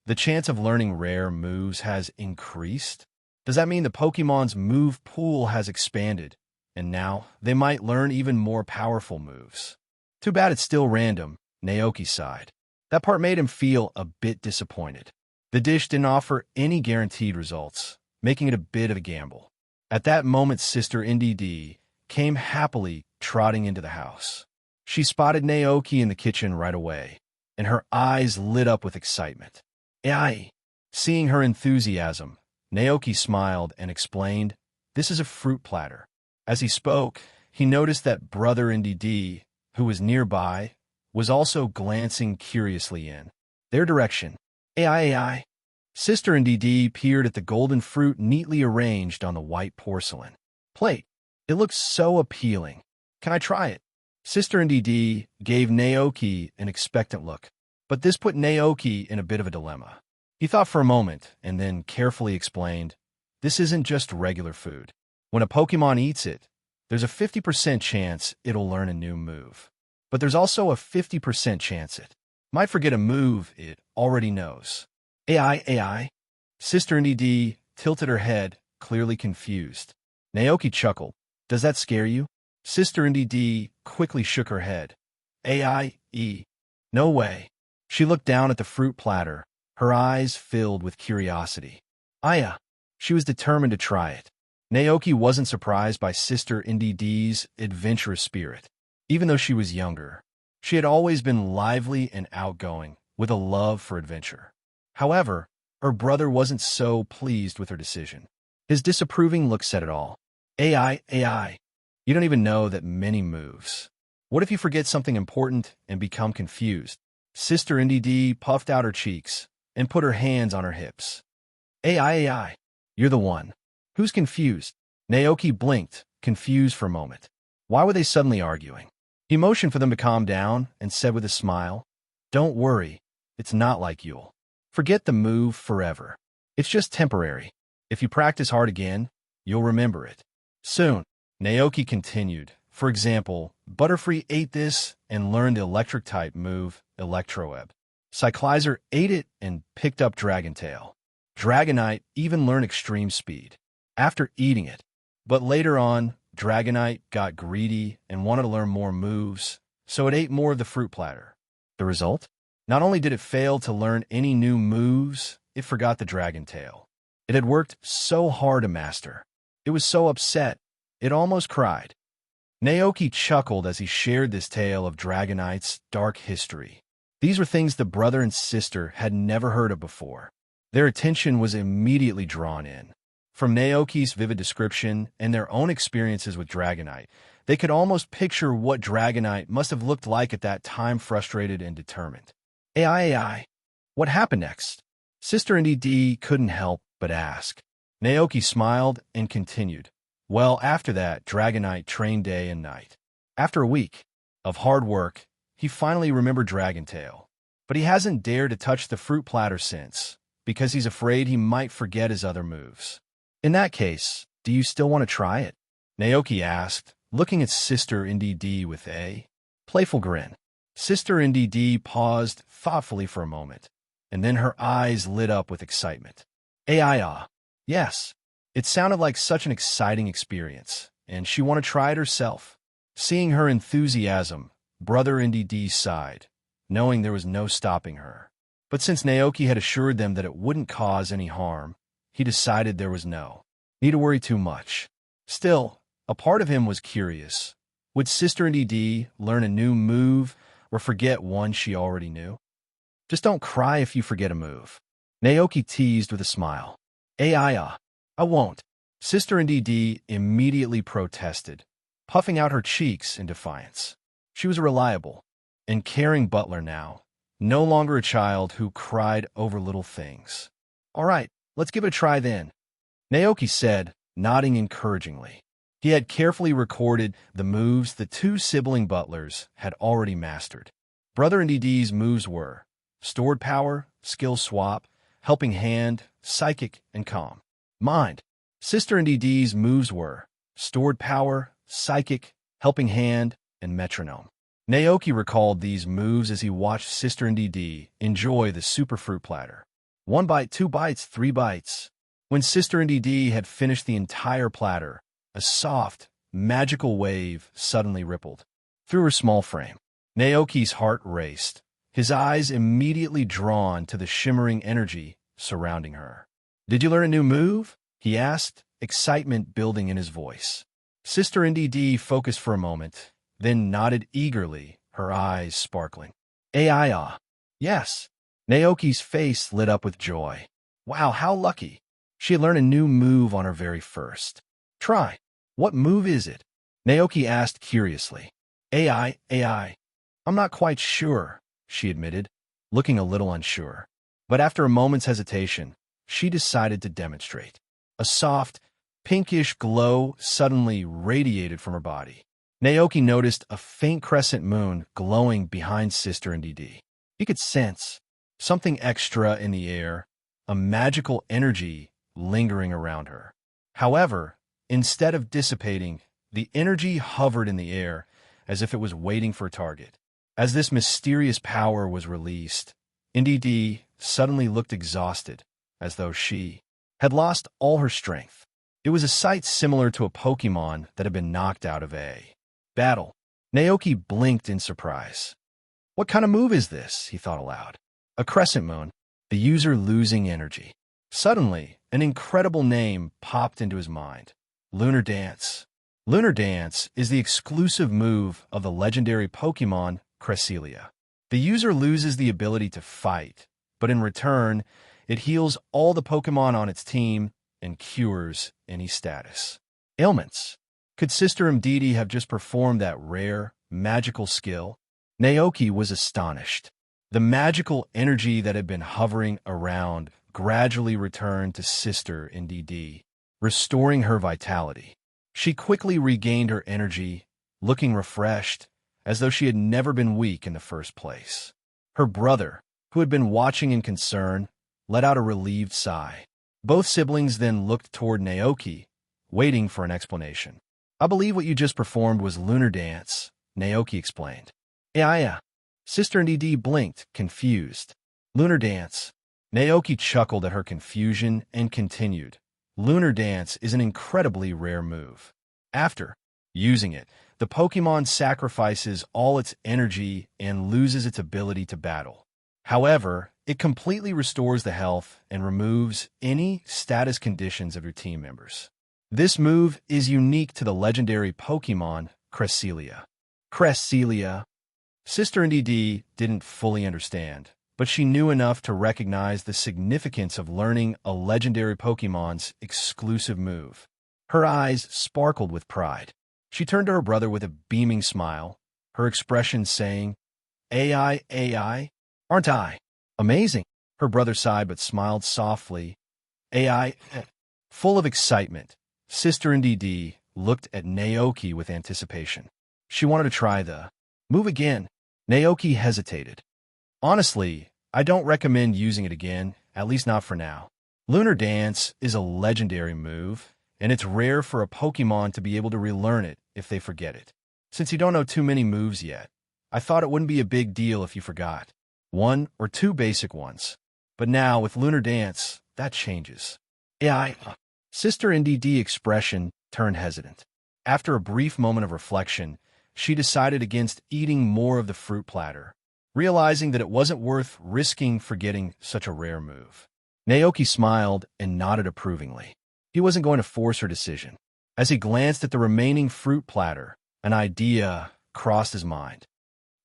the chance of learning rare moves has increased? Does that mean the Pokémon's move pool has expanded, and now they might learn even more powerful moves? Too bad it's still random, Naoki sighed. That part made him feel a bit disappointed. The dish didn't offer any guaranteed results, making it a bit of a gamble. At that moment, Sister NDD came happily trotting into the house. She spotted Naoki in the kitchen right away, and her eyes lit up with excitement. Ai! Seeing her enthusiasm, Naoki smiled and explained, this is a fruit platter. As he spoke, he noticed that Brother NDD, who was nearby, was also glancing curiously in their direction. Ai. Sister NDD peered at the golden fruit neatly arranged on the white porcelain plate. It looks so appealing. Can I try it? Sister NDD gave Naoki an expectant look, but this put Naoki in a bit of a dilemma. He thought for a moment and then carefully explained, this isn't just regular food. When a Pokémon eats it, there's a 50% chance it'll learn a new move. But there's also a 50% chance it might forget a move it already knows. Ai. Sister NDD tilted her head, clearly confused. Naoki chuckled. Does that scare you? Sister NDD quickly shook her head. Ai. No way. She looked down at the fruit platter, her eyes filled with curiosity. Aya. She was determined to try it. Naoki wasn't surprised by Sister NDD's adventurous spirit. Even though she was younger, she had always been lively and outgoing, with a love for adventure. However, her brother wasn't so pleased with her decision. His disapproving look said it all. Ai. You don't even know that many moves. What if you forget something important and become confused? Sister NDD puffed out her cheeks and put her hands on her hips. Ai. You're the one. Who's confused? Naoki blinked, confused for a moment. Why were they suddenly arguing? He motioned for them to calm down and said with a smile, don't worry, it's not like you'll forget the move forever. It's just temporary. If you practice hard again, you'll remember it. Soon, Naoki continued. For example, Butterfree ate this and learned the electric-type move, Electroweb. Cyclizer ate it and picked up Dragon Tail. Dragonite even learned extreme speed after eating it. But later on, Dragonite got greedy and wanted to learn more moves, so it ate more of the fruit platter. The result? Not only did it fail to learn any new moves, it forgot the dragon tail. It had worked so hard to master. It was so upset, it almost cried. Naoki chuckled as he shared this tale of Dragonite's dark history. These were things the brother and sister had never heard of before. Their attention was immediately drawn in. From Naoki's vivid description and their own experiences with Dragonite, they could almost picture what Dragonite must have looked like at that time, frustrated and determined. AI, what happened next? Sister NDD couldn't help but ask. Naoki smiled and continued. Well, after that, Dragonite trained day and night. After a week of hard work, he finally remembered Dragontail. But he hasn't dared to touch the fruit platter since, because he's afraid he might forget his other moves. In that case, do you still want to try it? Naoki asked, looking at Sister NDD with a playful grin. Sister NDD paused thoughtfully for a moment, and then her eyes lit up with excitement. Yes. It sounded like such an exciting experience, and she wanted to try it herself. Seeing her enthusiasm, Brother NDD sighed, knowing there was no stopping her. But since Naoki had assured them that it wouldn't cause any harm, he decided there was no need to worry too much. Still, a part of him was curious. Would Sister NDD learn a new move or forget one she already knew? Just don't cry if you forget a move. Naoki teased with a smile. I won't. Sister NDD immediately protested, puffing out her cheeks in defiance. She was a reliable and caring butler now, no longer a child who cried over little things. All right, let's give it a try then, Naoki said, nodding encouragingly. He had carefully recorded the moves the two sibling butlers had already mastered. Brother NDD's moves were Stored Power, Skill Swap, Helping Hand, Psychic, and Calm. Mind. Sister NDD's moves were Stored Power, Psychic, Helping Hand, and Metronome. Naoki recalled these moves as he watched Sister NDD enjoy the super fruit platter. 1 bite, 2 bites, 3 bites. When Sister NDD had finished the entire platter, a soft, magical wave suddenly rippled through her small frame. Naoki's heart raced, his eyes immediately drawn to the shimmering energy surrounding her. Did you learn a new move? He asked, excitement building in his voice. Sister NDD focused for a moment, then nodded eagerly, her eyes sparkling. Yes. Naoki's face lit up with joy. Wow, how lucky. She had learned a new move on her very first try. What move is it? Naoki asked curiously. I'm not quite sure, she admitted, looking a little unsure. But after a moment's hesitation, she decided to demonstrate. A soft, pinkish glow suddenly radiated from her body. Naoki noticed a faint crescent moon glowing behind Sister NDD. He could sense something extra in the air, a magical energy lingering around her. However, instead of dissipating, the energy hovered in the air as if it was waiting for a target. As this mysterious power was released, NDD suddenly looked exhausted, as though she had lost all her strength. It was a sight similar to a Pokémon that had been knocked out of a battle. Naoki blinked in surprise. What kind of move is this? He thought aloud. A crescent moon, the user losing energy. Suddenly, an incredible name popped into his mind. Lunar Dance. Lunar Dance is the exclusive move of the legendary Pokémon Cresselia. The user loses the ability to fight, but in return, it heals all the Pokémon on its team and cures any status ailments. Could Sister NDD have just performed that rare, magical skill? Naoki was astonished. The magical energy that had been hovering around gradually returned to Sister NDD, restoring her vitality. She quickly regained her energy, looking refreshed, as though she had never been weak in the first place. Her brother, who had been watching in concern, let out a relieved sigh. Both siblings then looked toward Naoki, waiting for an explanation. I believe what you just performed was Lunar Dance, Naoki explained. Yeah. Sister NDD blinked, confused. Lunar Dance. Naoki chuckled at her confusion and continued. Lunar Dance is an incredibly rare move. After Using it, the Pokémon sacrifices all its energy and loses its ability to battle. However, it completely restores the health and removes any status conditions of your team members. This move is unique to the legendary Pokémon Cresselia. Cresselia. Sister NDD didn't fully understand, but she knew enough to recognize the significance of learning a legendary Pokémon's exclusive move. Her eyes sparkled with pride. She turned to her brother with a beaming smile, her expression saying, AI, aren't I? Amazing. Her brother sighed but smiled softly. AI, full of excitement. Sister NDD looked at Naoki with anticipation. She wanted to try the move again. Naoki hesitated. Honestly, I don't recommend using it again, at least not for now. Lunar Dance is a legendary move, and it's rare for a Pokémon to be able to relearn it if they forget it. Since you don't know too many moves yet, I thought it wouldn't be a big deal if you forgot. 1 or 2 basic ones. But now, with Lunar Dance, that changes. Sister NDD expression turned hesitant. After a brief moment of reflection, she decided against eating more of the fruit platter, realizing that it wasn't worth risking forgetting such a rare move. Naoki smiled and nodded approvingly. He wasn't going to force her decision. As he glanced at the remaining fruit platter, an idea crossed his mind.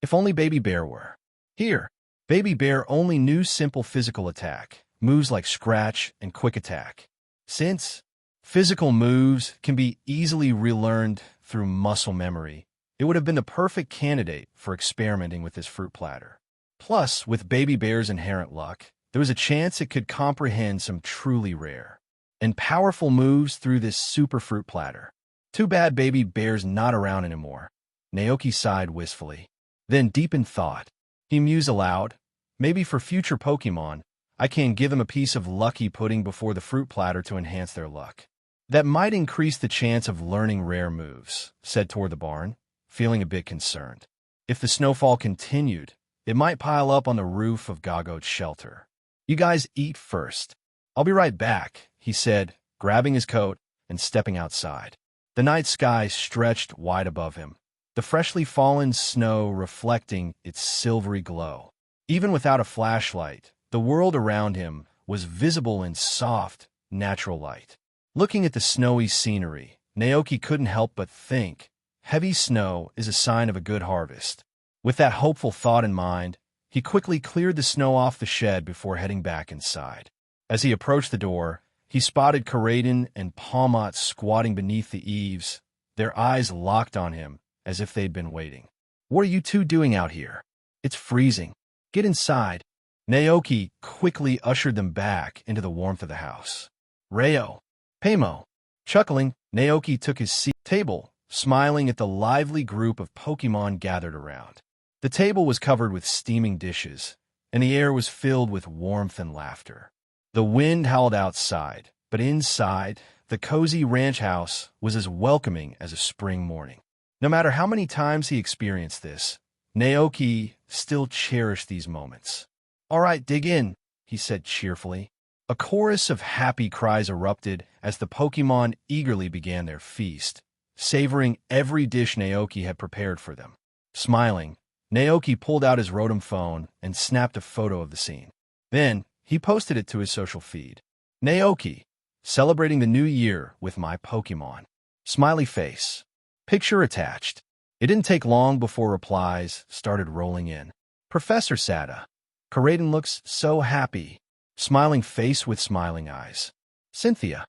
If only Baby Bear were here. Baby Bear only knew simple physical attack, moves like Scratch and Quick Attack. Since physical moves can be easily relearned through muscle memory, it would have been the perfect candidate for experimenting with this fruit platter. Plus, with Baby Bear's inherent luck, there was a chance it could comprehend some truly rare and powerful moves through this super fruit platter. Too bad Baby Bear's not around anymore. Naoki sighed wistfully. Then, deep in thought, he mused aloud, maybe for future Pokémon, I can give them a piece of lucky pudding before the fruit platter to enhance their luck. That might increase the chance of learning rare moves, said toward the barn, feeling a bit concerned. If the snowfall continued, it might pile up on the roof of Gago's shelter. You guys eat first. I'll be right back, he said, grabbing his coat and stepping outside. The night sky stretched wide above him, the freshly fallen snow reflecting its silvery glow. Even without a flashlight, the world around him was visible in soft, natural light. Looking at the snowy scenery, Naoki couldn't help but think, heavy snow is a sign of a good harvest. With that hopeful thought in mind, he quickly cleared the snow off the shed before heading back inside. As he approached the door, he spotted Karadin and Palmot squatting beneath the eaves, their eyes locked on him as if they'd been waiting. What are you two doing out here? It's freezing. Get inside. Naoki quickly ushered them back into the warmth of the house. Rayo. Pamo. Chuckling, Naoki took his seat at the table, smiling at the lively group of Pokémon gathered around. The table was covered with steaming dishes, and the air was filled with warmth and laughter. The wind howled outside, but inside, the cozy ranch house was as welcoming as a spring morning. No matter how many times he experienced this, Naoki still cherished these moments. All right, dig in, he said cheerfully. A chorus of happy cries erupted as the Pokémon eagerly began their feast, savoring every dish Naoki had prepared for them. Smiling, Naoki pulled out his Rotom phone and snapped a photo of the scene. Then, he posted it to his social feed. Naoki, celebrating the new year with my Pokémon. Smiley face. Picture attached. It didn't take long before replies started rolling in. Professor Sada. Karadin looks so happy. Smiling face with smiling eyes. Cynthia.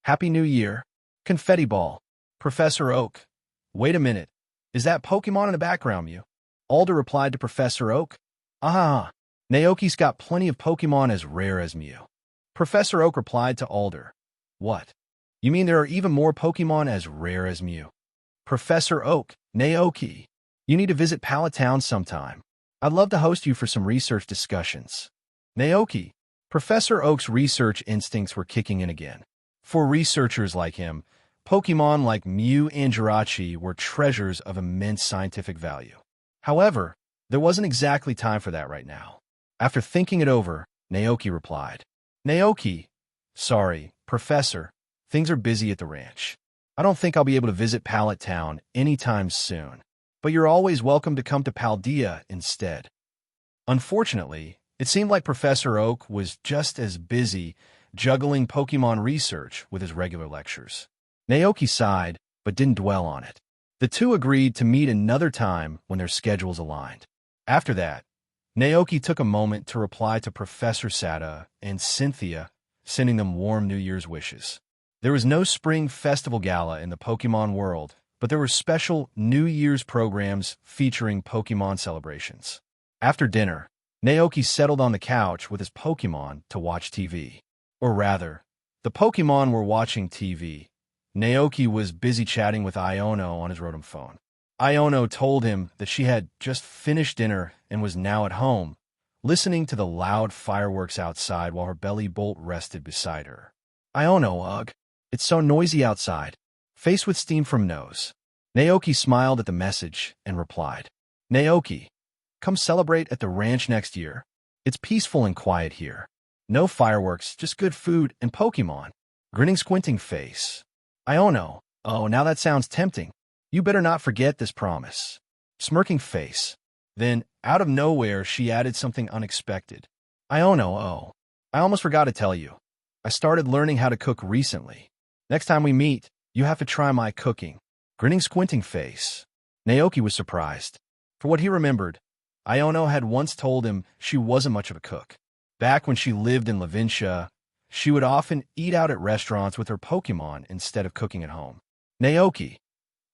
Happy New Year. Confetti ball. Professor Oak. Wait a minute. Is that Pokémon in the background, Mew? Alder replied to Professor Oak. Ah, Naoki's got plenty of Pokémon as rare as Mew. Professor Oak replied to Alder. What? You mean there are even more Pokémon as rare as Mew? Professor Oak, Naoki, you need to visit Pallet Town sometime. I'd love to host you for some research discussions. Naoki, Professor Oak's research instincts were kicking in again. For researchers like him, Pokémon like Mew and Jirachi were treasures of immense scientific value. However, there wasn't exactly time for that right now. After thinking it over, Naoki replied, Naoki, sorry, Professor, things are busy at the ranch. I don't think I'll be able to visit Pallet Town anytime soon, but you're always welcome to come to Paldea instead. Unfortunately, it seemed like Professor Oak was just as busy juggling Pokémon research with his regular lectures. Naoki sighed, but didn't dwell on it. The two agreed to meet another time when their schedules aligned. After that, Naoki took a moment to reply to Professor Sada and Cynthia, sending them warm New Year's wishes. There was no Spring Festival Gala in the Pokémon world, but there were special New Year's programs featuring Pokémon celebrations. After dinner, Naoki settled on the couch with his Pokémon to watch TV. Or rather, the Pokémon were watching TV. Naoki was busy chatting with Iono on his Rotom phone. Iono told him that she had just finished dinner and was now at home, listening to the loud fireworks outside while her belly bolt rested beside her. Iono, ugh. It's so noisy outside. Faced with steam from nose. Naoki smiled at the message and replied, Naoki, come celebrate at the ranch next year. It's peaceful and quiet here. No fireworks, just good food and Pokémon. Grinning squinting face. Iono, oh, now that sounds tempting. You better not forget this promise. Smirking face. Then, out of nowhere, she added something unexpected. Iono, oh, I almost forgot to tell you. I started learning how to cook recently. Next time we meet, you have to try my cooking. Grinning squinting face. Naoki was surprised. For what he remembered, Iono had once told him she wasn't much of a cook. Back when she lived in Lavincia, she would often eat out at restaurants with her Pokémon instead of cooking at home. Naoki,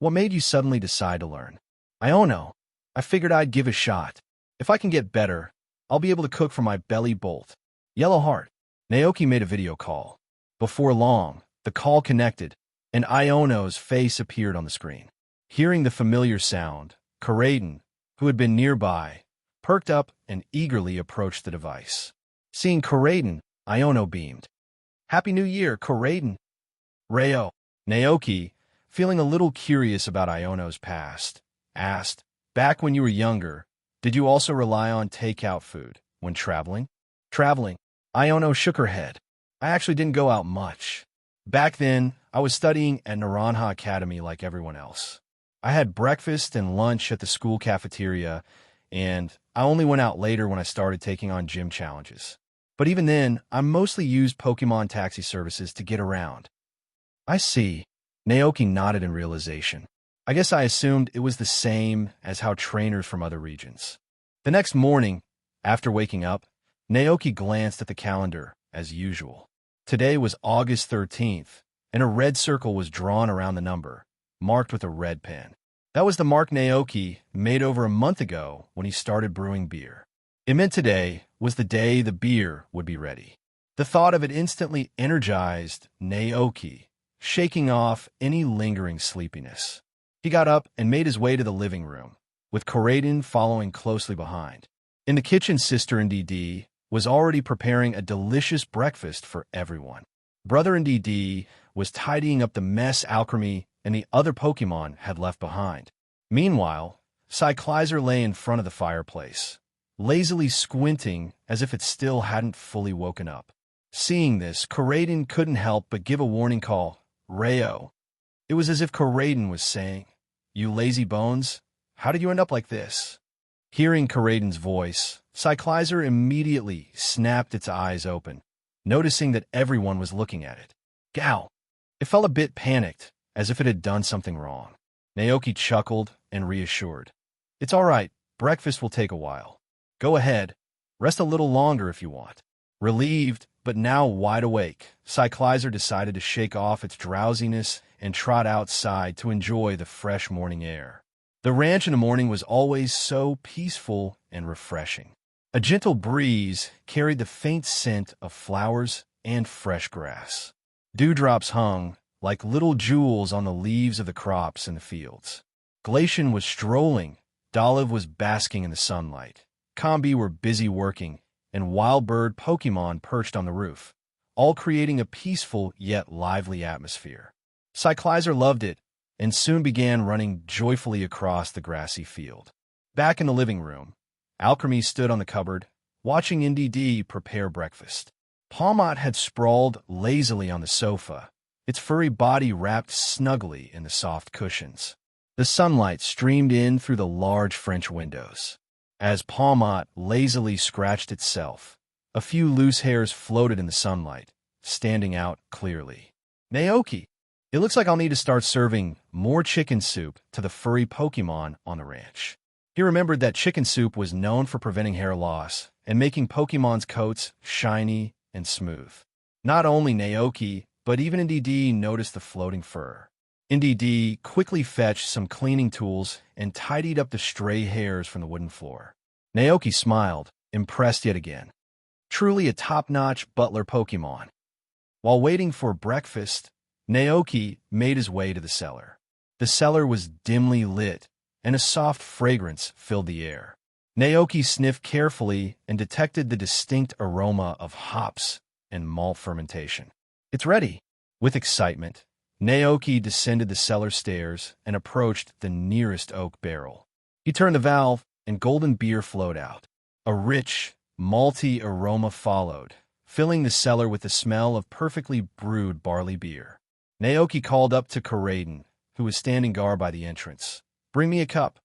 what made you suddenly decide to learn? Iono, I figured I'd give a shot. If I can get better, I'll be able to cook for my belly bolt. Yellow heart. Naoki made a video call. Before long, the call connected, and Iono's face appeared on the screen. Hearing the familiar sound, Karaden, who had been nearby, perked up and eagerly approached the device. Seeing Karaden, Iono beamed. Happy New Year, Karaden. Rayo. Naoki, feeling a little curious about Iono's past, asked, back when you were younger, did you also rely on takeout food when traveling? Traveling. Iono shook her head. I actually didn't go out much. Back then, I was studying at Naranja Academy like everyone else. I had breakfast and lunch at the school cafeteria, and I only went out later when I started taking on gym challenges. But even then, I mostly used Pokémon taxi services to get around. I see. Naoki nodded in realization. I guess I assumed it was the same as how trainers from other regions. The next morning, after waking up, Naoki glanced at the calendar, as usual. Today was August 13th, and a red circle was drawn around the number, marked with a red pen. That was the mark Naoki made over a month ago when he started brewing beer. It meant today was the day the beer would be ready. The thought of it instantly energized Naoki, shaking off any lingering sleepiness. He got up and made his way to the living room, with Karaden following closely behind. In the kitchen, Sister NDD was already preparing a delicious breakfast for everyone. Brother NDD was tidying up the mess Alchemy and the other Pokémon had left behind. Meanwhile, Cyclizer lay in front of the fireplace, lazily squinting as if it still hadn't fully woken up. Seeing this, Karaden couldn't help but give a warning call, Rayo. It was as if Karaden was saying, You lazy bones, how did you end up like this? Hearing Karaden's voice, Cyclizer immediately snapped its eyes open, noticing that everyone was looking at it. Gow! It felt a bit panicked, as if it had done something wrong. Naoki chuckled and reassured. It's all right, breakfast will take a while. Go ahead, rest a little longer if you want. Relieved, but now wide awake, Cyclizer decided to shake off its drowsiness and trot outside to enjoy the fresh morning air. The ranch in the morning was always so peaceful and refreshing. A gentle breeze carried the faint scent of flowers and fresh grass. Dewdrops hung like little jewels on the leaves of the crops in the fields. Glacian was strolling, Dolive was basking in the sunlight, Combi were busy working, and wild bird Pokémon perched on the roof, all creating a peaceful yet lively atmosphere. Cyclizer loved it, and soon began running joyfully across the grassy field. Back in the living room, Alchemy stood on the cupboard, watching NDD prepare breakfast. Palmot had sprawled lazily on the sofa, its furry body wrapped snugly in the soft cushions. The sunlight streamed in through the large French windows. As Palmot lazily scratched itself, a few loose hairs floated in the sunlight, standing out clearly. Naoki, it looks like I'll need to start serving more chicken soup to the furry Pokémon on the ranch. He remembered that chicken soup was known for preventing hair loss and making Pokémon's coats shiny and smooth. Not only Naoki, but even NDD noticed the floating fur. NDD quickly fetched some cleaning tools and tidied up the stray hairs from the wooden floor. Naoki smiled, impressed yet again. Truly a top-notch butler Pokémon. While waiting for breakfast, Naoki made his way to the cellar. The cellar was dimly lit, and a soft fragrance filled the air. Naoki sniffed carefully and detected the distinct aroma of hops and malt fermentation. It's ready. With excitement, Naoki descended the cellar stairs and approached the nearest oak barrel. He turned the valve, and golden beer flowed out. A rich, malty aroma followed, filling the cellar with the smell of perfectly brewed barley beer. Naoki called up to Koraden, who was standing guard by the entrance. "Bring me a cup."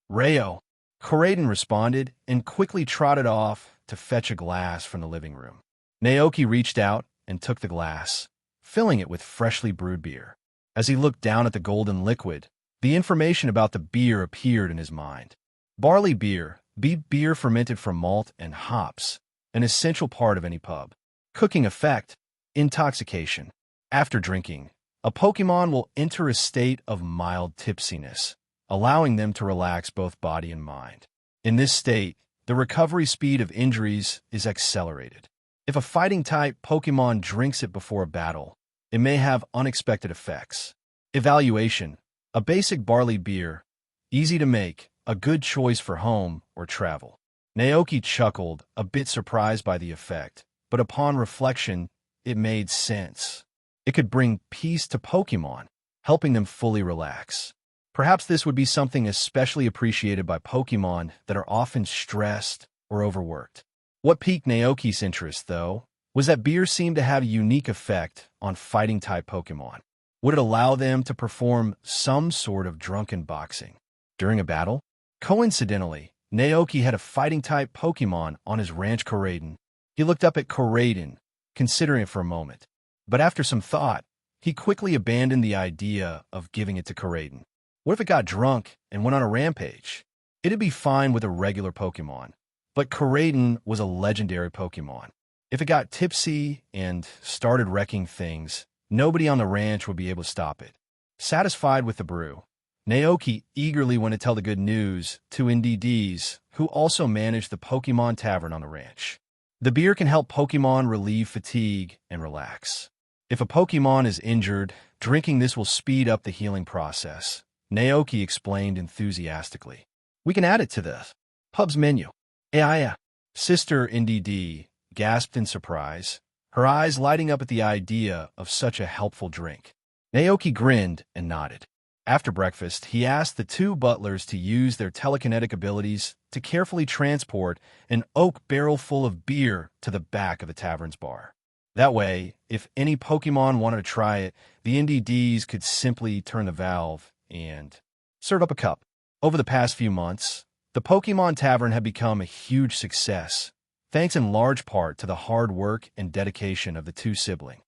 "Rayo." Koraden responded and quickly trotted off to fetch a glass from the living room. Naoki reached out and took the glass, filling it with freshly brewed beer. As he looked down at the golden liquid, the information about the beer appeared in his mind. Barley beer, beer fermented from malt and hops, an essential part of any pub. Cooking effect, intoxication. After drinking, a Pokémon will enter a state of mild tipsiness, allowing them to relax both body and mind. In this state, the recovery speed of injuries is accelerated. If a fighting-type Pokémon drinks it before a battle, it may have unexpected effects. Evaluation: a basic barley beer, easy to make, a good choice for home or travel. Naoki chuckled, a bit surprised by the effect, but upon reflection, it made sense. It could bring peace to Pokémon, helping them fully relax. Perhaps this would be something especially appreciated by Pokémon that are often stressed or overworked. What piqued Naoki's interest, though, was that beer seemed to have a unique effect on fighting-type Pokémon. Would it allow them to perform some sort of drunken boxing during a battle? Coincidentally, Naoki had a fighting-type Pokémon on his ranch Koraden. He looked up at Koraden, considering it for a moment. But after some thought, he quickly abandoned the idea of giving it to Koraden. What if it got drunk and went on a rampage? It'd be fine with a regular Pokémon. But Koraden was a legendary Pokémon. If it got tipsy and started wrecking things, nobody on the ranch would be able to stop it. Satisfied with the brew, Naoki eagerly went to tell the good news to NDDs, who also managed the Pokémon Tavern on the ranch. The beer can help Pokémon relieve fatigue and relax. If a Pokémon is injured, drinking this will speed up the healing process, Naoki explained enthusiastically. "We can add it to the pub's menu." "Yeah." Sister NDD gasped in surprise, her eyes lighting up at the idea of such a helpful drink. Naoki grinned and nodded. After breakfast, he asked the two butlers to use their telekinetic abilities to carefully transport an oak barrel full of beer to the back of the tavern's bar. That way, if any Pokémon wanted to try it, the NDDs could simply turn the valve and serve up a cup. Over the past few months, the Pokémon Tavern had become a huge success, thanks in large part to the hard work and dedication of the two siblings.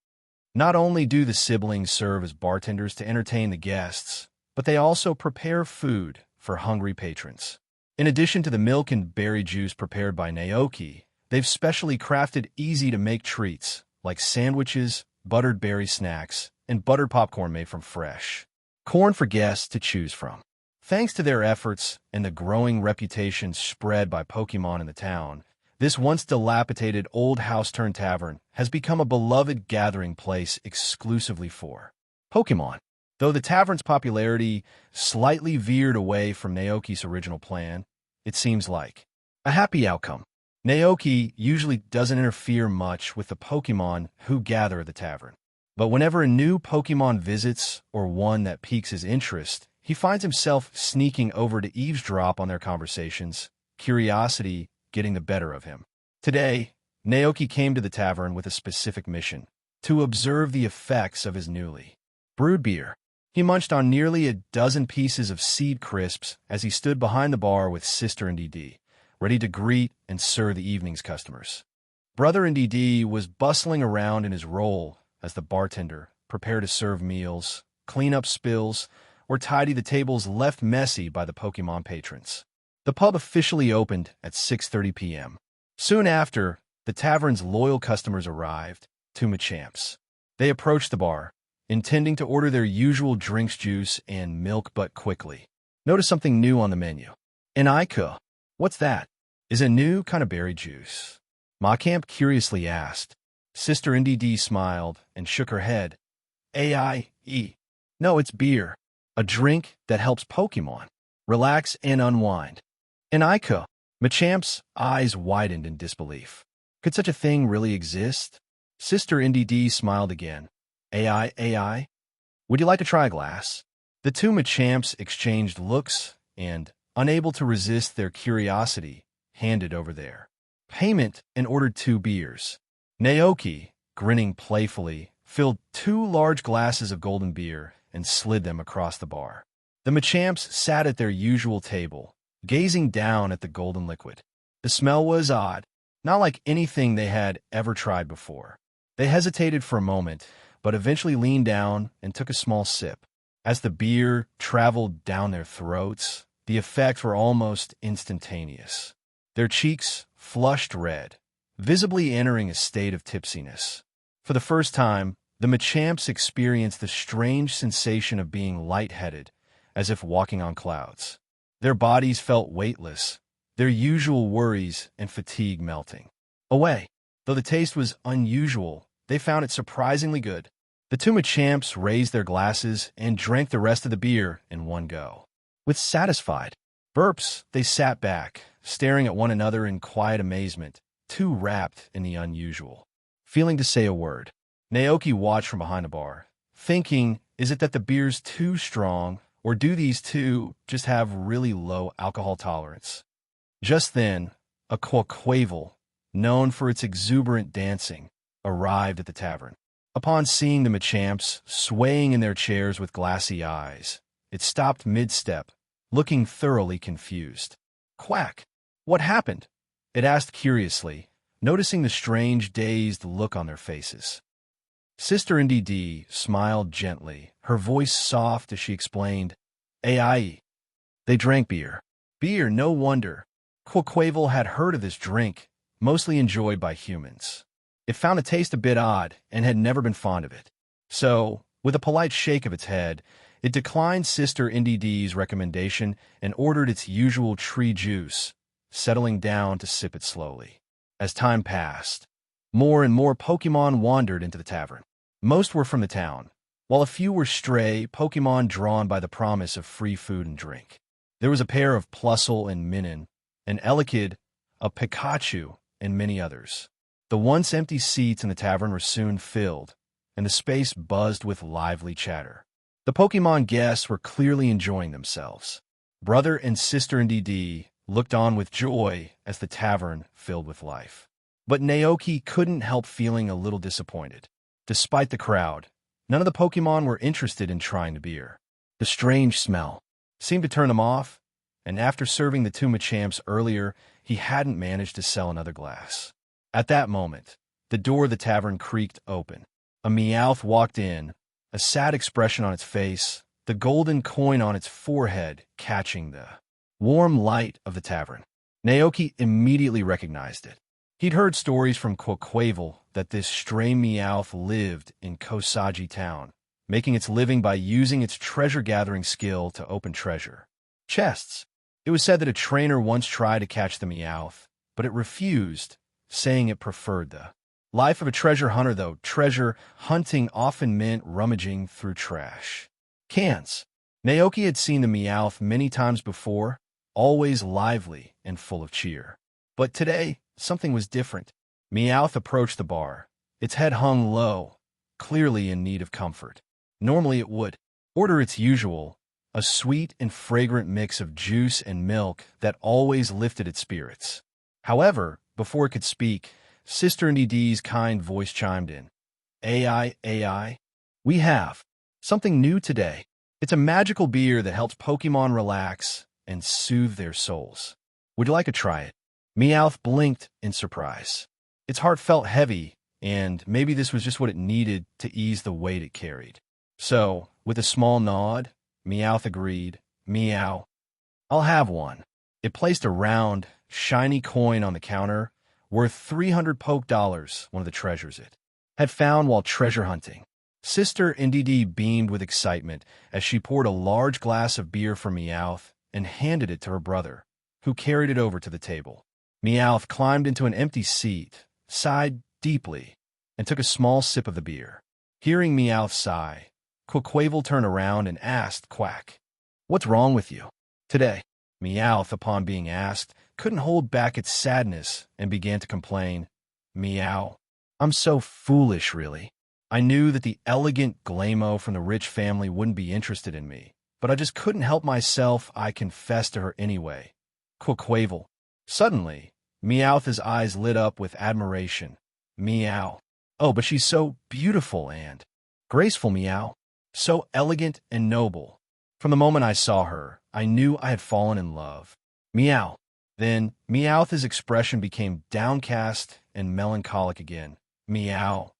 Not only do the siblings serve as bartenders to entertain the guests, but they also prepare food for hungry patrons. In addition to the milk and berry juice prepared by Naoki, they've specially crafted easy-to-make treats like sandwiches, buttered berry snacks, and buttered popcorn made from fresh corn for guests to choose from. Thanks to their efforts and the growing reputation spread by Pokémon in the town, this once dilapidated old house-turned tavern has become a beloved gathering place exclusively for Pokémon. Though the tavern's popularity slightly veered away from Naoki's original plan, it seems like a happy outcome. Naoki usually doesn't interfere much with the Pokémon who gather at the tavern. But whenever a new Pokémon visits or one that piques his interest, he finds himself sneaking over to eavesdrop on their conversations, curiosity getting the better of him. Today, Naoki came to the tavern with a specific mission. to observe the effects of his newly brewed beer. He munched on nearly a dozen pieces of seed crisps as he stood behind the bar with Sister and DD, ready to greet and serve the evening's customers. Brother and DD was bustling around in his role as the bartender, prepared to serve meals, clean up spills, or tidy the tables left messy by the Pokémon patrons. The pub officially opened at 6:30 p.m. Soon after, the tavern's loyal customers arrived, two Machamps. They approached the bar, intending to order their usual drinks, juice, and milk, but quickly noticed something new on the menu. An Ica. What's that? Is a new kind of berry juice? Machamp curiously asked. Sister NDD smiled and shook her head. AIE. No, it's beer. A drink that helps Pokémon relax and unwind. An Ica. Machamp's eyes widened in disbelief. Could such a thing really exist? Sister NDD smiled again. AI? Would you like to try a glass? The two Machamps exchanged looks and, unable to resist their curiosity, handed over their payment and ordered 2 beers. Naoki, grinning playfully, filled 2 large glasses of golden beer and slid them across the bar. The Machamps sat at their usual table, gazing down at the golden liquid. The smell was odd, not like anything they had ever tried before. They hesitated for a moment, but eventually leaned down and took a small sip. As the beer traveled down their throats, the effects were almost instantaneous. Their cheeks flushed red, visibly entering a state of tipsiness. For the first time, the Machamps experienced the strange sensation of being lightheaded, as if walking on clouds. Their bodies felt weightless, their usual worries and fatigue melting away. Though the taste was unusual, they found it surprisingly good. The two Machamps raised their glasses and drank the rest of the beer in one go. With satisfied burps, they sat back, staring at one another in quiet amazement, too wrapped in the unusual. Feeling to say a word, Naoki watched from behind the bar, thinking, is it that the beer's too strong, or do these two just have really low alcohol tolerance? Just then, a quaint, known for its exuberant dancing, arrived at the tavern. Upon seeing the Machamps swaying in their chairs with glassy eyes, it stopped mid-step, looking thoroughly confused. Quack! What happened? It asked curiously, noticing the strange, dazed look on their faces. Sister NDD smiled gently, her voice soft as she explained, AI. They drank beer. Beer, no wonder. Quavel had heard of this drink, mostly enjoyed by humans. It found the taste a bit odd and had never been fond of it. So, with a polite shake of its head, it declined Sister NDD's recommendation and ordered its usual tree juice, settling down to sip it slowly. As time passed, more and more Pokémon wandered into the tavern. Most were from the town, while a few were stray Pokémon drawn by the promise of free food and drink. There was a pair of Plusle and Minun, an Elekid, a Pikachu, and many others. The once empty seats in the tavern were soon filled, and the space buzzed with lively chatter. The Pokémon guests were clearly enjoying themselves. Brother and Sister NDD looked on with joy as the tavern filled with life. But Naoki couldn't help feeling a little disappointed. Despite the crowd, none of the Pokémon were interested in trying the beer. The strange smell seemed to turn them off, and after serving the two Machamps earlier, he hadn't managed to sell another glass. At that moment, the door of the tavern creaked open. A Meowth walked in, a sad expression on its face, the golden coin on its forehead catching the warm light of the tavern. Naoki immediately recognized it. He'd heard stories from Quavel that this stray Meowth lived in Kosagi Town, making its living by using its treasure-gathering skill to open treasure chests. It was said that a trainer once tried to catch the Meowth, but it refused, saying it preferred the life of a treasure hunter, though treasure hunting often meant rummaging through trash cans. Naoki had seen the Meowth many times before, always lively and full of cheer. But today, something was different. Meowth approached the bar, its head hung low, clearly in need of comfort. Normally it would order its usual, a sweet and fragrant mix of juice and milk that always lifted its spirits. However, before it could speak, Sister NDD's kind voice chimed in. AI. We have something new today. It's a magical beer that helps Pokemon relax and soothe their souls. Would you like to try it? Meowth blinked in surprise. Its heart felt heavy, and maybe this was just what it needed to ease the weight it carried. So, with a small nod, Meowth agreed, "Meow. I'll have one." It placed a round, shiny coin on the counter, worth 300 poke dollars, one of the treasures it had found while treasure hunting. Sister NDD beamed with excitement as she poured a large glass of beer for Meowth and handed it to her brother, who carried it over to the table. Meowth climbed into an empty seat, sighed deeply, and took a small sip of the beer. Hearing Meowth sigh, Quackquavel turned around and asked Quack, "What's wrong with you today?" Meowth, upon being asked, couldn't hold back its sadness and began to complain. "Meow. I'm so foolish, really. I knew that the elegant Glamo from the rich family wouldn't be interested in me, but I just couldn't help myself. I confessed to her anyway." Quackquavel. Suddenly, Meowth's eyes lit up with admiration. "Meow. Oh, but she's so beautiful and graceful, Meow. So elegant and noble. From the moment I saw her, I knew I had fallen in love. Meow." Then Meowth's expression became downcast and melancholic again. "Meow.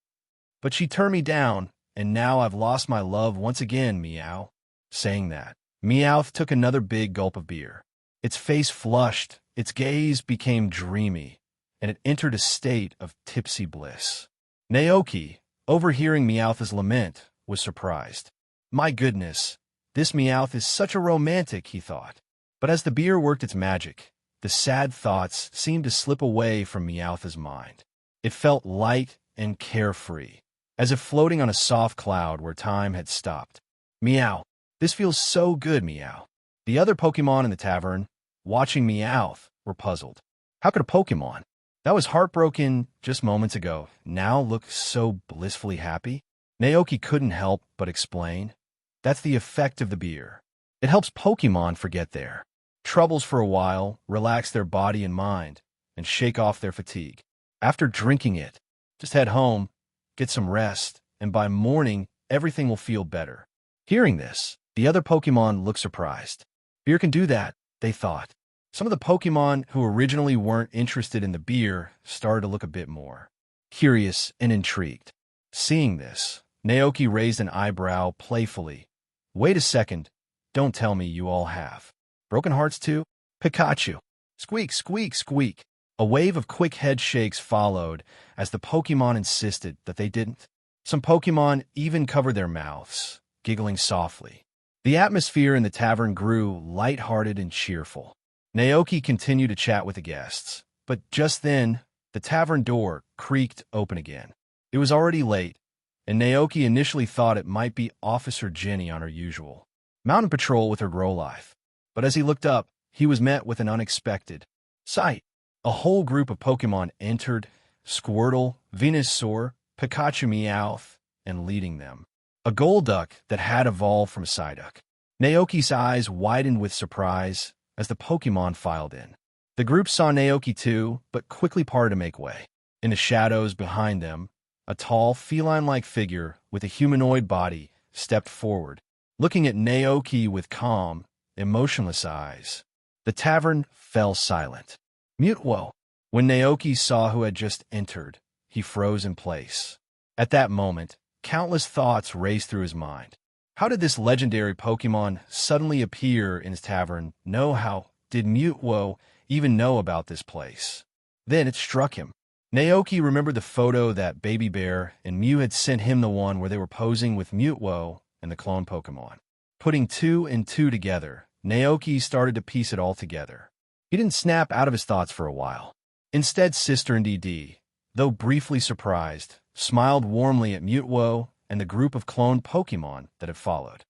But she turned me down, and now I've lost my love once again, Meow." Saying that, Meowth took another big gulp of beer. Its face flushed, its gaze became dreamy, and it entered a state of tipsy bliss. Naoki, overhearing Meowth's lament, was surprised. "My goodness, this Meowth is such a romantic," he thought. But as the beer worked its magic, the sad thoughts seemed to slip away from Meowth's mind. It felt light and carefree, as if floating on a soft cloud where time had stopped. "Meow. This feels so good, Meow." The other Pokemon in the tavern, watching Meowth, were puzzled. How could a Pokemon that was heartbroken just moments ago now look so blissfully happy? Naoki couldn't help but explain. "That's the effect of the beer. It helps Pokemon forget their troubles for a while, relax their body and mind, and shake off their fatigue. After drinking it, just head home, get some rest, and by morning, everything will feel better." Hearing this, the other Pokemon looked surprised. Beer can do that, they thought. Some of the Pokemon who originally weren't interested in the beer started to look a bit more curious and intrigued. Seeing this, Naoki raised an eyebrow playfully. "Wait a second. Don't tell me you all have broken hearts too?" Pikachu. Squeak, squeak, squeak. A wave of quick head shakes followed as the Pokemon insisted that they didn't. Some Pokemon even covered their mouths, giggling softly. The atmosphere in the tavern grew light-hearted and cheerful. Naoki continued to chat with the guests, but just then, the tavern door creaked open again. It was already late, and Naoki initially thought it might be Officer Jenny on her usual mountain patrol with her Growlife. But as he looked up, he was met with an unexpected sight. A whole group of Pokemon entered, Squirtle, Venusaur, Pikachu, Meowth, and leading them, a Golduck that had evolved from a Psyduck. Naoki's eyes widened with surprise as the Pokemon filed in. The group saw Naoki too, but quickly parted to make way. In the shadows behind them, a tall, feline-like figure with a humanoid body stepped forward, looking at Naoki with calm, emotionless eyes. The tavern fell silent. Mutwo. When Naoki saw who had just entered, he froze in place. At that moment, countless thoughts raced through his mind. How did this legendary Pokemon suddenly appear in his tavern? How did Mutwo even know about this place? Then it struck him. Naoki remembered the photo that Baby Bear and Mew had sent him, the one where they were posing with Mutwo and the clone Pokemon. Putting two and two together, Naoki started to piece it all together. He didn't snap out of his thoughts for a while. Instead, Sister NDD, though briefly surprised, smiled warmly at Mutwo and the group of cloned Pokemon that had followed.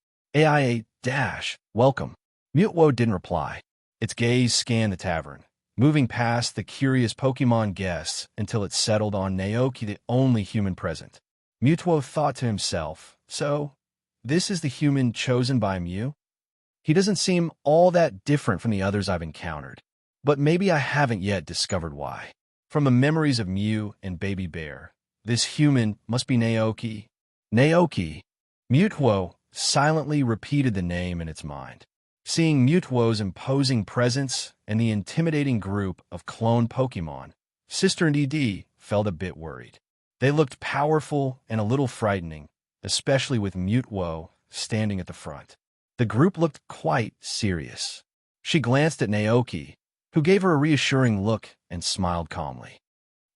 "Welcome." Mutwo didn't reply. Its gaze scanned the tavern, moving past the curious Pokemon guests until it settled on Naoki, the only human present. Mutwo thought to himself, "So, this is the human chosen by Mew? He doesn't seem all that different from the others I've encountered. But maybe I haven't yet discovered why." From the memories of Mew and Baby Bear, This human must be Naoki. Naoki. Mutuo silently repeated the name in its mind. Seeing Mutuo's imposing presence and the intimidating group of clone Pokémon, Sister and ED felt a bit worried. They looked powerful and a little frightening, especially with Mutuo standing at the front. The group looked quite serious. She glanced at Naoki, who gave her a reassuring look and smiled calmly.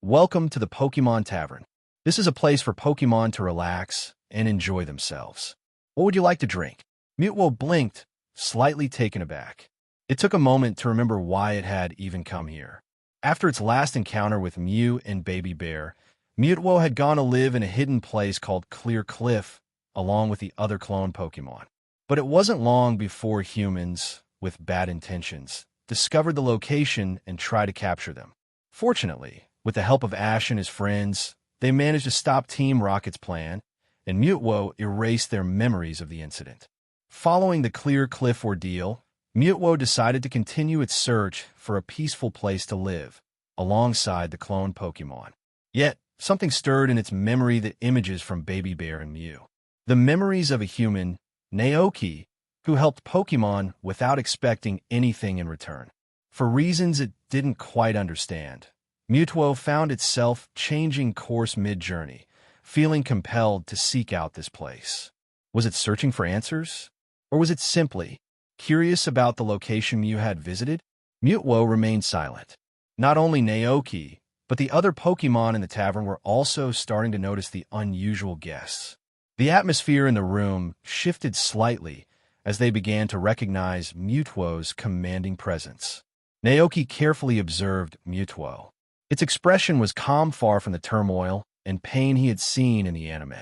Welcome to the Pokémon Tavern. This is a place for Pokémon to relax and enjoy themselves. What would you like to drink? Mutuo blinked, slightly taken aback. It took a moment to remember why it had even come here. After its last encounter with Mew and Baby Bear, Mutuo had gone to live in a hidden place called Clear Cliff, along with the other clone Pokémon. But it wasn't long before humans, with bad intentions, discovered the location and tried to capture them. Fortunately, with the help of Ash and his friends, they managed to stop Team Rocket's plan, and Mutuo erased their memories of the incident. Following the Clear Cliff ordeal, Mutuo decided to continue its search for a peaceful place to live, alongside the clone Pokémon. Yet, something stirred in its memory the images from Baby Bear and Mew. The memories of a human, Naoki, who helped Pokémon without expecting anything in return. For reasons it didn't quite understand, Mutuo found itself changing course mid-journey, feeling compelled to seek out this place. Was it searching for answers? Or was it simply curious about the location Mew had visited? Mutuo remained silent. Not only Naoki, but the other Pokémon in the tavern were also starting to notice the unusual guests. The atmosphere in the room shifted slightly as they began to recognize Mutuo's commanding presence. Naoki carefully observed Mutuo. Its expression was calm, far from the turmoil and pain he had seen in the anime.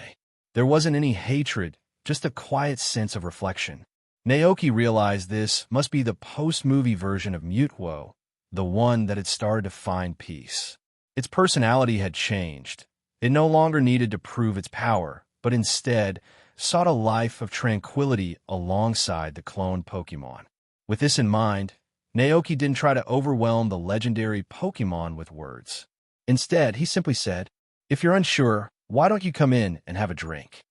There wasn't any hatred, just a quiet sense of reflection. Naoki realized this must be the post-movie version of Mutuo, the one that had started to find peace. Its personality had changed. It no longer needed to prove its power, but instead sought a life of tranquility alongside the clone Pokémon. With this in mind, Naoki didn't try to overwhelm the legendary Pokémon with words. Instead, he simply said, "If you're unsure, why don't you come in and have a drink?"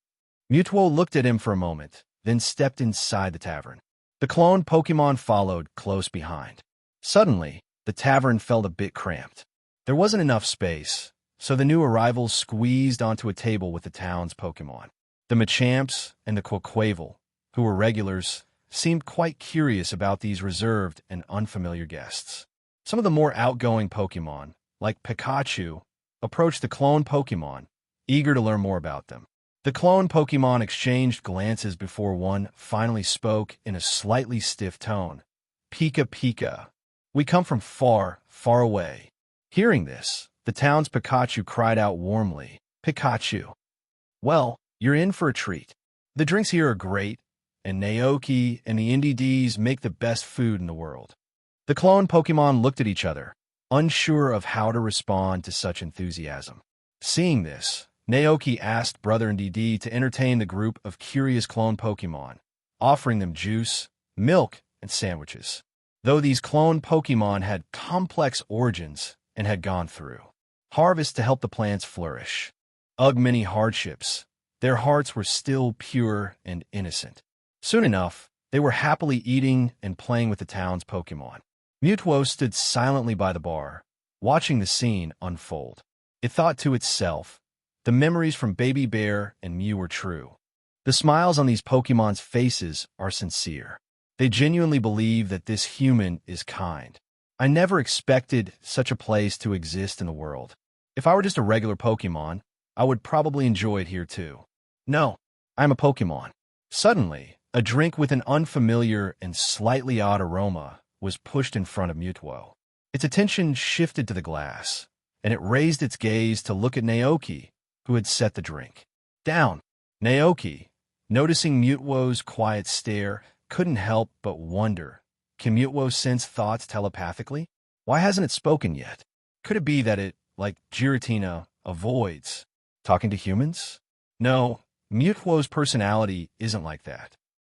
Mutuo looked at him for a moment, then stepped inside the tavern. The clone Pokémon followed close behind. Suddenly, the tavern felt a bit cramped. There wasn't enough space, so the new arrivals squeezed onto a table with the town's Pokémon. The Machamps and the Quaquaval, who were regulars, seemed quite curious about these reserved and unfamiliar guests. Some of the more outgoing Pokémon, like Pikachu, approached the clone Pokémon, eager to learn more about them. The clone Pokémon exchanged glances before one finally spoke in a slightly stiff tone. "Pika Pika. We come from far, far away." Hearing this, the town's Pikachu cried out warmly, "Pikachu. Well, you're in for a treat. The drinks here are great, and Naoki and the NDDs make the best food in the world." The clone Pokémon looked at each other, unsure of how to respond to such enthusiasm. Seeing this, Naoki asked Brother NDD to entertain the group of curious clone Pokémon, offering them juice, milk, and sandwiches. Though these clone Pokémon had complex origins and had gone through harvest to help the plants flourish, many hardships, their hearts were still pure and innocent. Soon enough, they were happily eating and playing with the town's Pokémon. Mutuo stood silently by the bar, watching the scene unfold. It thought to itself, the memories from Baby Bear and Mew were true. The smiles on these Pokémon's faces are sincere. They genuinely believe that this human is kind. I never expected such a place to exist in the world. If I were just a regular Pokémon, I would probably enjoy it here too. No, I'm a Pokémon. Suddenly, a drink with an unfamiliar and slightly odd aroma was pushed in front of Mutuo. Its attention shifted to the glass, and it raised its gaze to look at Naoki, who had set the drink down. Naoki, noticing Mutuo's quiet stare, couldn't help but wonder, can Mutuo sense thoughts telepathically? Why hasn't it spoken yet? Could it be that it, like Giratina, avoids talking to humans? No, Mutuo's personality isn't like that.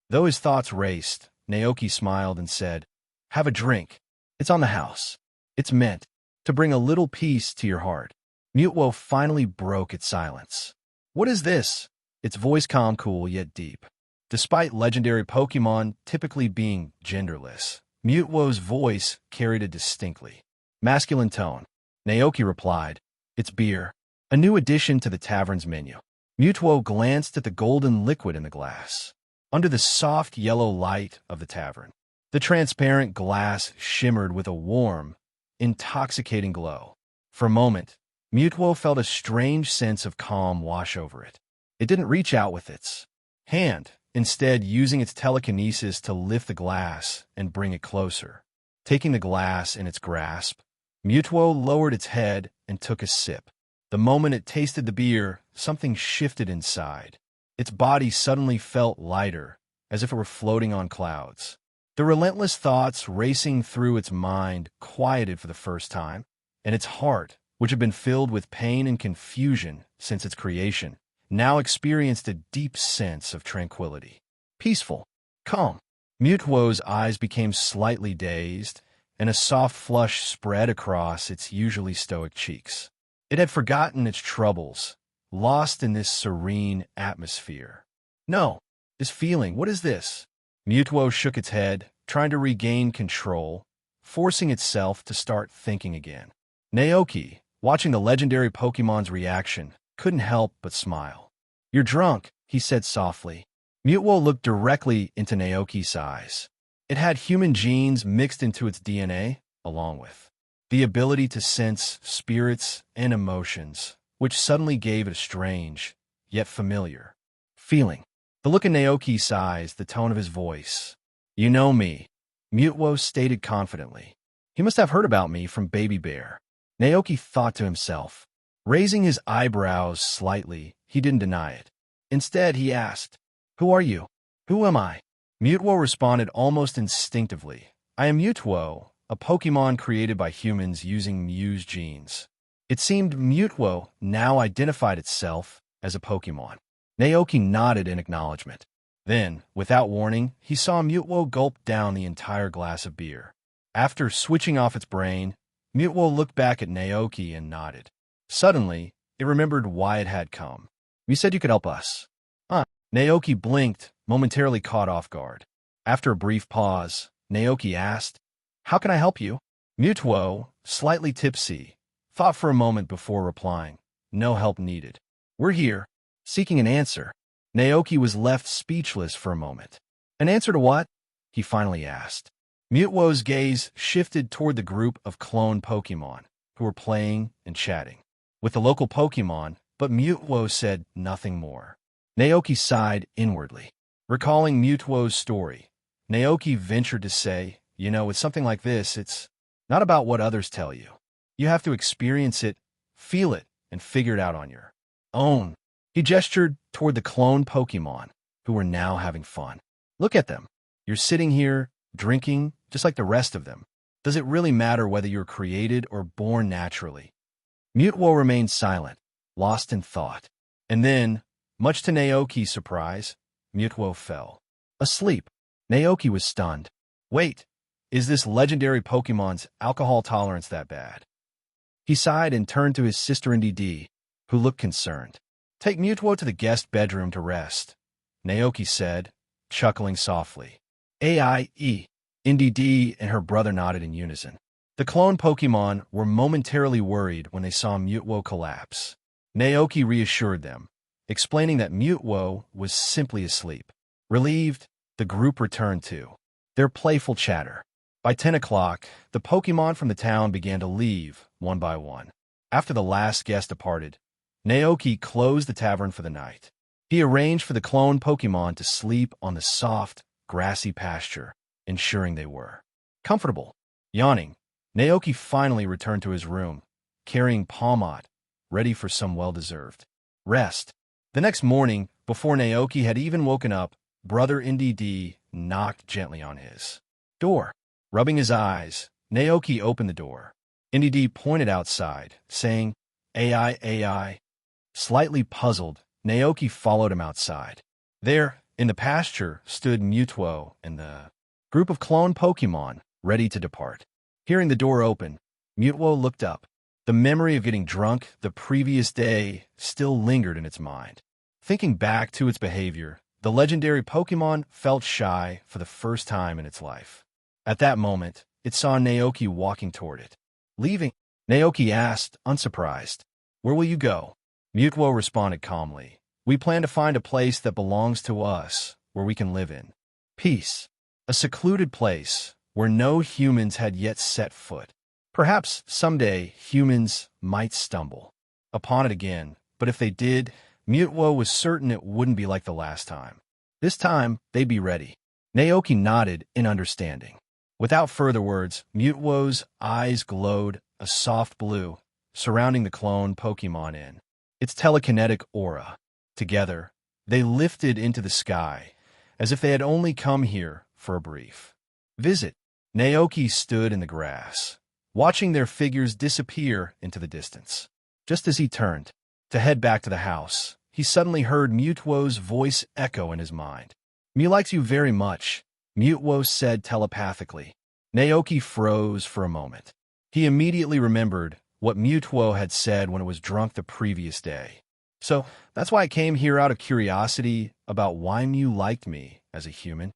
Though his thoughts raced, Naoki smiled and said, "Have a drink. It's on the house. It's meant to bring a little peace to your heart." Mutwo finally broke its silence. What is this? Its voice calm, cool, yet deep. Despite legendary Pokémon typically being genderless, Mutwo's voice carried a distinctly masculine tone. Naoki replied, "It's beer. A new addition to the tavern's menu." Mutwo glanced at the golden liquid in the glass. Under the soft yellow light of the tavern, the transparent glass shimmered with a warm, intoxicating glow. For a moment, Mutwo felt a strange sense of calm wash over it. It didn't reach out with its hand, instead using its telekinesis to lift the glass and bring it closer. Taking the glass in its grasp, Mutwo lowered its head and took a sip. The moment it tasted the beer, something shifted inside. Its body suddenly felt lighter, as if it were floating on clouds. The relentless thoughts racing through its mind quieted for the first time, and its heart, which had been filled with pain and confusion since its creation, now experienced a deep sense of tranquility. Peaceful, calm. Mutwo's eyes became slightly dazed, and a soft flush spread across its usually stoic cheeks. It had forgotten its troubles, lost in this serene atmosphere. No, this feeling, what is this? Mutwo shook its head, trying to regain control, forcing itself to start thinking again. Naoki, watching the legendary Pokémon's reaction, couldn't help but smile. "You're drunk," he said softly. Mutwo looked directly into Naoki's eyes. It had human genes mixed into its DNA, along with the ability to sense spirits and emotions, which suddenly gave it a strange, yet familiar, feeling. The look in Naoki's eyes, the tone of his voice. "You know me," Mutwo stated confidently. "He must have heard about me from Baby Bear." Naoki thought to himself. Raising his eyebrows slightly, he didn't deny it. Instead, he asked, "Who are you?" "Who am I?" Mutwo responded almost instinctively. "I am Mutwo, a Pokémon created by humans using Mew's genes." It seemed Mutwo now identified itself as a Pokémon. Naoki nodded in acknowledgement. Then, without warning, he saw Mutwo gulp down the entire glass of beer. After switching off its brain, Mutwo looked back at Naoki and nodded. Suddenly, it remembered why it had come. "You said you could help us." Naoki blinked, momentarily caught off guard. After a brief pause, Naoki asked, "How can I help you?" Mutwo, slightly tipsy, thought for a moment before replying, "No help needed. We're here, seeking an answer." Naoki was left speechless for a moment. "An answer to what?" he finally asked. Mutwo's gaze shifted toward the group of clone Pokémon, who were playing and chatting with the local Pokémon, but Mutwo said nothing more. Naoki sighed inwardly. Recalling Mutwo's story, Naoki ventured to say, "With something like this, it's not about what others tell you. You have to experience it, feel it, and figure it out on your own." He gestured toward the clone Pokémon, who were now having fun. "Look at them. You're sitting here, drinking, just like the rest of them. Does it really matter whether you're created or born naturally?" Mutwo remained silent, lost in thought. And then, much to Naoki's surprise, Mutwo fell asleep. Naoki was stunned. "Wait, is this legendary Pokémon's alcohol tolerance that bad?" He sighed and turned to his sister Ndd, who looked concerned. "Take Mutwo to the guest bedroom to rest," Naoki said, chuckling softly. "Aye." Ndd and her brother nodded in unison. The clone Pokémon were momentarily worried when they saw Mutwo collapse. Naoki reassured them, explaining that Mutwo was simply asleep. Relieved, the group returned to their playful chatter. By 10 o'clock, the Pokémon from the town began to leave, one by one. After the last guest departed, Naoki closed the tavern for the night. He arranged for the clone Pokémon to sleep on the soft, grassy pasture, ensuring they were comfortable. Yawning, Naoki finally returned to his room, carrying Palmot, ready for some well-deserved rest. The next morning, before Naoki had even woken up, Brother Ndd knocked gently on his door. Rubbing his eyes, Naoki opened the door. Ndd pointed outside, saying, "Ai." Slightly puzzled, Naoki followed him outside. There, in the pasture, stood Mutwo and the group of clone Pokémon, ready to depart. Hearing the door open, Mutwo looked up. The memory of getting drunk the previous day still lingered in its mind. Thinking back to its behavior, the legendary Pokémon felt shy for the first time in its life. At that moment, it saw Naoki walking toward it. Leaving, Naoki asked, unsurprised, "Where will you go?" Mutwo responded calmly, "We plan to find a place that belongs to us, where we can live in peace. A secluded place where no humans had yet set foot. Perhaps someday humans might stumble upon it again, but if they did, Mutwo was certain it wouldn't be like the last time. This time, they'd be ready." Naoki nodded in understanding. Without further words, Mutwo's eyes glowed a soft blue, surrounding the clone Pokémon in its telekinetic aura. Together, they lifted into the sky, as if they had only come here for a brief visit. Naoki stood in the grass, watching their figures disappear into the distance. Just as he turned to head back to the house, he suddenly heard Mutwo's voice echo in his mind. "Mew likes you very much," Mutwo said telepathically. Naoki froze for a moment. He immediately remembered what Mutwo had said when it was drunk the previous day. "So, that's why I came here out of curiosity about why Mew liked me as a human?"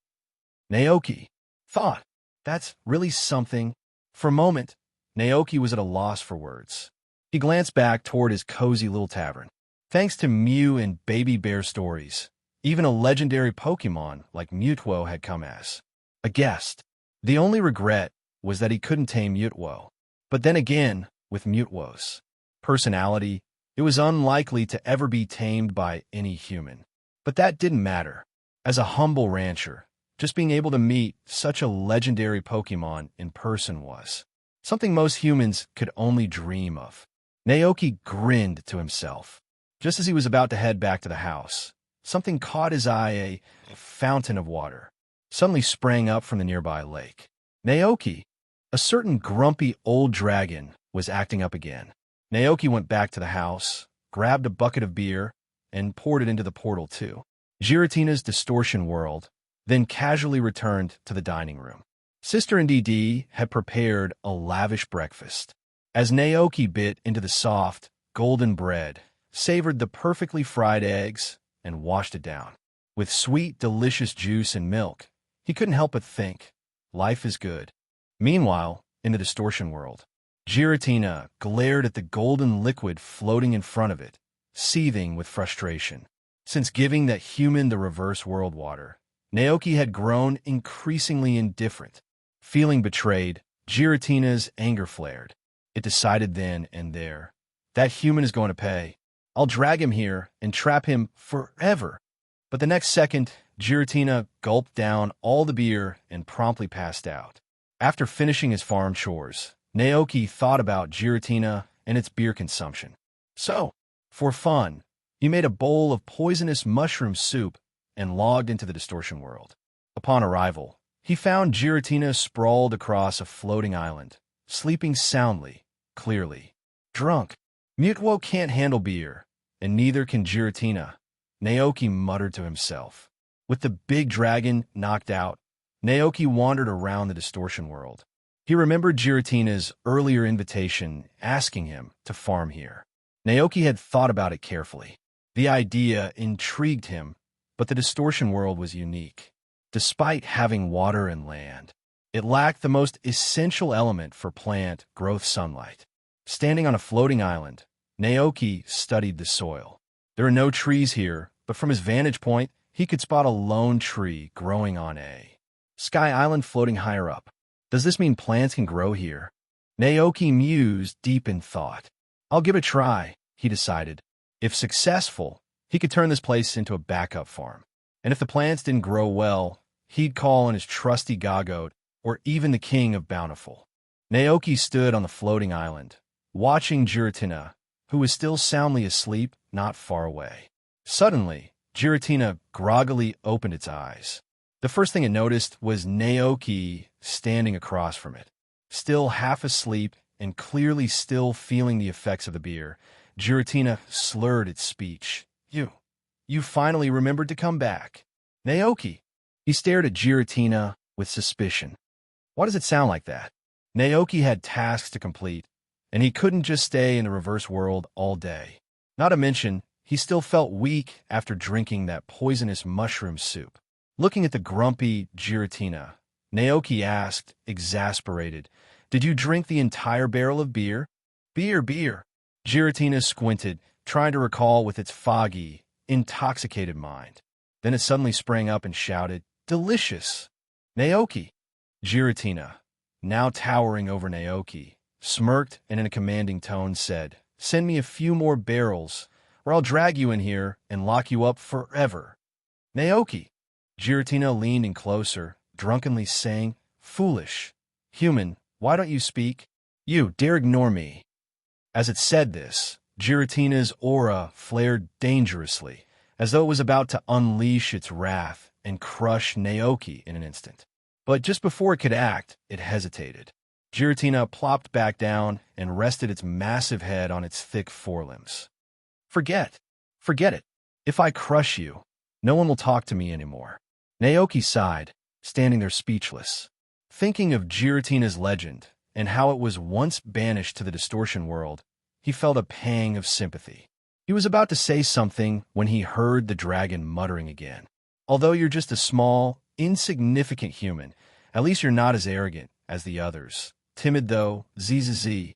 Naoki thought. That's really something. For a moment, Naoki was at a loss for words. He glanced back toward his cozy little tavern. Thanks to Mew and Baby Bear stories, even a legendary Pokémon like Mutwo had come as a guest. The only regret was that he couldn't tame Mutwo. But then again, with Mutwo's personality, it was unlikely to ever be tamed by any human. But that didn't matter. As a humble rancher, just being able to meet such a legendary Pokémon in person was something most humans could only dream of. Naoki grinned to himself. Just as he was about to head back to the house, something caught his eye. A fountain of water suddenly sprang up from the nearby lake. Naoki, a certain grumpy old dragon, was acting up again. Naoki went back to the house, grabbed a bucket of beer, and poured it into the portal to Giratina's distortion world, then casually returned to the dining room. Sister and DD had prepared a lavish breakfast. As Naoki bit into the soft, golden bread, savored the perfectly fried eggs, and washed it down with sweet, delicious juice and milk, he couldn't help but think, life is good. Meanwhile, in the distortion world, Giratina glared at the golden liquid floating in front of it, seething with frustration. Since giving that human the reverse world water, Naoki had grown increasingly indifferent. Feeling betrayed, Giratina's anger flared. It decided then and there, that human is going to pay. I'll drag him here and trap him forever. But the next second, Giratina gulped down all the beer and promptly passed out. After finishing his farm chores, Naoki thought about Giratina and its beer consumption. So, for fun, he made a bowl of poisonous mushroom soup and logged into the distortion world. Upon arrival, he found Giratina sprawled across a floating island, sleeping soundly, clearly. Drunk. Mutwo can't handle beer, and neither can Giratina, Naoki muttered to himself. With the big dragon knocked out, Naoki wandered around the distortion world. He remembered Giratina's earlier invitation asking him to farm here. Naoki had thought about it carefully. The idea intrigued him, but the distortion world was unique. Despite having water and land, it lacked the most essential element for plant growth: sunlight. Standing on a floating island, Naoki studied the soil. There are no trees here, but from his vantage point, he could spot a lone tree growing on a sky island floating higher up. Does this mean plants can grow here? Naoki mused deep in thought. I'll give it a try, he decided. If successful, he could turn this place into a backup farm. And if the plants didn't grow well, he'd call on his trusty Gagoat, or even the king of Bountiful. Naoki stood on the floating island, watching Giratina, who was still soundly asleep not far away. Suddenly, Giratina groggily opened its eyes. The first thing it noticed was Naoki standing across from it. Still half asleep and clearly still feeling the effects of the beer, Giratina slurred its speech. You finally remembered to come back. Naoki. He stared at Giratina with suspicion. Why does it sound like that? Naoki had tasks to complete, and he couldn't just stay in the reverse world all day. Not to mention, he still felt weak after drinking that poisonous mushroom soup. Looking at the grumpy Giratina, Naoki asked, exasperated, "Did you drink the entire barrel of beer?" Beer. Giratina squinted, trying to recall with its foggy, intoxicated mind. Then it suddenly sprang up and shouted, "Delicious!" Naoki! Giratina, now towering over Naoki, smirked and in a commanding tone said, "Send me a few more barrels, or I'll drag you in here and lock you up forever." Naoki! Giratina leaned in closer, drunkenly saying, "Foolish. Human, why don't you speak? You dare ignore me." As it said this, Giratina's aura flared dangerously, as though it was about to unleash its wrath and crush Naoki in an instant. But just before it could act, it hesitated. Giratina plopped back down and rested its massive head on its thick forelimbs. Forget it. If I crush you, no one will talk to me anymore." Naoki sighed, standing there speechless. Thinking of Giratina's legend and how it was once banished to the distortion world, he felt a pang of sympathy. He was about to say something when he heard the dragon muttering again. "Although you're just a small, insignificant human, at least you're not as arrogant as the others. Timid though, zzz."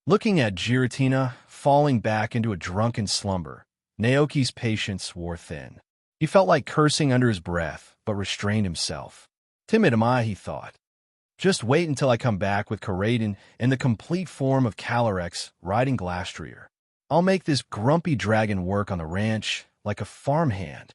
Looking at Giratina falling back into a drunken slumber, Naoki's patience wore thin. He felt like cursing under his breath, but restrained himself. "Timid am I," he thought. "Just wait until I come back with Coraden in the complete form of Calyrex riding Glastrier. I'll make this grumpy dragon work on the ranch like a farmhand."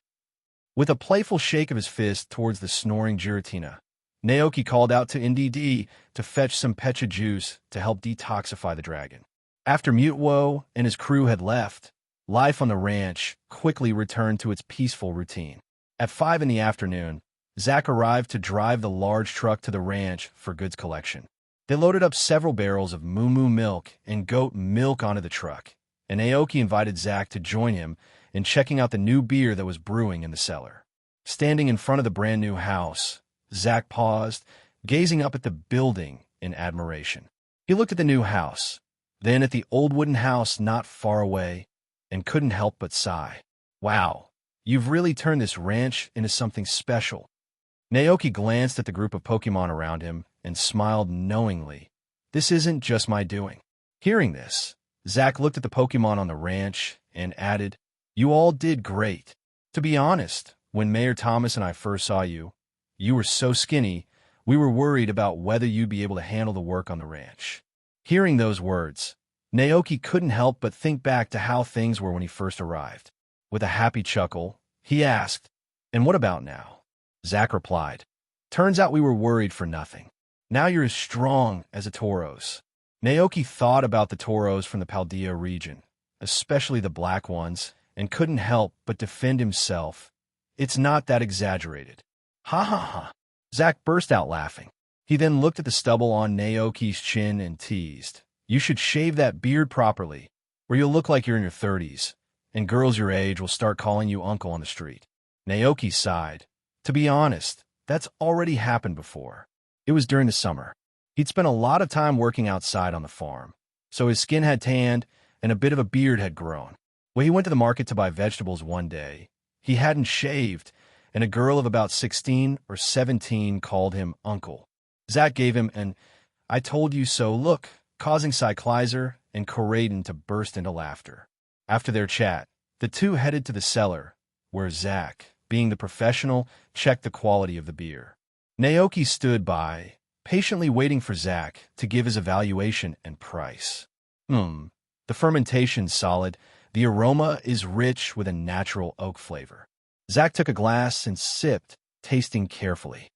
With a playful shake of his fist towards the snoring Giratina, Naoki called out to NDD to fetch some pecha juice to help detoxify the dragon. After Mutewo and his crew had left, life on the ranch quickly returned to its peaceful routine. At 5 in the afternoon, Zack arrived to drive the large truck to the ranch for goods collection. They loaded up several barrels of moo milk and goat milk onto the truck, and Naoki invited Zack to join him in checking out the new beer that was brewing in the cellar. Standing in front of the brand new house, Zack paused, gazing up at the building in admiration. He looked at the new house, then at the old wooden house not far away, and couldn't help but sigh. "Wow, you've really turned this ranch into something special." Naoki glanced at the group of Pokémon around him and smiled knowingly. "This isn't just my doing." Hearing this, Zack looked at the Pokémon on the ranch and added, "You all did great. To be honest, when Mayor Thomas and I first saw you, you were so skinny, we were worried about whether you'd be able to handle the work on the ranch." Hearing those words, Naoki couldn't help but think back to how things were when he first arrived. With a happy chuckle, he asked, "And what about now?" Zack replied, "Turns out we were worried for nothing. Now you're as strong as a Tauros." Naoki thought about the Tauros from the Paldea region, especially the black ones, and couldn't help but defend himself. "It's not that exaggerated." "Ha ha ha." Zack burst out laughing. He then looked at the stubble on Naoki's chin and teased, "You should shave that beard properly, or you'll look like you're in your 30s, and girls your age will start calling you uncle on the street." Naoki sighed. To be honest, that's already happened before. It was during the summer. He'd spent a lot of time working outside on the farm, so his skin had tanned and a bit of a beard had grown. When he went to the market to buy vegetables one day, he hadn't shaved, and a girl of about 16 or 17 called him uncle. Zack gave him an "I told you so" look, causing Cyclizer and Coraden to burst into laughter. After their chat, the two headed to the cellar, where Zack, being the professional, checked the quality of the beer. Naoki stood by, patiently waiting for Zack to give his evaluation and price. The fermentation's solid. The aroma is rich with a natural oak flavor." Zack took a glass and sipped, tasting carefully.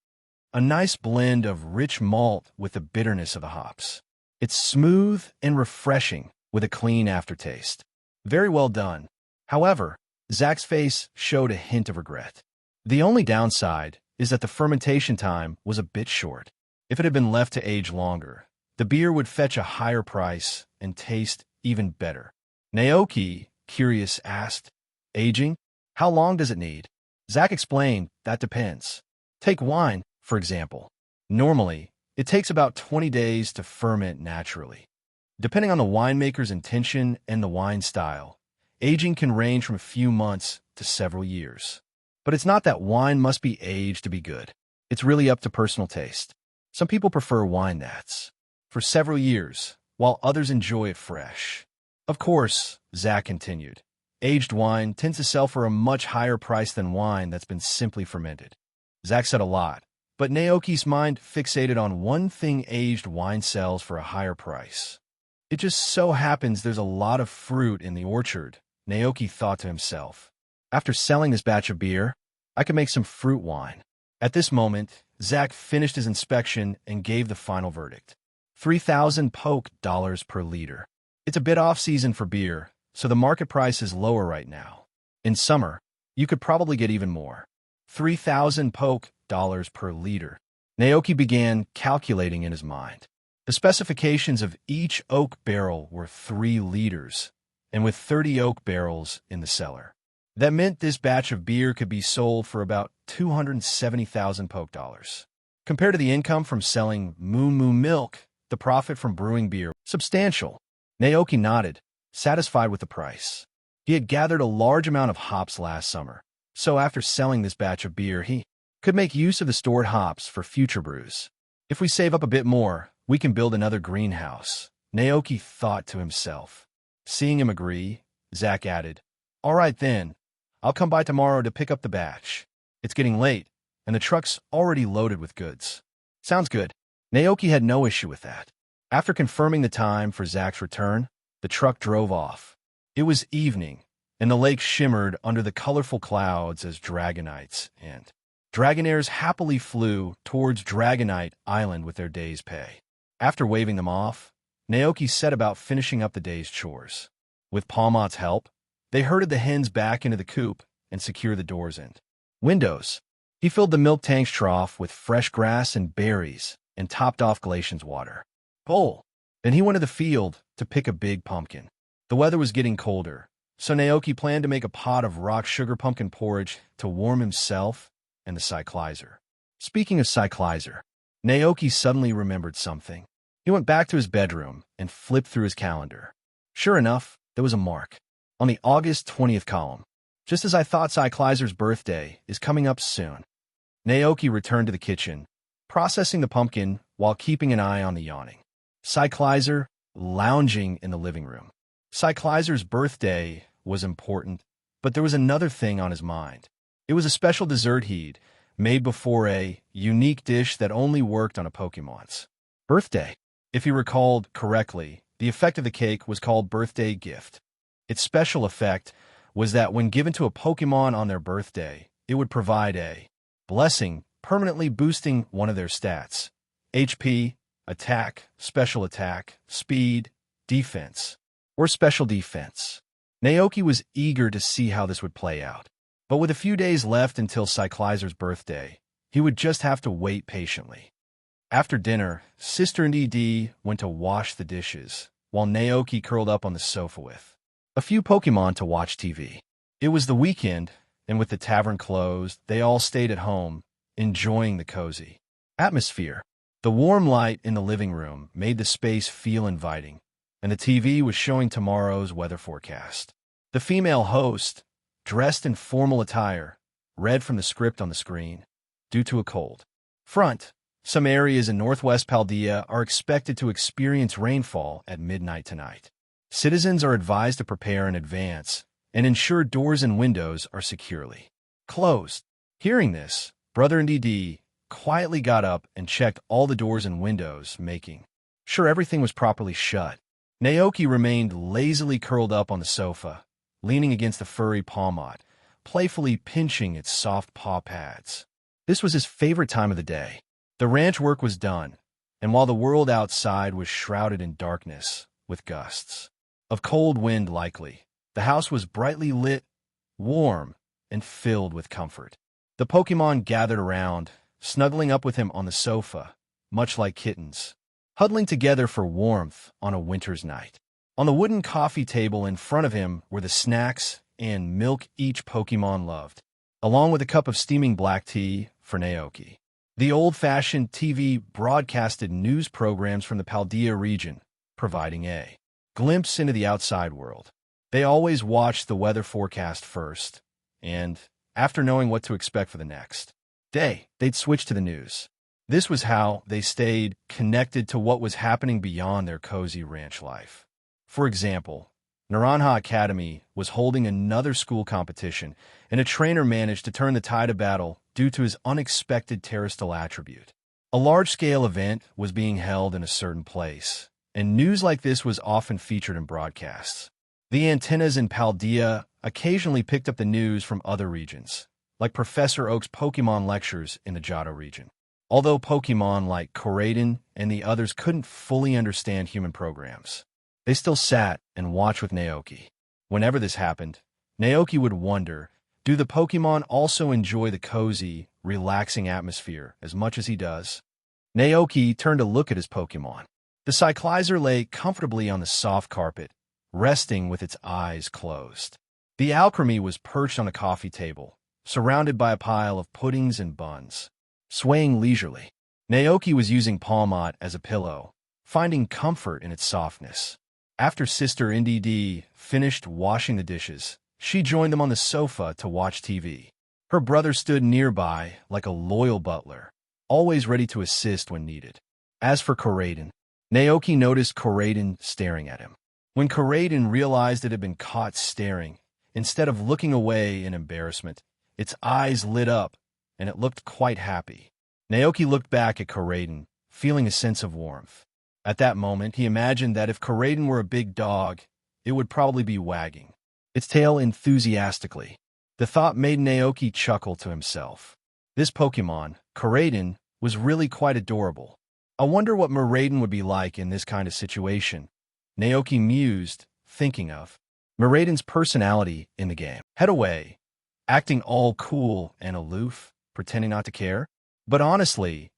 A nice blend of rich malt with the bitterness of the hops. It's smooth and refreshing with a clean aftertaste. Very well done. However, Zack's face showed a hint of regret. The only downside is that the fermentation time was a bit short. If it had been left to age longer, the beer would fetch a higher price and taste even better. Naoki, curious, asked, "Aging? How long does it need?" Zack explained, "That depends. Take wine, for example. Normally, it takes about 20 days to ferment naturally. Depending on the winemaker's intention and the wine style, aging can range from a few months to several years. But it's not that wine must be aged to be good. It's really up to personal taste. Some people prefer wine that's for several years, while others enjoy it fresh. Of course, Zach continued, aged wine tends to sell for a much higher price than wine that's been simply fermented. Zach said a lot, but Naoki's mind fixated on one thing: aged wine sells for a higher price. It just so happens there's a lot of fruit in the orchard, Naoki thought to himself. After selling this batch of beer, I could make some fruit wine. At this moment, Zach finished his inspection and gave the final verdict. 3,000 poke dollars per liter. It's a bit off-season for beer, so the market price is lower right now. In summer, you could probably get even more. 3,000 poke dollars per liter. Naoki began calculating in his mind. The specifications of each oak barrel were 3 liters, and with 30 oak barrels in the cellar. That meant this batch of beer could be sold for about 270,000 poke dollars. Compared to the income from selling moo moo milk, the profit from brewing beer was substantial. Naoki nodded, satisfied with the price. He had gathered a large amount of hops last summer, so after selling this batch of beer, he could make use of the stored hops for future brews. If we save up a bit more, we can build another greenhouse, Naoki thought to himself. Seeing him agree, Zach added, "All right then, I'll come by tomorrow to pick up the batch. It's getting late, and the truck's already loaded with goods." Sounds good. Naoki had no issue with that. After confirming the time for Zach's return, the truck drove off. It was evening, and the lake shimmered under the colorful clouds as Dragonites and Dragonaires happily flew towards Dragonite Island with their day's pay. After waving them off, Naoki set about finishing up the day's chores. With Palmot's help, they herded the hens back into the coop and secured the doors and windows. He filled the milk tank's trough with fresh grass and berries and topped off Glacian's water bowl. Then he went to the field to pick a big pumpkin. The weather was getting colder, so Naoki planned to make a pot of rock sugar pumpkin porridge to warm himself and the cyclizer. Speaking of cyclizer, Naoki suddenly remembered something. He went back to his bedroom and flipped through his calendar. Sure enough, there was a mark on the August 20th column. Just as I thought, Cyclizer's birthday is coming up soon. Naoki returned to the kitchen, processing the pumpkin while keeping an eye on the yawning Cyclizer lounging in the living room. Cyclizer's birthday was important, but there was another thing on his mind. It was a special dessert he'd made before, a unique dish that only worked on a Pokemon's birthday. If he recalled correctly, the effect of the cake was called Birthday Gift. Its special effect was that when given to a Pokemon on their birthday, it would provide a blessing, permanently boosting one of their stats: HP, attack, special attack, speed, defense, or special defense. Naoki was eager to see how this would play out. But with a few days left until Cyclizer's birthday, he would just have to wait patiently. After dinner, Sister and ED went to wash the dishes, while Naoki curled up on the sofa with a few Pokemon to watch TV. It was the weekend, and with the tavern closed, they all stayed at home, enjoying the cozy atmosphere. The warm light in the living room made the space feel inviting, and the TV was showing tomorrow's weather forecast. The female host, dressed in formal attire, read from the script on the screen. Due to a cold front, some areas in northwest Paldea are expected to experience rainfall at midnight tonight. Citizens are advised to prepare in advance and ensure doors and windows are securely closed. Hearing this, Brother and DD quietly got up and checked all the doors and windows, making sure everything was properly shut. Naoki remained lazily curled up on the sofa, leaning against the furry Palmot, playfully pinching its soft paw pads. This was his favorite time of the day. The ranch work was done, and while the world outside was shrouded in darkness, with gusts of cold wind likely, the house was brightly lit, warm, and filled with comfort. The Pokemon gathered around, snuggling up with him on the sofa, much like kittens, huddling together for warmth on a winter's night. On the wooden coffee table in front of him were the snacks and milk each Pokemon loved, along with a cup of steaming black tea for Naoki. The old-fashioned TV broadcasted news programs from the Paldea region, providing a glimpse into the outside world. They always watched the weather forecast first, and after knowing what to expect for the next day, they'd switch to the news. This was how they stayed connected to what was happening beyond their cozy ranch life. For example, Naranja Academy was holding another school competition, and a trainer managed to turn the tide of battle due to his unexpected terrestrial attribute. A large-scale event was being held in a certain place, and news like this was often featured in broadcasts. The antennas in Paldea occasionally picked up the news from other regions, like Professor Oak's Pokémon lectures in the Johto region. Although Pokémon like Koraidon and the others couldn't fully understand human programs, they still sat and watched with Naoki. Whenever this happened, Naoki would wonder, do the Pokémon also enjoy the cozy, relaxing atmosphere as much as he does? Naoki turned to look at his Pokémon. The Cyclizer lay comfortably on the soft carpet, resting with its eyes closed. The Alchemy was perched on a coffee table, surrounded by a pile of puddings and buns, swaying leisurely. Naoki was using Palmot as a pillow, finding comfort in its softness. After Sister NDD finished washing the dishes, she joined them on the sofa to watch TV. Her brother stood nearby like a loyal butler, always ready to assist when needed. As for Koraidon, Naoki noticed Koraidon staring at him. When Koraidon realized it had been caught staring, instead of looking away in embarrassment, its eyes lit up, and it looked quite happy. Naoki looked back at Koraidon, feeling a sense of warmth. At that moment, he imagined that if Koraidon were a big dog, it would probably be wagging its tail enthusiastically. The thought made Naoki chuckle to himself. This Pokémon, Koraidon, was really quite adorable. I wonder what Miraidon would be like in this kind of situation, Naoki mused, thinking of Miraidon's personality in the game. Head away, acting all cool and aloof, pretending not to care. But honestly,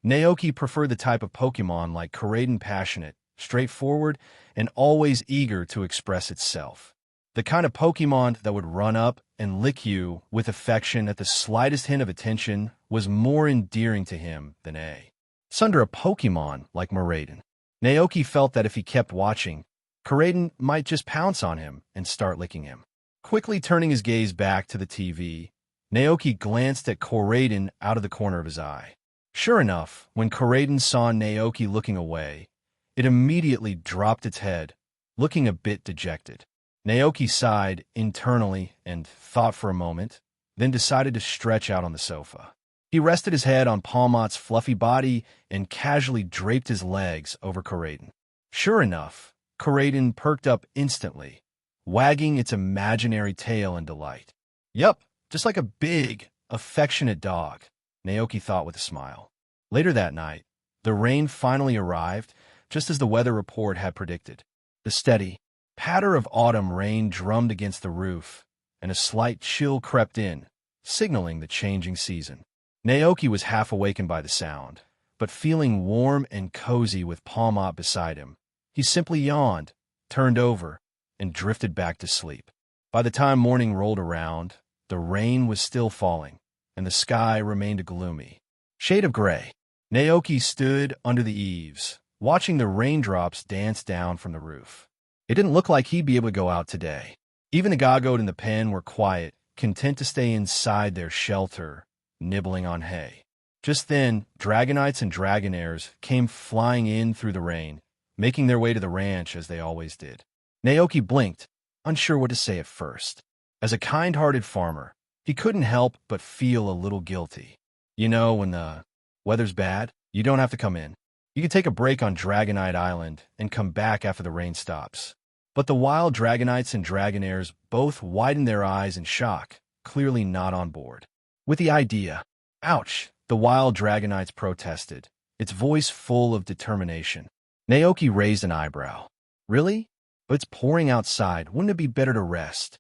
Naoki preferred the type of Pokémon like Koraidon, passionate, straightforward, and always eager to express itself. The kind of Pokémon that would run up and lick you with affection at the slightest hint of attention was more endearing to him than a Sunder a Pokémon like Miraidon. Naoki felt that if he kept watching, Koraidon might just pounce on him and start licking him. Quickly turning his gaze back to the TV, Naoki glanced at Koraidon out of the corner of his eye. Sure enough, when Koraidon saw Naoki looking away, it immediately dropped its head, looking a bit dejected. Naoki sighed internally and thought for a moment, then decided to stretch out on the sofa. He rested his head on Palmot's fluffy body and casually draped his legs over Koraidon. Sure enough, Koraidon perked up instantly, wagging its imaginary tail in delight. Yup, just like a big, affectionate dog, Naoki thought with a smile. Later that night, the rain finally arrived, just as the weather report had predicted. The steady patter of autumn rain drummed against the roof, and a slight chill crept in, signaling the changing season. Naoki was half awakened by the sound, but feeling warm and cozy with Palmot beside him, he simply yawned, turned over, and drifted back to sleep. By the time morning rolled around, the rain was still falling, and the sky remained a gloomy shade of gray. Naoki stood under the eaves, watching the raindrops dance down from the roof. It didn't look like he'd be able to go out today. Even the Goggoed in the pen were quiet, content to stay inside their shelter, nibbling on hay. Just then, Dragonites and Dragonaires came flying in through the rain, making their way to the ranch as they always did. Naoki blinked, unsure what to say at first. As a kind-hearted farmer, he couldn't help but feel a little guilty. You know, when the weather's bad, you don't have to come in. You can take a break on Dragonite Island and come back after the rain stops. But the wild Dragonites and Dragonaires both widened their eyes in shock, clearly not on board with the idea. Ouch, the wild Dragonites protested, its voice full of determination. Naoki raised an eyebrow. Really? But it's pouring outside. Wouldn't it be better to rest?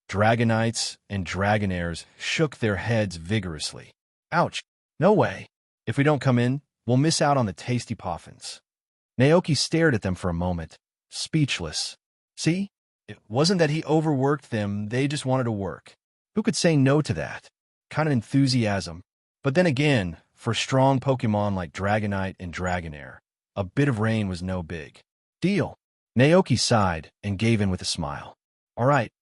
Dragonites and Dragonaires shook their heads vigorously. Ouch, no way. If we don't come in, we'll miss out on the tasty poffins. Naoki stared at them for a moment, speechless. See? It wasn't that he overworked them, they just wanted to work. Who could say no to that? Kind of enthusiasm. But then again, for strong Pokémon like Dragonite and Dragonair, a bit of rain was no big deal. Naoki sighed and gave in with a smile. All right,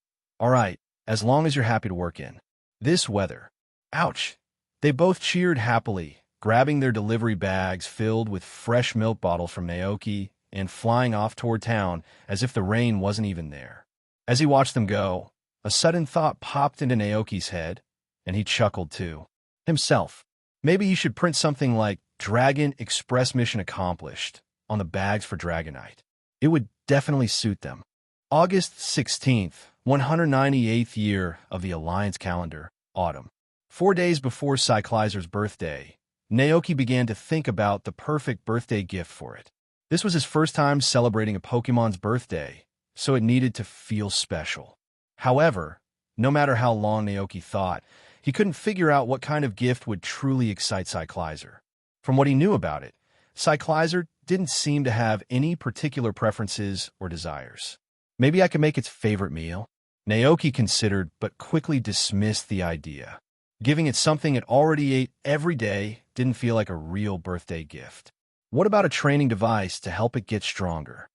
as long as you're happy to work in this weather. Ouch. They both cheered happily, grabbing their delivery bags filled with fresh milk bottles from Naoki and flying off toward town as if the rain wasn't even there. As he watched them go, a sudden thought popped into Naoki's head, and he chuckled too. Himself. Maybe he should print something like Dragon Express Mission Accomplished on the bags for Dragonite. It would definitely suit them. August 16th, 198th year of the Alliance calendar, autumn. 4 days before Cyclizer's birthday, Naoki began to think about the perfect birthday gift for it. This was his first time celebrating a Pokemon's birthday, so it needed to feel special. However, no matter how long Naoki thought, he couldn't figure out what kind of gift would truly excite Cyclizer. From what he knew about it, Cyclizer didn't seem to have any particular preferences or desires. Maybe I could make its favorite meal? Naoki considered but quickly dismissed the idea. Giving it something it already ate every day didn't feel like a real birthday gift. What about a training device to help it get stronger?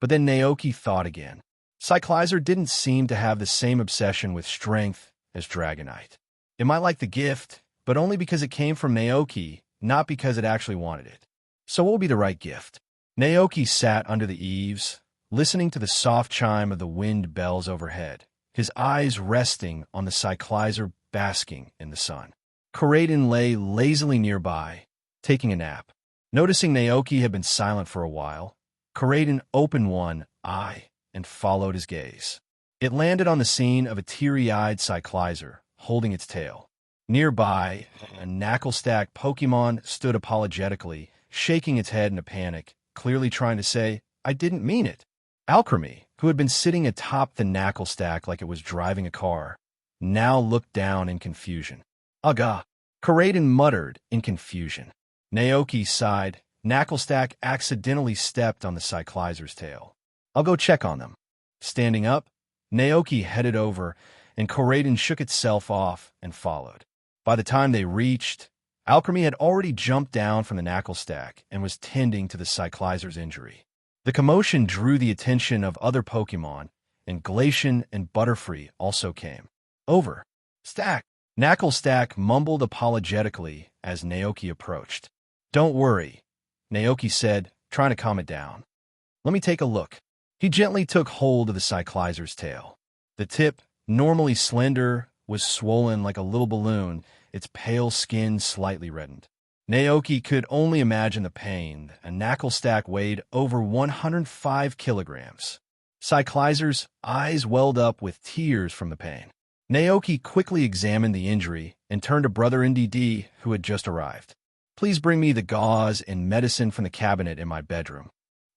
But then Naoki thought again. Cyclizer didn't seem to have the same obsession with strength as Dragonite. It might like the gift, but only because it came from Naoki, not because it actually wanted it. So what would be the right gift? Naoki sat under the eaves, listening to the soft chime of the wind bells overhead, his eyes resting on the Cyclizer basking in the sun. Koraidon lay lazily nearby, taking a nap. Noticing Naoki had been silent for a while, Koraidon opened one eye and followed his gaze. It landed on the scene of a teary-eyed Cyclizer, holding its tail. Nearby, a Knacklestack Pokémon stood apologetically, shaking its head in a panic, clearly trying to say, I didn't mean it. Alchemy, who had been sitting atop the Knacklestack like it was driving a car, now looked down in confusion. Aga! Koraidon muttered in confusion. Naoki sighed. Knacklestack accidentally stepped on the Cyclizer's tail. I'll go check on them. Standing up, Naoki headed over, and Koraidon shook itself off and followed. By the time they reached, Alchemy had already jumped down from the Knacklestack and was tending to the Cyclizer's injury. The commotion drew the attention of other Pokémon, and Glacian and Butterfree also came. Over. Stack. Knacklestack mumbled apologetically as Naoki approached. Don't worry, Naoki said, trying to calm it down. Let me take a look. He gently took hold of the Cyclizer's tail. The tip, normally slender, was swollen like a little balloon, its pale skin slightly reddened. Naoki could only imagine the pain. A Knacklestack weighed over 105 kilograms. Cyclizer's eyes welled up with tears from the pain. Naoki quickly examined the injury and turned to Brother NDD, who had just arrived. Please bring me the gauze and medicine from the cabinet in my bedroom.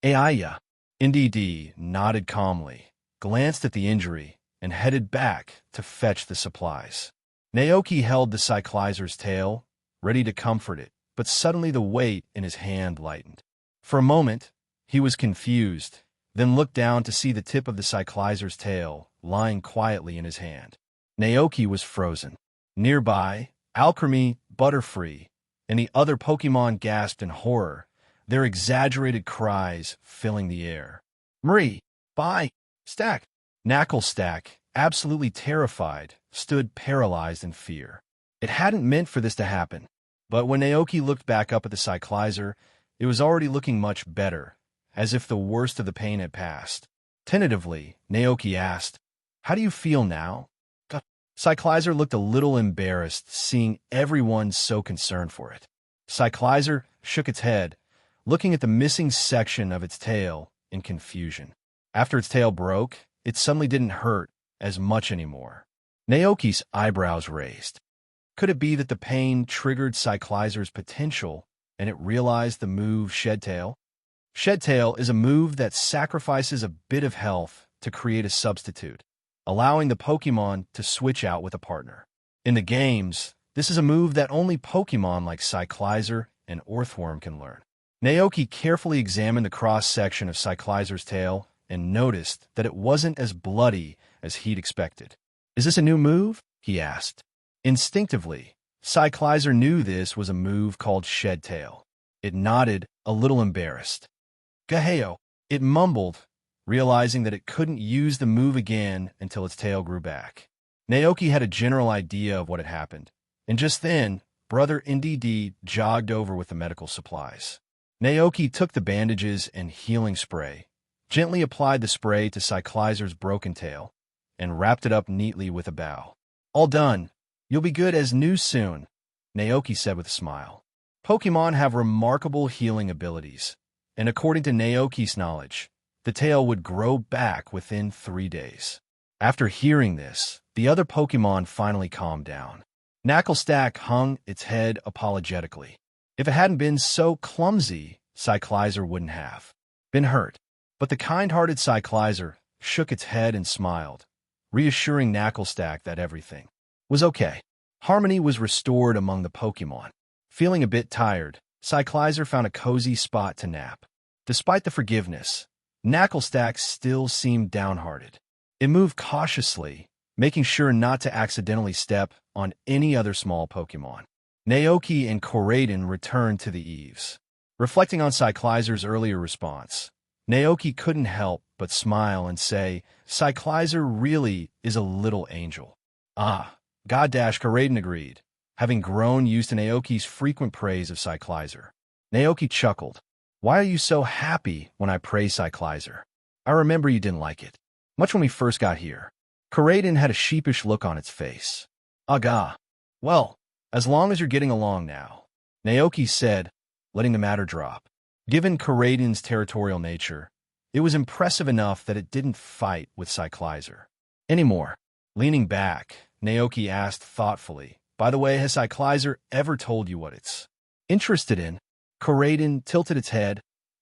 Aiya. NDD nodded calmly, glanced at the injury, and headed back to fetch the supplies. Naoki held the Cyclizer's tail, ready to comfort it, but suddenly the weight in his hand lightened. For a moment, he was confused, then looked down to see the tip of the Cyclizer's tail lying quietly in his hand. Naoki was frozen. Nearby, Alchemy, Butterfree, and the other Pokémon gasped in horror, their exaggerated cries filling the air. Marie, bye, Stack. Knacklestack, absolutely terrified, stood paralyzed in fear. It hadn't meant for this to happen, but when Naoki looked back up at the Cyclizer, it was already looking much better, as if the worst of the pain had passed. Tentatively, Naoki asked, How do you feel now? Cyclizer looked a little embarrassed, seeing everyone so concerned for it. Cyclizer shook its head, looking at the missing section of its tail in confusion. After its tail broke, it suddenly didn't hurt as much anymore. Naoki's eyebrows raised. Could it be that the pain triggered Cyclizer's potential and it realized the move Shed Tail? Shed Tail is a move that sacrifices a bit of health to create a substitute, allowing the Pokémon to switch out with a partner. In the games, this is a move that only Pokémon like Cyclizer and Orthworm can learn. Naoki carefully examined the cross-section of Cyclizer's tail and noticed that it wasn't as bloody as he'd expected. Is this a new move? He asked. Instinctively, Cyclizer knew this was a move called Shed Tail. It nodded, a little embarrassed. Gaheo, it mumbled, realizing that it couldn't use the move again until its tail grew back. Naoki had a general idea of what had happened, and just then, Brother NDD jogged over with the medical supplies. Naoki took the bandages and healing spray, gently applied the spray to Cyclizer's broken tail, and wrapped it up neatly with a bow. "All done. You'll be good as new soon," Naoki said with a smile. Pokémon have remarkable healing abilities, and according to Naoki's knowledge, the tail would grow back within 3 days. After hearing this, the other Pokémon finally calmed down. Knacklestack hung its head apologetically. If it hadn't been so clumsy, Cyclizer wouldn't have been hurt. But the kind-hearted Cyclizer shook its head and smiled, reassuring Knacklestack that everything was okay. Harmony was restored among the Pokémon. Feeling a bit tired, Cyclizer found a cozy spot to nap. Despite the forgiveness, Knacklestack still seemed downhearted. It moved cautiously, making sure not to accidentally step on any other small Pokémon. Naoki and Koraidon returned to the eaves. Reflecting on Cyclizer's earlier response, Naoki couldn't help but smile and say, "Cyclizer really is a little angel." "Ah, Goddash," Koraidon agreed, having grown used to Naoki's frequent praise of Cyclizer. Naoki chuckled. "Why are you so happy when I praise Cyclizer? I remember you didn't like it much when we first got here." Koraidon had a sheepish look on its face. "Aga. Well, as long as you're getting along now," Naoki said, letting the matter drop. Given Koraidon's territorial nature, it was impressive enough that it didn't fight with Cyclizer anymore. Leaning back, Naoki asked thoughtfully, "By the way, has Cyclizer ever told you what it's interested in?" Koraidon tilted its head,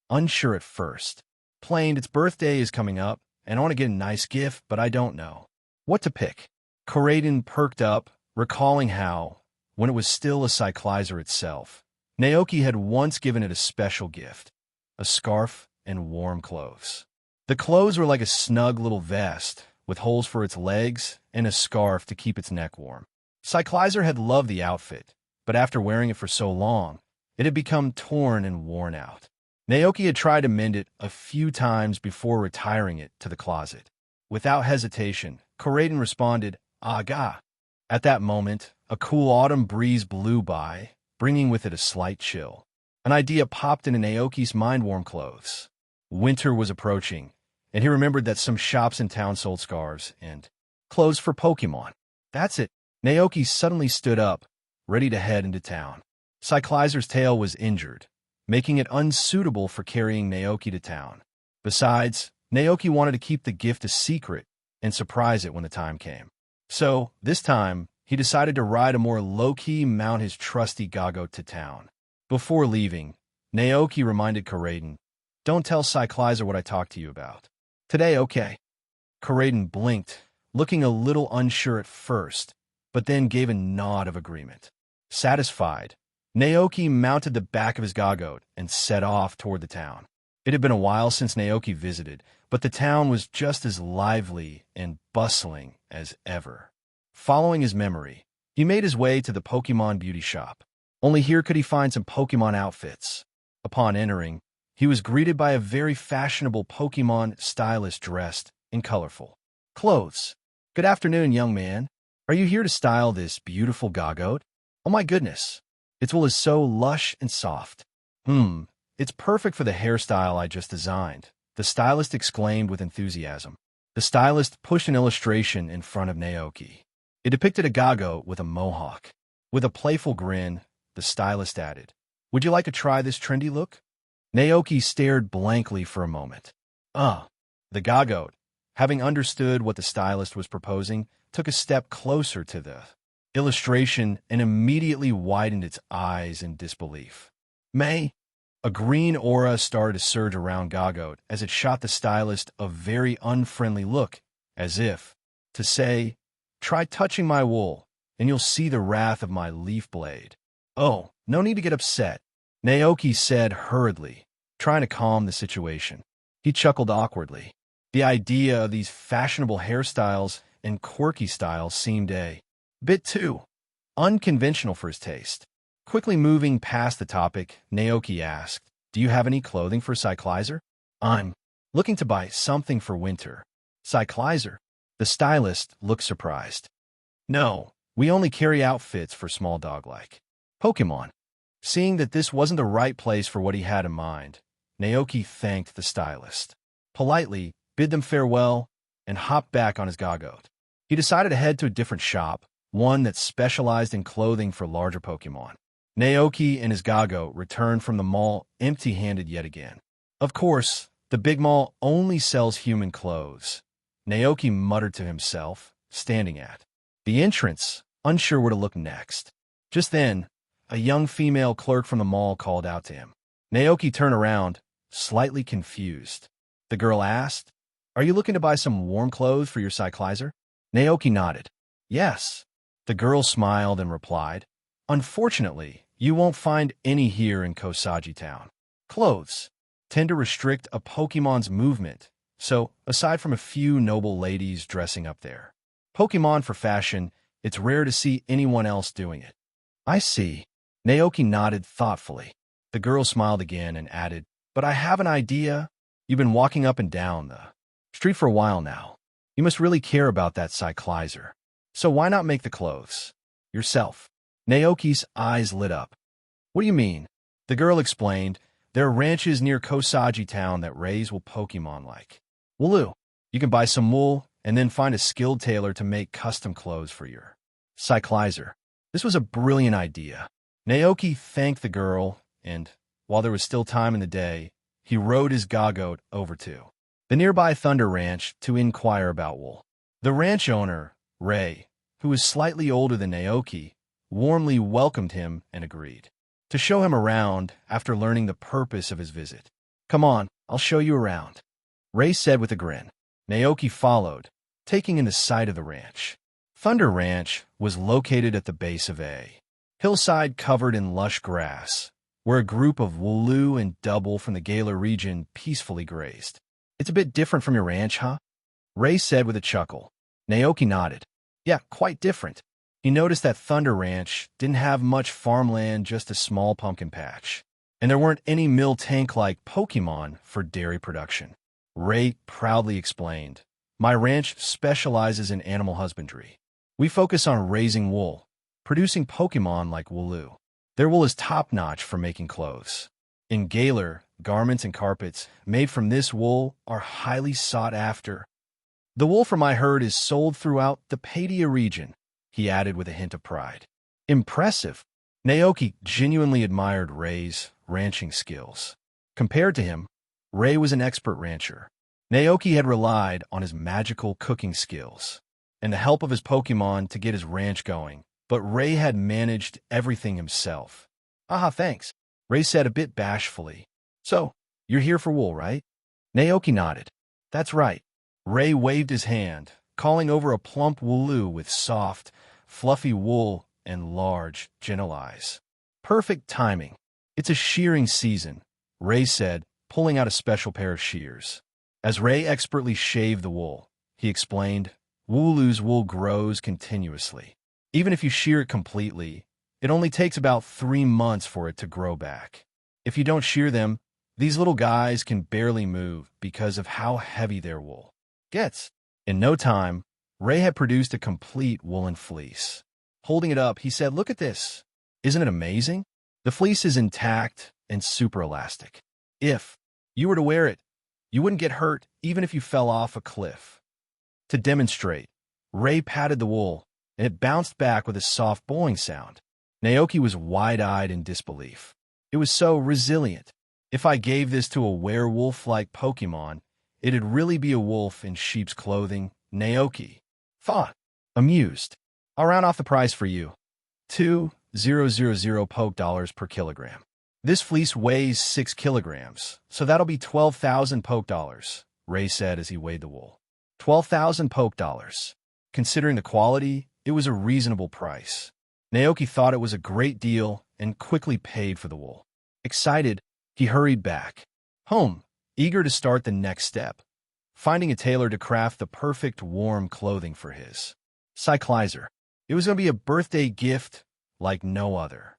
unsure at first. "Plain, its birthday is coming up, and I want to get a nice gift, but I don't know what to pick." Koraidon perked up, recalling how, when it was still a Cyclizer itself, Naoki had once given it a special gift, a scarf and warm clothes. The clothes were like a snug little vest, with holes for its legs and a scarf to keep its neck warm. Cyclizer had loved the outfit, but after wearing it for so long, it had become torn and worn out. Naoki had tried to mend it a few times before retiring it to the closet. Without hesitation, Koraidon responded, "Aga." At that moment, a cool autumn breeze blew by, bringing with it a slight chill. An idea popped into Naoki's mind-warm clothes. Winter was approaching, and he remembered that some shops in town sold scarves and clothes for Pokémon. That's it. Naoki suddenly stood up, ready to head into town. Cyclizer's tail was injured, making it unsuitable for carrying Naoki to town. Besides, Naoki wanted to keep the gift a secret and surprise it when the time came. So, this time, he decided to ride a more low-key mount his trusty Gagote to town. Before leaving, Naoki reminded Koraidon, "Don't tell Cyclizer what I talked to you about today, okay?" Koraidon blinked, looking a little unsure at first, but then gave a nod of agreement. Satisfied, Naoki mounted the back of his Gagote and set off toward the town. It had been a while since Naoki visited, but the town was just as lively and bustling as ever. Following his memory, he made his way to the Pokémon beauty shop. Only here could he find some Pokémon outfits. Upon entering, he was greeted by a very fashionable Pokémon stylist dressed in colorful clothes. "Good afternoon, young man. Are you here to style this beautiful Gagote? Oh my goodness, its wool is so lush and soft. It's perfect for the hairstyle I just designed," the stylist exclaimed with enthusiasm. The stylist pushed an illustration in front of Naoki. It depicted a Gagote with a mohawk. With a playful grin, the stylist added, "Would you like to try this trendy look?" Naoki stared blankly for a moment. The Gagote, having understood what the stylist was proposing, took a step closer to the illustration and immediately widened its eyes in disbelief. A green aura started to surge around Gagote as it shot the stylist a very unfriendly look, as if to say, "Try touching my wool, and you'll see the wrath of my leaf blade." "Oh, no need to get upset," Naoki said hurriedly, trying to calm the situation. He chuckled awkwardly. The idea of these fashionable hairstyles and quirky styles seemed a bit too unconventional for his taste. Quickly moving past the topic, Naoki asked, "Do you have any clothing for Cyclizer?" "I'm Looking to buy something for winter. Cyclizer. The stylist looked surprised. No, we only carry outfits for small dog-like Pokémon. Seeing that this wasn't the right place for what he had in mind, Naoki thanked the stylist, politely bid them farewell, and hopped back on his Gagote. He decided to head to a different shop, one that specialized in clothing for larger Pokémon. Naoki and his Gagote returned from the mall empty-handed yet again. Of course, the big mall only sells human clothes. Naoki muttered to himself, standing at the entrance, unsure where to look next. Just then, a young female clerk from the mall called out to him. Naoki turned around, slightly confused. The girl asked, "Are you looking to buy some warm clothes for your Cyclizer?" Naoki nodded. "Yes." The girl smiled and replied, "Unfortunately, you won't find any here in Kosagi Town. Clothes tend to restrict a Pokemon's movement, so aside from a few noble ladies dressing up there, Pokemon for fashion, it's rare to see anyone else doing it." "I see." Naoki nodded thoughtfully. The girl smiled again and added, "But I have an idea. You've been walking up and down the street for a while now. You must really care about that Cyclizer. So why not make the clothes yourself?" Naoki's eyes lit up. "What do you mean?" The girl explained, "There are ranches near Kosagi Town that raise wool Pokemon like Wooloo. You can buy some wool and then find a skilled tailor to make custom clothes for your Cyclizer." This was a brilliant idea. Naoki thanked the girl, and, while there was still time in the day, he rode his Gagote over to the nearby Thunder Ranch to inquire about wool. The ranch owner, Ray, who was slightly older than Naoki, warmly welcomed him and agreed to show him around after learning the purpose of his visit. "Come on, I'll show you around," Ray said with a grin. Naoki followed, taking in the sight of the ranch. Thunder Ranch was located at the base of a hillside covered in lush grass, where a group of Wooloo and Double from the Galar region peacefully grazed. "It's a bit different from your ranch, huh?" Ray said with a chuckle. Naoki nodded. "Yeah, quite different." He noticed that Thunder Ranch didn't have much farmland, just a small pumpkin patch, and there weren't any Miltank-like Pokemon for dairy production. Ray proudly explained, "My ranch specializes in animal husbandry. We focus on raising wool, producing Pokemon like Wooloo. Their wool is top-notch for making clothes. In Galar, garments and carpets made from this wool are highly sought after. The wool from my herd is sold throughout the Padia region," he added with a hint of pride. Impressive. Naoki genuinely admired Ray's ranching skills. Compared to him, Ray was an expert rancher. Naoki had relied on his magical cooking skills and the help of his Pokemon to get his ranch going, but Ray had managed everything himself. "Aha, thanks," Ray said a bit bashfully. "So, you're here for wool, right?" Naoki nodded. "That's right." Ray waved his hand, calling over a plump Wooloo with soft, fluffy wool and large, gentle eyes. "Perfect timing. It's a shearing season," Ray said, pulling out a special pair of shears. As Ray expertly shaved the wool, he explained, "Wooloo's wool grows continuously. Even if you shear it completely, it only takes about 3 months for it to grow back. If you don't shear them, these little guys can barely move because of how heavy their wool gets." In no time, Ray had produced a complete woolen fleece. Holding it up, he said, "Look at this. Isn't it amazing? The fleece is intact and super elastic. If you were to wear it, you wouldn't get hurt even if you fell off a cliff." To demonstrate, Ray patted the wool, and it bounced back with a soft boing sound. Naoki was wide-eyed in disbelief. It was so resilient. If I gave this to a werewolf-like Pokemon, it'd really be a wolf in sheep's clothing, Naoki thought, amused. "I'll round off the price for you. 2,000 poke dollars per kilogram. This fleece weighs 6 kilograms, so that'll be 12,000 poke dollars, Ray said as he weighed the wool. 12,000 poke dollars. Considering the quality, it was a reasonable price. Naoki thought it was a great deal and quickly paid for the wool. Excited, he hurried back home, eager to start the next step, finding a tailor to craft the perfect warm clothing for his Cyclizer. It was going to be a birthday gift like no other.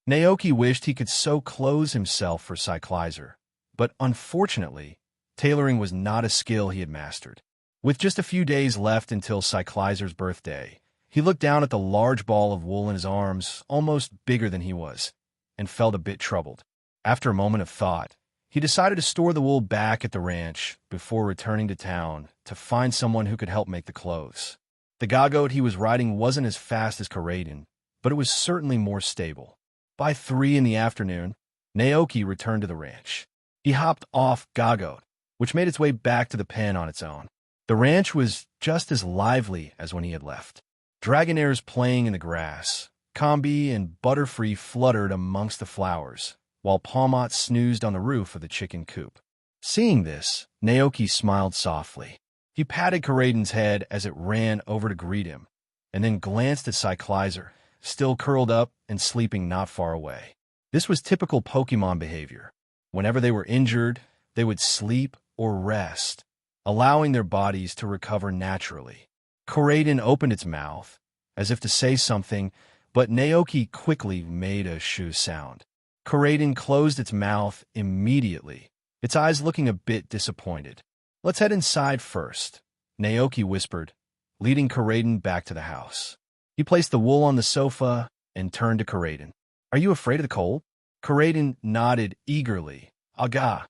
Naoki wished he could sew clothes himself for Cyclizer, but unfortunately, Tailoring was not a skill he had mastered. With just a few days left until Cyclizer's birthday, he looked down at the large ball of wool in his arms, almost bigger than he was, and felt a bit troubled. After a moment of thought, he decided to store the wool back at the ranch before returning to town to find someone who could help make the clothes. The Gagoat he was riding wasn't as fast as Karaden, but it was certainly more stable. By 3 in the afternoon, Naoki returned to the ranch. He hopped off Gagoat, which made its way back to the pen on its own. The ranch was just as lively as when he had left. Dragonairs playing in the grass, Combi and Butterfree fluttered amongst the flowers, while Palmot snoozed on the roof of the chicken coop. Seeing this, Naoki smiled softly. He patted Karaden's head as it ran over to greet him, and then glanced at Cyclizer, still curled up and sleeping not far away. This was typical Pokémon behavior. Whenever they were injured, they would sleep or rest, allowing their bodies to recover naturally. Karaden opened its mouth, as if to say something, but Naoki quickly made a shoo sound. Karaden closed its mouth immediately, its eyes looking a bit disappointed. "Let's head inside first," Naoki whispered, leading Karaden back to the house. He placed the wool on the sofa and turned to Karaden. "Are you afraid of the cold?" Karaden nodded eagerly. "Aga."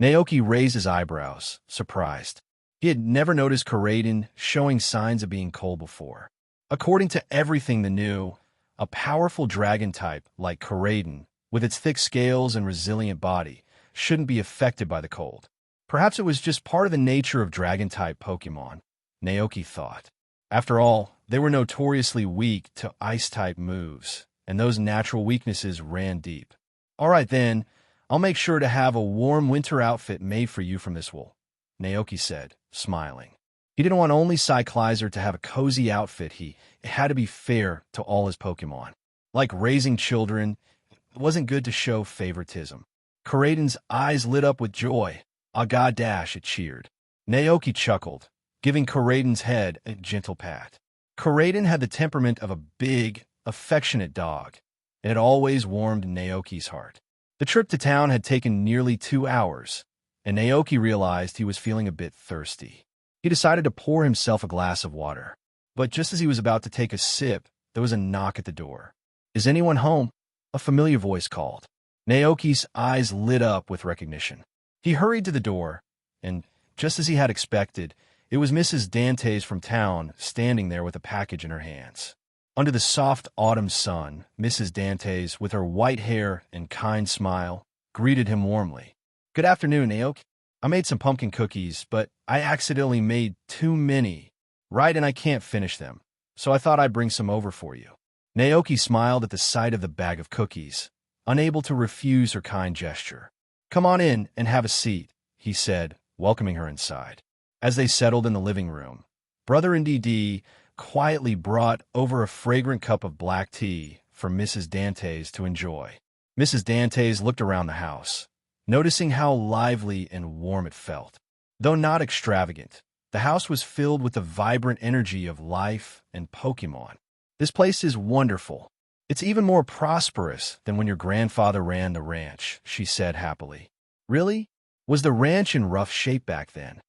Naoki raised his eyebrows, surprised. He had never noticed Karaden showing signs of being cold before. According to everything they knew, a powerful dragon type like Karaden, with its thick scales and resilient body, shouldn't be affected by the cold. Perhaps it was just part of the nature of dragon-type Pokémon, Naoki thought. After all, they were notoriously weak to ice-type moves, and those natural weaknesses ran deep. "All right then, I'll make sure to have a warm winter outfit made for you from this wool," Naoki said, smiling. He didn't want only Cyclizer to have a cozy outfit. It had to be fair to all his Pokémon. Like raising children, it wasn't good to show favoritism. Karaden's eyes lit up with joy. "Aga dash," it cheered. Naoki chuckled, giving Karaden's head a gentle pat. Karaden had the temperament of a big, affectionate dog, and it always warmed Naoki's heart. The trip to town had taken nearly 2 hours, and Naoki realized he was feeling a bit thirsty. He decided to pour himself a glass of water. But just as he was about to take a sip, there was a knock at the door. "Is anyone home?" a familiar voice called. Naoki's eyes lit up with recognition. He hurried to the door, and just as he had expected, it was Mrs. Dantes from town standing there with a package in her hands. Under the soft autumn sun, Mrs. Dantes, with her white hair and kind smile, greeted him warmly. "Good afternoon, Naoki. I made some pumpkin cookies, but I accidentally made too many, right, and I can't finish them, so I thought I'd bring some over for you." Naoki smiled at the sight of the bag of cookies, unable to refuse her kind gesture. "Come on in and have a seat," he said, welcoming her inside. As they settled in the living room, Brother NDD quietly brought over a fragrant cup of black tea for Mrs. Dantes to enjoy. Mrs. Dantes looked around the house, noticing how lively and warm it felt. Though not extravagant, the house was filled with the vibrant energy of life and Pokémon. "This place is wonderful. It's even more prosperous than when your grandfather ran the ranch," she said happily. "Really? Was the ranch in rough shape back then?"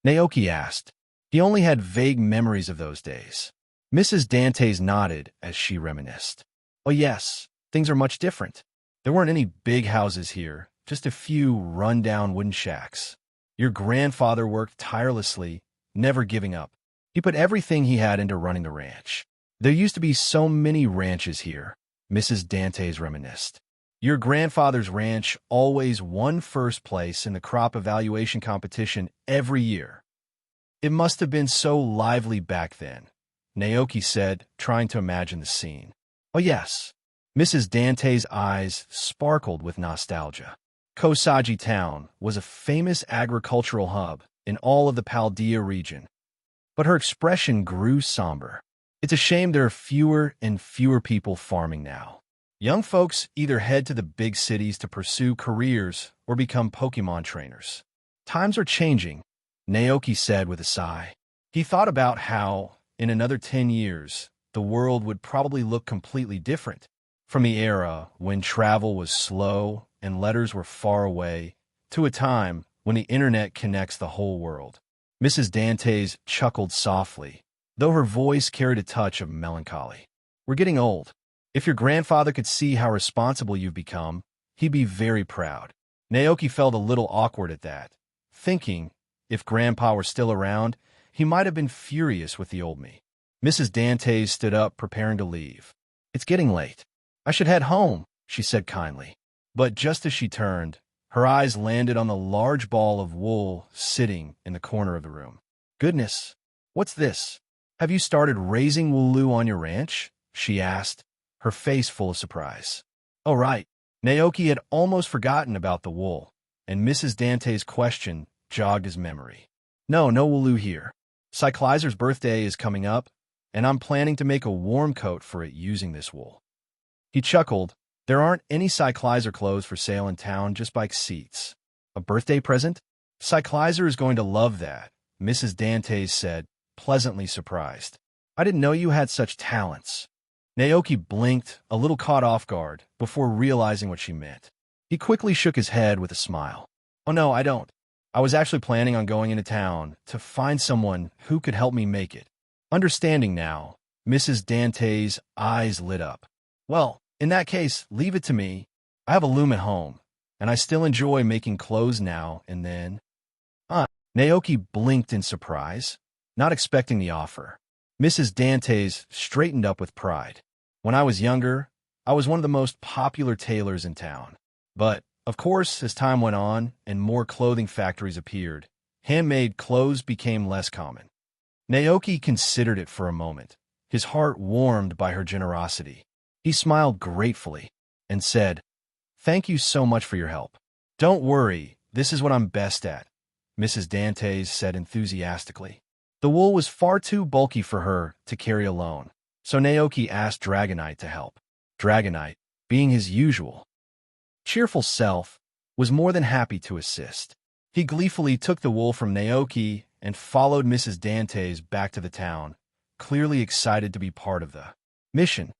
Naoki asked. He only had vague memories of those days. Mrs. Dantes nodded as she reminisced. "Oh yes, things are much different. There weren't any big houses here, just a few run-down wooden shacks. Your grandfather worked tirelessly, never giving up. He put everything he had into running the ranch. There used to be so many ranches here," Mrs. Dantes reminisced. "Your grandfather's ranch always won first place in the crop evaluation competition every year. It must have been so lively back then," Naoki said, trying to imagine the scene. "Oh yes." Mrs. Dante's eyes sparkled with nostalgia. Kosagi Town was a famous agricultural hub in all of the Paldea region, but her expression grew somber. "It's a shame there are fewer and fewer people farming now. Young folks either head to the big cities to pursue careers or become Pokémon trainers. Times are changing," Naoki said with a sigh. He thought about how, in another 10 years, the world would probably look completely different. From the era when travel was slow and letters were far away, to a time when the internet connects the whole world. Mrs. Dantes chuckled softly, though her voice carried a touch of melancholy. We're getting old. If your grandfather could see how responsible you've become, he'd be very proud. Naoki felt a little awkward at that, thinking, if Grandpa were still around, he might have been furious with the old me. Mrs. Dantes stood up, preparing to leave. It's getting late. I should head home, she said kindly. But just as she turned, her eyes landed on the large ball of wool sitting in the corner of the room. Goodness, what's this? Have you started raising wooloo on your ranch? She asked, her face full of surprise. Oh, right. Naoki had almost forgotten about the wool, and Mrs. Dante's question jogged his memory. No wooloo here. Cyclizer's birthday is coming up, and I'm planning to make a warm coat for it using this wool. He chuckled. There aren't any Cyclizer clothes for sale in town, just bike seats. A birthday present? Cyclizer is going to love that, Mrs. Dantes said, pleasantly surprised. I didn't know you had such talents. Naoki blinked, a little caught off guard, before realizing what she meant. He quickly shook his head with a smile. Oh no, I don't. I was actually planning on going into town to find someone who could help me make it. Understanding now, Mrs. Dante's eyes lit up. Well, in that case, leave it to me. I have a loom at home, and I still enjoy making clothes now and then. Naoki blinked in surprise, not expecting the offer. Mrs. Dantes straightened up with pride. When I was younger, I was one of the most popular tailors in town. But, of course, as time went on and more clothing factories appeared, handmade clothes became less common. Naoki considered it for a moment, his heart warmed by her generosity. He smiled gratefully and said, Thank you so much for your help. Don't worry, this is what I'm best at, Mrs. Dantes said enthusiastically. The wool was far too bulky for her to carry alone, so Naoki asked Dragonite to help. Dragonite, being his usual cheerful self, was more than happy to assist. He gleefully took the wool from Naoki and followed Mrs. Dantes back to the town, clearly excited to be part of the mission.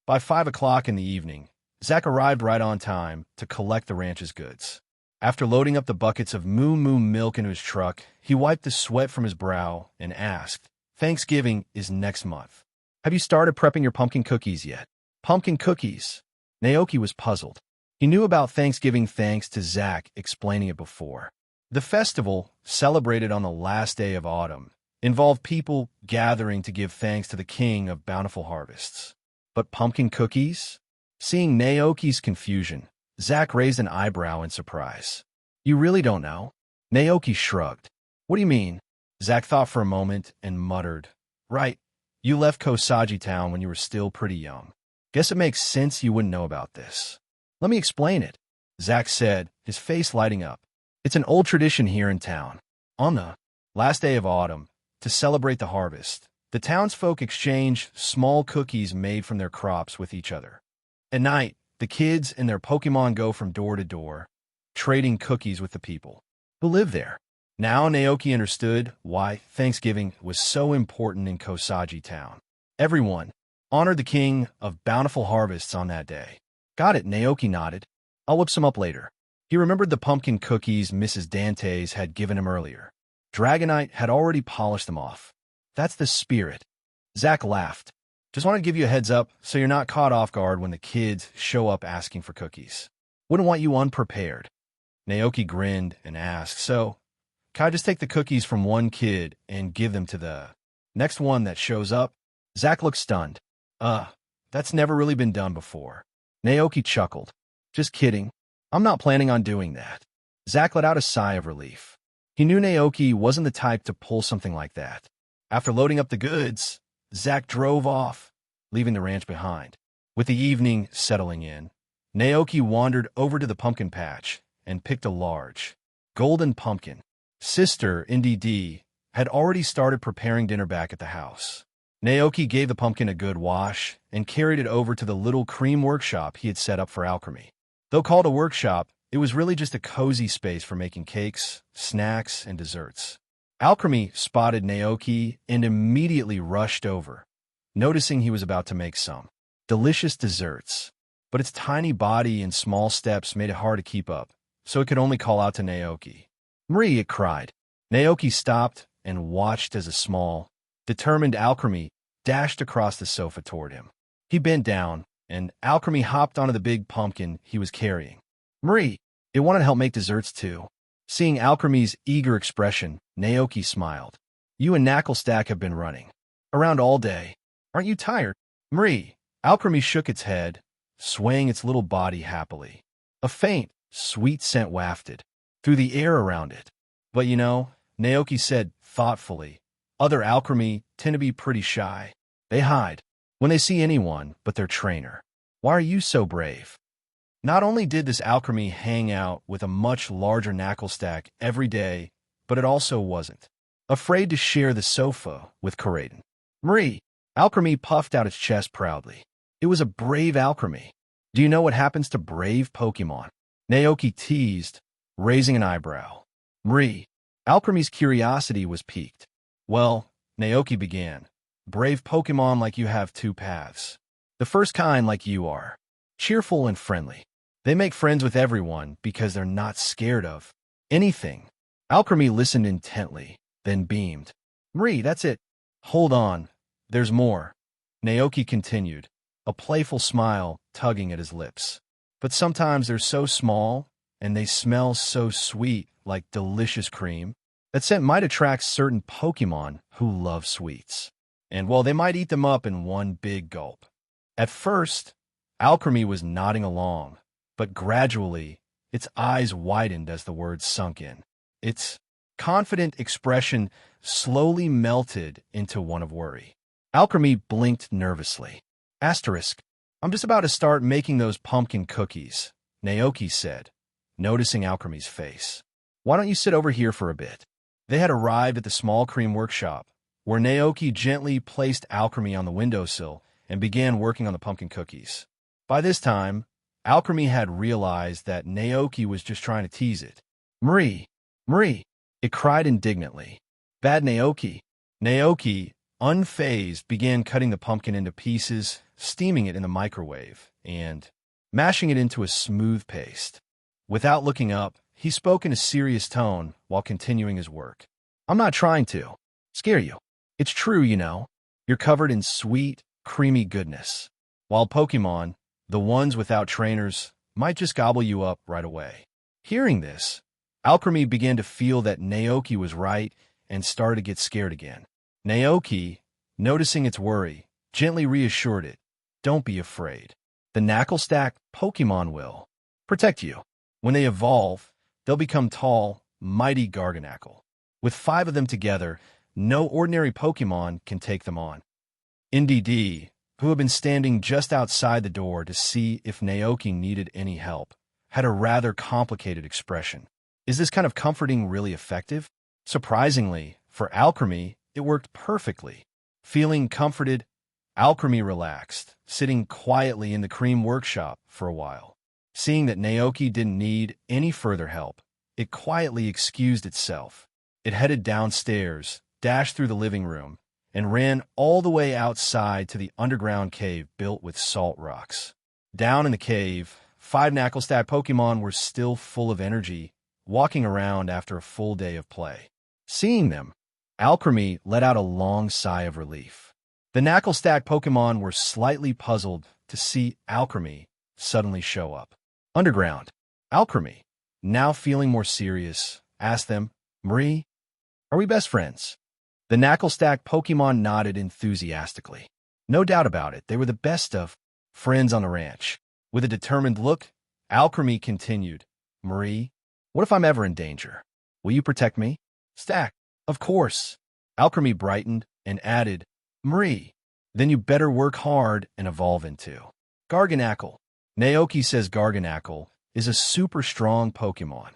By 5 o'clock in the evening, Zack arrived right on time to collect the ranch's goods. After loading up the buckets of moo milk into his truck, he wiped the sweat from his brow and asked, Thanksgiving is next month. Have you started prepping your pumpkin cookies yet? Pumpkin cookies? Naoki was puzzled. He knew about Thanksgiving thanks to Zack explaining it before. The festival, celebrated on the last day of autumn, involved people gathering to give thanks to the king of bountiful harvests. But pumpkin cookies? Seeing Naoki's confusion, Zack raised an eyebrow in surprise. You really don't know? Naoki shrugged. What do you mean? Zack thought for a moment and muttered. Right, you left Kosagi Town when you were still pretty young. Guess it makes sense you wouldn't know about this. Let me explain it, Zack said, his face lighting up. It's an old tradition here in town. On the last day of autumn, to celebrate the harvest, the townsfolk exchange small cookies made from their crops with each other. At night, the kids and their Pokémon go from door to door, trading cookies with the people who live there. Now Naoki understood why Thanksgiving was so important in Kosagi Town. Everyone honored the king of bountiful harvests on that day. Got it, Naoki nodded. I'll whip some up later. He remembered the pumpkin cookies Mrs. Dantes had given him earlier. Dragonite had already polished them off. That's the spirit. Zack laughed. Just want to give you a heads up so you're not caught off guard when the kids show up asking for cookies. Wouldn't want you unprepared. Naoki grinned and asked, So, can I just take the cookies from one kid and give them to the next one that shows up? Zack looked stunned. That's never really been done before. Naoki chuckled. Just kidding. I'm not planning on doing that. Zack let out a sigh of relief. He knew Naoki wasn't the type to pull something like that. After loading up the goods, Zack drove off, leaving the ranch behind. With the evening settling in, Naoki wandered over to the pumpkin patch and picked a large, golden pumpkin. Sister, NDD, had already started preparing dinner back at the house. Naoki gave the pumpkin a good wash and carried it over to the little cream workshop he had set up for alchemy. Though called a workshop, it was really just a cozy space for making cakes, snacks, and desserts. Alchemy spotted Naoki and immediately rushed over, noticing he was about to make some delicious desserts. But its tiny body and small steps made it hard to keep up, so it could only call out to Naoki. Marie, it cried. Naoki stopped and watched as a small, determined Alchemy dashed across the sofa toward him. He bent down, and Alchemy hopped onto the big pumpkin he was carrying. Marie, it wanted to help make desserts too. Seeing Alchemy's eager expression, Naoki smiled. You and Knucklestack have been running around all day. Aren't you tired? Marie, Alchemy shook its head, swaying its little body happily. A faint, sweet scent wafted through the air around it. But you know, Naoki said thoughtfully, other Alchemy tend to be pretty shy. They hide when they see anyone but their trainer. Why are you so brave? Not only did this Alchemy hang out with a much larger Knucklestack every day, but it also wasn't afraid to share the sofa with Karaden. Marie, Alchemy puffed out its chest proudly. It was a brave Alchemy. Do you know what happens to brave Pokémon? Naoki teased, raising an eyebrow. Marie, Alchemy's curiosity was piqued. Well, Naoki began, brave Pokémon like you have two paths. The first kind like you are, cheerful and friendly. They make friends with everyone because they're not scared of anything. Alchemy listened intently, then beamed. Marie, that's it. Hold on. There's more. Naoki continued, a playful smile tugging at his lips. But sometimes they're so small, and they smell so sweet, like delicious cream. That scent might attract certain Pokémon who love sweets. And well, they might eat them up in one big gulp. At first, Alchemy was nodding along, but gradually, its eyes widened as the words sunk in. Its confident expression slowly melted into one of worry. Alchemy blinked nervously. Asterisk, I'm just about to start making those pumpkin cookies, Naoki said, noticing Alchemy's face. Why don't you sit over here for a bit? They had arrived at the small cream workshop, where Naoki gently placed Alchemy on the windowsill and began working on the pumpkin cookies. By this time, Alchemy had realized that Naoki was just trying to tease it. Marie, it cried indignantly. Bad Naoki. Naoki, unfazed, began cutting the pumpkin into pieces, steaming it in the microwave, and mashing it into a smooth paste. Without looking up, he spoke in a serious tone while continuing his work. I'm not trying to scare you. It's true, you know. You're covered in sweet, creamy goodness. While Pokémon, the ones without trainers, might just gobble you up right away. Hearing this, Alchemy began to feel that Naoki was right and started to get scared again. Naoki, noticing its worry, gently reassured it, don't be afraid. The Knucklestack Pokémon will protect you. When they evolve, they'll become tall, mighty Garganacl. With 5 of them together, no ordinary Pokémon can take them on. NDD, who had been standing just outside the door to see if Naoki needed any help, had a rather complicated expression. Is this kind of comforting really effective? Surprisingly, for Alchemy, it worked perfectly. Feeling comforted, Alchemy relaxed, sitting quietly in the cream workshop for a while. Seeing that Naoki didn't need any further help, it quietly excused itself. It headed downstairs, dashed through the living room, and ran all the way outside to the underground cave built with salt rocks. Down in the cave, 5 Knucklestack Pokémon were still full of energy, walking around after a full day of play. Seeing them, Alchemy let out a long sigh of relief. The Knucklestack Pokémon were slightly puzzled to see Alchemy suddenly show up. Underground, Alchemy, now feeling more serious, asked them, Marie, are we best friends? The Knucklestack Pokémon nodded enthusiastically. No doubt about it, they were the best of friends on the ranch. With a determined look, Alchemy continued, Marie, what if I'm ever in danger? Will you protect me? Stack, of course. Alchemy brightened and added, Marie, then you better work hard and evolve into Garganacl. Naoki says Garganacl is a super strong Pokémon.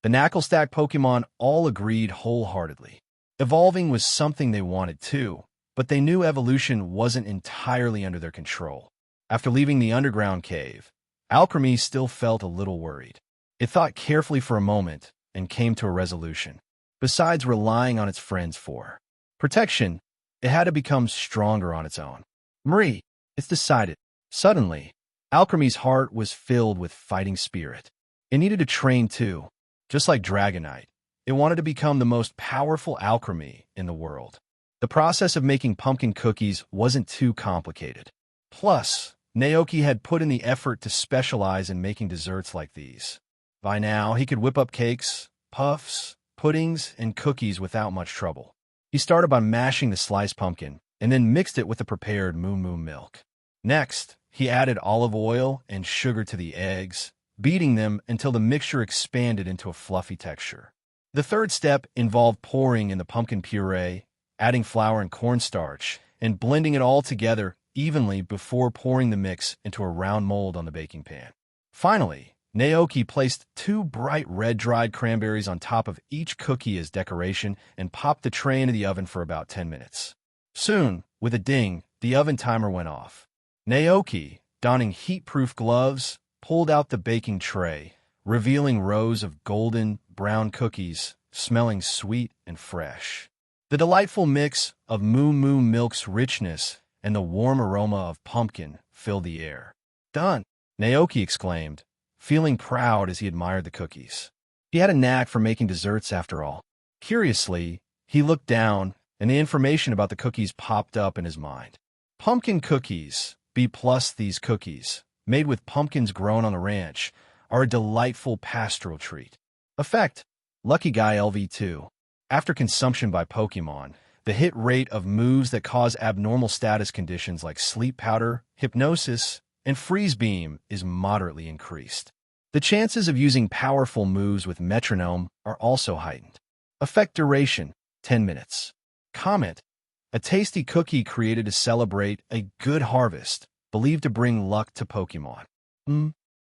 The Knucklestack Pokémon all agreed wholeheartedly. Evolving was something they wanted too, but they knew evolution wasn't entirely under their control. After leaving the underground cave, Alchemy still felt a little worried. It thought carefully for a moment and came to a resolution. Besides relying on its friends for protection, it had to become stronger on its own. Marie, it's decided. Suddenly, Alchemy's heart was filled with fighting spirit. It needed to train too. Just like Dragonite, It wanted to become the most powerful alchemy in the world. The process of making pumpkin cookies wasn't too complicated. Plus, Naoki had put in the effort to specialize in making desserts like these. By now, he could whip up cakes, puffs, puddings, and cookies without much trouble. He started by mashing the sliced pumpkin and then mixed it with the prepared moo milk. Next, he added olive oil and sugar to the eggs, beating them until the mixture expanded into a fluffy texture. The third step involved pouring in the pumpkin puree, adding flour and cornstarch, and blending it all together evenly before pouring the mix into a round mold on the baking pan. Finally, Naoki placed 2 bright red dried cranberries on top of each cookie as decoration and popped the tray into the oven for about 10 minutes. Soon, with a ding, the oven timer went off. Naoki, donning heat-proof gloves, pulled out the baking tray, revealing rows of golden, brown cookies, smelling sweet and fresh. The delightful mix of moo milk's richness and the warm aroma of pumpkin filled the air. "Done!" Naoki exclaimed, feeling proud as he admired the cookies. He had a knack for making desserts after all. Curiously, he looked down, and the information about the cookies popped up in his mind. Pumpkin cookies, B+, these cookies, made with pumpkins grown on a ranch, are a delightful pastoral treat. Effect: Lucky Guy LV2. After consumption by Pokémon, the hit rate of moves that cause abnormal status conditions like sleep powder, hypnosis, and freeze beam is moderately increased. The chances of using powerful moves with metronome are also heightened. Effect duration: 10 minutes. Comment: a tasty cookie created to celebrate a good harvest, believed to bring luck to Pokémon.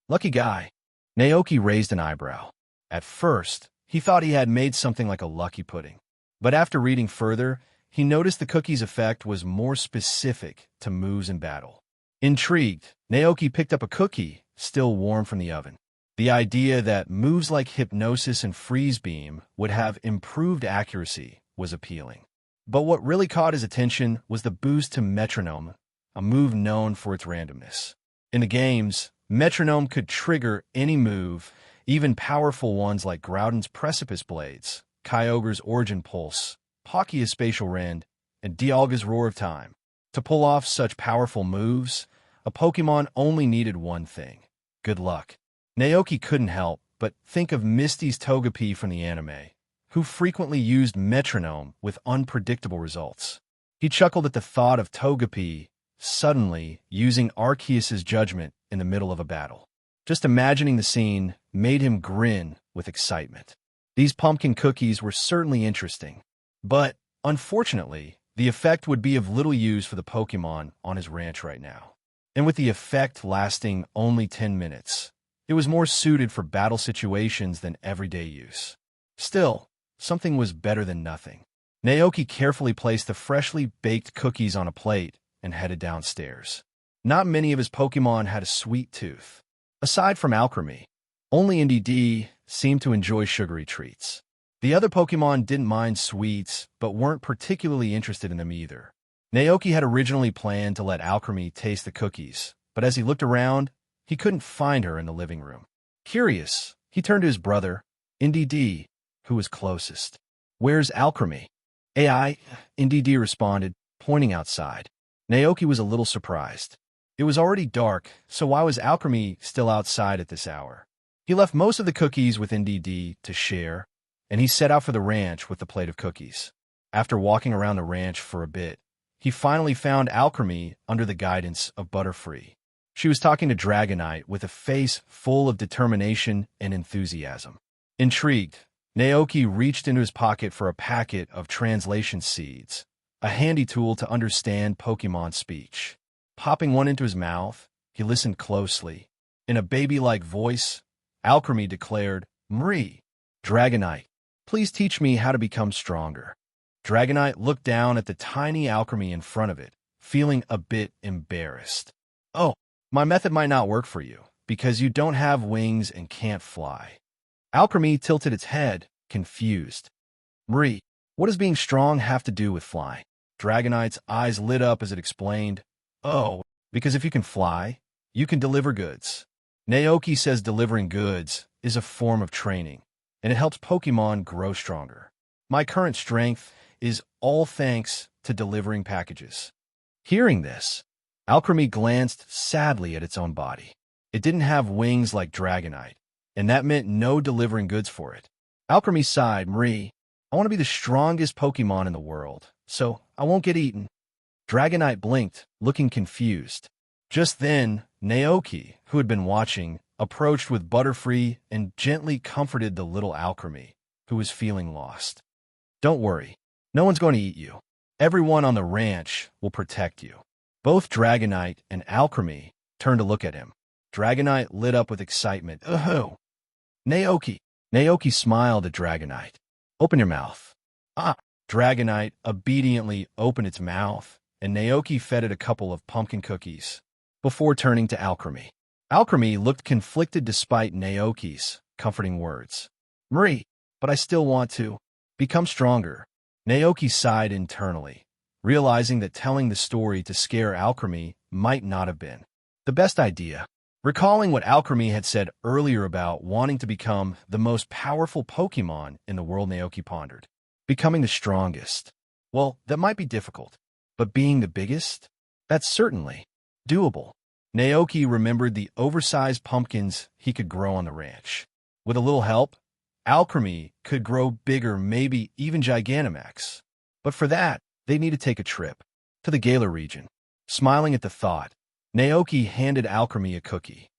Lucky Guy. Naoki raised an eyebrow. At first, he thought he had made something like a lucky pudding. But after reading further, he noticed the cookie's effect was more specific to moves in battle. Intrigued, Naoki picked up a cookie, still warm from the oven. The idea that moves like hypnosis and freeze beam would have improved accuracy was appealing. But what really caught his attention was the boost to metronome, a move known for its randomness. In the games, metronome could trigger any move, even powerful ones like Groudon's Precipice Blades, Kyogre's Origin Pulse, Palkia's Spatial Rend, and Dialga's Roar of Time. To pull off such powerful moves, a Pokémon only needed one thing: good luck. Naoki couldn't help but think of Misty's Togepi from the anime, who frequently used metronome with unpredictable results. He chuckled at the thought of Togepi suddenly using Arceus's judgment in the middle of a battle. Just imagining the scene made him grin with excitement. These pumpkin cookies were certainly interesting, but, unfortunately, the effect would be of little use for the Pokémon on his ranch right now. And with the effect lasting only 10 minutes, it was more suited for battle situations than everyday use. Still, something was better than nothing. Naoki carefully placed the freshly baked cookies on a plate and headed downstairs. Not many of his Pokémon had a sweet tooth. Aside from Alchemy, only NDD seemed to enjoy sugary treats. The other Pokémon didn't mind sweets, but weren't particularly interested in them either. Naoki had originally planned to let Alchemy taste the cookies, but as he looked around, he couldn't find her in the living room. Curious, he turned to his brother, NDD, who was closest. "Where's Alchemy?" "AI," NDD responded, pointing outside. Naoki was a little surprised. It was already dark, so why was Alchemy still outside at this hour? He left most of the cookies with NDD to share, and he set out for the ranch with the plate of cookies. After walking around the ranch for a bit, he finally found Alchemy under the guidance of Butterfree. She was talking to Dragonite with a face full of determination and enthusiasm. Intrigued, Naoki reached into his pocket for a packet of translation seeds, a handy tool to understand Pokémon speech. Popping one into his mouth, he listened closely. In a baby-like voice, Alchemy declared, "Mri, Dragonite, please teach me how to become stronger." Dragonite looked down at the tiny Alchemy in front of it, feeling a bit embarrassed. "Oh, my method might not work for you, because you don't have wings and can't fly." Alchemy tilted its head, confused. "Mri, what does being strong have to do with flying?" Dragonite's eyes lit up as it explained, "Oh, because if you can fly, you can deliver goods. Naoki says delivering goods is a form of training, and it helps Pokémon grow stronger. My current strength is all thanks to delivering packages. Hearing this, Alchemy glanced sadly at its own body. It didn't have wings like Dragonite, and that meant no delivering goods for it. Alchemy sighed, Marie, I want to be the strongest Pokémon in the world, so I won't get eaten. Dragonite blinked, looking confused. Just then, Naoki, who had been watching, approached with Butterfree and gently comforted the little Alchemy, who was feeling lost. Don't worry, no one's going to eat you. Everyone on the ranch will protect you. Both Dragonite and Alchemy turned to look at him. Dragonite lit up with excitement. Oh, Naoki. Naoki smiled at Dragonite. Open your mouth. Ah. Dragonite obediently opened its mouth, and Naoki fed it a couple of pumpkin cookies before turning to Alchemy. Alchemy looked conflicted despite Naoki's comforting words. Marie, but I still want to become stronger. Naoki sighed internally, realizing that telling the story to scare Alchemy might not have been the best idea. Recalling what Alchemy had said earlier about wanting to become the most powerful Pokémon in the world, Naoki pondered. Becoming the strongest. Well, that might be difficult, but being the biggest? That's certainly doable. Naoki remembered the oversized pumpkins he could grow on the ranch. With a little help, Alchemy could grow bigger, maybe even Gigantamax. But for that, they need to take a trip to the Galar region. Smiling at the thought, Naoki handed Alchemy a cookie.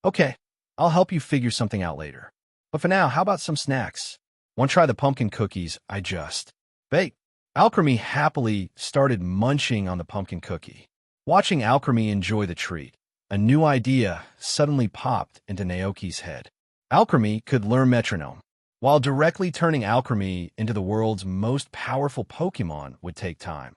Okay, I'll help you figure something out later. But for now, how about some snacks? Want to try the pumpkin cookies I just baked? Alchemy happily started munching on the pumpkin cookie. Watching Alchemy enjoy the treat, a new idea suddenly popped into Naoki's head. Alchemy could learn metronome. While directly turning Alchemy into the world's most powerful Pokémon would take time,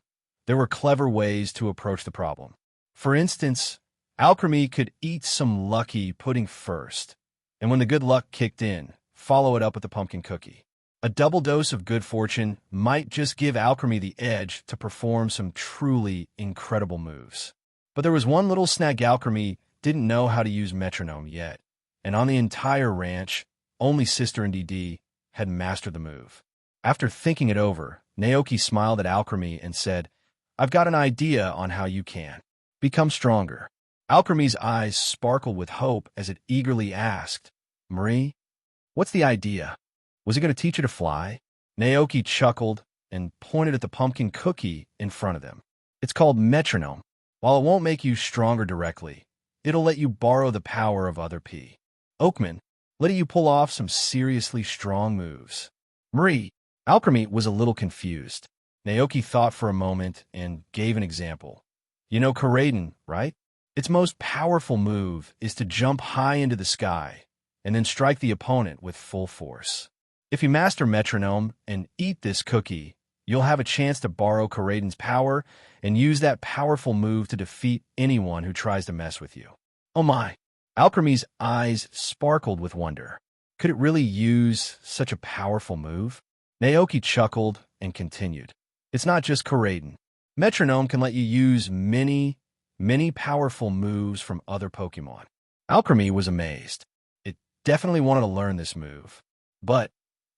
there were clever ways to approach the problem. For instance, Alchemy could eat some lucky pudding first, and when the good luck kicked in, follow it up with the pumpkin cookie. A double dose of good fortune might just give Alchemy the edge to perform some truly incredible moves. But there was one little snag: Alchemy didn't know how to use metronome yet, and on the entire ranch, only Sister and DD had mastered the move. After thinking it over, Naoki smiled at Alchemy and said, I've got an idea on how you can become stronger. Alchemy's eyes sparkled with hope as it eagerly asked, Marie, what's the idea? Was he going to teach you to fly? Naoki chuckled and pointed at the pumpkin cookie in front of them. It's called metronome. While it won't make you stronger directly, it'll let you borrow the power of other Oakman, letting you pull off some seriously strong moves. Marie, Alchemy was a little confused. Naoki thought for a moment and gave an example. You know Koraidon, right? Its most powerful move is to jump high into the sky and then strike the opponent with full force. If you master metronome and eat this cookie, you'll have a chance to borrow Koraidon's power and use that powerful move to defeat anyone who tries to mess with you. Oh my! Alchemy's eyes sparkled with wonder. Could it really use such a powerful move? Naoki chuckled and continued. It's not just Koraidon. Metronome can let you use many powerful moves from other Pokémon. Alchemy was amazed. It definitely wanted to learn this move. But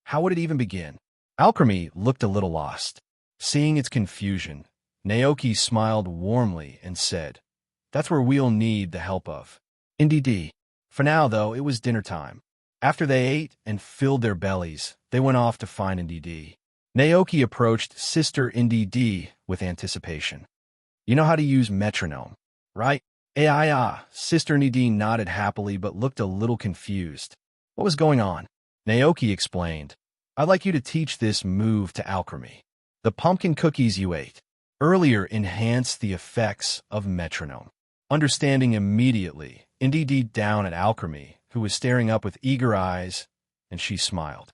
how would it even begin? Alchemy looked a little lost. Seeing its confusion, Naoki smiled warmly and said, That's where we'll need the help of NDD. For now, though, it was dinner time. After they ate and filled their bellies, they went off to find NDD. Naoki approached Sister NDD with anticipation. You know how to use metronome, right? Sister NDD nodded happily but looked a little confused. What was going on? Naoki explained. I'd like you to teach this move to Alchemy. The pumpkin cookies you ate earlier enhanced the effects of metronome. Understanding immediately, NDD down at Alchemy, who was staring up with eager eyes, and she smiled.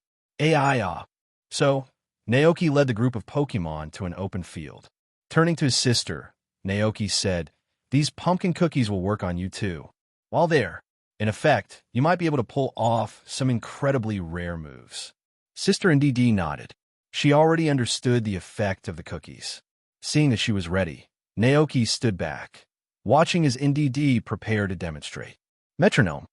So, Naoki led the group of Pokémon to an open field. Turning to his sister, Naoki said, These pumpkin cookies will work on you too. While there, in effect, you might be able to pull off some incredibly rare moves. Sister NDD nodded. She already understood the effect of the cookies. Seeing that she was ready, Naoki stood back, watching as NDD prepared to demonstrate. Metronome.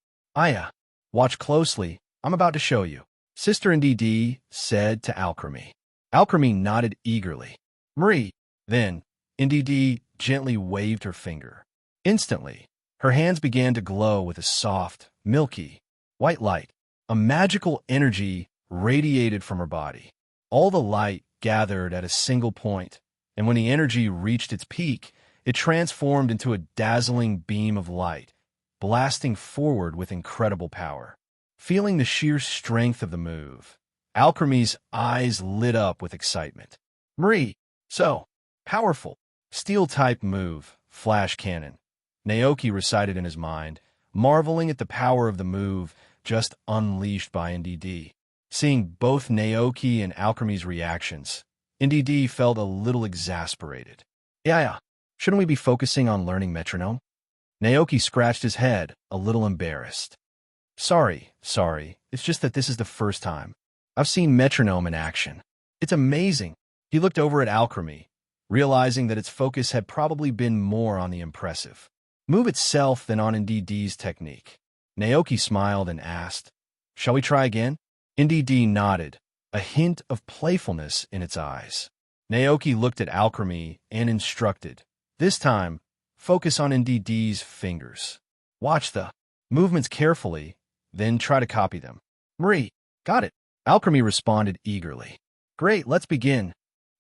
Watch closely. I'm about to show you. Sister NDD said to Alchemy. Alchemy nodded eagerly. Marie. Then, NDD gently waved her finger. Instantly, her hands began to glow with a soft, milky, white light. A magical energy radiated from her body. All the light gathered at a single point, and when the energy reached its peak, it transformed into a dazzling beam of light, blasting forward with incredible power. Feeling the sheer strength of the move, Alchemy's eyes lit up with excitement. Marie, so powerful. Steel-type move, flash cannon. Naoki recited in his mind, marveling at the power of the move just unleashed by NDD. Seeing both Naoki and Alchemy's reactions, NDD felt a little exasperated. Yeah, shouldn't we be focusing on learning metronome? Naoki scratched his head, a little embarrassed. Sorry, it's just that this is the first time I've seen metronome in action. It's amazing. He looked over at Alchemy, realizing that its focus had probably been more on the impressive move itself than on NDD's technique. Naoki smiled and asked, "Shall we try again?" NDD nodded, a hint of playfulness in its eyes. Naoki looked at Alchemy and instructed, "This time, focus on NDD's fingers. Watch the movements carefully, then try to copy them." Marie, got it. Alchemy responded eagerly. Great, let's begin.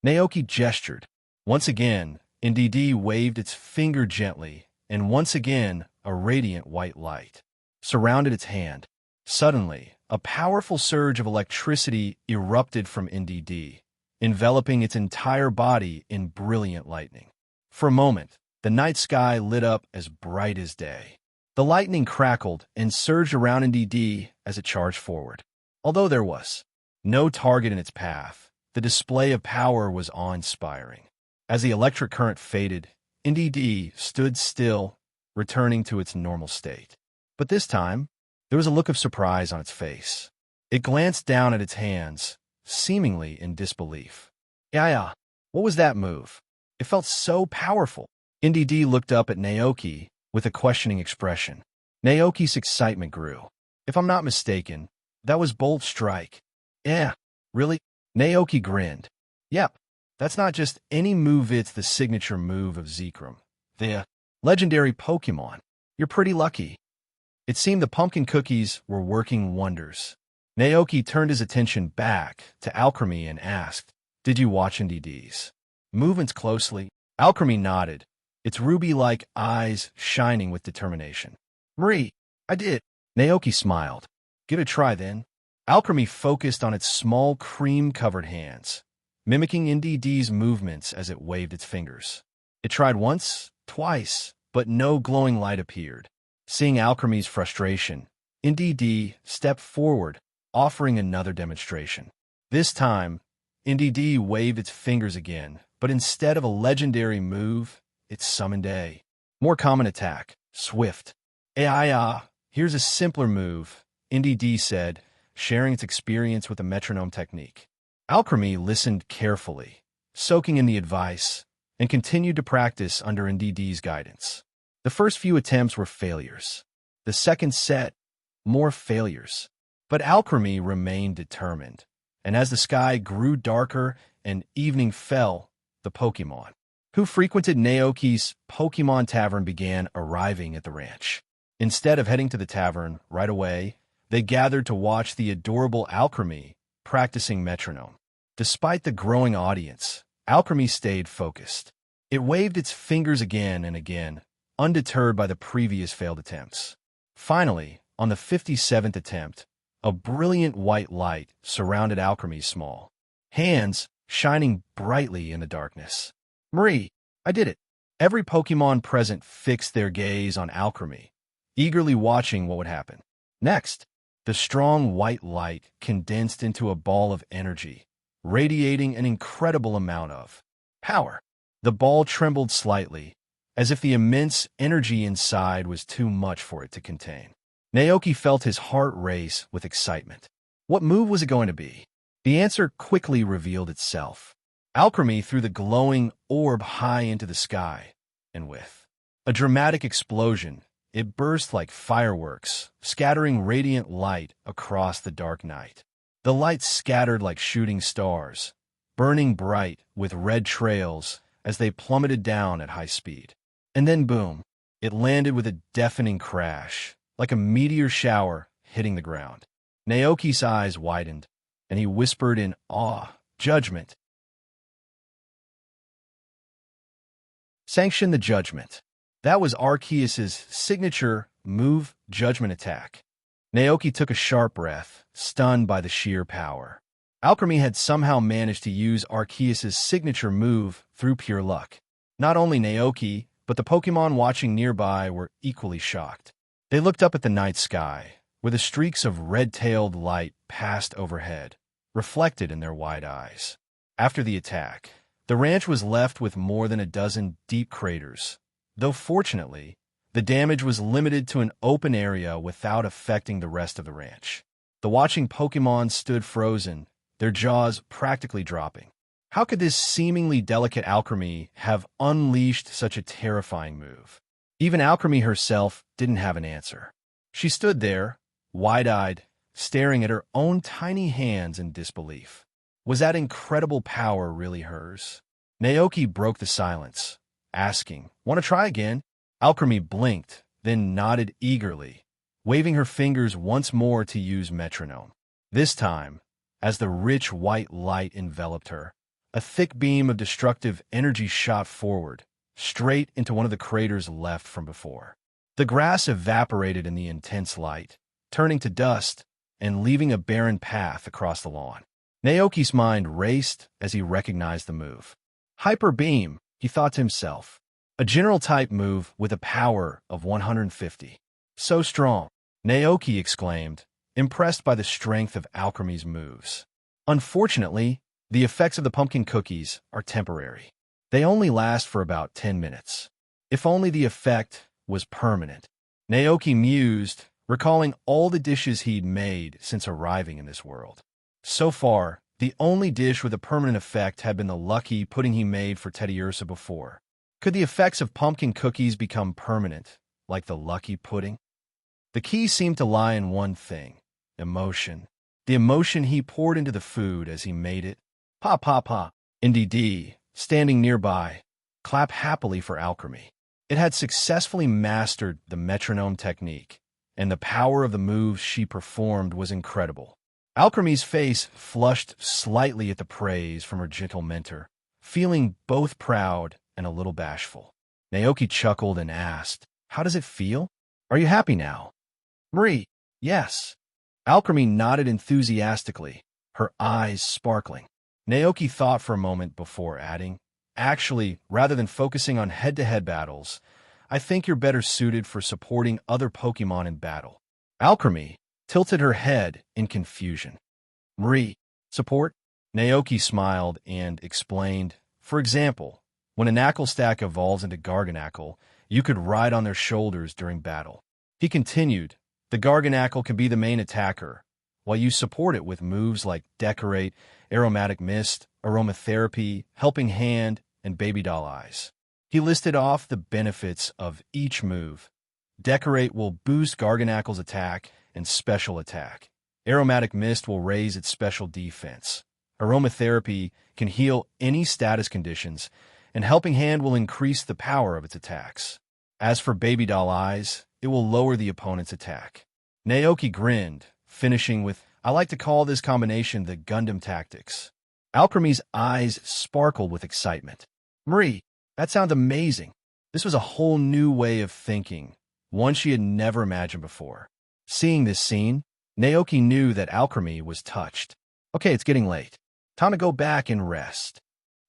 Naoki gestured. Once again, NDD waved its finger gently, and once again, a radiant white light surrounded its hand. Suddenly, a powerful surge of electricity erupted from NDD, enveloping its entire body in brilliant lightning. For a moment, the night sky lit up as bright as day. The lightning crackled and surged around NDD as it charged forward. Although there was no target in its path, the display of power was awe-inspiring. As the electric current faded, NDD stood still, returning to its normal state. But this time, there was a look of surprise on its face. It glanced down at its hands, seemingly in disbelief. Yeah, what was that move? It felt so powerful. NDD looked up at Naoki with a questioning expression. Naoki's excitement grew. If I'm not mistaken, that was Bolt Strike. Yeah, really? Naoki grinned. Yep, that's not just any move, it's the signature move of Zekrom, the legendary Pokémon. You're pretty lucky. It seemed the pumpkin cookies were working wonders. Naoki turned his attention back to Alchemy and asked, "Did you watch NDD's movements closely?" Alchemy nodded, its ruby-like eyes shining with determination. Marie, I did. Naoki smiled. Give it a try then. Alchemy focused on its small cream-covered hands, mimicking NDD's movements as it waved its fingers. It tried once, twice, but no glowing light appeared. Seeing Alchemy's frustration, NDD stepped forward, offering another demonstration. This time, NDD waved its fingers again, but instead of a legendary move, it summoned a more common attack, Swift. Here's a simpler move, NDD said, sharing its experience with the metronome technique. Alchemy listened carefully, soaking in the advice, and continued to practice under NDD's guidance. The first few attempts were failures. The second set, more failures. But Alchemy remained determined, and as the sky grew darker and evening fell, the Pokémon who frequented Naoki's Pokémon Tavern began arriving at the ranch. Instead of heading to the tavern right away, they gathered to watch the adorable Alchemy practicing metronome. Despite the growing audience, Alchemy stayed focused. It waved its fingers again and again, undeterred by the previous failed attempts. Finally, on the 57th attempt, a brilliant white light surrounded Alchemy's small hands, shining brightly in the darkness. Marie, I did it. Every Pokémon present fixed their gaze on Alchemy, eagerly watching what would happen. Next, the strong white light condensed into a ball of energy, radiating an incredible amount of power. The ball trembled slightly, as if the immense energy inside was too much for it to contain. Naoki felt his heart race with excitement. What move was it going to be? The answer quickly revealed itself. Alchemy threw the glowing orb high into the sky, and with a dramatic explosion, it burst like fireworks, scattering radiant light across the dark night. The lights scattered like shooting stars, burning bright with red trails as they plummeted down at high speed. And then boom, it landed with a deafening crash, like a meteor shower hitting the ground. Naoki's eyes widened, and he whispered in awe, "Judgment." Sanction the Judgment. That was Arceus's signature move, Judgment attack. Naoki took a sharp breath, stunned by the sheer power. Alchemy had somehow managed to use Arceus's signature move through pure luck. Not only Naoki, but the Pokémon watching nearby were equally shocked. They looked up at the night sky, where the streaks of red-tailed light passed overhead, reflected in their wide eyes. After the attack, the ranch was left with more than a dozen deep craters, though fortunately, the damage was limited to an open area without affecting the rest of the ranch. The watching Pokémon stood frozen, their jaws practically dropping. How could this seemingly delicate Alchemy have unleashed such a terrifying move? Even Alchemy herself didn't have an answer. She stood there, wide-eyed, staring at her own tiny hands in disbelief. Was that incredible power really hers? Naoki broke the silence, asking, "Want to try again?" Alchemy blinked, then nodded eagerly, waving her fingers once more to use metronome. This time, as the rich white light enveloped her, a thick beam of destructive energy shot forward, straight into one of the craters left from before. The grass evaporated in the intense light, turning to dust and leaving a barren path across the lawn. Naoki's mind raced as he recognized the move. Hyper Beam, he thought to himself. A general-type move with a power of 150. So strong, Naoki exclaimed, impressed by the strength of Alchemy's moves. Unfortunately, the effects of the pumpkin cookies are temporary. They only last for about 10 minutes. If only the effect was permanent. Naoki mused, recalling all the dishes he'd made since arriving in this world. So far, the only dish with a permanent effect had been the lucky pudding he made for Teddiursa before. Could the effects of pumpkin cookies become permanent, like the lucky pudding? The key seemed to lie in one thing: emotion. The emotion he poured into the food as he made it. Pa pa pa. NDD, standing nearby, clapped happily for Alchemy. It had successfully mastered the metronome technique, and the power of the moves she performed was incredible. Alchemy's face flushed slightly at the praise from her gentle mentor, feeling both proud and a little bashful. Naoki chuckled and asked, "How does it feel? Are you happy now?" "Marie, yes." Alchemy nodded enthusiastically, her eyes sparkling. Naoki thought for a moment before adding, "Actually, rather than focusing on head-to-head battles, I think you're better suited for supporting other Pokémon in battle." Alchemy tilted her head in confusion. "Marie, support?" Naoki smiled and explained, "For example, when a Knackle stack evolves into Garganacl, you could ride on their shoulders during battle." He continued, "The Garganacl can be the main attacker, while you support it with moves like Decorate, Aromatic Mist, Aromatherapy, Helping Hand, and Baby Doll Eyes." He listed off the benefits of each move. Decorate will boost Garganacl's attack and special attack. Aromatic Mist will raise its special defense. Aromatherapy can heal any status conditions, and Helping Hand will increase the power of its attacks. As for Baby Doll Eyes, it will lower the opponent's attack. Naoki grinned, finishing with, "I like to call this combination the Gundam Tactics." Alchemy's eyes sparkled with excitement. "Marie, that sounds amazing." This was a whole new way of thinking, one she had never imagined before. Seeing this scene, Naoki knew that Alchemy was touched. "Okay, it's getting late. Time to go back and rest,"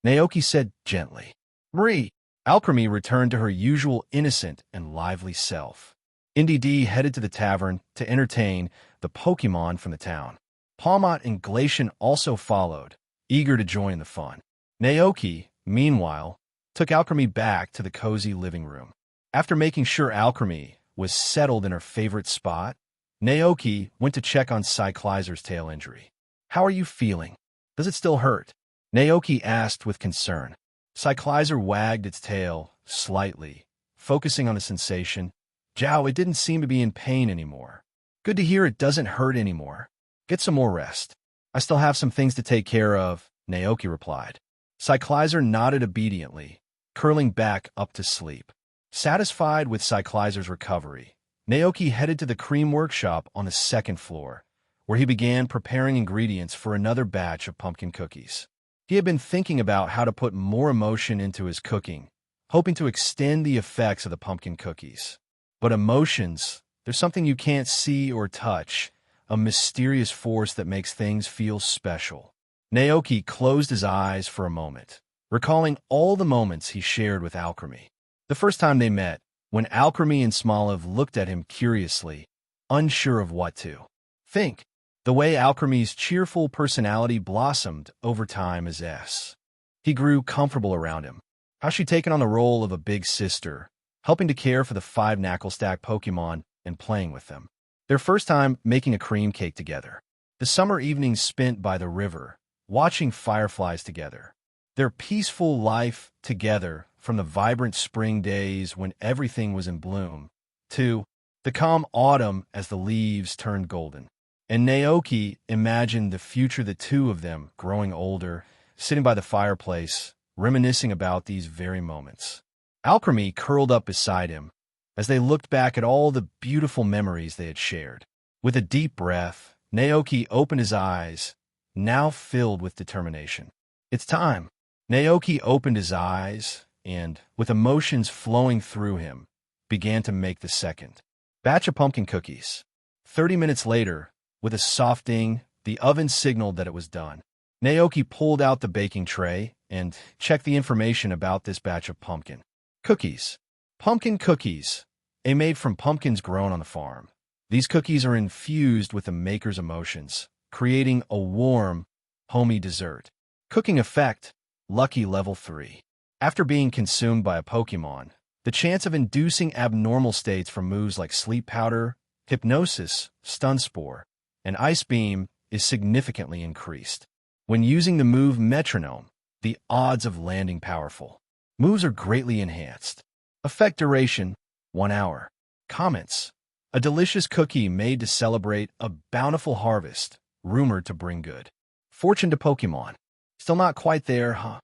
Naoki said gently. "Marie." Alchemy returned to her usual innocent and lively self. NDD headed to the tavern to entertain the Pokémon from the town. Palmot and Glacian also followed, eager to join the fun. Naoki, meanwhile, took Alchemy back to the cozy living room. After making sure Alchemy was settled in her favorite spot, Naoki went to check on Cyclizer's tail injury. "How are you feeling? Does it still hurt?" Naoki asked with concern. Cyclizer wagged its tail slightly, focusing on the sensation. "Jow, it didn't seem to be in pain anymore." "Good to hear it doesn't hurt anymore. Get some more rest." I still have some things to take care of, Naoki replied. Cyclizer nodded obediently, curling back up to sleep. Satisfied with Cyclizer's recovery, Naoki headed to the cream workshop on the second floor, where he began preparing ingredients for another batch of pumpkin cookies. He had been thinking about how to put more emotion into his cooking, hoping to extend the effects of the pumpkin cookies. But emotions, there's something you can't see or touch, a mysterious force that makes things feel special. Naoki closed his eyes for a moment, recalling all the moments he shared with Alchemy. The first time they met, when Alchemy and Smoliv looked at him curiously, unsure of what to think. The way Alchemy's cheerful personality blossomed over time as he grew comfortable around him. How she'd taken on the role of a big sister, helping to care for the 5 Knuckle-Stack Pokémon and playing with them. Their first time making a cream cake together. The summer evenings spent by the river, watching fireflies together. Their peaceful life together, from the vibrant spring days when everything was in bloom, to the calm autumn as the leaves turned golden. And Naoki imagined the future, the two of them growing older, sitting by the fireplace, reminiscing about these very moments. Alchemy curled up beside him as they looked back at all the beautiful memories they had shared. With a deep breath, Naoki opened his eyes, now filled with determination. It's time. Naoki opened his eyes and, with emotions flowing through him, began to make the second batch of pumpkin cookies. 30 minutes later, with a soft ding, the oven signaled that it was done. Naoki pulled out the baking tray and checked the information about this batch of pumpkin cookies. Pumpkin cookies, made from pumpkins grown on the farm. These cookies are infused with the maker's emotions, creating a warm, homey dessert. Cooking effect, lucky level 3. After being consumed by a Pokémon, the chance of inducing abnormal states from moves like Sleep Powder, Hypnosis, Stun Spore, and Ice Beam is significantly increased. When using the move Metronome, the odds of landing powerful moves are greatly enhanced. Effect duration, 1 hour. Comments. A delicious cookie made to celebrate a bountiful harvest, rumored to bring good fortune to Pokémon. Still not quite there, huh?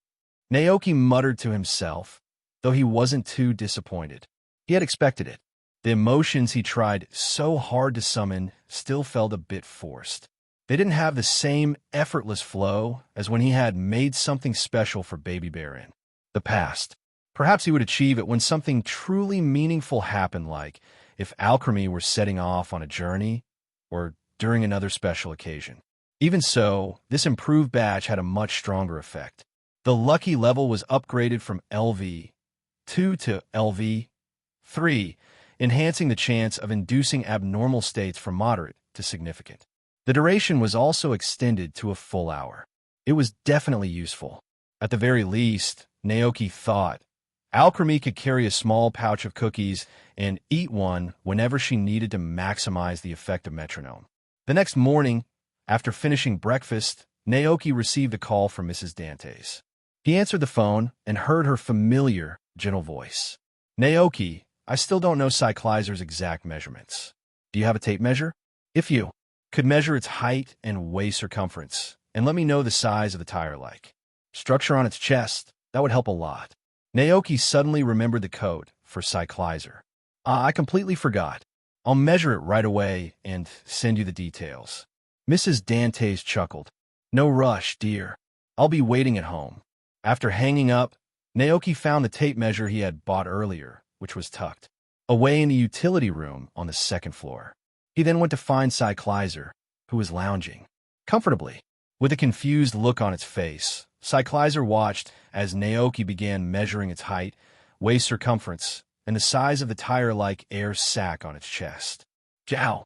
Naoki muttered to himself, though he wasn't too disappointed. He had expected it. The emotions he tried so hard to summon still felt a bit forced. They didn't have the same effortless flow as when he had made something special for Baby Bear in the past. Perhaps he would achieve it when something truly meaningful happened, like if Alchemy were setting off on a journey or during another special occasion. Even so, this improved batch had a much stronger effect. The lucky level was upgraded from LV2 to LV3, enhancing the chance of inducing abnormal states from moderate to significant. The duration was also extended to a full hour. It was definitely useful. At the very least, Naoki thought, Alchemy could carry a small pouch of cookies and eat one whenever she needed to maximize the effect of Metronome. The next morning, after finishing breakfast, Naoki received a call from Mrs. Dantes. He answered the phone and heard her familiar, gentle voice. Naoki, I still don't know Cyclizer's exact measurements. Do you have a tape measure? If you could measure its height and waist circumference, and let me know the size of the tire-like structure on its chest, that would help a lot. Naoki suddenly remembered the code for Cyclizer. I completely forgot. I'll measure it right away and send you the details. Mrs. Dantes chuckled. No rush, dear. I'll be waiting at home. After hanging up, Naoki found the tape measure he had bought earlier, which was tucked away in the utility room on the second floor. He then went to find Cyclizer, who was lounging comfortably. With a confused look on its face, Cyclizer watched as Naoki began measuring its height, waist circumference, and the size of the tire-like air sac on its chest. Jow!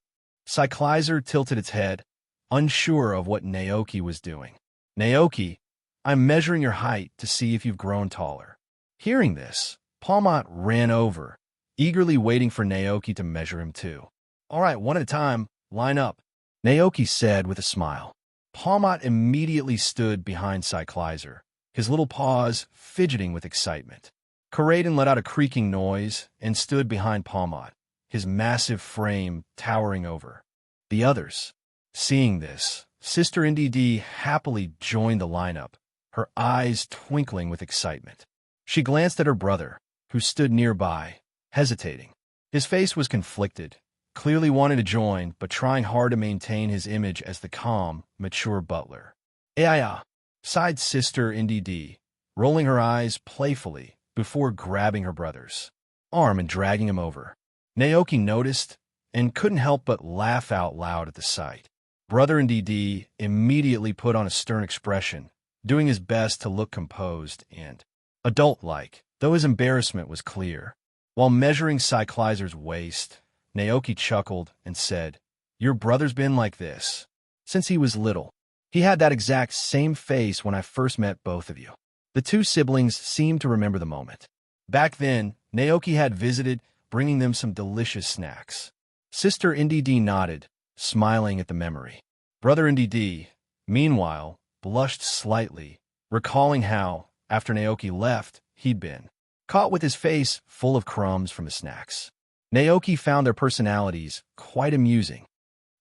Cyclizer tilted its head, unsure of what Naoki was doing. Naoki, I'm measuring your height to see if you've grown taller. Hearing this, Palmont ran over, eagerly waiting for Naoki to measure him too. All right, one at a time, line up, Naoki said with a smile. Palmont immediately stood behind Cyclizer, his little paws fidgeting with excitement. Corraden let out a creaking noise and stood behind Palmont, his massive frame towering over the others. Seeing this, Sister NDD happily joined the lineup, her eyes twinkling with excitement. She glanced at her brother, who stood nearby, hesitating. His face was conflicted, clearly wanting to join, but trying hard to maintain his image as the calm, mature butler. "Aiya," sighed Sister NDD, rolling her eyes playfully before grabbing her brother's arm and dragging him over. Naoki noticed and couldn't help but laugh out loud at the sight. Brother NDD immediately put on a stern expression, doing his best to look composed and adult-like, though his embarrassment was clear. While measuring Cyclizer's waist, Naoki chuckled and said, "Your brother's been like this since he was little. He had that exact same face when I first met both of you." The two siblings seemed to remember the moment. Back then, Naoki had visited, bringing them some delicious snacks. Sister NDD nodded, smiling at the memory. Brother NDD, meanwhile, blushed slightly, recalling how, after Naoki left, he'd been caught with his face full of crumbs from the snacks. Naoki found their personalities quite amusing.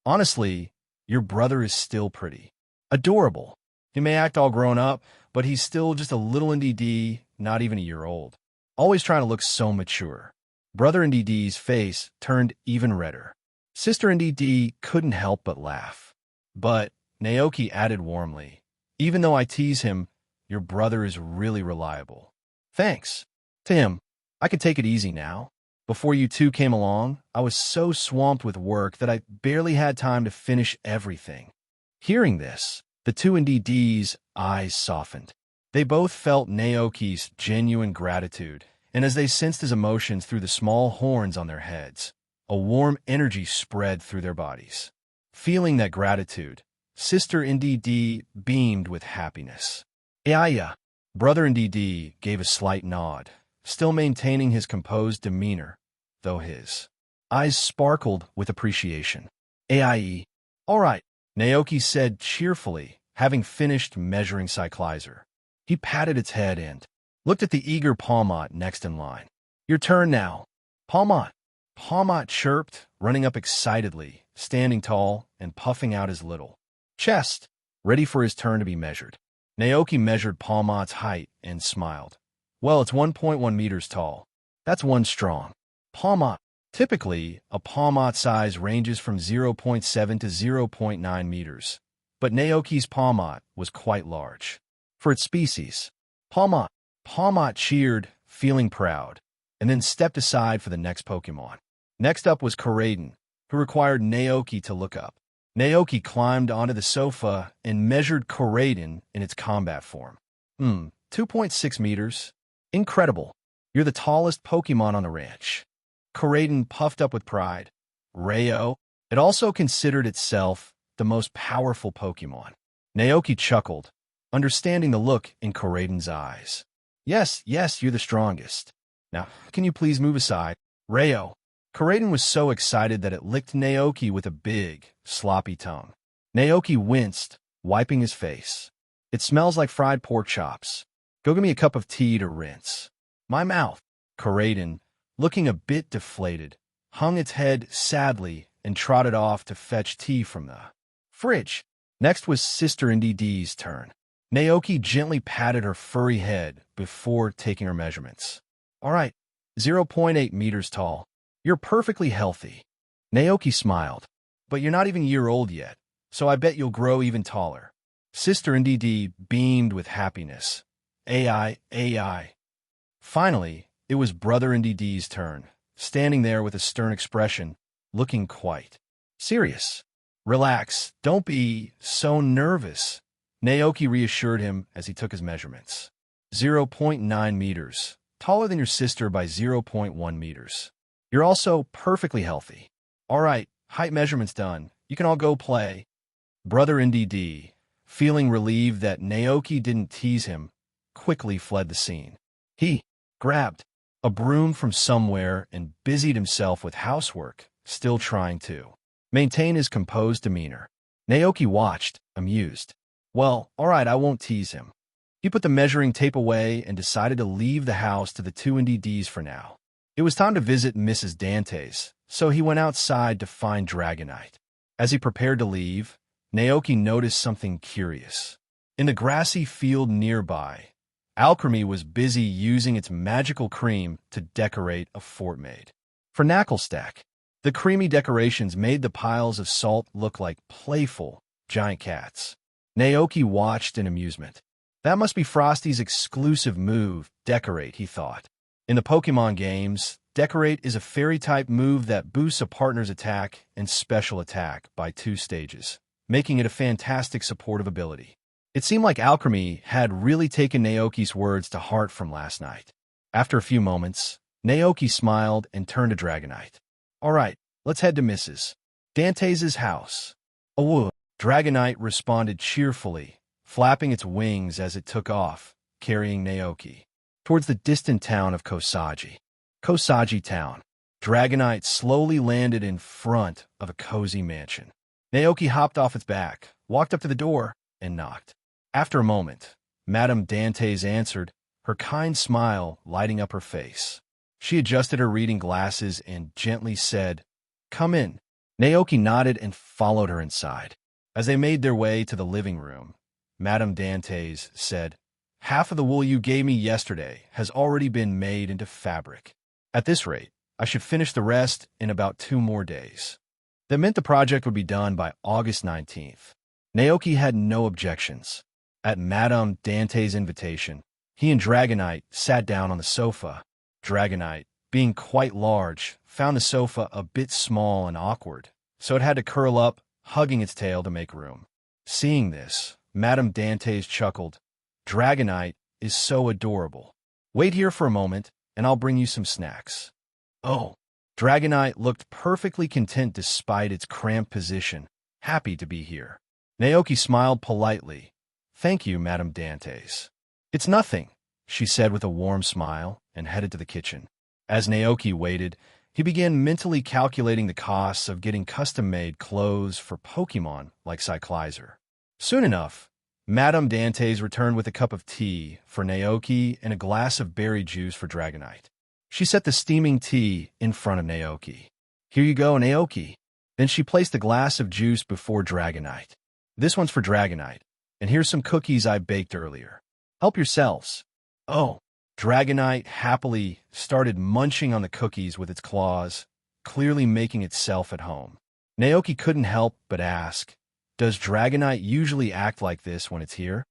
"Honestly, your brother is still pretty adorable. He may act all grown up, but he's still just a little NDD, not even a year old. Always trying to look so mature." Brother NDD's face turned even redder. Sister NDD couldn't help but laugh. But Naoki added warmly, "Even though I tease him, your brother is really reliable. Thanks to him, I could take it easy now. Before you two came along, I was so swamped with work that I barely had time to finish everything." Hearing this, the two NDD's eyes softened. They both felt Naoki's genuine gratitude, and as they sensed his emotions through the small horns on their heads, a warm energy spread through their bodies. Feeling that gratitude, Sister NDD beamed with happiness. "Aiya." Brother NDD gave a slight nod, still maintaining his composed demeanor, though his eyes sparkled with appreciation. "Ai. All right," Naoki said cheerfully, having finished measuring Cyclizer. He patted its head and looked at the eager Palmot next in line. "Your turn now, Palmot." Palmot chirped, running up excitedly, standing tall and puffing out his little chest, ready for his turn to be measured. Naoki measured Palmot's height and smiled. "Well, it's 1.1 meters tall. That's one strong Palmot." Typically, a Palmot size ranges from 0.7 to 0.9 meters, but Naoki's Palmot was quite large for its species. "Palmot." Palmot cheered, feeling proud, and then stepped aside for the next Pokémon. Next up was Koraidon, who required Naoki to look up. Naoki climbed onto the sofa and measured Koraidon in its combat form. 2.6 meters. Incredible. You're the tallest Pokémon on the ranch." Koraidon puffed up with pride. Rayo. It also considered itself the most powerful Pokémon. Naoki chuckled, understanding the look in Koraidon's eyes. Yes, you're the strongest. Now, can you please move aside?" "Rayo." Koraidon was so excited that it licked Naoki with a big, sloppy tongue. Naoki winced, wiping his face. "It smells like fried pork chops. Go get me a cup of tea to rinse my mouth." Koraidon, looking a bit deflated, hung its head sadly and trotted off to fetch tea from the fridge. Next was Sister NDD's turn. Naoki gently patted her furry head before taking her measurements. "All right, 0.8 meters tall. You're perfectly healthy." Naoki smiled. "But you're not even a year old yet, so I bet you'll grow even taller." Sister NDD beamed with happiness. AI. Finally, it was Brother NDD's turn, standing there with a stern expression, looking quite serious. "Relax, don't be so nervous," Naoki reassured him as he took his measurements. 0.9 meters, taller than your sister by 0.1 meters. You're also perfectly healthy. All right, height measurements done. You can all go play." Brother NDD, feeling relieved that Naoki didn't tease him, quickly fled the scene. He grabbed a broom from somewhere and busied himself with housework, still trying to maintain his composed demeanor. Naoki watched, amused. "Well, all right, I won't tease him." He put the measuring tape away and decided to leave the house to the two NDDs for now. It was time to visit Mrs. Dante's, so he went outside to find Dragonite. As he prepared to leave, Naoki noticed something curious. In the grassy field nearby, Alchemy was busy using its magical cream to decorate a fort made for Knucklestack. The creamy decorations made the piles of salt look like playful, giant cats. Naoki watched in amusement. That must be Frosty's exclusive move, Decorate, he thought. In the Pokémon games, Decorate is a fairy-type move that boosts a partner's attack and special attack by 2 stages, making it a fantastic supportive ability. It seemed like Alchemy had really taken Naoki's words to heart from last night. After a few moments, Naoki smiled and turned to Dragonite. "All right, let's head to Mrs. Dante's house." "Oh," Dragonite responded cheerfully, flapping its wings as it took off, carrying Naoki towards the distant town of Kosagi. Kosagi Town. Dragonite slowly landed in front of a cozy mansion. Naoki hopped off its back, walked up to the door, and knocked. After a moment, Madame Dantes answered, her kind smile lighting up her face. She adjusted her reading glasses and gently said, "Come in." Naoki nodded and followed her inside. As they made their way to the living room, Madame Dantes said, "Half of the wool you gave me yesterday has already been made into fabric. At this rate, I should finish the rest in about 2 more days." That meant the project would be done by August 19th. Naoki had no objections. At Madame Dante's invitation, he and Dragonite sat down on the sofa. Dragonite, being quite large, found the sofa a bit small and awkward, so it had to curl up, hugging its tail to make room. Seeing this, Madame Dantes chuckled. "Dragonite is so adorable. Wait here for a moment, and I'll bring you some snacks." "Oh." Dragonite looked perfectly content despite its cramped position, happy to be here. Naoki smiled politely. "Thank you, Madame Dantes." "It's nothing," she said with a warm smile, and headed to the kitchen. As Naoki waited, he began mentally calculating the costs of getting custom-made clothes for Pokémon like Cyclizer. Soon enough, Madame Dantes returned with a cup of tea for Naoki and a glass of berry juice for Dragonite. She set the steaming tea in front of Naoki. "Here you go, Naoki." Then she placed a glass of juice before Dragonite. "This one's for Dragonite, and here's some cookies I baked earlier. Help yourselves." "Oh." Dragonite happily started munching on the cookies with its claws, clearly making itself at home. Naoki couldn't help but ask, "Does Dragonite usually act like this when it's here?"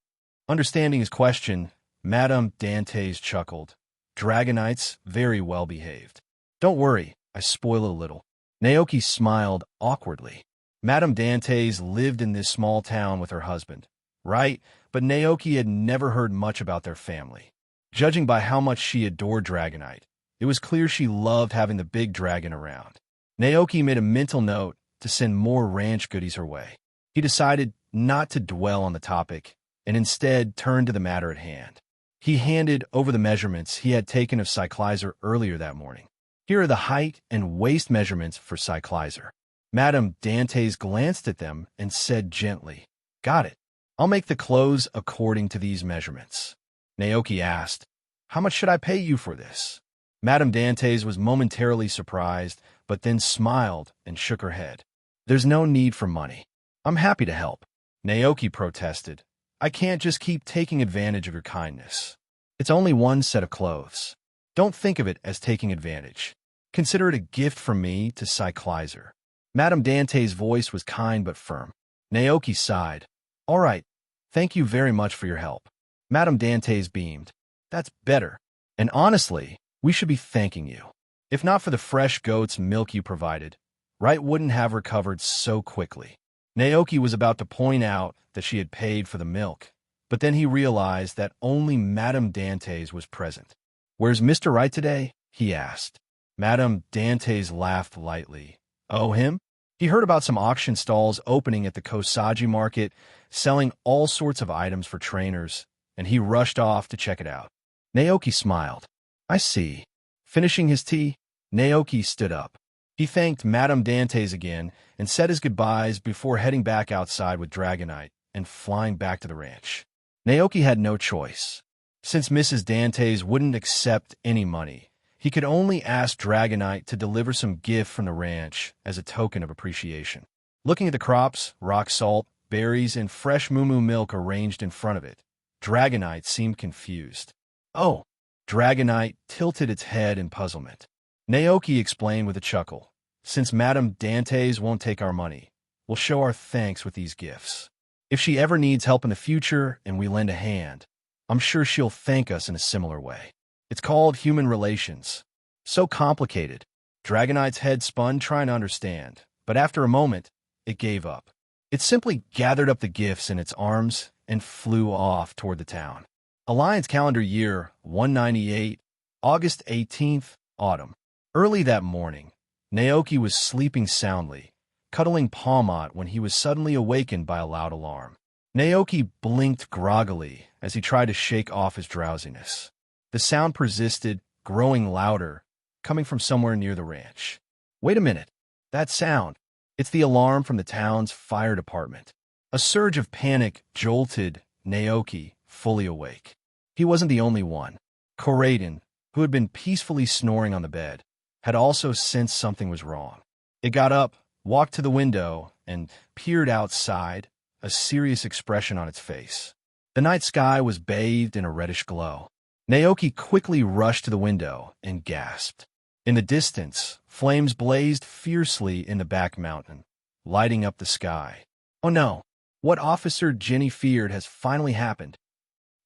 Understanding his question, Madame Dantes chuckled. "Dragonite's very well behaved. Don't worry, I spoil it a little." Naoki smiled awkwardly. Madame Dantes lived in this small town with her husband, right? But Naoki had never heard much about their family. Judging by how much she adored Dragonite, it was clear she loved having the big dragon around. Naoki made a mental note to send more ranch goodies her way. He decided not to dwell on the topic and instead turned to the matter at hand. He handed over the measurements he had taken of Cyclizer earlier that morning. "Here are the height and waist measurements for Cyclizer." Madame Dantes glanced at them and said gently, "Got it. I'll make the clothes according to these measurements." Naoki asked, "How much should I pay you for this?" Madame Dantes was momentarily surprised, but then smiled and shook her head. "There's no need for money. I'm happy to help." Naoki protested, "I can't just keep taking advantage of your kindness. It's only one set of clothes. Don't think of it as taking advantage. Consider it a gift from me to Cyclizer." Madame Dante's voice was kind but firm. Naoki sighed. "All right, thank you very much for your help." Madame Dantes beamed. "That's better. And honestly, we should be thanking you. If not for the fresh goat's milk you provided, Wright wouldn't have recovered so quickly." Naoki was about to point out that she had paid for the milk, but then he realized that only Madame Dantes was present. "Where's Mr. Wright today?" he asked. Madame Dantes laughed lightly. "Oh, him? He heard about some auction stalls opening at the Kosagi market, selling all sorts of items for trainers, and he rushed off to check it out." Naoki smiled. "I see." Finishing his tea, Naoki stood up. He thanked Madame Dantes again and said his goodbyes before heading back outside with Dragonite and flying back to the ranch. Naoki had no choice. Since Mrs. Dantes wouldn't accept any money, he could only ask Dragonite to deliver some gift from the ranch as a token of appreciation. Looking at the crops, rock salt, berries and fresh moo milk arranged in front of it. Dragonite seemed confused. "Oh." Dragonite tilted its head in puzzlement. Naoki explained with a chuckle. "Since Madame Dantes won't take our money, we'll show our thanks with these gifts. If she ever needs help in the future and we lend a hand, I'm sure she'll thank us in a similar way. It's called human relations." "So complicated." Dragonite's head spun trying to understand, but after a moment, it gave up. It simply gathered up the gifts in its arms and flew off toward the town. Alliance calendar year 198, August 18th, autumn. Early that morning, Naoki was sleeping soundly, cuddling Palmot when he was suddenly awakened by a loud alarm. Naoki blinked groggily as he tried to shake off his drowsiness. The sound persisted, growing louder, coming from somewhere near the ranch. "Wait a minute. That sound. It's the alarm from the town's fire department." A surge of panic jolted Naoki, fully awake. He wasn't the only one. Koraden, who had been peacefully snoring on the bed, had also sensed something was wrong. It got up, walked to the window, and peered outside, a serious expression on its face. The night sky was bathed in a reddish glow. Naoki quickly rushed to the window and gasped. In the distance, flames blazed fiercely in the back mountain, lighting up the sky. Oh no! What Officer Jenny feared has finally happened.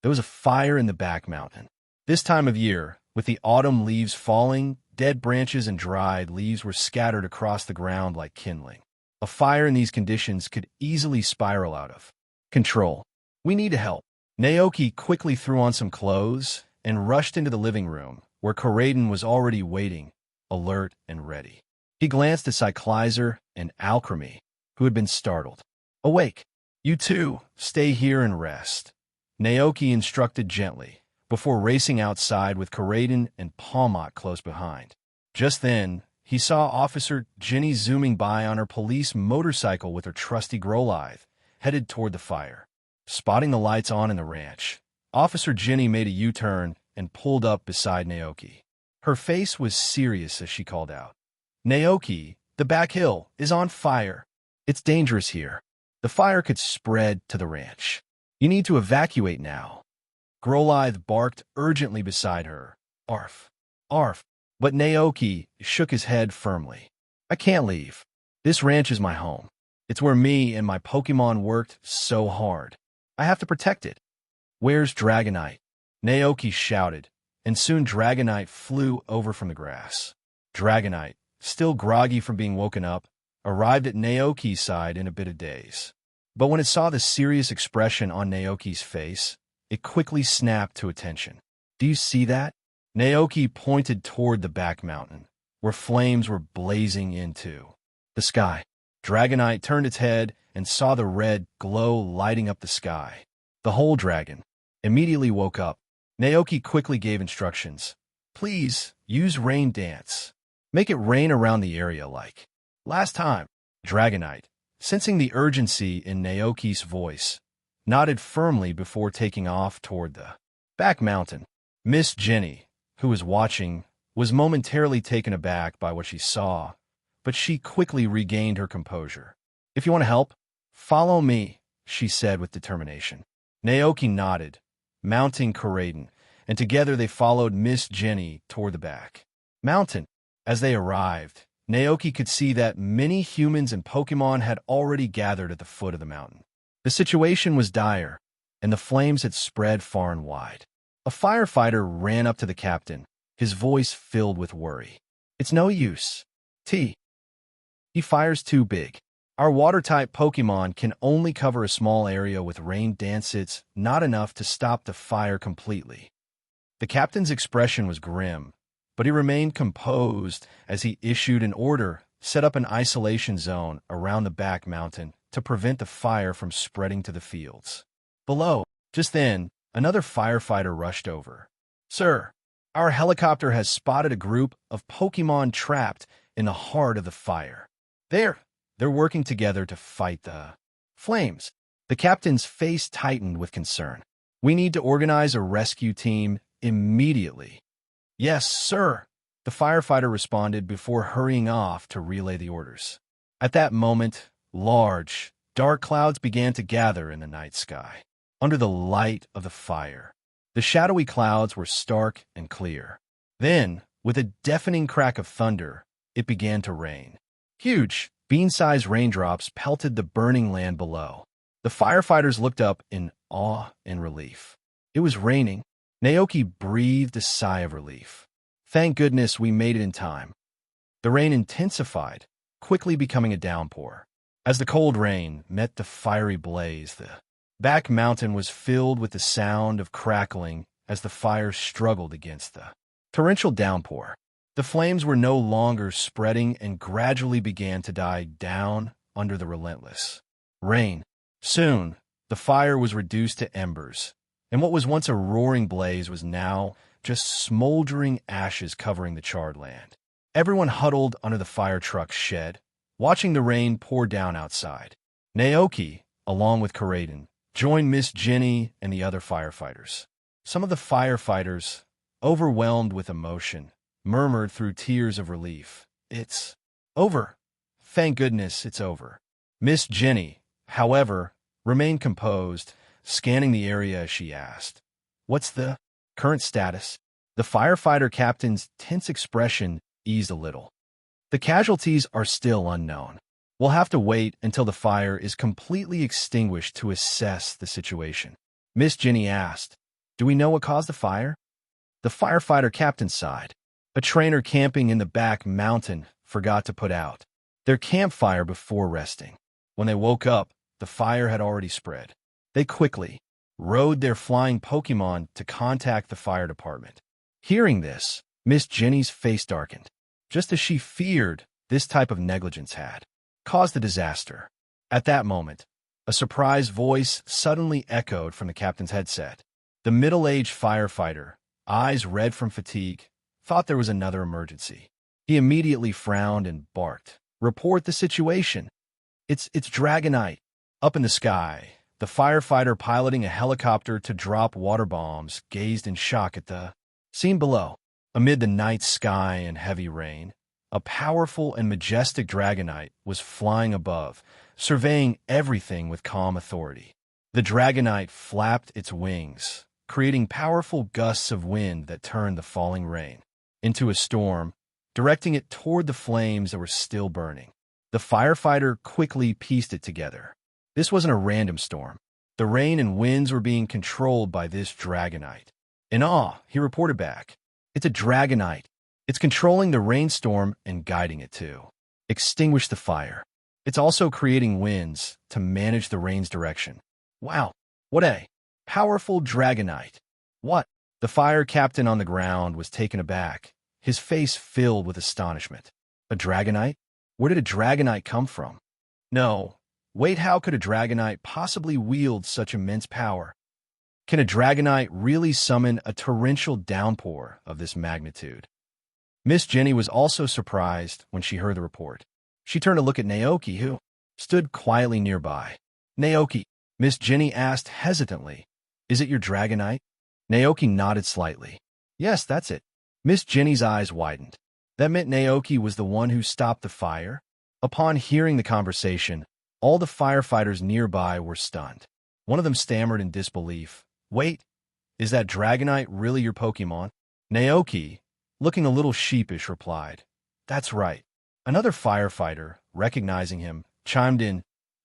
There was a fire in the back mountain. This time of year, with the autumn leaves falling, dead branches and dried leaves were scattered across the ground like kindling. A fire in these conditions could easily spiral out of control. "We need help." Naoki quickly threw on some clothes and rushed into the living room, where Koraden was already waiting, alert and ready. He glanced at Cyclizer and Alchemy, who had been startled. "Awake. You two, stay here and rest," Naoki instructed gently, before racing outside with Koraden and Palmot close behind. Just then, he saw Officer Jenny zooming by on her police motorcycle with her trusty Growlithe, headed toward the fire. Spotting the lights on in the ranch, Officer Jenny made a U-turn and pulled up beside Naoki. Her face was serious as she called out, "Naoki, the back hill is on fire. It's dangerous here. The fire could spread to the ranch. You need to evacuate now." Growlithe barked urgently beside her. "Arf, arf." But Naoki shook his head firmly. "I can't leave. This ranch is my home. It's where me and my Pokémon worked so hard. I have to protect it." "Where's Dragonite?" Naoki shouted, and soon Dragonite flew over from the grass. Dragonite, still groggy from being woken up, arrived at Naoki's side in a bit of daze. But when it saw the serious expression on Naoki's face, it quickly snapped to attention. "Do you see that?" Naoki pointed toward the back mountain, where flames were blazing into the sky. Dragonite turned its head and saw the red glow lighting up the sky. The whole dragon immediately woke up. Naoki quickly gave instructions. "Please, use rain dance. Make it rain around the area like last time." Dragonite, sensing the urgency in Naoki's voice, nodded firmly before taking off toward the back mountain. Miss Jenny, who was watching, was momentarily taken aback by what she saw, but she quickly regained her composure. "If you want to help, follow me," she said with determination. Naoki nodded, mounting Koraden, and together they followed Miss Jenny toward the back mountain. As they arrived, Naoki could see that many humans and Pokémon had already gathered at the foot of the mountain. The situation was dire, and the flames had spread far and wide. A firefighter ran up to the captain, his voice filled with worry. "It's no use. He fire's too big. Our water-type Pokémon can only cover a small area with rain dance. It's not enough to stop the fire completely." The captain's expression was grim, but he remained composed as he issued an order, set up an isolation zone around the back mountain to prevent the fire from spreading to the fields below. Just then, another firefighter rushed over. "Sir, our helicopter has spotted a group of Pokémon trapped in the heart of the fire. They're working together to fight the flames." The captain's face tightened with concern. "We need to organize a rescue team immediately." "Yes, sir," the firefighter responded before hurrying off to relay the orders. At that moment, large, Dark clouds began to gather in the night sky. Under the light of the fire, the shadowy clouds were stark and clear. Then, with a deafening crack of thunder, it began to rain. Huge, bean-sized raindrops pelted the burning land below. The firefighters looked up in awe and relief. It was raining. Naoki breathed a sigh of relief. Thank goodness we made it in time. The rain intensified, quickly becoming a downpour. As the cold rain met the fiery blaze, the back mountain was filled with the sound of crackling as the fire struggled against the torrential downpour. The flames were no longer spreading and gradually began to die down under the relentless rain. Soon, the fire was reduced to embers, and what was once a roaring blaze was now just smoldering ashes covering the charred land. Everyone huddled under the fire truck's shed, watching the rain pour down outside. Naoki, along with Karaden, joined Miss Jenny and the other firefighters. Some of the firefighters, overwhelmed with emotion, murmured through tears of relief, "It's over. Thank goodness it's over." Miss Jenny, however, remained composed, scanning the area as she asked, "What's the current status?" The firefighter captain's tense expression eased a little. "The casualties are still unknown. We'll have to wait until the fire is completely extinguished to assess the situation." Miss Jenny asked, "Do we know what caused the fire?" The firefighter captain sighed. A trainer camping in the back mountain forgot to put out their campfire before resting. When they woke up, the fire had already spread. They quickly rode their flying Pokémon to contact the fire department. Hearing this, Miss Jenny's face darkened. Just as she feared, this type of negligence had caused the disaster. At that moment, a surprised voice suddenly echoed from the captain's headset. The middle-aged firefighter, eyes red from fatigue, thought there was another emergency. He immediately frowned and barked, "Report the situation." It's Dragonite." Up in the sky, the firefighter piloting a helicopter to drop water bombs gazed in shock at the scene below. Amid the night sky and heavy rain, a powerful and majestic Dragonite was flying above, surveying everything with calm authority. The Dragonite flapped its wings, creating powerful gusts of wind that turned the falling rain into a storm, directing it toward the flames that were still burning. The firefighter quickly pieced it together. This wasn't a random storm. The rain and winds were being controlled by this Dragonite. In awe, he reported back, "It's a Dragonite. It's controlling the rainstorm and guiding it to extinguish the fire. It's also creating winds to manage the rain's direction." Wow, what a powerful Dragonite. "What?" The fire captain on the ground was taken aback, his face filled with astonishment. "A Dragonite? Where did a Dragonite come from?" "No. Wait, how could a Dragonite possibly wield such immense power? Can a Dragonite really summon a torrential downpour of this magnitude?" Miss Jenny was also surprised when she heard the report. She turned to look at Naoki, who stood quietly nearby. "Naoki," Miss Jenny asked hesitantly, "is it your Dragonite?" Naoki nodded slightly. "Yes, that's it." Miss Jenny's eyes widened. That meant Naoki was the one who stopped the fire? Upon hearing the conversation, all the firefighters nearby were stunned. One of them stammered in disbelief, "Wait, is that Dragonite really your Pokémon?" Naoki, looking a little sheepish, replied, "That's right." Another firefighter, recognizing him, chimed in,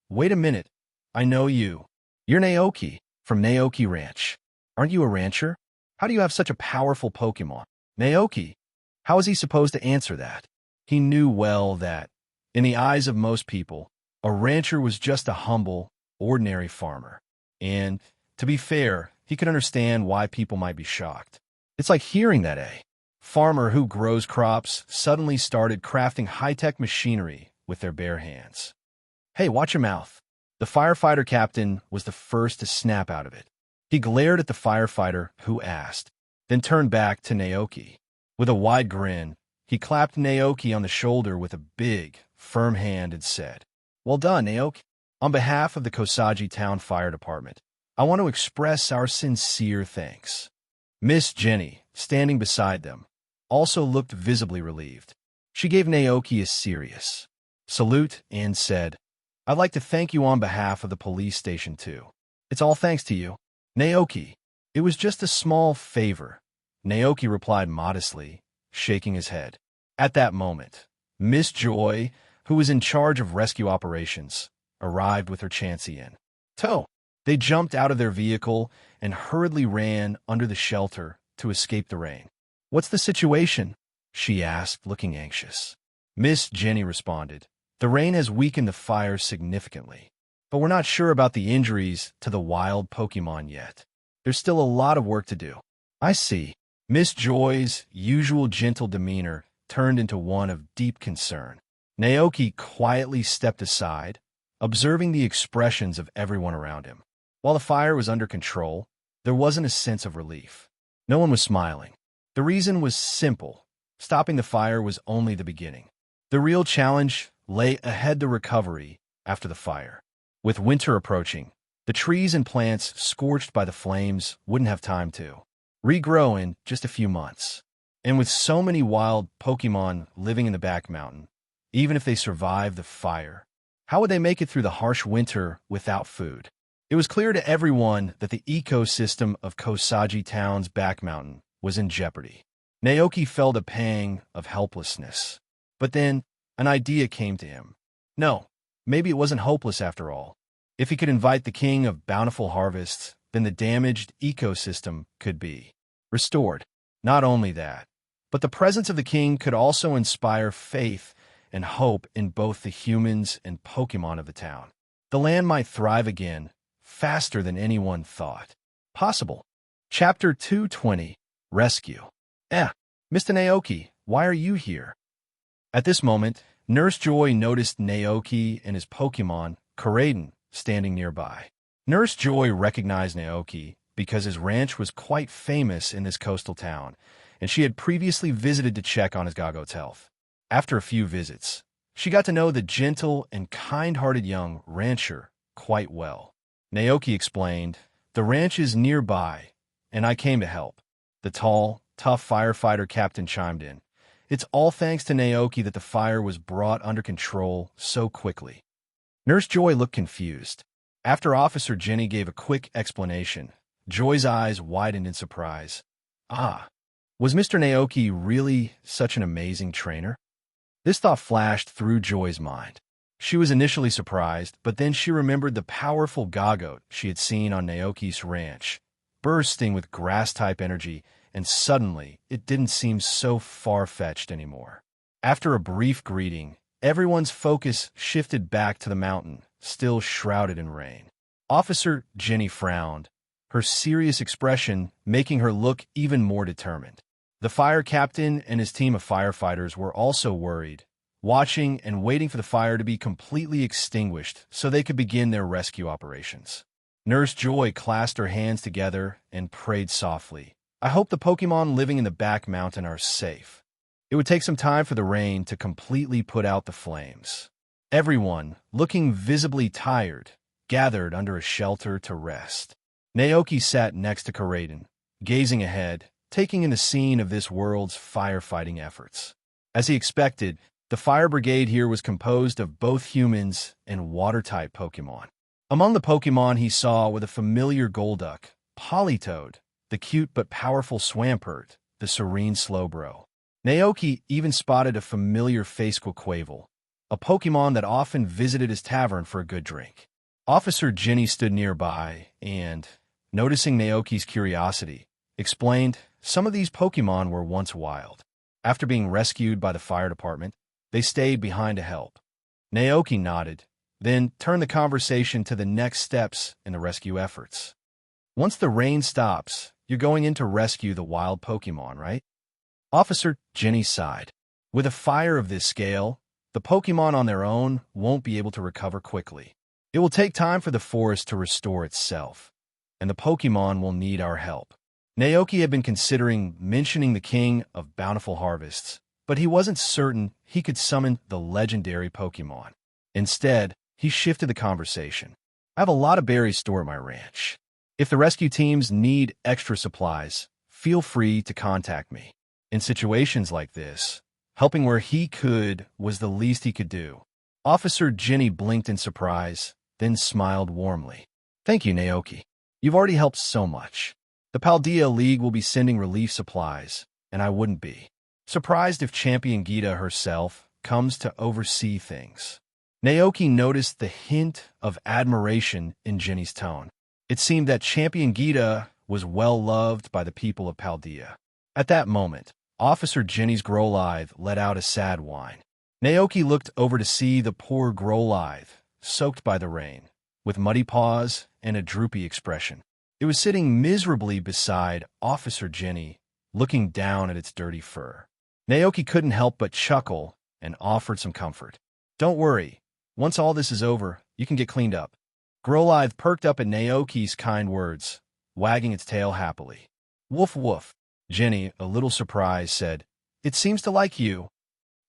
"Wait a minute, I know you. You're Naoki, from Naoki Ranch. Aren't you a rancher? How do you have such a powerful Pokémon?" Naoki, how was he supposed to answer that? He knew well that, in the eyes of most people, a rancher was just a humble, ordinary farmer. And, to be fair, he could understand why people might be shocked. It's like hearing that a farmer who grows crops suddenly started crafting high-tech machinery with their bare hands. "Hey, watch your mouth." The firefighter captain was the first to snap out of it. He glared at the firefighter who asked, then turned back to Naoki. With a wide grin, he clapped Naoki on the shoulder with a big, firm hand and said, "Well done, Naoki. On behalf of the Kosagi Town Fire Department, I want to express our sincere thanks." Miss Jenny, standing beside them, also looked visibly relieved. She gave Naoki a serious salute and said, I'd like to thank you on behalf of the police station, too. It's all thanks to you. Naoki, it was just a small favor. Naoki replied modestly, shaking his head. At that moment, Miss Joy, who was in charge of rescue operations, arrived with her Chansey in tow. They jumped out of their vehicle and hurriedly ran under the shelter to escape the rain. "What's the situation?" she asked, looking anxious. Miss Jenny responded, "The rain has weakened the fire significantly, but we're not sure about the injuries to the wild Pokémon yet. There's still a lot of work to do." "I see." Miss Joy's usual gentle demeanor turned into one of deep concern. Naoki quietly stepped aside, observing the expressions of everyone around him. While the fire was under control, there wasn't a sense of relief. No one was smiling. The reason was simple. Stopping the fire was only the beginning. The real challenge lay ahead: the recovery after the fire. With winter approaching, the trees and plants scorched by the flames wouldn't have time to regrow in just a few months. And with so many wild Pokémon living in the back mountain, even if they survived the fire, how would they make it through the harsh winter without food? It was clear to everyone that the ecosystem of Kosagi Town's back mountain was in jeopardy. Naoki felt a pang of helplessness. But then, an idea came to him. No, maybe it wasn't hopeless after all. If he could invite the king of bountiful harvests, then the damaged ecosystem could be restored. Not only that, but the presence of the king could also inspire faith and hope in both the humans and Pokémon of the town. The land might thrive again, faster than anyone thought possible. Chapter 220, Rescue. Mr. Naoki, why are you here? At this moment, Nurse Joy noticed Naoki and his Pokémon, Koraidon, standing nearby. Nurse Joy recognized Naoki because his ranch was quite famous in this coastal town, and she had previously visited to check on his Gago's health. After a few visits, she got to know the gentle and kind-hearted young rancher quite well. Naoki explained, "The ranch is nearby, and I came to help." The tall, tough firefighter captain chimed in. It's all thanks to Naoki that the fire was brought under control so quickly. Nurse Joy looked confused. After Officer Jenny gave a quick explanation, Joy's eyes widened in surprise. Was Mr. Naoki really such an amazing trainer? This thought flashed through Joy's mind. She was initially surprised, but then she remembered the powerful Gagote she had seen on Naoki's ranch, bursting with grass-type energy, and suddenly it didn't seem so far-fetched anymore. After a brief greeting, everyone's focus shifted back to the mountain, still shrouded in rain. Officer Jenny frowned, her serious expression making her look even more determined. The fire captain and his team of firefighters were also worried, watching and waiting for the fire to be completely extinguished so they could begin their rescue operations. Nurse Joy clasped her hands together and prayed softly, "I hope the Pokémon living in the back mountain are safe." It would take some time for the rain to completely put out the flames. Everyone, looking visibly tired, gathered under a shelter to rest. Naoki sat next to Koraidon, gazing ahead, taking in the scene of this world's firefighting efforts. As he expected, the fire brigade here was composed of both humans and water-type Pokémon. Among the Pokémon he saw were the familiar Golduck, Politoed, the cute but powerful Swampert, the serene Slowbro. Naoki even spotted a familiar Quavel, a Pokémon that often visited his tavern for a good drink. Officer Jenny stood nearby and, noticing Naoki's curiosity, explained some of these Pokémon were once wild. After being rescued by the fire department, they stayed behind to help. Naoki nodded, then turned the conversation to the next steps in the rescue efforts. "Once the rain stops, you're going in to rescue the wild Pokémon, right?" Officer Jenny sighed. With a fire of this scale, the Pokémon on their own won't be able to recover quickly. It will take time for the forest to restore itself, and the Pokémon will need our help. Naoki had been considering mentioning the king of bountiful harvests, but he wasn't certain he could summon the legendary Pokémon. Instead, he shifted the conversation. "I have a lot of berries stored at my ranch. If the rescue teams need extra supplies, feel free to contact me." In situations like this, helping where he could was the least he could do. Officer Ginny blinked in surprise, then smiled warmly. Thank you, Naoki. You've already helped so much. The Paldea League will be sending relief supplies, and I wouldn't be surprised if Champion Gita herself comes to oversee things. Naoki noticed the hint of admiration in Ginny's tone. It seemed that Champion Gita was well loved by the people of Paldea. At that moment, Officer Ginny's Growlithe let out a sad whine. Naoki looked over to see the poor Growlithe, soaked by the rain, with muddy paws and a droopy expression. It was sitting miserably beside Officer Ginny, looking down at its dirty fur. Naoki couldn't help but chuckle and offered some comfort. Don't worry. Once all this is over, you can get cleaned up. Growlithe perked up at Naoki's kind words, wagging its tail happily. Woof woof. Ginny, a little surprised, said, It seems to like you.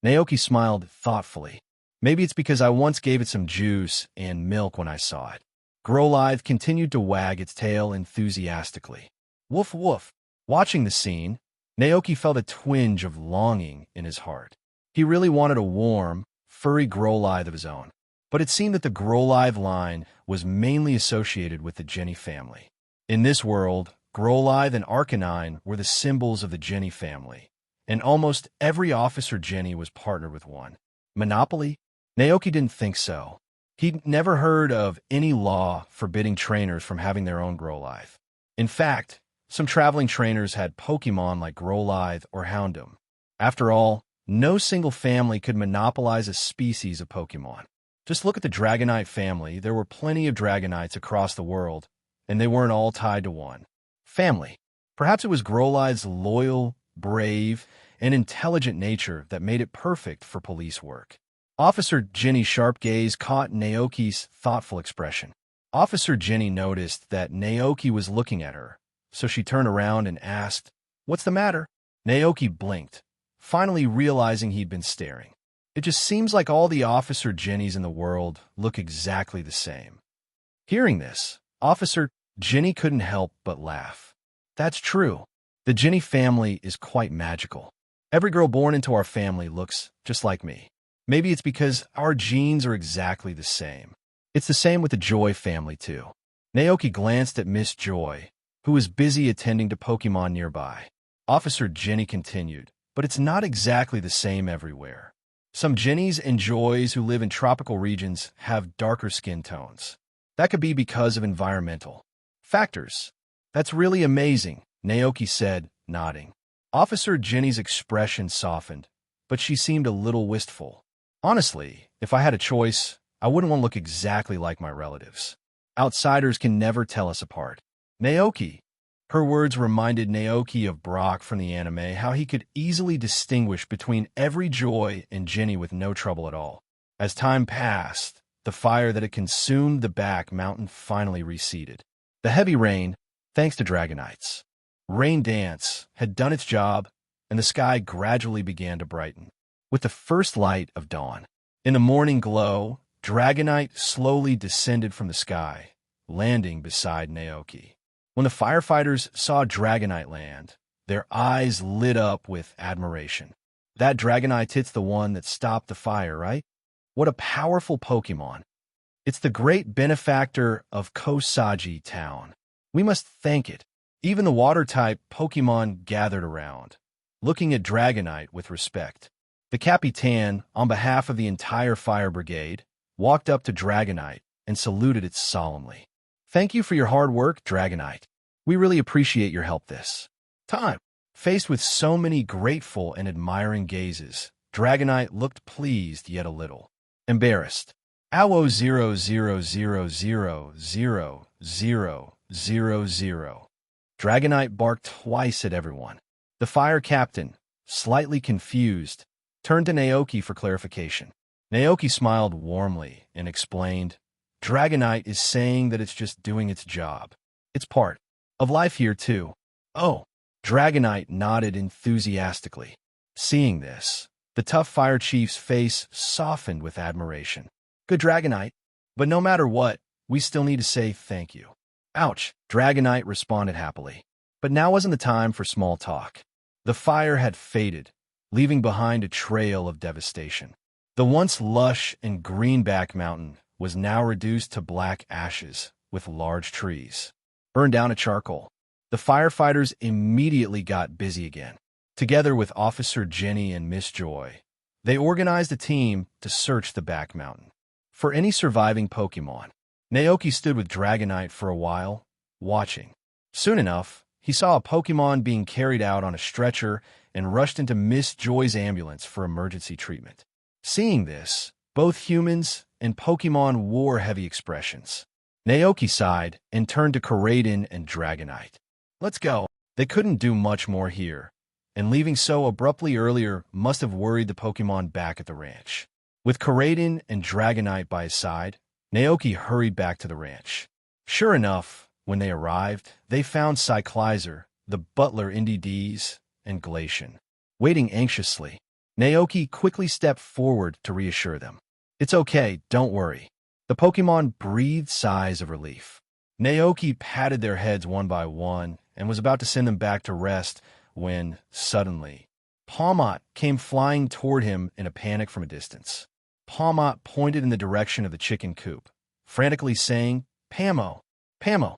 Naoki smiled thoughtfully. Maybe it's because I once gave it some juice and milk when I saw it. Growlithe continued to wag its tail enthusiastically. Woof woof. Watching the scene, Naoki felt a twinge of longing in his heart. He really wanted a warm, furry Growlithe of his own. But it seemed that the Growlithe line was mainly associated with the Ginny family. In this world, Growlithe and Arcanine were the symbols of the Ginny family, and almost every Officer Ginny was partnered with one. Monopoly? Naoki didn't think so. He'd never heard of any law forbidding trainers from having their own Growlithe. In fact, some traveling trainers had Pokémon like Growlithe or Houndoom. After all, no single family could monopolize a species of Pokémon. Just look at the Dragonite family. There were plenty of Dragonites across the world, and they weren't all tied to one family. Perhaps it was Growlithe's loyal, brave, and intelligent nature that made it perfect for police work. Officer Ginny's sharp gaze caught Naoki's thoughtful expression. Officer Ginny noticed that Naoki was looking at her, so she turned around and asked, What's the matter? Naoki blinked, finally realizing he'd been staring. It just seems like all the Officer Ginnys in the world look exactly the same. Hearing this, Officer Ginny couldn't help but laugh. That's true. The Ginny family is quite magical. Every girl born into our family looks just like me. Maybe it's because our genes are exactly the same. It's the same with the Joy family, too. Naoki glanced at Miss Joy, who was busy attending to Pokémon nearby. Officer Ginny continued, but it's not exactly the same everywhere. Some Ginnies and Joys who live in tropical regions have darker skin tones. That could be because of environmental factors. That's really amazing, Naoki said, nodding. Officer Ginny's expression softened, but she seemed a little wistful. Honestly, if I had a choice, I wouldn't want to look exactly like my relatives. Outsiders can never tell us apart. Naoki. Her words reminded Naoki of Brock from the anime, how he could easily distinguish between every Joy and Ginny with no trouble at all. As time passed, the fire that had consumed the back mountain finally receded. The heavy rain, thanks to Dragonites, Rain Dance, had done its job, and the sky gradually began to brighten. With the first light of dawn, in the morning glow, Dragonite slowly descended from the sky, landing beside Naoki. When the firefighters saw Dragonite land, their eyes lit up with admiration. That Dragonite's the one that stopped the fire, right? What a powerful Pokémon. It's the great benefactor of Kosagi Town. We must thank it. Even the water-type Pokémon gathered around, looking at Dragonite with respect. The Capitan, on behalf of the entire fire brigade, walked up to Dragonite and saluted it solemnly. Thank you for your hard work, Dragonite. We really appreciate your help this time. Faced with so many grateful and admiring gazes, Dragonite looked pleased yet a little embarrassed. Owo 000000000. Dragonite barked twice at everyone. The fire captain, slightly confused, turned to Naoki for clarification. Naoki smiled warmly and explained, Dragonite is saying that it's just doing its job. It's part of life here, too. Oh, Dragonite nodded enthusiastically. Seeing this, the tough fire chief's face softened with admiration. Good Dragonite, but no matter what, we still need to say thank you. Ouch, Dragonite responded happily. But now wasn't the time for small talk. The fire had faded, leaving behind a trail of devastation. The once lush and greenback mountain was now reduced to black ashes with large trees, burned down to charcoal. The firefighters immediately got busy again. Together with Officer Jenny and Miss Joy, they organized a team to search the back mountain for any surviving Pokémon. Naoki stood with Dragonite for a while, watching. Soon enough, he saw a Pokémon being carried out on a stretcher and rushed into Miss Joy's ambulance for emergency treatment. Seeing this, both humans and Pokémon wore heavy expressions. Naoki sighed and turned to Koraidon and Dragonite. Let's go. They couldn't do much more here, and leaving so abruptly earlier must have worried the Pokémon back at the ranch. With Koraidon and Dragonite by his side, Naoki hurried back to the ranch. Sure enough, when they arrived, they found Cyclizer, the butler Indeed's, and Glacian, waiting anxiously. Naoki quickly stepped forward to reassure them. It's okay, don't worry. The Pokémon breathed sighs of relief. Naoki patted their heads one by one and was about to send them back to rest when, suddenly, Palmot came flying toward him in a panic from a distance. Palmot pointed in the direction of the chicken coop, frantically saying, Pamo, Pamo.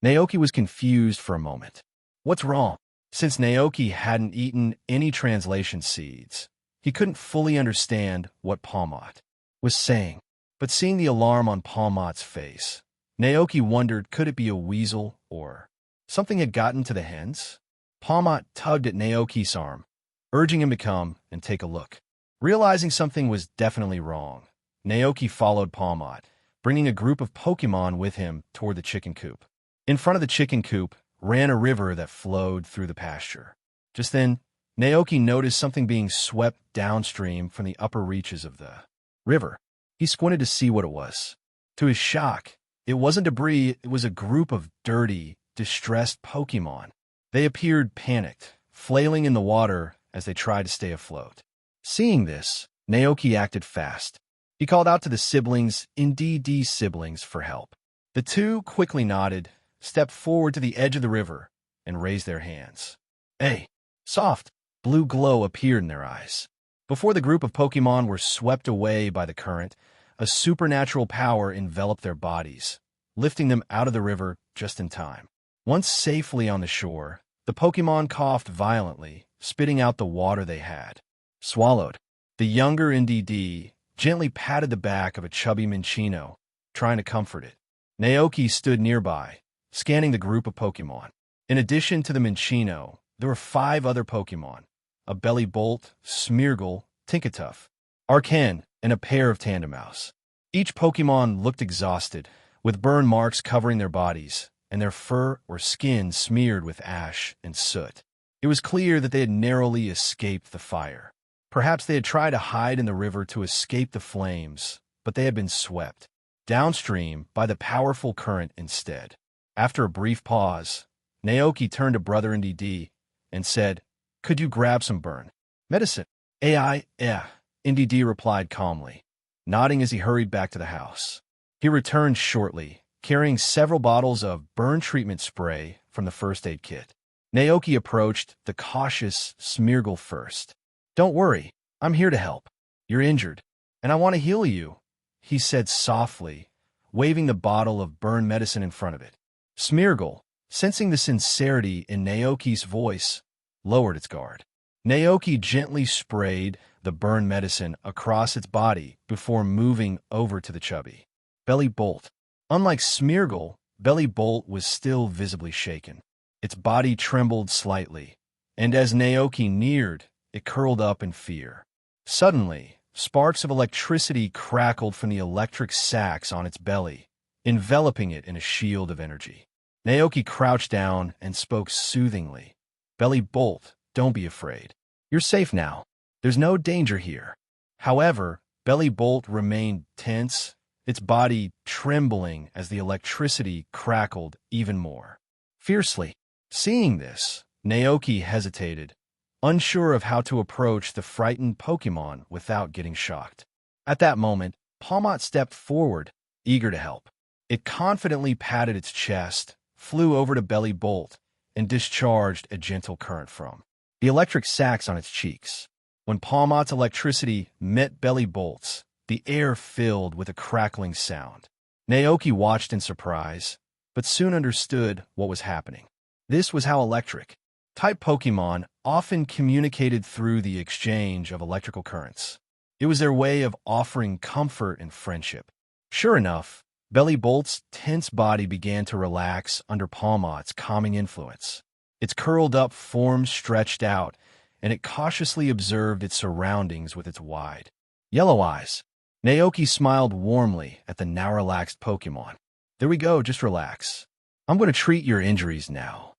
Naoki was confused for a moment. What's wrong? Since Naoki hadn't eaten any translation seeds, he couldn't fully understand what Palmot was saying. But seeing the alarm on Palmot's face, Naoki wondered, could it be a weasel or something had gotten to the hens? Palmot tugged at Naoki's arm, urging him to come and take a look. Realizing something was definitely wrong, Naoki followed Palmot, bringing a group of Pokémon with him toward the chicken coop. In front of the chicken coop ran a river that flowed through the pasture. Just then, Naoki noticed something being swept downstream from the upper reaches of the river. He squinted to see what it was. To his shock, it wasn't debris, it was a group of dirty, distressed Pokémon. They appeared panicked, flailing in the water as they tried to stay afloat. Seeing this, Naoki acted fast. He called out to the siblings, Indeed's siblings, for help. The two quickly nodded, stepped forward to the edge of the river, and raised their hands. A soft, blue glow appeared in their eyes. Before the group of Pokémon were swept away by the current, a supernatural power enveloped their bodies, lifting them out of the river just in time. Once safely on the shore, the Pokémon coughed violently, spitting out the water they had swallowed. The younger Indeed gently patted the back of a chubby Minccino, trying to comfort it. Naoki stood nearby, scanning the group of Pokémon. In addition to the Minccino, there were 5 other Pokémon: a Bellybolt, Smeargle, Tinkatuff, Arcan, and a pair of Tandemaus. Each Pokémon looked exhausted, with burn marks covering their bodies, and their fur or skin smeared with ash and soot. It was clear that they had narrowly escaped the fire. Perhaps they had tried to hide in the river to escape the flames, but they had been swept downstream by the powerful current instead. After a brief pause, Naoki turned to Brother Indeed and said, Could you grab some burn medicine? Indeed replied calmly, nodding as he hurried back to the house. He returned shortly, carrying several bottles of burn treatment spray from the first aid kit. Naoki approached the cautious Smeargle first. Don't worry, I'm here to help. You're injured, and I want to heal you, he said softly, waving the bottle of burn medicine in front of it. Smeargle, sensing the sincerity in Naoki's voice, lowered its guard. Naoki gently sprayed the burn medicine across its body before moving over to the chubby Bellybolt. Unlike Smeargle, Bellybolt was still visibly shaken. Its body trembled slightly, and as Naoki neared, it curled up in fear. Suddenly, sparks of electricity crackled from the electric sacs on its belly, enveloping it in a shield of energy. Naoki crouched down and spoke soothingly. Bellybolt, don't be afraid. You're safe now. There's no danger here. However, Bellybolt remained tense, its body trembling as the electricity crackled even more fiercely. Seeing this, Naoki hesitated, unsure of how to approach the frightened Pokémon without getting shocked. At that moment, Palmot stepped forward, eager to help. It confidently patted its chest, flew over to Bellybolt, and discharged a gentle current from the electric sacs on its cheeks. When Palmot's electricity met Belly Bolt's, the air filled with a crackling sound. Naoki watched in surprise, but soon understood what was happening. This was how electric-type Pokémon often communicated through the exchange of electrical currents. It was their way of offering comfort and friendship. Sure enough, Belly Bolt's tense body began to relax under Palmot's calming influence. Its curled-up form stretched out, and it cautiously observed its surroundings with its wide, yellow eyes. Naoki smiled warmly at the now relaxed Pokémon. There we go, just relax. I'm going to treat your injuries now.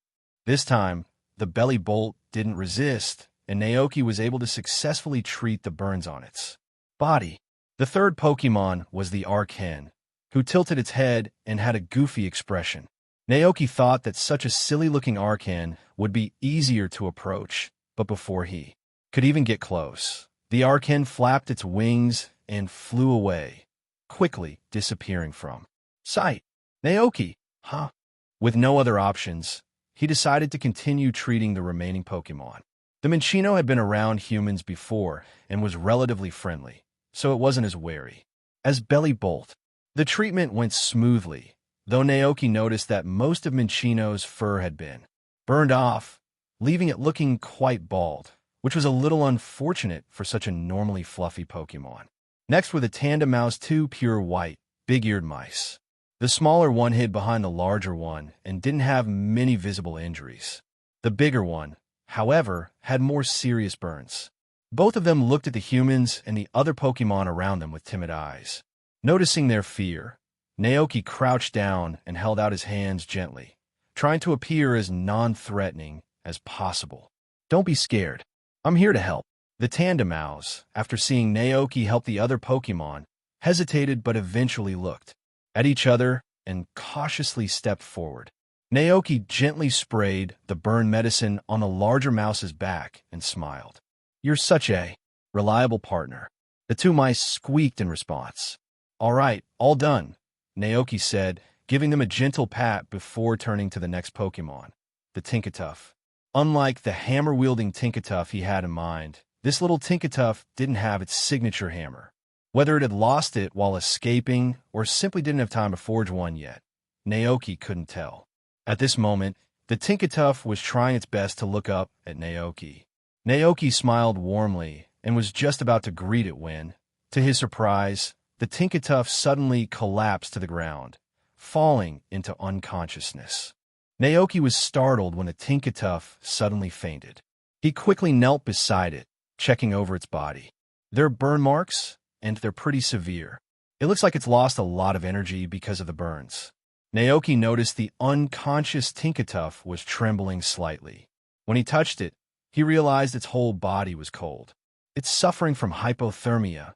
This time, the Belly Bolt didn't resist, and Naoki was able to successfully treat the burns on its body. The third Pokémon was the Archen, who tilted its head and had a goofy expression. Naoki thought that such a silly-looking Archen would be easier to approach, but before he could even get close, the Archen flapped its wings and flew away, quickly disappearing from sight. Naoki, huh? With no other options, he decided to continue treating the remaining Pokémon. The Minccino had been around humans before and was relatively friendly, so it wasn't as wary as Belly Bolt. The treatment went smoothly, though Naoki noticed that most of Minccino's fur had been burned off, leaving it looking quite bald, which was a little unfortunate for such a normally fluffy Pokémon. Next were the Tandemaus, two pure white, big-eared mice. The smaller one hid behind the larger one and didn't have many visible injuries. The bigger one, however, had more serious burns. Both of them looked at the humans and the other Pokémon around them with timid eyes. Noticing their fear, Naoki crouched down and held out his hands gently, trying to appear as non-threatening as possible. Don't be scared. I'm here to help. The Tandemaus, after seeing Naoki help the other Pokémon, hesitated but eventually looked at each other and cautiously stepped forward. Naoki gently sprayed the burn medicine on the larger mouse's back and smiled. You're such a reliable partner. The two mice squeaked in response. All right, all done, Naoki said, giving them a gentle pat before turning to the next Pokémon, the Tinkatuff. Unlike the hammer-wielding Tinkatuff he had in mind, this little Tinkatuff didn't have its signature hammer. Whether it had lost it while escaping or simply didn't have time to forge one yet, Naoki couldn't tell. At this moment, the Tinkatuff was trying its best to look up at Naoki. Naoki smiled warmly and was just about to greet it when, to his surprise, the Tinkatuff suddenly collapsed to the ground, falling into unconsciousness. Naoki was startled when the Tinkatuff suddenly fainted. He quickly knelt beside it, checking over its body. There are burn marks, and they're pretty severe. It looks like it's lost a lot of energy because of the burns. Naoki noticed the unconscious Tinkatuff was trembling slightly. When he touched it, he realized its whole body was cold. It's suffering from hypothermia.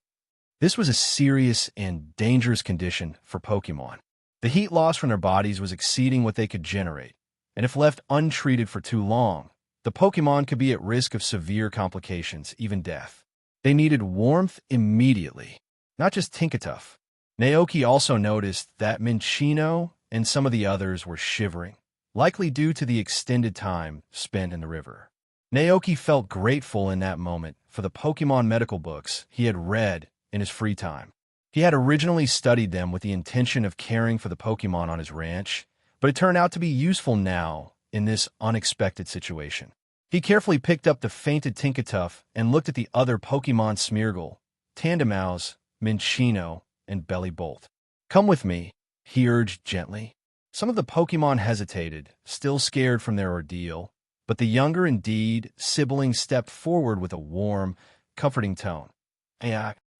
This was a serious and dangerous condition for Pokémon. The heat loss from their bodies was exceeding what they could generate, and if left untreated for too long, the Pokémon could be at risk of severe complications, even death. They needed warmth immediately, not just Tinkatuff. Naoki also noticed that Minccino and some of the others were shivering, likely due to the extended time spent in the river. Naoki felt grateful in that moment for the Pokémon medical books he had read in his free time. He had originally studied them with the intention of caring for the Pokémon on his ranch, but it turned out to be useful now in this unexpected situation. He carefully picked up the fainted Tinkatuff and looked at the other Pokémon Smeargle, Tandemaus, Minccino, and Belly Bolt. Come with me, he urged gently. Some of the Pokémon hesitated, still scared from their ordeal, but the younger indeed sibling stepped forward with a warm, comforting tone.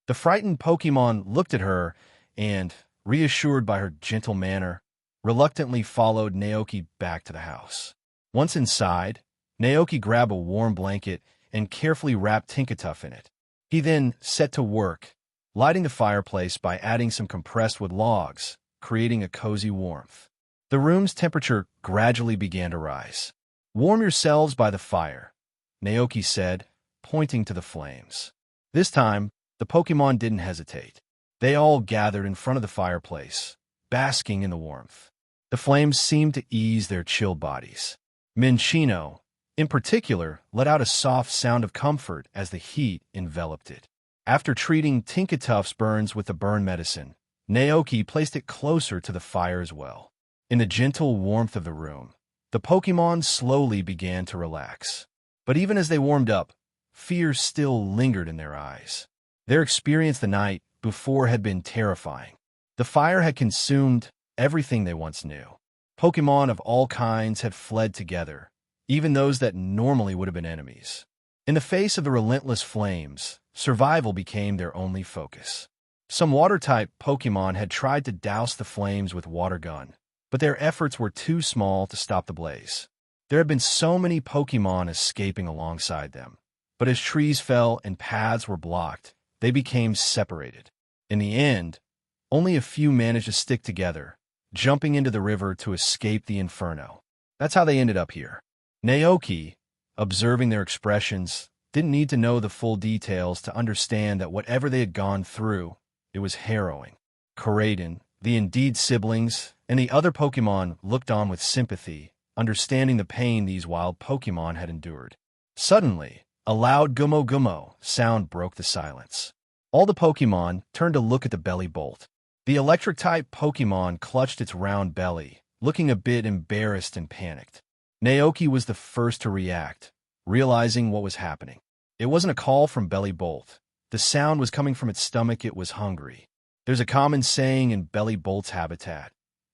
The frightened Pokémon looked at her and, reassured by her gentle manner, reluctantly followed Naoki back to the house. Once inside, Naoki grabbed a warm blanket and carefully wrapped Tinkatuff in it. He then set to work, lighting the fireplace by adding some compressed wood logs, creating a cozy warmth. The room's temperature gradually began to rise. Warm yourselves by the fire, Naoki said, pointing to the flames. This time, the Pokémon didn't hesitate. They all gathered in front of the fireplace, basking in the warmth. The flames seemed to ease their chilled bodies. Minccino, in particular, let out a soft sound of comfort as the heat enveloped it. After treating Tinkatuff's burns with the burn medicine, Naoki placed it closer to the fire as well. In the gentle warmth of the room, the Pokémon slowly began to relax. But even as they warmed up, fear still lingered in their eyes. Their experience the night before had been terrifying. The fire had consumed everything they once knew. Pokémon of all kinds had fled together, even those that normally would have been enemies. In the face of the relentless flames, survival became their only focus. Some water-type Pokémon had tried to douse the flames with water gun, but their efforts were too small to stop the blaze. There had been so many Pokémon escaping alongside them, but as trees fell and paths were blocked, they became separated. In the end, only a few managed to stick together, jumping into the river to escape the inferno. That's how they ended up here. Naoki, observing their expressions, didn't need to know the full details to understand that whatever they had gone through, it was harrowing. Koraidon, the Indeed siblings, and the other Pokémon looked on with sympathy, understanding the pain these wild Pokémon had endured. Suddenly, a loud gummo gummo sound broke the silence. All the Pokémon turned to look at the belly bolt. The electric-type Pokémon clutched its round belly, looking a bit embarrassed and panicked. Naoki was the first to react, realizing what was happening. It wasn't a call from Belly Bolt. The sound was coming from its stomach. It was hungry. There's a common saying in Belly Bolt's habitat.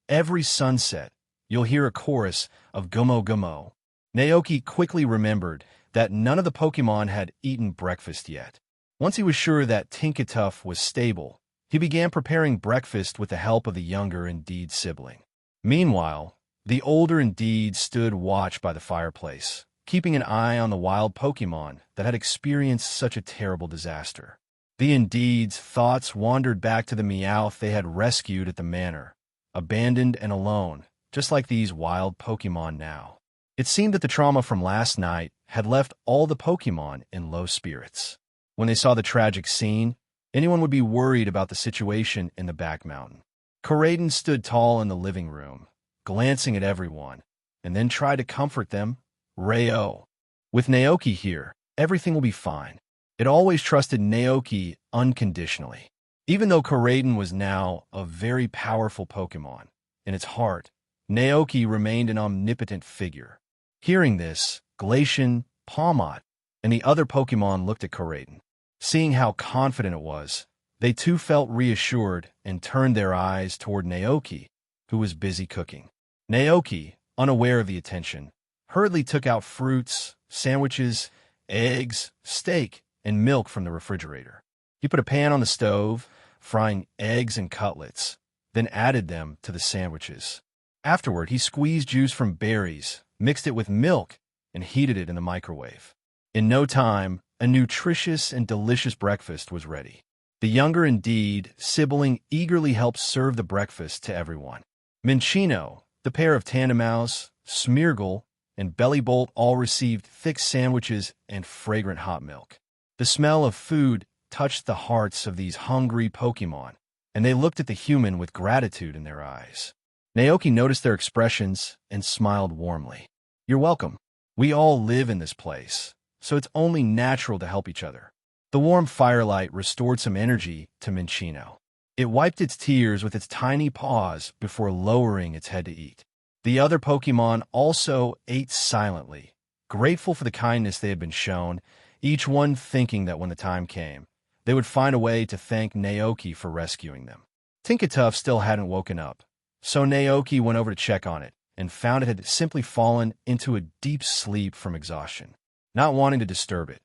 Every sunset, you'll hear a chorus of gummo gummo. Naoki quickly remembered that none of the Pokémon had eaten breakfast yet. Once he was sure that Tinkatuff was stable, he began preparing breakfast with the help of the younger Indeed sibling. Meanwhile, the older Indeed stood watch by the fireplace, keeping an eye on the wild Pokémon that had experienced such a terrible disaster. The Indeed's thoughts wandered back to the Meowth they had rescued at the manor, abandoned and alone, just like these wild Pokémon now. It seemed that the trauma from last night had left all the Pokémon in low spirits. When they saw the tragic scene, anyone would be worried about the situation in the back mountain. Koraidon stood tall in the living room, glancing at everyone, and then tried to comfort them. Rayo. With Naoki here, everything will be fine. It always trusted Naoki unconditionally. Even though Koraidon was now a very powerful Pokémon, in its heart, Naoki remained an omnipotent figure. Hearing this, Glacian, Palmot, and the other Pokémon looked at Koraidon. Seeing how confident it was, they too felt reassured and turned their eyes toward Naoki, who was busy cooking. Naoki, unaware of the attention, hurriedly took out fruits, sandwiches, eggs, steak, and milk from the refrigerator. He put a pan on the stove, frying eggs and cutlets, then added them to the sandwiches. Afterward, he squeezed juice from berries, mixed it with milk, and heated it in the microwave. In no time, a nutritious and delicious breakfast was ready. The younger Indeed sibling eagerly helped serve the breakfast to everyone. Minccino, the pair of Tandemaus, Smeargle, and Bellybolt all received thick sandwiches and fragrant hot milk. The smell of food touched the hearts of these hungry Pokémon, and they looked at the human with gratitude in their eyes. Naoki noticed their expressions and smiled warmly. "You're welcome. We all live in this place, so it's only natural to help each other." The warm firelight restored some energy to Minccino. It wiped its tears with its tiny paws before lowering its head to eat. The other Pokémon also ate silently, grateful for the kindness they had been shown, each one thinking that when the time came, they would find a way to thank Naoki for rescuing them. Tinkatuff still hadn't woken up, so Naoki went over to check on it and found it had simply fallen into a deep sleep from exhaustion. Not wanting to disturb it,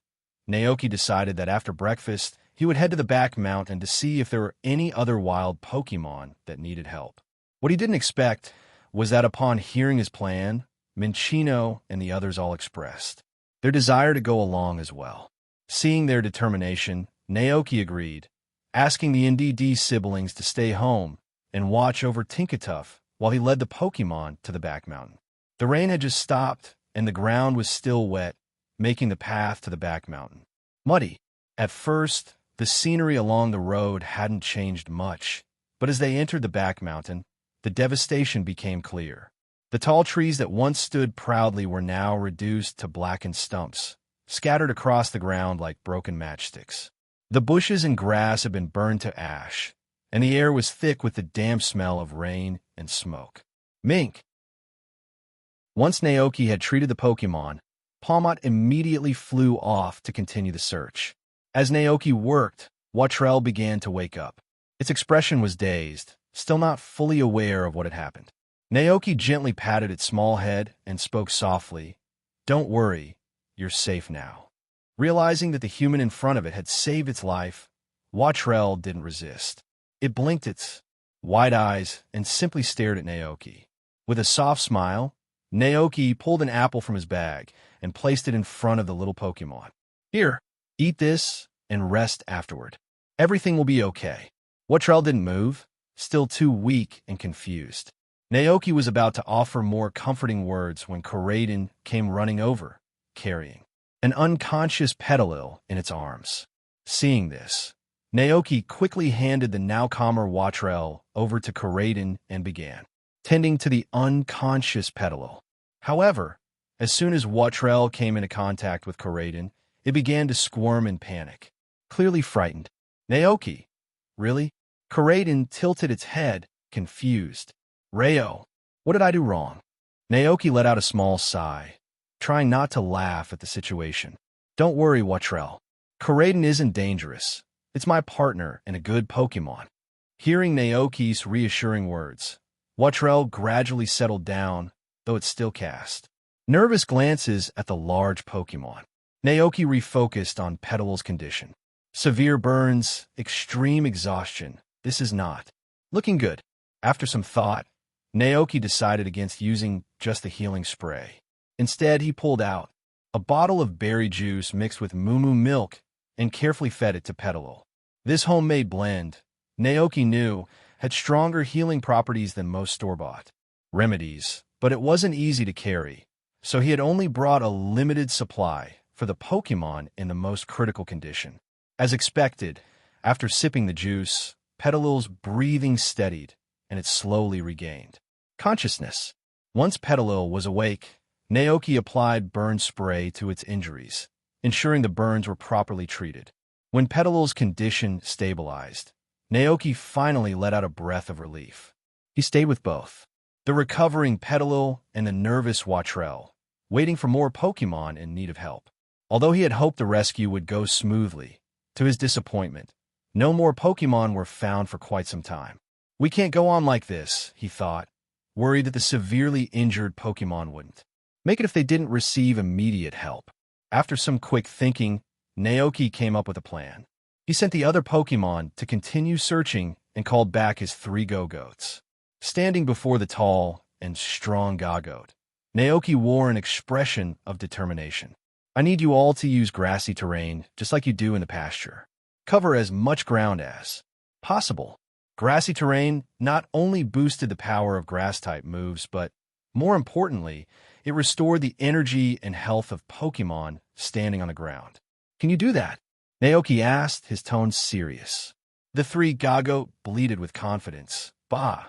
Naoki decided that after breakfast, he would head to the back mountain to see if there were any other wild Pokémon that needed help. What he didn't expect was that upon hearing his plan, Minccino and the others all expressed their desire to go along as well. Seeing their determination, Naoki agreed, asking the NDD siblings to stay home and watch over Tinkatuff while he led the Pokémon to the back mountain. The rain had just stopped, and the ground was still wet, making the path to the back mountain muddy. At first, the scenery along the road hadn't changed much, but as they entered the back mountain, the devastation became clear. The tall trees that once stood proudly were now reduced to blackened stumps, scattered across the ground like broken matchsticks. The bushes and grass had been burned to ash, and the air was thick with the damp smell of rain and smoke. Mink! Once Naoki had treated the Pokémon, Palmot immediately flew off to continue the search. As Naoki worked, Watrell began to wake up. Its expression was dazed, still not fully aware of what had happened. Naoki gently patted its small head and spoke softly, "Don't worry, you're safe now." Realizing that the human in front of it had saved its life, Watrell didn't resist. It blinked its wide eyes and simply stared at Naoki. With a soft smile, Naoki pulled an apple from his bag and placed it in front of the little Pokémon. "Here, eat this and rest afterward. Everything will be okay." Watrell didn't move, still too weak and confused. Naoki was about to offer more comforting words when Koraidon came running over, carrying an unconscious Petalil in its arms. Seeing this, Naoki quickly handed the now calmer Watrell over to Koraidon and began tending to the unconscious Petalil. However, as soon as Watrell came into contact with Koraidon, it began to squirm in panic, clearly frightened. "Naoki, really?" Koraidon tilted its head, confused. "Rayo, what did I do wrong?" Naoki let out a small sigh, trying not to laugh at the situation. "Don't worry, Watrell. Koraidon isn't dangerous. It's my partner and a good Pokémon." Hearing Naoki's reassuring words, Watrell gradually settled down, though it still cast nervous glances at the large Pokémon. Naoki refocused on Petalil's condition. Severe burns, extreme exhaustion. This is not looking good. After some thought, Naoki decided against using just the healing spray. Instead, he pulled out a bottle of berry juice mixed with moo milk and carefully fed it to Petalil. This homemade blend, Naoki knew, had stronger healing properties than most store-bought remedies, but it wasn't easy to carry, so he had only brought a limited supply for the Pokémon in the most critical condition. As expected, after sipping the juice, Petalil's breathing steadied, and it slowly regained consciousness. Once Petalil was awake, Naoki applied burn spray to its injuries, ensuring the burns were properly treated. When Petalil's condition stabilized, Naoki finally let out a breath of relief. He stayed with both the recovering Petalil and the nervous Watrell, waiting for more Pokémon in need of help. Although he had hoped the rescue would go smoothly, to his disappointment, no more Pokémon were found for quite some time. "We can't go on like this," he thought, worried that the severely injured Pokémon wouldn't make it if they didn't receive immediate help. After some quick thinking, Naoki came up with a plan. He sent the other Pokémon to continue searching and called back his 3 Go-Goats. Standing before the tall and strong Gogoat, Naoki wore an expression of determination. "I need you all to use grassy terrain just like you do in the pasture. Cover as much ground as possible." Grassy terrain not only boosted the power of grass-type moves, but, more importantly, it restored the energy and health of Pokémon standing on the ground. "Can you do that?" Naoki asked, his tone serious. The 3 Gogoat bleated with confidence. "Bah,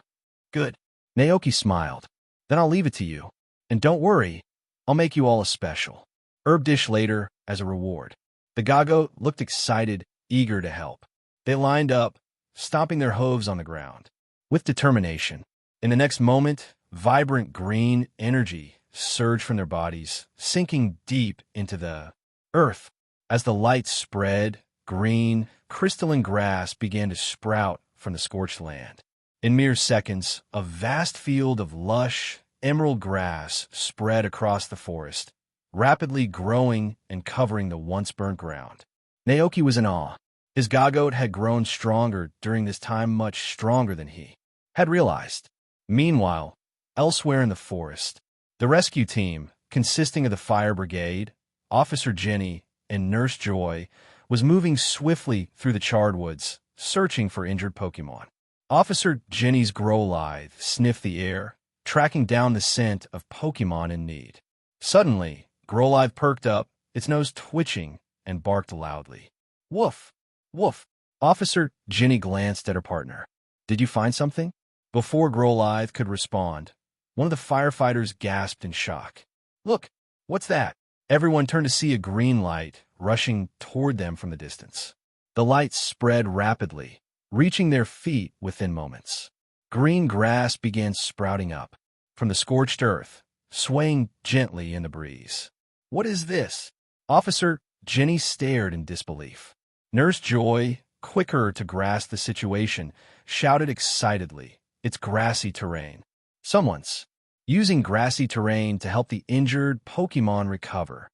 good." Naoki smiled. "Then I'll leave it to you. And don't worry, I'll make you all a special herb dish later as a reward." The Gogoat looked excited, eager to help. They lined up, stomping their hooves on the ground with determination. In the next moment, vibrant green energy surged from their bodies, sinking deep into the earth. As the light spread, green, crystalline grass began to sprout from the scorched land. In mere seconds, a vast field of lush, emerald grass spread across the forest, rapidly growing and covering the once burnt ground. Naoki was in awe. His Gogoat had grown stronger during this time, much stronger than he had realized. Meanwhile, elsewhere in the forest, the rescue team, consisting of the fire brigade, Officer Jenny, and Nurse Joy, was moving swiftly through the charred woods, searching for injured Pokémon. Officer Jenny's Growlithe sniffed the air, tracking down the scent of Pokémon in need. Suddenly, Growlithe perked up, its nose twitching, and barked loudly. "Woof! Woof!" Officer Jenny glanced at her partner. "Did you find something?" Before Growlithe could respond, One of the firefighters gasped in shock. "Look, what's that?" Everyone turned to see a green light rushing toward them from the distance. The light spread rapidly, reaching their feet within moments. Green grass began sprouting up from the scorched earth, swaying gently in the breeze. "What is this?" Officer Jenny stared in disbelief. Nurse Joy, quicker to grasp the situation, shouted excitedly, "It's grassy terrain. Someone's using grassy terrain to help the injured Pokémon recover."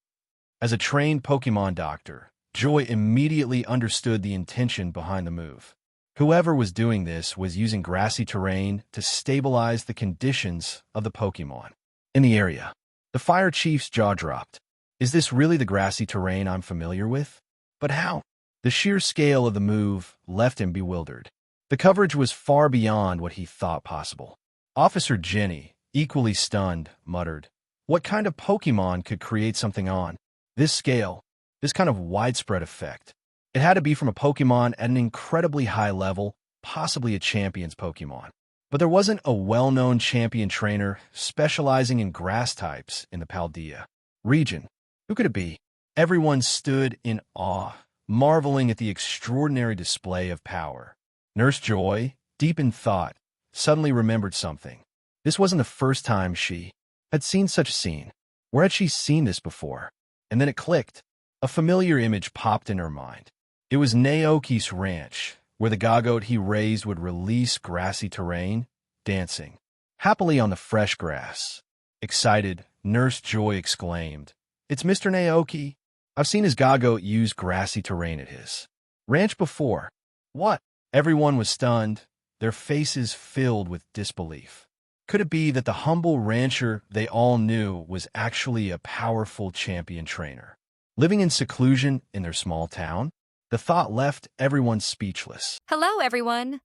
As a trained Pokémon doctor, Joy immediately understood the intention behind the move. Whoever was doing this was using grassy terrain to stabilize the conditions of the Pokémon in the area. The fire chief's jaw dropped. Is this really the grassy terrain I'm familiar with? But how? The sheer scale of the move left him bewildered. The coverage was far beyond what he thought possible. Officer Jenny, equally stunned, muttered, "What kind of Pokémon could create something on this scale, this kind of widespread effect? It had to be from a Pokémon at an incredibly high level, possibly a champion's Pokémon." But there wasn't a well-known champion trainer specializing in grass types in the Paldea region. Who could it be? Everyone stood in awe, marveling at the extraordinary display of power. Nurse Joy, deep in thought, suddenly remembered something. This wasn't the first time she had seen such a scene. Where had she seen this before? And then it clicked. A familiar image popped in her mind. It was Naoki's ranch, where the Gagote he raised would release grassy terrain, dancing happily on the fresh grass. Excited, Nurse Joy exclaimed, "It's Mr. Naoki. I've seen his Gagote use grassy terrain at his ranch before." "What?" Everyone was stunned, their faces filled with disbelief. Could it be that the humble rancher they all knew was actually a powerful champion trainer, living in seclusion in their small town? The thought left everyone speechless. Hello, everyone.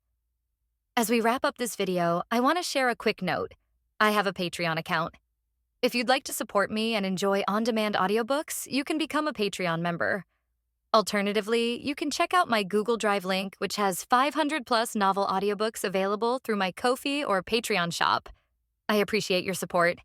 As we wrap up this video, I want to share a quick note. I have a Patreon account. If you'd like to support me and enjoy on-demand audiobooks, you can become a Patreon member. Alternatively, you can check out my Google Drive link, which has 500+ novel audiobooks available through my Ko-fi or Patreon shop. I appreciate your support.